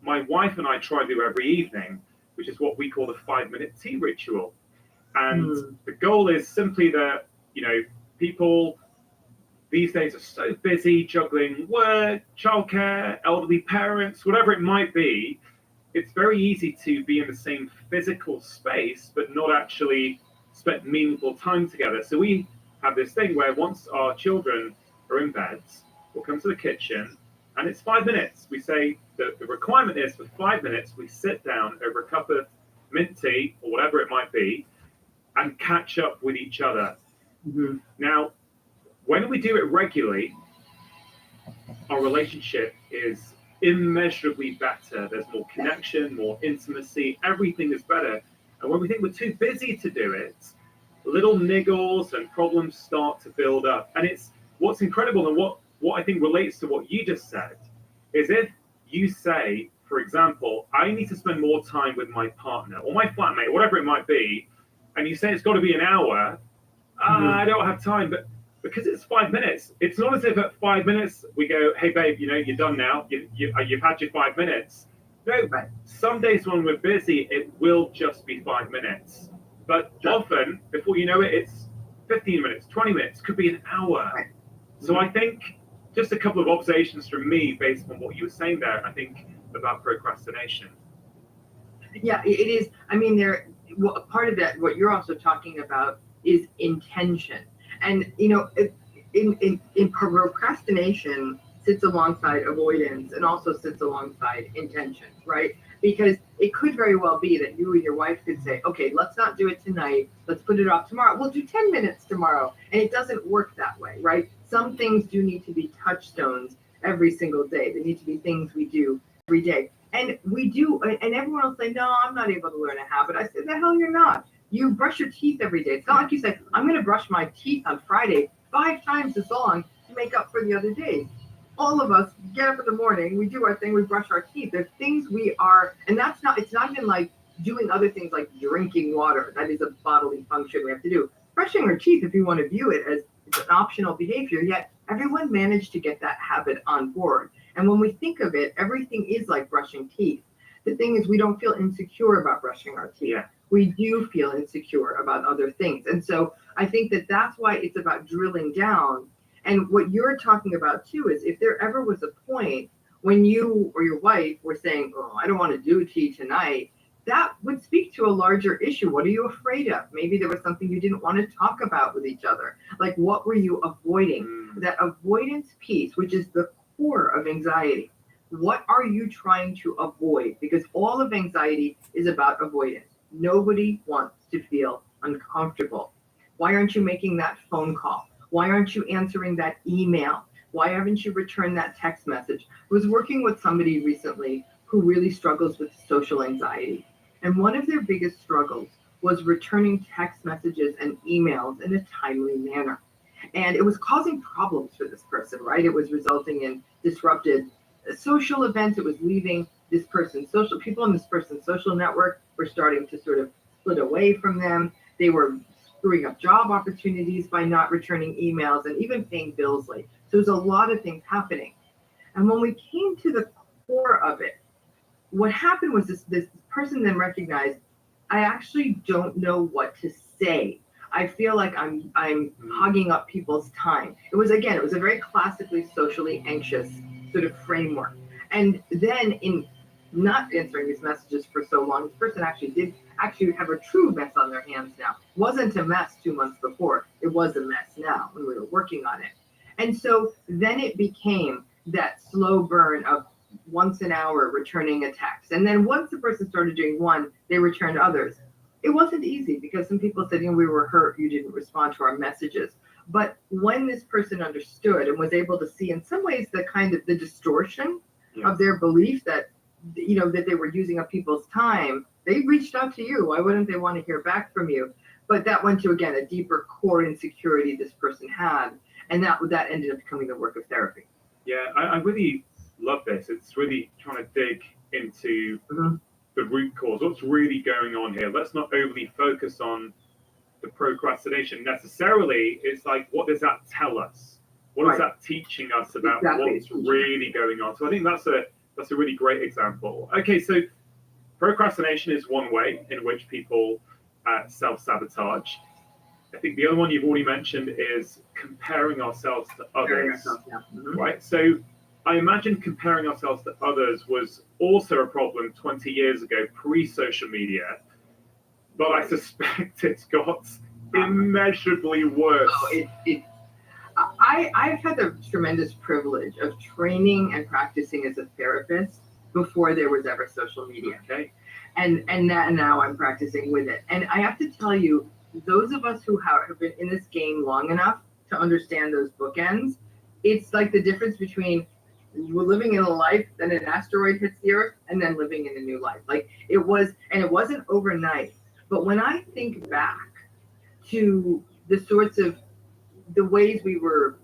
my wife and I try to do every evening, which is what we call the 5-minute tea ritual. And the goal is simply that, people these days are so busy juggling work, childcare, elderly parents, whatever it might be. It's very easy to be in the same physical space, but not actually spend meaningful time together. So we have this thing where once our children are in beds, we'll come to the kitchen, and it's 5 minutes. We say that the requirement is for 5 minutes, we sit down over a cup of mint tea or whatever it might be and catch up with each other. Mm-hmm. Now, when we do it regularly, our relationship is immeasurably better. There's more connection, more intimacy, everything is better. And when we think we're too busy to do it, little niggles and problems start to build up. And it's what's incredible, and what I think relates to what you just said, is if you say, for example, I need to spend more time with my partner or my flatmate, whatever it might be, and you say it's got to be an hour, I don't have time, but because it's 5 minutes, it's not as if at 5 minutes we go, hey babe, you're done now, you've had your 5 minutes. No, some days when we're busy, it will just be 5 minutes. But often, before you know it, it's 15 minutes, 20 minutes, could be an hour. Right. So I think just a couple of observations from me based on what you were saying there, I think about procrastination. Yeah, it is. I mean, part of that, what you're also talking about is intention. And, in procrastination sits alongside avoidance and also sits alongside intention, right? Because it could very well be that you and your wife could say, okay, let's not do it tonight. Let's put it off tomorrow. We'll do 10 minutes tomorrow. And it doesn't work that way, right? Some things do need to be touchstones every single day. They need to be things we do every day. And we do, and everyone will say, no, I'm not able to learn a habit. I said, the hell you're not. You brush your teeth every day. It's not like you say, I'm going to brush my teeth on Friday 5 times as long to make up for the other days. All of us get up in the morning, we do our thing, we brush our teeth. There's things we are, and that's not, it's not even like doing other things like drinking water. That is a bodily function we have to do. Brushing our teeth, if you want to view it as it's an optional behavior, yet everyone managed to get that habit on board. And when we think of it, everything is like brushing teeth. The thing is, we don't feel insecure about brushing our teeth. Yeah. We do feel insecure about other things. And so I think that that's why it's about drilling down. And what you're talking about too is if there ever was a point when you or your wife were saying, oh, I don't want to do tea tonight, that would speak to a larger issue. What are you afraid of? Maybe there was something you didn't want to talk about with each other. Like, what were you avoiding? That avoidance piece, which is the core of anxiety. What are you trying to avoid? Because all of anxiety is about avoidance. Nobody wants to feel uncomfortable. Why aren't you making that phone call? Why aren't you answering that email? Why haven't you returned that text message? I was working with somebody recently who really struggles with social anxiety. And one of their biggest struggles was returning text messages and emails in a timely manner. And it was causing problems for this person, right? It was resulting in disrupted social events. It was leaving this person's social, people in this person's social network were starting to sort of split away from them. They were screwing up job opportunities by not returning emails and even paying bills late. So there's a lot of things happening. And when we came to the core of it, what happened was this person then recognized, I actually don't know what to say. I feel like I'm hogging up people's time. It was a very classically socially anxious sort of framework. And then in not answering these messages for so long, this person did have a true mess on their hands now. It wasn't a mess 2 months before. It was a mess now when we were working on it. And so then it became that slow burn of once an hour returning a text. And then once the person started doing one, they returned others. It wasn't easy because some people said, we were hurt, you didn't respond to our messages. But when this person understood and was able to see in some ways the distortion of their belief that, that they were using up people's time, they reached out to you. Why wouldn't they want to hear back from you? But that went to, again, a deeper core insecurity this person had. And that ended up becoming the work of therapy. Yeah, I really love this. It's really trying to dig into the root cause. What's really going on here? Let's not overly focus on the procrastination necessarily. It's like, what does that tell us? What is that teaching us about what's really going on? So I think that's a really great example. Okay, so procrastination is one way in which people self-sabotage. I think the other one you've already mentioned is comparing ourselves to others, right? So I imagine comparing ourselves to others was also a problem 20 years ago, pre-social media, but I suspect it's got immeasurably worse. I've had the tremendous privilege of training and practicing as a therapist before there was ever social media. Okay, and now I'm practicing with it. And I have to tell you, those of us who have been in this game long enough to understand those bookends, it's like the difference between living in a life, then an asteroid hits the Earth, and then living in a new life. Like it wasn't overnight. But when I think back to the ways we were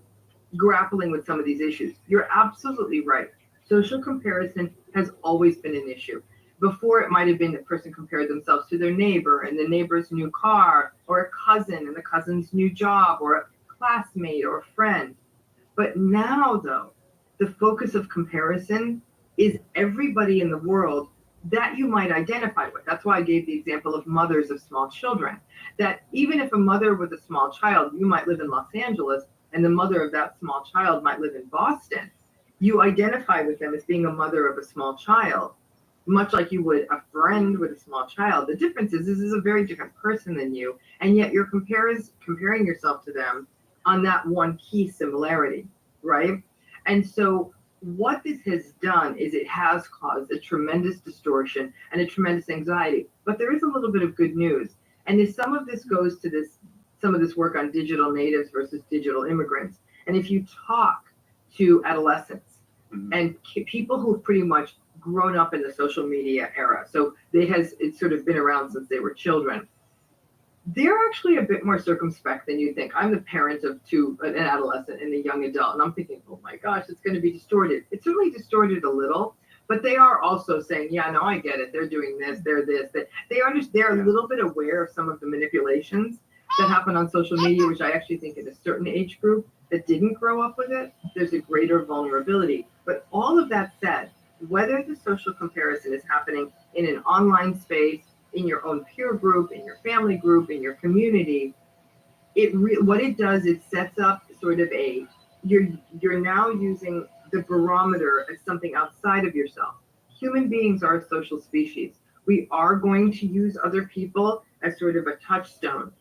grappling with some of these issues, you're absolutely right. Social comparison has always been an issue. Before, it might have been the person compared themselves to their neighbor and the neighbor's new car, or a cousin and the cousin's new job, or a classmate or a friend. But now, though, the focus of comparison is everybody in the world that you might identify with. That's why I gave the example of mothers of small children. That even if a mother with a small child, you might live in Los Angeles, and the mother of that small child might live in Boston, you identify with them as being a mother of a small child, much like you would a friend with a small child. The difference is this is a very different person than you, and yet you're comparing yourself to them on that one key similarity, right? And so what this has done is it has caused a tremendous distortion and a tremendous anxiety. But there is a little bit of good news. And if some of this goes to some of this work on digital natives versus digital immigrants. And if you talk to adolescents and people who've pretty much grown up in the social media era, so it's sort of been around since they were children, they're actually a bit more circumspect than you think. I'm the parent of an adolescent and a young adult, and I'm thinking, oh my gosh, it's going to be distorted. It's certainly distorted a little, but they are also saying, yeah, no, I get it. They're doing this, they're this, that. They're a little bit aware of some of the manipulations that happen on social media, which I actually think in a certain age group that didn't grow up with it, there's a greater vulnerability. But all of that said, whether the social comparison is happening in an online space, in your own peer group, in your family group, in your community, what it does is sets up sort of you're now using the barometer as something outside of yourself. Human beings are a social species. We are going to use other people as sort of a touchstone.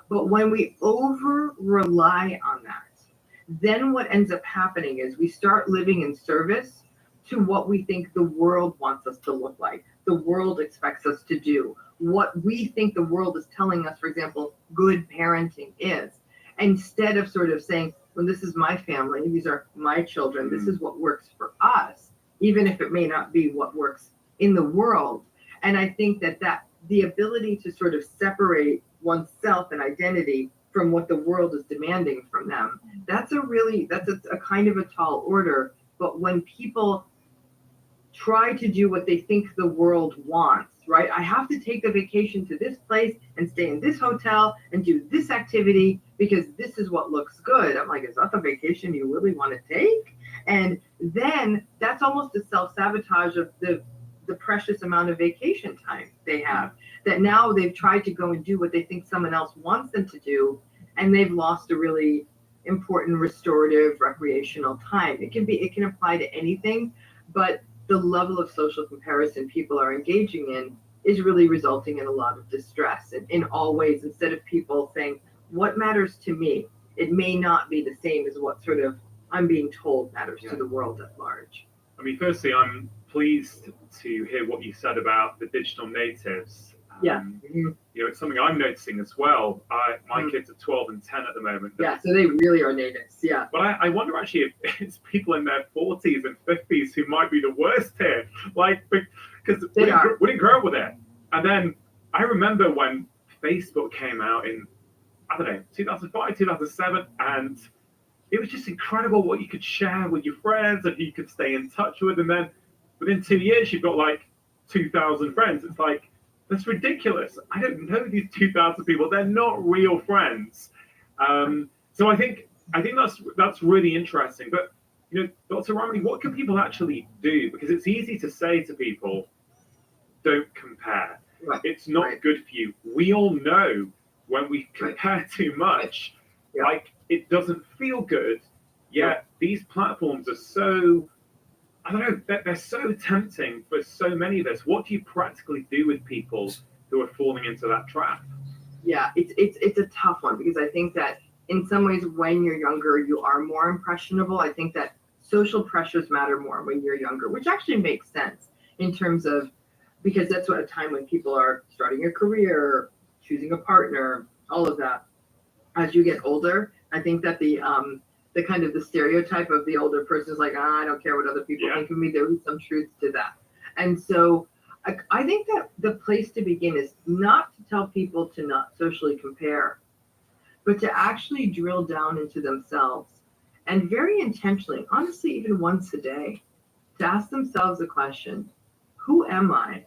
But when we over rely on that, then what ends up happening is we start living in service to what we think the world wants us to look like, the world expects us to do, what we think the world is telling us, for example, good parenting is, instead of sort of saying, well, this is my family, these are my children, this is what works for us, even if it may not be what works in the world. And I think that the ability to sort of separate oneself and identity from what the world is demanding from them, that's a kind of a tall order. But when people try to do what they think the world wants, right? I have to take a vacation to this place and stay in this hotel and do this activity because this is what looks good. I'm like, is that the vacation you really want to take? And then that's almost a self-sabotage of the precious amount of vacation time they have, that now they've tried to go and do what they think someone else wants them to do, and they've lost a really important restorative recreational time. It can apply to anything, but the level of social comparison people are engaging in is really resulting in a lot of distress in all ways. Instead of people saying, what matters to me? It may not be the same as what sort of I'm being told matters to the world at large. I mean, firstly, I'm pleased to hear what you said about the digital natives. You know, it's something I'm noticing as well. My kids are 12 and 10 at the moment. Yeah, so they really are natives. Yeah. But I wonder actually if it's people in their 40s and 50s who might be the worst here. Like, because we didn't grow up with it. And then I remember when Facebook came out in, I don't know, 2005, 2007, and it was just incredible what you could share with your friends and who you could stay in touch with. And then within 2 years, you've got like 2,000 friends. It's like, that's ridiculous. I don't know these 2,000 people. They're not real friends. So I think that's really interesting. But, you know, Dr. Romney, what can people actually do? Because it's easy to say to people, don't compare. Right. It's not good for you. We all know when we compare too much, like it doesn't feel good. Yet these platforms are so, I don't know, they're so tempting for so many of us. What do you practically do with people who are falling into that trap? Yeah, it's a tough one, because I think that in some ways when you're younger, you are more impressionable. I think that social pressures matter more when you're younger, which actually makes sense in terms of, because that's what a time when people are starting a career, choosing a partner, all of that. As you get older, I think that the kind of the stereotype of the older person is like, I don't care what other people think of me. There is some truth to that. And so I think that the place to begin is not to tell people to not socially compare, but to actually drill down into themselves and very intentionally, honestly, even once a day, to ask themselves the question, who am I?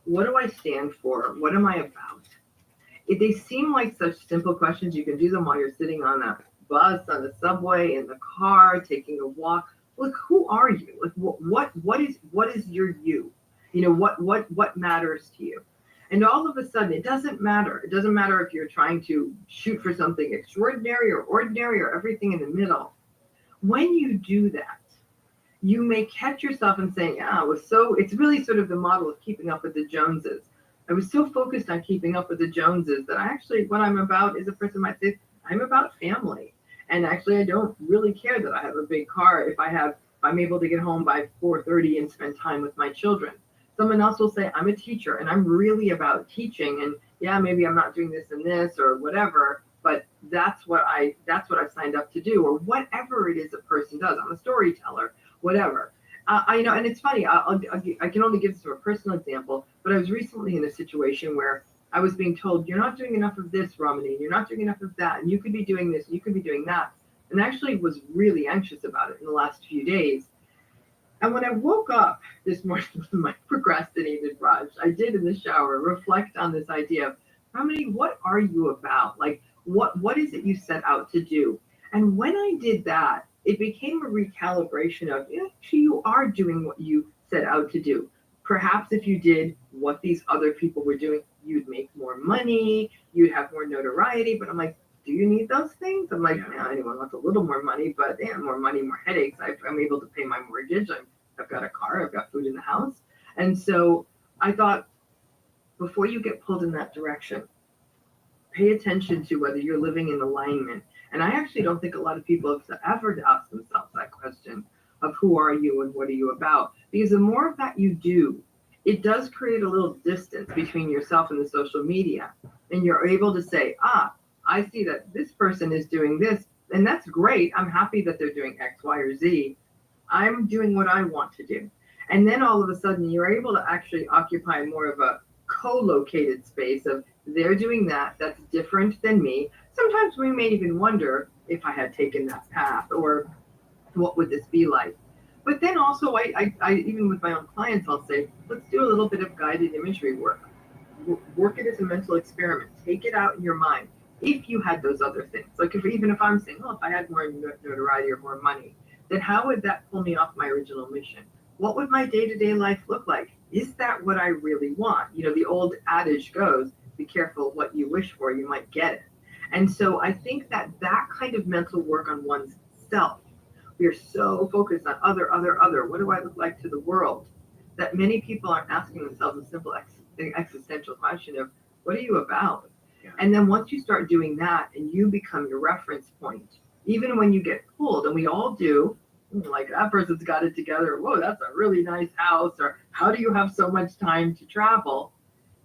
What do I stand for? What am I about? If they seem like such simple questions, you can do them while you're sitting on a bus, on the subway, in the car, taking a walk. Like, who are you? Like, what is your you? You know, what matters to you? And all of a sudden, it doesn't matter. It doesn't matter if you're trying to shoot for something extraordinary or ordinary or everything in the middle. When you do that, you may catch yourself and saying, it's really sort of the model of keeping up with the Joneses. I was so focused on keeping up with the Joneses that what I'm about is, a person might say, I'm about family. And actually, I don't really care that I have a big car if I have I'm able to get home by 4:30 and spend time with my children. Someone else will say, I'm a teacher and I'm really about teaching, and yeah, maybe I'm not doing this and this or whatever, but that's what I've signed up to do, or whatever it is a person does. I'm a storyteller, whatever. I know, and it's funny. I can only give this from a personal example, but I was recently in a situation where I was being told, you're not doing enough of this, Romani, you're not doing enough of that, and you could be doing this, and you could be doing that. And I actually was really anxious about it in the last few days. And when I woke up this morning with my procrastinated Raj, I did in the shower reflect on this idea of, Romani, what are you about? Like, what is it you set out to do? And when I did that, it became a recalibration of, actually, you are doing what you set out to do. Perhaps if you did what these other people were doing, you'd make more money, you'd have more notoriety. But I'm like, do you need those things? I'm like, anyone wants a little more money, but more money, more headaches. I'm able to pay my mortgage. I've got a car, I've got food in the house. And so I thought, before you get pulled in that direction, pay attention to whether you're living in alignment. And I actually don't think a lot of people have ever asked themselves that question of who are you and what are you about? Because the more of that you do, it does create a little distance between yourself and the social media. And you're able to say, I see that this person is doing this, and that's great. I'm happy that they're doing X, Y, or Z. I'm doing what I want to do. And then all of a sudden you're able to actually occupy more of a co-located space of, they're doing that, that's different than me. Sometimes we may even wonder, if I had taken that path, or what would this be like? But then also, I even with my own clients, I'll say, let's do a little bit of guided imagery work. Work it as a mental experiment. Take it out in your mind. If you had those other things, like even if I'm saying, if I had more notoriety or more money, then how would that pull me off my original mission? What would my day-to-day life look like? Is that what I really want? The old adage goes, be careful what you wish for, you might get it. And so I think that kind of mental work on one's self, we are so focused on other. What do I look like to the world? That many people aren't asking themselves a simple existential question of, what are you about? Yeah. And then once you start doing that and you become your reference point, even when you get pulled, and we all do, like that person's got it together, whoa, that's a really nice house, or how do you have so much time to travel?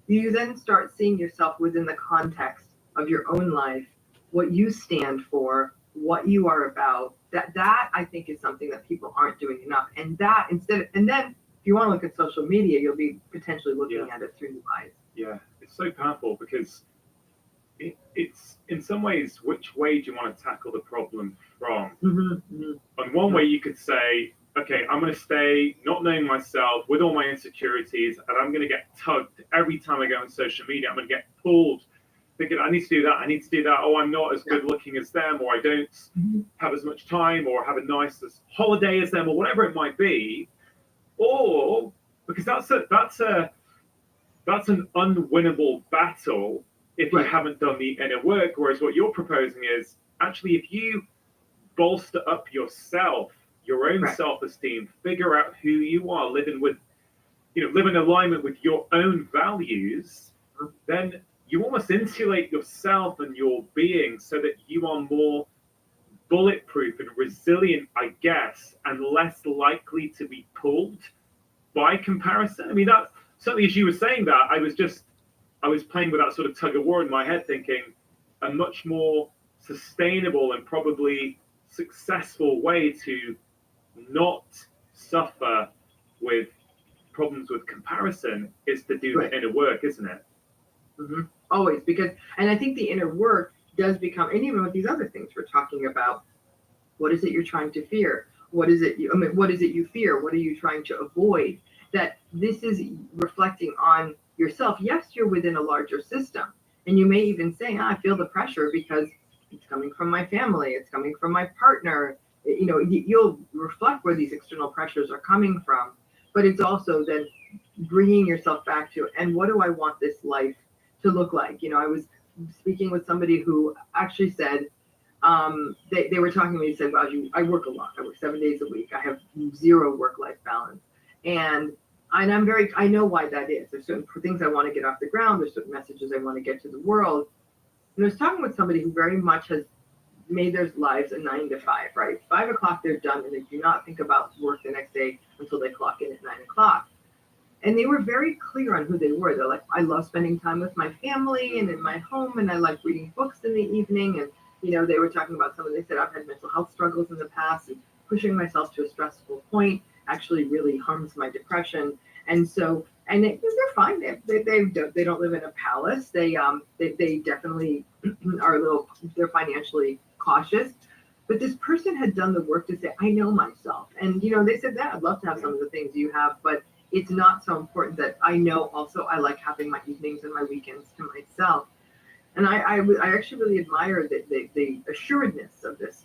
You then start seeing yourself within the context of your own life, what you stand for, what you are about. That I think is something that people aren't doing enough. And then if you want to look at social media, you'll be potentially looking at it through new eyes. Yeah, it's so powerful because it's in some ways, which way do you want to tackle the problem from? On one way, you could say, okay, I'm going to stay not knowing myself with all my insecurities, and I'm going to get tugged every time I go on social media. I'm going to get pulled, thinking I need to do that, I need to do that. Oh, I'm not as good looking as them, or I don't have as much time, or have a nice holiday as them, or whatever it might be. Or because that's an unwinnable battle if you haven't done the inner work. Whereas what you're proposing is actually, if you bolster up yourself, your own self-esteem, figure out who you are, live in alignment with your own values, then you almost insulate yourself and your being so that you are more bulletproof and resilient, I guess, and less likely to be pulled by comparison. I mean, that certainly, as you were saying that, I was playing with that sort of tug of war in my head, thinking a much more sustainable and probably successful way to not suffer with problems with comparison is to do the inner work, isn't it? Always, and I think the inner work does become, and even with these other things we're talking about, what is it you're trying to fear? What is it you fear? What are you trying to avoid? That this is reflecting on yourself. Yes, you're within a larger system, and you may even say, I feel the pressure because it's coming from my family, it's coming from my partner. You'll reflect where these external pressures are coming from, but it's also then bringing yourself back to, and what do I want this life to look like? I was speaking with somebody who actually said, they were talking to me and said, well, I work a lot. I work 7 days a week. I have zero work-life balance. And I know why that is. There's certain things I want to get off the ground. There's certain messages I want to get to the world. And I was talking with somebody who very much has made their lives a 9 to 5, right? 5 o'clock, they're done, and they do not think about work the next day until they clock in at 9 o'clock. And they were very clear on who they were. They're like, I love spending time with my family and in my home, and I like reading books in the evening. And, they were talking about they said, I've had mental health struggles in the past, and pushing myself to a stressful point actually really harms my depression. And so, they're fine. They don't live in a palace. They definitely are they're financially cautious. But this person had done the work to say, I know myself. And, they said that I'd love to have some of the things you have, but it's not so important that I know also I like having my evenings and my weekends to myself. And I actually really admire the assuredness of this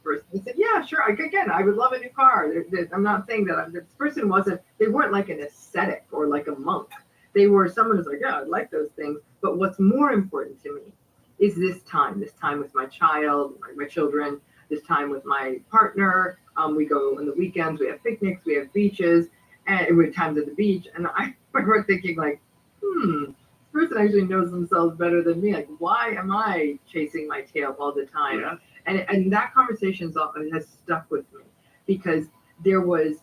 person. He said, yeah, sure. I would love a new car. I'm not saying that this person they weren't like an ascetic or like a monk. They were someone who's like, yeah, I like those things. But what's more important to me is this time with my child, my children, this time with my partner. We go on the weekends, we have picnics, we have beaches, and we have times at the beach. And I remember thinking like, this person actually knows themselves better than me. Like, why am I chasing my tail all the time? Yeah. And that conversation has stuck with me because there was,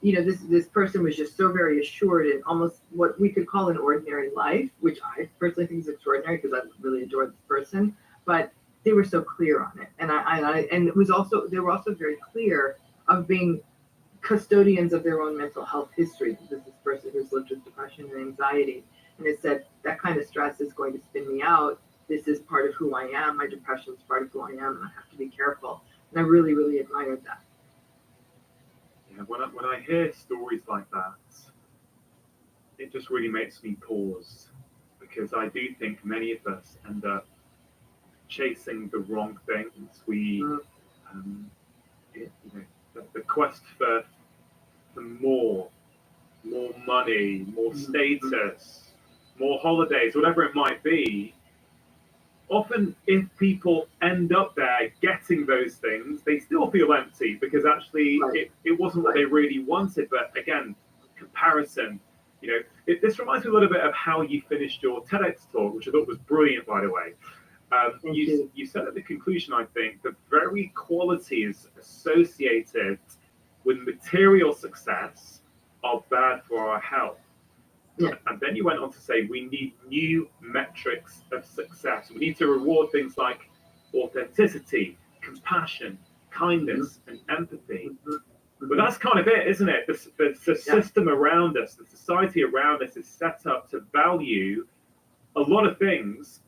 this person was just so very assured in almost what we could call an ordinary life, which I personally think is extraordinary because I really adore this person. But they were so clear on it, and they were also very clear of being custodians of their own mental health history. This is this person who's lived with depression and anxiety, and it said that kind of stress is going to spin me out. This is part of who I am. My depression is part of who I am, and I have to be careful. And I really, really admired that. Yeah, when I hear stories like that, it just really makes me pause, because I do think many of us end up chasing the wrong things. We, the quest for more money, more status, more holidays, whatever it might be. Often, if people end up there getting those things, they still feel empty because actually it wasn't what they really wanted. But again, comparison. This reminds me a little bit of how you finished your TEDx talk, which I thought was brilliant, by the way. You said at the conclusion, I think, the very qualities associated with material success are bad for our health. Yeah. And then you went on to say we need new metrics of success. We need to reward things like authenticity, compassion, kindness, and empathy. But that's kind of it, isn't it? The system around us, the society around us is set up to value a lot of things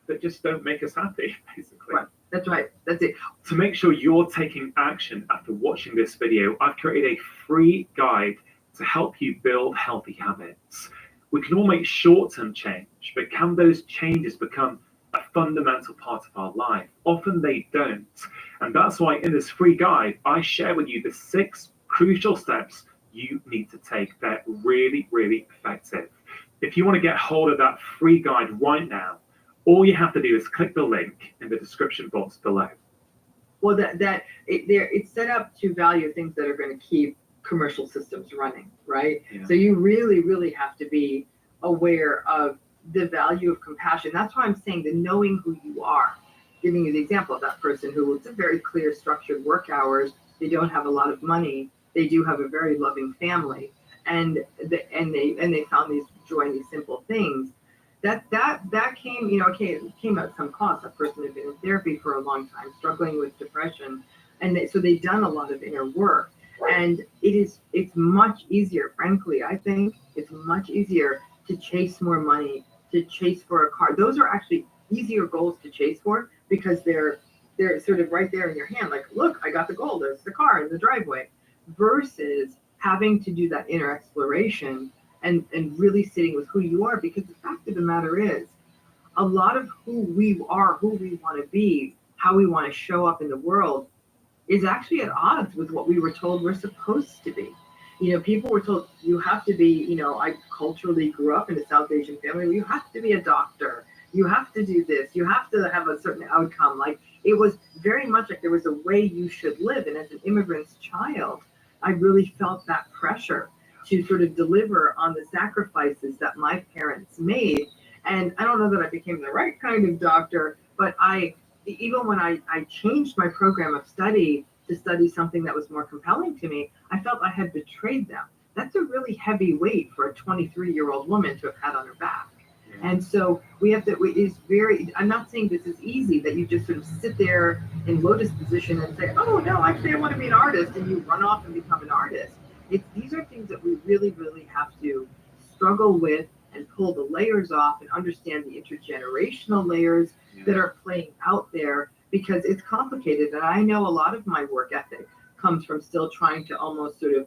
that just don't make us happy, basically. Right. That's right. That's it. To make sure you're taking action after watching this video, I've created a free guide to help you build healthy habits. We can all make short-term change, but can those changes become a fundamental part of our life? Often they don't. And that's why in this free guide, I share with you the 6 crucial steps you need to take. They're really, really effective. If you want to get hold of that free guide right now, all you have to do is click the link in the description box below. Well, it's set up to value things that are going to keep commercial systems running, right? Yeah. So you really, really have to be aware of the value of compassion. That's why I'm saying the knowing who you are. Giving you the example of that person who it's a very clear, structured work hours. They don't have a lot of money. They do have a very loving family, and they found these joy in these simple things. That came, it came at some cost. That person had been in therapy for a long time, struggling with depression, and so they've done a lot of inner work. And it's much easier, frankly, I think it's much easier to chase more money, to chase for a car. Those are actually easier goals to chase for because they're sort of right there in your hand. Like, look, I got the goal. There's the car in the driveway. Versus having to do that inner exploration and really sitting with who you are. Because the fact of the matter is, a lot of who we are, who we want to be, how we want to show up in the world is actually at odds with what we were told we're supposed to be. People were told you have to be, I culturally grew up in a South Asian family where you have to be a doctor, you have to do this, you have to have a certain outcome. Like, it was very much like there was a way you should live. And as an immigrant's child, I really felt that pressure to sort of deliver on the sacrifices that my parents made. And I don't know that I became the right kind of doctor, but I even when I changed my program of study to study something that was more compelling to me, I felt I had betrayed them. That's a really heavy weight for a 23-year-old woman to have had on her back. And so we have to, it's very, I'm not saying this is easy, that you just sort of sit there in lotus position and say, oh no, actually I want to be an artist, and you run off and become an artist. These are things that we really, really have to struggle with and pull the layers off and understand the intergenerational layers that are playing out there, because it's complicated. And I know a lot of my work ethic comes from still trying to almost sort of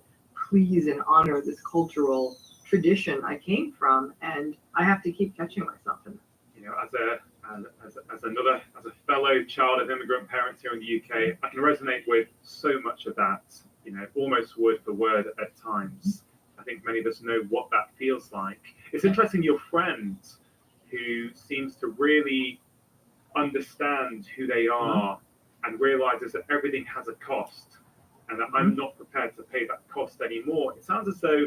please and honor this cultural tradition I came from, and I have to keep catching myself in that. You know, as a fellow child of immigrant parents here in the UK, I can resonate with so much of that. You know, almost word for word at times. I think many of us know what that feels like. It's interesting, your friend who seems to really understand who they are and realizes that everything has a cost, and that I'm not prepared to pay that cost anymore. It sounds as though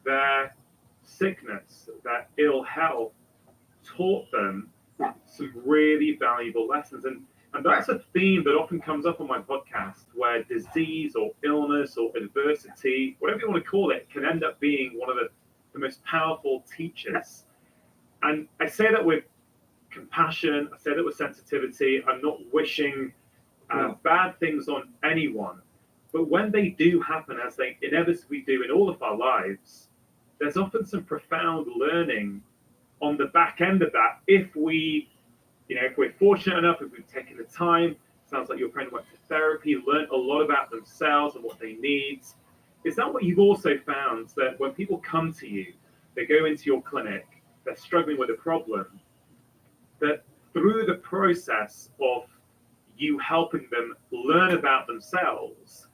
their sickness, their ill health, taught them some really valuable lessons. And that's a theme that often comes up on my podcast, where disease or illness or adversity, whatever you want to call it, can end up being one of the most powerful teachers. And I say that with compassion, I say that with sensitivity. I'm not wishing bad things on anyone. But when they do happen, as they inevitably do in all of our lives, there's often some profound learning on the back end of that. If we, if we're fortunate enough, if we've taken the time, sounds like your friend went to therapy, learned a lot about themselves and what they need. Is that what you've also found, that when people come to you, they go into your clinic, they're struggling with a problem, that through the process of you helping them learn about themselves,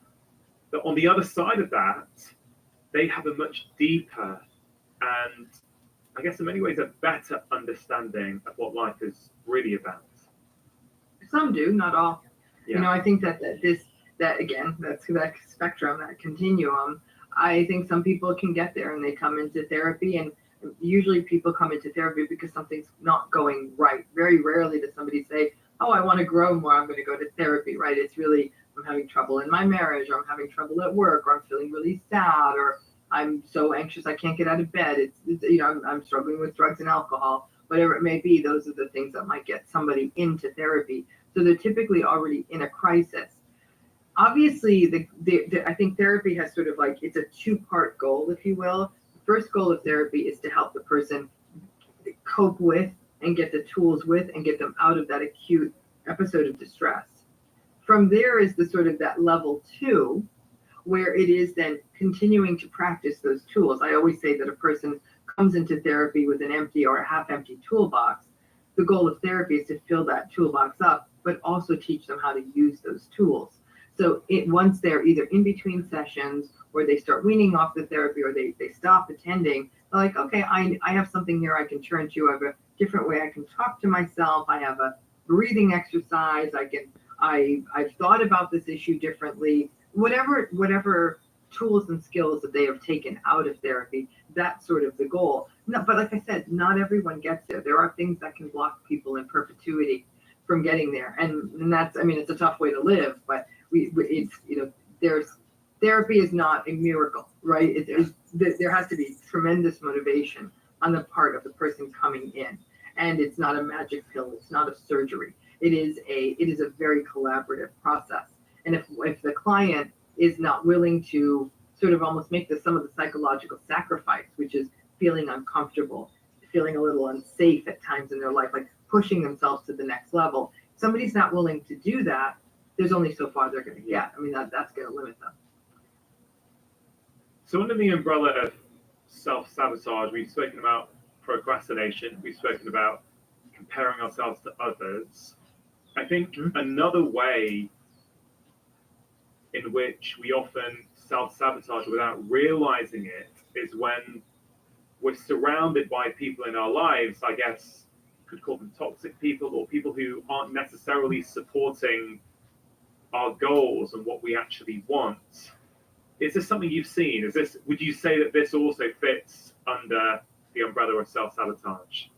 that on the other side of that, they have a much deeper and, I guess in many ways, a better understanding of what life is really about? Some do, not all. Yeah. I think that again, that's that spectrum, that continuum. I think some people can get there and they come into therapy, and usually people come into therapy because something's not going right. Very rarely does somebody say, oh, I want to grow more, I'm going to go to therapy, right? It's really, I'm having trouble in my marriage, or I'm having trouble at work, or I'm feeling really sad, or I'm so anxious I can't get out of bed. I'm struggling with drugs and alcohol, whatever it may be. Those are the things that might get somebody into therapy. So they're typically already in a crisis. Obviously, I think therapy has sort of like, it's a two-part goal, if you will. The first goal of therapy is to help the person cope with and get the tools with and get them out of that acute episode of distress. From there is the sort of that level 2, where it is then continuing to practice those tools. I always say that a person comes into therapy with an empty or a half-empty toolbox. The goal of therapy is to fill that toolbox up, but also teach them how to use those tools. So once they're either in between sessions, or they start weaning off the therapy, or they stop attending, they're like, okay, I have something here I can turn to. I have a different way I can talk to myself. I have a breathing exercise. I've thought about this issue differently. Whatever tools and skills that they have taken out of therapy, that's sort of the goal. No, but like I said, not everyone gets there. There are things that can block people in perpetuity from getting there, and that's, it's a tough way to live, but therapy is not a miracle, right? There has to be tremendous motivation on the part of the person coming in, and it's not a magic pill. It's not a surgery. It is a very collaborative process. And if the client is not willing to sort of almost make some of the psychological sacrifice, which is feeling uncomfortable, feeling a little unsafe at times in their life, like pushing themselves to the next level, if somebody's not willing to do that, there's only so far they're going to get. That's going to limit them. So under the umbrella of self-sabotage, we've spoken about procrastination, we've spoken about comparing ourselves to others. I think another way in which we often self-sabotage without realizing it is when we're surrounded by people in our lives, I guess you could call them toxic people, or people who aren't necessarily supporting our goals and what we actually want. Is this something you've seen? Would you say that this also fits under the umbrella of self-sabotage?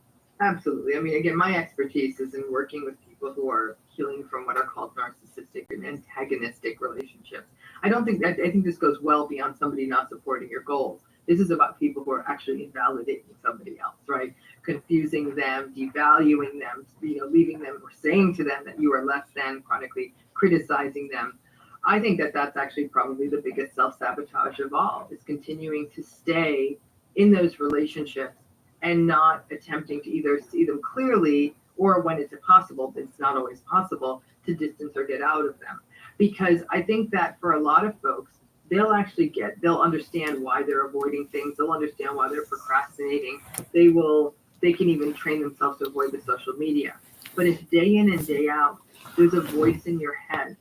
Absolutely. Again, my expertise is in working with people who are healing from what are called narcissistic and antagonistic relationships. I think this goes well beyond somebody not supporting your goals. This is about people who are actually invalidating somebody else, right? Confusing them, devaluing them, leaving them or saying to them that you are less than, chronically criticizing them. I think that that's actually probably the biggest self-sabotage of all, is continuing to stay in those relationships and not attempting to either see them clearly, or when it's impossible, but it's not always possible, to distance or get out of them. Because I think that for a lot of folks, they'll understand why they're avoiding things. They'll understand why they're procrastinating. They can even train themselves to avoid the social media. But if day in and day out, there's a voice in your head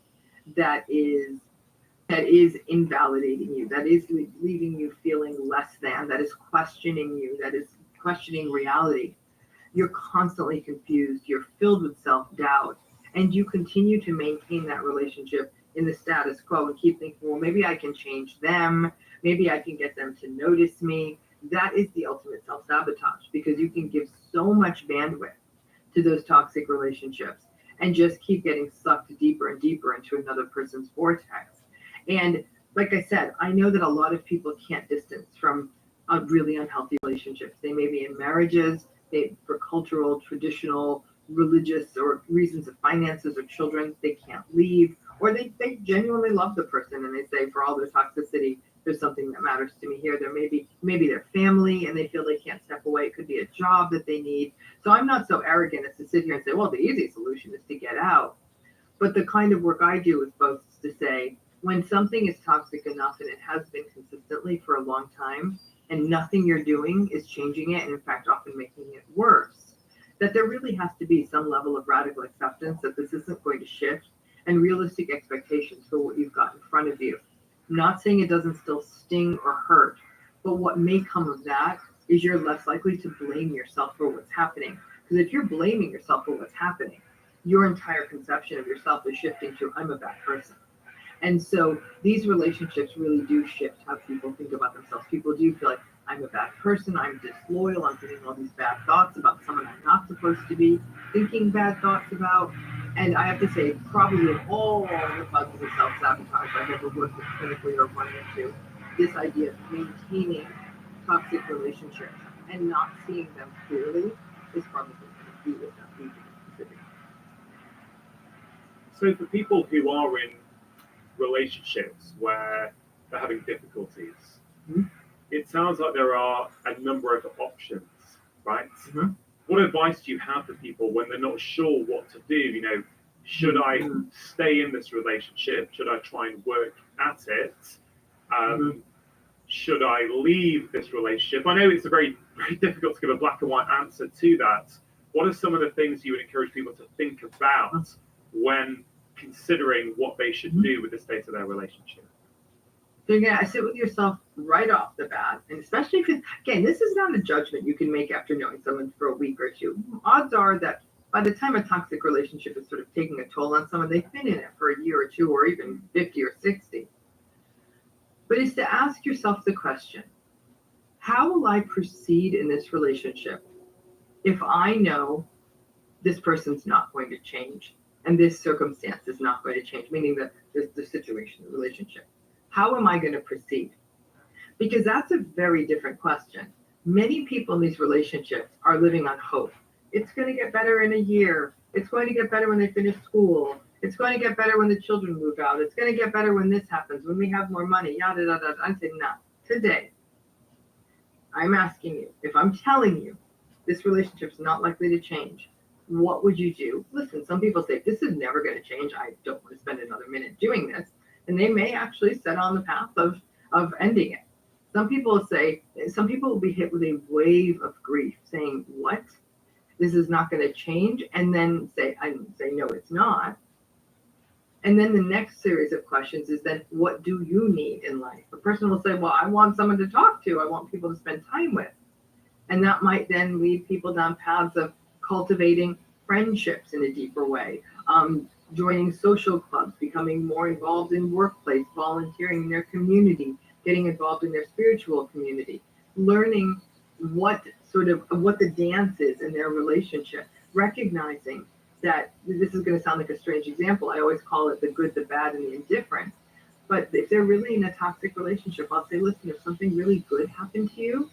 that is invalidating you, that is leaving you feeling less than, that is questioning you, that is questioning reality, you're constantly confused, you're filled with self-doubt, and you continue to maintain that relationship in the status quo and keep thinking, well, maybe I can change them, maybe I can get them to notice me. That is the ultimate self-sabotage, because you can give so much bandwidth to those toxic relationships and just keep getting sucked deeper and deeper into another person's vortex. And like I said, I know that a lot of people can't distance from really unhealthy relationships. They may be in marriages, for cultural, traditional, religious, or reasons of finances or children, they can't leave, or they genuinely love the person and they say, for all their toxicity, there's something that matters to me here. There maybe their family, and they feel they can't step away. It could be a job that they need. So I'm not so arrogant as to sit here and say, well, the easy solution is to get out. But the kind of work I do with folks is to say, when something is toxic enough, and it has been consistently for a long time, and nothing you're doing is changing it, and in fact often making it worse, that there really has to be some level of radical acceptance that this isn't going to shift, and realistic expectations for what you've got in front of you. I'm not saying it doesn't still sting or hurt, but what may come of that is you're less likely to blame yourself for what's happening. Because if you're blaming yourself for what's happening, your entire conception of yourself is shifting to, I'm a bad person. And so these relationships really do shift how people think about themselves. People do feel like, I'm a bad person, I'm disloyal, I'm thinking all these bad thoughts about someone I'm not supposed to be thinking bad thoughts about. And I have to say, probably of all the causes of self-sabotage I've ever worked with clinically or run into, this idea of maintaining toxic relationships and not seeing them clearly is probably the key, if not the specific. So for people who are in relationships where they're having difficulties, it sounds like there are a number of options, right? What advice do you have for people when they're not sure what to do? Should I stay in this relationship? Should I try and work at it? Should I leave this relationship? I know it's very, very difficult to give a black and white answer to that. What are some of the things you would encourage people to think about when considering what they should do with the state of their relationship? So you're gonna sit with yourself right off the bat, and especially if, again, this is not a judgment you can make after knowing someone for a week or two. Odds are that by the time a toxic relationship is sort of taking a toll on someone, they've been in it for a year or two, or even 50 or 60. But it's to ask yourself the question, how will I proceed in this relationship if I know this person's not going to change and this circumstance is not going to change, meaning that the situation, the relationship? How am I going to proceed? Because that's a very different question. Many people in these relationships are living on hope. It's going to get better in a year. It's going to get better when they finish school. It's going to get better when the children move out. It's going to get better when this happens, when we have more money, yada, yada, yada. I'm saying, no, today, I'm asking you, if I'm telling you this relationship's not likely to change, what would you do? Listen, some people say, this is never going to change. I don't want to spend another minute doing this. And they may actually set on the path of ending it. Some people will be hit with a wave of grief saying, what? This is not going to change. And then say, no, it's not. And then the next series of questions is then, what do you need in life? A person will say, well, I want someone to talk to. I want people to spend time with. And that might then lead people down paths of cultivating friendships in a deeper way, joining social clubs, becoming more involved in workplace, volunteering in their community, getting involved in their spiritual community, learning what the dance is in their relationship, recognizing that this is going to sound like a strange example. I always call it the good, the bad, and the indifferent. But if they're really in a toxic relationship, I'll say, listen, if something really good happened to you,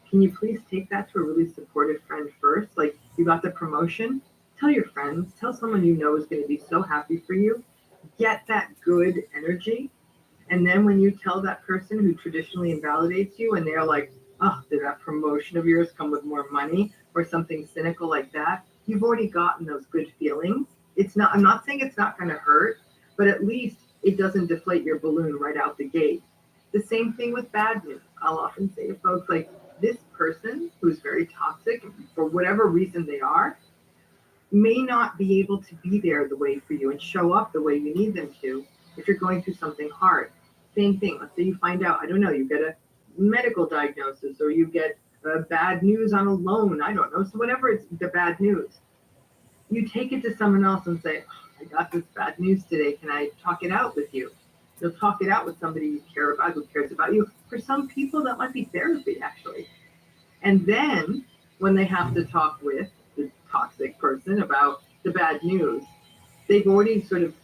can you please take that to a really supportive friend first? Like, you got the promotion, tell your friends, tell someone you know is going to be so happy for you. Get that good energy. And then when you tell that person who traditionally invalidates you and they're like, oh, did that promotion of yours come with more money or something cynical like that? You've already gotten those good feelings. It's not, I'm not saying it's not going to hurt, but at least it doesn't deflate your balloon right out the gate. The same thing with bad news. I'll often say to folks, like, this person who's very toxic, for whatever reason they are, may not be able to be there the way for you and show up the way you need them to if you're going through something hard. Same thing. Let's say you find out, I don't know, you get a medical diagnosis or you get bad news on a loan. I don't know. So whatever it's the bad news, you take it to someone else and say, oh, I got this bad news today. Can I talk it out with you? You'll talk it out with somebody you care about, who cares about you. For some people, that might be therapy, actually. And then when they have to talk with the toxic person about the bad news, they've already sort of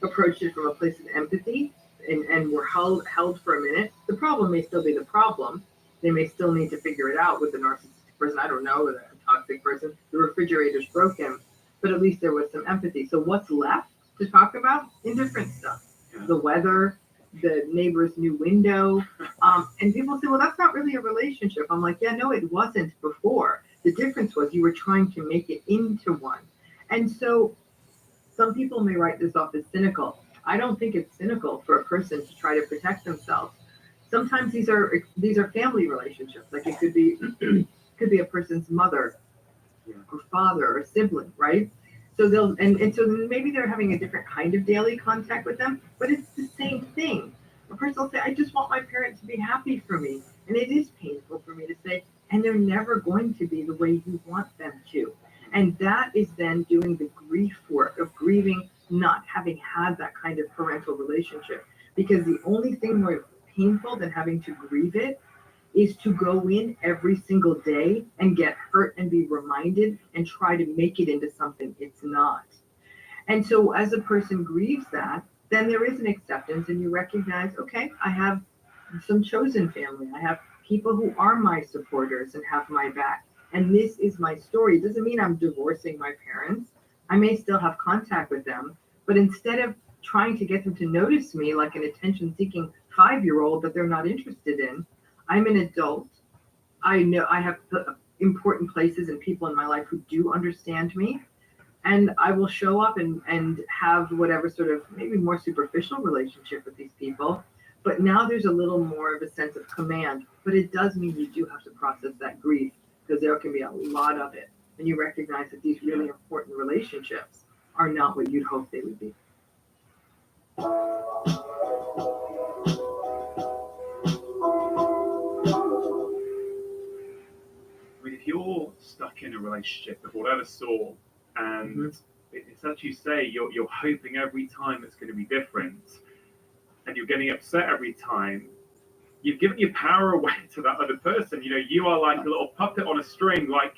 approached it from a place of empathy and were held for a minute. The problem may still be the problem. They may still need to figure it out with the narcissistic person. I don't know, with a toxic person. The refrigerator's broken, but at least there was some empathy. So what's left to talk about? Indifferent stuff. The weather, the neighbor's new window. And people say, well, that's not really a relationship. I'm like, yeah, no, it wasn't before. The difference was you were trying to make it into one. And so some people may write this off as cynical. I don't think it's cynical for a person to try to protect themselves. Sometimes these are family relationships. Like it could be a person's mother or father or sibling, right? So they'll and so maybe they're having a different kind of daily contact with them, but it's the same thing. A person will say, I just want my parents to be happy for me. And it is painful for me to say, and they're never going to be the way you want them to. And that is then doing the grief work of grieving not having had that kind of parental relationship. Because the only thing more painful than having to grieve it is to go in every single day and get hurt and be reminded and try to make it into something it's not. And so as a person grieves that, then there is an acceptance and you recognize, okay, I have some chosen family. I have people who are my supporters and have my back. And this is my story. It doesn't mean I'm divorcing my parents. I may still have contact with them, but instead of trying to get them to notice me like an attention-seeking 5-year-old that they're not interested in, I'm an adult. I know I have important places and people in my life who do understand me. And I will show up and have whatever sort of maybe more superficial relationship with these people. But now there's a little more of a sense of command. But it does mean you do have to process that grief because there can be a lot of it. And you recognize that these really important relationships are not what you'd hope they would be. If you're stuck in a relationship of whatever sort, and it's as you say, you're hoping every time it's going to be different, and you're getting upset every time, you've given your power away to that other person. You know, you are like a little puppet on a string. Like,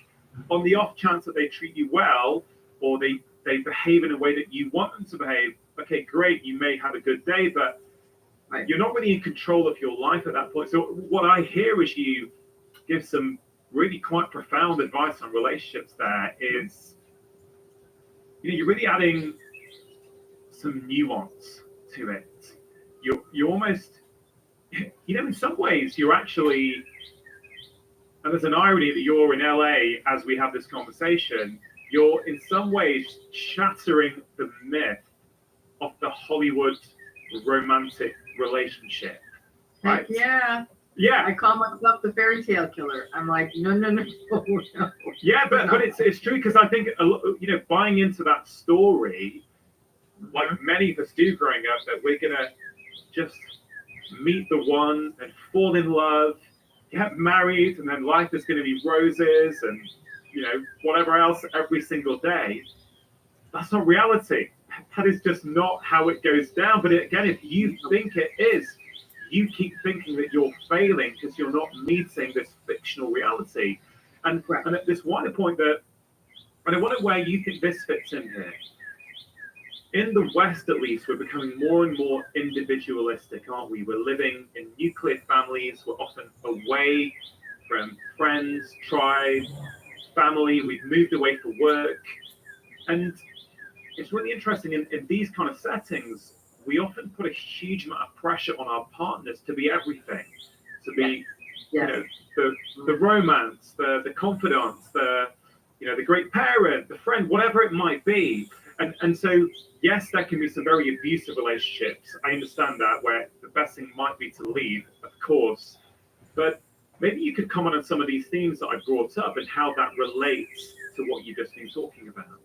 on the off chance that they treat you well, or they behave in a way that you want them to behave, okay, great, you may have a good day, but you're not really in control of your life at that point. So what I hear is you give some really quite profound advice on relationships there is, you know, you're really adding some nuance to it. You're almost, you know, in some ways you're actually, and there's an irony that you're in LA as we have this conversation, you're in some ways shattering the myth of the Hollywood romantic relationship. Right? Heck yeah. Yeah. I call myself the fairy tale killer. I'm like, no. Yeah, but it's true, because I think, you know, buying into that story, like many of us do growing up, that we're going to just meet the one and fall in love, get married, and then life is going to be roses and, you know, whatever else every single day. That's not reality. That is just not how it goes down. But again, if you think it is, you keep thinking that you're failing because you're not meeting this fictional reality. And at this wider point that And I wonder where you think this fits in here. In the West, at least, we're becoming more and more individualistic, aren't we? We're living in nuclear families. We're often away from friends, tribe, family. We've moved away for work. And it's really interesting in these kind of settings, we often put a huge amount of pressure on our partners to be everything, to be, you know, the romance, the confidant, the great parent, the friend, whatever it might be. And so, yes, there can be some very abusive relationships. I understand that, where the best thing might be to leave, of course. But maybe you could comment on some of these themes that I brought up and how that relates to what you've just been talking about.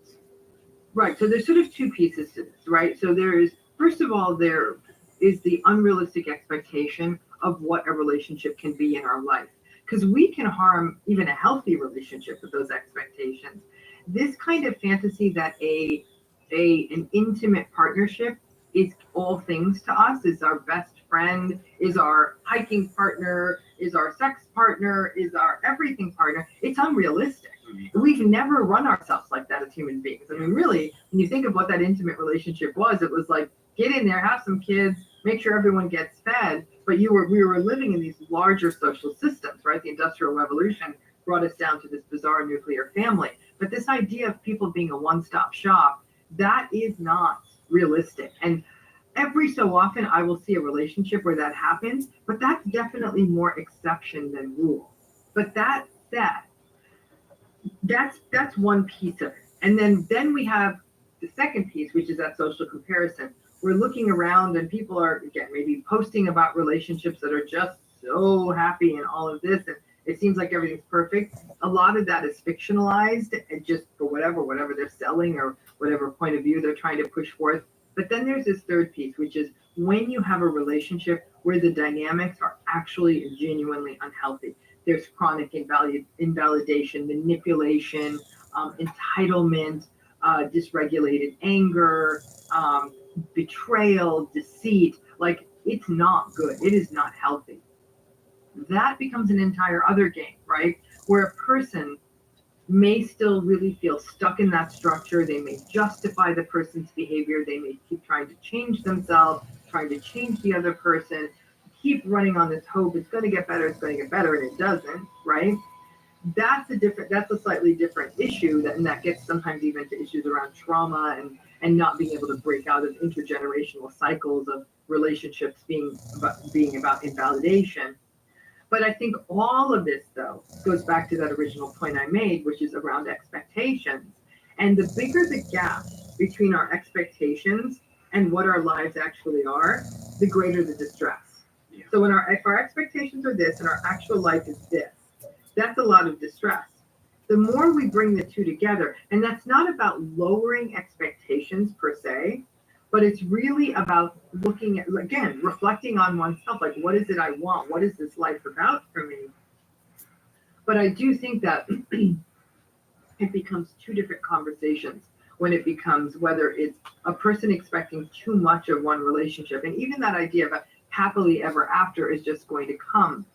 Right. So there's sort of two pieces to this, right? So there is, first of all, there is the unrealistic expectation of what a relationship can be in our life. Because we can harm even a healthy relationship with those expectations. This kind of fantasy that an intimate partnership is all things to us, is our best friend, is our hiking partner, is our sex partner, is our everything partner, it's unrealistic. We've never run ourselves like that as human beings. I mean, really, when you think of what that intimate relationship was, it was like, get in there, have some kids, make sure everyone gets fed. But we were living in these larger social systems, right? The Industrial Revolution brought us down to this bizarre nuclear family. But this idea of people being a one-stop shop, that is not realistic. And every so often I will see a relationship where that happens, but that's definitely more exception than rule. But that said, that's one piece of it. And then we have the second piece, which is that social comparison. We're looking around and people are, again, maybe posting about relationships that are just so happy and all of this, and it seems like everything's perfect. A lot of that is fictionalized and just for whatever they're selling or whatever point of view they're trying to push forth. But then there's this third piece, which is when you have a relationship where the dynamics are actually genuinely unhealthy. There's chronic invalidation, manipulation, entitlement, dysregulated anger, betrayal, deceit. Like, it's not good. It is not healthy. That becomes an entire other game, right? Where a person may still really feel stuck in that structure. They may justify the person's behavior. They may keep trying to change themselves, trying to change the other person, keep running on this hope it's going to get better, and it doesn't, right? That's a slightly different issue, and that gets sometimes even to issues around trauma and not being able to break out of intergenerational cycles of relationships being about invalidation. But I think all of this, though, goes back to that original point I made, which is around expectations. And the bigger the gap between our expectations and what our lives actually are, the greater the distress. Yeah. So if our expectations are this and our actual life is this, that's a lot of distress. The more we bring the two together, and that's not about lowering expectations per se, but it's really about looking at, again, reflecting on oneself, like, what is it I want? What is this life about for me? But I do think that it becomes two different conversations when it becomes whether it's a person expecting too much of one relationship. And even that idea of a happily ever after is just going to come.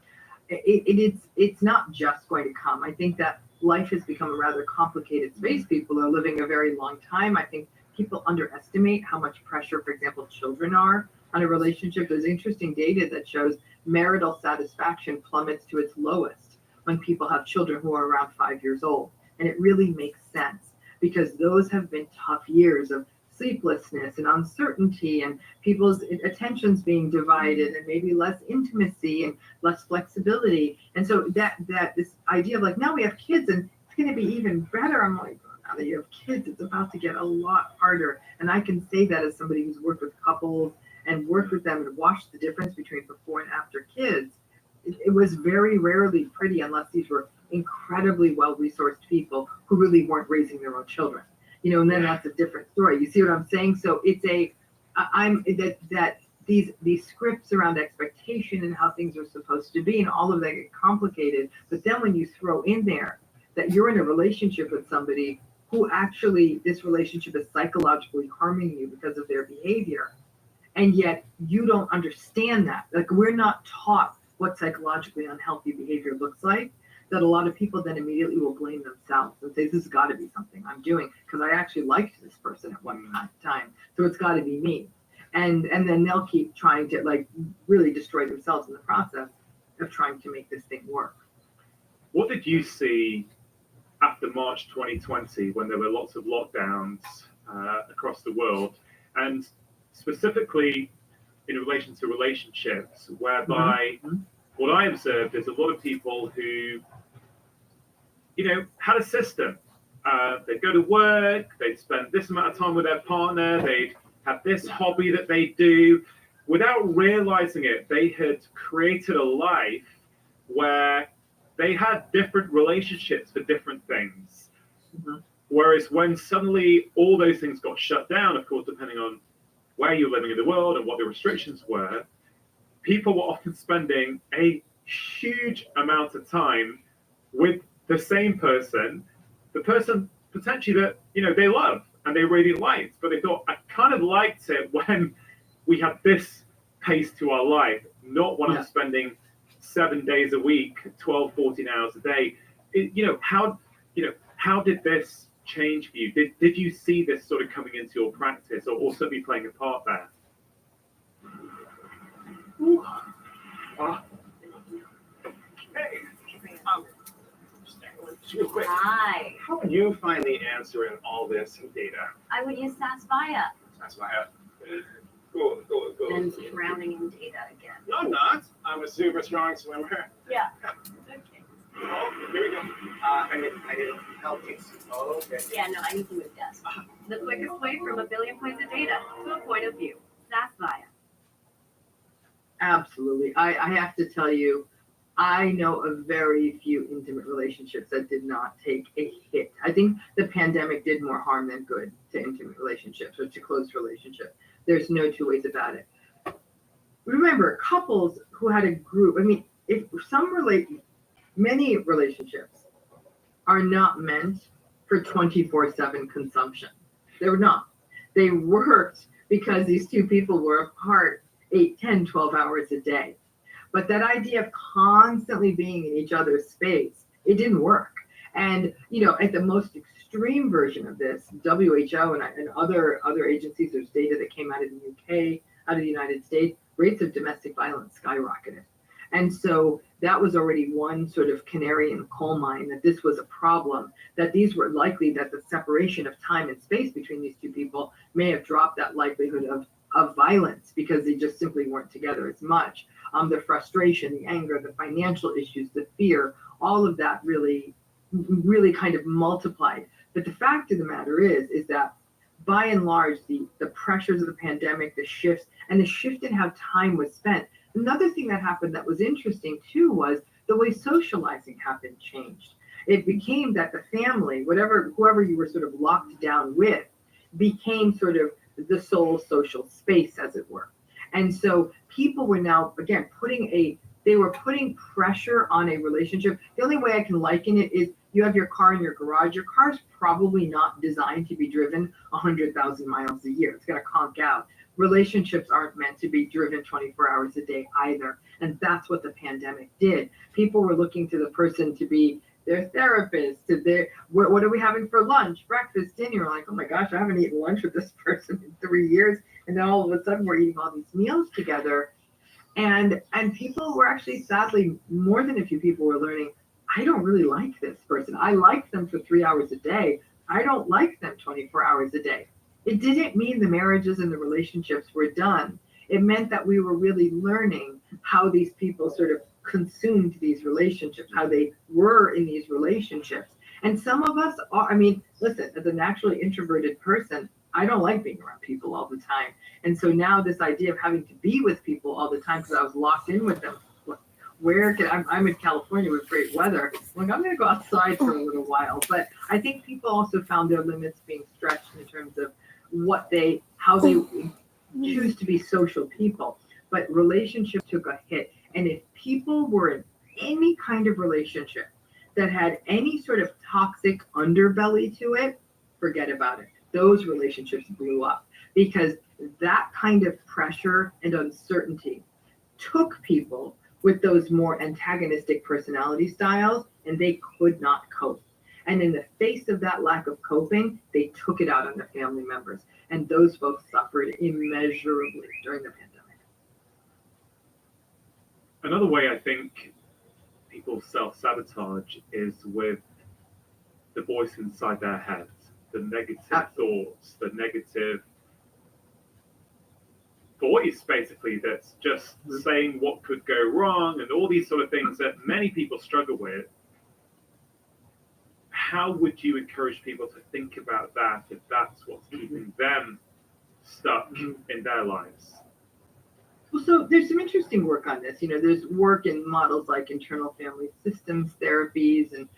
It's not just going to come. I think that life has become a rather complicated space. People are living a very long time. I think people underestimate how much pressure, for example, children are on a relationship. There's interesting data that shows marital satisfaction plummets to its lowest when people have children who are around 5 years old. And it really makes sense because those have been tough years of sleeplessness and uncertainty and people's attentions being divided and maybe less intimacy and less flexibility. And so that this idea of like, now we have kids and it's going to be even better. I'm like, now that you have kids, it's about to get a lot harder. And I can say that as somebody who's worked with couples and worked with them and watched the difference between before and after kids. It was very rarely pretty unless these were incredibly well-resourced people who really weren't raising their own children. You know, and then that's a different story. You see what I'm saying? So it's these scripts around expectation and how things are supposed to be and all of that get complicated. But then when you throw in there that you're in a relationship with somebody who actually this relationship is psychologically harming you because of their behavior, and yet you don't understand that. Like, we're not taught what psychologically unhealthy behavior looks like. that a lot of people then immediately will blame themselves and say, this has got to be something I'm doing because I actually liked this person at one time, so it's got to be me. And then they'll keep trying to like really destroy themselves in the process of trying to make this thing work. What did you see after March 2020 when there were lots of lockdowns across the world, and specifically in relation to relationships, whereby what I observed is a lot of people who, had a system. They'd go to work, they'd spend this amount of time with their partner, they'd have this hobby that they do. Without realizing it, they had created a life where they had different relationships for different things. Whereas when suddenly all those things got shut down, of course, depending on where you're living in the world and what the restrictions were, people were often spending a huge amount of time with the same person, the person potentially that they love and they really liked, but they thought, I kind of liked it when we had this pace to our life, not when I'm spending 7 days a week, 12, 14 hours a day. How did this change for you? Did you see this sort of coming into your practice, or certainly playing a part there? Hey, just real quick. Hi. How would you find the answer in all this data? I would use Saspaya. That's my hat. Cool. Ben's drowning in data again. No, I'm not. I'm a super strong swimmer. Yeah. Okay. Oh, here we go. I didn't help you. Oh, okay. Yeah, no, I need to move desk. The quickest way from a billion points of data to a point of view. Saspaya. Absolutely. I have to tell you, I know of very few intimate relationships that did not take a hit. I think the pandemic did more harm than good to intimate relationships or to close relationships. There's no two ways about it. Remember, couples who had a group, many relationships are not meant for 24/7 consumption. They were not. They worked because these two people were apart 8, 10, 12 hours a day. But that idea of constantly being in each other's space, it didn't work. And, at the most extreme version of this, WHO and other agencies, there's data that came out of the UK, out of the United States, rates of domestic violence skyrocketed. And so that was already one sort of canary in the coal mine, that this was a problem, that these were likely that the separation of time and space between these two people may have dropped that likelihood of violence because they just simply weren't together as much. The frustration, the anger, the financial issues, the fear, all of that really kind of multiplied. But the fact of the matter is that by and large, the pressures of the pandemic, the shifts, and the shift in how time was spent. Another thing that happened that was interesting too was the way socializing happened changed. It became that the family, whoever you were sort of locked down with, became sort of the sole social space, as it were. And so people were now, again, putting pressure on a relationship. The only way I can liken it is you have your car in your garage. Your car's probably not designed to be driven 100,000 miles a year. It's going to conk out. Relationships aren't meant to be driven 24 hours a day either. And that's what the pandemic did. People were looking to the person to be their therapist, what are we having for lunch, breakfast, dinner? Like, oh my gosh, I haven't eaten lunch with this person in 3 years. And then all of a sudden we're eating all these meals together. And people were actually, sadly, more than a few people were learning, I don't really like this person. I like them for 3 hours a day. I don't like them 24 hours a day. It didn't mean the marriages and the relationships were done. It meant that we were really learning how these people sort of consumed these relationships, how they were in these relationships. And some of us are, listen, as a naturally introverted person, I don't like being around people all the time. And so now this idea of having to be with people all the time because I was locked in with them. I'm in California with great weather. I'm going to go outside for a little while. But I think people also found their limits being stretched in terms of how they choose to be social people. But relationships took a hit. And if people were in any kind of relationship that had any sort of toxic underbelly to it, forget about it. Those relationships blew up because that kind of pressure and uncertainty took people with those more antagonistic personality styles, and they could not cope. And in the face of that lack of coping, they took it out on their family members. And those folks suffered immeasurably during the pandemic. Another way I think people self-sabotage is with the voice inside their heads, the negative thoughts, the negative voice basically that's just saying what could go wrong and all these sort of things that many people struggle with. How would you encourage people to think about that if that's what's keeping them stuck in their lives? Well, so there's some interesting work on this. There's work in models like internal family systems therapies and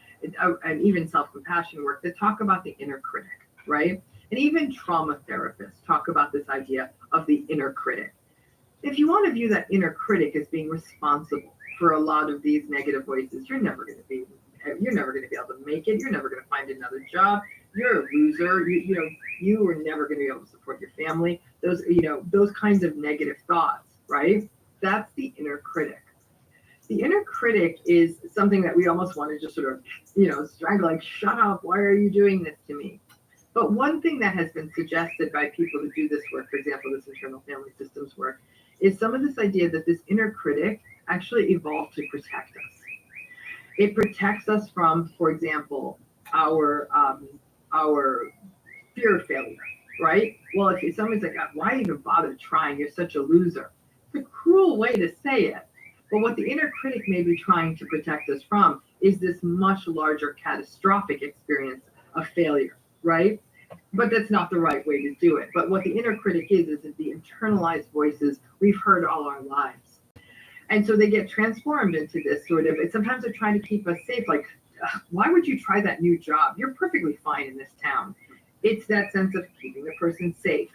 even self-compassion work that talk about the inner critic, right? And even trauma therapists talk about this idea of the inner critic. If you want to view that inner critic as being responsible for a lot of these negative voices, you're never going to be able to make it. You're never going to find another job. You're a loser. You are never going to be able to support your family. Those kinds of negative thoughts, right? That's the inner critic. The inner critic is something that we almost want to just sort of, strangle, like, shut up. Why are you doing this to me? But one thing that has been suggested by people who do this work, for example, this internal family systems work, is some of this idea that this inner critic actually evolved to protect us. It protects us from, for example, our fear of failure, right? Well, if somebody's like, why even bother trying? You're such a loser. It's a cruel way to say it. But what the inner critic may be trying to protect us from is this much larger catastrophic experience of failure, right? But that's not the right way to do it. But what the inner critic is the internalized voices we've heard all our lives. And so they get transformed into this sort of, and sometimes they're trying to keep us safe. Like, why would you try that new job? You're perfectly fine in this town. It's that sense of keeping the person safe.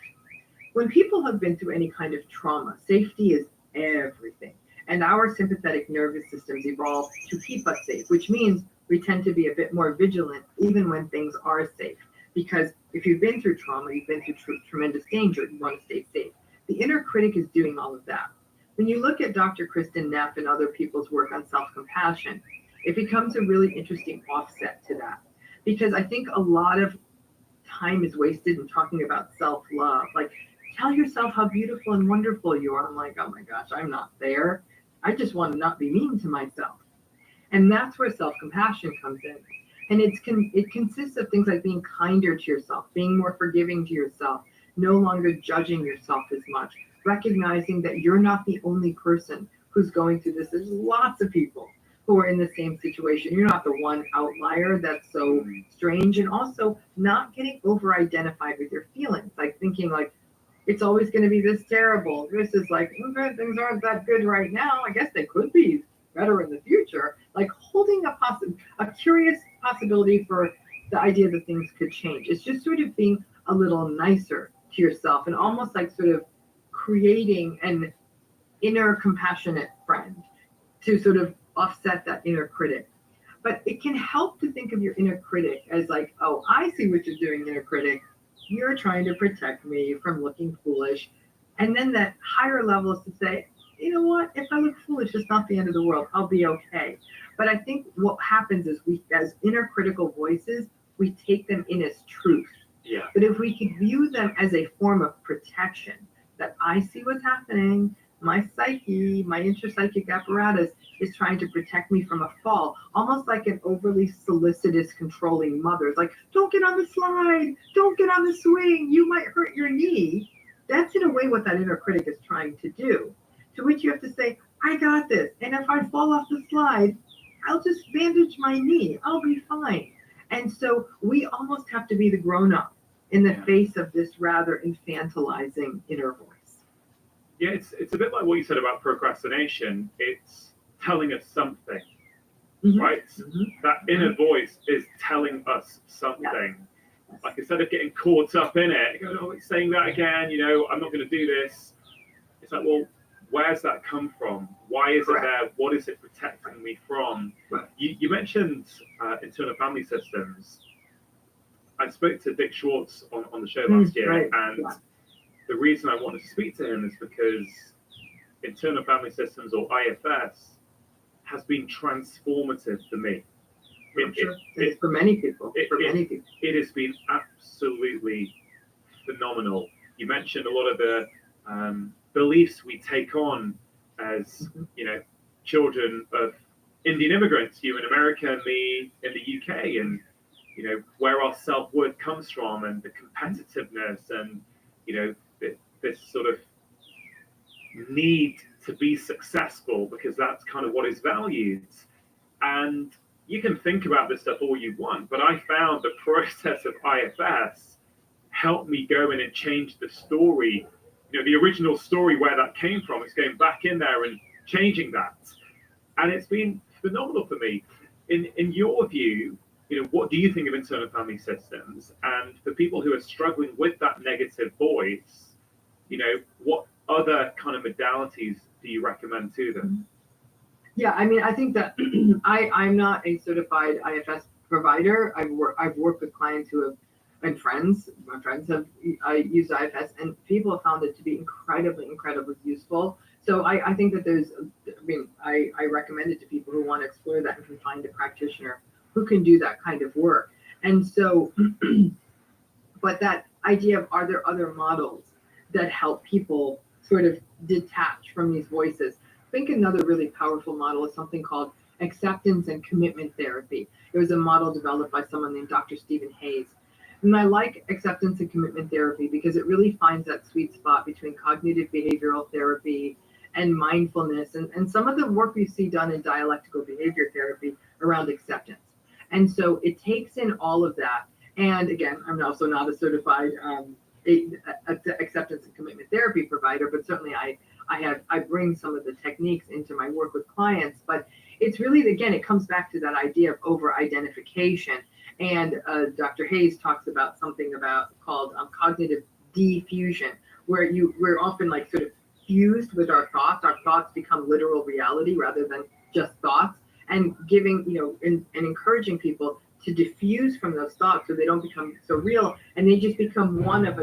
When people have been through any kind of trauma, safety is everything. And our sympathetic nervous systems evolve to keep us safe, which means we tend to be a bit more vigilant even when things are safe. Because if you've been through trauma, you've been through tremendous danger, you want to stay safe. The inner critic is doing all of that. When you look at Dr. Kristen Neff and other people's work on self-compassion, it becomes a really interesting offset to that. Because I think a lot of time is wasted in talking about self-love. Like, tell yourself how beautiful and wonderful you are. I'm like, oh my gosh, I'm not there. I just want to not be mean to myself. And that's where self-compassion comes in. And it consists of things like being kinder to yourself, being more forgiving to yourself, no longer judging yourself as much, recognizing that you're not the only person who's going through this. There's lots of people who are in the same situation. You're not the one outlier that's so strange. And also not getting over-identified with your feelings, like thinking like, it's always going to be this terrible. This is like, okay, things aren't that good right now. I guess they could be better in the future. Like holding a curious possibility for the idea that things could change. It's just sort of being a little nicer to yourself and almost like sort of creating an inner compassionate friend to sort of offset that inner critic. But it can help to think of your inner critic as like, oh, I see what you're doing, inner critic. You're trying to protect me from looking foolish. And then that higher level is to say, you know what, if I look foolish, it's not the end of the world. I'll be okay. But I think what happens is we, as inner critical voices, we take them in as truth. Yeah. But if we could view them as a form of protection, that I see what's happening, my psyche, my intrapsychic apparatus is trying to protect me from a fall, almost like an overly solicitous, controlling mother. It's like, don't get on the slide, don't get on the swing, you might hurt your knee. That's in a way what that inner critic is trying to do. To which you have to say, I got this. And if I fall off the slide, I'll just bandage my knee. I'll be fine. And so we almost have to be the grown-up in the face of this rather infantilizing inner voice. Yeah, it's a bit like what you said about procrastination. It's telling us something, right? Mm-hmm. That inner voice is telling us something. Yes. Like instead of getting caught up in it, you go, oh, it's saying that again, I'm not going to do this. It's like, well, where's that come from? Why is it there? What is it protecting me from? You mentioned internal family systems. I spoke to Dick Schwartz on the show last year, and the reason I wanted to speak to him is because internal family systems, or IFS, has been transformative for me. It's for many people. It has been absolutely phenomenal. You mentioned a lot of the beliefs we take on as children of Indian immigrants, you in America and me in the UK, and where our self-worth comes from, and the competitiveness, and this sort of need to be successful because that's kind of what is valued. And you can think about this stuff all you want, but I found the process of IFS helped me go in and change the story. The original story, where that came from, is going back in there and changing that. And it's been phenomenal for me. In your view, what do you think of internal family systems? And for people who are struggling with that negative voice, what other kind of modalities do you recommend to them? Yeah, I mean, I think that I'm not a certified IFS provider. I've worked with clients who have, and my friends have used IFS, and people have found it to be incredibly useful. So I think that I recommend it to people who want to explore that and can find a practitioner who can do that kind of work. And so, but that idea of, are there other models that help people sort of detach from these voices? I think another really powerful model is something called acceptance and commitment therapy. It was a model developed by someone named Dr. Stephen Hayes. And I like acceptance and commitment therapy because it really finds that sweet spot between cognitive behavioral therapy and mindfulness, and some of the work we see done in dialectical behavior therapy around acceptance. And so it takes in all of that. And again, I'm also not a certified acceptance and commitment therapy provider, but certainly I bring some of the techniques into my work with clients. But it's really, again, it comes back to that idea of over-identification. And Dr. Hayes talks about something called cognitive diffusion, where we're often like sort of fused with our thoughts. Our thoughts become literal reality rather than just thoughts, and giving, and encouraging people to diffuse from those thoughts so they don't become so real, and they just become one of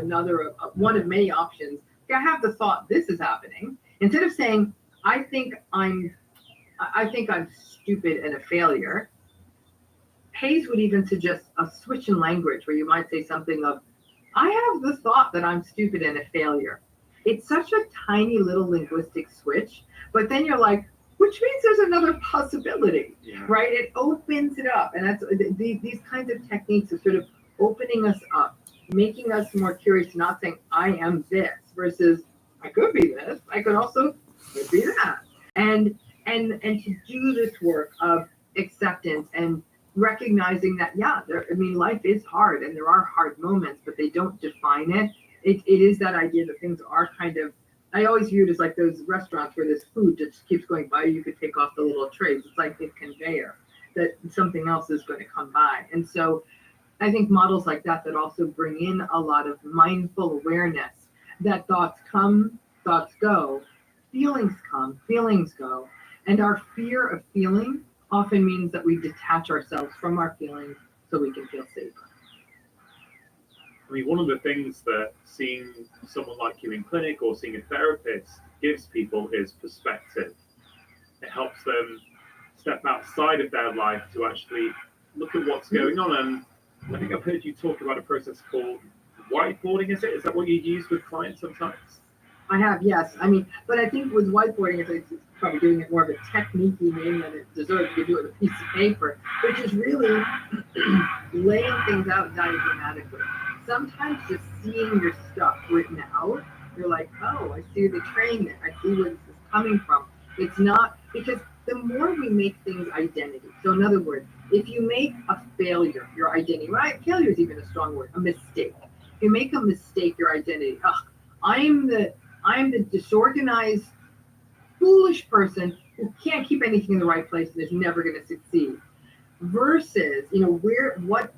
many options. I have the thought this is happening, instead of saying, I think I'm stupid and a failure. Hayes would even suggest a switch in language where you might say something of, I have the thought that I'm stupid and a failure. It's such a tiny little linguistic switch, but then you're like, which means there's another possibility, right? It opens it up. And that's these kinds of techniques of sort of opening us up, making us more curious, not saying, I am this, versus I could be this, I could also be that. And to do this work of acceptance and recognizing that, life is hard and there are hard moments, but they don't define it. It is that idea that things are kind of, I always view it as like those restaurants where this food just keeps going by. You could take off the little trays. It's like a conveyor that something else is going to come by. And so I think models like that also bring in a lot of mindful awareness that thoughts come, thoughts go, feelings come, feelings go. And our fear of feeling often means that we detach ourselves from our feelings so we can feel safer. I mean, one of the things that seeing someone like you in clinic or seeing a therapist gives people is perspective. It helps them step outside of their life to actually look at what's going on. And I think I've heard you talk about a process called whiteboarding, is it? Is that what you use with clients sometimes? I have, yes. I mean, but I think with whiteboarding, it's probably doing it more of a technique-y name than it deserves. You do it with a piece of paper, which is really laying things out diagrammatically. Sometimes just seeing your stuff written out, you're like, oh, I see the train there. I see where this is coming from. It's not, because the more we make things identity. So in other words, if you make a failure your identity, right? Failure is even a strong word, a mistake. If you make a mistake your identity, I'm the disorganized, foolish person who can't keep anything in the right place and is never going to succeed. Versus, what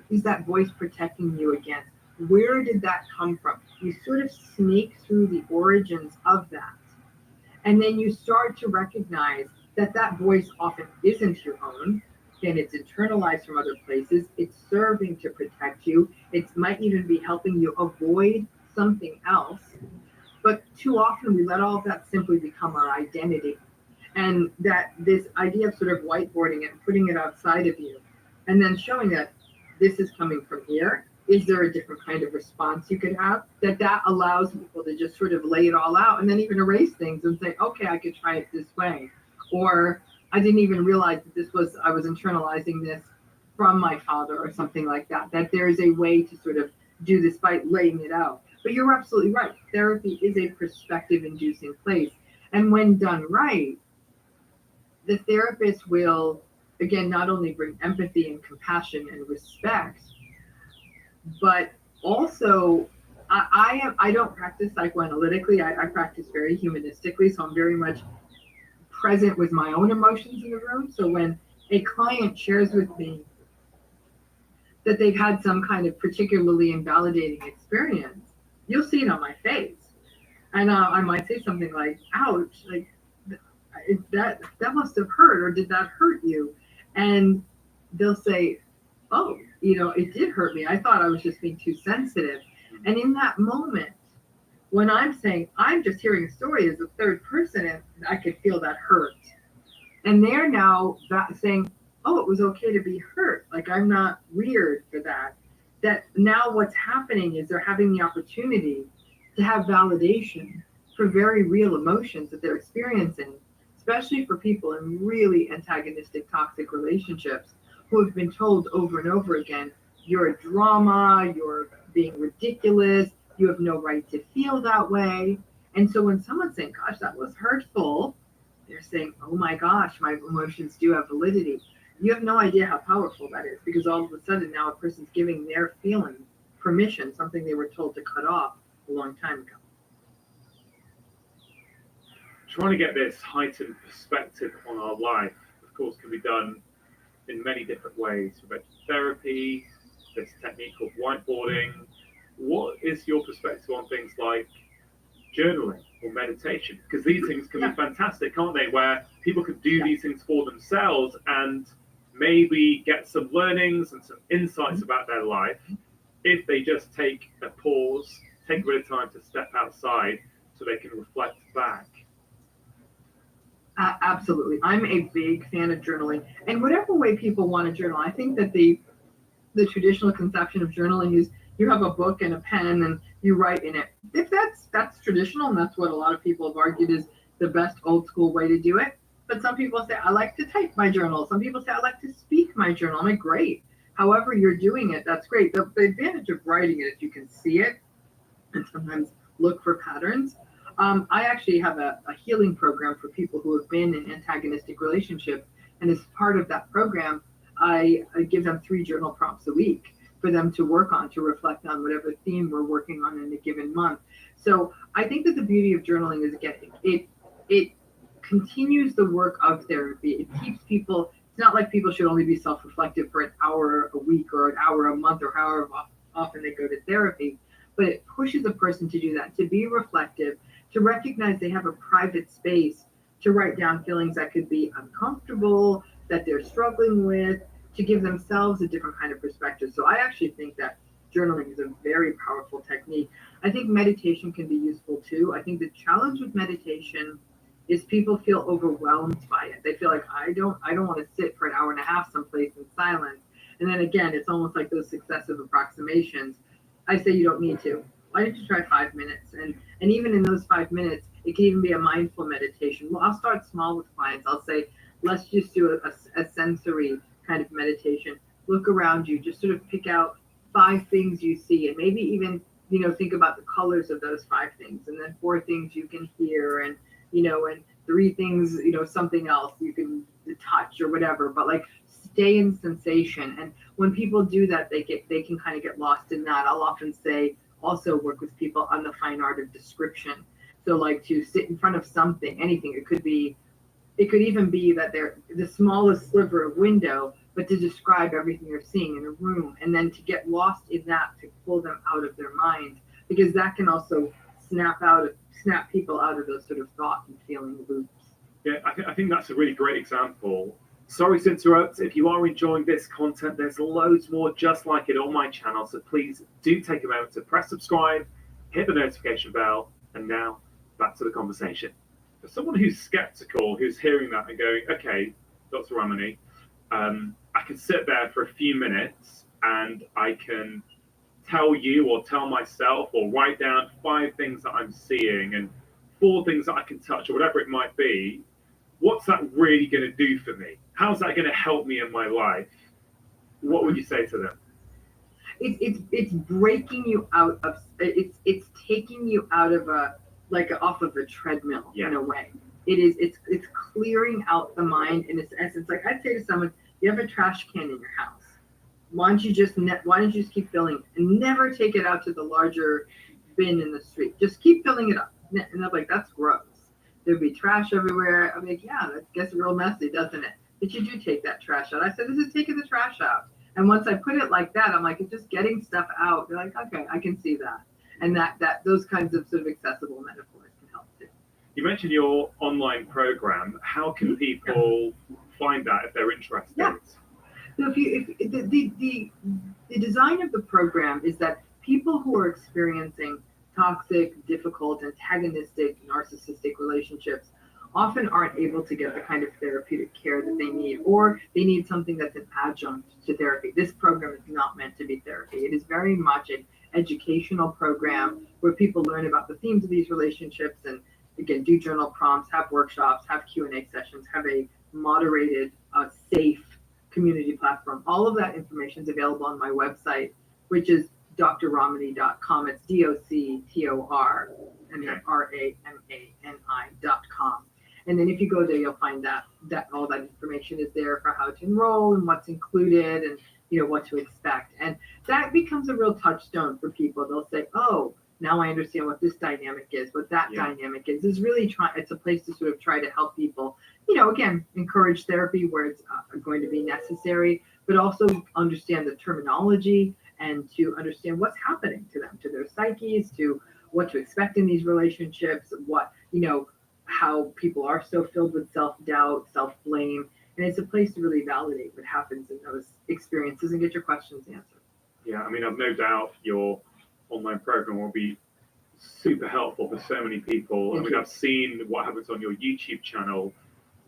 is that voice protecting you against? Where did that come from? You sort of sneak through the origins of that. And then you start to recognize that voice often isn't your own, and it's internalized from other places. It's serving to protect you. It might even be helping you avoid something else. But too often we let all of that simply become our identity. And that this idea of sort of whiteboarding it and putting it outside of you, and then showing that this is coming from here. Is there a different kind of response you could have? That allows people to just sort of lay it all out and then even erase things and say, okay, I could try it this way. Or I didn't even realize that I was internalizing this from my father or something like that. That there's a way to sort of do this by laying it out. But you're absolutely right. Therapy is a perspective inducing place. And when done right, the therapist will, again, not only bring empathy and compassion and respect, but also I don't practice psychoanalytically. I practice very humanistically, so I'm very much present with my own emotions in the room. So when a client shares with me that they've had some kind of particularly invalidating experience, you'll see it on my face. And I might say something like, ouch, like that must have hurt, or did that hurt you? And they'll say, oh, it did hurt me. I thought I was just being too sensitive. And in that moment, when I'm saying, I'm just hearing a story as a third person, and I could feel that hurt. And they're now saying, oh, it was okay to be hurt. Like, I'm not weird for that. That now what's happening is they're having the opportunity to have validation for very real emotions that they're experiencing, especially for people in really antagonistic, toxic relationships who have been told over and over again, you're a drama, you're being ridiculous, you have no right to feel that way. And so when someone's saying, gosh, that was hurtful, they're saying, oh my gosh, my emotions do have validity. You have no idea how powerful that is, because all of a sudden now a person's giving their feeling permission, something they were told to cut off a long time ago. Trying to get this heightened perspective on our life, of course, can be done in many different ways. With therapy, this technique called whiteboarding. What is your perspective on things like journaling or meditation? Because these things can be fantastic, can't they? Where people can do these things for themselves and maybe get some learnings and some insights about their life if they just take a pause, take a bit of time to step outside so they can reflect back. Absolutely. I'm a big fan of journaling. And whatever way people want to journal, I think that the traditional conception of journaling is you have a book and a pen and you write in it. If that's traditional, and that's what a lot of people have argued is the best old school way to do it. But some people say, I like to type my journal. Some people say, I like to speak my journal. I'm like, great. However you're doing it, that's great. The advantage of writing it is you can see it and sometimes look for patterns. I actually have a healing program for people who have been in antagonistic relationships. And as part of that program, I give them 3 journal prompts a week for them to work on, to reflect on whatever theme we're working on in a given month. So I think that the beauty of journaling is, again, it continues the work of therapy. It keeps people, it's not like people should only be self-reflective for an hour a week or an hour a month or however often they go to therapy, but it pushes a person to do that, to be reflective, to recognize they have a private space to write down feelings that could be uncomfortable, that they're struggling with, to give themselves a different kind of perspective. So I actually think that journaling is a very powerful technique. I think meditation can be useful too. I think the challenge with meditation is people feel overwhelmed by it. They feel like I don't want to sit for an hour and a half someplace in silence. And then again, it's almost like those successive approximations. I say you don't need to. Why don't you try 5 minutes? And even in those 5 minutes, it can even be a mindful meditation. Well, I'll start small with clients. I'll say, let's just do a sensory kind of meditation. Look around you, just sort of pick out 5 things you see, and maybe even, think about the colors of those 5 things, and then 4 things you can hear, and, and 3 things, something else you can touch or whatever, but like stay in sensation. And when people do that, they can kind of get lost in that. I'll often say, also work with people on the fine art of description. So like to sit in front of something, anything. It could even be that they're the smallest sliver of window, but to describe everything you're seeing in a room, and then to get lost in that, to pull them out of their mind, because that can also snap people out of those sort of thought and feeling loops. Yeah, I think that's a really great example. Sorry to interrupt. If you are enjoying this content, there's loads more just like it on my channel. So please do take a moment to press subscribe, hit the notification bell, and now back to the conversation. for someone who's skeptical, who's hearing that and going, okay, Dr. Ramani, I can sit there for a few minutes and I can tell you or tell myself or write down 5 things that I'm seeing and 4 things that I can touch or whatever it might be. What's that really going to do for me? How's that going to help me in my life? What would you say to them? It's breaking you out of it's taking you out of off of a treadmill in a way. It's clearing out the mind in its essence. Like I'd say to someone, you have a trash can in your house. Why don't you just keep filling it and never take it out to the larger bin in the street? Just keep filling it up. And I'm like, that's gross. There'd be trash everywhere. I'm like, yeah, that gets real messy, doesn't it? But you do take that trash out. I said, this is taking the trash out. And once I put it like that, I'm like, it's just getting stuff out. They're like, okay, I can see that. And that those kinds of sort of accessible metaphors can help too. You mentioned your online program. How can people find that if they're interested? Yeah. So the design of the program is that people who are experiencing toxic, difficult, antagonistic, narcissistic relationships often aren't able to get the kind of therapeutic care that they need, or they need something that's an adjunct to therapy. This program is not meant to be therapy. It is very much an educational program where people learn about the themes of these relationships and, again, do journal prompts, have workshops, have Q&A sessions, have a moderated, safe community platform. All of that information is available on my website, which is drramani.com. It's DOCTOR and then RAMANI.com. And then if you go there, you'll find that all that information is there for how to enroll and what's included and what to expect. And that becomes a real touchstone for people. They'll say, oh, now I understand what this dynamic is, what that dynamic is. It's really it's a place to sort of try to help people, again, encourage therapy where it's going to be necessary, but also understand the terminology and to understand what's happening to them, to their psyches, to what to expect in these relationships, how people are so filled with self-doubt, self-blame. And it's a place to really validate what happens in those experiences and get your questions answered. Yeah, I mean, I've no doubt your online program will be super helpful for so many people. I've seen what happens on your YouTube channel.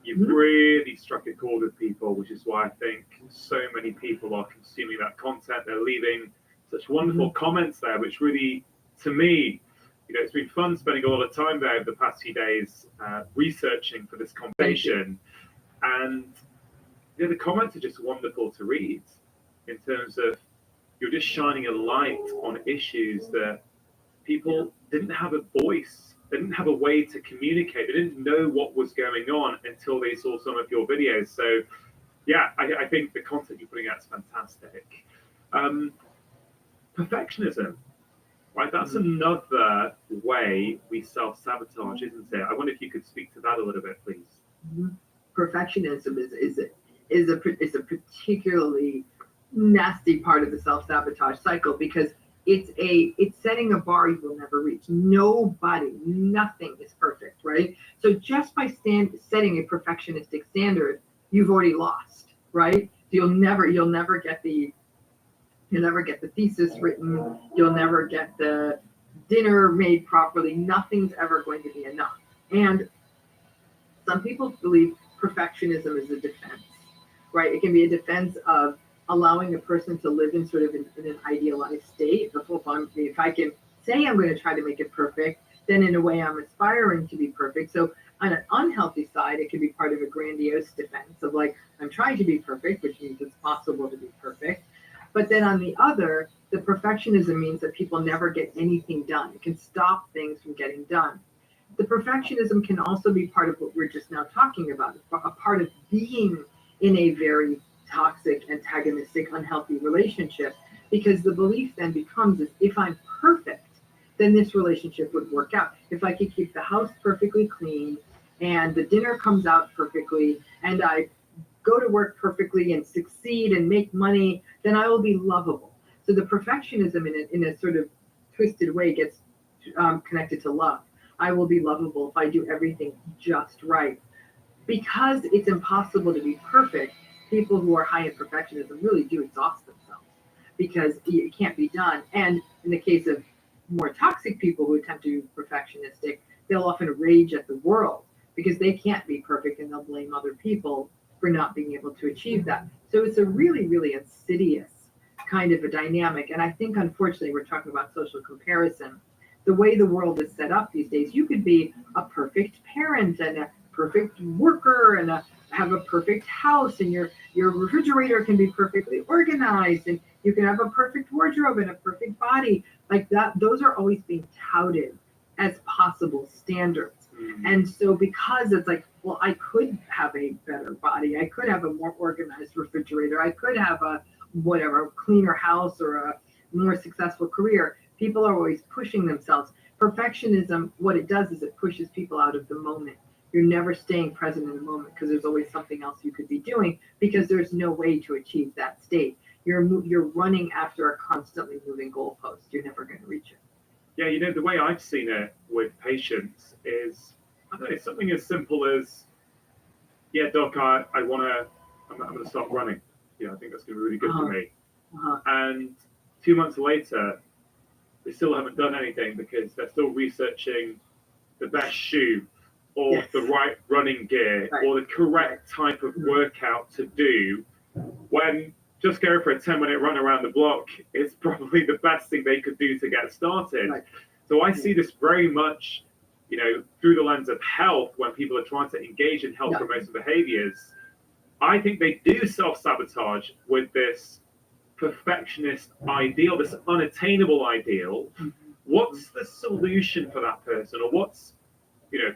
You've really struck a chord with people, which is why I think so many people are consuming that content. They're leaving such wonderful comments there, which really, to me, it's been fun spending a lot of time there over the past few days researching for this conversation. And the comments are just wonderful to read in terms of you're just shining a light on issues that people didn't have a voice. They didn't have a way to communicate. They didn't know what was going on until they saw some of your videos. So, yeah, I think the content you're putting out is fantastic. Perfectionism, right? That's another way we self-sabotage, isn't it? I wonder if you could speak to that a little bit, please. Perfectionism is a particularly nasty part of the self-sabotage cycle because it's setting a bar you will never reach. Nothing is perfect, right? So just by setting a perfectionistic standard, you've already lost, right? You'll never get the thesis written. You'll never get the dinner made properly. Nothing's ever going to be enough. And some people believe perfectionism is a defense, right? It can be a defense of allowing a person to live in sort of in an idealized state. If I can say I'm going to try to make it perfect, then in a way I'm aspiring to be perfect. So on an unhealthy side, it can be part of a grandiose defense of like, I'm trying to be perfect, which means it's possible to be perfect. But then on the other, the perfectionism means that people never get anything done. It can stop things from getting done. The perfectionism can also be part of what we're just now talking about, a part of being in a very toxic, antagonistic, unhealthy relationship, because the belief then becomes is if I'm perfect, then this relationship would work out. If I could keep the house perfectly clean and the dinner comes out perfectly and I go to work perfectly and succeed and make money, then I will be lovable. So the perfectionism in a sort of twisted way gets connected to love. I will be lovable if I do everything just right. Because it's impossible to be perfect, people who are high in perfectionism really do exhaust themselves because it can't be done. And in the case of more toxic people who attempt to be perfectionistic, they'll often rage at the world because they can't be perfect and they'll blame other people for not being able to achieve that. So it's a really, really insidious kind of a dynamic. And I think, unfortunately, we're talking about social comparison. The way the world is set up these days, you could be a perfect parent and a perfect worker and have a perfect house, and your refrigerator can be perfectly organized, and you can have a perfect wardrobe and a perfect body like that. Those are always being touted as possible standards. And so because it's like, well, I could have a better body, I could have a more organized refrigerator, I could have a whatever cleaner house or a more successful career, people are always pushing themselves. Perfectionism, what it does is it pushes people out of the moment. You're never staying present in the moment because there's always something else you could be doing, because there's no way to achieve that state. You're running after a constantly moving goalpost. You're never going to reach it. Yeah, you know, the way I've seen it with patients is, I don't know, it's something as simple as, yeah, doc, I'm going to start running. Yeah, I think that's going to be really good for me. And 2 months later, they still haven't done anything because they're still researching the best shoe or the right running gear or the correct type of workout to do, when just going for a 10-minute run around the block is probably the best thing they could do to get started. So I see this very much, you know, through the lens of health. When people are trying to engage in health promoting behaviors, I think they do self-sabotage with this perfectionist ideal, this unattainable ideal. What's the solution for that person? Or what's, you know,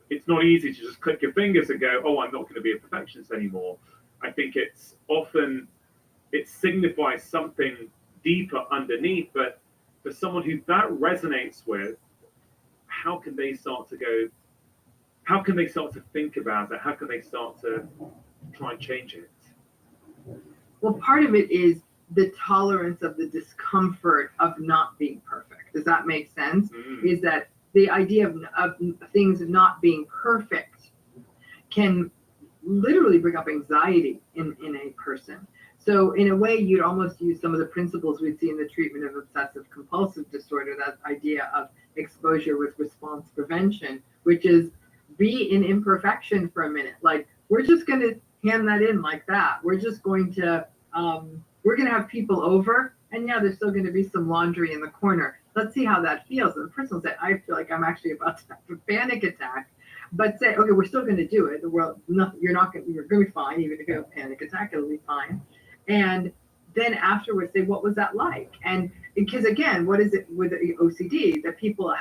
it's not easy to just click your fingers and go, oh, I'm not going to be a perfectionist anymore. I think it's often, it signifies something deeper underneath, but for someone who that resonates with, how can they start to go, how can they start to think about it? How can they start to try and change it? Well, part of it is the tolerance of the discomfort of not being perfect. Does that make sense? Is that the idea of things not being perfect can literally bring up anxiety in a person. So in a way, you'd almost use some of the principles we'd see in the treatment of obsessive compulsive disorder, that idea of exposure with response prevention, which is be in imperfection for a minute. Like, we're just going to hand that in like that. We're just going to, we're going to have people over, and yeah, there's still going to be some laundry in the corner. Let's see how that feels. And the person will say, I feel like I'm actually about to have a panic attack. But say, okay, we're still going to do it. You're going to be fine. Even if you have a panic attack, it'll be fine. And then afterwards, say, what was that like? And because again, what is it with the OCD? That people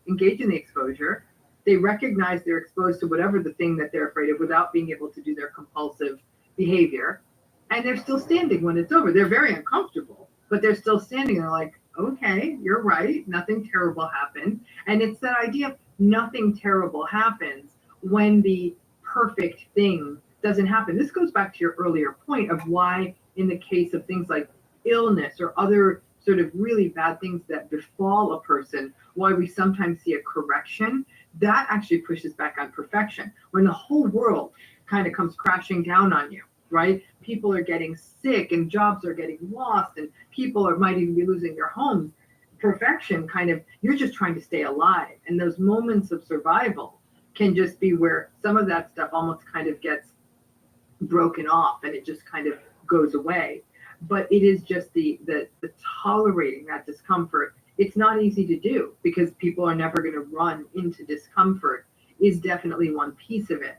engage in the exposure, they recognize they're exposed to whatever the thing that they're afraid of without being able to do their compulsive behavior. And they're still standing when it's over. They're very uncomfortable, but they're still standing. They're like, okay, you're right. Nothing terrible happened. And it's that idea of nothing terrible happens when the perfect thing doesn't happen. This goes back to your earlier point of why, in the case of things like illness or other sort of really bad things that befall a person, why we sometimes see a correction, that actually pushes back on perfection. When the whole world kind of comes crashing down on you, right? People are getting sick and jobs are getting lost and people might even be losing their homes. Perfection kind of, you're just trying to stay alive. And those moments of survival can just be where some of that stuff almost kind of gets broken off and it just kind of goes away. But it is just the tolerating that discomfort. It's not easy to do because people are never going to run into discomfort is definitely one piece of it.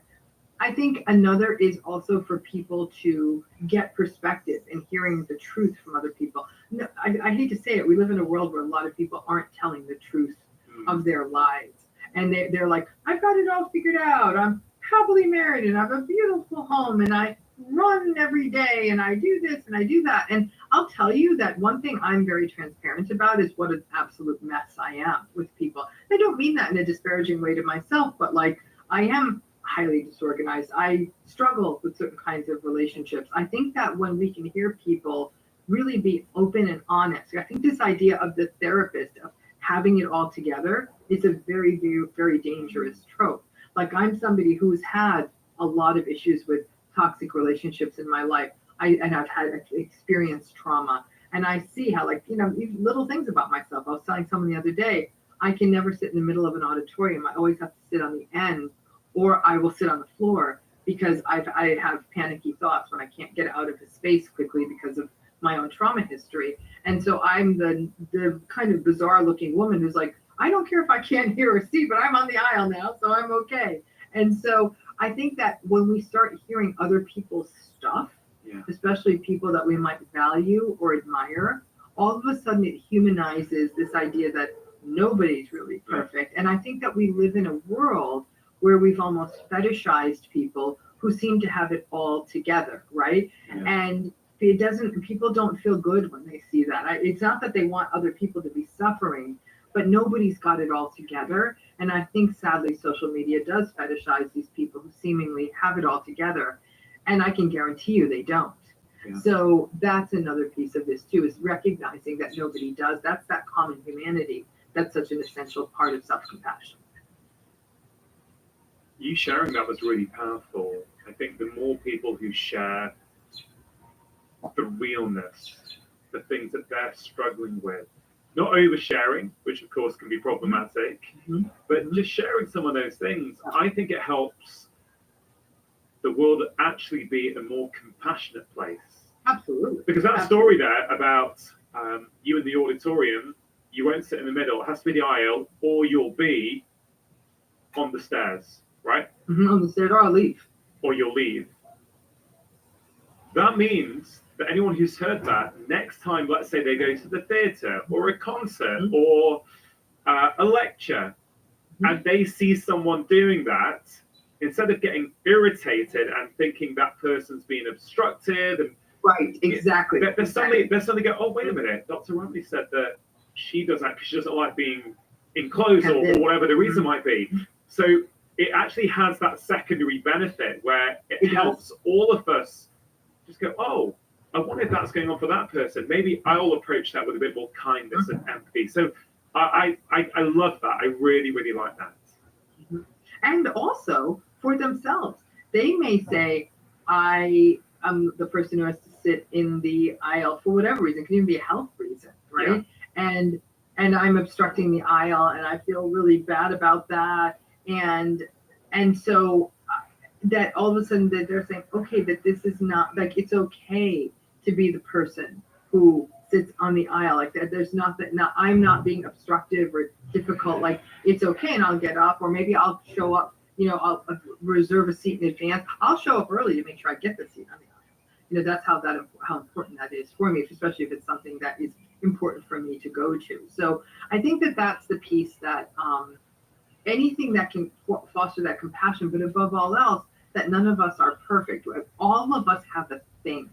I think another is also for people to get perspective and hearing the truth from other people. No, I hate to say it, we live in a world where a lot of people aren't telling the truth of their lives. And they're like, I've got it all figured out. I'm happily married and I have a beautiful home and I run every day and I do this and I do that. And I'll tell you that one thing I'm very transparent about is what an absolute mess I am with people. I don't mean that in a disparaging way to myself, but like I am highly disorganized. I struggle with certain kinds of relationships. I think that when we can hear people really be open and honest, I think this idea of the therapist of having it all together is a very, very, very dangerous trope. Like I'm somebody who's had a lot of issues with toxic relationships in my life. And I've had experienced trauma. And I see how, like, you know, little things about myself. I was telling someone the other day, I can never sit in the middle of an auditorium. I always have to sit on the end or I will sit on the floor because I have panicky thoughts when I can't get out of a space quickly because of my own trauma history. And so I'm the kind of bizarre looking woman who's like, I don't care if I can't hear or see, but I'm on the aisle now, so I'm okay. And so I think that when we start hearing other people's stuff, especially people that we might value or admire, all of a sudden it humanizes this idea that nobody's really perfect. And I think that we live in a world where we've almost fetishized people who seem to have it all together, right? And people don't feel good when they see that. It's not that they want other people to be suffering, but nobody's got it all together. And I think sadly social media does fetishize these people who seemingly have it all together. And I can guarantee you they don't. So that's another piece of this too, is recognizing that nobody does. That's that common humanity. That's such an essential part of self-compassion. You sharing that was really powerful. I think the more people who share the realness, the things that they're struggling with, not oversharing, which of course can be problematic, but just sharing some of those things, I think it helps the world actually be a more compassionate place. Absolutely. Because that story there about you in the auditorium, you won't sit in the middle, it has to be the aisle, or you'll be on the stairs, right? On the stairs, or I'll leave. Or you'll leave. That means that anyone who's heard that, next time, let's say they go to the theatre or a concert or a lecture, and they see someone doing that, instead of getting irritated and thinking that person's being obstructive, and exactly. They suddenly go, oh, wait a minute, Dr. Rumley said that she does that because she doesn't like being enclosed or whatever the reason might be. So it actually has that secondary benefit where it helps all of us just go, oh, I wonder if that's going on for that person. Maybe I'll approach that with a bit more kindness and empathy. So I love that. I really, really like that. And also for themselves, they may say, I am the person who has to sit in the aisle for whatever reason. It can even be a health reason, right? And I'm obstructing the aisle, and I feel really bad about that. And so that all of a sudden that they're saying, okay, that this is not like, it's okay to be the person who sits on the aisle like that. There's not that, not, I'm not being obstructive or difficult. Like, it's okay, and I'll get up, or maybe I'll show up, I'll reserve a seat in advance. I'll show up early to make sure I get the seat on the aisle. That's how important that is for me, especially if it's something that is important for me to go to. So I think that that's the piece that anything that can foster that compassion, but above all else, that none of us are perfect. All of us have a thing,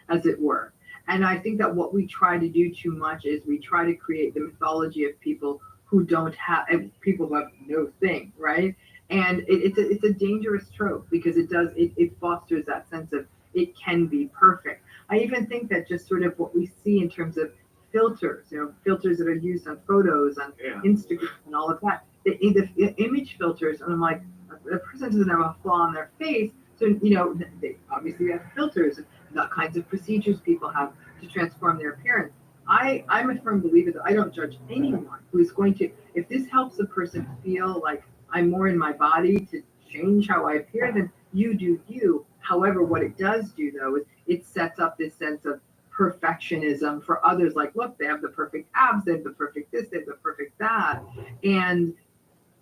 as it were. And I think that what we try to do too much is we try to create the mythology of people who don't have, people who have no thing, right? And it's a dangerous trope, because it fosters that sense of it can be perfect. I even think that just sort of what we see in terms of filters, filters that are used on photos, on Instagram and all of that, the image filters, and I'm like, the person doesn't have a flaw on their face, so they obviously have filters, and the kinds of procedures people have to transform their appearance. I'm a firm believer that I don't judge anyone who is going to, if this helps a person feel like I'm more in my body to change how I appear, then you do you. However, what it does do, though, is it sets up this sense of perfectionism for others. Like, look, they have the perfect abs, they have the perfect this, they have the perfect that.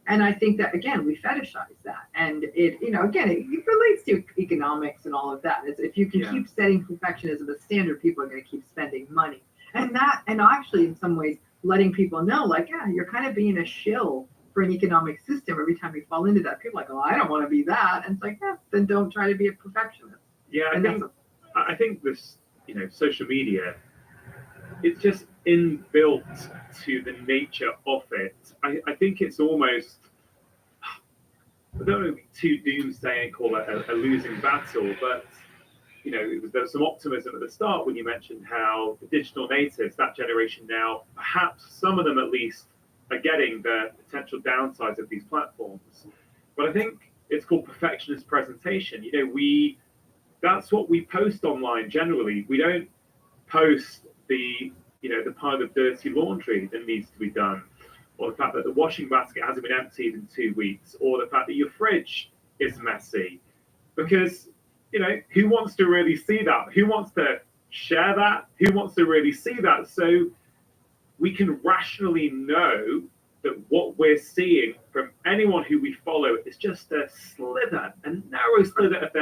And I think that, again, we fetishize that. And it relates to economics and all of that. It's, if you can keep setting perfectionism as standard, people are going to keep spending money. And actually, in some ways, letting people know, like, you're kind of being a shill for an economic system every time you fall into that. People are like, oh, I don't want to be that. And it's like, then don't try to be a perfectionist. Yeah, I think this, social media, it's just inbuilt to the nature of it. I think it's almost, I don't want to be too doomsday and call it a losing battle, but there was some optimism at the start when you mentioned how the digital natives, that generation now, perhaps some of them at least, are getting the potential downsides of these platforms. But I think it's called perfectionist presentation. That's what we post online generally. We don't post the pile of dirty laundry that needs to be done, or the fact that the washing basket hasn't been emptied in 2 weeks, or the fact that your fridge is messy, because who wants to really see that? Who wants to share that? Who wants to really see that? So we can rationally know that what we're seeing from anyone who we follow is just a slither, a narrow slither of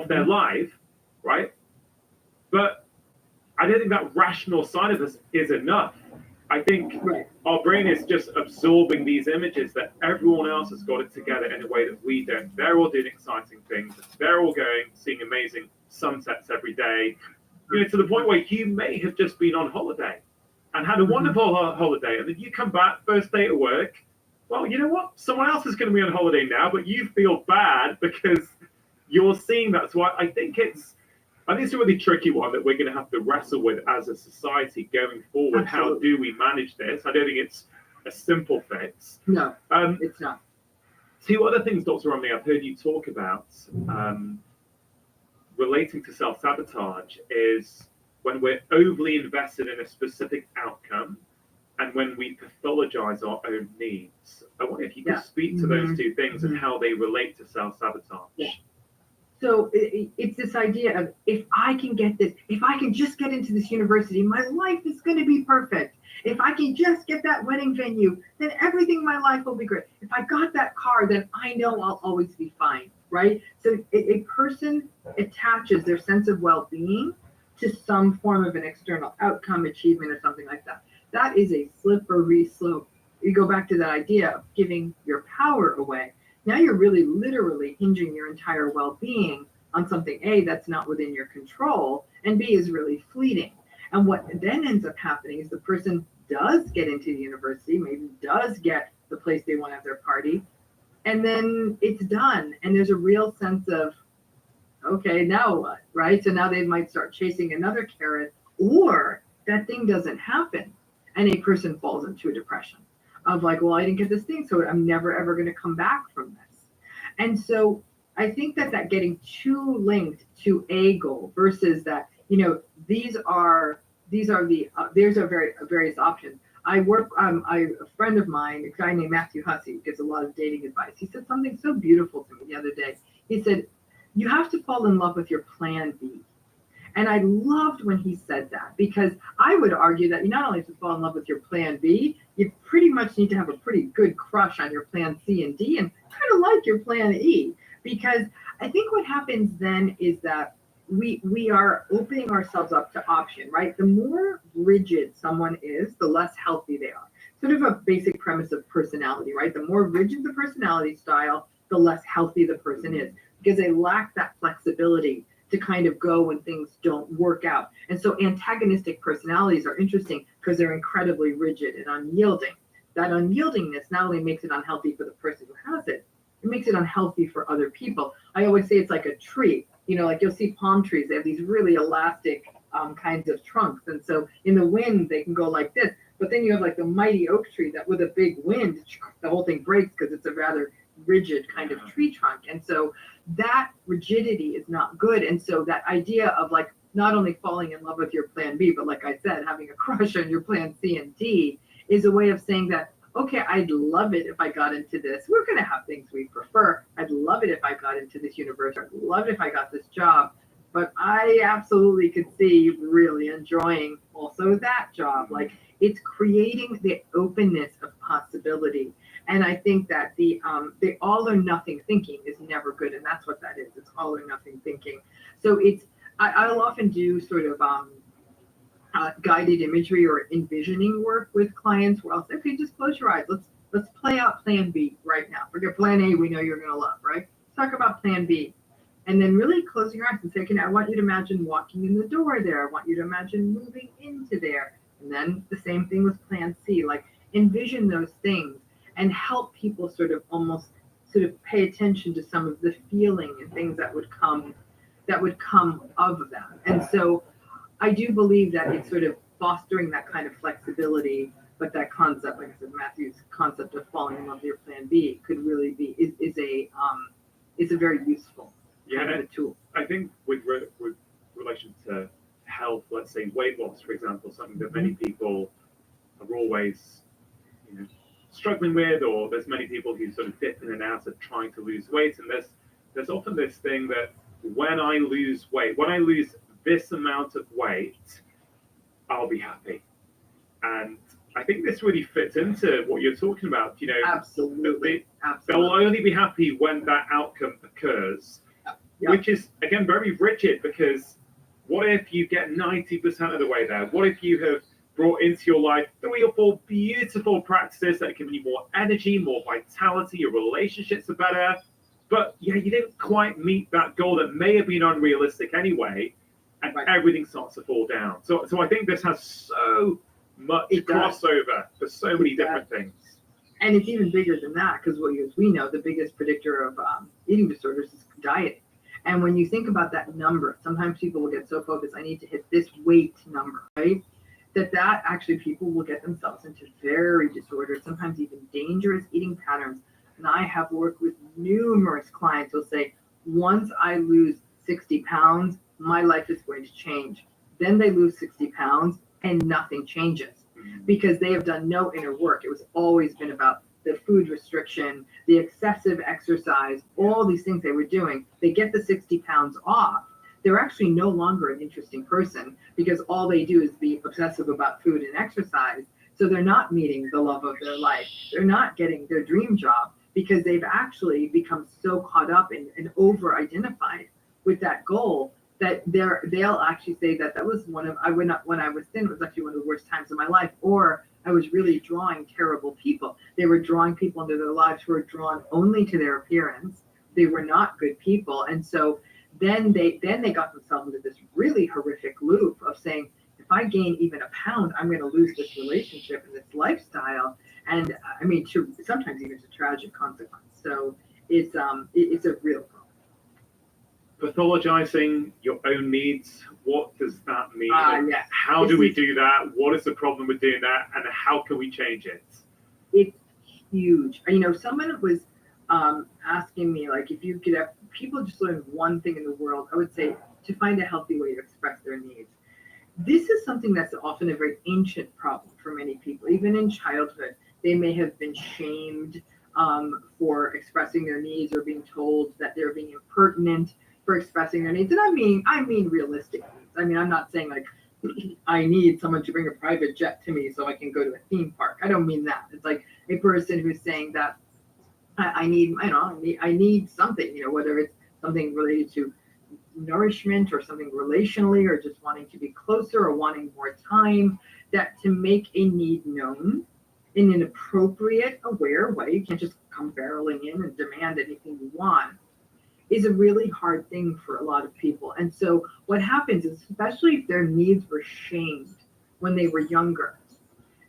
their life, right? But I don't think that rational side of us is enough. I think our brain is just absorbing these images that everyone else has got it together in a way that we don't. They're all doing exciting things. They're all seeing amazing sunsets every day, to the point where you may have just been on holiday and had a wonderful holiday, and then you come back, first day at work. Well, you know what? Someone else is going to be on holiday now, but you feel bad because you're seeing that. So I think it's a really tricky one that we're going to have to wrestle with as a society going forward. Absolutely. How do we manage this? I don't think it's a simple fix. No, it's not. Two other things, Dr. Romney, I've heard you talk about relating to self-sabotage is when we're overly invested in a specific outcome and when we pathologize our own needs. I wonder if you could speak to those two things and how they relate to self-sabotage. Yeah. So it's this idea of, if I can get this, if I can just get into this university, my life is going to be perfect. If I can just get that wedding venue, then everything in my life will be great. If I got that car, then I know I'll always be fine, right? So a person attaches their sense of well-being to some form of an external outcome, achievement, or something like that. That is a slippery slope. You go back to that idea of giving your power away. Now you're really literally hinging your entire well-being on something, A, that's not within your control, and B, is really fleeting. And what then ends up happening is the person does get into the university, maybe does get the place they want to have their party, and then it's done. And there's a real sense of, okay, now what, right? So now they might start chasing another carrot, or that thing doesn't happen, and a person falls into a depression of like, well, I didn't get this thing, so I'm never ever going to come back from this. And so I think that getting too linked to a goal versus that, these are various options. A friend of mine, a guy named Matthew Hussey, gives a lot of dating advice. He said something so beautiful to me the other day. He said, you have to fall in love with your plan B. And I loved when he said that, because I would argue that you not only have to fall in love with your plan B, you pretty much need to have a pretty good crush on your plan C and D and kind of like your plan E. Because I think what happens then is that we are opening ourselves up to option, right? The more rigid someone is, the less healthy they are. Sort of a basic premise of personality, right? The more rigid the personality style, the less healthy the person is, because they lack that flexibility to kind of go when things don't work out. And so antagonistic personalities are interesting because they're incredibly rigid and unyielding. That unyieldingness not only makes it unhealthy for the person who has it, it makes it unhealthy for other people. I always say it's like a tree. Like you'll see palm trees, they have these really elastic kinds of trunks. And so in the wind, they can go like this. But then you have like the mighty oak tree that with a big wind, the whole thing breaks because it's a rather rigid kind of tree trunk. And so that rigidity is not good. And so that idea of like not only falling in love with your plan B, but like I said, having a crush on your plan C and D is a way of saying that, okay, I'd love it if I got into this. We're going to have things we prefer. I'd love it if I got into this university. I'd love it if I got this job. But I absolutely could see really enjoying also that job. Like, it's creating the openness of possibility. And I think that the all or nothing thinking is never good. And that's what that is. It's all or nothing thinking. So I'll often do sort of guided imagery or envisioning work with clients where I'll say, okay, just close your eyes. Let's play out plan B right now. Forget plan A, we know you're going to love, right? Let's talk about plan B. And then really closing your eyes and say, okay, now I want you to imagine walking in the door there. I want you to imagine moving into there. And then the same thing with plan C, like envision those things and help people sort of almost sort of pay attention to some of the feeling and things that would come of them. And so I do believe that it's sort of fostering that kind of flexibility, but that concept, like I said, Matthew's concept of falling in love with your plan B could really be, is a very useful kind of a tool. I think with relation to health, let's say weight loss, for example, something that many people are always, struggling with, or there's many people who sort of dip in and out of trying to lose weight, and there's often this thing that when I lose weight, when I lose this amount of weight, I'll be happy. And I think this really fits into what you're talking about. You know, absolutely. They'll only be happy when that outcome occurs, which is again very rigid, because what if you get 90% of the way there? What if you have brought into your life 3 or 4 beautiful practices that give you more energy, more vitality, your relationships are better, but yeah, you didn't quite meet that goal that may have been unrealistic anyway, and everything starts to fall down. So I think this has so much crossover for so many different things. And it's even bigger than that, because as we know, the biggest predictor of eating disorders is dieting. And when you think about that number, sometimes people will get so focused, I need to hit this weight number, right? That actually people will get themselves into very disordered, sometimes even dangerous eating patterns. And I have worked with numerous clients who'll say, once I lose 60 pounds, my life is going to change. Then they lose 60 pounds and nothing changes, because they have done no inner work. It was always been about the food restriction, the excessive exercise, all these things they were doing. They get the 60 pounds off. They're actually no longer an interesting person, because all they do is be obsessive about food and exercise. So they're not meeting the love of their life. They're not getting their dream job, because they've actually become so caught up and over-identified with that goal that they'll actually say that was when I was thin, it was actually one of the worst times of my life, or I was really drawing terrible people. They were drawing people into their lives who were drawn only to their appearance. They were not good people. And so then they got themselves into this really horrific loop of saying, if I gain even a pound, I'm going to lose this relationship and this lifestyle. And I mean, sometimes even to tragic consequence. So it's a real problem. Pathologizing your own needs, what does that mean? Yes. How do we do that? What is the problem with doing that? And how can we change it? It's huge. You know, someone was asking me, like, if you could have people just learn one thing in the world, I would say to find a healthy way to express their needs. This is something that's often a very ancient problem for many people. Even in childhood, they may have been shamed for expressing their needs, or being told that they're being impertinent for expressing their needs. And I mean realistic needs. I mean, I'm not saying like I need someone to bring a private jet to me so I can go to a theme park. I don't mean that. It's like a person who's saying that I need something, you know, whether it's something related to nourishment or something relationally, or just wanting to be closer or wanting more time, that to make a need known in an appropriate, aware way, you can't just come barreling in and demand anything you want, is a really hard thing for a lot of people. And so what happens is, especially if their needs were shamed when they were younger,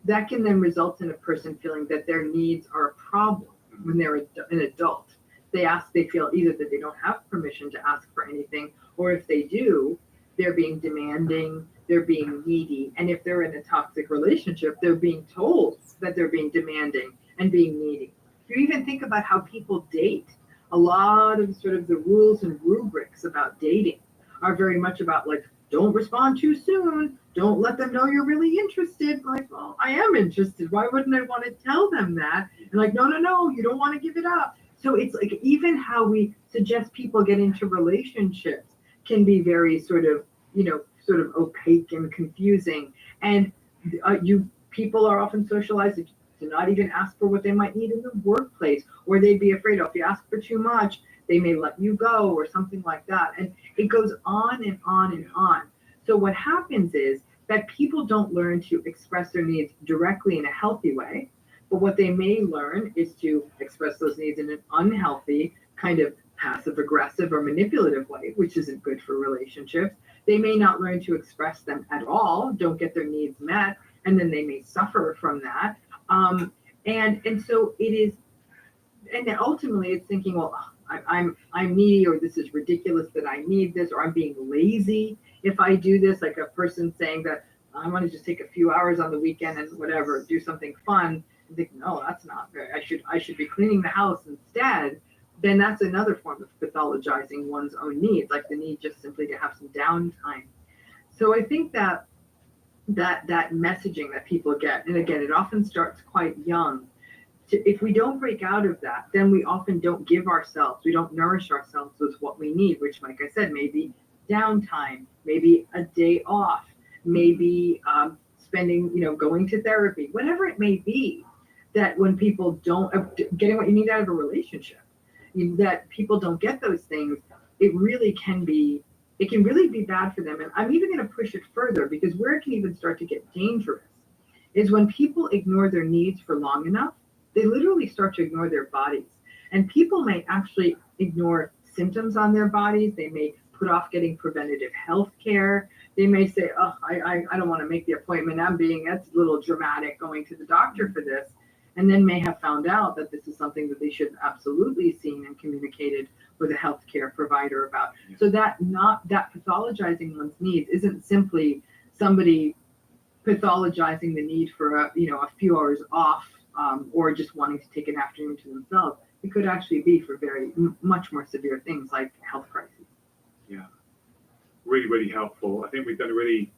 that can then result in a person feeling that their needs are a problem when they're an adult. They feel either that they don't have permission to ask for anything, or if they do, they're being demanding, they're being needy. And if they're in a toxic relationship, they're being told that they're being demanding and being needy. If you even think about how people date, a lot of sort of the rules and rubrics about dating are very much about, like, don't respond too soon. Don't let them know you're really interested. Like, well, I am interested. Why wouldn't I want to tell them that? And like, no, you don't want to give it up. So it's like, even how we suggest people get into relationships can be very sort of opaque and confusing. And people are often socialized to not even ask for what they might need in the workplace, or they'd be afraid, if you ask for too much, they may let you go, or something like that. And it goes on and on and on. So what happens is that people don't learn to express their needs directly in a healthy way, but what they may learn is to express those needs in an unhealthy, kind of passive aggressive or manipulative way, which isn't good for relationships. They may not learn to express them at all, don't get their needs met, and then they may suffer from that. And so it is, and then ultimately it's thinking, well, I'm needy, or this is ridiculous that I need this, or I'm being lazy if I do this. Like a person saying that I want to just take a few hours on the weekend and whatever, do something fun, and think, no, that's not very, I should be cleaning the house instead. Then that's another form of pathologizing one's own needs, like the need just simply to have some downtime. So I think that messaging that people get, and again, it often starts quite young, if we don't break out of that, then we often don't give ourselves, we don't nourish ourselves with what we need, which, like I said, maybe downtime, maybe a day off, maybe spending, going to therapy, whatever it may be. That when people don't getting what you need out of a relationship, that people don't get those things, it can really be bad for them. And I'm even going to push it further, because where it can even start to get dangerous is when people ignore their needs for long enough, they literally start to ignore their bodies. And people may actually ignore symptoms on their bodies. They may put off getting preventative health care. They may say, oh, I don't want to make the appointment. That's a little dramatic going to the doctor for this. And then may have found out that this is something that they should have absolutely seen and communicated with a healthcare provider about. So that pathologizing one's needs isn't simply somebody pathologizing the need for a few hours off, or just wanting to take an afternoon to themselves. It could actually be for much more severe things like health crises. Yeah, really, really helpful. I think we've done a really,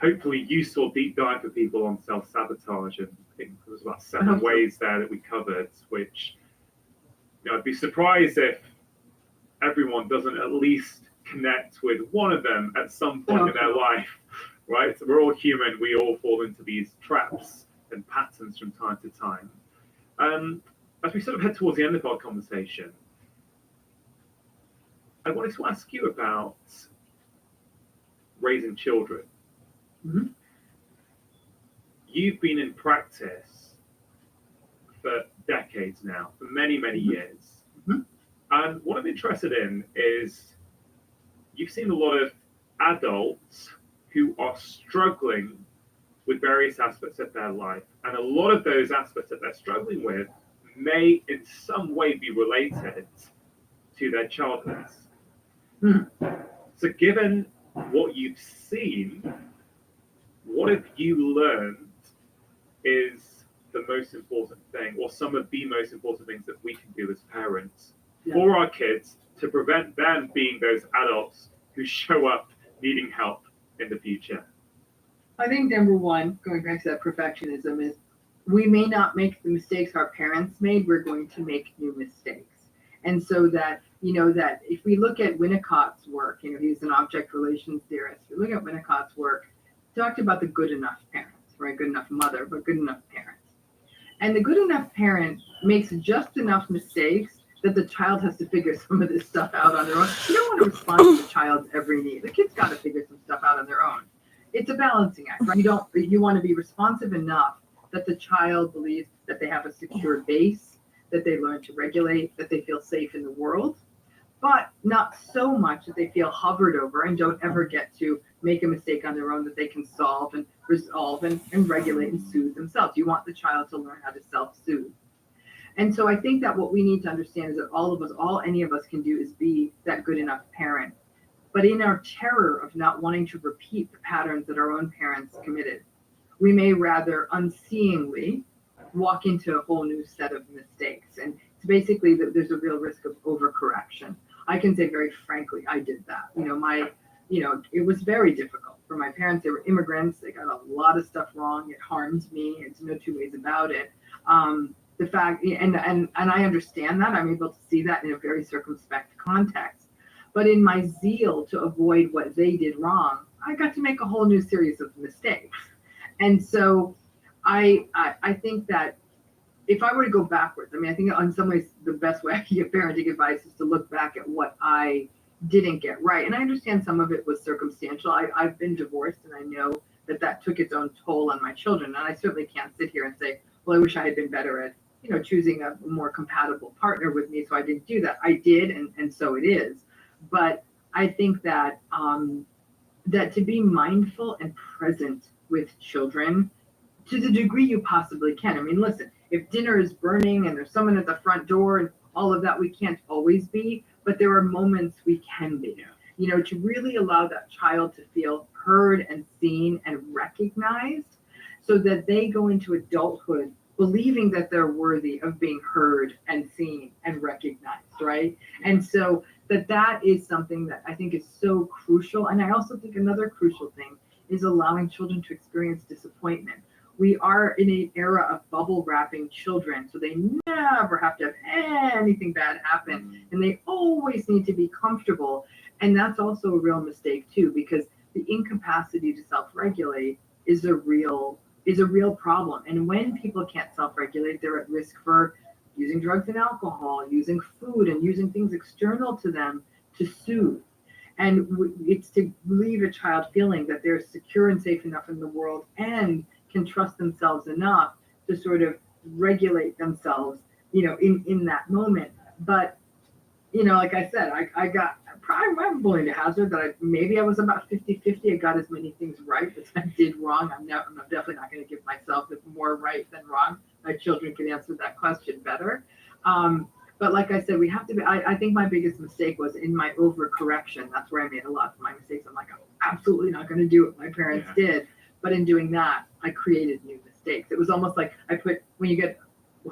hopefully, useful deep dive for people on self-sabotage, and I think there was about 7 ways there that we covered, which, I'd be surprised if everyone doesn't at least connect with one of them at some point in their life, right? So we're all human. We all fall into these traps and patterns from time to time. As we sort of head towards the end of our conversation, I wanted to ask you about raising children. Mm-hmm. You've been in practice for decades now, for many, many years. Mm-hmm. And what I'm interested in is you've seen a lot of adults who are struggling with various aspects of their life. And a lot of those aspects that they're struggling with may in some way be related to their childhoods. Mm-hmm. So given what you've seen, what have you learned is the most important thing, or some of the most important things that we can do as parents for our kids to prevent them being those adults who show up needing help in the future? I think number one, going back to that perfectionism, is we may not make the mistakes our parents made, we're going to make new mistakes. And so that, that if we look at Winnicott's work, he's an object relations theorist. We look at Winnicott's work, he talked about the good enough parents, right? Good enough mother, but good enough parents. And the good enough parent makes just enough mistakes that the child has to figure some of this stuff out on their own. You don't want to respond to the child's every need. The kid's got to figure some stuff out on their own. It's a balancing act, right? You want to be responsive enough that the child believes that they have a secure base, that they learn to regulate, that they feel safe in the world, but not so much that they feel hovered over and don't ever get to make a mistake on their own that they can solve and resolve and regulate and soothe themselves. You want the child to learn how to self-soothe. And so I think that what we need to understand is that all any of us can do is be that good enough parent. But in our terror of not wanting to repeat the patterns that our own parents committed, we may rather unseeingly walk into a whole new set of mistakes. And it's basically that there's a real risk of overcorrection. I can say very frankly, I did that. It was very difficult for my parents. They were immigrants. They got a lot of stuff wrong. It harmed me. It's no two ways about it. The fact, and I understand that. I'm able to see that in a very circumspect context. But in my zeal to avoid what they did wrong, I got to make a whole new series of mistakes. And so I think that if I were to go backwards, I think in some ways the best way I can give parenting advice is to look back at what I didn't get right. And I understand some of it was circumstantial. I've been divorced, and I know that took its own toll on my children. And I certainly can't sit here and say, well, I wish I had been better at choosing a more compatible partner with me. So I didn't do that. I did, and so it is. But I think that that to be mindful and present with children to the degree you possibly can. Listen, if dinner is burning and there's someone at the front door and all of that, we can't always be, but there are moments we can be. To really allow that child to feel heard and seen and recognized so that they go into adulthood believing that they're worthy of being heard and seen and recognized, right? And so that is something that I think is so crucial. And I also think another crucial thing is allowing children to experience disappointment. we are in an era of bubble wrapping children, so they never have to have anything bad happen, and they always need to be comfortable. And that's also a real mistake too, because the incapacity to self-regulate is a real problem. And when people can't self-regulate, they're at risk for using drugs and alcohol, using food, and using things external to them to soothe. And it's to leave a child feeling that they're secure and safe enough in the world and can trust themselves enough to sort of regulate themselves, in that moment. But, like I said, I'm willing to hazard that maybe I was about 50-50. I got as many things right as I did wrong. I'm definitely not going to give myself more right than wrong. My children can answer that question better. But like I said, we have to be, I think my biggest mistake was in my overcorrection. That's where I made a lot of my mistakes. I'm like, I'm absolutely not going to do what my parents did. But in doing that, I created new mistakes. It was almost like when you get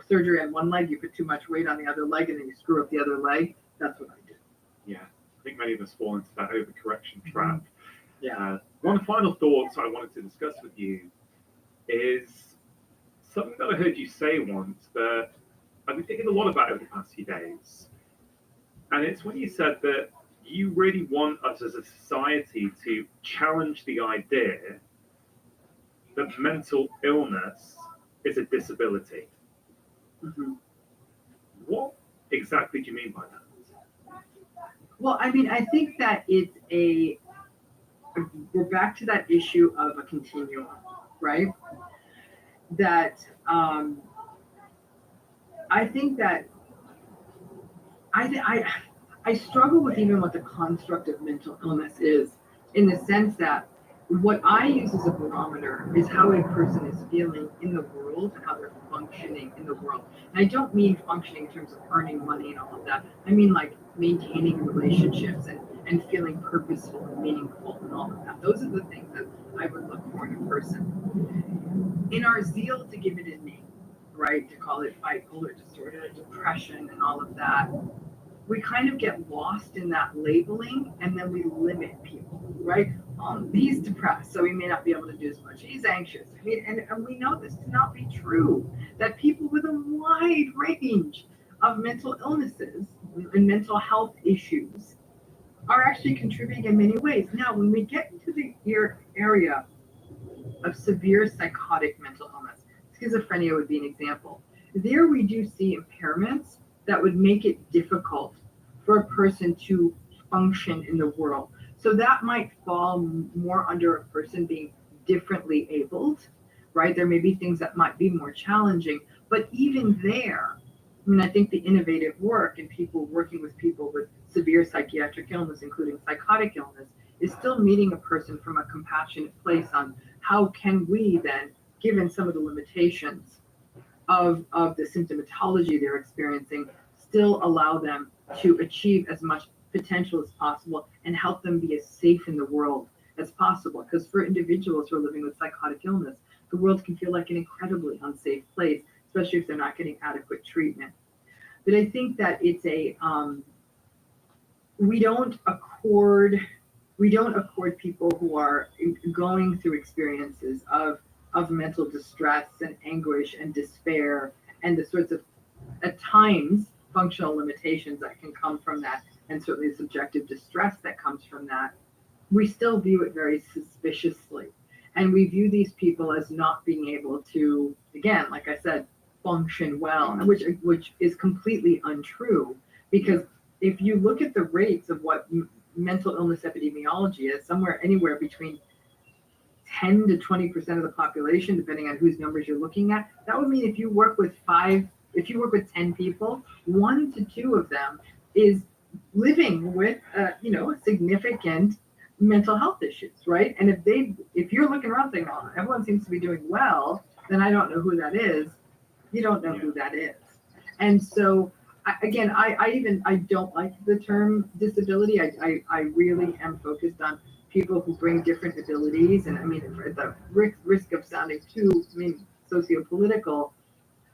surgery on one leg, you put too much weight on the other leg and then you screw up the other leg. That's what I did. Yeah, I think many of us fall into that overcorrection trap. Yeah. One of the final thoughts I wanted to discuss with you is something that I heard you say once that I've been thinking a lot about over the past few days. And it's when you said that you really want us as a society to challenge the idea that mental illness is a disability. Mm-hmm. What exactly do you mean by that? Well, I mean, I think that we're back to that issue of a continuum, right? That I think that I struggle with even what the construct of mental illness is, in the sense that what I use as a barometer is how a person is feeling in the world and how they're functioning in the world. And I don't mean functioning in terms of earning money and all of that. I mean like maintaining relationships and feeling purposeful and meaningful and all of that. Those are the things that I would look for in a person. In our zeal to give it a name, right, to call it bipolar disorder, depression, and all of that, we kind of get lost in that labeling, and then we limit people, right? He's depressed, so he may not be able to do as much. He's anxious. I mean, and we know this to not be true, that people with a wide range of mental illnesses and mental health issues are actually contributing in many ways. Now, when we get into the area of severe psychotic mental illness, schizophrenia would be an example. There we do see impairments that would make it difficult for a person to function in the world. So that might fall more under a person being differently abled, right? There may be things that might be more challenging, but even there, I mean, I think the innovative work and people working with people with severe psychiatric illness, including psychotic illness, is still meeting a person from a compassionate place on how can we then, given some of the limitations of the symptomatology they're experiencing, still allow them to achieve as much potential as possible and help them be as safe in the world as possible. Because for individuals who are living with psychotic illness, the world can feel like an incredibly unsafe place, especially if they're not getting adequate treatment. But I think that it's we don't accord people who are going through experiences of mental distress and anguish and despair and the sorts of, at times, functional limitations that can come from that, and certainly the subjective distress that comes from that. We still view it very suspiciously. And we view these people as not being able to, again, like I said, function well, which is completely untrue. Because if you look at the rates of what mental illness epidemiology is, anywhere between 10 to 20% of the population, depending on whose numbers you're looking at, that would mean if you work with 10 people, 1 to 2 of them is living with, significant mental health issues, right? And if you're looking around saying, oh, everyone seems to be doing well, then I don't know who that is. You don't know who that is. And so, again, I don't like the term disability. I really am focused on people who bring different abilities. And I mean, at the risk of sounding too, sociopolitical,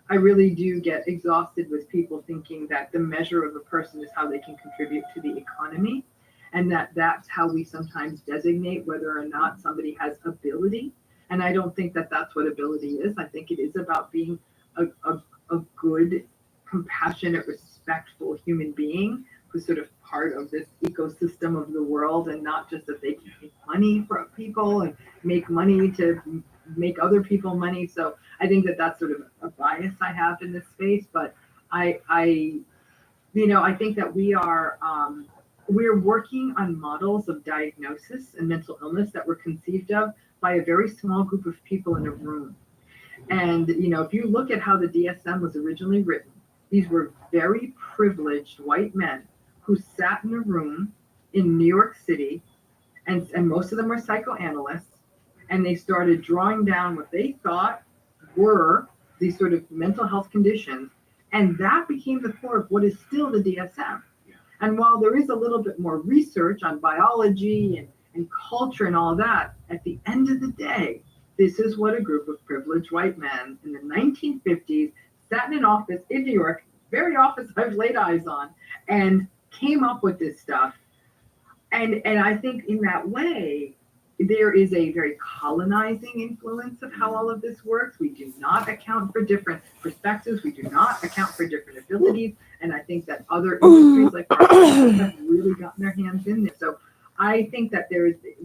I really do get exhausted with people thinking that the measure of a person is how they can contribute to the economy, and that's how we sometimes designate whether or not somebody has ability. And I don't think that that's what ability is. I think it is about being a good, compassionate, respectful human being who's sort of part of this ecosystem of the world, and not just that they can make money for people and make money to make other people money. So I think that that's sort of a bias I have in this space. But I think that we're working on models of diagnosis and mental illness that were conceived of by a very small group of people in a room. And, if you look at how the DSM was originally written, these were very privileged white men who sat in a room in New York City, and most of them were psychoanalysts, and they started drawing down what they thought were these sort of mental health conditions, and that became the core of what is still the DSM. And while there is a little bit more research on biology and culture and all of that, at the end of the day, this is what a group of privileged white men in the 1950s sat in an office in New York, very office I've laid eyes on, and came up with this stuff. And I think in that way, there is a very colonizing influence of how all of this works. We do not account for different perspectives. We do not account for different abilities. And I think that other industries like ours have really gotten their hands in there. So I think that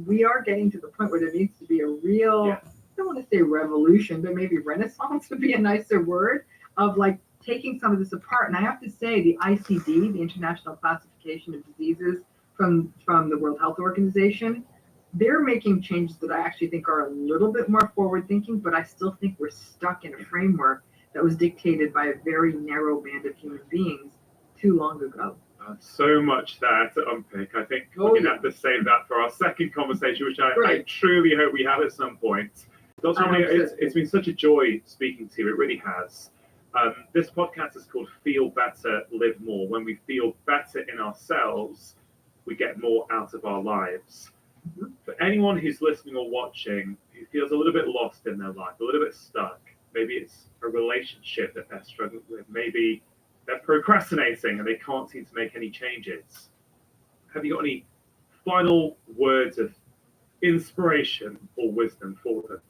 we are getting to the point where there needs to be a real, I don't want to say revolution, but maybe renaissance would be a nicer word, of like taking some of this apart. And I have to say the ICD, the International Classification of Diseases from the World Health Organization, they're making changes that I actually think are a little bit more forward thinking, but I still think we're stuck in a framework that was dictated by a very narrow band of human beings too long ago. So much there to unpick. I think we're going to have to save that for our second conversation, which I truly hope we have at some point. Dr. Romeo, it's been such a joy speaking to you. It really has. This podcast is called Feel Better, Live More. When we feel better in ourselves, we get more out of our lives. For anyone who's listening or watching who feels a little bit lost in their life, a little bit stuck, maybe it's a relationship that they're struggling with, maybe they're procrastinating and they can't seem to make any changes. Have you got any final words of inspiration or wisdom for them?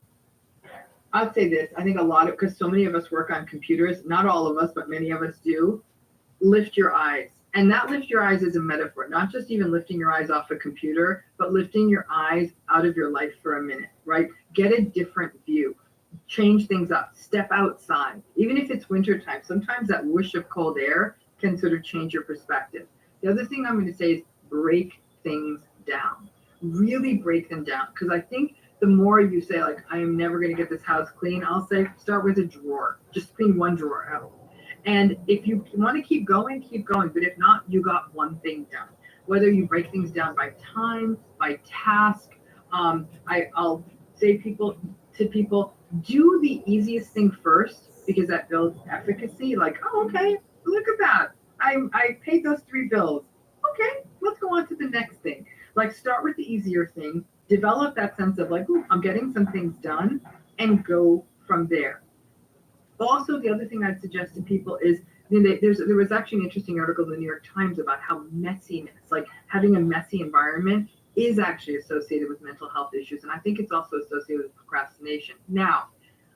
I'll say this. I think because so many of us work on computers, not all of us, but many of us do, lift your eyes. And that lift your eyes is a metaphor, not just even lifting your eyes off a computer, but lifting your eyes out of your life for a minute, right? Get a different view, change things up, step outside. Even if it's wintertime, sometimes that whoosh of cold air can sort of change your perspective. The other thing I'm going to say is break things down, really break them down. Because I think the more you say, like, I am never going to get this house clean, I'll say, start with a drawer, just clean one drawer out. And if you want to keep going, keep going. But if not, you got one thing done. Whether you break things down by time, by task, I'll say to people, do the easiest thing first, because that builds efficacy. Like, oh, okay, look at that. I paid those 3 bills. Okay, let's go on to the next thing. Like, start with the easier thing. Develop that sense of like, ooh, I'm getting some things done, and go from there. Also, the other thing I'd suggest to people is there was actually an interesting article in the New York Times about how messiness, like having a messy environment, is actually associated with mental health issues. And I think it's also associated with procrastination. Now,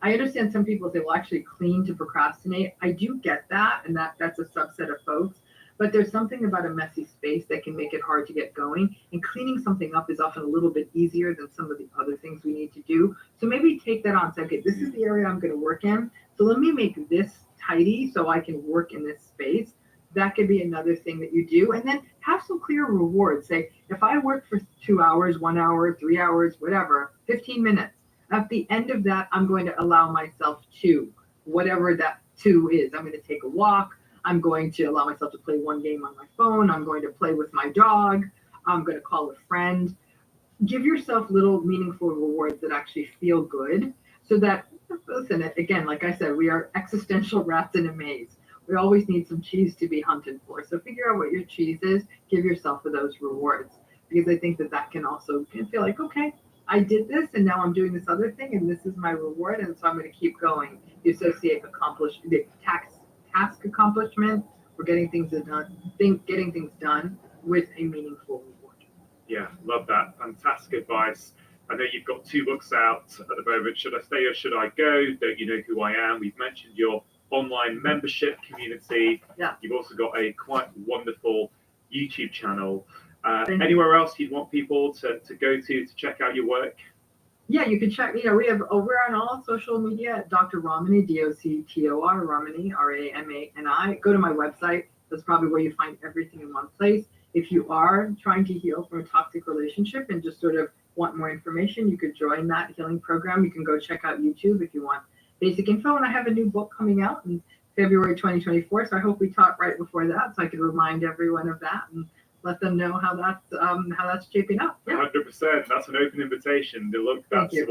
I understand some people say, well, actually clean to procrastinate. I do get that, and that's a subset of folks. But there's something about a messy space that can make it hard to get going. And cleaning something up is often a little bit easier than some of the other things we need to do. So maybe take that on. Say, okay, this is the area I'm going to work in. So let me make this tidy so I can work in this space. That could be another thing that you do. And then have some clear rewards. Say, if I work for 2 hours, 1 hour, 3 hours, whatever, 15 minutes, at the end of that, I'm going to allow myself to, whatever that 2 is. I'm going to take a walk. I'm going to allow myself to play one game on my phone. I'm going to play with my dog. I'm going to call a friend. Give yourself little meaningful rewards that actually feel good, so that, listen, again, like I said, we are existential rats in a maze. We always need some cheese to be hunted for. So figure out what your cheese is. Give yourself those rewards, because I think that can also feel like, okay, I did this and now I'm doing this other thing and this is my reward, and so I'm going to keep going. You associate the task accomplishment or getting things done with a meaningful reward. Yeah, love that. Fantastic advice. I know you've got 2 books out at the moment. Should I stay or should I go? Don't you know who I am? We've mentioned your online membership community. Yeah. You've also got a quite wonderful YouTube channel. Anywhere else you'd want people to go to check out your work? Yeah, you can check, we're on all social media, Dr. Ramani, DOCTOR, Ramani, RAMANI. Go to my website. That's probably where you find everything in one place. If you are trying to heal from a toxic relationship and just sort of want more information, you could join that healing program. You can go check out YouTube if you want basic info. And I have a new book coming out in February 2024. So I hope we talk right before that so I can remind everyone of that and let them know how that's shaping up. Yeah. 100%. That's an open invitation. We'll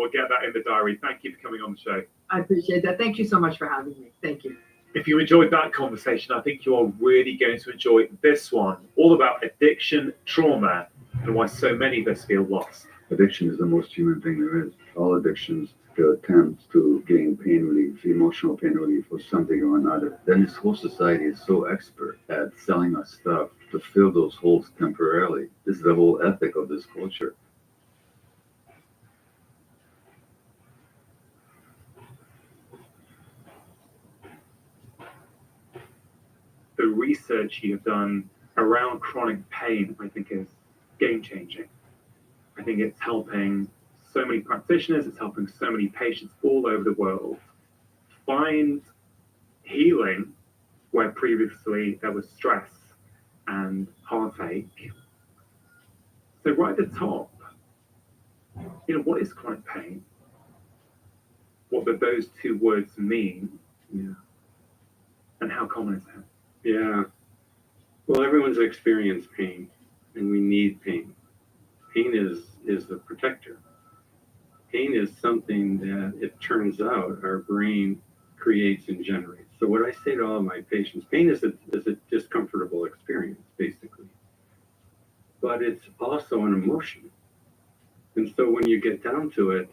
get that in the diary. Thank you for coming on the show. I appreciate that. Thank you so much for having me. Thank you. If you enjoyed that conversation, I think you are really going to enjoy this one, all about addiction, trauma, and why so many of us feel lost. Addiction is the most human thing there is. All addictions attempt to gain pain relief, emotional pain relief, or something or another. Then this whole society is so expert at selling us stuff to fill those holes temporarily. This is the whole ethic of this culture. The research you've done around chronic pain, I think, is game-changing. I think it's helping so many practitioners, it's helping so many patients all over the world find healing where previously there was stress and heartache. So right at the top, what is chronic pain? What do those 2 words mean? Yeah. And how common is that? Yeah. Well, everyone's experienced pain, and we need pain. Pain is the protector. Pain is something that, it turns out, our brain creates and generates. So what I say to all of my patients, pain is a discomfortable experience, basically. But it's also an emotion. And so when you get down to it,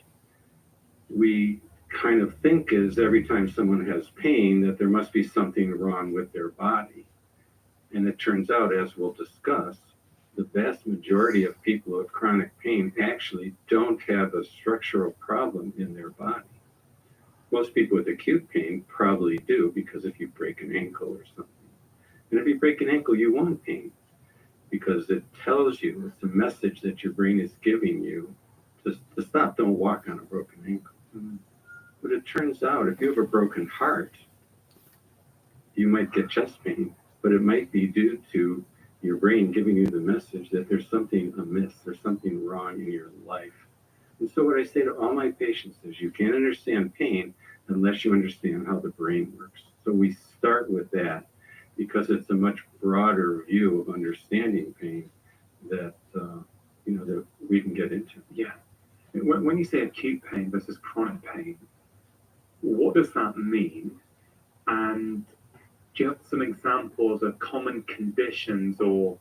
we kind of think is every time someone has pain that there must be something wrong with their body. And it turns out, as we'll discuss, the vast majority of people with chronic pain actually don't have a structural problem in their body. Most people with acute pain probably do, because if you break an ankle or something. And if you break an ankle, you want pain, because it tells you, it's a message that your brain is giving you to stop, don't walk on a broken ankle. Mm-hmm. But it turns out, if you have a broken heart, you might get chest pain, but it might be due to your brain giving you the message that there's something amiss, there's something wrong in your life. And so what I say to all my patients is you can't understand pain unless you understand how the brain works. So we start with that because it's a much broader view of understanding pain that, that we can get into. Yeah. When you say acute pain versus chronic pain, what does that mean? And do you have some examples of common conditions or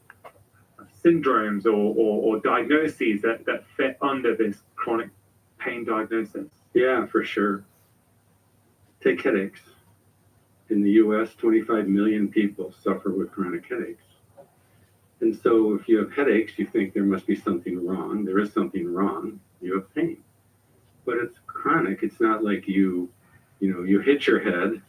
syndromes or diagnoses that fit under this chronic pain diagnosis? Yeah, for sure. Take headaches. In the US, 25 million people suffer with chronic headaches. And so if you have headaches, you think there must be something wrong. There is something wrong. You have pain. But it's chronic. It's not like you hit your head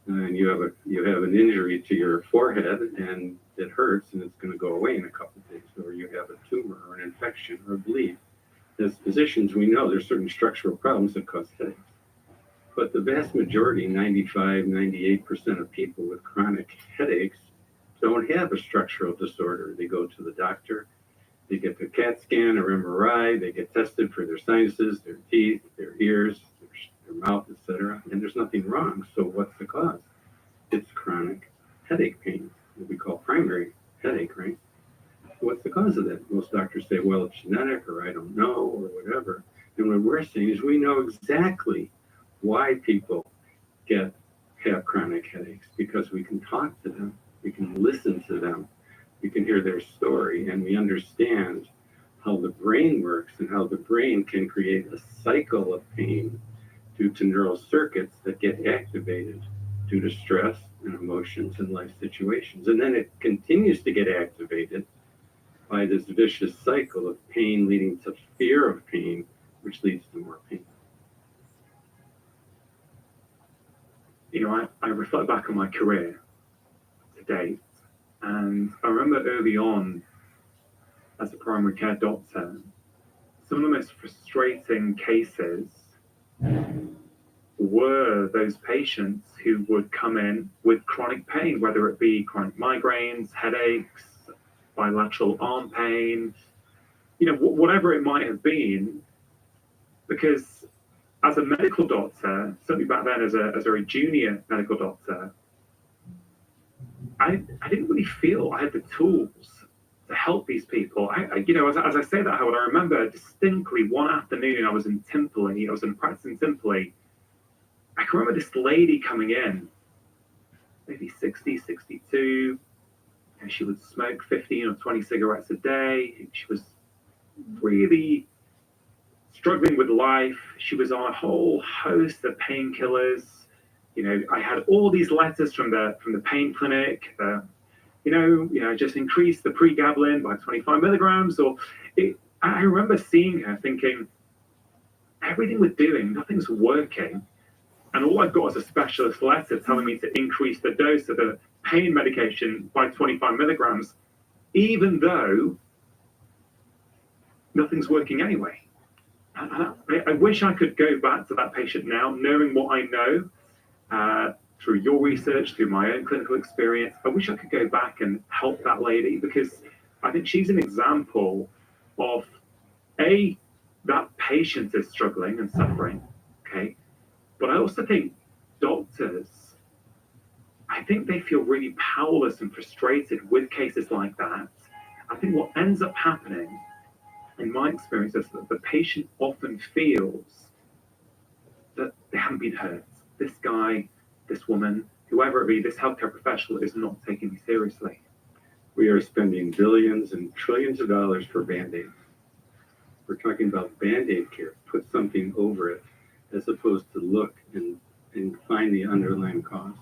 and you have an injury to your forehead and it hurts and it's going to go away in a couple of days, or you have a tumor or an infection or a bleed. As physicians, we know there's certain structural problems that cause headaches. But the vast majority, 95, 98% of people with chronic headaches don't have a structural disorder. They go to the doctor, they get their CAT scan or MRI, they get tested for their sinuses, their teeth, their ears, their mouth, etc. And there's nothing wrong. So what's the cause? It's chronic headache pain, what we call primary headache, right? What's the cause of that? Most doctors say, well, it's genetic, or I don't know, or whatever. And what we're saying is we know exactly why people have chronic headaches, because we can talk to them, we can listen to them, we can hear their story, and we understand how the brain works and how the brain can create a cycle of pain due to neural circuits that get activated due to stress and emotions and life situations. And then it continues to get activated by this vicious cycle of pain leading to fear of pain, which leads to more pain. You know, I reflect back on my career to date, and I remember early on as a primary care doctor, some of the most frustrating cases were those patients who would come in with chronic pain, whether it be chronic migraines, headaches, bilateral arm pain, you know, whatever it might have been, because as a medical doctor, certainly back then as a very junior medical doctor, I didn't really feel I had the tools to help these people. You know, as I say that, Howard, I remember distinctly one afternoon I was in Timperley, I was in practice in Timperley. I can remember this lady coming in, maybe 60, 62, and she would smoke 15 or 20 cigarettes a day. She was really struggling with life. She was on a whole host of painkillers. You know, I had all these letters from the pain clinic. You know, just increase the pregabalin by 25 milligrams. I remember seeing her thinking, everything we're doing, nothing's working. And all I've got is a specialist letter telling me to increase the dose of the pain medication by 25 milligrams, even though nothing's working anyway. I wish I could go back to that patient now, knowing what I know through your research, through my own clinical experience. I wish I could go back and help that lady, because I think she's an example of, A, that patient is struggling and suffering, okay? But I also think doctors, I think they feel really powerless and frustrated with cases like that. I think what ends up happening, in my experience, is that the patient often feels that they haven't been heard. This guy, this woman, whoever it be, this healthcare professional is not taking me seriously. We are spending billions and trillions of dollars for Band-Aids. We're talking about Band-Aid care, put something over it, as opposed to look and find the underlying cause.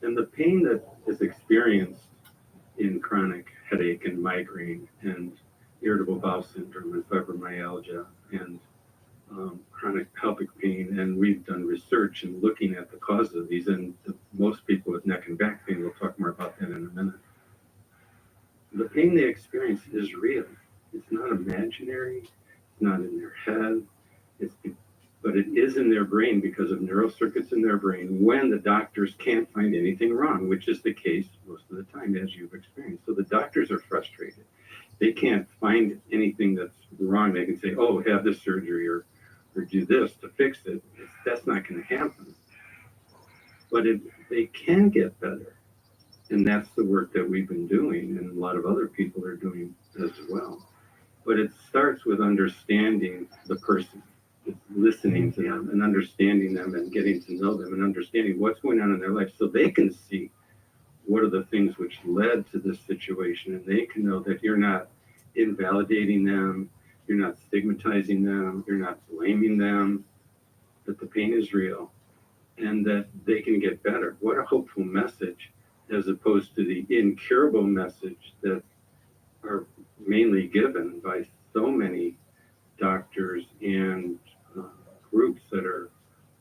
And the pain that is experienced in chronic headache and migraine and irritable bowel syndrome and fibromyalgia and chronic pelvic pain, and we've done research in looking at the causes of these, and most people with neck and back pain, we'll talk more about that in a minute. The pain they experience is real. It's not imaginary, it's not in their head, but it is in their brain because of neurocircuits in their brain when the doctors can't find anything wrong, which is the case most of the time, as you've experienced. So the doctors are frustrated. They can't find anything that's wrong. They can say, oh, have this surgery or do this to fix it. That's not going to happen. But they can get better. And that's the work that we've been doing, and a lot of other people are doing as well. But it starts with understanding the person. It's listening to them and understanding them and getting to know them and understanding what's going on in their life so they can see what are the things which led to this situation, and they can know that you're not invalidating them, you're not stigmatizing them, you're not blaming them, that the pain is real and that they can get better. What a hopeful message, as opposed to the incurable message that are mainly given by so many doctors and groups that are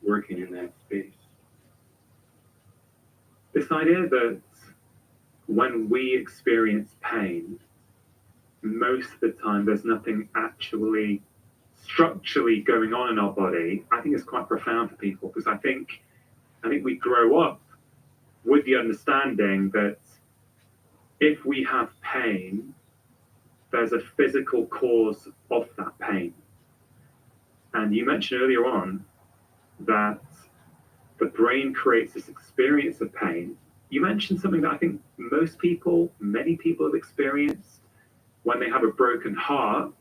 working in that space. This idea that when we experience pain, most of the time there's nothing actually structurally going on in our body, I think is quite profound for people, because I think we grow up with the understanding that if we have pain, there's a physical cause of that pain. And you mentioned earlier on that the brain creates this experience of pain. You mentioned something that I think many people have experienced. When they have a broken heart,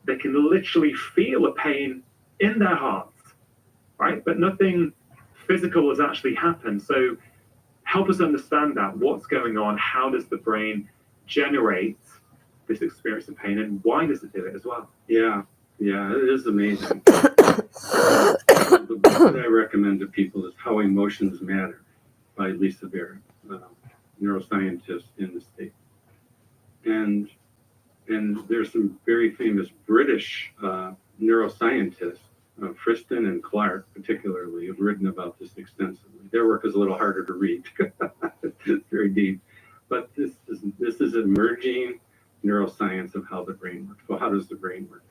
they can literally feel a pain in their heart, right? But nothing physical has actually happened. So help us understand that. What's going on? How does the brain generate this experience of pain, and why does it do it as well? Yeah, it is amazing. The book that I recommend to people is How Emotions Matter by Lisa Barrett, neuroscientist in the States. And there's some very famous British neuroscientists, Friston and Clark particularly, have written about this extensively. Their work is a little harder to read. It's very deep. But this is emerging neuroscience of how the brain works. Well, how does the brain work?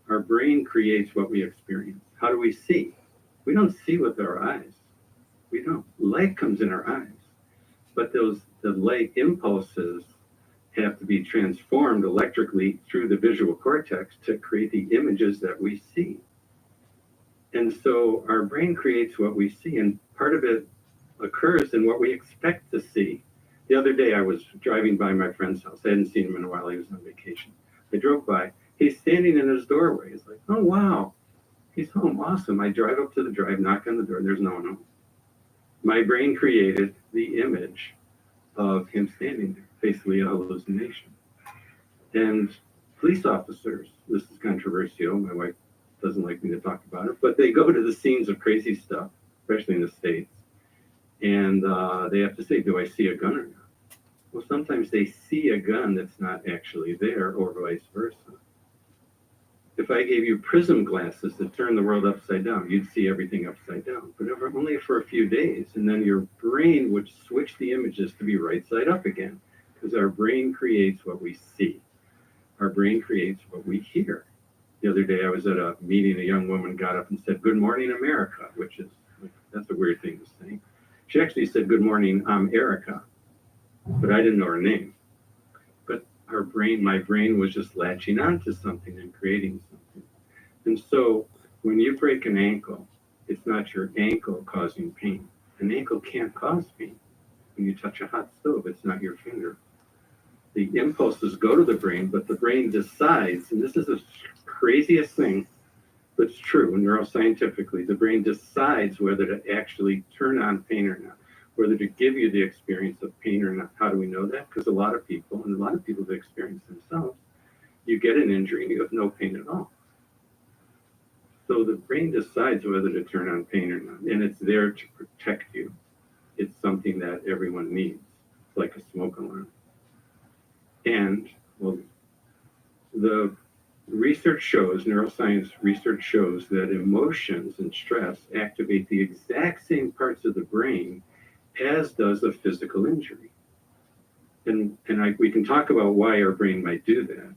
Our brain creates what we experience. How do we see? We don't see with our eyes. We don't. Light comes in our eyes. But the light impulses have to be transformed electrically through the visual cortex to create the images that we see. And so our brain creates what we see, and part of it occurs in what we expect to see. The other day I was driving by my friend's house. I hadn't seen him in a while. He was on vacation. I drove by. He's standing in his doorway. It's like, oh, wow, he's home. Awesome. I drive up to the drive, knock on the door. There's no one home. My brain created the image of him standing there, basically a hallucination. And police officers, this is controversial. My wife doesn't like me to talk about it, but they go to the scenes of crazy stuff, especially in the States, and they have to say, do I see a gun or not? Well, sometimes they see a gun that's not actually there, or vice versa. If I gave you prism glasses that turn the world upside down, you'd see everything upside down, but only for a few days, and then your brain would switch the images to be right side up again, because our brain creates what we see. Our brain creates what we hear. The other day I was at a meeting, a young woman got up and said, "Good morning, America," which is, that's a weird thing to say. She actually said, "Good morning, I'm Erica," but I didn't know her name. But my brain was just latching onto something and creating something. And so when you break an ankle, it's not your ankle causing pain. An ankle can't cause pain. When you touch a hot stove, it's not your finger. The impulses go to the brain, but the brain decides, and this is the craziest thing, but it's true neuroscientifically, the brain decides whether to actually turn on pain or not, whether to give you the experience of pain or not. How do we know that? Because a lot of people have experienced themselves, you get an injury and you have no pain at all. So the brain decides whether to turn on pain or not, and it's there to protect you. It's something that everyone needs. It's like a smoke alarm. And, well, the research shows, neuroscience research shows that emotions and stress activate the exact same parts of the brain as does a physical injury. And we can talk about why our brain might do that.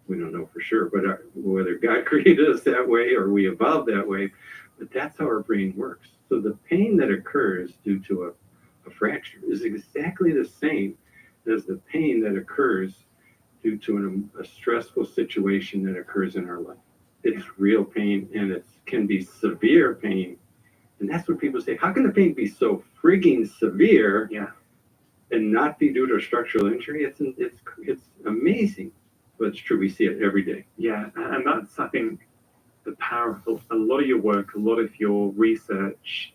We don't know for sure, but whether God created us that way or we evolved that way, but that's how our brain works. So the pain that occurs due to a fracture is exactly the same as the pain that occurs due to a stressful situation that occurs in our life. It's real pain, and it can be severe pain. And that's what people say, how can the pain be so frigging severe and not be due to a structural injury? It's amazing, but it's true. We see it every day. Yeah, and that's, I think, the power of a lot of your work, a lot of your research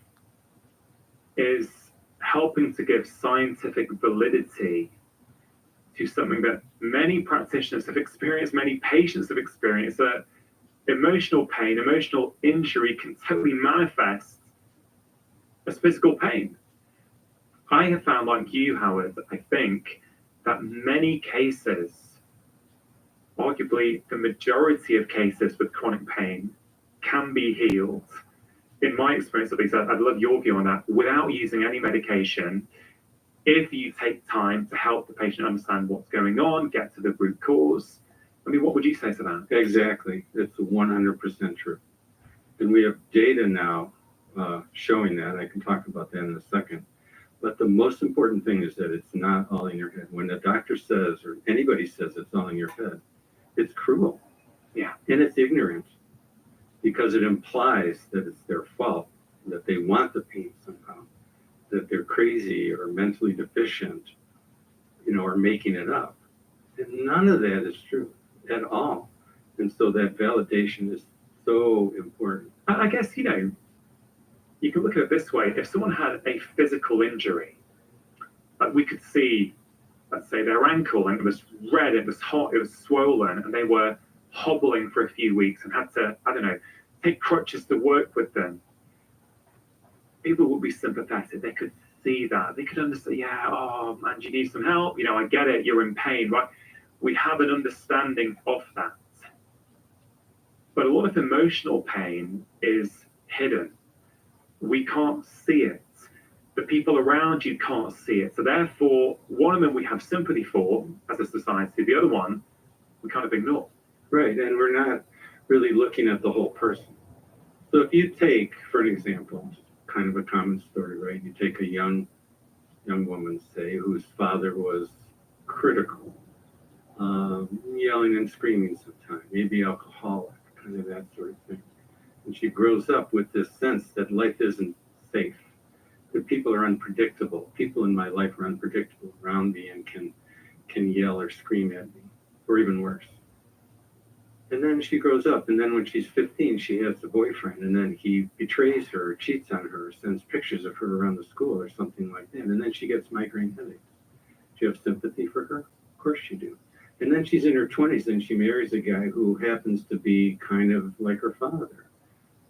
is helping to give scientific validity to something that many practitioners have experienced, many patients have experienced, that emotional pain, emotional injury can totally manifest as physical pain. I have found, like you, Howard, I think that many cases, arguably the majority of cases with chronic pain, can be healed. In my experience, at least, I'd love your view on that, without using any medication, if you take time to help the patient understand what's going on, get to the root cause. I mean, what would you say to that? Exactly. It's 100% true. And we have data now showing that. I can talk about that in a second. But the most important thing is that it's not all in your head. When the doctor says, or anybody says it's all in your head, it's cruel. Yeah. And it's ignorant, because it implies that it's their fault, that they want the pain somehow, that they're crazy or mentally deficient, or making it up. And none of that is true at all. And so that validation is so important. I guess, you can look at it this way. If someone had a physical injury, like we could see, let's say, their ankle, and it was red, it was hot, it was swollen, and they were hobbling for a few weeks and had to, I don't know, take crutches to work with them, people would be sympathetic. They could see that. They could understand, yeah, oh man, you need some help. I get it. You're in pain, right? We have an understanding of that. But a lot of emotional pain is hidden. We can't see it. The people around you can't see it. So therefore, one of them we have sympathy for as a society. The other one we kind of ignore. Right, and we're not really looking at the whole person. So if you take, for an example, kind of a common story, right? You take a young woman, say, whose father was critical, yelling and screaming sometimes, maybe alcoholic, kind of that sort of thing. And she grows up with this sense that life isn't safe, that people are unpredictable. People in my life are unpredictable around me and can yell or scream at me, or even worse. And then she grows up, and then when she's 15, she has a boyfriend, and then he betrays her, or cheats on her, or sends pictures of her around the school, or something like that. And then she gets migraine headaches. Do you have sympathy for her? Of course you do. And then she's in her 20s, and she marries a guy who happens to be kind of like her father,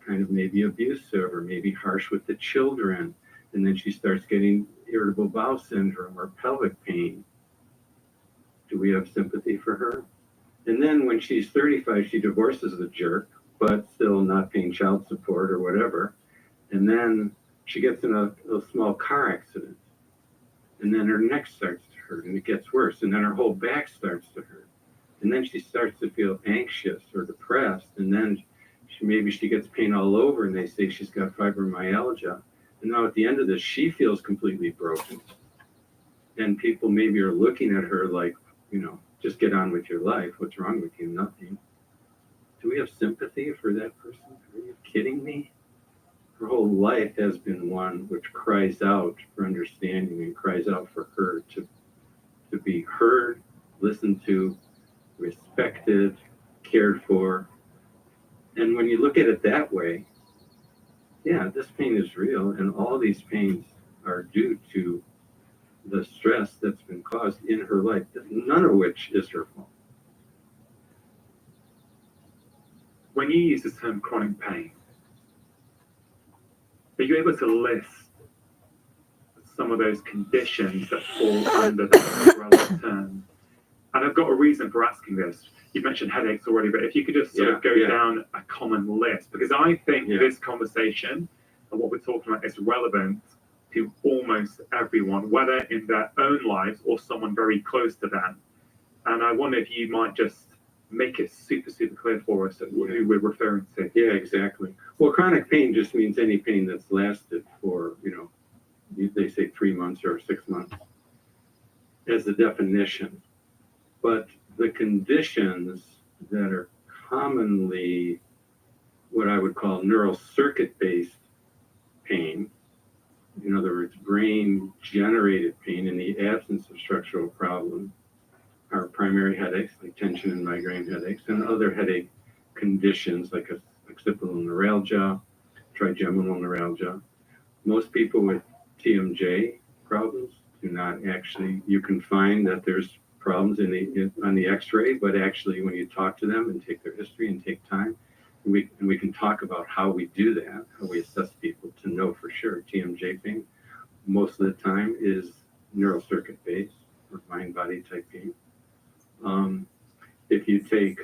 kind of maybe abusive, or maybe harsh with the children. And then she starts getting irritable bowel syndrome or pelvic pain. Do we have sympathy for her? And then when she's 35, she divorces the jerk, but still not paying child support or whatever. And then she gets in a small car accident. And then her neck starts to hurt, and it gets worse. And then her whole back starts to hurt. And then she starts to feel anxious or depressed. And then maybe she gets pain all over, and they say she's got fibromyalgia. And now at the end of this, she feels completely broken. And people maybe are looking at her like, just get on with your life. What's wrong with you? Nothing. Do we have sympathy for that person? Are you kidding me? Her whole life has been one which cries out for understanding and cries out for her to be heard, listened to, respected, cared for. And when you look at it that way, yeah, this pain is real, and all these pains are due to the stress that's been caused in her life, none of which is her fault. When you use the term chronic pain, are you able to list some of those conditions that fall under that umbrella term? And I've got a reason for asking this. You mentioned headaches already, but if you could just sort of go down a common list, because I think this conversation and what we're talking about is relevant to almost everyone, whether in their own lives or someone very close to them. And I wonder if you might just make it super, super clear for us who we're referring to. Yeah, exactly. Well, chronic pain just means any pain that's lasted for, they say 3 months or 6 months as the definition. But the conditions that are commonly what I would call neural circuit-based pain, in other words, brain-generated pain in the absence of structural problems, are primary headaches, like tension and migraine headaches, and other headache conditions like occipital neuralgia, trigeminal neuralgia. Most people with TMJ problems do not actually, you can find that there's problems on the x-ray, but actually when you talk to them and take their history and take time, and we can talk about how we do that, how we assess people to know for sure. TMJ pain, most of the time, is neural circuit based or mind-body type pain. If you take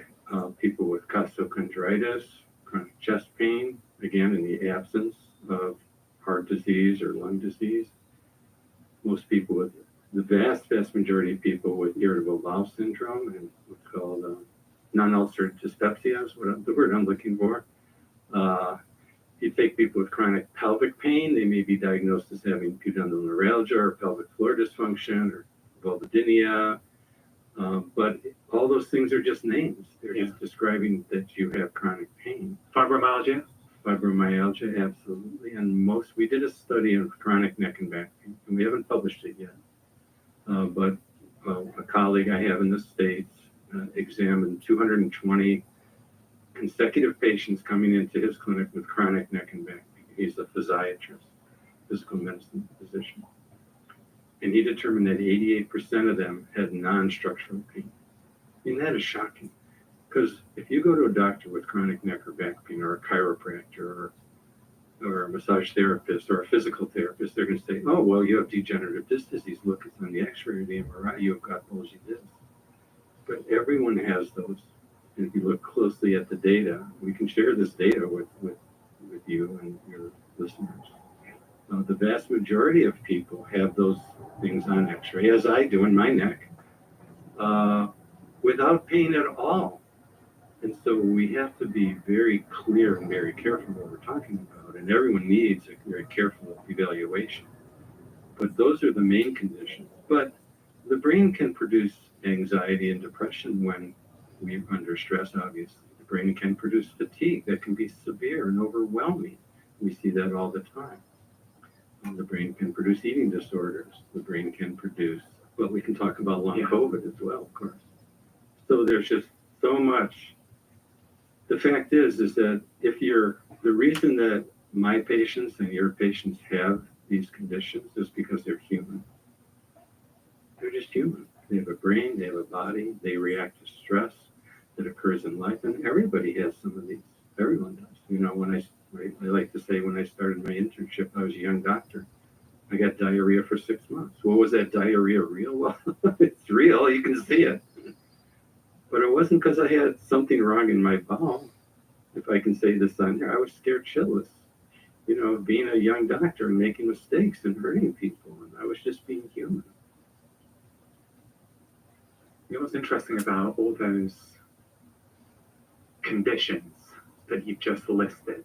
people with costochondritis, chronic chest pain, again, in the absence of heart disease or lung disease, most people with the vast majority of people with irritable bowel syndrome and what's called non-ulcerative dyspepsia is the word I'm looking for. You take people with chronic pelvic pain, they may be diagnosed as having pudendal neuralgia or pelvic floor dysfunction or vulvodynia. But all those things are just names. They're just describing that you have chronic pain. Fibromyalgia? Fibromyalgia, absolutely. And we did a study on chronic neck and back pain, and we haven't published it yet. But a colleague I have in the States examined 220 consecutive patients coming into his clinic with chronic neck and back pain. He's a physiatrist, physical medicine physician. And he determined that 88% of them had non-structural pain. I mean, that is shocking. Because if you go to a doctor with chronic neck or back pain, or a chiropractor, or a massage therapist, or a physical therapist, they're going to say, oh, well, you have degenerative disc disease. Look, it's on the x-ray or the MRI. You've got bulgy discs. But everyone has those. And if you look closely at the data, we can share this data with you and your listeners. The vast majority of people have those things on x-ray, as I do in my neck, without pain at all. And so we have to be very clear and very careful what we're talking about, and everyone needs a very careful evaluation. But those are the main conditions. But the brain can produce anxiety and depression when we're under stress, obviously. The brain can produce fatigue that can be severe and overwhelming. We see that all the time. And the brain can produce eating disorders. The brain can produce, well, we can talk about long COVID as well, of course. So there's just so much. The fact is that the reason that my patients and your patients have these conditions is because they're human. They're just human. They have a brain, they have a body, they react to stress that occurs in life, and everybody has some of these. Everyone does. You know, when I like to say when I started my internship, I was a young doctor. I got diarrhea for 6 months. Well, was that diarrhea real? Well, it's real. You can see it. But it wasn't because I had something wrong in my bowel. If I can say this on there, I was scared shitless. You know, being a young doctor and making mistakes and hurting people. And I was just being human. You know what's interesting about all those conditions that you've just listed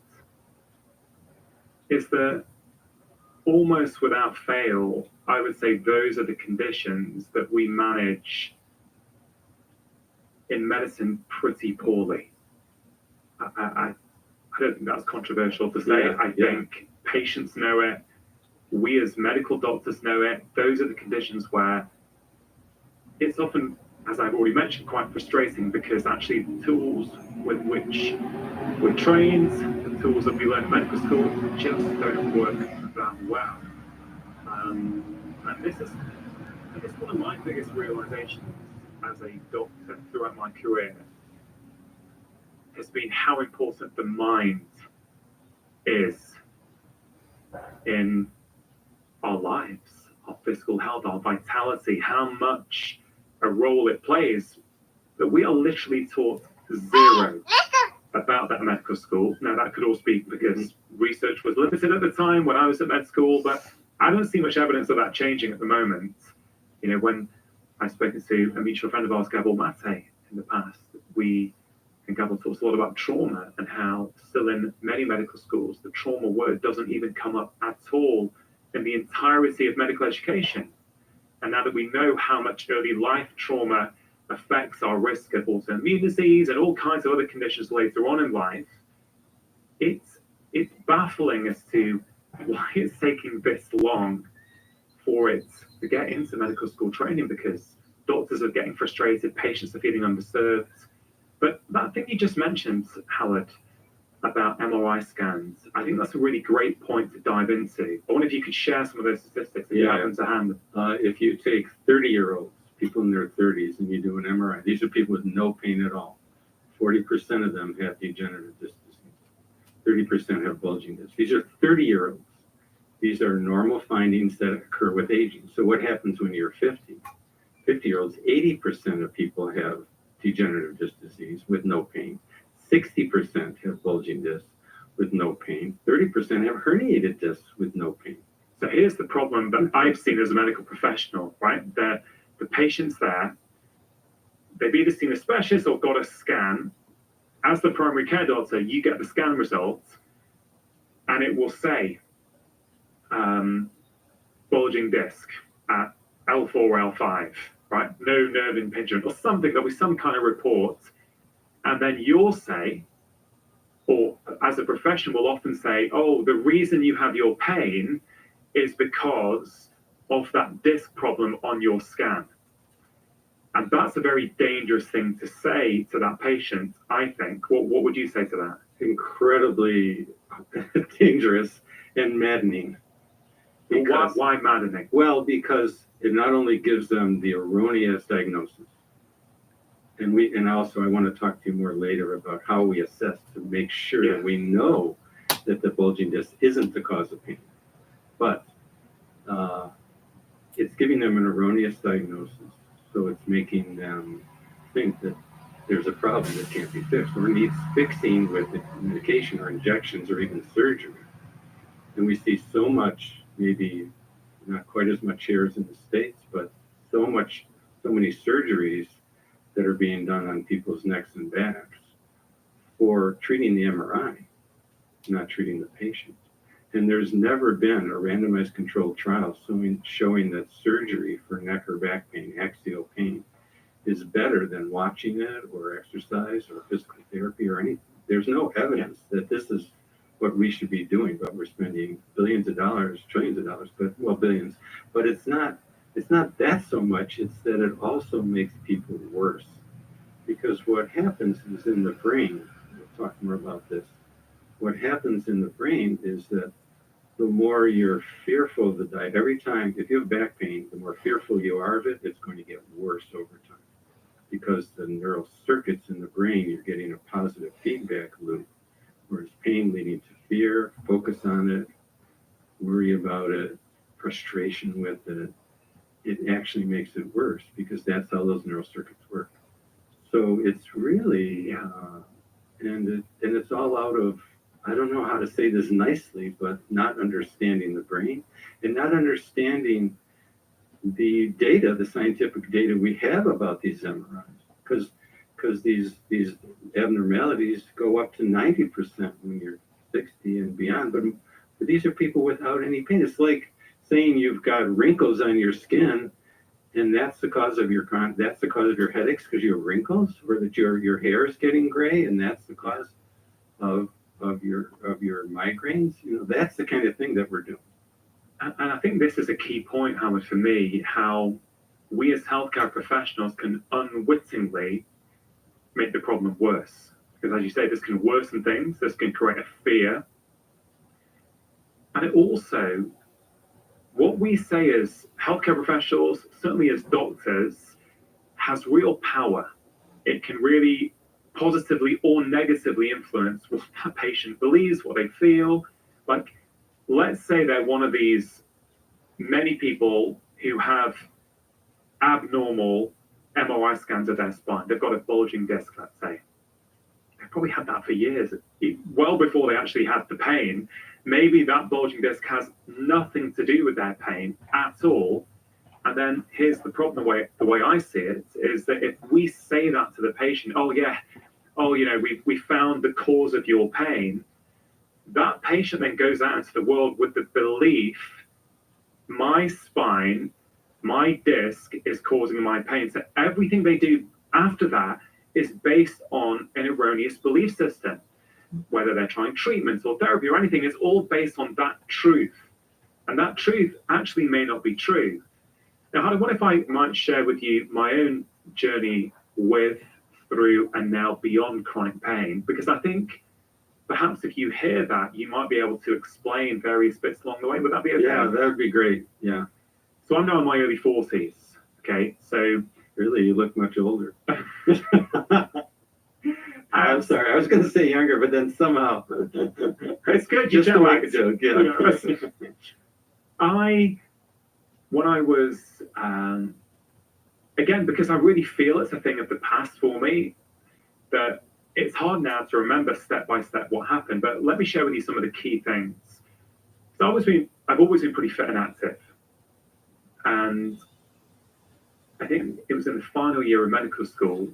is that almost without fail, I would say those are the conditions that we manage in medicine pretty poorly. I don't think that's controversial to say. I think patients know it. We as medical doctors know it. Those are the conditions where it's often, as I've already mentioned, quite frustrating because actually the tools with which we're trained, the tools that we learn in medical school, just don't work that well. And this is, I guess, one of my biggest realizations as a doctor throughout my career has been how important the mind is in our lives, our physical health, our vitality, how much a role it plays that we are literally taught zero about that in medical school. Now, that could all speak because research was limited at the time when I was at med school, but I don't see much evidence of that changing at the moment. You know, when I've spoken to a mutual friend of ours, Gabor Mate, in the past, and Gabor talks a lot about trauma and how still in many medical schools, the trauma word doesn't even come up at all in the entirety of medical education. And now that we know how much early life trauma affects our risk of autoimmune disease and all kinds of other conditions later on in life, it's baffling as to why it's taking this long for it to get into medical school training, because doctors are getting frustrated, patients are feeling underserved. But that thing you just mentioned, Howard, about MRI scans, I think that's a really great point to dive into. I wonder if you could share some of those statistics that you happen to hand. If you take 30-year-olds, people in their 30s, and you do an MRI, these are people with no pain at all. 40% of them have degenerative disc disease. 30% have bulging disc. These are 30-year-olds. These are normal findings that occur with aging. So what happens when you're 50? 50-year-olds, 80% of people have degenerative disc disease with no pain. 60% have bulging discs with no pain. 30% have herniated discs with no pain. So here's the problem that I've seen as a medical professional, right? That the patients there, they've either seen a specialist or got a scan. As the primary care doctor, you get the scan results, and it will say bulging disc at L4 or L5, right? No nerve impingement or something. There'll be some kind of report. And then you'll say, or as a professional will often say, oh, the reason you have your pain is because of that disc problem on your scan. And that's a very dangerous thing to say to that patient, I think. What would you say to that? Incredibly dangerous and maddening. Because, why maddening? Well, because it not only gives them the erroneous diagnosis, and also I want to talk to you more later about how we assess to make sure that we know that the bulging disc isn't the cause of pain. But it's giving them an erroneous diagnosis. So it's making them think that there's a problem that can't be fixed or needs fixing with medication or injections or even surgery. And we see so much, maybe not quite as much here as in the States, but so many surgeries that are being done on people's necks and backs for treating the MRI, not treating the patient. And there's never been a randomized controlled trial showing that surgery for neck or back pain, axial pain, is better than watching it or exercise or physical therapy or anything. There's no evidence that this is what we should be doing, but we're spending billions of dollars, trillions of dollars, billions. But it's not that so much, it's that it also makes people worse. Because what happens is in the brain, we'll talk more about this, what happens in the brain is that the more you're fearful of the diet, every time, if you have back pain, the more fearful you are of it, it's going to get worse over time. Because the neural circuits in the brain, you're getting a positive feedback loop, whereas pain leading to fear, focus on it, worry about it, frustration with it, it actually makes it worse because that's how those neural circuits work. So it's really, and it's all out of, I don't know how to say this nicely, but not understanding the brain and not understanding the data, the scientific data we have about these MRIs, because these abnormalities go up to 90% when you're 60 and beyond. But these are people without any pain. It's like saying you've got wrinkles on your skin, and that's the cause of your headaches because you have wrinkles, or that your hair is getting gray, and that's the cause of your migraines. You know, that's the kind of thing that we're doing. And I think this is a key point, Howard, for me, how we as healthcare professionals can unwittingly make the problem worse. Because as you say, this can worsen things, this can create a fear. And it also, what we say as healthcare professionals, certainly as doctors, has real power. It can really positively or negatively influence what a patient believes, what they feel. Like, let's say they're one of these many people who have abnormal MRI scans of their spine. They've got a bulging disc, let's say. They've probably had that for years, well before they actually had the pain. Maybe that bulging disc has nothing to do with their pain at all. And then here's the problem, the way I see it, is that if we say that to the patient, we found the cause of your pain, that patient then goes out into the world with the belief, my spine, my disc is causing my pain. So everything they do after that is based on an erroneous belief system. Whether they're trying treatments or therapy or anything, it's all based on that truth. And that truth actually may not be true. Now, what if I might share with you my own journey with, through, and now beyond chronic pain? Because I think perhaps if you hear that, you might be able to explain various bits along the way. Would that be okay? Yeah, that would be great. Yeah. So I'm now in my early 40s. Okay, so really, you look much older. I'm sorry, I was going to say younger, but then somehow it's good. Just to make a joke. Yeah. When I was again, because I really feel it's a thing of the past for me, that it's hard now to remember step by step what happened. But let me share with you some of the key things. So I've always been pretty fit and active. And I think it was in the final year of medical school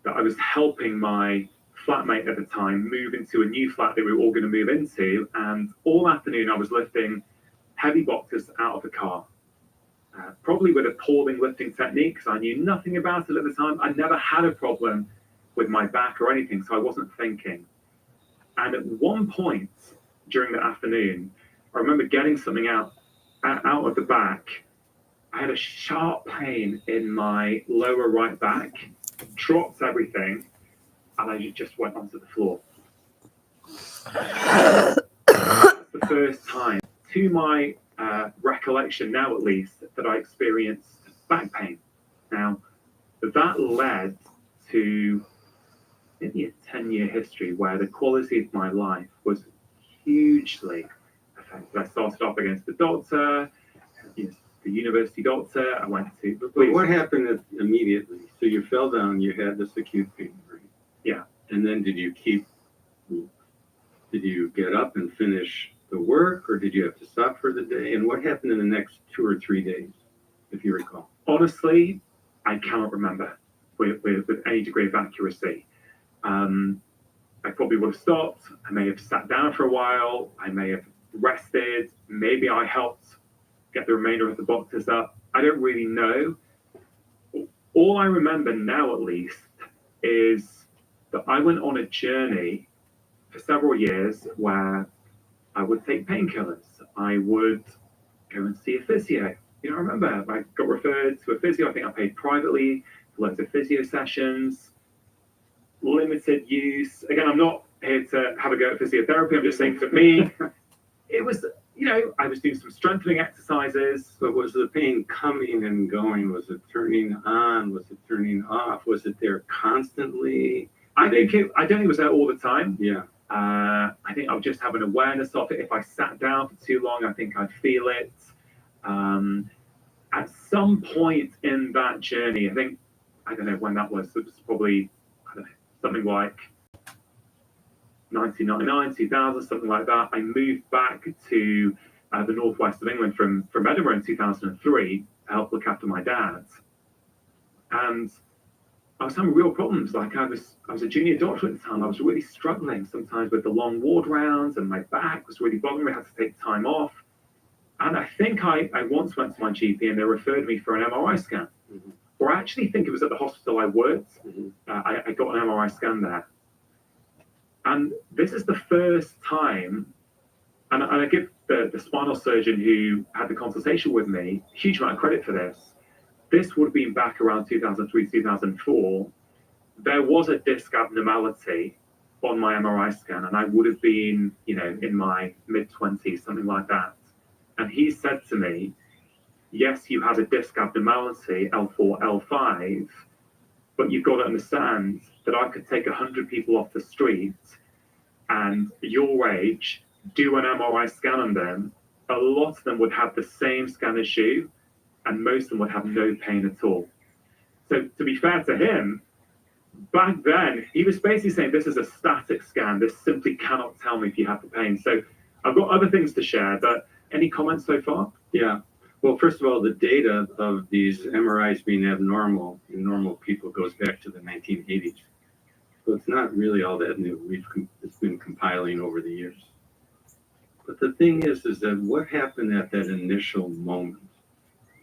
that I was helping my flatmate at the time move into a new flat that we were all going to move into. And all afternoon I was lifting heavy boxes out of the car, probably with appalling lifting technique because I knew nothing about it at the time. I never had a problem with my back or anything, so I wasn't thinking. And at one point during the afternoon, I remember getting something out of the back. I had a sharp pain in my lower right back, dropped everything, and I just went onto the floor. That's the first time, to my recollection now at least, that I experienced back pain. Now, that led to maybe a 10-year history where the quality of my life was hugely affected. I started off against the doctor, the university doctor. I went to. But what happened immediately? So you fell down, you had this acute pain, right? Yeah. And then did you get up and finish the work, or did you have to stop for the day? And what happened in the next 2 or 3 days, if you recall? Honestly, I cannot remember with any degree of accuracy. I probably would have stopped. I may have sat down for a while. I may have rested. Maybe I helped get the remainder of the boxes up. I don't really know. All I remember now, at least, is that I went on a journey for several years where I would take painkillers. I would go and see a physio. I remember I got referred to a physio. I think I paid privately for loads of physio sessions. Limited use. Again, I'm not here to have a go at physiotherapy. I'm just saying for me, it was, I was doing some strengthening exercises. But was the pain coming and going? Was it turning on? Was it turning off? Was it there constantly? I don't think it was there all the time. Yeah. I think I would just have an awareness of it. If I sat down for too long, I think I'd feel it. At some point in that journey, I don't know when that was. It was probably, something like 1999, 2000, something like that. I moved back to the northwest of England from Edinburgh in 2003 to help look after my dad. And I was having real problems. Like I was a junior doctor at the time. I was really struggling sometimes with the long ward rounds, and my back was really bothering me. I had to take time off. And I think I once went to my GP and they referred me for an MRI scan. Mm-hmm. Or I actually think it was at the hospital I worked. Mm-hmm. I got an MRI scan there. And this is the first time, and I give the spinal surgeon who had the consultation with me a huge amount of credit for this. This would have been back around 2003, 2004. There was a disc abnormality on my MRI scan, and I would have been, in my mid-20s, something like that. And he said to me, yes, you have a disc abnormality, L4, L5, but you've got to understand that I could take 100 people off the street and your age, do an MRI scan on them. A lot of them would have the same scan as you, and most of them would have no pain at all. So to be fair to him, back then, he was basically saying this is a static scan. This simply cannot tell me if you have the pain. So I've got other things to share, but any comments so far? Yeah. Well, first of all, the data of these MRIs being abnormal in normal people goes back to the 1980s. So it's not really all that new. It's been compiling over the years. But the thing is that what happened at that initial moment?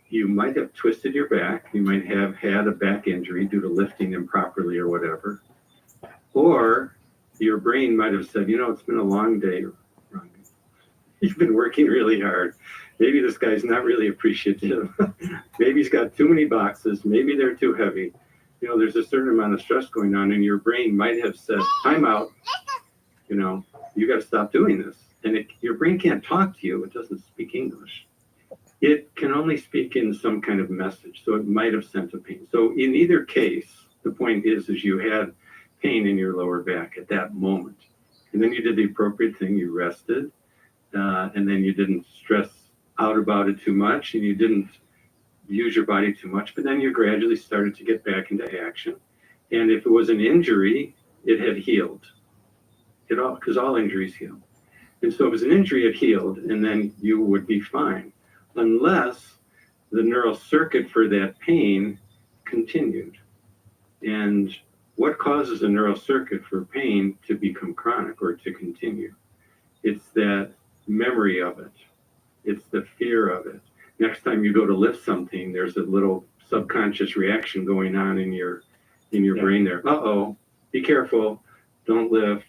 You might have twisted your back. You might have had a back injury due to lifting improperly or whatever. Or your brain might have said, it's been a long day. You've been working really hard. Maybe this guy's not really appreciative. Maybe he's got too many boxes. Maybe they're too heavy. There's a certain amount of stress going on, and your brain might have said, time out. You got to stop doing this. And your brain can't talk to you. It doesn't speak English. It can only speak in some kind of message. So it might have sent a pain. So in either case, the point is you had pain in your lower back at that moment. And then you did the appropriate thing. You rested. And then you didn't stress out about it too much, and you didn't use your body too much, but then you gradually started to get back into action. And if it was an injury, it had healed. Because all injuries heal. And so if it was an injury, it healed, and then you would be fine, unless the neural circuit for that pain continued. And what causes a neural circuit for pain to become chronic or to continue? It's that memory of it. It's the fear of it. Next time you go to lift something, there's a little subconscious reaction going on in your brain there. Uh-oh, be careful, don't lift.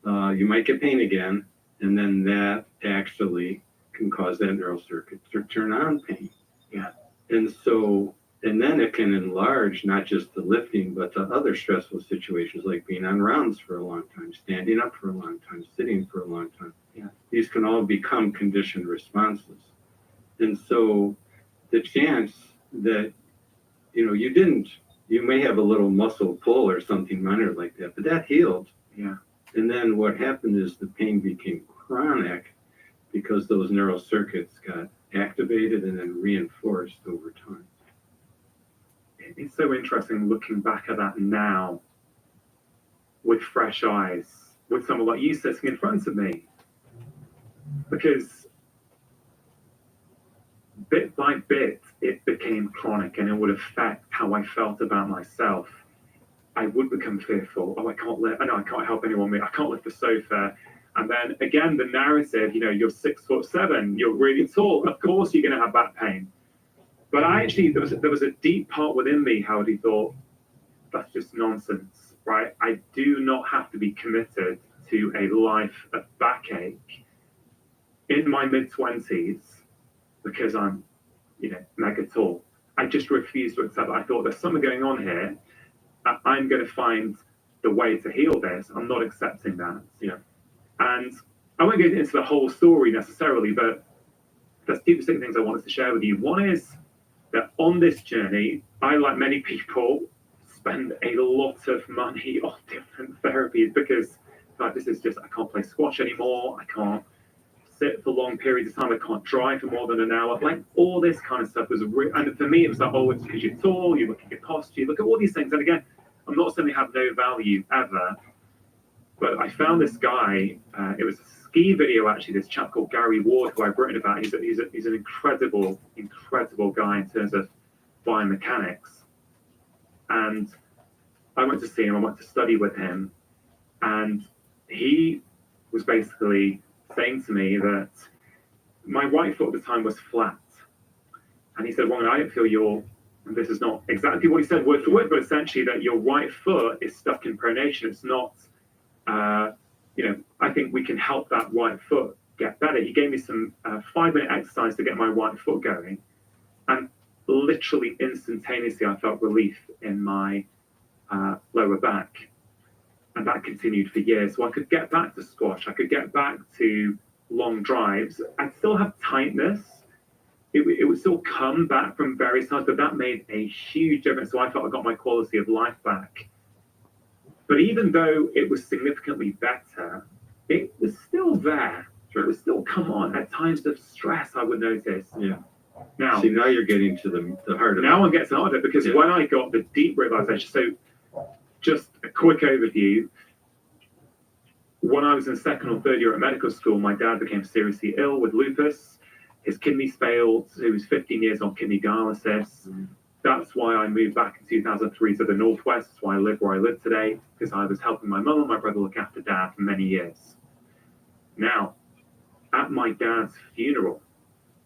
You might get pain again. And then that actually can cause that neural circuit to turn on pain. Yeah. And then it can enlarge not just the lifting, but to other stressful situations like being on rounds for a long time, standing up for a long time, sitting for a long time. Yeah. These can all become conditioned responses. And so the chance that, you may have a little muscle pull or something minor like that, but that healed. Yeah. And then what happened is the pain became chronic because those neural circuits got activated and then reinforced over time. It's so interesting looking back at that now with fresh eyes, with someone like you sitting in front of me. Because bit by bit, it became chronic and it would affect how I felt about myself. I would become fearful. Oh, I can't help anyone. I can't lift the sofa. And then again, the narrative, you're 6'7", you're really tall. Of course you're going to have back pain. But there was a deep part within me, Howard, who thought, that's just nonsense, right? I do not have to be committed to a life of backache in my mid-20s because I'm, mega tall. I just refused to accept that. I thought there's something going on here. I'm going to find the way to heal this. I'm not accepting that. And I won't get into the whole story necessarily, but there's two distinct things I wanted to share with you. One is that on this journey, I, like many people, spend a lot of money on different therapies because this is just, I can't play squash anymore. I can't sit for long periods of time. I can't drive for more than an hour. Like all this kind of stuff was, and for me, it was like, oh, it's because you're tall, you look at your posture, you look at all these things. And again, I'm not saying they have no value ever, but I found this guy, it was a ski video actually, this chap called Gary Ward, who I've written about. He's an incredible, incredible guy in terms of biomechanics. And I went to see him, I went to study with him, and he was basically saying to me that my right foot at the time was flat. And he said, well, I don't feel and this is not exactly what he said word for word, but essentially that your right foot is stuck in pronation. It's not, I think we can help that right foot get better. He gave me some 5-minute exercise to get my right foot going. And literally instantaneously, I felt relief in my lower back. And that continued for years. So I could get back to squash. I could get back to long drives. I'd still have tightness. It would still come back from various times, but that made a huge difference. So I felt I got my quality of life back. But even though it was significantly better, it was still there. It would still come on at times of stress, I would notice. Yeah. Now you're getting to the heart of it. Now I'm getting to the heart of it because when I got the deep realization, so just a quick overview. When I was in second or third year at medical school, my dad became seriously ill with lupus. His kidneys failed. So he was 15 years on kidney dialysis. That's why I moved back in 2003 to the Northwest. That's why I live where I live today, because I was helping my mum and my brother look after dad for many years. Now, at my dad's funeral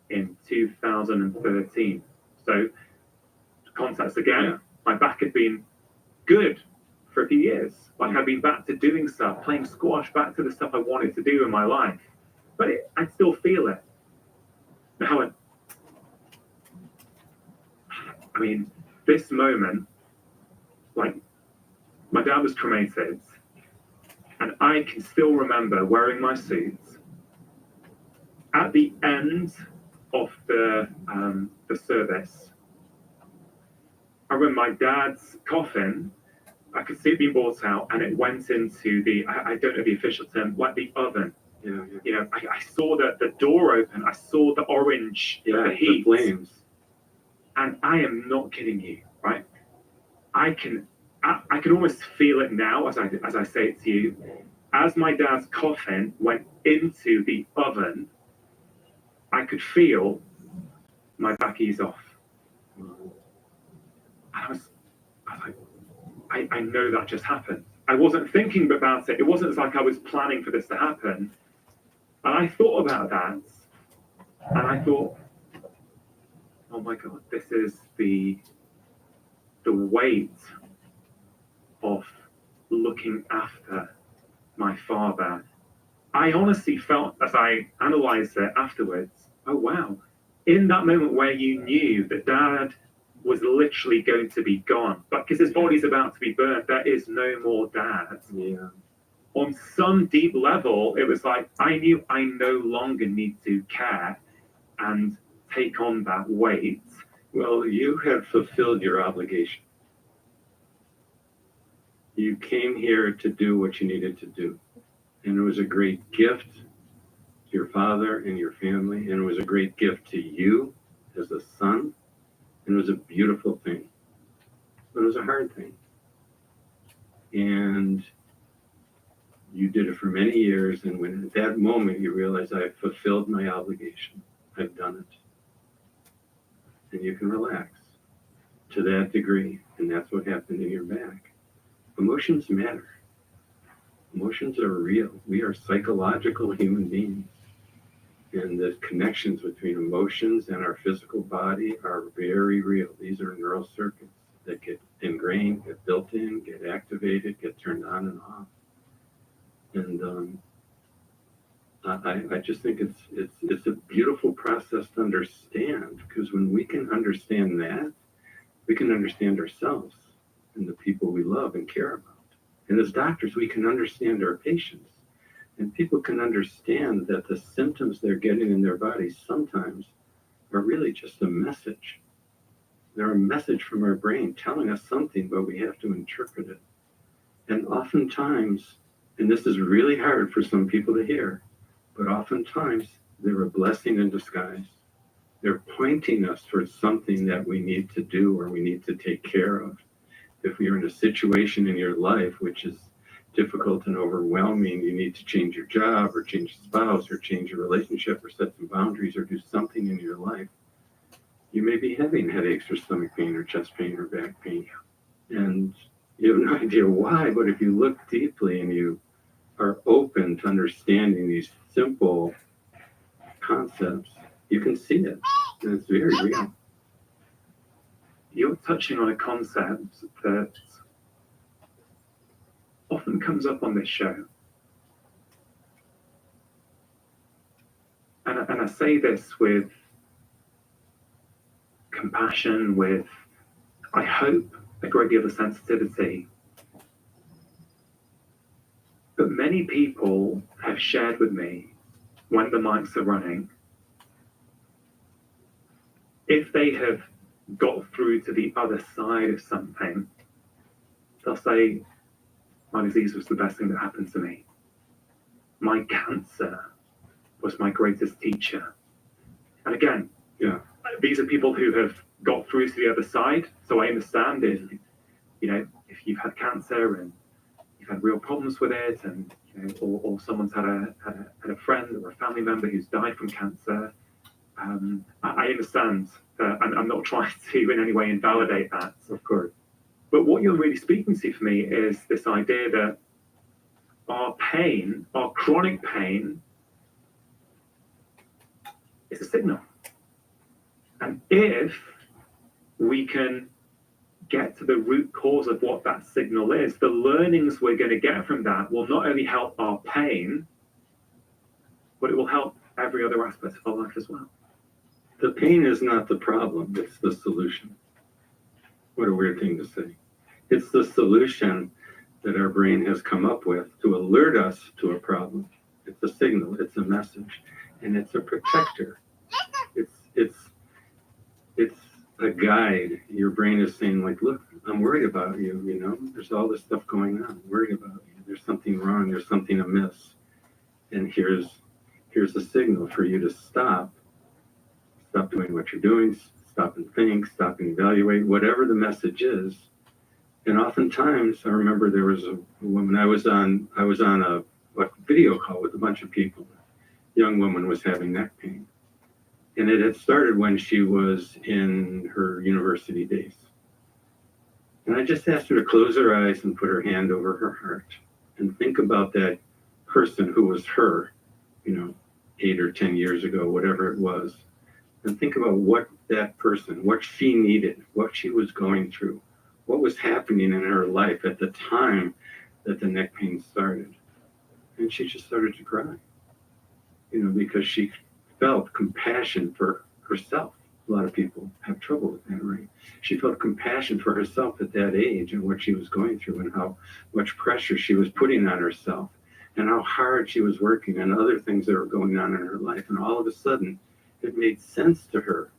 in 2013, so context again, my back had been good for a few years. Like I'd been back to doing stuff, playing squash, back to the stuff I wanted to do in my life. But I'd still feel it. Now, I mean, this moment, like, my dad was cremated, and I can still remember wearing my suit. At the end of the service, I remember my dad's coffin, I could see it being brought out, and it went into I don't know the official term, like the oven. Yeah. I saw the door open. I saw the orange, the heat, the flames. And I am not kidding you, right? I can almost feel it now as I say it to you. As my dad's coffin went into the oven, I could feel my back ease off. And I was like, I know that just happened. I wasn't thinking about it. It wasn't like I was planning for this to happen. And I thought about that, and I thought, oh my God, this is the weight of looking after my father. I honestly felt, as I analysed it afterwards, oh wow, in that moment where you knew that dad was literally going to be gone, but because his body's about to be burnt, there is no more dad. Yeah. On some deep level, it was like, I knew I no longer need to care and take on that weight. Well, you had fulfilled your obligation. You came here to do what you needed to do. And it was a great gift your father and your family, and it was a great gift to you as a son, and it was a beautiful thing. But it was a hard thing. And you did it for many years, and when at that moment you realize I've fulfilled my obligation, I've done it. And you can relax to that degree, and that's what happened in your back. Emotions matter. Emotions are real. We are psychological human beings. And the connections between emotions and our physical body are very real. These are neural circuits that get ingrained, get built in, get activated, get turned on and off. And I just think it's a beautiful process to understand, because when we can understand that, we can understand ourselves and the people we love and care about. And as doctors, we can understand our patients. And people can understand that the symptoms they're getting in their bodies sometimes are really just a message. They're a message from our brain telling us something, but we have to interpret it. And oftentimes, and this is really hard for some people to hear, but oftentimes they're a blessing in disguise. They're pointing us towards something that we need to do or we need to take care of. If you're in a situation in your life which is difficult and overwhelming, you need to change your job or change a spouse or change your relationship or set some boundaries or do something in your life, you may be having headaches or stomach pain or chest pain or back pain. And you have no idea why, but if you look deeply and you are open to understanding these simple concepts, you can see it. And it's very real. You're touching on a concept that often comes up on this show. And I say this with compassion, with, I hope, a great deal of sensitivity. But many people have shared with me, when the mics are running, if they have got through to the other side of something, they'll say, my disease was the best thing that happened to me. My cancer was my greatest teacher. And again, these are people who have got through to the other side. So I understand it. You know, if you've had cancer and you've had real problems with it, and or someone's had a friend or a family member who's died from cancer, I understand. I'm not trying to in any way invalidate that, of course. But what you're really speaking to for me is this idea that our pain, our chronic pain, is a signal. And if we can get to the root cause of what that signal is, the learnings we're going to get from that will not only help our pain, but it will help every other aspect of our life as well. The pain is not the problem, it's the solution. What a weird thing to say. It's the solution that our brain has come up with to alert us to a problem. It's a signal, it's a message, and it's a protector. It's a guide. Your brain is saying, like, look, I'm worried about you, you know, there's all this stuff going on. I'm worried about you. There's something wrong, there's something amiss. And here's a signal for you to stop doing what you're doing, stop and think, stop and evaluate, whatever the message is. And oftentimes, I remember there was a woman, I was on a video call with a bunch of people. A young woman was having neck pain. And it had started when she was in her university days. And I just asked her to close her eyes and put her hand over her heart and think about that person who was her, 8 or 10 years ago, whatever it was. And think about what that person, what she needed, what she was going through, what was happening in her life at the time that the neck pain started. And she just started to cry, because she felt compassion for herself. A lot of people have trouble with that, right? She felt compassion for herself at that age and what she was going through and how much pressure she was putting on herself and how hard she was working and other things that were going on in her life. And all of a sudden, it made sense to her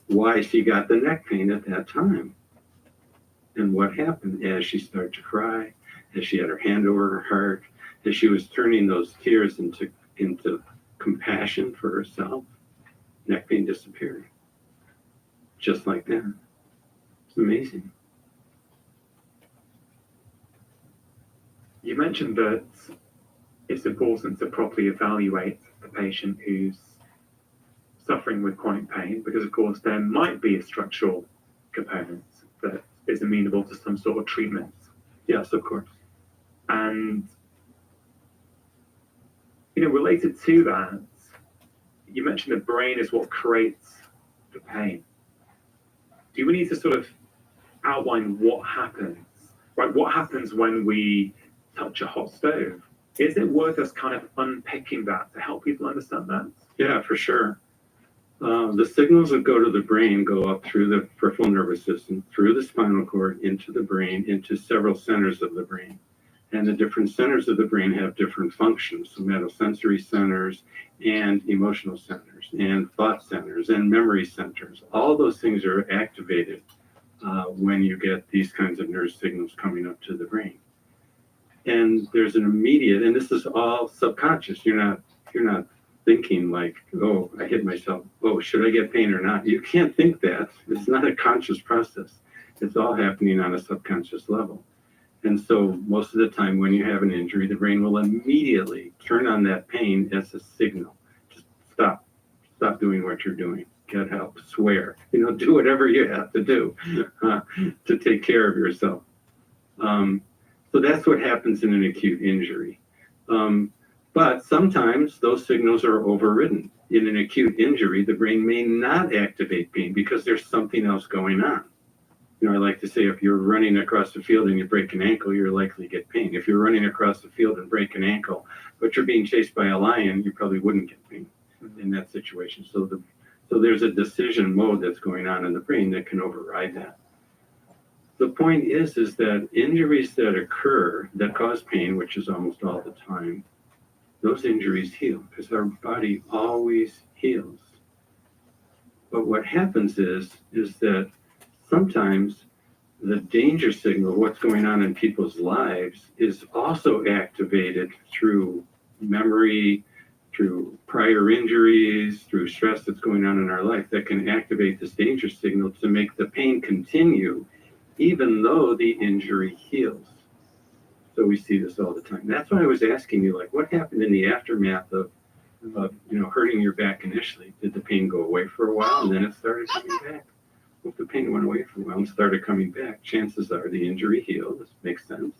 why she got the neck pain at that time. And what happened as she started to cry, as she had her hand over her heart, as she was turning those tears into compassion for herself, neck pain disappeared. Just like that. It's amazing. You mentioned that it's important to properly evaluate the patient who's suffering with chronic pain, because of course there might be a structural component that is amenable to some sort of treatment. Yes, of course. And, related to that, you mentioned the brain is what creates the pain. Do we need to sort of outline what happens? Right? What happens when we touch a hot stove? Is it worth us kind of unpicking that to help people understand that? Yeah, for sure. The signals that go to the brain go up through the peripheral nervous system, through the spinal cord, into the brain, into several centers of the brain. And the different centers of the brain have different functions, somatosensory centers and emotional centers and thought centers and memory centers. All those things are activated when you get these kinds of nerve signals coming up to the brain. And there's an immediate, and this is all subconscious. You're not thinking like, oh, I hit myself. Oh, should I get pain or not? You can't think that. It's not a conscious process. It's all happening on a subconscious level. And so most of the time when you have an injury, the brain will immediately turn on that pain as a signal. Just stop doing what you're doing. Get help, swear, do whatever you have to do to take care of yourself. So that's what happens in an acute injury. But sometimes those signals are overridden. In an acute injury, the brain may not activate pain because there's something else going on. I like to say if you're running across the field and you break an ankle, you're likely to get pain. If you're running across the field and break an ankle, but you're being chased by a lion, you probably wouldn't get pain in that situation. So there's a decision mode that's going on in the brain that can override that. The point is that injuries that occur that cause pain, which is almost all the time, those injuries heal because our body always heals. But what happens is that sometimes the danger signal, what's going on in people's lives, is also activated through memory, through prior injuries, through stress that's going on in our life that can activate this danger signal to make the pain continue even though the injury heals. So we see this all the time. That's why I was asking you, like, what happened in the aftermath of hurting your back initially? Did the pain go away for a while and then it started coming back? Well, if the pain went away for a while and started coming back, chances are the injury healed. This makes sense.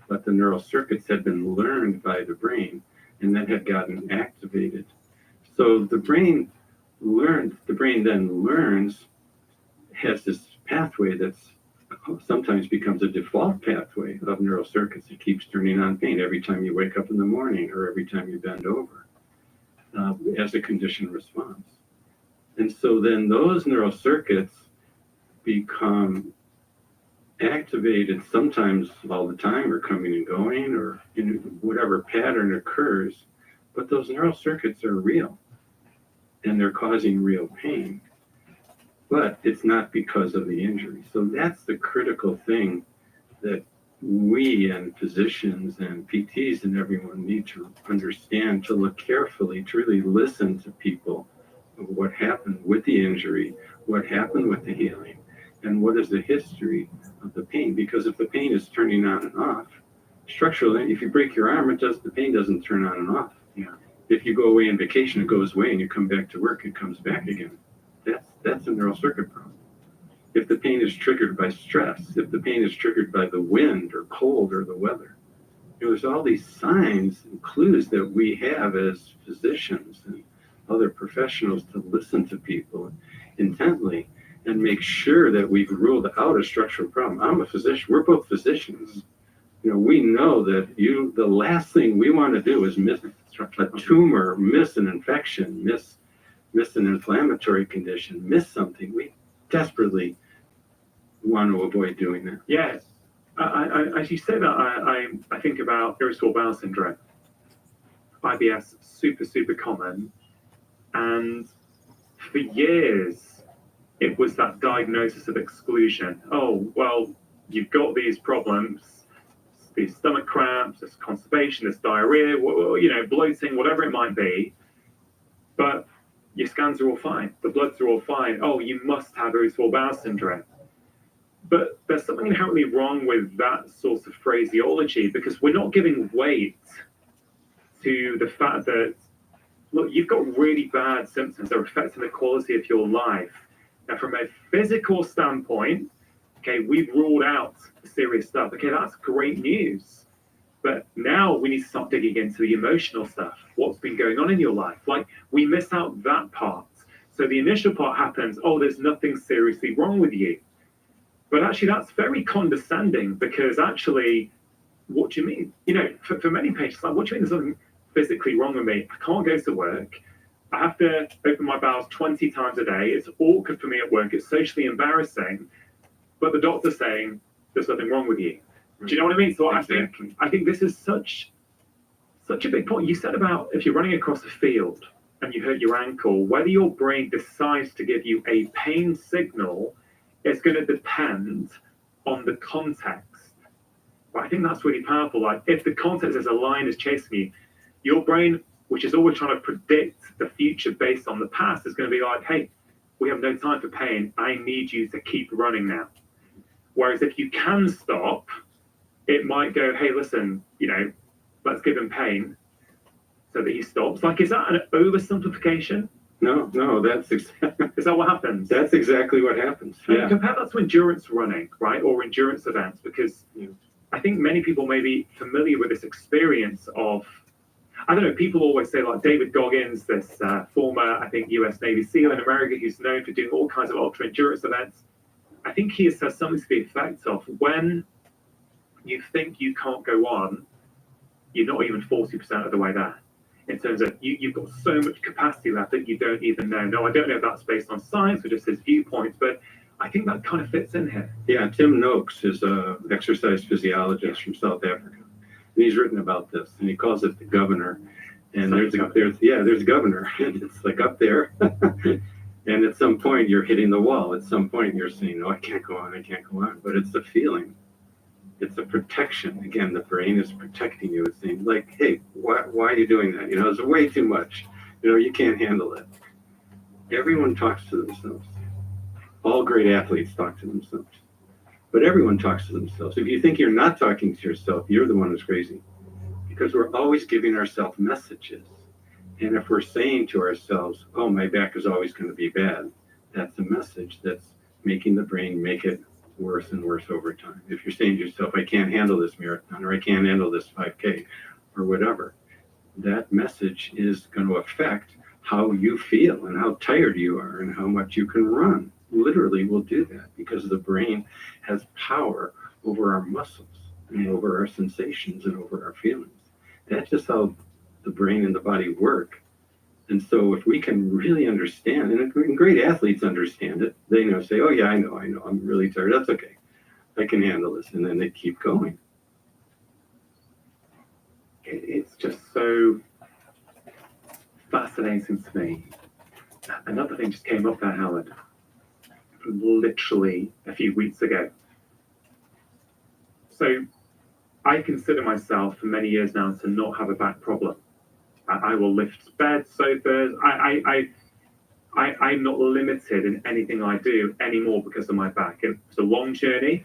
But the neural circuits had been learned by the brain and that had gotten activated. So the brain then learns, has this pathway that's sometimes becomes a default pathway of neural circuits. It keeps turning on pain every time you wake up in the morning or every time you bend over as a conditioned response. And so then those neural circuits become activated sometimes all the time or coming and going or whatever pattern occurs. But those neural circuits are real and they're causing real pain. But it's not because of the injury. So that's the critical thing that we and physicians and PTs and everyone need to understand, to look carefully, to really listen to people of what happened with the injury, what happened with the healing, and what is the history of the pain. Because if the pain is turning on and off, structurally, if you break your arm, the pain doesn't turn on and off. Yeah. If you go away on vacation, it goes away, and you come back to work, it comes back again. That's a neural circuit problem. If the pain is triggered by stress, if the pain is triggered by the wind or cold or the weather, there's all these signs and clues that we have as physicians and other professionals to listen to people intently and make sure that we've ruled out a structural problem. I'm a physician. We're both physicians. We know that the last thing we want to do is miss a tumor, miss an infection, miss an inflammatory condition, miss something. We desperately want to avoid doing that. Yes. As you say that, I think about irritable bowel syndrome. IBS, super common. And for years, it was that diagnosis of exclusion. Oh, well, you've got these problems, these stomach cramps, this constipation, this diarrhea, bloating, whatever it might be. your scans are all fine, the bloods are all fine. Oh, you must have irritable bowel syndrome. But there's something inherently wrong with that sort of phraseology, because we're not giving weight to the fact that, look, you've got really bad symptoms that are affecting the quality of your life. Now, from a physical standpoint, okay, we've ruled out the serious stuff. Okay, that's great news. But now we need to start digging into the emotional stuff. What's been going on in your life? Like, we miss out that part. So the initial part happens, oh, there's nothing seriously wrong with you. But actually, that's very condescending, because actually, what do you mean? You know, for many patients, like, what do you mean there's something physically wrong with me? I can't go to work. I have to open my bowels 20 times a day. It's awkward for me at work. It's socially embarrassing. But the doctor's saying there's nothing wrong with you. Do you know what I mean? So exactly. I think this is such a big point. You said about if you're running across a field and you hurt your ankle, whether your brain decides to give you a pain signal is going to depend on the context. But I think that's really powerful. Like, if the context is a lion is chasing you, your brain, which is always trying to predict the future based on the past, is going to be like, hey, we have no time for pain. I need you to keep running now. Whereas if you can stop, it might go, hey, listen, you know, let's give him pain so that he stops. Like, is that an oversimplification? No, that's exactly. Is that what happens? That's exactly what happens. Yeah. Compare that to endurance running, right, or endurance events, because I think many people may be familiar with this experience of, I don't know, people always say, like David Goggins, this former, I think, US Navy SEAL in America, who's known for doing all kinds of ultra endurance events. I think he says something to the effect of, when you think you can't go on, you're not even 40% of the way there. In terms of you've got so much capacity left that you don't even know. No, I don't know if that's based on science or just his viewpoints, but I think that kind of fits in here. Yeah, Tim Noakes is an exercise physiologist from South Africa. And he's written about this, and he calls it the governor. And there's a governor, and it's like up there. And at some point you're hitting the wall. At some point you're saying, no, I can't go on. But it's a feeling. It's a protection. Again, the brain is protecting you. It's saying, like, hey, why are you doing that? You know, it's way too much. You know, you can't handle it. Everyone talks to themselves. All great athletes talk to themselves. But everyone talks to themselves. If you think you're not talking to yourself, you're the one who's crazy. Because we're always giving ourselves messages. And if we're saying to ourselves, oh, my back is always going to be bad, that's a message that's making the brain make it worse and worse over time. If you're saying to yourself, I can't handle this marathon, or I can't handle this 5K, or whatever, that message is going to affect how you feel and how tired you are and how much you can run. Literally will do that, because the brain has power over our muscles and over our sensations and over our feelings. That's just how the brain and the body work. And so if we can really understand, and great athletes understand it, they know, say, oh yeah, I know, I'm really tired. That's okay. I can handle this. And then they keep going. It's just so fascinating to me. Another thing just came up there, Howard, literally a few weeks ago. So I consider myself for many years now to not have a back problem. I will lift beds, sofas. I'm not limited in anything I do anymore because of my back. It's a long journey.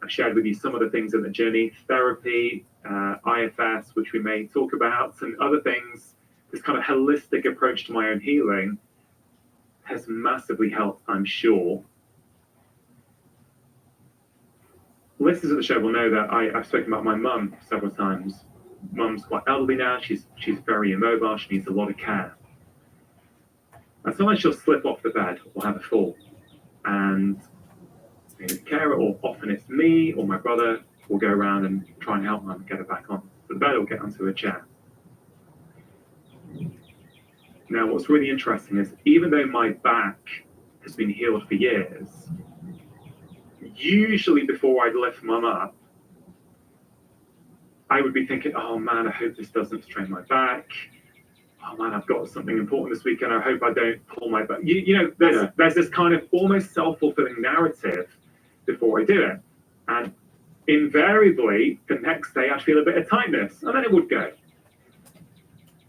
I've shared with you some of the things in the journey: therapy, IFS, which we may talk about, and other things. This kind of holistic approach to my own healing has massively helped, I'm sure. Listeners of the show will know that I've spoken about my mum several times. Mum's quite elderly now. She's very immobile. She needs a lot of care. And sometimes she'll slip off the bed or have a fall. And the carer, or often it's me or my brother, will go around and try and help Mum get her back on the bed or get onto a chair. Now, what's really interesting is, even though my back has been healed for years, usually before I'd lift Mum up, I would be thinking, oh man, I hope this doesn't strain my back. Oh man, I've got something important this weekend. I hope I don't pull my back. You know, there's this kind of almost self-fulfilling narrative before I do it. And invariably, the next day I'd feel a bit of tightness, and then it would go.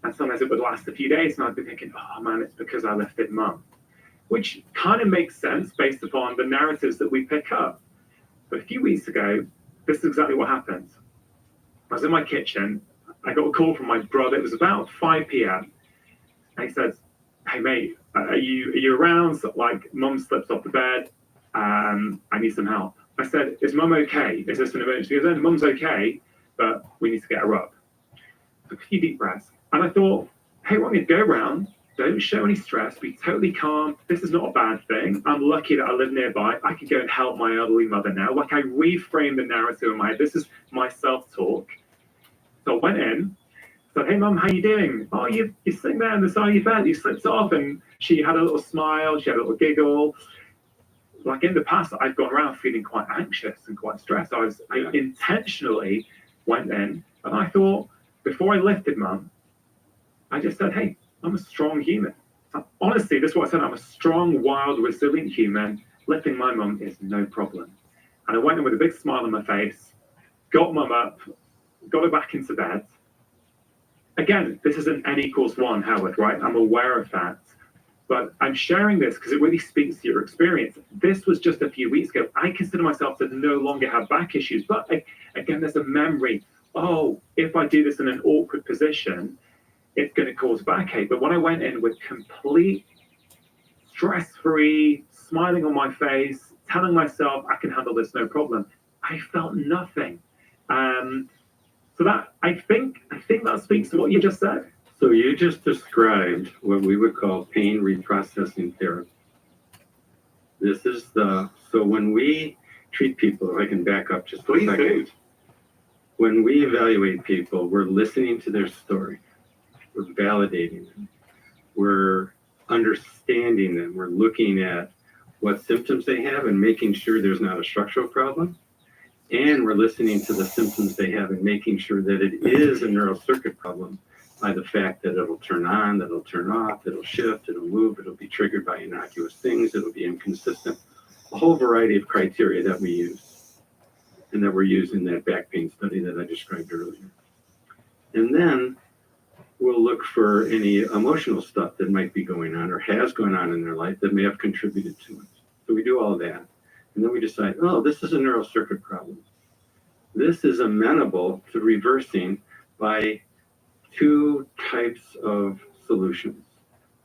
And sometimes it would last a few days, and I'd be thinking, oh man, it's because I lifted mum. Which kind of makes sense based upon the narratives that we pick up. But a few weeks ago, this is exactly what happened. I was in my kitchen. I got a call from my brother. It was about 5 p.m. And he said, hey, mate, are you around? Like, mum slipped off the bed. I need some help. I said, is mum okay? Is this an emergency? He said, mum's okay, but we need to get her up. Took a few deep breaths. And I thought, hey, want me to go around? Don't show any stress. Be totally calm. This is not a bad thing. I'm lucky that I live nearby. I can go and help my elderly mother now. Like, I reframed the narrative in my head. This is my self-talk. So I went in, said, hey, mum, how you doing? Oh, you're sitting there on the side of your bed. You slipped off. And she had a little smile. She had a little giggle. Like, in the past, I've gone around feeling quite anxious and quite stressed. I intentionally went in, and I thought, before I lifted mum, I just said, hey, I'm a strong human. Honestly, this is what I said. I'm a strong, wild, resilient human. Lifting my mum is no problem. And I went in with a big smile on my face, got mum up, got her back into bed. Again, this isn't N equals 1, Howard, right? I'm aware of that. But I'm sharing this because it really speaks to your experience. This was just a few weeks ago. I consider myself to no longer have back issues. But again, there's a memory. Oh, if I do this in an awkward position, it's going to cause backache. But when I went in with complete stress-free, smiling on my face, telling myself I can handle this no problem, I felt nothing. So that I think that speaks to what you just said. So you just described what we would call pain reprocessing therapy. This is so when we treat people, if I can back up just a second. When we evaluate people, we're listening to their story. We're validating them. We're understanding them. We're looking at what symptoms they have and making sure there's not a structural problem. And we're listening to the symptoms they have and making sure that it is a neural circuit problem by the fact that it'll turn on, that it'll turn off, it'll shift, it'll move, it'll be triggered by innocuous things, it'll be inconsistent. A whole variety of criteria that we use and that we're using in that back pain study that I described earlier. And then we'll look for any emotional stuff that might be going on or has gone on in their life that may have contributed to it. So we do all that. And then we decide, oh, this is a neural circuit problem. This is amenable to reversing by 2 types of solutions.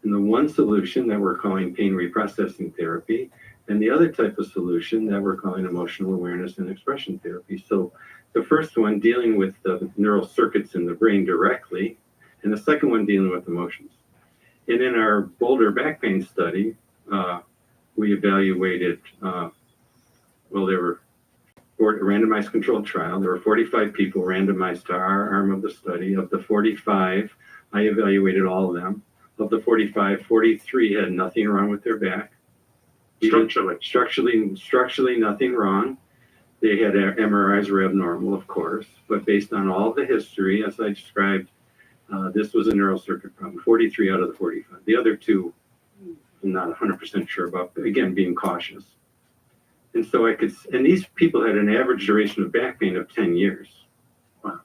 And the one solution that we're calling pain reprocessing therapy, and the other type of solution that we're calling emotional awareness and expression therapy. So the first one dealing with the neural circuits in the brain directly, and the second one dealing with emotions. And in our Boulder back pain study, we evaluated, there were a randomized controlled trial. There were 45 people randomized to our arm of the study. Of the 45, I evaluated all of them. Of the 45, 43 had nothing wrong with their back. Structurally nothing wrong. They had MRIs were abnormal, of course, but based on all the history, as I described, this was a neural circuit problem. 43 out of the 45. The other 2, I'm not 100% sure about, but again, being cautious. And so and these people had an average duration of back pain of 10 years. Wow.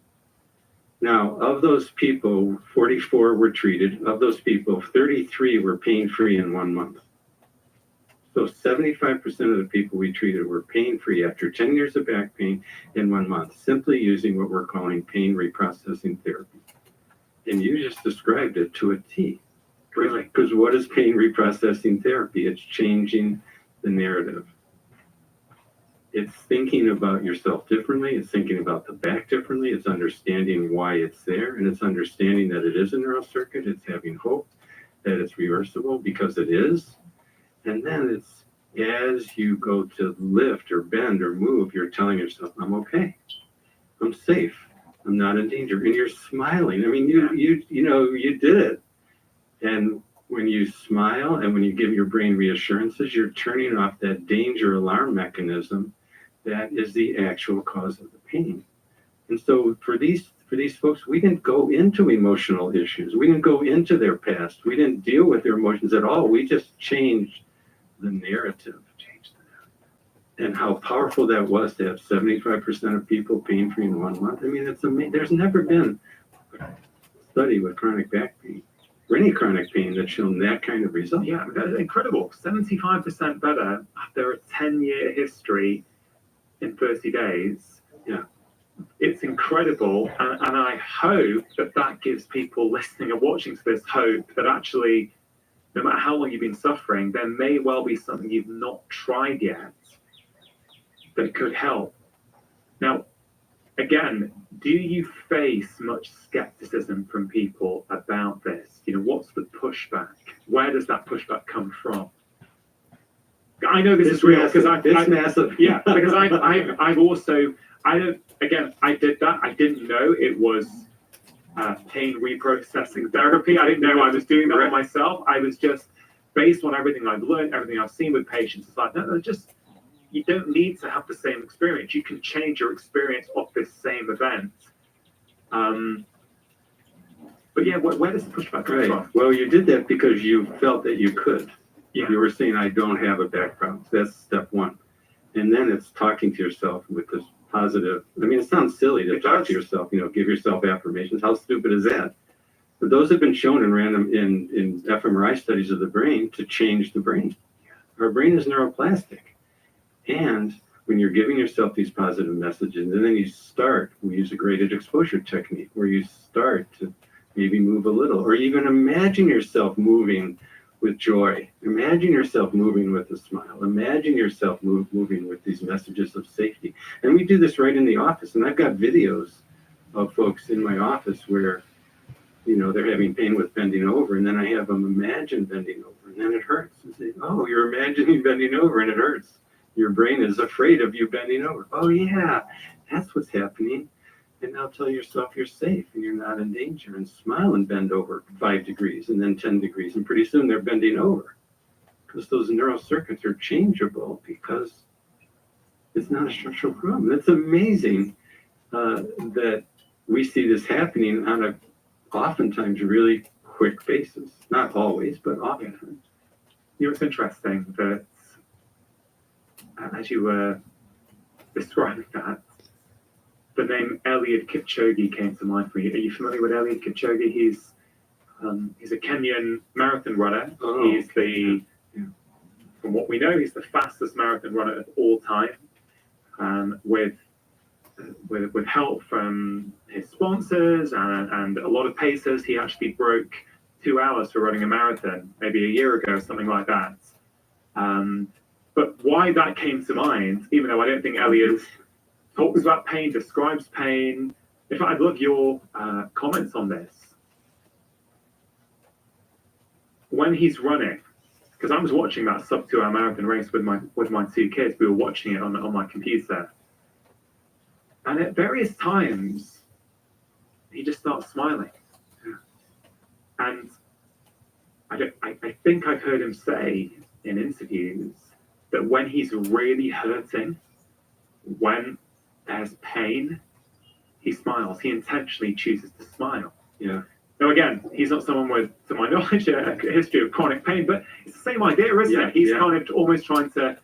Now, of those people, 44 were treated. Of those people, 33 were pain-free in 1 month. So 75% of the people we treated were pain-free after 10 years of back pain in 1 month, simply using what we're calling pain reprocessing therapy. And you just described it to a T. Really? Because what is pain reprocessing therapy? It's changing the narrative. It's thinking about yourself differently. It's thinking about the back differently. It's understanding why it's there. And it's understanding that it is a neural circuit. It's having hope that it's reversible because it is. And then it's as you go to lift or bend or move, you're telling yourself, I'm okay. I'm safe. I'm not in danger. And you're smiling. I mean, you did it. And when you smile and when you give your brain reassurances, you're turning off that danger alarm mechanism that is the actual cause of the pain. And so for these folks, we didn't go into emotional issues. We didn't go into their past. We didn't deal with their emotions at all. We just changed the narrative. And how powerful that was to have 75% of people pain-free in 1 month. I mean, it's amazing. There's never been study with chronic back pain, or any chronic pain, that's shown that kind of result. Yeah, that's incredible. 75% better after a 10-year history in 30 days. Yeah. It's incredible, and I hope that that gives people listening and watching to this hope that actually, no matter how long you've been suffering, there may well be something you've not tried yet that could help. Now, again, do you face much skepticism from people about this? You know, what's the pushback? Where does that pushback come from? I know this is real because it's massive. Yeah, because I've also, I did that. I didn't know it was pain reprocessing therapy. I didn't know I was doing that on myself. I was just, based on everything I've learned, everything I've seen with patients, it's like, no, just, you don't need to have the same experience. You can change your experience of this same event. But yeah, where does the pushback come from? Well, you did that because you felt that you could. Yeah. You were saying, I don't have a back problem. That's step one. And then it's talking to yourself with this positive. I mean, it sounds silly to talk to yourself, you know, give yourself affirmations. How stupid is that? But those have been shown in fMRI studies of the brain to change the brain. Our brain is neuroplastic. And when you're giving yourself these positive messages, and then you start, we use a graded exposure technique where you start to maybe move a little, or even imagine yourself moving with joy. Imagine yourself moving with a smile. Imagine yourself moving with these messages of safety. And we do this right in the office. And I've got videos of folks in my office where, you know, they're having pain with bending over, and then I have them imagine bending over, and then it hurts. And say, oh, you're imagining bending over, and it hurts. Your brain is afraid of you bending over. Oh, yeah, that's what's happening. And now tell yourself you're safe and you're not in danger, and smile and bend over 5 degrees and then 10 degrees. And pretty soon they're bending over because those neural circuits are changeable because it's not a structural problem. It's amazing that we see this happening on a oftentimes really quick basis. Not always, but oftentimes. You know, it's interesting that as you were describing that, the name Eliud Kipchoge came to mind for you. Are you familiar with Eliud Kipchoge? He's a Kenyan marathon runner. Oh. He's from what we know, he's the fastest marathon runner of all time. With help from his sponsors and a lot of pacers, he actually broke 2 hours for running a marathon maybe a year ago, something like that. But why that came to mind, even though I don't think Eliud talks about pain, describes pain. In fact, I'd love your comments on this. When he's running, because I was watching that sub 2 hour marathon race with my 2 kids, we were watching it on my computer. And at various times, he just starts smiling. And I think I've heard him say in interviews that when he's really hurting, when there's pain, he smiles. He intentionally chooses to smile. Yeah. Now, again, he's not someone with, to my knowledge, a history of chronic pain, but it's the same idea, isn't it? He's kind of almost trying to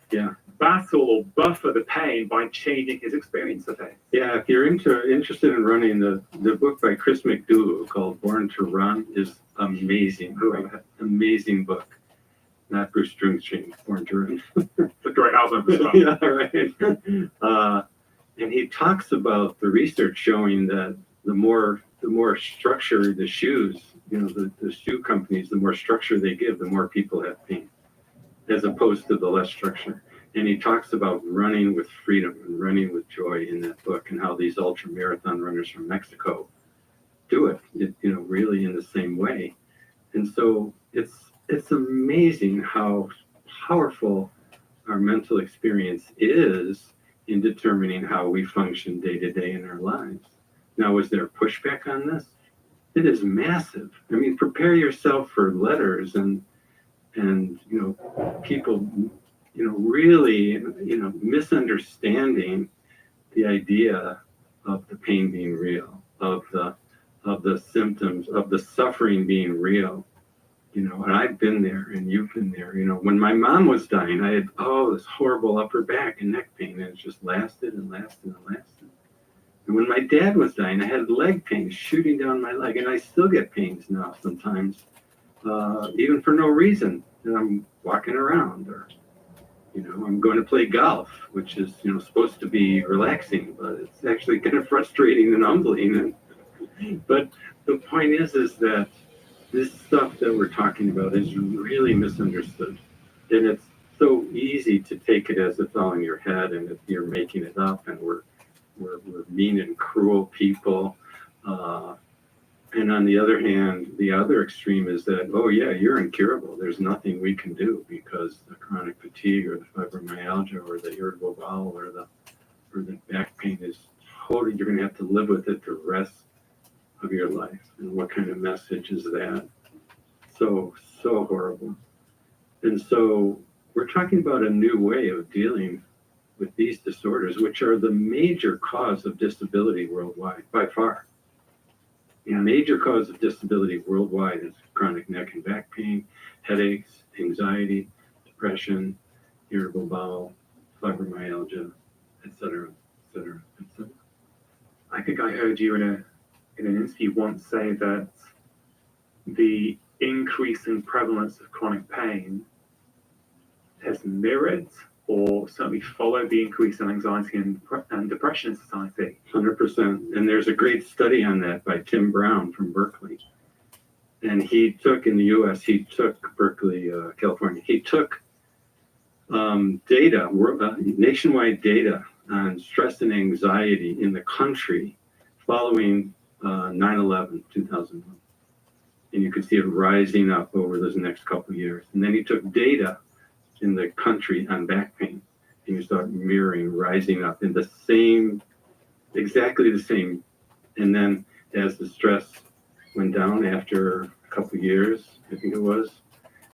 battle or buffer the pain by changing his experience of it. Yeah, if you're interested in running, the book by Chris McDougall called Born to Run is amazing. Amazing book. Not Bruce Springsteen, Born to Run. It's a great album as well. Yeah, right. And he talks about the research showing that the more structure the shoes, you know, the shoe companies, the more structure they give, the more people have pain, as opposed to the less structure. And he talks about running with freedom and running with joy in that book, and how these ultra marathon runners from Mexico do it, you know, really in the same way. And so it's amazing how powerful our mental experience is in determining how we function day to day in our lives. Now, is there pushback on this? It is massive. I mean, prepare yourself for letters and you know, people, you know, really, you know, misunderstanding the idea of the pain being real, of the symptoms, of the suffering being real. You know, and I've been there and you've been there. You know, when my mom was dying, I had, this horrible upper back and neck pain, and it just lasted and lasted and lasted. And when my dad was dying, I had leg pains shooting down my leg, and I still get pains now sometimes, even for no reason. And I'm walking around, or I'm going to play golf, which is supposed to be relaxing, but it's actually kind of frustrating and humbling. But the point is that this stuff that we're talking about is really misunderstood, and it's so easy to take it as it's all in your head, and if you're making it up, and we're mean and cruel people. And on the other hand, the other extreme is that, oh yeah, you're incurable. There's nothing we can do because the chronic fatigue or the fibromyalgia or the irritable bowel or the back pain is totally, you're going to have to live with it the rest of your life. And what kind of message is that? So horrible. And so we're talking about a new way of dealing with these disorders, which are the major cause of disability worldwide, by far. The major cause of disability worldwide is chronic neck and back pain, headaches, anxiety, depression, irritable bowel, fibromyalgia, etc., etc., etc. I think I heard you in an interview once say that the increasing prevalence of chronic pain has mirrored or certainly followed the increase in anxiety and depression in society. 100%. And there's a great study on that by Tim Brown from Berkeley. And he took, in the US, Berkeley, California, he took data, nationwide data on stress and anxiety in the country following 9/11, 2001. And you could see it rising up over those next couple of years. And then he took data in the country on back pain, and you start mirroring, rising up in the same, exactly the same. And then as the stress went down after a couple of years, I think it was,